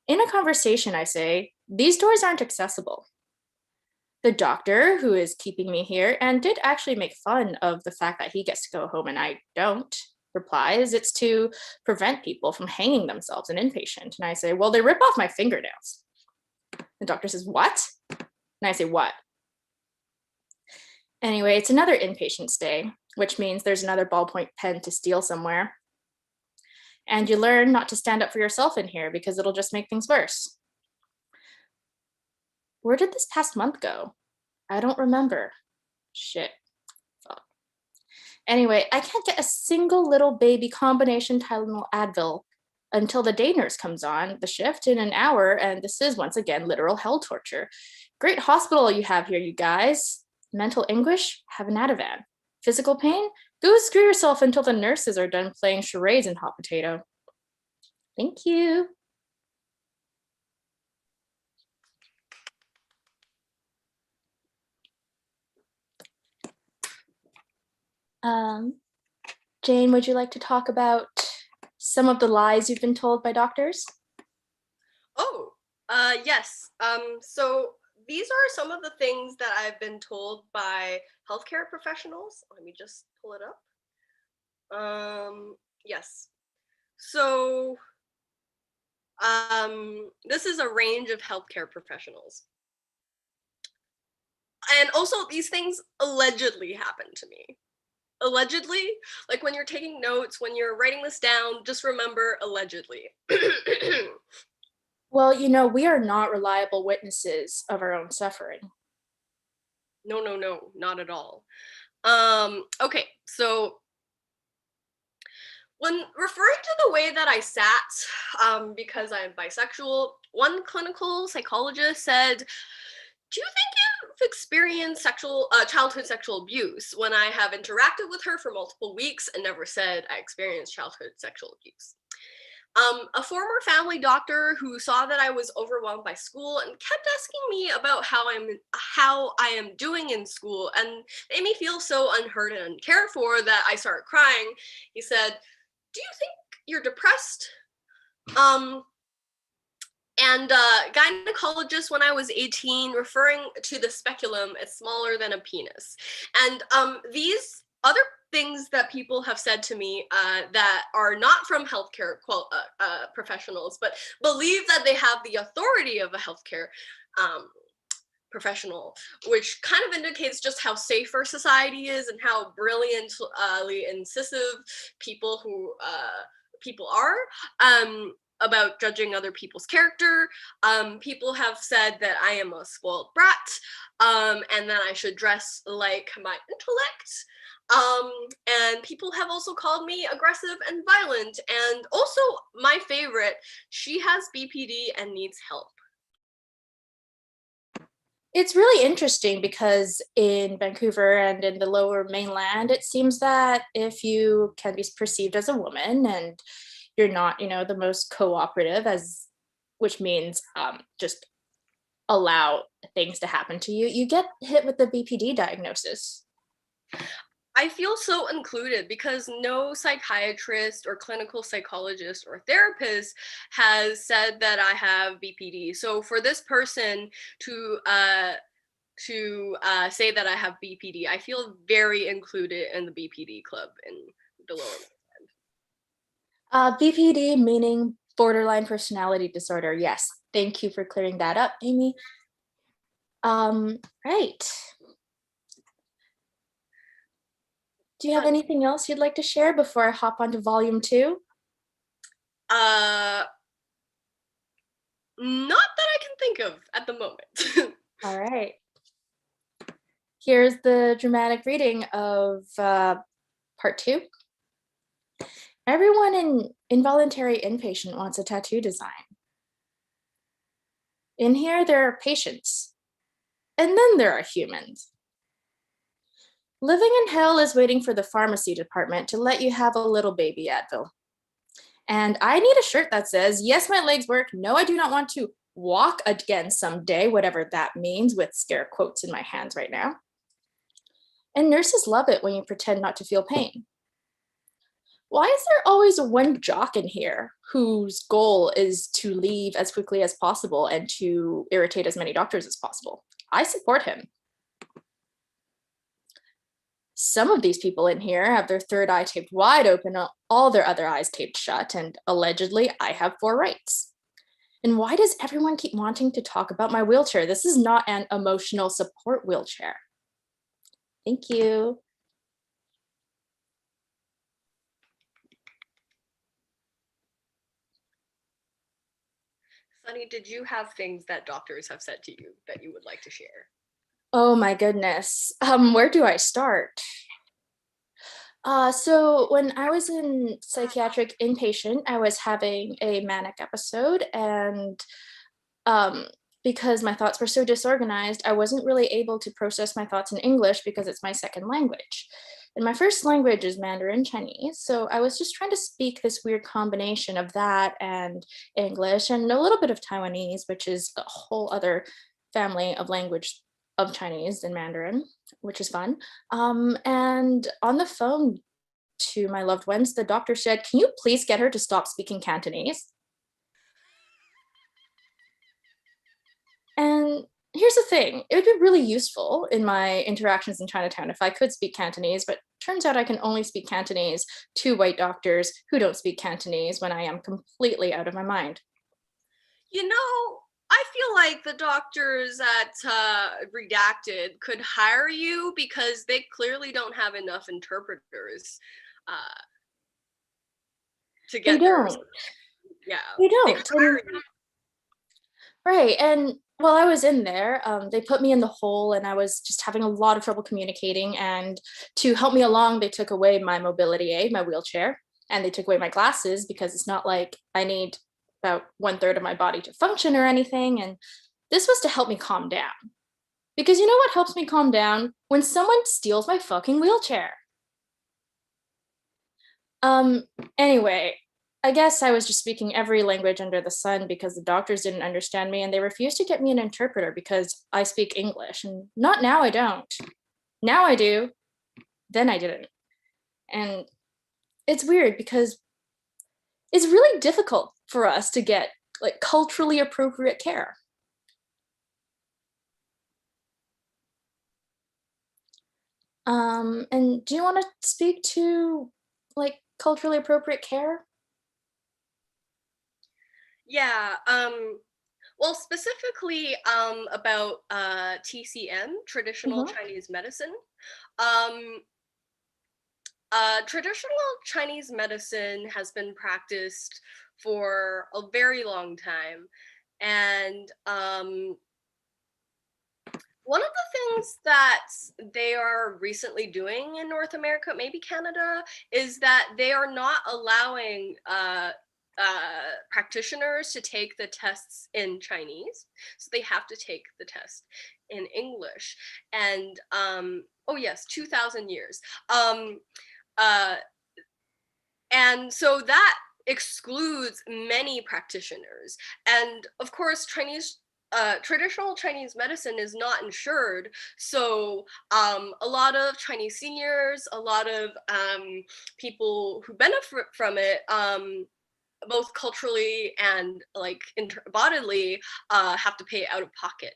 In a conversation, I say, "These doors aren't accessible." The doctor, who is keeping me here and did actually make fun of the fact that he gets to go home and I don't, replies, "It's to prevent people from hanging themselves in inpatient." And I say, "Well, they rip off my fingernails." The doctor says, "What?" And I say, "What?" Anyway, it's another inpatient stay, which means there's another ballpoint pen to steal somewhere. And you learn not to stand up for yourself in here because it'll just make things worse. Where did this past month go? I don't remember. Shit. Fuck. Anyway, I can't get a single little baby combination Tylenol Advil until the day nurse comes on the shift in an hour, and this is once again literal hell torture. Great hospital you have here, you guys. Mental anguish? Have an Ativan. Physical pain? Go screw yourself until the nurses are done playing charades in hot potato. Thank you. Jane, would you like to talk about some of the lies you've been told by doctors? Oh, yes. So these are some of the things that I've been told by healthcare professionals. Let me just pull it up. Yes. So this is a range of healthcare professionals. And also these things allegedly happened to me. Allegedly, like when you're taking notes, when you're writing this down, just remember allegedly. Well, you know, we are not reliable witnesses of our own suffering. No, not at all. Okay, so when referring to the way that I sat, because I'm bisexual, one clinical psychologist said, "Do you think you've experienced childhood sexual abuse?" When I have interacted with her for multiple weeks and never said I experienced childhood sexual abuse. A former family doctor who saw that I was overwhelmed by school and kept asking me about how I am doing in school and made me feel so unheard and uncared for that I started crying. He said, "Do you think you're depressed?" And gynecologist when I was 18, referring to the speculum as smaller than a penis. And these other things that people have said to me that are not from healthcare professionals, but believe that they have the authority of a healthcare professional, which kind of indicates just how safe our society is and how brilliantly incisive people are about judging other people's character. People have said that I am a spoiled brat and that I should dress like my intellect. And people have also called me aggressive and violent. And also, my favorite, she has BPD and needs help. It's really interesting because in Vancouver and in the lower mainland, it seems that if you can be perceived as a woman and you're not, you know, the most cooperative, which means just allow things to happen to you, you get hit with the BPD diagnosis. I feel so included because no psychiatrist or clinical psychologist or therapist has said that I have BPD. So for this person to say that I have BPD, I feel very included in the BPD club in the lower mainland. BPD meaning borderline personality disorder. Yes, thank you for clearing that up, Amy. Right. Do you have anything else you'd like to share before I hop onto volume 2? Not that I can think of at the moment. All right. Here's the dramatic reading of part 2. Everyone in involuntary inpatient wants a tattoo design. In here, there are patients, and then there are humans. Living in hell is waiting for the pharmacy department to let you have a little baby Advil. And I need a shirt that says, "Yes, my legs work. No, I do not want to walk again someday, whatever that means, with scare quotes in my hands right now. And nurses love it when you pretend not to feel pain. Why is there always one jock in here whose goal is to leave as quickly as possible and to irritate as many doctors as possible? I support him. Some of these people in here have their third eye taped wide open, all their other eyes taped shut, and allegedly I have 4 rights. And why does everyone keep wanting to talk about my wheelchair? This is not an emotional support wheelchair. Thank you. Sunny, did you have things that doctors have said to you that you would like to share? Oh my goodness. Where do I start? So when I was in psychiatric inpatient, I was having a manic episode, and because my thoughts were so disorganized, I wasn't really able to process my thoughts in English because it's my second language. And my first language is Mandarin Chinese. So I was just trying to speak this weird combination of that and English and a little bit of Taiwanese, which is a whole other family of language of Chinese than Mandarin, which is fun. And on the phone to my loved ones, the doctor said, "Can you please get her to stop speaking Cantonese?" And here's the thing, it would be really useful in my interactions in Chinatown if I could speak Cantonese, but turns out I can only speak Cantonese to white doctors who don't speak Cantonese when I am completely out of my mind. You know, I feel like the doctors at Redacted could hire you because they clearly don't have enough interpreters to get They don't. Yeah. They They don't. could hire you. Right, and while I was in there, they put me in the hole and I was just having a lot of trouble communicating, and to help me along, they took away my mobility aid, my wheelchair, and they took away my glasses because it's not like I need about 1/3 of my body to function or anything, and this was to help me calm down. Because you know what helps me calm down? When someone steals my fucking wheelchair. Anyway, I guess I was just speaking every language under the sun because the doctors didn't understand me and they refused to get me an interpreter because I speak English. And not now, I don't. Now I do. Then I didn't. And it's weird because it's really difficult for us to get like culturally appropriate care. And do you want to speak to like culturally appropriate care? Yeah, well, specifically about TCM, traditional Chinese medicine. Traditional Chinese medicine has been practiced for a very long time. And one of the things that they are recently doing in North America, maybe Canada, is that they are not allowing practitioners to take the tests in Chinese. So they have to take the test in English. And, oh yes, 2,000 years. And so that excludes many practitioners. And of course, traditional Chinese medicine is not insured. So a lot of Chinese seniors, a lot of people who benefit from it, both culturally and like bodily, have to pay out of pocket.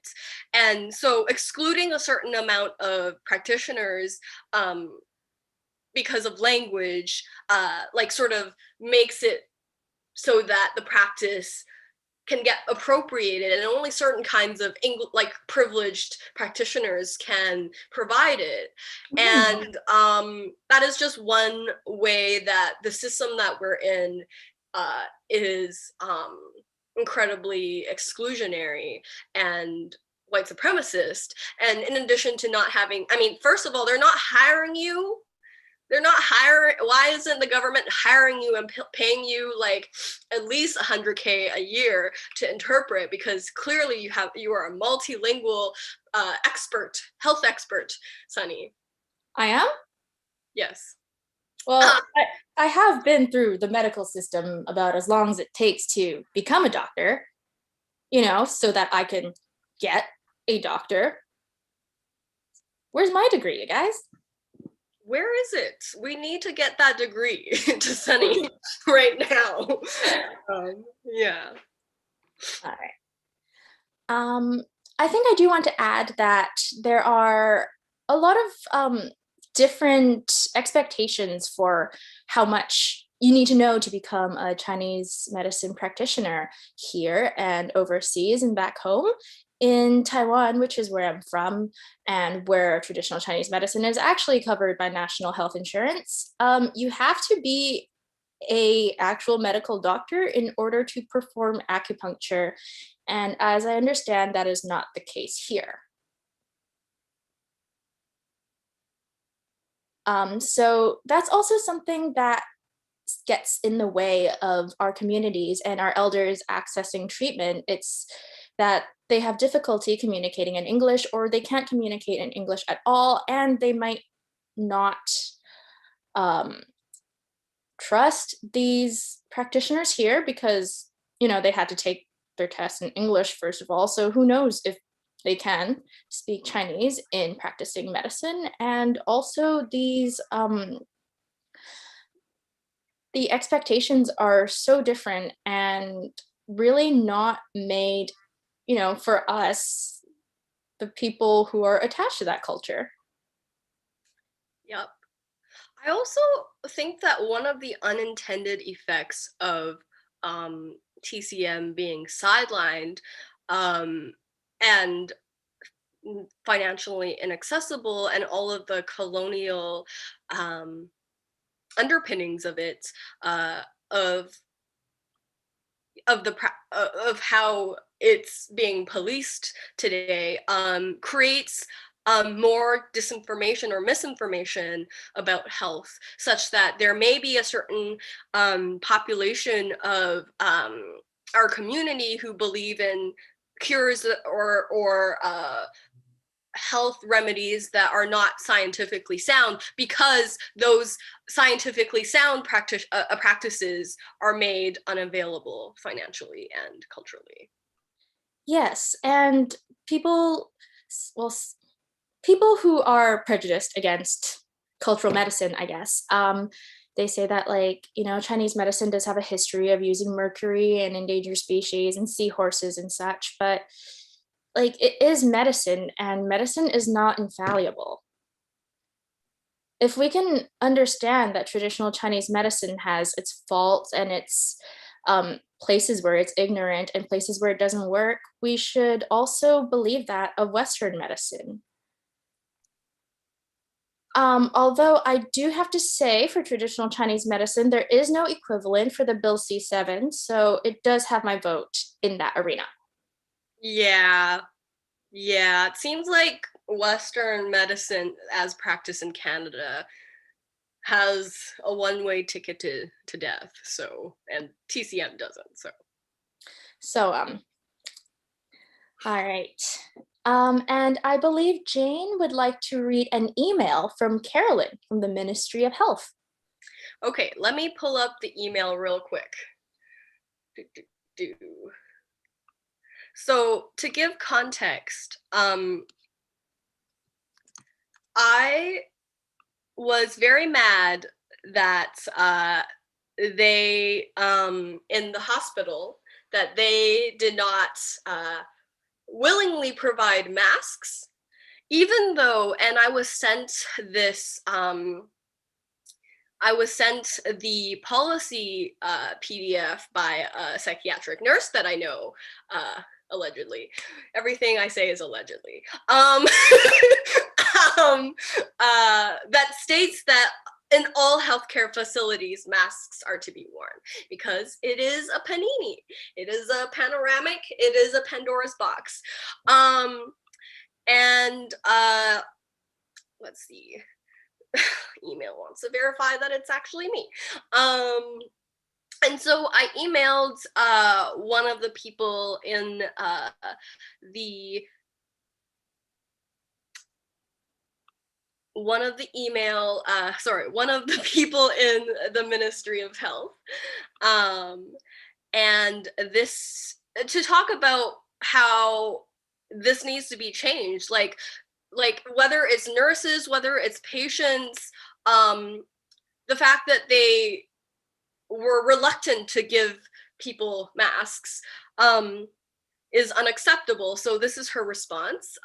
And so excluding a certain amount of practitioners because of language, like sort of makes it so that the practice can get appropriated and only certain kinds of like privileged practitioners can provide it. And that is just one way that the system that we're in is incredibly exclusionary and white supremacist. And in addition to not having, I mean, first of all, they're not hiring you. They're not hiring. Why isn't the government hiring you and paying you like at least $100K a year to interpret? Because clearly you are a multilingual expert, health expert, Sunny. I am? Yes. Well, I have been through the medical system about as long as it takes to become a doctor. so that I can get a doctor. Where's my degree, you guys? Where is it? We need to get that degree to Sunny right now. Yeah. All right. I think I do want to add that there are a lot of different expectations for how much you need to know to become a Chinese medicine practitioner here and overseas and back home. In Taiwan, which is where I'm from, and where traditional Chinese medicine is actually covered by national health insurance, you have to be an actual medical doctor in order to perform acupuncture. And as I understand, that is not the case here. So that's also something that gets in the way of our communities and our elders accessing treatment. It's that they have difficulty communicating in English, or they can't communicate in English at all, and they might not trust these practitioners here because, they had to take their test in English first of all. So who knows if they can speak Chinese in practicing medicine. And also these, the expectations are so different and really not made, for us, the people who are attached to that culture. Yep. I also think that one of the unintended effects of TCM being sidelined and financially inaccessible, and all of the colonial underpinnings of it, of how it's being policed today, creates more disinformation or misinformation about health, such that there may be a certain population of our community who believe in cures or health remedies that are not scientifically sound, because those scientifically sound practices are made unavailable financially and culturally. Yes, and people who are prejudiced against cultural medicine, I guess, they say that, Chinese medicine does have a history of using mercury and endangered species and seahorses and such, but it is medicine, and medicine is not infallible. If we can understand that traditional Chinese medicine has its faults and its places where it's ignorant and places where it doesn't work, we should also believe that of Western medicine. Although I do have to say, for traditional Chinese medicine, there is no equivalent for the Bill C7, so it does have my vote in that arena. Yeah, it seems like Western medicine as practiced in Canada has a one-way ticket to death, and TCM doesn't, So, all right. And I believe Jane would like to read an email from Carolyn from the Ministry of Health. Okay, let me pull up the email real quick. So to give context, I was very mad that they, in the hospital, that they did not willingly provide masks, even though, and I was sent this, I was sent the policy PDF by a psychiatric nurse that I know, allegedly. Everything I say is allegedly. That states that in all healthcare facilities, masks are to be worn because it is a panini. It is a panoramic. It is a Pandora's box. Let's see. Email wants to verify that it's actually me. And so I emailed one of the people in one of the people in the Ministry of Health, and this to talk about how this needs to be changed, like whether it's nurses, whether it's patients, the fact that they were reluctant to give people masks is unacceptable. So this is her response.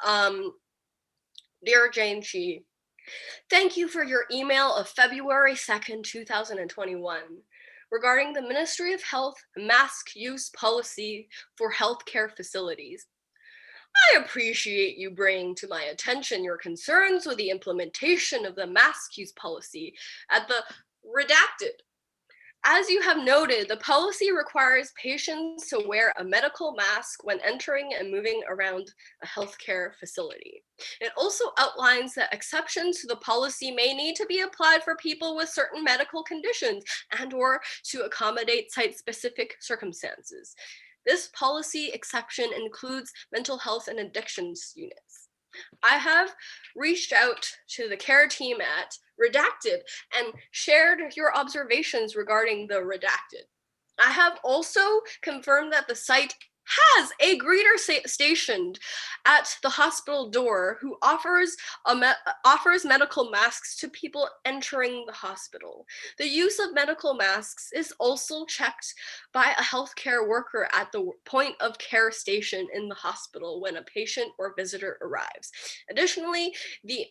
Dear Jane Chi, thank you for your email of February 2nd, 2021, regarding the Ministry of Health mask use policy for healthcare facilities. I appreciate you bringing to my attention your concerns with the implementation of the mask use policy at the redacted. As you have noted, the policy requires patients to wear a medical mask when entering and moving around a healthcare facility. It also outlines that exceptions to the policy may need to be applied for people with certain medical conditions and/or to accommodate site-specific circumstances. This policy exception includes mental health and addictions units. I have reached out to the care team at Redacted and shared your observations regarding the redacted. I have also confirmed that the site has a greeter stationed at the hospital door who offers medical masks to people entering the hospital. The use of medical masks is also checked by a healthcare worker at the point of care station in the hospital when a patient or visitor arrives. Additionally, the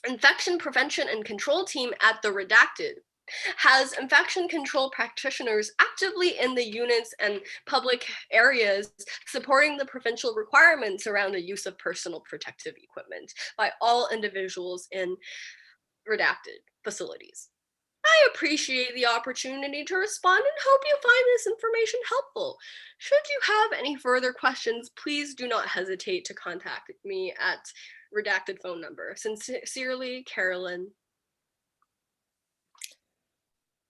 infection prevention and control team at the redacted has infection control practitioners actively in the units and public areas supporting the provincial requirements around the use of personal protective equipment by all individuals in redacted facilities. I appreciate the opportunity to respond and hope you find this information helpful. Should you have any further questions, please do not hesitate to contact me at redacted phone number. Sincerely, Carolyn.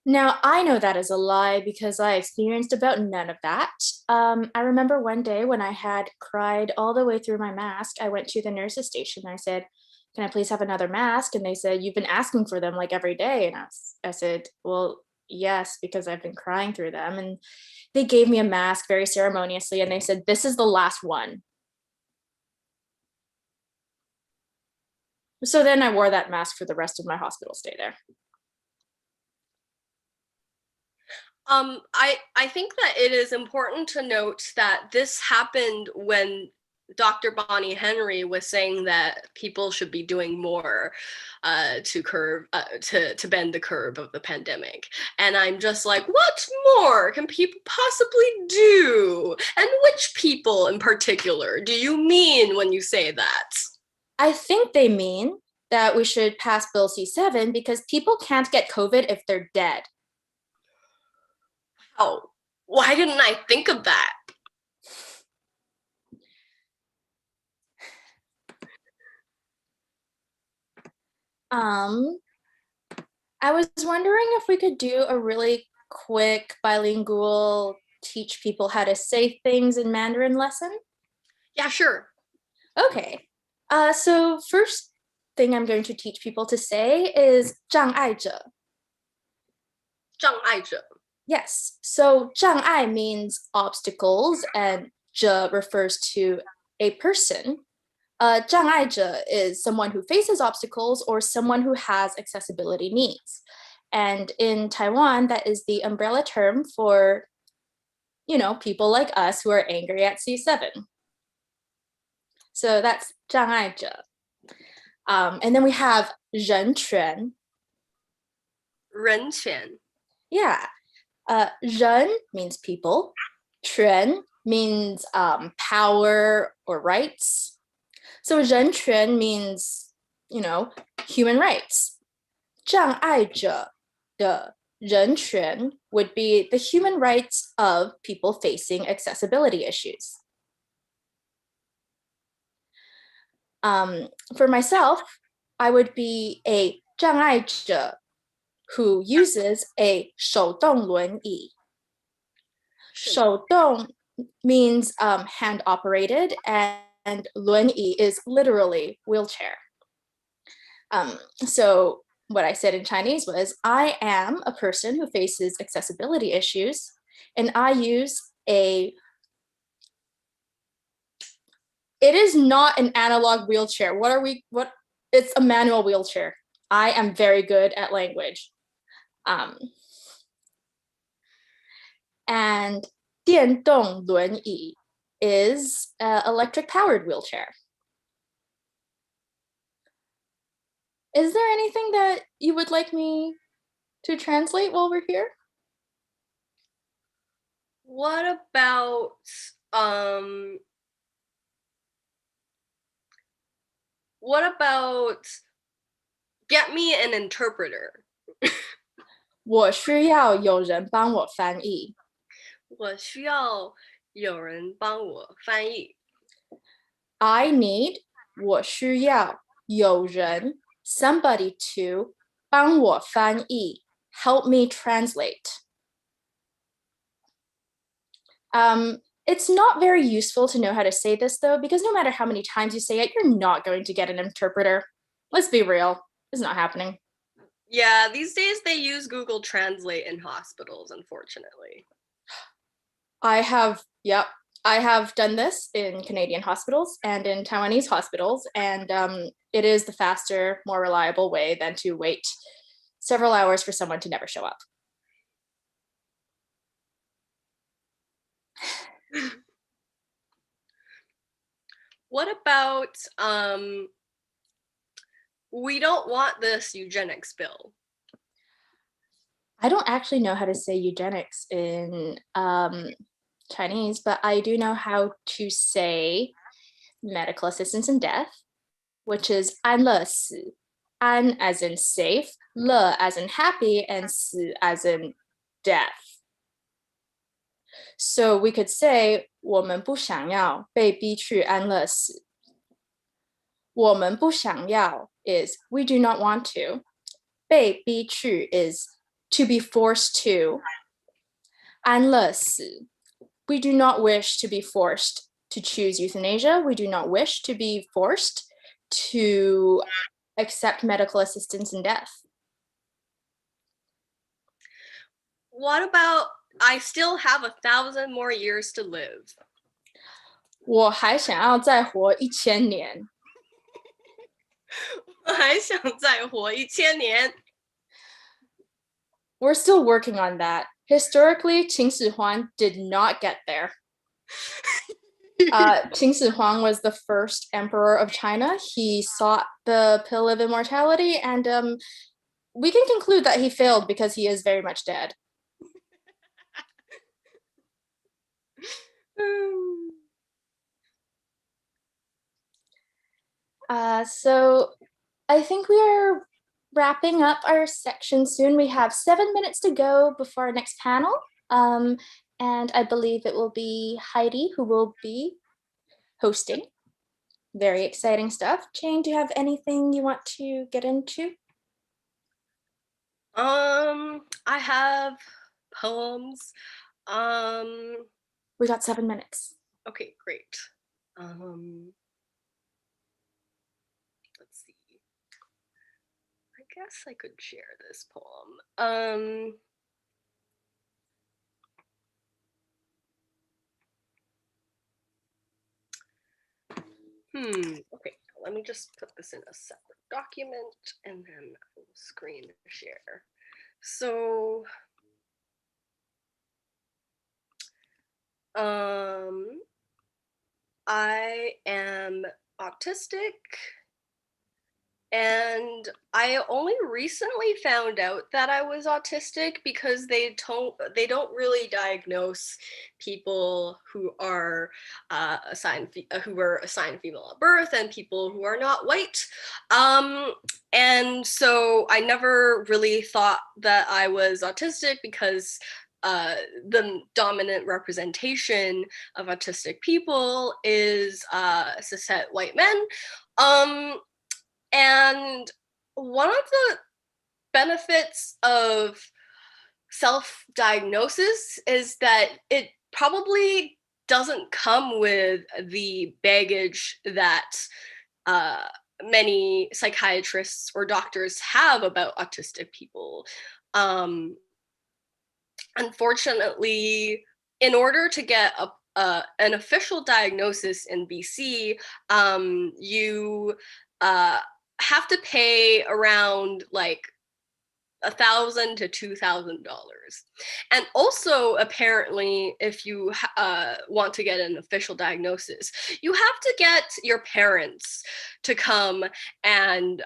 Now, I know that is a lie because I experienced about none of that. I remember one day when I had cried all the way through my mask, I went to the nurse's station. I said, can I please have another mask? And they said, you've been asking for them like every day. And I said, well, yes, because I've been crying through them. And they gave me a mask very ceremoniously. And they said, this is the last one. So then I wore that mask for the rest of my hospital stay there. I think that it is important to note that this happened when Dr. Bonnie Henry was saying that people should be doing more to bend the curve of the pandemic. And I'm just like, what more can people possibly do? And which people in particular do you mean when you say that? I think they mean that we should pass Bill C-7 because people can't get COVID if they're dead. Oh, why didn't I think of that? I was wondering if we could do a really quick bilingual teach people how to say things in Mandarin lesson. Yeah, sure. Okay. So first thing I'm going to teach people to say is 障碍者. 障碍者. Yes. So 障碍 means obstacles and 者 refers to a person. 障碍者 is someone who faces obstacles or someone who has accessibility needs. And in Taiwan, that is the umbrella term for, people like us who are angry at C7. So that's 障碍者. And then we have 人权. 人权. Yeah. 人 means people. 权 means power or rights. So 人权 means, human rights. 障碍者的人权 would be the human rights of people facing accessibility issues. For myself, I would be a 障碍者 who uses a 手动轮椅. 手动 means hand operated and 轮椅 is literally wheelchair. So what I said in Chinese was, I am a person who faces accessibility issues and I use a It is not an analog wheelchair. It's a manual wheelchair. I am very good at language. And 电动轮椅 is an electric powered wheelchair. Is there anything that you would like me to translate while we're here? What about get me an interpreter? 我需要有人帮我翻译。我需要有人帮我翻译。I need 我需要有人 somebody to 帮我翻译 help me translate. It's not very useful to know how to say this though, because no matter how many times you say it, you're not going to get an interpreter. Let's be real, it's not happening. Yeah, these days they use Google Translate in hospitals, unfortunately. I have done this in Canadian hospitals and in Taiwanese hospitals, and it is the faster, more reliable way than to wait several hours for someone to never show up. What about we don't want this eugenics bill? I don't actually know how to say eugenics in Chinese, but I do know how to say medical assistance in death, which is 安乐死. An as in safe, le as in happy, and 死 as in death. So we could say 我们不想要被逼去安乐死. 我们不想要 is we do not want to. 被逼去 is to be forced to. 安乐死 we do not wish to be forced to choose euthanasia. We do not wish to be forced to accept medical assistance in death. What about I still have 1,000 more years to live? 我还想要再活1000年. 我还想再活1000年. We're still working on that. Historically, Qin Shi Huang did not get there. Qin Shi Huang was the first emperor of China. He sought the pill of immortality, and we can conclude that he failed because he is very much dead. So I think we are wrapping up our section soon. We have 7 minutes to go before our next panel. And I believe it will be Heidi who will be hosting. Very exciting stuff. Jane, do you have anything you want to get into? I have poems. We got 7 minutes. Okay, great. Let's see. I guess I could share this poem. Okay, let me just put this in a separate document and then I will screen share. So, I am autistic, and I only recently found out that I was autistic because they don't really diagnose people who are assigned female at birth and people who are not white. And so I never really thought that I was autistic because the dominant representation of autistic people is cishet white men. And one of the benefits of self-diagnosis is that it probably doesn't come with the baggage that many psychiatrists or doctors have about autistic people. Unfortunately, in order to get an official diagnosis in BC, you have to pay around like $1,000 to $2,000. And also, apparently, if you want to get an official diagnosis, you have to get your parents to come and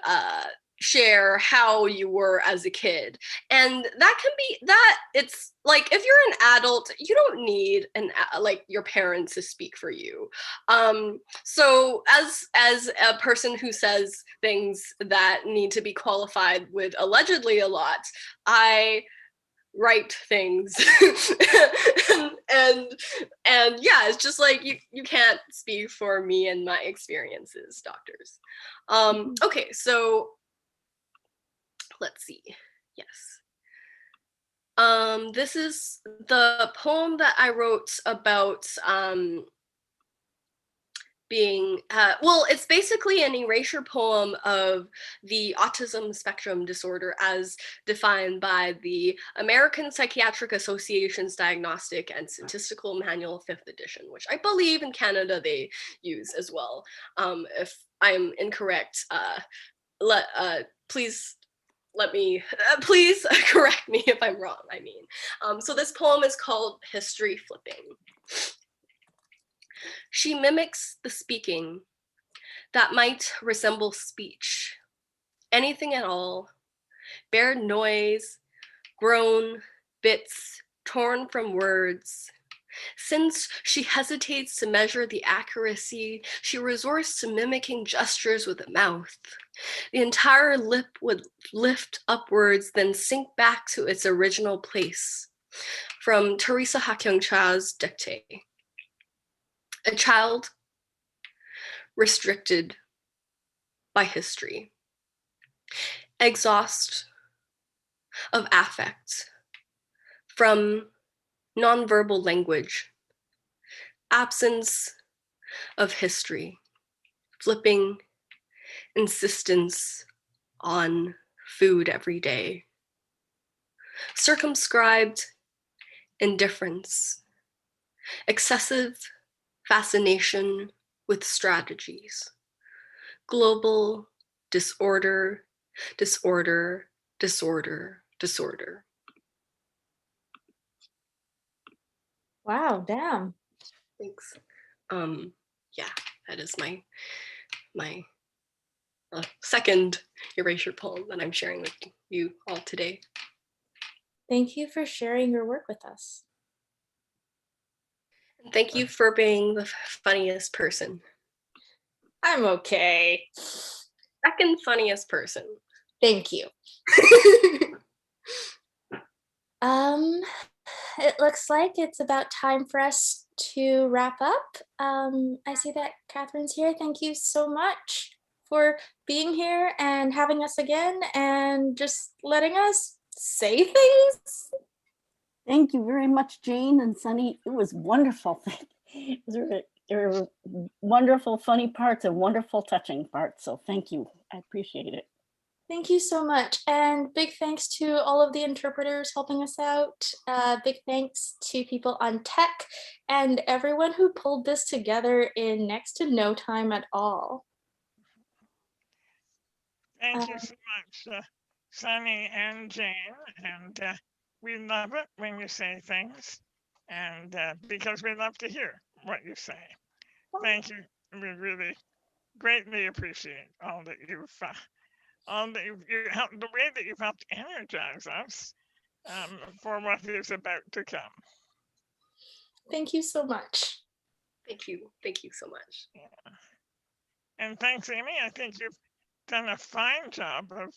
share how you were as a kid. And that can be that it's like, if you're an adult, you don't need like your parents to speak for you. So as a person who says things that need to be qualified with allegedly a lot, I write things and yeah, it's just like you can't speak for me and my experiences, doctors. Okay, so let's see. Yes. This is the poem that I wrote about being, well, it's basically an erasure poem of the autism spectrum disorder as defined by the American Psychiatric Association's Diagnostic and Statistical Manual 5th edition, which I believe in Canada they use as well. If I'm incorrect, please correct me if I'm wrong, I mean. So this poem is called History Flipping. She mimics the speaking that might resemble speech, anything at all, bare noise, groan, bits torn from words. Since she hesitates to measure the accuracy, she resorts to mimicking gestures with the mouth. The entire lip would lift upwards, then sink back to its original place. From Teresa Ha-Kyung-Cha's Dictée. A child restricted by history. Exhaust of affect from nonverbal language. Absence of history. Flipping insistence on food every day. Circumscribed indifference. Excessive fascination with strategies. Global disorder, disorder, disorder, disorder. Wow, damn. Thanks. Yeah, that is my second erasure poem that I'm sharing with you all today. Thank you for sharing your work with us. Thank you for being the funniest person. I'm okay. Second funniest person. Thank you. It looks like it's about time for us to wrap up. I see that Catherine's here. Thank you so much for being here and having us again and just letting us say things. Thank you very much, Jane and Sunny. It was wonderful. There were wonderful, funny parts and wonderful, touching parts. So thank you. I appreciate it. Thank you so much. And big thanks to all of the interpreters helping us out. Big thanks to people on tech and everyone who pulled this together in next to no time at all. Thank you so much, Sunny and Jane. And we love it when you say things, and because we love to hear what you say. Thank you. We really greatly appreciate all that you've helped, the way that you've helped energize us for what is about to come. Thank you so much. Thank you. Thank you so much. Yeah. And thanks, Amy. I think you've done a fine job of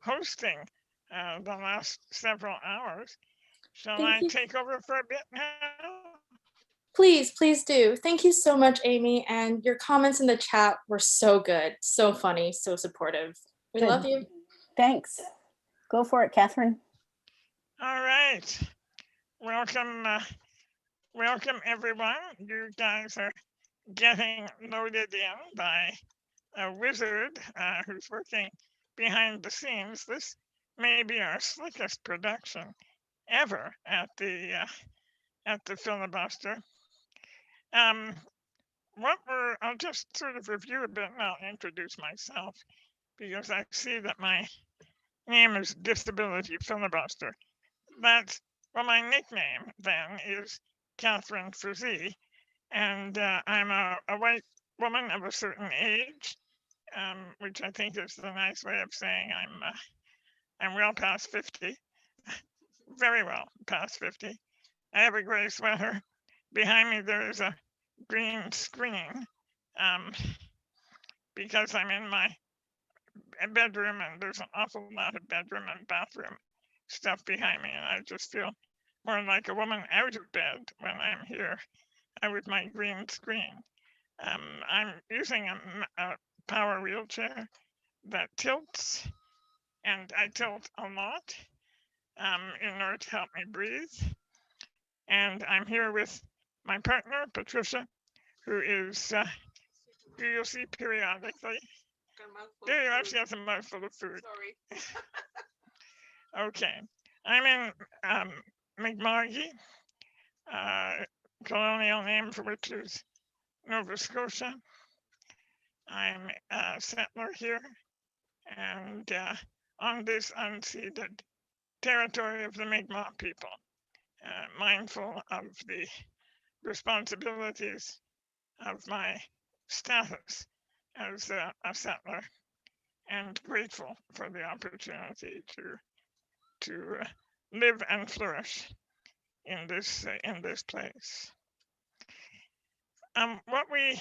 hosting the last several hours. Shall I take over for a bit now? Please, please do. Thank you so much, Amy. And your comments in the chat were so good, so funny, so supportive. We Good. love you. Thanks. Go for it, Catherine. All right. Welcome, welcome everyone. You guys are getting loaded in by a wizard who's working behind the scenes. This may be our slickest production ever at the Filibuster. I'll just sort of review a bit and I'll introduce myself because I see that my name is Disability Filibuster. That's, well, my nickname then is Catherine Frazee, and I'm a white woman of a certain age, which I think is the nice way of saying I'm well past 50, very well past 50. I have a gray sweater. Behind me there is a green screen because I'm in my bedroom and there's an awful lot of bedroom and bathroom stuff behind me, and I just feel more like a woman out of bed when I'm here with my green screen. I'm using a power wheelchair that tilts, and I tilt a lot in order to help me breathe. And I'm here with my partner, Patricia, who is, who you'll see periodically. There you are, she has a mouthful of food. Sorry. Okay, I'm in McMargie, colonial name for which is Nova Scotia. I'm a settler here, and on this unceded territory of the Mi'kmaq people, mindful of the responsibilities of my status as a settler, and grateful for the opportunity to live and flourish in this place. What we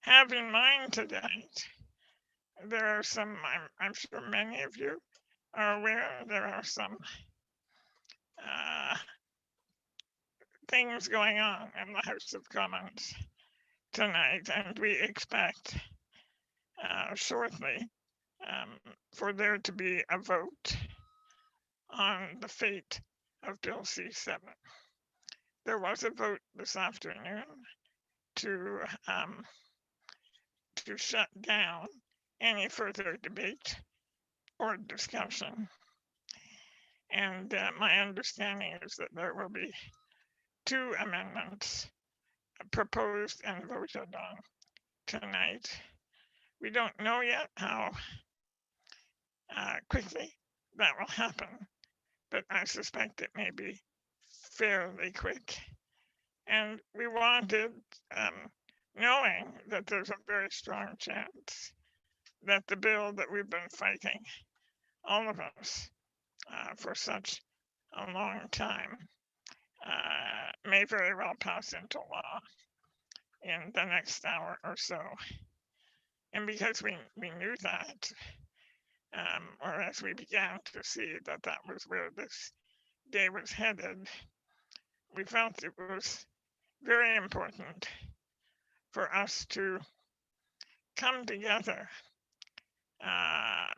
have in mind tonight, there are some, I'm sure many of you are aware, there are some things going on in the House of Commons tonight, and we expect shortly for there to be a vote on the fate of Bill C7. There was a vote this afternoon to shut down any further debate or discussion. And my understanding is that there will be 2 amendments proposed and voted on tonight. We don't know yet how quickly that will happen, but I suspect it may be fairly quick. And we wanted, knowing that there's a very strong chance that the bill that we've been fighting, all of us, for such a long time, may very well pass into law in the next hour or so. And because we knew that, or as we began to see that that was where this day was headed, we felt it was very important for us to come together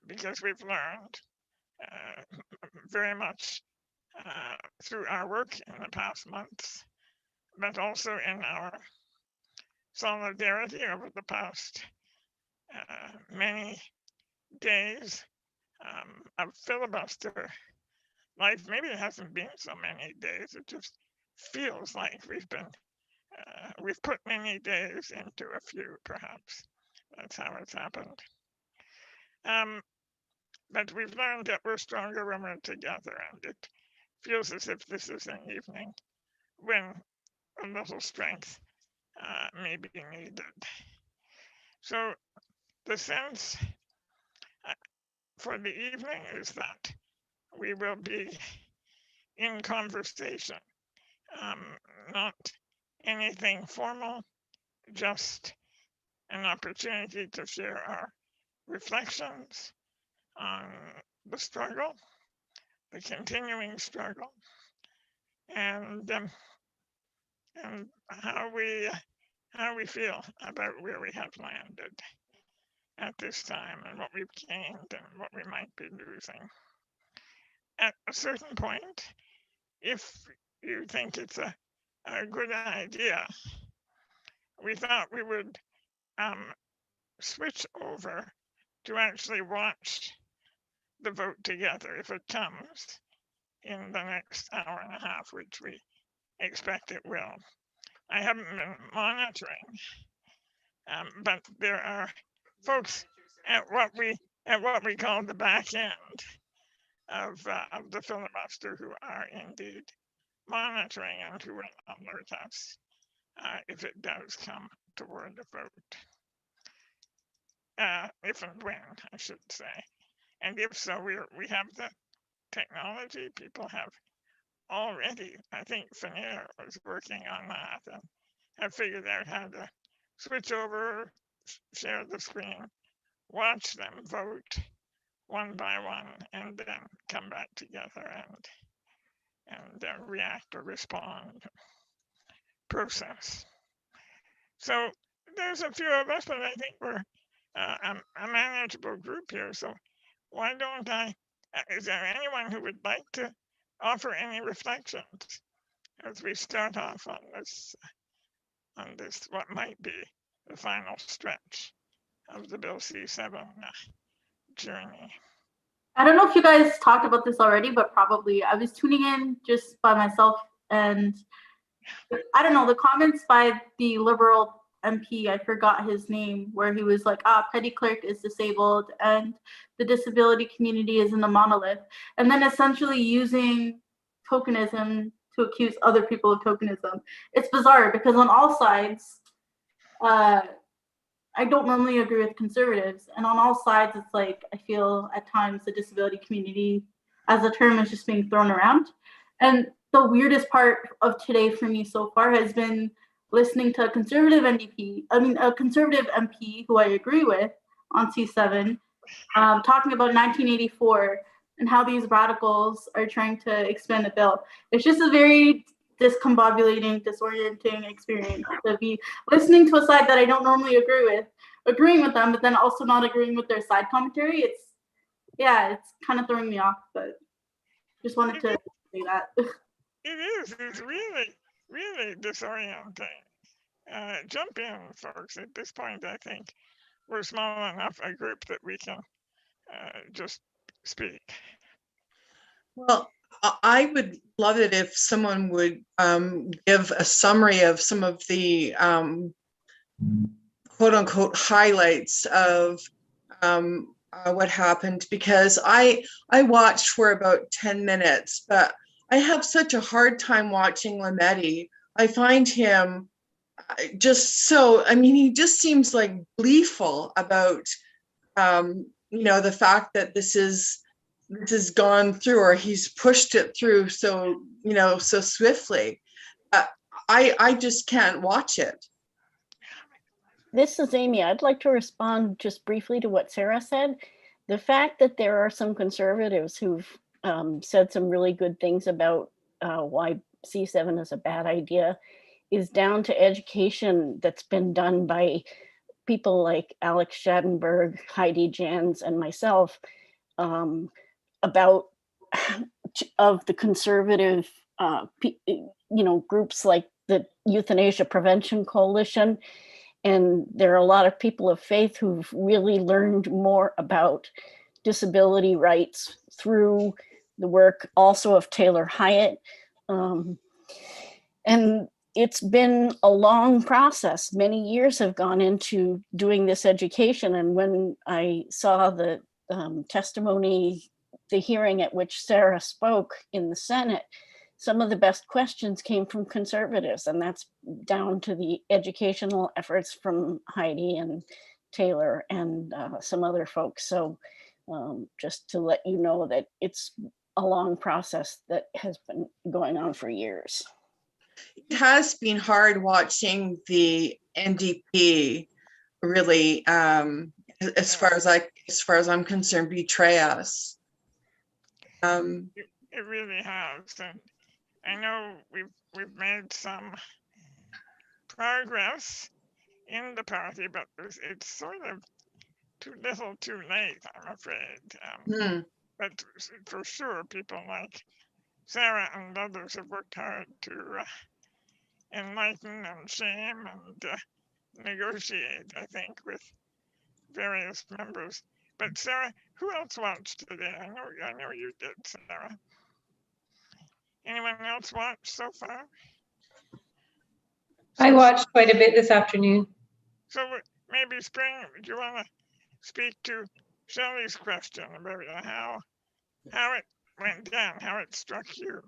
because we've learned very much through our work in the past months, but also in our solidarity over the past many days of filibuster life. Maybe it hasn't been so many days, it just feels like we've put many days into a few, perhaps. That's how it's happened. But we've learned that we're stronger when we're together, and it feels as if this is an evening when a little strength may be needed. So the sense for the evening is that we will be in conversation, not anything formal, just an opportunity to share our reflections on the struggle, the continuing struggle, and how we feel about where we have landed at this time and what we've gained and what we might be losing. At a certain point, if you think it's a good idea, we thought we would switch over to actually watch the vote together if it comes in the next hour and a half, which we expect it will. I haven't been monitoring, but there are folks at what we call the back end of the filibuster who are indeed monitoring and who will alert us if it does come toward a vote. If and when, I should say. And if so, we have the technology. People have already, I think Finir was working on that and have figured out how to switch over, share the screen, watch them vote one by one, and then come back together and react or respond, process. So there's a few of us, but I think we're a manageable group here. So why don't I, is there anyone who would like to offer any reflections as we start off on this what might be the final stretch of the Bill C7 journey? I don't know if you guys talked about this already, but probably I was tuning in just by myself, and I don't know, the comments by the Liberal MP, I forgot his name, where he was like, petty clerk is disabled and the disability community is in the monolith, and then essentially using tokenism to accuse other people of tokenism. It's bizarre because on all sides, I don't normally agree with conservatives, and on all sides, it's like I feel at times the disability community as a term is just being thrown around. And the weirdest part of today for me so far has been listening to a conservative MP who I agree with on C7, talking about 1984 and how these radicals are trying to expand the bill. It's just a very discombobulating, disorienting experience to be listening to a side that I don't normally agree with, agreeing with them, but then also not agreeing with their side commentary. It's kind of throwing me off, but just wanted to say that. It's really, really disorienting. Jump in, folks. At this point, I think we're small enough a group that we can just speak. Well, I would love it if someone would give a summary of some of the quote unquote highlights of what happened, because I watched for about 10 minutes, but I have such a hard time watching Lametti. I find him just so, he just seems like gleeful about, the fact that this has gone through, or he's pushed it through so swiftly. I just can't watch it. This is Amy. I'd like to respond just briefly to what Sarah said. The fact that there are some conservatives who've said some really good things about why C7 is a bad idea is down to education that's been done by people like Alex Schadenberg, Heidi Jans, and myself about of the conservative groups like the Euthanasia Prevention Coalition. And there are a lot of people of faith who've really learned more about disability rights through the work also of Taylor Hyatt. And it's been a long process. Many years have gone into doing this education. And when I saw the testimony, the hearing at which Sarah spoke in the Senate, some of the best questions came from conservatives, and that's down to the educational efforts from Heidi and Taylor and some other folks. So just to let you know that it's a long process that has been going on for years. It has been hard watching the NDP really, as far as I'm concerned, betray us. It really has, and I know we've made some progress in the party, but it's sort of too little, too late, I'm afraid. But for sure, people like Sarah and others have worked hard to enlighten and shame and negotiate, I think, with various members. But Sarah, who else watched today? I know you did, Sarah. Anyone else watch so far? I watched quite a bit this afternoon. So maybe Spring, do you want to speak to Shelley's question about how it went down, how it struck you?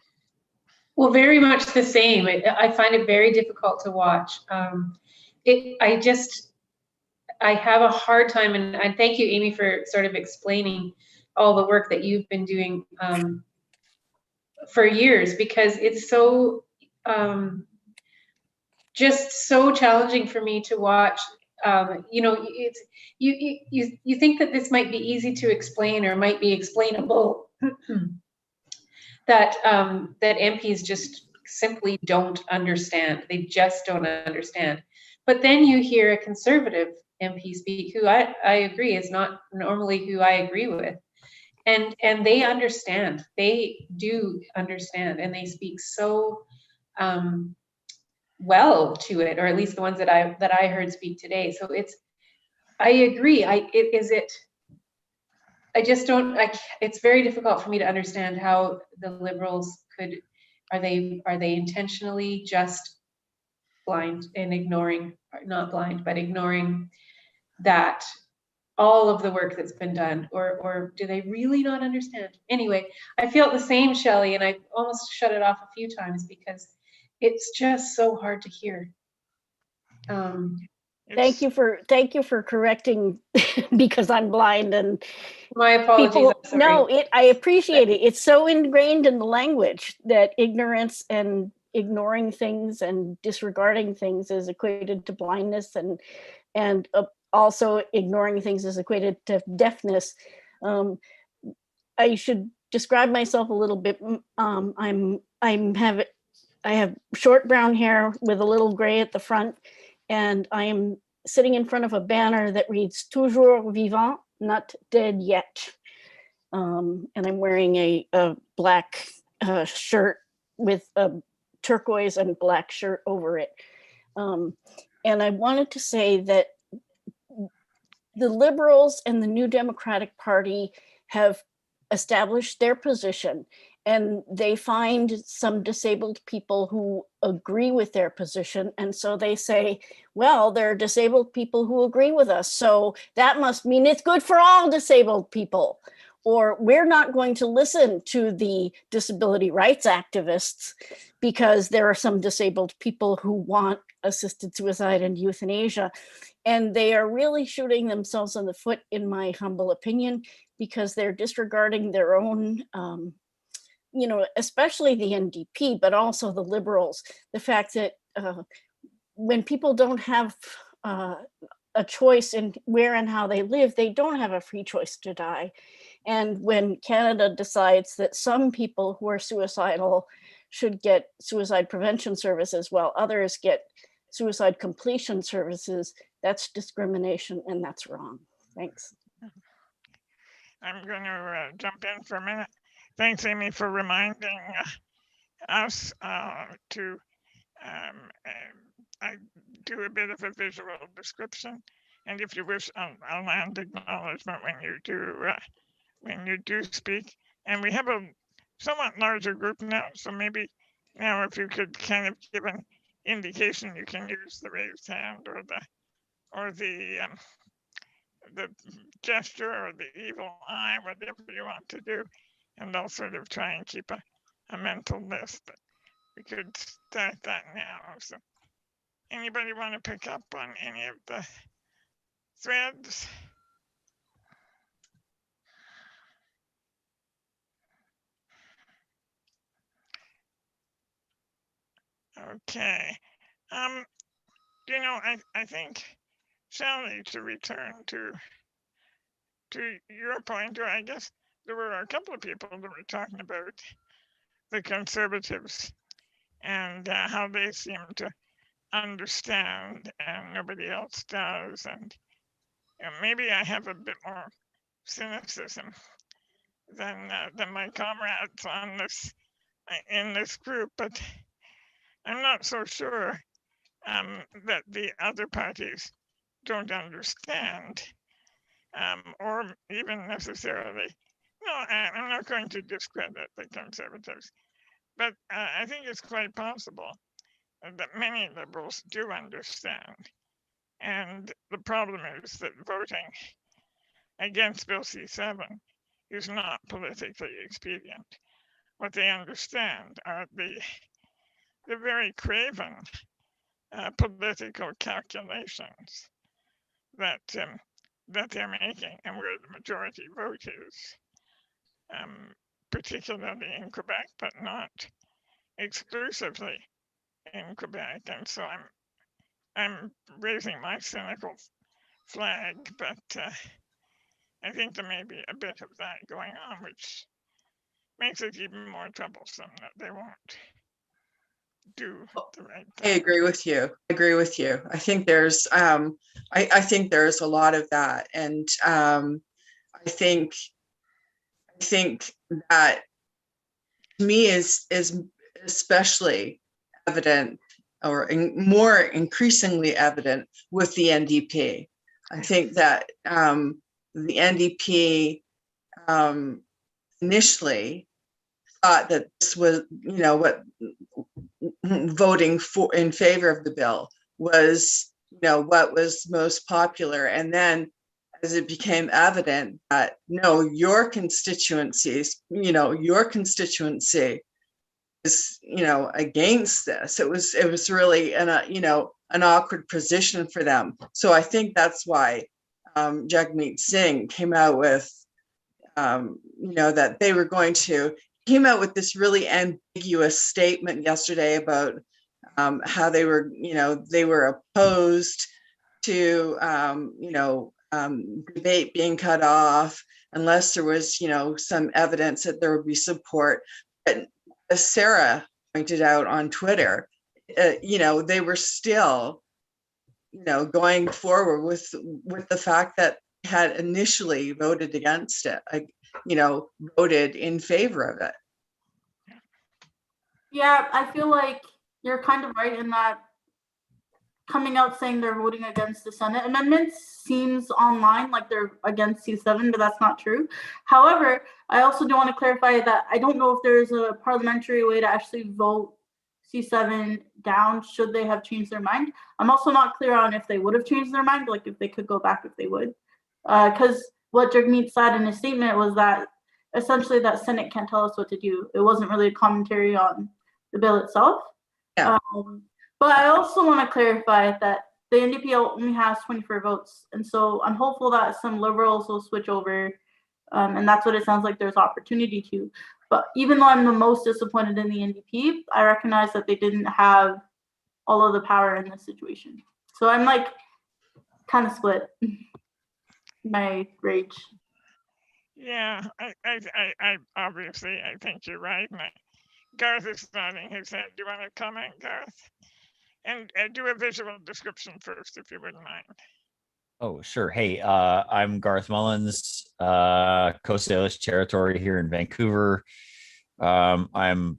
Well, very much the same. I find it very difficult to watch. I have a hard time, and I thank you, Amy, for sort of explaining all the work that you've been doing for years, because it's so just so challenging for me to watch. You know, it's you think that this might be easy to explain or might be explainable. that MPs just simply don't understand. They just don't understand. But then you hear a conservative MP speak, who I agree is not normally who I agree with, and they understand. They do understand, and they speak so well to it, or at least the ones that I heard speak today. So I agree. I just don't. It's very difficult for me to understand how the Liberals could. Are they intentionally just blind and ignoring, not blind, but ignoring that all of the work that's been done, or do they really not understand? Anyway, I feel the same, Shelley, and I almost shut it off a few times because it's just so hard to hear. Thank you for correcting because I'm blind and my apologies. I appreciate it. It's so ingrained in the language that ignorance and ignoring things and disregarding things is equated to blindness, and also ignoring things is equated to deafness. I should describe myself a little bit. I have short brown hair with a little gray at the front, and I am sitting in front of a banner that reads "Toujours vivant, not dead yet." And I'm wearing a black shirt with a turquoise and black shirt over it. And I wanted to say that the Liberals and the New Democratic Party have established their position, and they find some disabled people who agree with their position. And so they say, well, there are disabled people who agree with us, so that must mean it's good for all disabled people. Or we're not going to listen to the disability rights activists because there are some disabled people who want assisted suicide and euthanasia. And they are really shooting themselves in the foot, in my humble opinion, because they're disregarding their own, especially the NDP, but also the Liberals. The fact that when people don't have a choice in where and how they live, they don't have a free choice to die. And when Canada decides that some people who are suicidal should get suicide prevention services while others get suicide completion services, that's discrimination, and that's wrong. Thanks. I'm going to jump in for a minute. Thanks, Amy, for reminding us to I do a bit of a visual description, and if you wish, I'll land acknowledgement when you do speak. And we have a somewhat larger group now, so maybe now if you could kind of give an indication, you can use the raised hand or the gesture or the evil eye, whatever you want to do, and I'll sort of try and keep a mental list. But we could start that now. So anybody want to pick up on any of the threads? Okay. I think, Shelley, to return to your point, or I guess there were a couple of people that were talking about the Conservatives and how they seem to understand and nobody else does. And maybe I have a bit more cynicism than my comrades on this in this group, but I'm not so sure that the other parties don't understand, or even necessarily. No, I'm not going to discredit the Conservatives, but I think it's quite possible that many liberals do understand. And the problem is that voting against Bill C-7 is not politically expedient. What they understand are the very craven political calculations that they're making and where the majority vote is, particularly in Quebec, but not exclusively in Quebec. And so I'm raising my cynical flag, but I think there may be a bit of that going on, which makes it even more troublesome that they won't do the right thing. I agree with you. I agree with you. I think there's I think there's a lot of that, and I think that to me is especially evident, or more increasingly evident with the NDP. I think that the NDP initially thought that this was, what voting for in favor of the bill was, what was most popular. And then as it became evident that no, your constituency is, against this, it was really an awkward position for them. So I think that's why Jagmeet Singh came out with, that they were going to, came out with this really ambiguous statement yesterday about how they were opposed to, debate being cut off unless there was, some evidence that there would be support. But as Sarah pointed out on Twitter, they were still, going forward with the fact that they had initially voted against it, voted in favor of it. Yeah, I feel like you're kind of right in that coming out saying they're voting against the Senate amendments seems online like they're against C7, but that's not true. However, I also do want to clarify that I don't know if there's a parliamentary way to actually vote C7 down should they have changed their mind. I'm also not clear on if they would have changed their mind, like if they could go back if they would. Because what Jagmeet said in his statement was that essentially that Senate can't tell us what to do. It wasn't really a commentary on the bill itself. Yeah. But I also want to clarify that the NDP only has 24 votes. And so I'm hopeful that some liberals will switch over. And that's what it sounds like there's opportunity to. But even though I'm the most disappointed in the NDP, I recognize that they didn't have all of the power in this situation. So I'm like kind of split my rage. Yeah, I obviously, I think you're right. And Garth is nodding his head. Do you want to comment, Garth? And do a visual description first, if you wouldn't mind. Oh, sure. Hey, I'm Garth Mullins, Coast Salish Territory here in Vancouver. I'm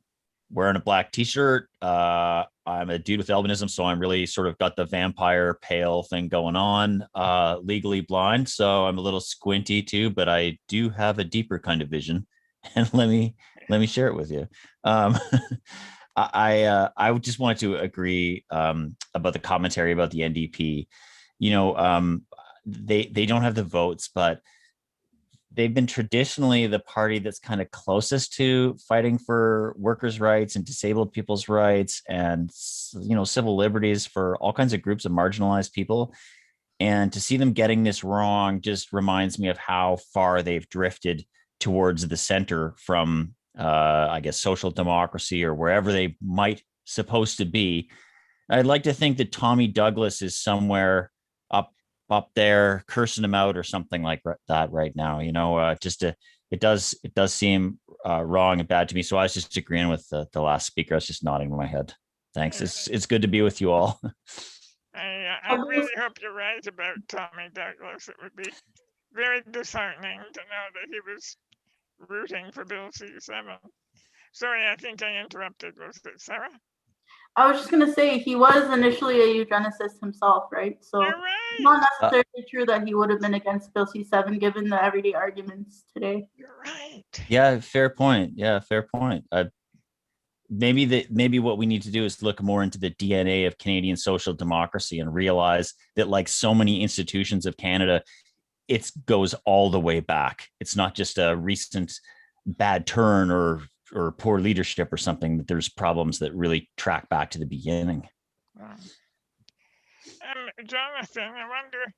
wearing a black t-shirt. I'm a dude with albinism, so I'm really sort of got the vampire pale thing going on, legally blind. So I'm a little squinty too, but I do have a deeper kind of vision. And let me share it with you. I just wanted to agree about the commentary about the NDP. They don't have the votes, but they've been traditionally the party that's kind of closest to fighting for workers' rights and disabled people's rights and, civil liberties for all kinds of groups of marginalized people. And to see them getting this wrong just reminds me of how far they've drifted towards the center from, I guess, social democracy or wherever they might supposed to be. I'd like to think that Tommy Douglas is somewhere up there cursing him out or something like that right now. It does seem wrong and bad to me. So I was just agreeing with the last speaker. I was just nodding my head. Thanks. It's good to be with you all. I really hope you're right about Tommy Douglas. It would be very disheartening to know that he was rooting for Bill C-7. Sorry, I think I interrupted. Was it Sarah? I was just going to say he was initially a eugenicist himself, right? So it's not necessarily true that he would have been against Bill C-7 given the everyday arguments today. You're right. Yeah, fair point. maybe what we need to do is look more into the DNA of Canadian social democracy and realize that, like so many institutions of Canada, it goes all the way back. It's not just a recent bad turn or poor leadership or something, that there's problems that really track back to the beginning. Jonathan, I wonder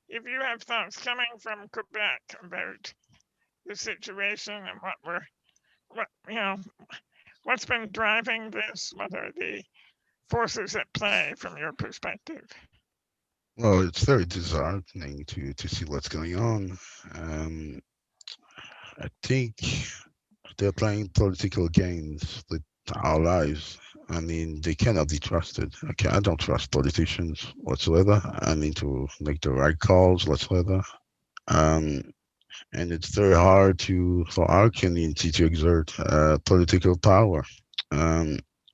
if you have thoughts coming from Quebec about the situation and what's been driving this? What are the forces at play from your perspective? Well, it's very disheartening to see what's going on. I think they're playing political games with our lives. I mean, they cannot be trusted. Okay, I don't trust politicians whatsoever. I mean, to make the right calls whatsoever. And it's very hard for our community to exert political power,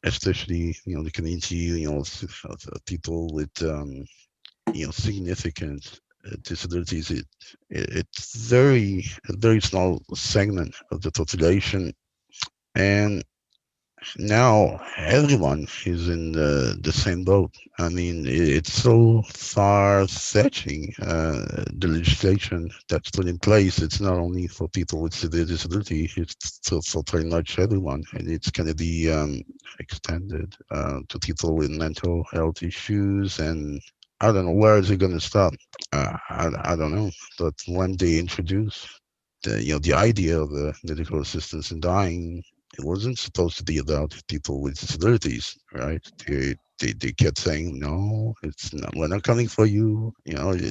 especially the community, people with significant disabilities. It's a very small segment of the population, and now everyone is in the same boat. I mean, it's so far-fetching, the legislation that's put in place. It's not only for people with severe disability, it's for pretty much everyone. And it's going to be extended to people with mental health issues. And I don't know, where is it going to stop? I don't know. But when they introduce the idea of medical assistance in dying, it wasn't supposed to be about people with disabilities, right? They kept saying, no, it's not, we're not coming for you.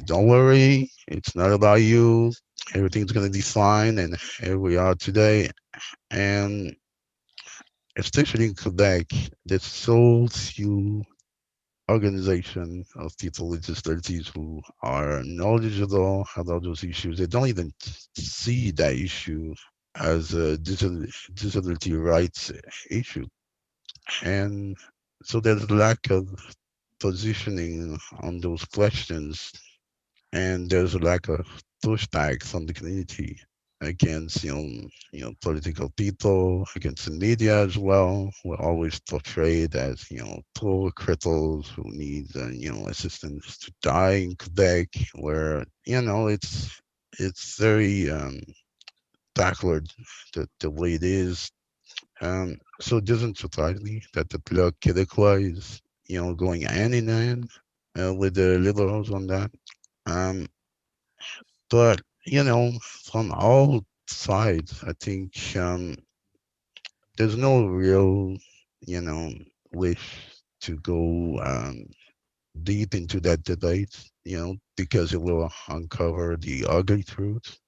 Don't worry, it's not about you. Everything's gonna be fine. And here we are today. And especially in Quebec, there's so few organization of people with disabilities who are knowledgeable about those issues. They don't even see that issue as a disability rights issue. And so there's a lack of positioning on those questions, and there's a lack of pushback from the community against political people, against the media as well. We're always portrayed as poor cripples who need assistance to die in Quebec, where it's very backward the way it is. So it doesn't surprise me that the Bloc Québécois is going hand in hand with the liberals on that. But from all sides, I think there's no real wish to go deep into that debate, because it will uncover the ugly truth,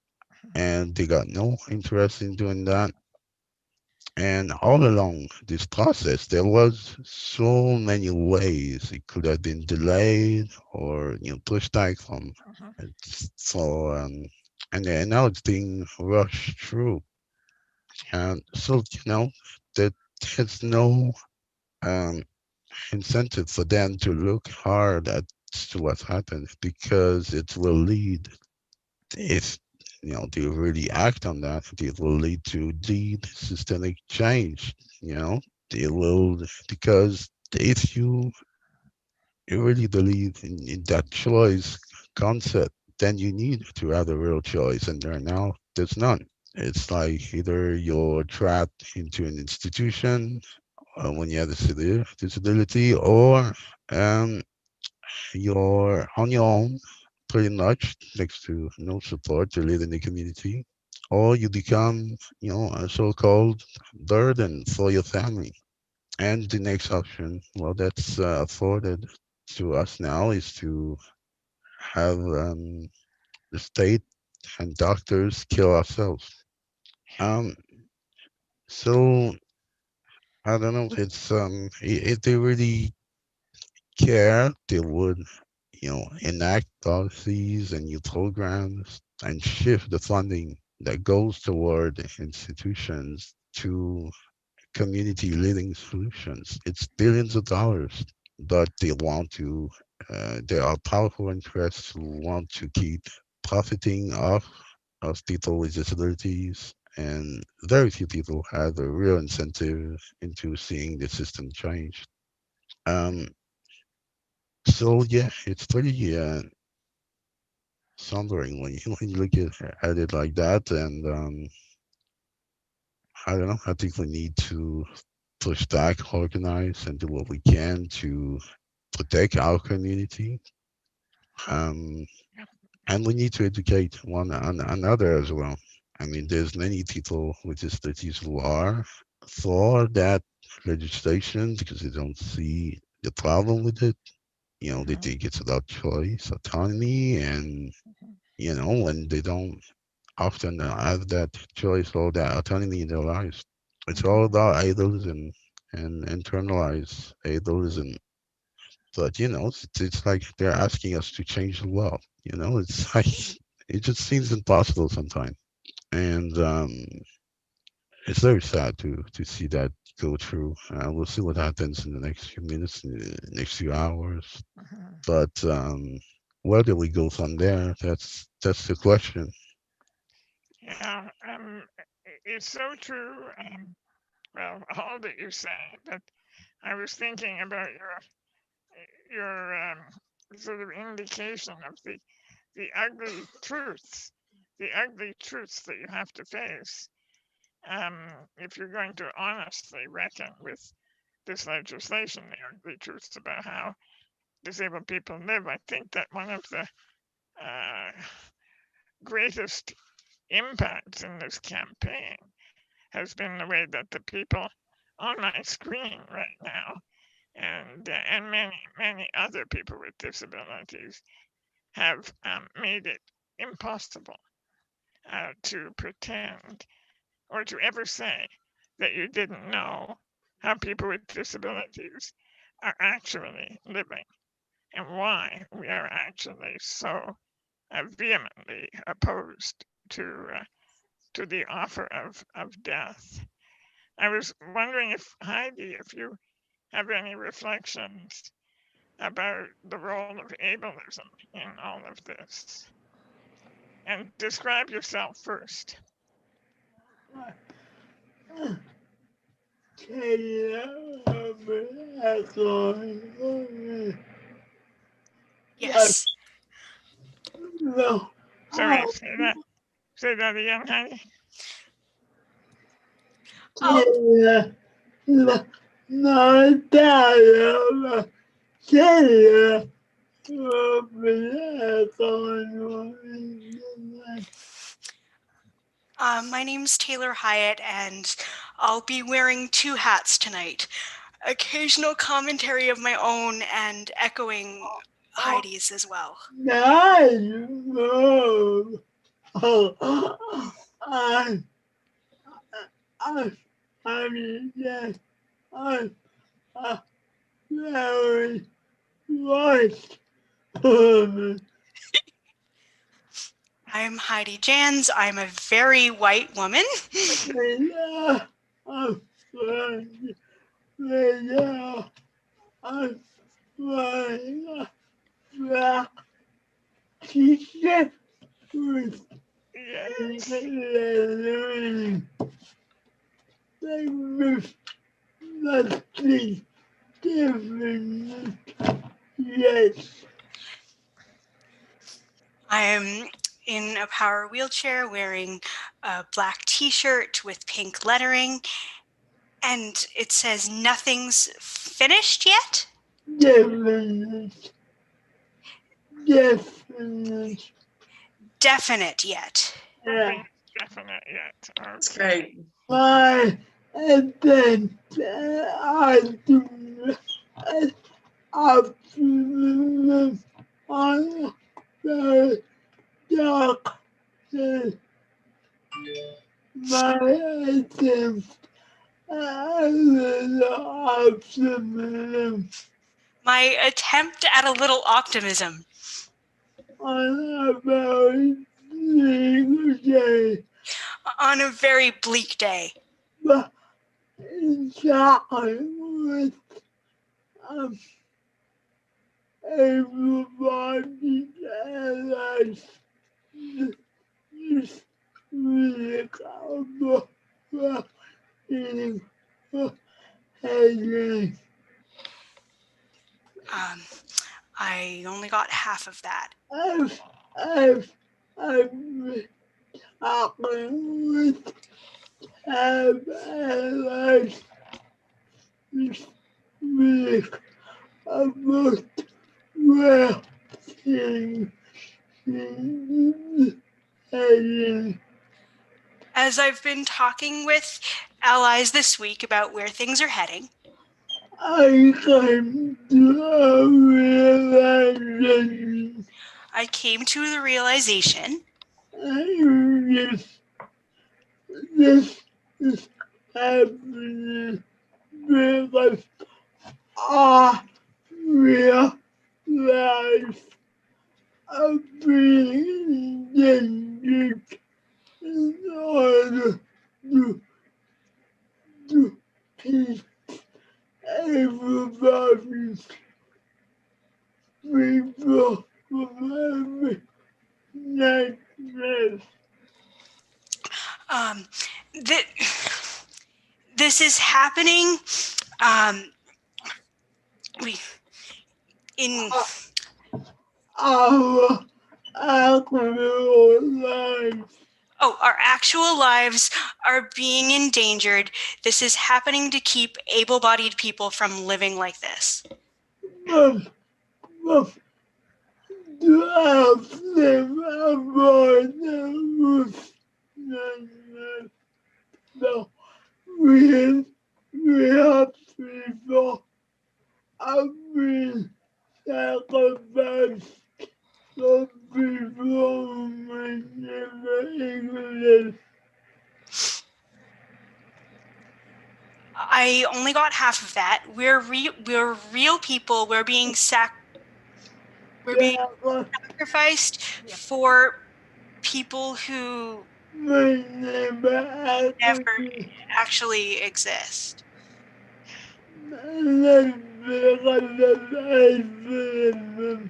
and they got no interest in doing that. And all along this process, there was so many ways it could have been delayed or pushed back from. So and now it's being rushed through, and so that there's no um, incentive for them to look hard at to what's happened, because it will lead, if they really act on that, it will lead to deep systemic change. They will, because if you really believe in that choice concept, then you need to have a real choice, and there's none. It's like either you're trapped into an institution when you have a severe disability, or you're on your own, pretty much, next to no support to live in the community, or you become, a so-called burden for your family. And the next option, well, that's afforded to us now, is to have the state and doctors kill ourselves. Um, so I don't know. It's if they really care, they would, enact policies and new programs and shift the funding that goes toward institutions to community living solutions. It's billions of dollars, but they want to. There are powerful interests who want to keep profiting off of people with disabilities and very few people had a real incentive into seeing the system change. Um, so yeah, it's pretty sombering when you when you look at it like that, and I don't know. I think we need to push back, organize, and do what we can to protect our community. Um, and we need to educate another as well. I mean, there's many people with disabilities who are for that legislation because they don't see the problem with it. You know, they think it's about choice, autonomy, and when they don't often have that choice or that autonomy in their lives. It's all about idolism and internalized idolism. But it's like they're asking us to change the world. It's like it just seems impossible sometimes, and it's very sad to see that go through. We'll see what happens in the next few minutes, in the next few hours. But where do we go from there? That's the question. Yeah, it's so true. Well, all that you say, but I was thinking about your sort of indication of the ugly truths that you have to face if you're going to honestly reckon with this legislation, the ugly truths about how disabled people live. I think that one of the greatest impacts in this campaign has been the way that the people on my screen right now and many other people with disabilities have made it impossible to pretend or to ever say that you didn't know how people with disabilities are actually living and why we are actually so vehemently opposed to the offer of death. I was wondering if Heidi, if you have any reflections about the role of ableism in all of this, and describe yourself first. Yes. No. Sorry, say that again, Heidi. My name's Taylor Hyatt, and I'll be wearing two hats tonight. Occasional commentary of my own and echoing Heidi's as well. I'm Heidi Jans. I'm a very white woman. I'm in a power wheelchair wearing a black t-shirt with pink lettering, and it says nothing's finished yet. Definite yet. Nothing definite yet. That's great. And then I do optimism on the dark side. My attempt at a little optimism. My attempt at a little optimism. On a very bleak day. On a very bleak day. But inside with everybody else just really half of that. I've been talking with allies this week about where things heading. As I've been talking with allies this week about where things are heading, I came to a realization. I came to the realization This is happening because our real lives are being endangered in order to keep everybody's people from having nightmares. This is happening Our actual lives. Oh, our actual lives are being endangered. This is happening to keep able-bodied people from living like this. But to help them avoid the the real people are being sacrificed for people who may never exist. I only got half of that. We're real people. We're being sacrificed for people who may never actually exist. That's because of racism.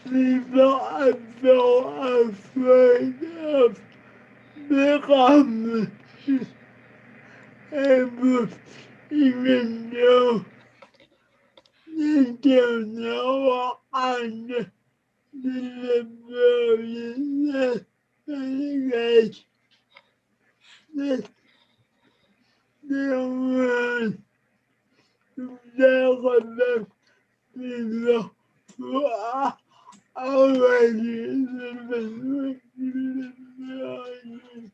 People are so afraid of becoming able, even though they don't know what kind of disability they get. They want to sacrifice people who are already living with disabilities.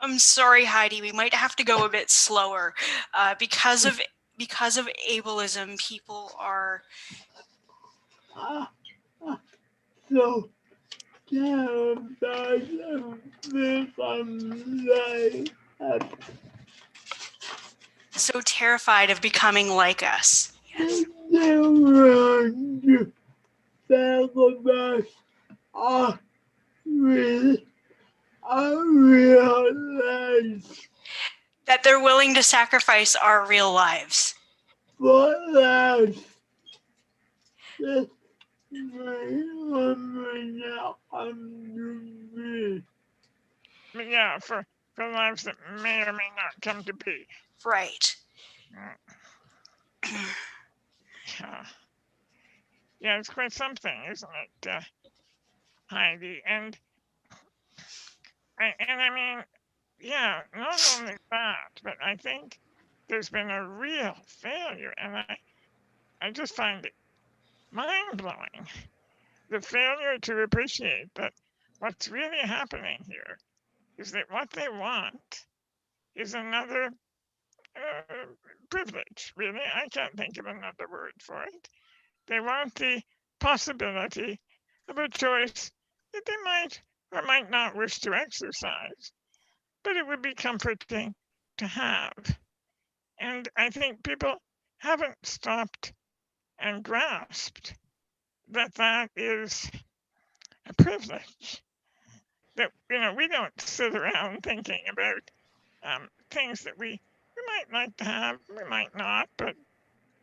I'm sorry, Heidi. We might have to go a bit slower because of ableism. People are So terrified of becoming like so terrified of becoming like us. Yes. they want to sacrifice our real lives That they're willing to sacrifice our real lives. for lives that may or may not come to be. Yeah, for lives that may or may not come to be. Right. Yeah, it's quite something, isn't it, Heidi? And I mean, yeah, not only that, but I think there's been a real failure, and I just find it mind-blowing, the failure to appreciate that what's really happening here is that what they want is another privilege, really. I can't think of another word for it. They want the possibility of a choice that they might or might not wish to exercise, but it would be comforting to have. And I think people haven't stopped and grasped that that is a privilege. That, we don't sit around thinking about things that we might like to have, we might not, but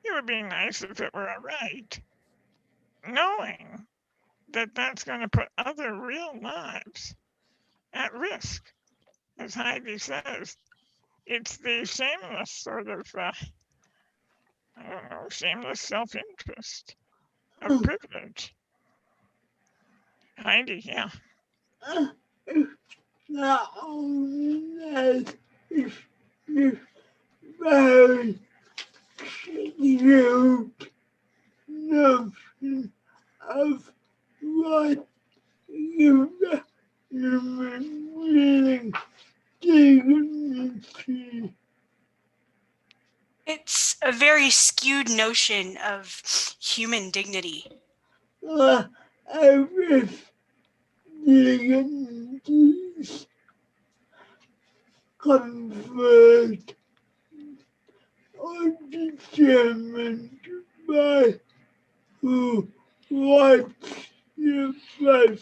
it would be nice if it were all right. Knowing that that's going to put other real lives at risk. As Heidi says, it's the shameless sort of I don't know, shameless self-interest of privilege. Heidi, yeah. Not only that, it's very cute notion of what human meaning dignity. It's a very skewed notion of human dignity. Every dignities conferred or determined by who wipes your butt.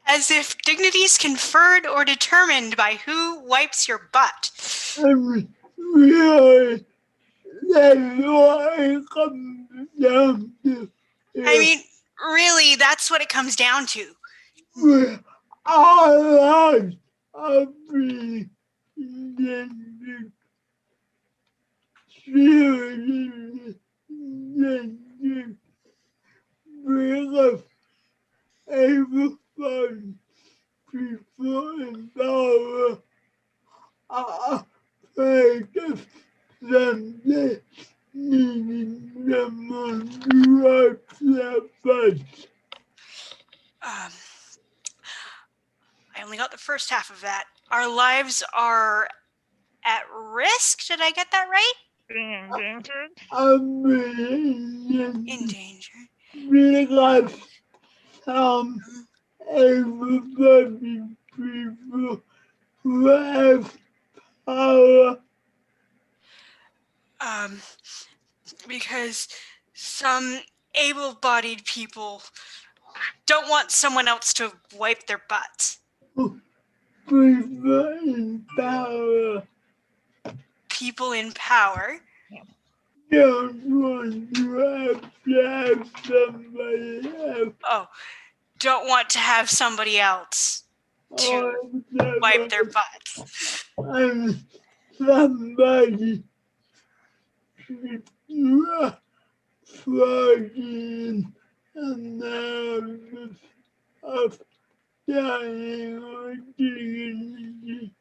As if dignity is conferred or determined by who wipes your butt. Really, that's what it comes down to. I mean, really, that's what it comes down to. Our lives are being endangered. Seriously endangered because everybody, people in power are afraid of someday needing someone to wipe their butts. I only got the first half of that. Our lives are at risk. Did I get that right? Being endangered? Endangered. Because everybody, people who have power. Because some able-bodied people don't want someone else to wipe their butts. People in power People in power don't want to have somebody else. Oh, don't want to have somebody else to wipe their butts. And somebody should fraudulent analysis of dying or dignity.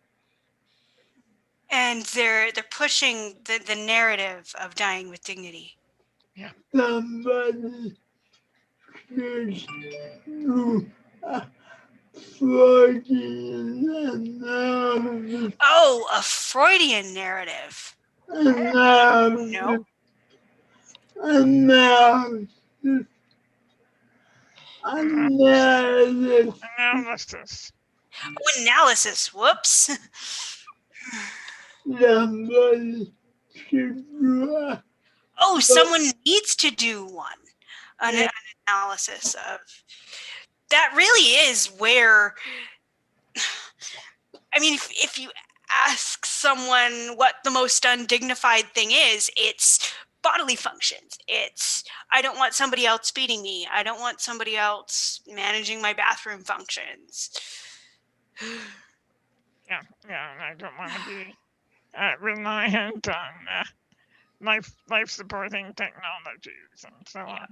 And they're pushing the narrative of dying with dignity. Yeah. Somebody should do a Freudian analysis. Oh, a Freudian narrative. Analysis. Analysis. Analysis. Analysis. Oh, analysis. Whoops. Somebody should do a Oh, someone needs to do one. An analysis of. That really is where. I mean, if you ask someone what the most undignified thing is, it's bodily functions. It's, I don't want somebody else feeding me. I don't want somebody else managing my bathroom functions. Yeah, and I don't want to be reliant on life-supporting technologies and so on.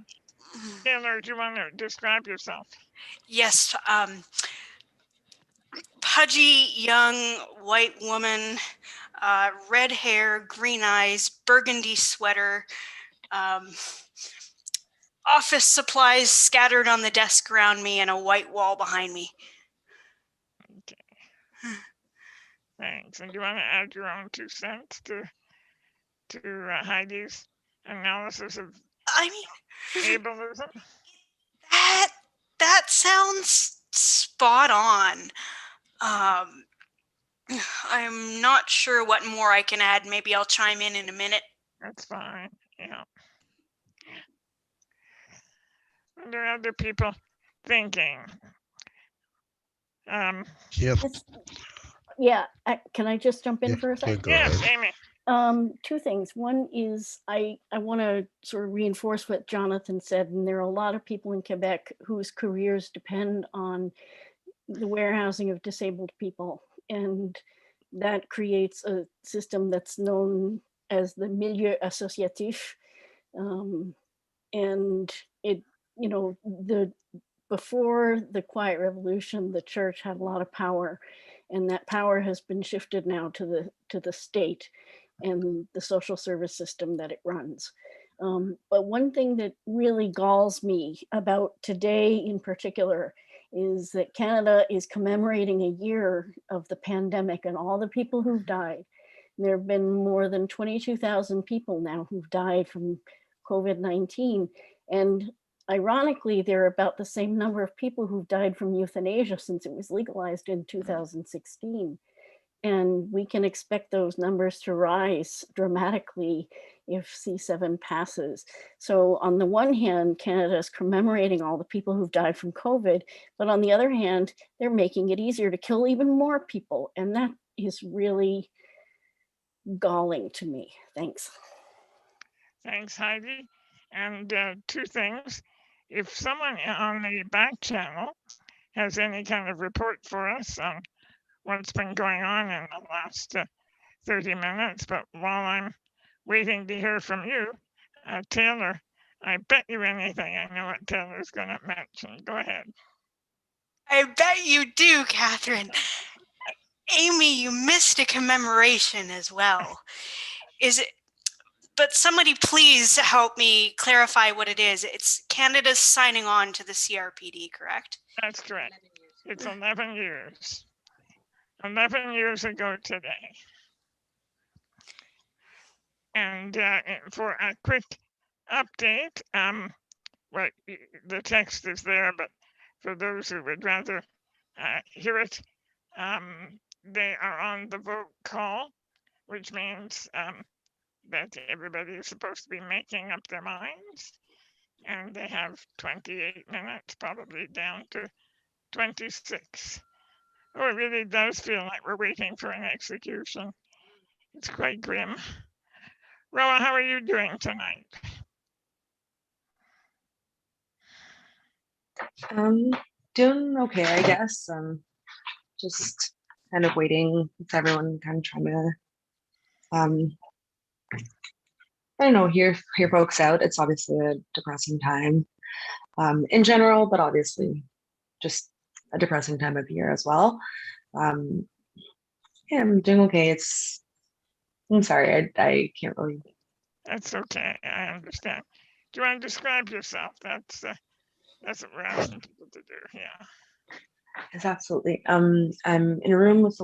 Taylor, do you want to describe yourself? Yes, pudgy young white woman, red hair, green eyes, burgundy sweater, office supplies scattered on the desk around me, and a white wall behind me. Okay. Thanks. And do you want to add your own 2 cents to Heidi's analysis of ableism? That sounds spot on. I'm not sure what more I can add. Maybe I'll chime in a minute. That's fine. Yeah. What are other people thinking? Yeah, can I just jump in for a second? Yes, Amy. 2 things. One is I want to sort of reinforce what Jonathan said, and there are a lot of people in Quebec whose careers depend on the warehousing of disabled people, and that creates a system that's known as the milieu associatif. And it, you know, before the Quiet Revolution, the church had a lot of power, and that power has been shifted now to the state and the social service system that it runs. But one thing that really galls me about today in particular is that Canada is commemorating a year of the pandemic and all the people who've died. There have been more than 22,000 people now who've died from COVID-19. And ironically, there are about the same number of people who've died from euthanasia since it was legalized in 2016. And we can expect those numbers to rise dramatically if C7 passes. So on the one hand, Canada is commemorating all the people who've died from COVID, but on the other hand, they're making it easier to kill even more people. And that is really galling to me. Thanks. Thanks, Heidi. And two things. If someone on the back channel has any kind of report for us on what's been going on in the last 30 minutes, but while I'm waiting to hear from you, Taylor, I bet you anything I know what Taylor's going to mention. Go ahead. I bet you do, Catherine. Amy, you missed a commemoration as well. But somebody please help me clarify what it is. It's Canada's signing on to the CRPD, correct? That's correct. It's 11 years. 11 years ago today. And for a quick update, well, the text is there, but for those who would rather hear it, they are on the vote call, which means that everybody is supposed to be making up their minds. And they have 28 minutes, probably down to 26. Oh, it really does feel like we're waiting for an execution. It's quite grim. Roa, how are you doing tonight? Doing okay, I guess. Just kind of waiting with everyone, kind of trying to, I don't know, hear folks out. It's obviously a depressing time in general, but obviously just a depressing time of year as well. Yeah, I'm doing okay. I'm sorry, I can't really. That's okay, I understand. Do you want to describe yourself? That's what we're asking people to do, yeah. Yes, absolutely. I'm in a room with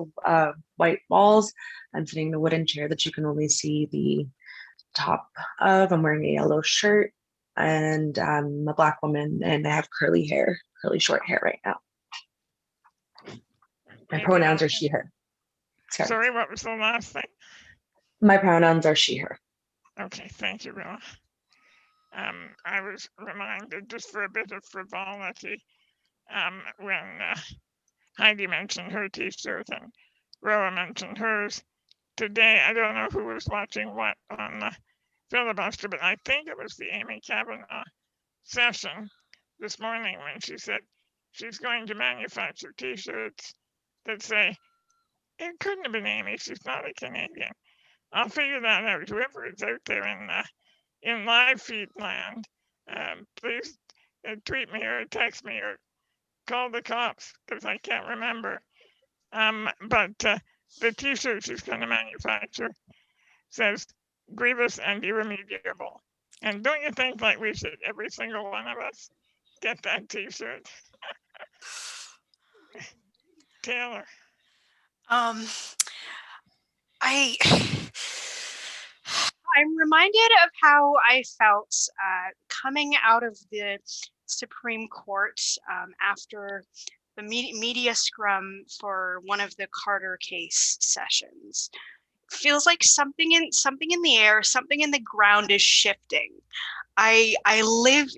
white walls. I'm sitting in a wooden chair that you can only see the top of. I'm wearing a yellow shirt, and I'm a Black woman, and I have curly short hair right now. My pronouns are she, her. Sorry, what was the last thing? My pronouns are she, her. Okay, thank you, Roa. I was reminded, just for a bit of frivolity, when Heidi mentioned her t-shirt and Roa mentioned hers. Today, I don't know who was watching what on the Filibuster, but I think it was the Amy Kavanaugh session this morning when she said she's going to manufacture t-shirts that say, it couldn't have been Amy, she's not a Canadian. I'll figure that out. Whoever is out there in live feed land, please tweet me or text me or call the cops because I can't remember. But the t-shirt she's going to manufacture says grievous and irremediable. And don't you think like we should, every single one of us, get that t-shirt? Taylor. I'm reminded of how I felt coming out of the Supreme Court after the media scrum for one of the Carter case sessions. Feels like something in the air, something in the ground is shifting. I live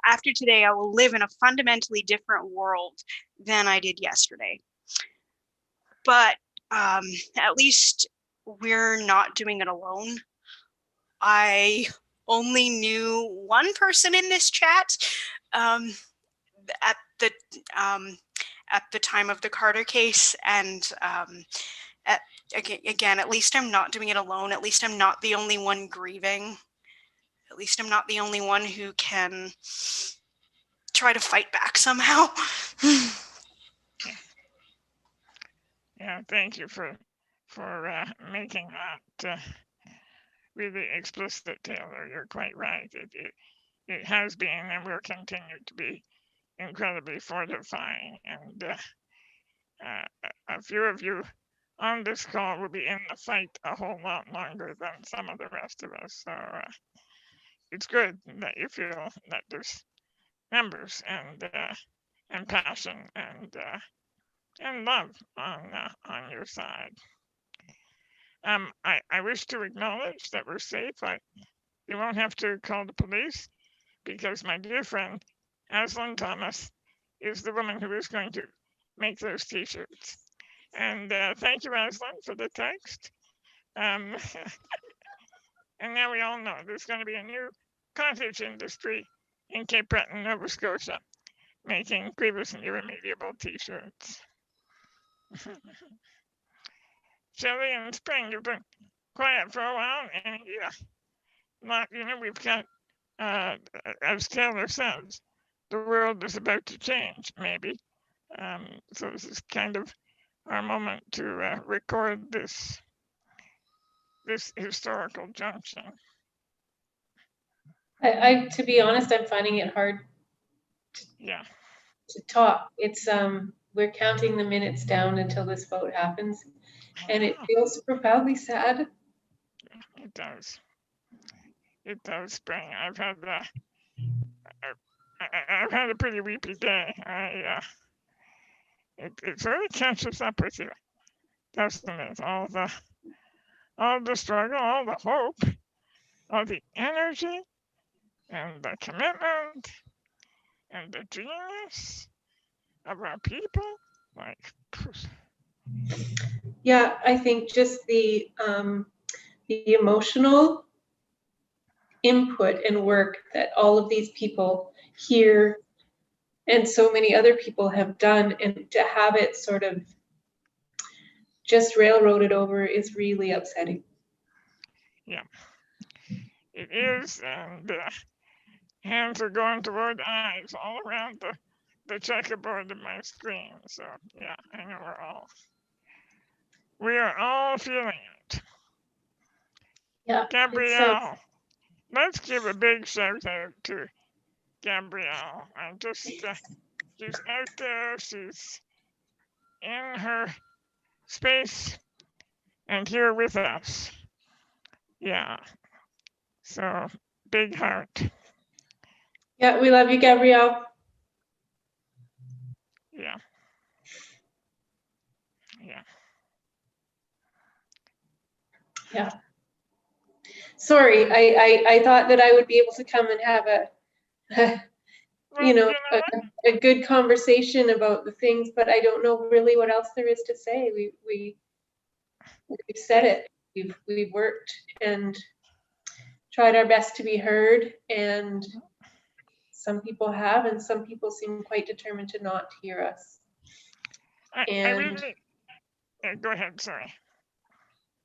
after today, I will live in a fundamentally different world than I did yesterday. But at least we're not doing it alone. I only knew one person in this chat at the time of the Carter case, and again, at least I'm not doing it alone. At least I'm not the only one grieving. At least I'm not the only one who can try to fight back somehow. Yeah, thank you for making that really explicit, Taylor. You're quite right. It has been and will continue to be incredibly fortifying. And a few of you on this call will be in the fight a whole lot longer than some of the rest of us. So it's good that you feel that there's numbers and passion and love on your side. I wish to acknowledge that we're safe. You won't have to call the police because my dear friend Aslan Thomas is the woman who is going to make those t-shirts. And thank you, Aslan, for the text. And now we all know there's going to be a new cottage industry in Cape Breton, Nova Scotia, making grievous and irremediable t-shirts. Shelley and Spring, you've been quiet for a while, and we've got, as Taylor says, the world is about to change, maybe. So this is kind of our moment to record this historical junction. I to be honest, I'm finding it hard to talk. It's we're counting the minutes down until this vote happens, and it feels profoundly sad. It does. It does, Spring. I've had a pretty weepy day. It really catches up with you, doesn't it? All the struggle, all the hope, all the energy, and the commitment, and the genius of our people. Like, Yeah, I think just the emotional input and work that all of these people here and so many other people have done, and to have it sort of just railroaded over is really upsetting. Yeah, it is, and hands are going toward eyes all around the checkerboard of my screen. So yeah, I know we are all feeling it. Yeah, Gabrielle, let's give a big shout out to Gabrielle. She's out there, she's in her space and here with us. Yeah, so big heart. Yeah, we love you, Gabrielle. Yeah. Yeah. Yeah. Sorry, I thought that I would be able to come and have a good conversation about the things, but I don't know really what else there is to say. We've said it. We've worked and tried our best to be heard, and some people have, and some people seem quite determined to not hear us. Go ahead, sorry.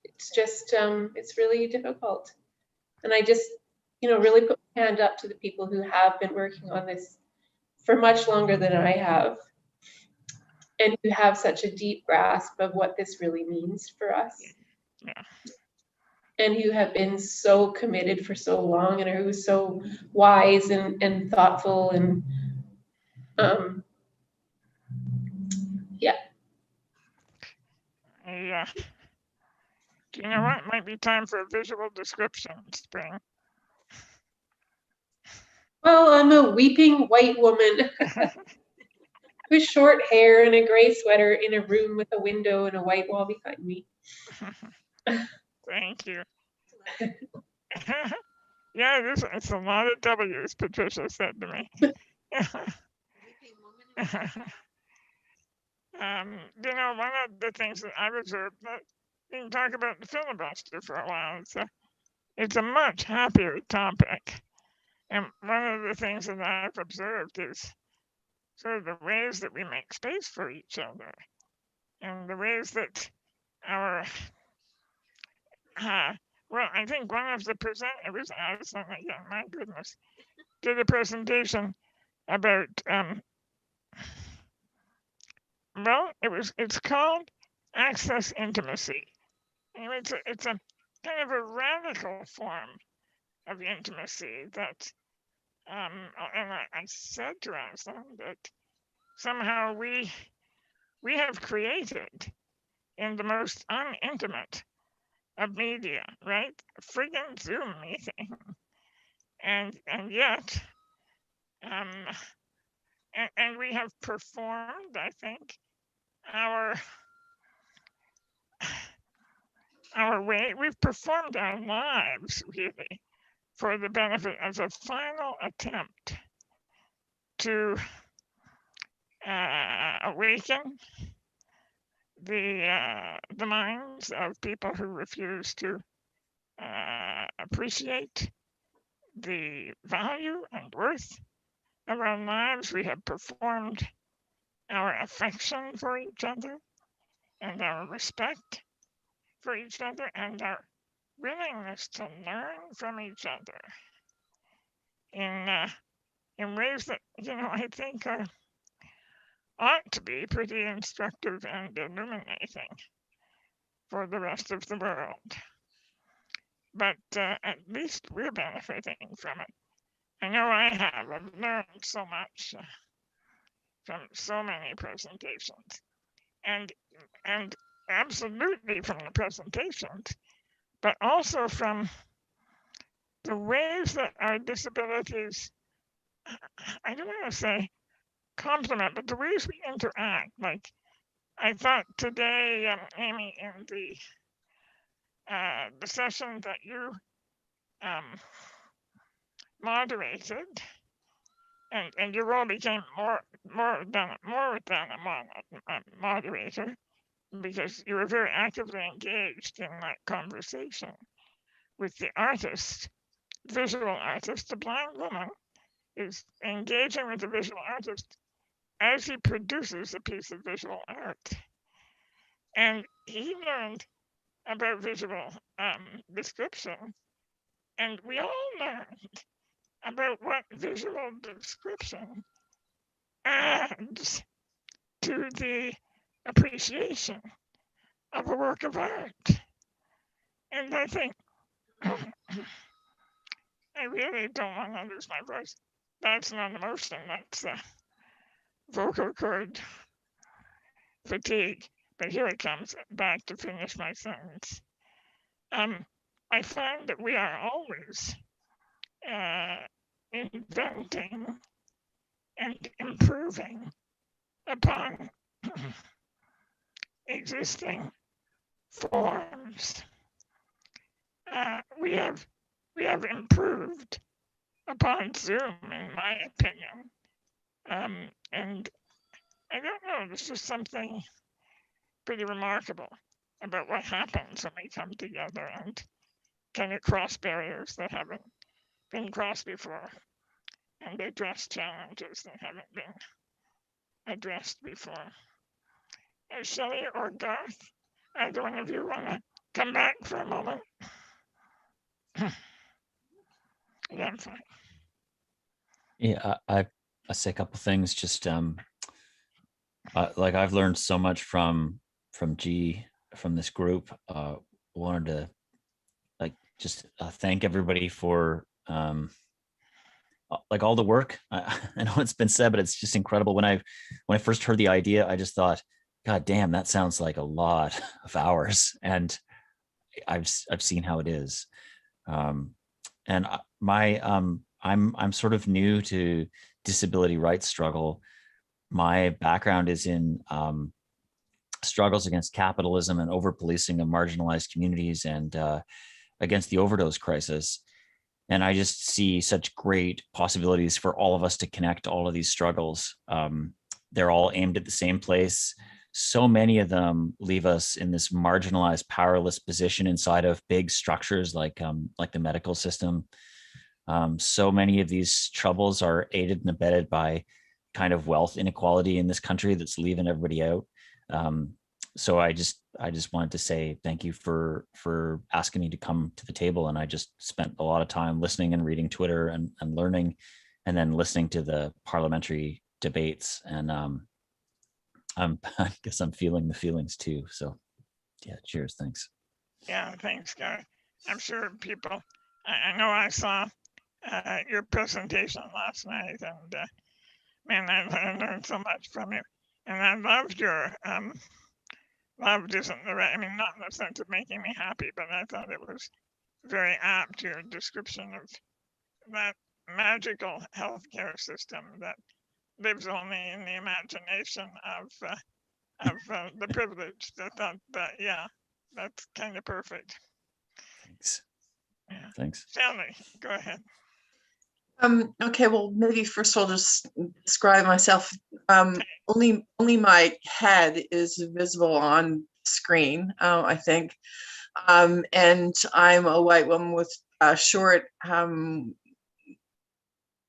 It's just, it's really difficult. And I just, really put my hand up to the people who have been working on this for much longer than I have, and who have such a deep grasp of what this really means for us. Yeah. And who have been so committed for so long, and who are so wise and thoughtful, and yeah. Yeah. Do you know what? It might be time for a visual description, Spring. Well, I'm a weeping white woman with short hair and a gray sweater in a room with a window and a white wall behind me. Thank you. Yeah, it's a lot of W's, Patricia said to me. One of the things that I've observed, that we can talk about the filibuster for a while. It's a much happier topic. And one of the things that I've observed is sort of the ways that we make space for each other, and the ways that our well, I think one of the presenters, my goodness, did a presentation about, well, it's called access intimacy. And it's a kind of a radical form of intimacy that, and I said to Aslan that somehow we have created in the most unintimate of media, right? Friggin' Zoom meeting. And yet, and we have performed, I think, our way, we've performed our lives really for the benefit of a final attempt to awaken the minds of people who refuse to appreciate the value and worth of our lives. We have performed our affection for each other and our respect for each other and our willingness to learn from each other in ways that, I think ought to be pretty instructive and illuminating for the rest of the world. But at least we're benefiting from it. I know I have. I've learned so much from so many presentations, and absolutely from the presentations, but also from the ways that our disabilities, I don't want to say complement, but the ways we interact. Like I thought today, Amy, in the session that you moderated, and your role became more than a moderator, because you were very actively engaged in that conversation with the artist, visual artist. The blind woman is engaging with the visual artist as he produces a piece of visual art. And he learned about visual description, and we all learned about what visual description adds to the appreciation of a work of art. And I think I really don't want to lose my voice. That's not emotion, that's vocal cord fatigue. But here it comes back to finish my sentence. I find that we are always inventing and improving upon existing forms. We have improved upon Zoom, in my opinion, and I don't know. There's just something pretty remarkable about what happens when we come together and kind of cross barriers that haven't been crossed before, and address challenges that haven't been addressed before. Shelley or Garth, either one of you want to come back for a moment? Yeah, I'm fine. Yeah, I say a couple things. Just like I've learned so much from G, from this group. Wanted to just thank everybody for like all the work. I know it's been said, but it's just incredible. When I first heard the idea, I just thought, God damn, that sounds like a lot of hours. And I've seen how it is. And I'm sort of new to disability rights struggle. My background is in struggles against capitalism and over-policing of marginalized communities, and against the overdose crisis. And I just see such great possibilities for all of us to connect all of these struggles. They're all aimed at the same place. So many of them leave us in this marginalized, powerless position inside of big structures like the medical system. So many of these troubles are aided and abetted by kind of wealth inequality in this country that's leaving everybody out. so I just wanted to say thank you for asking me to come to the table. And I just spent a lot of time listening and reading Twitter and learning, and then listening to the parliamentary debates. And I guess I'm feeling the feelings too. So yeah, cheers. Thanks. Yeah, thanks, Gary. I'm sure people, I know I saw your presentation last night, and man, I learned so much from you. And I loved your, loved isn't the right, I mean, not in the sense of making me happy, but I thought it was very apt, your description of that magical healthcare system that lives only in the imagination of the privileged. I thought that, yeah, that's kind of perfect. Thanks. Yeah. Thanks. Stanley, go ahead. Okay, well, maybe first I'll just describe myself. Only my head is visible on screen, I think. And I'm a white woman with short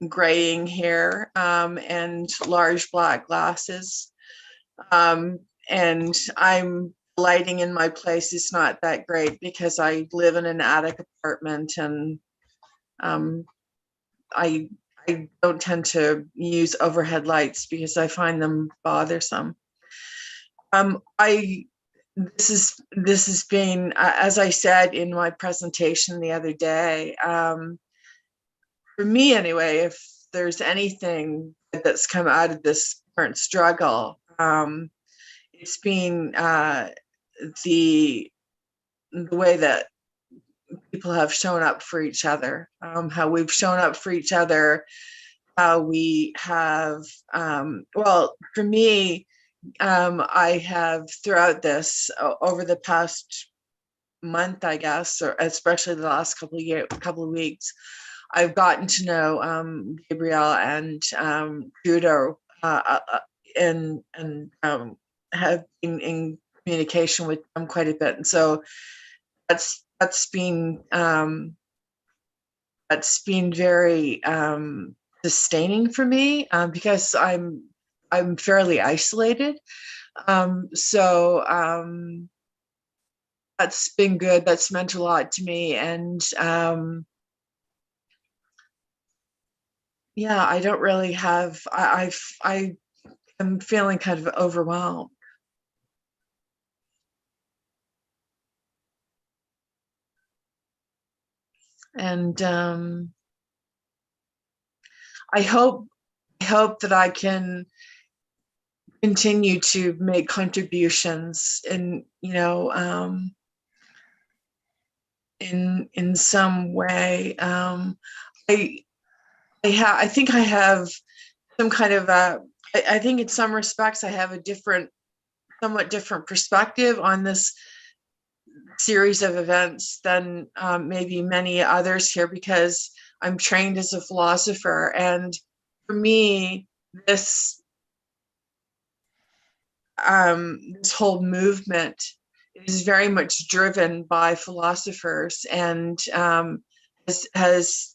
graying hair and large black glasses. And lighting in my place is not that great because I live in an attic apartment, and I don't tend to use overhead lights because I find them bothersome. This has been, as I said in my presentation the other day, for me anyway, if there's anything that's come out of this current struggle, it's been the way that people have shown up for each other, how we've shown up for each other, how we have, well, for me, I have throughout this, over the past month, I guess, or especially the last couple of weeks, I've gotten to know Gabrielle and Judah, and have been in communication with them quite a bit, and so that's been very sustaining for me, because I'm fairly isolated. So that's been good. That's meant a lot to me, and yeah, I don't really have. I am feeling kind of overwhelmed. And I hope that I can continue to make contributions in, in some way. I think I have some kind of I think in some respects I have a somewhat different perspective on this series of events than maybe many others here, because I'm trained as a philosopher, and for me, this whole movement is very much driven by philosophers, and has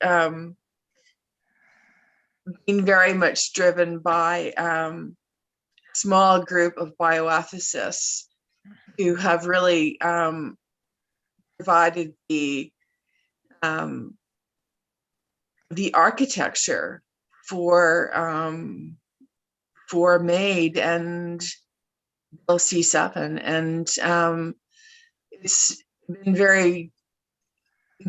been very much driven by a small group of bioethicists who have really provided the architecture for MAID and Bill C7, and it's been very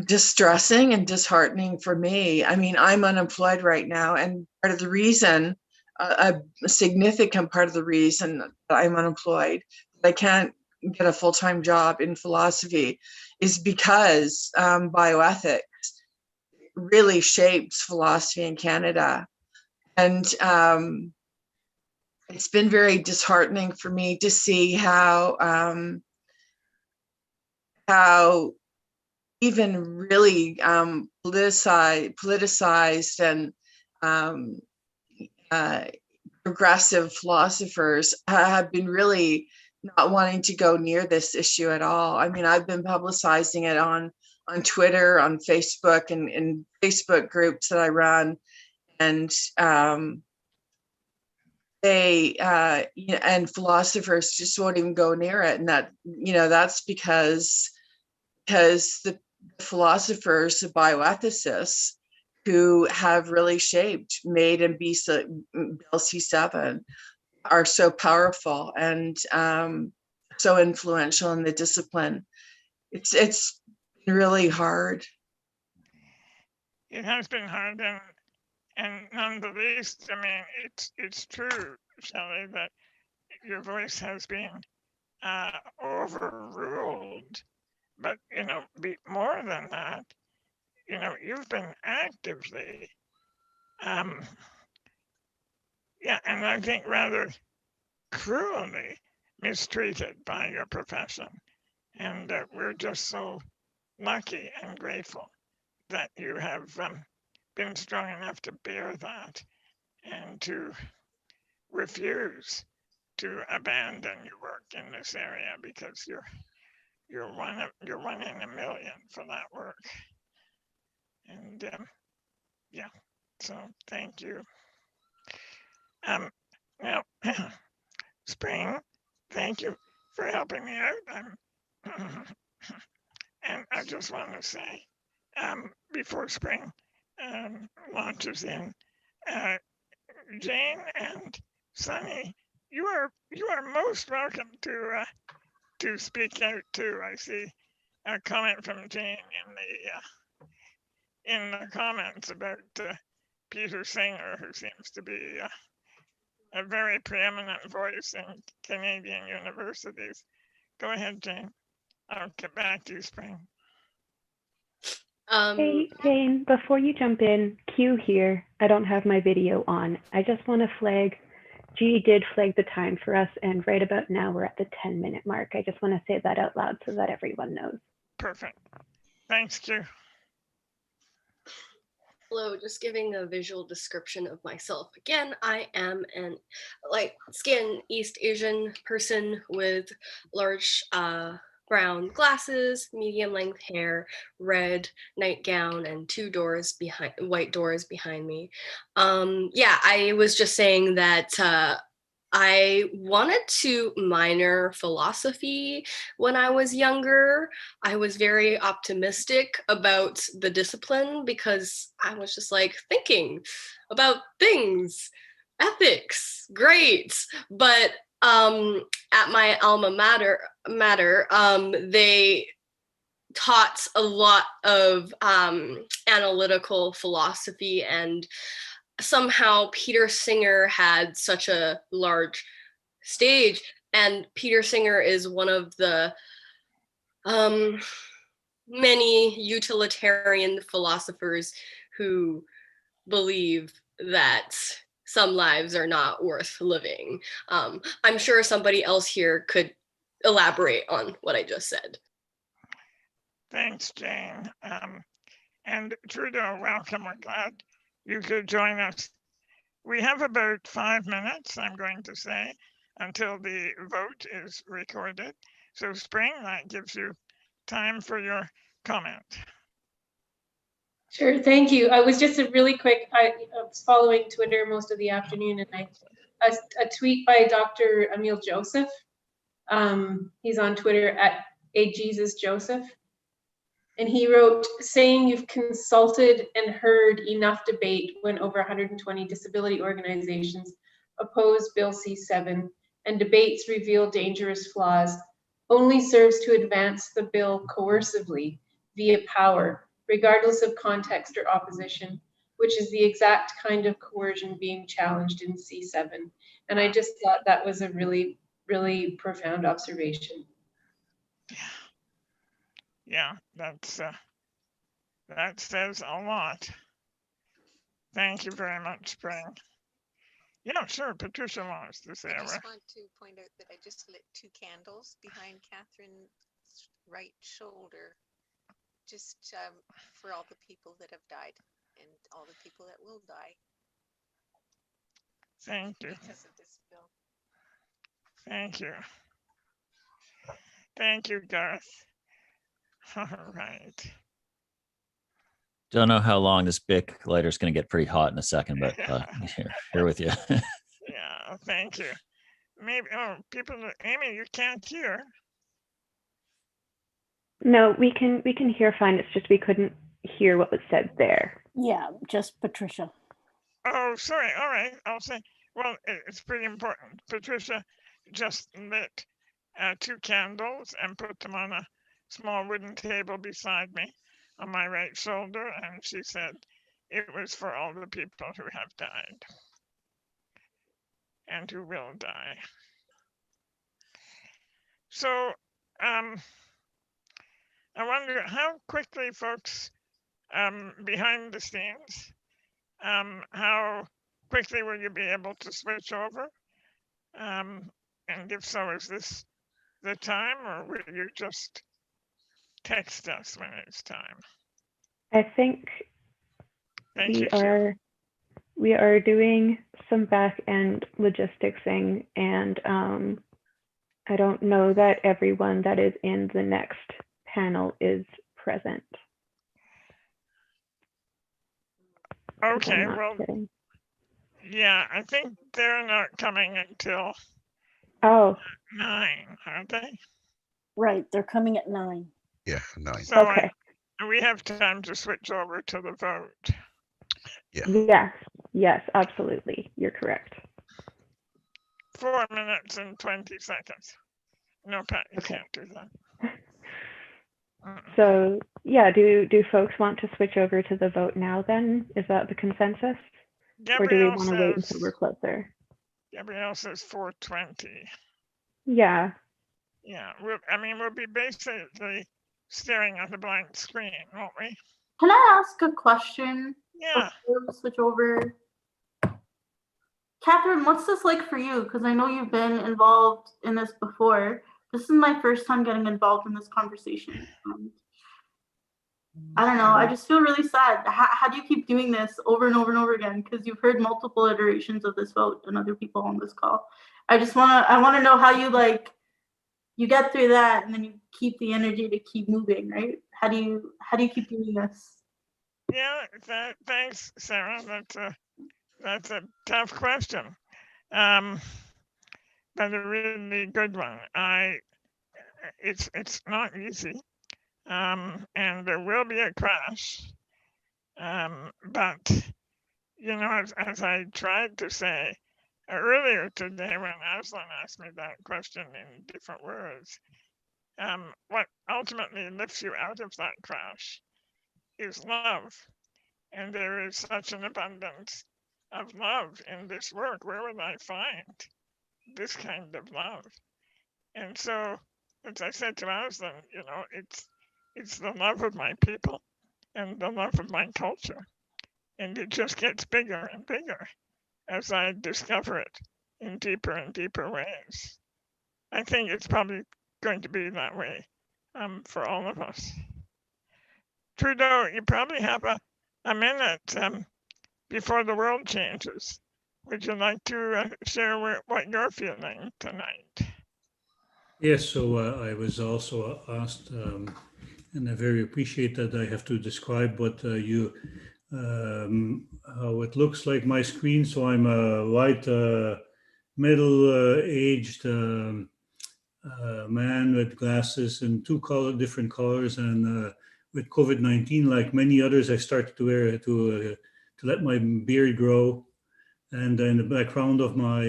distressing and disheartening for me. I mean, I'm unemployed right now, and part of the reason, a significant part of the reason that I'm unemployed, that I can't get a full-time job in philosophy, is because bioethics really shapes philosophy in Canada. And it's been very disheartening for me to see how even really politicized and progressive philosophers have been really not wanting to go near this issue at all. I mean, I've been publicizing it on Twitter, on Facebook, and in Facebook groups that I run, and they and philosophers just won't even go near it, and that's because the philosophers, the bioethicists who have really shaped MAID and Bill C7 are so powerful and so influential in the discipline. It's really hard. It has been hard, and none the least, I mean, it's true, Shelley, that your voice has been overruled. But, more than that, you've been actively, and I think rather cruelly mistreated by your profession. And we're just so lucky and grateful that you have been strong enough to bear that and to refuse to abandon your work in this area, because you're one in a million for that work. And so thank you. Now, Spring, thank you for helping me out. And I just want to say, before Spring launches in, Jane and Sunny, you are most welcome to speak out too. I see a comment from Jane in the comments about Peter Singer, who seems to be a very preeminent voice in Canadian universities. Go ahead, Jane. I'll get back to you, Spring. Hey, Jane, before you jump in, Q here. I don't have my video on. I just want to flag, G did flag the time for us, and right about now we're at the 10-minute mark. I just want to say that out loud so that everyone knows. Perfect. Thanks, Q. Hello, just giving a visual description of myself. Again, I am an light-skinned East Asian person with large brown glasses, medium length hair, red nightgown, and white doors behind me. I was just saying that I wanted to minor philosophy when I was younger. I was very optimistic about the discipline because I was just thinking about things, ethics, great. But at my alma mater, they taught a lot of analytical philosophy, and somehow Peter Singer had such a large stage, and Peter Singer is one of the many utilitarian philosophers who believe that some lives are not worth living. I'm sure somebody else here could elaborate on what I just said. Thanks, Jane. And Trudeau, welcome. We're glad you could join us. We have about 5 minutes, I'm going to say, until the vote is recorded. So Spring, that gives you time for your comment. Sure, thank you. I was just a really quick, I was following Twitter most of the afternoon, and a tweet by Dr. Emil Joseph. He's on Twitter at @JesusJoseph. And he wrote, saying you've consulted and heard enough debate when over 120 disability organizations oppose Bill C7 and debates reveal dangerous flaws only serves to advance the bill coercively via power, regardless of context or opposition, which is the exact kind of coercion being challenged in C7. And I just thought that was a really, really profound observation. Yeah, that says a lot. Thank you very much, Spring. Yeah, sure, Patricia wants to say. I just want to point out that I just lit 2 candles behind Catherine's right shoulder, just for all the people that have died and all the people that will die. Thank you. Because of this bill. Thank you. Thank you, Garth. All right. Don't know how long this Bic lighter is going to get pretty hot in a second, but here with you. Yeah, Well, thank you. Maybe, oh, people, Amy, you can't hear. No, we can hear fine. It's just we couldn't hear what was said there. Yeah, just Patricia. Oh, sorry. All right. I'll say, well, it's pretty important. Patricia just lit 2 candles and put them on a small wooden table beside me on my right shoulder. And she said it was for all the people who have died and who will die. So, I wonder how quickly folks behind the scenes, how quickly will you be able to switch over? And if so, is this the time, or will you just text us when it's time? I think we are doing some back end logisticsing, and I don't know that everyone that is in the next panel is present. Okay, well, yeah, I think they're not coming until 9, aren't they? Right, they're coming at 9. Yeah, 9. So okay. We have time to switch over to the vote. Yeah. Yes, absolutely. You're correct. 4 minutes and 20 seconds. No, Pat, you can't do that. So yeah, do folks want to switch over to the vote now then? Is that the consensus? Gabrielle or do we want to wait until we're closer? Gabrielle says 4:20. Yeah. Yeah, we'll be basically staring at the blank screen, won't we? Can I ask a question? Yeah. Before we switch over. Catherine, what's this like for you? Because I know you've been involved in this before. This is my first time getting involved in this conversation. I don't know. I just feel really sad. How do you keep doing this over and over and over again? Because you've heard multiple iterations of this vote and other people on this call. I want to know how you get through that and then you keep the energy to keep moving, right? How do you keep doing this? Yeah, thanks, Sarah. That's a tough question, but a really good one. It's not easy, and there will be a crash, but as I tried to say earlier today when Aslan asked me that question in different words, what ultimately lifts you out of that crash is love, and there is such an abundance of love in this work. Where would I find this kind of love? And so, as I said to Aslan, it's the love of my people and the love of my culture, and it just gets bigger and bigger as I discover it in deeper and deeper ways. I think it's probably going to be that way for all of us. Trudeau, you probably have a minute before the world changes. Would you like to share what you're feeling tonight? Yes, so I was also asked, and I very appreciate that I have to describe what how it looks like my screen. So I'm a white, middle-aged man with glasses and different colors, and with COVID-19, like many others, I started to wear to let my beard grow. And in the background of my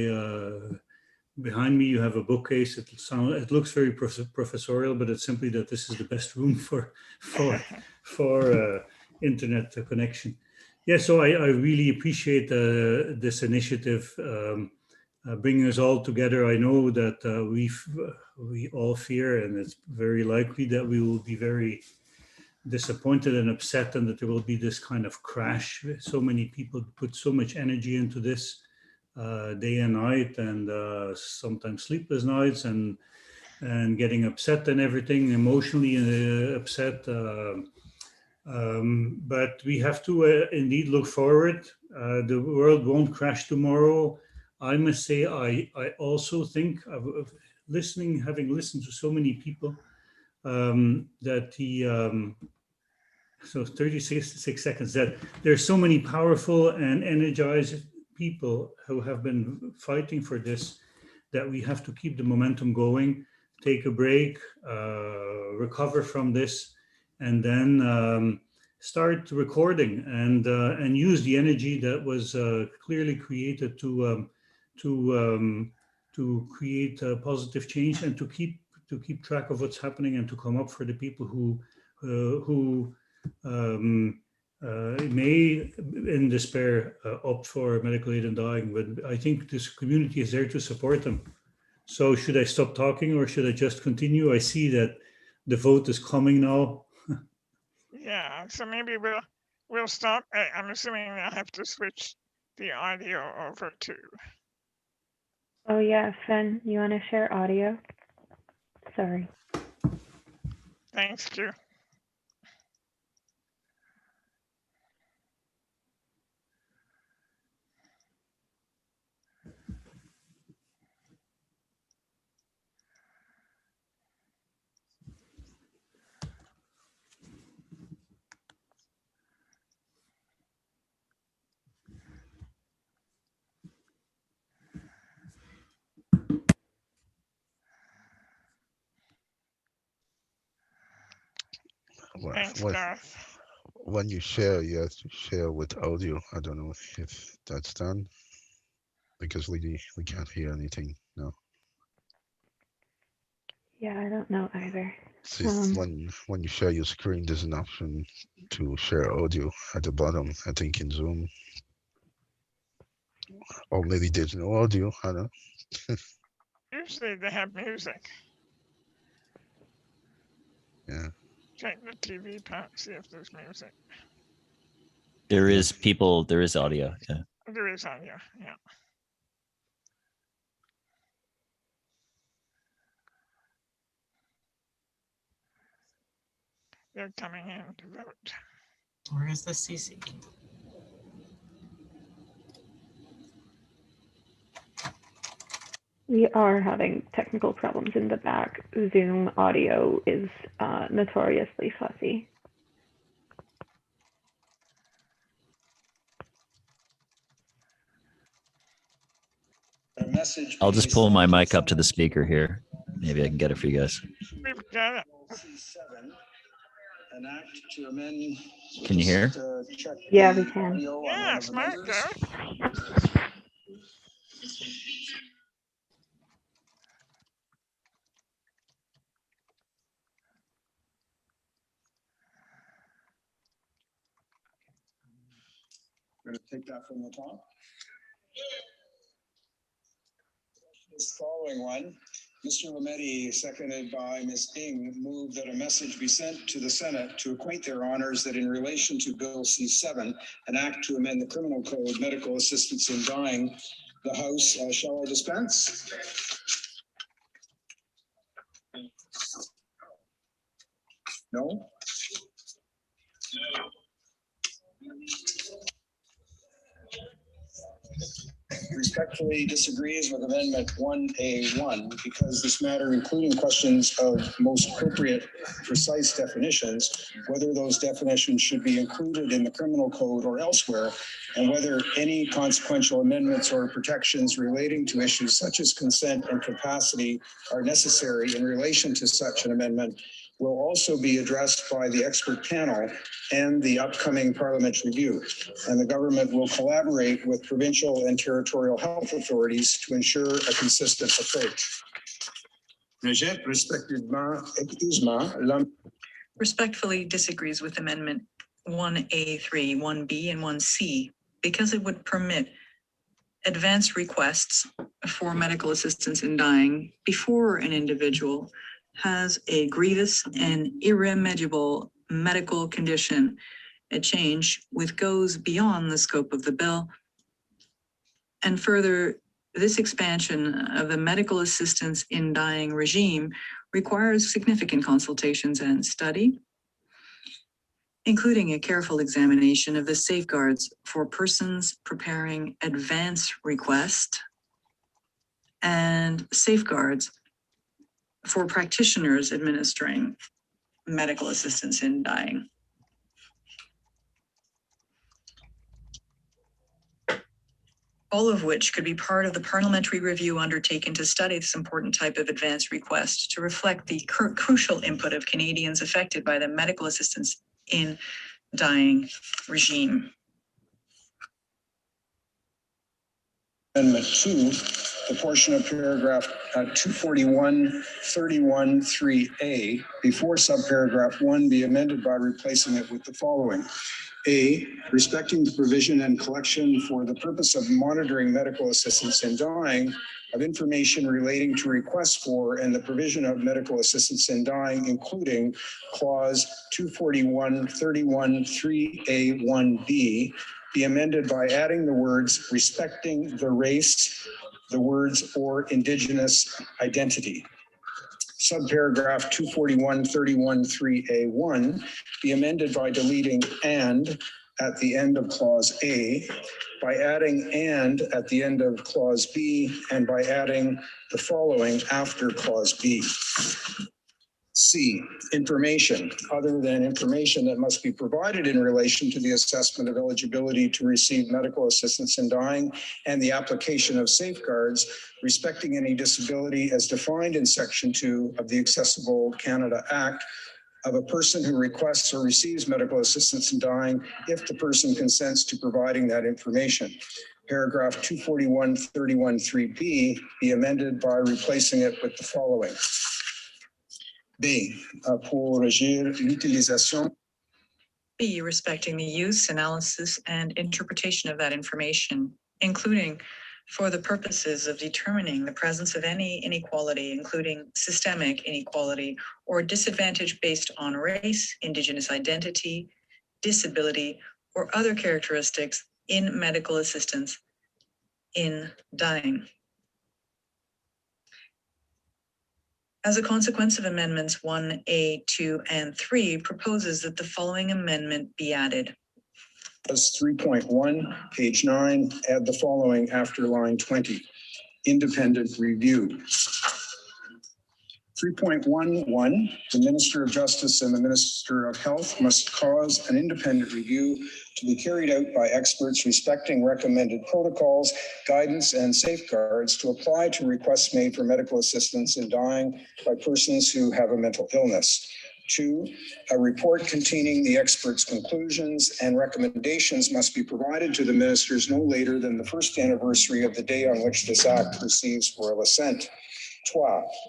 behind me, you have a bookcase. It looks very professorial, but it's simply that this is the best room for internet connection. Yeah, so I really appreciate this initiative bringing us all together. I know that we all fear, and it's very likely that we will be very disappointed and upset, and that there will be this kind of crash. So many people put so much energy into this day and night, and sometimes sleepless nights, and getting upset and everything, emotionally upset. But we have to indeed look forward. The world won't crash tomorrow. I must say, I also think of having listened to so many people, that so 36 seconds, that there's so many powerful and energized people who have been fighting for this, that we have to keep the momentum going, take a break, recover from this, and then start recording and use the energy that was clearly created to create a positive change and to keep track of what's happening and to come up for the people who may in despair opt for medical aid in dying. But I think this community is there to support them. So should I stop talking or should I just continue? I see that the vote is coming now. Yeah, so maybe we'll stop. I'm assuming I have to switch the audio over to. Oh yeah, Fen, you want to share audio? Sorry. Thanks, Drew. Thanks, Garth. When you share, you have to share with audio. I don't know if that's done because we can't hear anything now. Yeah, I don't know either. When you share your screen, there's an option to share audio at the bottom, I think in Zoom. Or maybe there's no audio, I don't know. Usually they have music. Yeah. Check the TV pack, see if there's music. There is audio. Yeah. There is audio, yeah. They're coming in to vote. Where is the CC? We are having technical problems in the back. Zoom audio is notoriously fussy. I'll just pull my mic up to the speaker here. Maybe I can get it for you guys. We've got it. Can you hear? Yeah, we can. Yeah, smart, Garth. Going to take that from the top. This following one, Mr. Lametti, seconded by Ms. Ding, moved that a message be sent to the Senate to acquaint their honors that in relation to Bill C-7, an act to amend the criminal code, medical assistance in dying, the House, shall I dispense? No? Respectfully disagrees with Amendment 1A1 because this matter, including questions of most appropriate precise definitions, whether those definitions should be included in the criminal code or elsewhere, and whether any consequential amendments or protections relating to issues such as consent and capacity are necessary in relation to such an amendment, will also be addressed by the expert panel and the upcoming Parliament review. And the government will collaborate with provincial and territorial health authorities to ensure a consistent approach. Respectfully disagrees with Amendment 1A3, 1B, and 1C because it would permit advance requests for medical assistance in dying before an individual has a grievous and irremediable medical condition, a change which goes beyond the scope of the bill. And further, this expansion of the medical assistance in dying regime requires significant consultations and study, including a careful examination of the safeguards for persons preparing advance request and safeguards for practitioners administering medical assistance in dying. all of which could be part of the parliamentary review undertaken to study this important type of advance request to reflect the crucial input of Canadians affected by the medical assistance in dying regime. Amendment 2, the portion of paragraph 241.31.3a before subparagraph 1 be amended by replacing it with the following. A, respecting the provision and collection for the purpose of monitoring medical assistance in dying of information relating to requests for and the provision of medical assistance in dying, including clause 241.31.3a.1b, be amended by adding the words respecting the race, the words or indigenous identity. Subparagraph 241.31.3a.1 be amended by deleting and at the end of clause A, by adding and at the end of clause B, and by adding the following after clause B. C, information other than information that must be provided in relation to the assessment of eligibility to receive medical assistance in dying and the application of safeguards respecting any disability as defined in Section 2 of the Accessible Canada Act of a person who requests or receives medical assistance in dying if the person consents to providing that information. Paragraph 241.31.3b be amended by replacing it with the following. B, pour régir l'utilisation. B, respecting the use, analysis, and interpretation of that information, including for the purposes of determining the presence of any inequality, including systemic inequality or disadvantage based on race, indigenous identity, disability, or other characteristics in medical assistance in dying. As a consequence of amendments 1A, 2, and 3 proposes that the following amendment be added. As 3.1, page 9, add the following after line 20. Independent review. 3.11, the Minister of Justice and the Minister of Health must cause an independent review to be carried out by experts respecting recommended protocols, guidance, and safeguards to apply to requests made for medical assistance in dying by persons who have a mental illness. 2, a report containing the experts' conclusions and recommendations must be provided to the ministers no later than the first anniversary of the day on which this act receives royal assent. 3,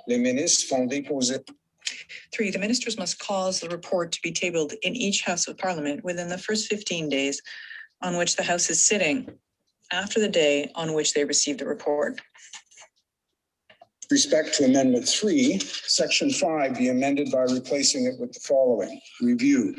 les ministres font déposer. 3, the ministers must cause the report to be tabled in each House of Parliament within the first 15 days on which the House is sitting, after the day on which they receive the report. Respect to Amendment 3, Section 5 be amended by replacing it with the following. Review.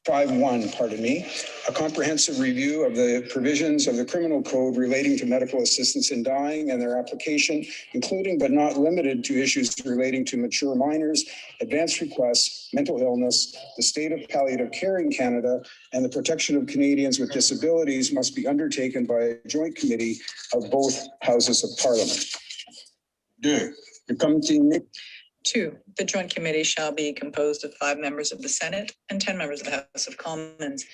5.1, pardon me, a comprehensive review of the provisions of the criminal code relating to medical assistance in dying and their application, including but not limited to issues relating to mature minors, advance requests, mental illness, the state of palliative care in Canada, and the protection of Canadians with disabilities must be undertaken by a joint committee of both Houses of Parliament. 2, the joint committee shall be composed of 5 members of the Senate and 10 members of the House of Commons,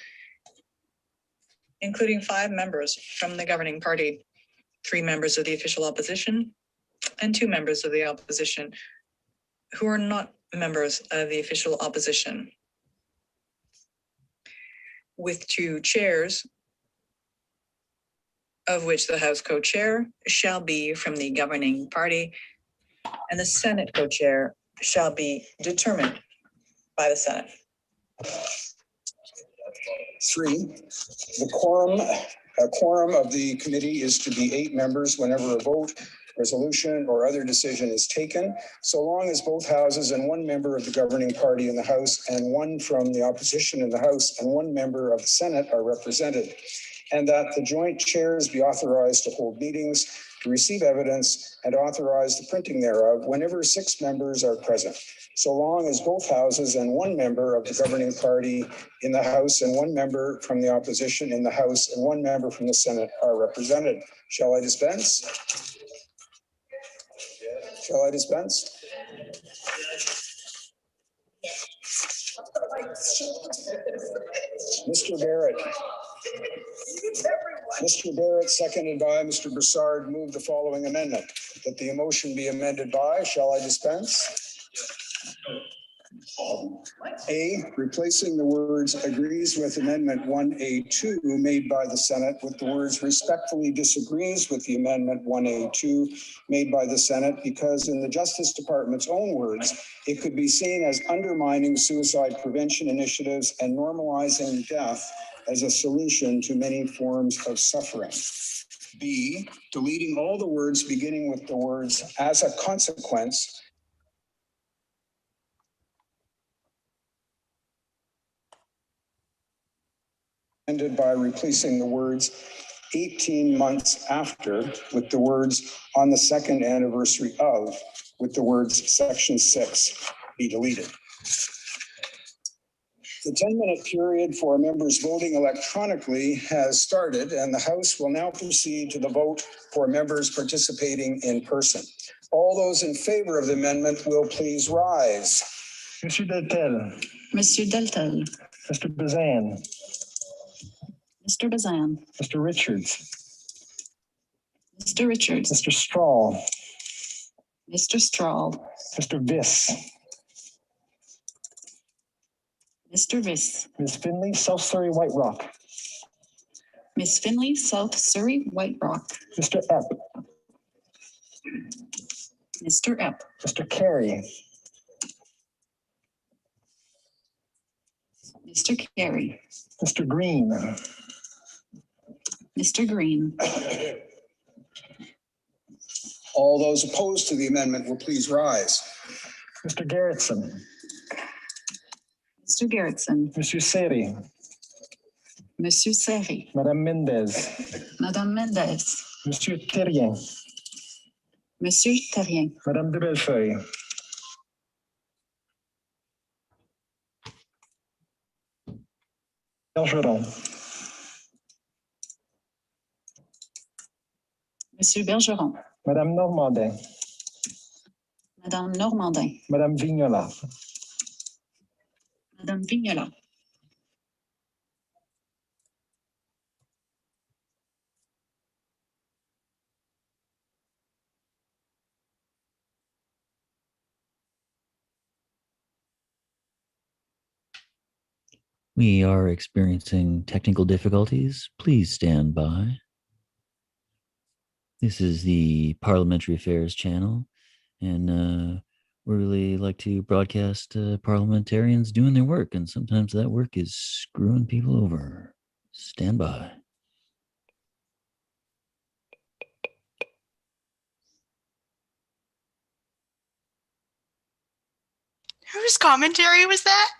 including 5 members from the governing party, 3 members of the official opposition, and 2 members of the opposition who are not members of the official opposition, with 2 chairs, of which the House co-chair shall be from the governing party, and the Senate co-chair shall be determined by the Senate. 3, the quorum of the committee is to be 8 members whenever a vote, resolution, or other decision is taken, so long as both houses and 1 member of the governing party in the House and 1 from the opposition in the House and 1 member of the Senate are represented, and that the joint chairs be authorized to hold meetings, to receive evidence, and authorize the printing thereof whenever 6 members are present, so long as both houses and 1 member of the governing party in the House and 1 member from the opposition in the House and 1 member from the Senate are represented. Shall I dispense? Shall I dispense? Mr. Barrett. Mr. Barrett, seconded by Mr. Broussard, moved the following amendment, that the motion be amended by, shall I dispense? A, replacing the words agrees with Amendment 1A2 made by the Senate with the words respectfully disagrees with the Amendment 1A2 made by the Senate, because in the Justice Department's own words, it could be seen as undermining suicide prevention initiatives and normalizing death as a solution to many forms of suffering. B, deleting all the words beginning with the words as a consequence ended by replacing the words 18 months after with the words on the second anniversary of with the words section 6 be deleted. The 10-minute period for members voting electronically has started, and the House will now proceed to the vote for members participating in person. All those in favor of the amendment will please rise. Monsieur Deltel. Monsieur Deltel. Mr. Bazan. Mr. Bazan. Mr. Richards. Mr. Richards. Mr. Strahl. Mr. Strahl. Mr. Viss. Mr. Viss. Ms. Finley, South Surrey, White Rock. Miss Finley, South Surrey, White Rock. Mr. Epp. Mr. Epp. Mr. Carey. Mr. Carey. Mr. Green. Mr. Green. All those opposed to the amendment will please rise. Mr. Garrettson. Mr. Garrettson. Monsieur Seri. Monsieur Seri. Madame Mendez. Madame Mendez. Monsieur Terrien. Monsieur Terrien. Madame de Bellefeuille. Bergeron. Monsieur Bergeron. Madame Normandin. Madame Normandin. Madame Vignola. Madame Vignola. We are experiencing technical difficulties. Please stand by. This is the Parliamentary Affairs channel, and we really like to broadcast parliamentarians doing their work, and sometimes that work is screwing people over. Stand by. Whose commentary was that?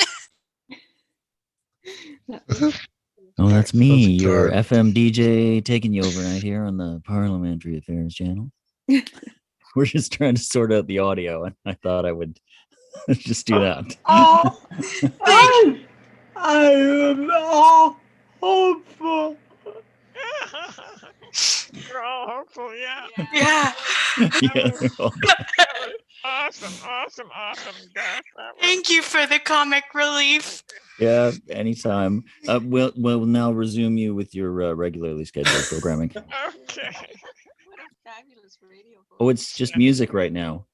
Oh, that's me, your FM DJ, taking you over right here on the Parliamentary Affairs channel. We're just trying to sort out the audio, and I thought I would just do that. Oh, I am all hopeful. You're all hopeful, yeah. Yeah. Yeah, Awesome, Gareth. Thank you for the comic relief. yeah, anytime. We'll now resume you with your regularly scheduled programming. Okay. What a fabulous radio voice. Oh, it's just music right now.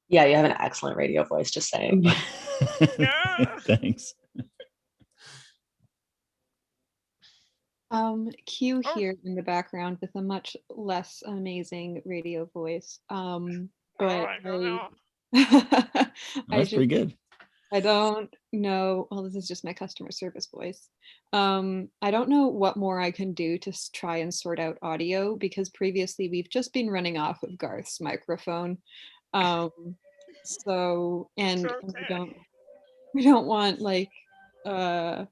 Yeah, you have an excellent radio voice, just saying. Thanks. Q here in the background with a much less amazing radio voice. But That's pretty good. I don't know. Well, this is just my customer service voice. I don't know what more I can do to try and sort out audio, because previously we've just been running off of Garth's microphone. So, and we don't want like a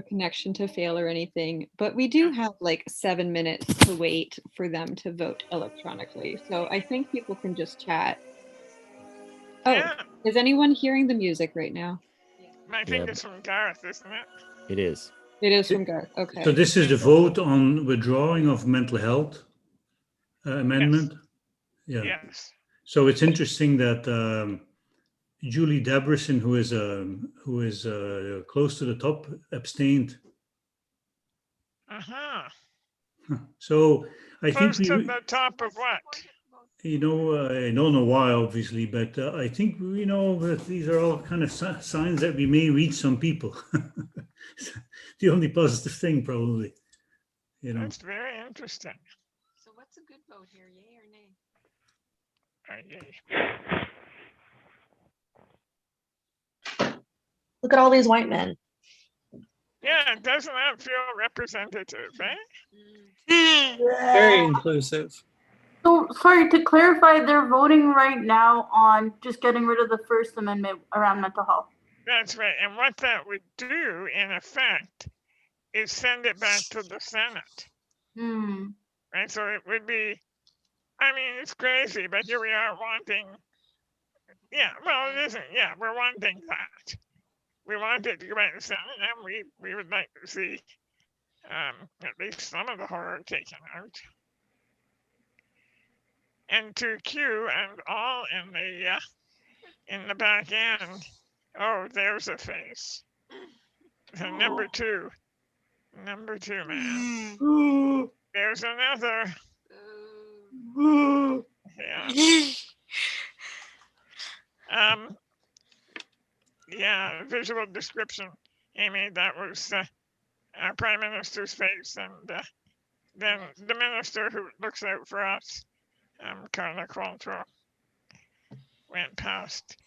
connection to fail or anything, but we do have like 7 minutes to wait for them to vote electronically. So I think people can just chat. Oh, yeah. Is anyone hearing the music right now? I think it's from Gareth, isn't it? It is. It is from Gareth. Okay. So this is the vote on withdrawing of mental health amendment. Yes. Yeah. Yes. So it's interesting that Julie Debreson, who is close to the top, abstained. So I think Close to the top of what? I don't know why, obviously, but I think, that these are all kind of signs that we may reach some people. The only positive thing, probably. That's very interesting. So what's a good vote here, yay or nay? Yay. Look at all these white men. Yeah, doesn't that feel representative, eh? Very inclusive. So, sorry, to clarify, they're voting right now on just getting rid of the First Amendment around mental health. That's right. And what that would do, in effect, is send it back to the Senate. Right? So it would be, I mean, it's crazy, but here we are wanting, well, it isn't. Yeah, we're wanting that. We want it to go back to the Senate, and we would like to see at least some of the horror taken out. And to Q and all in the back end, oh, there's a face. Number two, man. There's another. Yeah. Visual description, Amy. That was our Prime Minister's face, and then the minister who looks out for us, Carla Qualtrough, went past.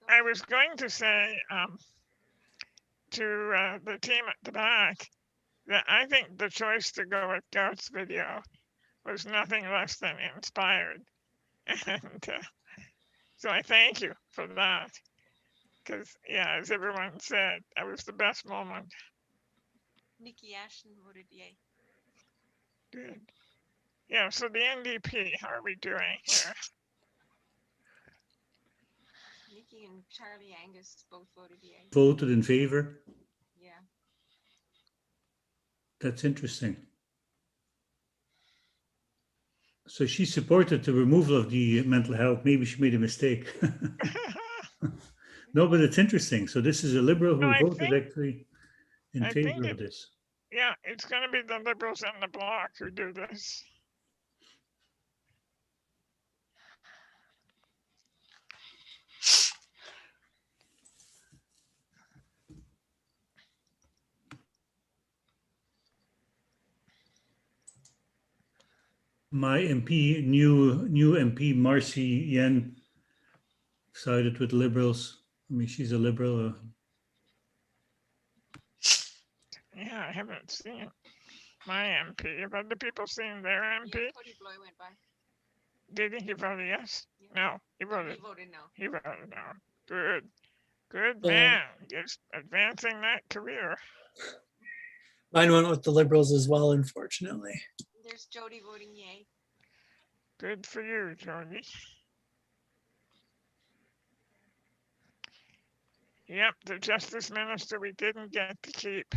I was going to say to the team at the back that I think the choice to go with Garth's video was nothing less than inspired. And so I thank you for that. Because, yeah, as everyone said, that was the best moment. Nikki Ashton voted yay. Good. Yeah, so the NDP, how are we doing here? Nikki and Charlie Angus both voted yay. Voted in favor. Yeah. That's interesting. So she supported the removal of the mental health. Maybe she made a mistake. No, but it's interesting. So this is a liberal who voted actually in favor of this. Yeah, it's going to be the Liberals and the Bloc who do this. My MP, new MP Marcy Yen, sided with Liberals. I mean, she's a Liberal. Yeah, I haven't seen my MP. Have other people seen their MP? Yeah, Cody Bloy went by. Did he vote yes? Yeah. No, he voted. He voted no. He voted no. Good. Good Yeah. man. Just advancing that career. Mine went with the Liberals as well, unfortunately. There's Jody voting yay. Good for you, Jody. Yep, the Justice Minister we didn't get to keep.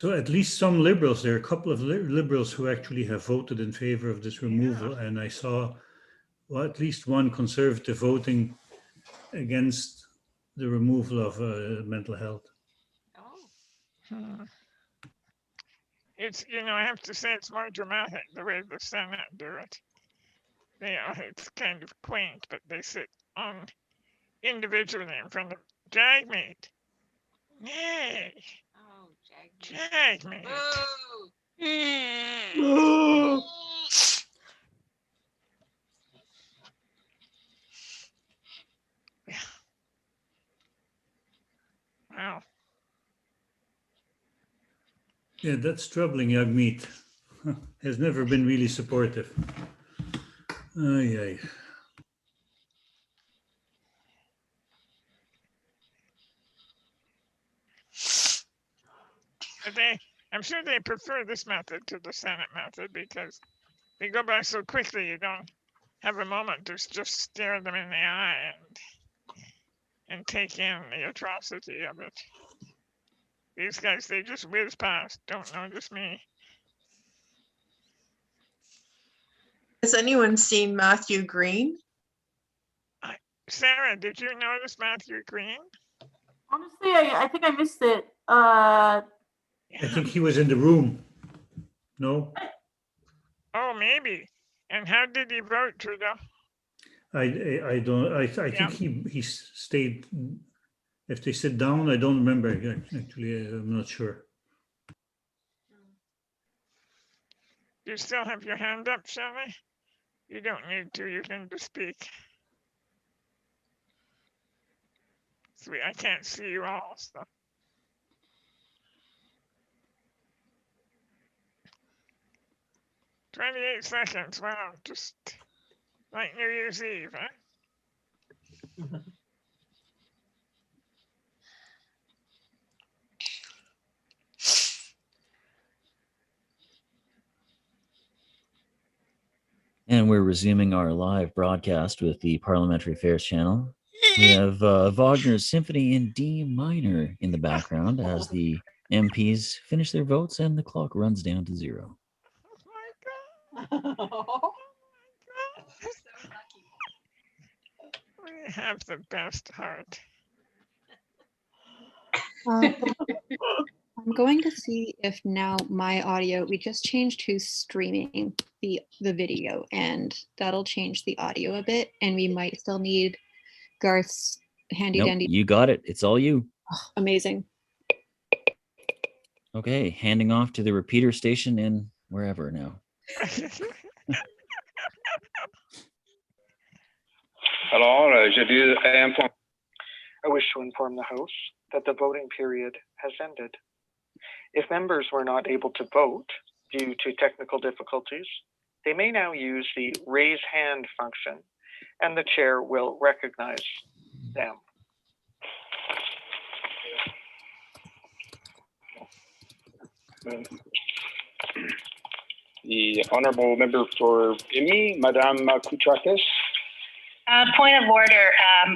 So at least some Liberals, there are a couple of Liberals who actually have voted in favor of this removal. Yeah. And I saw at least one Conservative voting against the removal of mental health. Oh. It's, I have to say it's more dramatic the way the Senate do it. It's kind of quaint, but they sit on individually in front of Jagmeet. Yay! Oh, Jagmeet. Jagmeet. Boo! Wow. Yeah, that's troubling. Jagmeet has never been really supportive. Aye. I'm sure they prefer this method to the Senate method because they go by so quickly you don't have a moment to just stare them in the eye. and take in the atrocity of it. These guys, they just whiz past, don't notice me. Has anyone seen Matthew Green? Sarah, did you notice Matthew Green? Honestly, I think I missed it. I think he was in the room. No? Oh, maybe. And how did he vote, Trudeau? I don't, I think he stayed. If they sit down, I don't remember. Actually, I'm not sure. You still have your hand up, Shelley? You don't need to, you can just speak. Sweet, I can't see you all, so. "28 seconds, wow, just like New Year's Eve, huh?" And we're resuming our live broadcast with the Parliamentary Affairs channel. We have Wagner's Symphony in D minor in the background as the MPs finish their votes and the clock runs down to 0. We have the best heart. I'm going to see if now my audio, we just changed to streaming the video, and that'll change the audio a bit, and we might still need Garth's handy Nope, dandy. you got it. It's all you. Oh, amazing. Okay, handing off to the repeater station in wherever now. Alors, I wish to inform the House that the voting period has ended. If members were not able to vote due to technical difficulties, they may now use the raise hand function, and the chair will recognize them. The honourable member for Vimy, Madame Koutrakis. Point of order.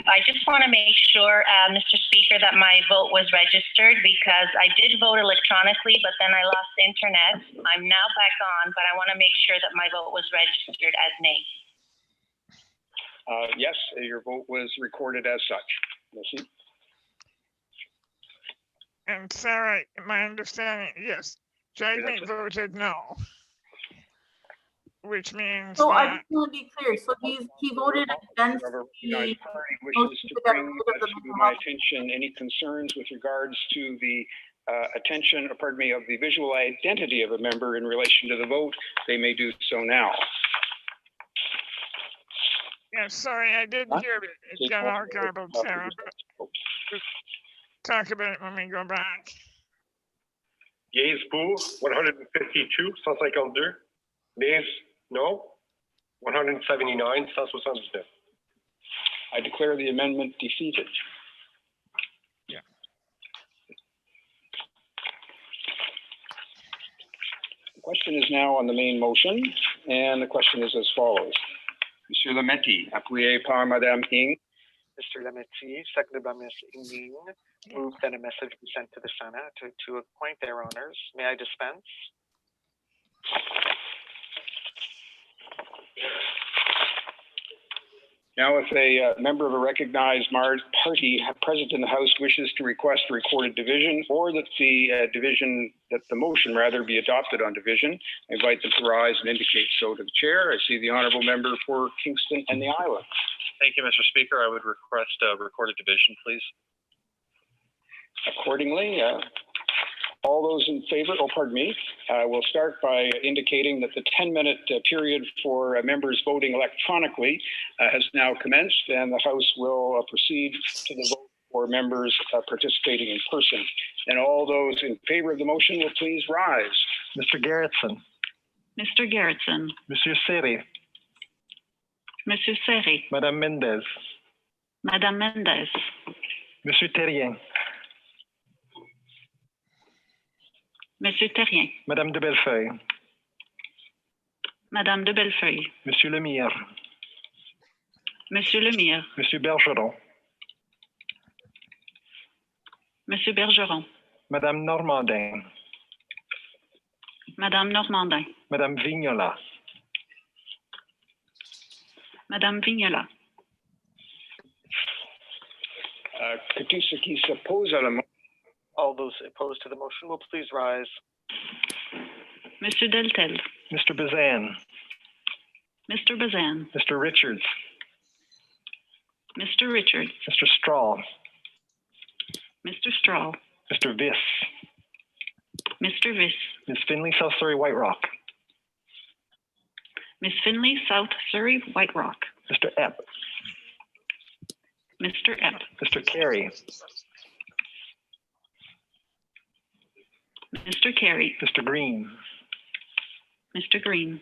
I just want to make sure, Mr. Speaker, that my vote was registered because I did vote electronically, but then I lost internet. I'm now back on, but I want to make sure that my vote was registered as nay. Yes, your vote was recorded as such. Merci. And Sarah, my understanding, yes, Jamie voted no. Which means So I that just want to be clear. So he voted against the party wishes to bring to my attention any concerns with regards to the of the visual identity of a member in relation to the vote. They may do so now. yeah, sorry, I didn't hear it. It got all garbled, Sarah, but we'll talk about it when we go back. Yeas pour 152, 152. Nays no, 179, 179. I declare the amendment defeated. Yeah. The question is now on the main motion, and the question is as follows. Monsieur Lametti, appuyé par Madame Ing. Mr. Lametti, seconded by Ms. Ing, moved that a message be sent to the Senate to appoint their owners. May I dispense? Now, if a member of a recognized party present in the House wishes to request a recorded division, or that the motion be adopted on division, I invite them to rise and indicate so to the chair. I see the honourable member for Kingston and the Islands. Thank you, Mr. Speaker. I would request a recorded division, please. Accordingly, all those in favor, we'll start by indicating that the 10-minute period for members voting electronically has now commenced, and the House will proceed to the vote for members participating in person. And all those in favor of the motion will please rise. Mr. Gerritsen. Mr. Gerritsen. Monsieur Seri. Monsieur Seri. Madame Mendez. Madame Mendez. Monsieur Terrien. Monsieur Terrien. Madame de Bellefeuille. Madame de Bellefeuille. Monsieur Lemire. Monsieur Lemire. Monsieur Bergeron. Monsieur Bergeron. Madame Normandin. Madame Normandin. Madame Vignola. Madame Vignola. Que ceux qui s'opposent à la motion. All those opposed to the motion will please rise. Monsieur Deltel. Mr. Bazan. Mr. Bazan. Mr. Richards. Mr. Richards. Mr. Strahl. Mr. Strahl. Mr. Viss. Mr. Viss. Ms. Finley, South Surrey, White Rock. Ms. Finley, South Surrey, White Rock. Mr. Epp. Mr. Epp. Mr. Carey. Mr. Carey. Mr. Green. Mr. Green.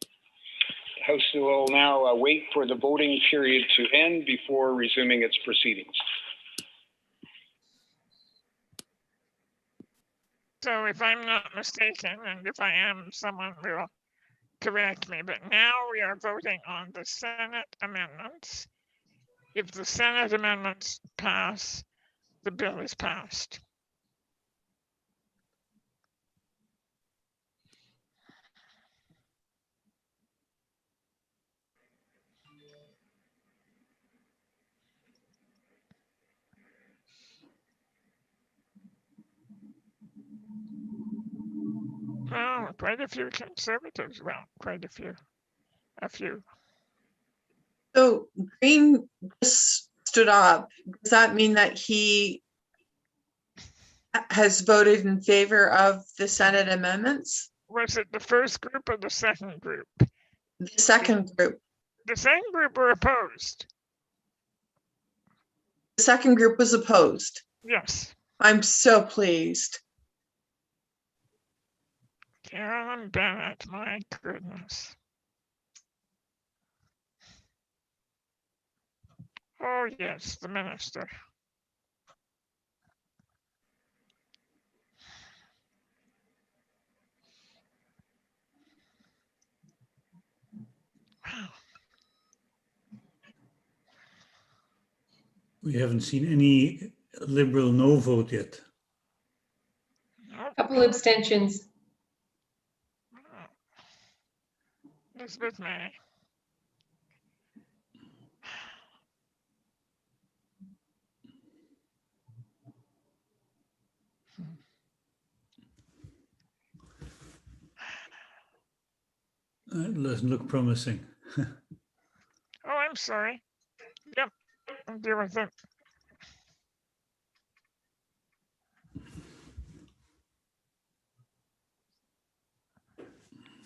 The House will now wait for the voting period to end before resuming its proceedings. So if I'm not mistaken, and if I am, someone will correct me, but now we are voting on the Senate amendments. If the Senate amendments pass, the bill is passed. Well, quite a few conservatives, well, quite a few. So Green just stood up. Does that mean that he has voted in favor of the Senate amendments? Was it the first group or the second group? The second group. The second group were opposed. The second group was opposed. Yes. I'm so pleased. Carolyn Bennett, my goodness. Oh, yes, the minister. Wow. We haven't seen any Liberal no vote yet. Couple abstentions. Elizabeth May. It doesn't look promising. Oh, I'm sorry. Yep, I'll deal with it.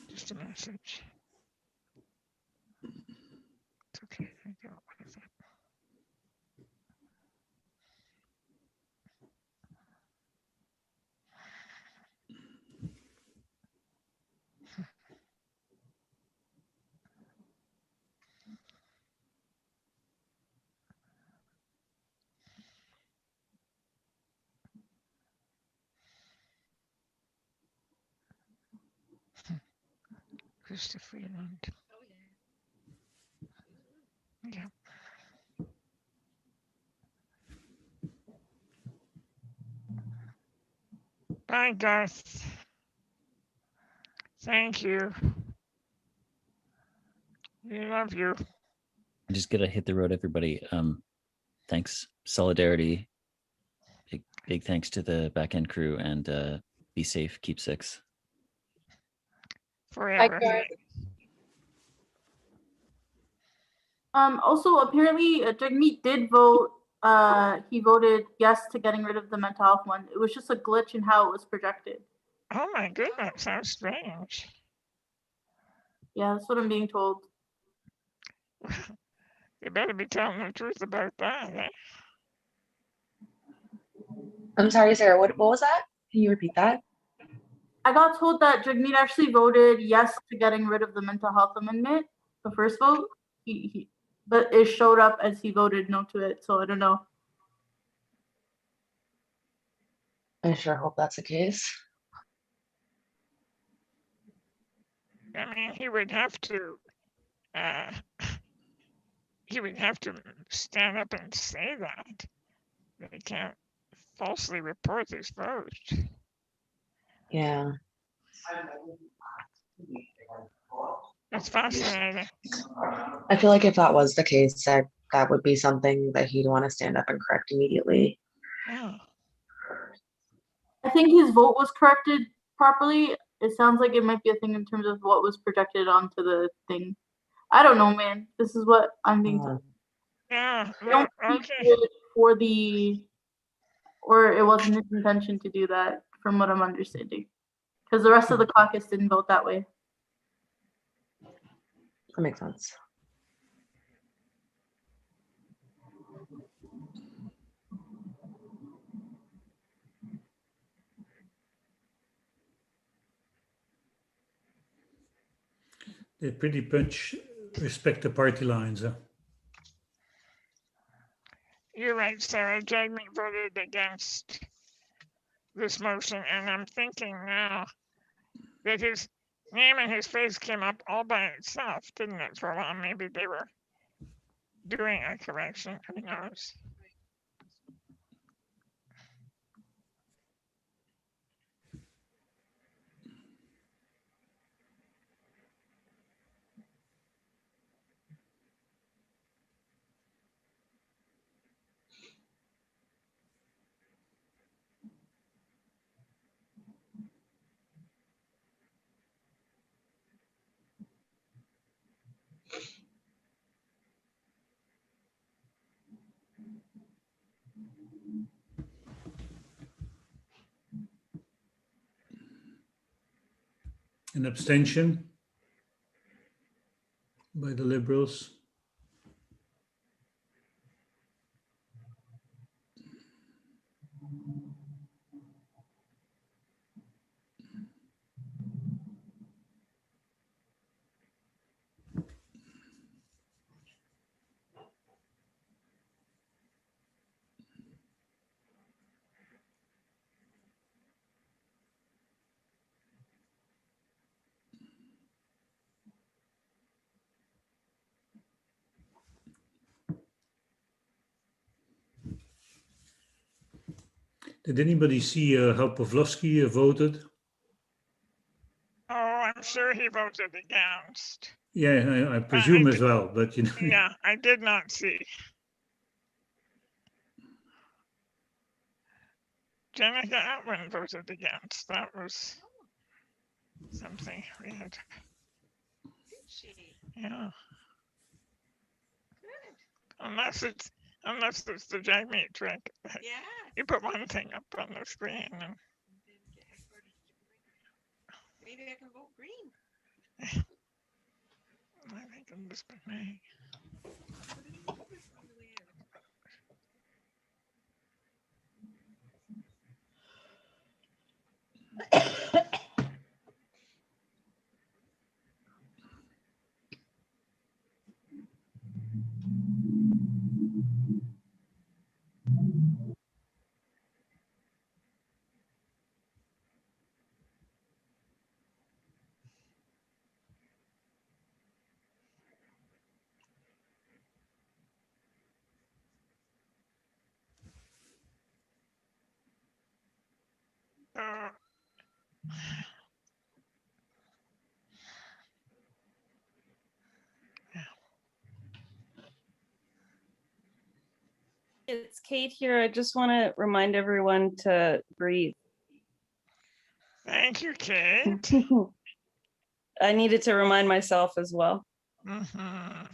Just a message. It's okay, I got with it. Krista Freeland. Yeah. Bye, Garth. Thank you. We love you. I just gotta hit the road, everybody. Thanks, solidarity. Big thanks to the back end crew, and be safe, keep 6. Forever. Also, apparently, Jagmeet did vote. He voted yes to getting rid of the mental health one. It was just a glitch in how it was projected. Oh my goodness, how strange. Yeah, that's what I'm being told. You better be telling the truth about that, eh? I'm sorry, Sarah, what was that? Can you repeat that? I got told that Jagmeet actually voted yes to getting rid of the mental health amendment, the first vote. But it showed up as he voted no to it, so I don't know. I sure hope that's the case. I mean, he would have to stand up and say that. they can't falsely report this vote. Yeah. It's fascinating. I feel like if that was the case, that would be something that he'd want to stand up and correct immediately. Yeah. I think his vote was corrected properly. It sounds like it might be a thing in terms of what was projected onto the thing. I don't know, man. This is what I'm thinking. Yeah. I don't think it for the, or it wasn't his intention to do that, from what I'm understanding, because the rest of the caucus didn't vote that way. That makes sense. They pretty much respect the party lines. You're right, Sarah. Jagmeet voted against this motion, and I'm thinking now that his name and his face came up all by itself, didn't it, for a while? Maybe they were doing a correction. Who knows? An abstention by the Liberals. Did anybody see how Pawlowski voted? Oh, I'm sure he voted against. Yeah, I presume as well, but you know. Yeah, I did not see. Jenica Atwin voted against. That was something we had. Yeah. Unless it's the Jagmeet trick. Yeah. You put one thing up on the screen and Maybe I can vote green. I think I'm just me. It's Kate here. I just want to remind everyone to breathe. Thank you, Kate. I needed to remind myself as well. Mm-hmm.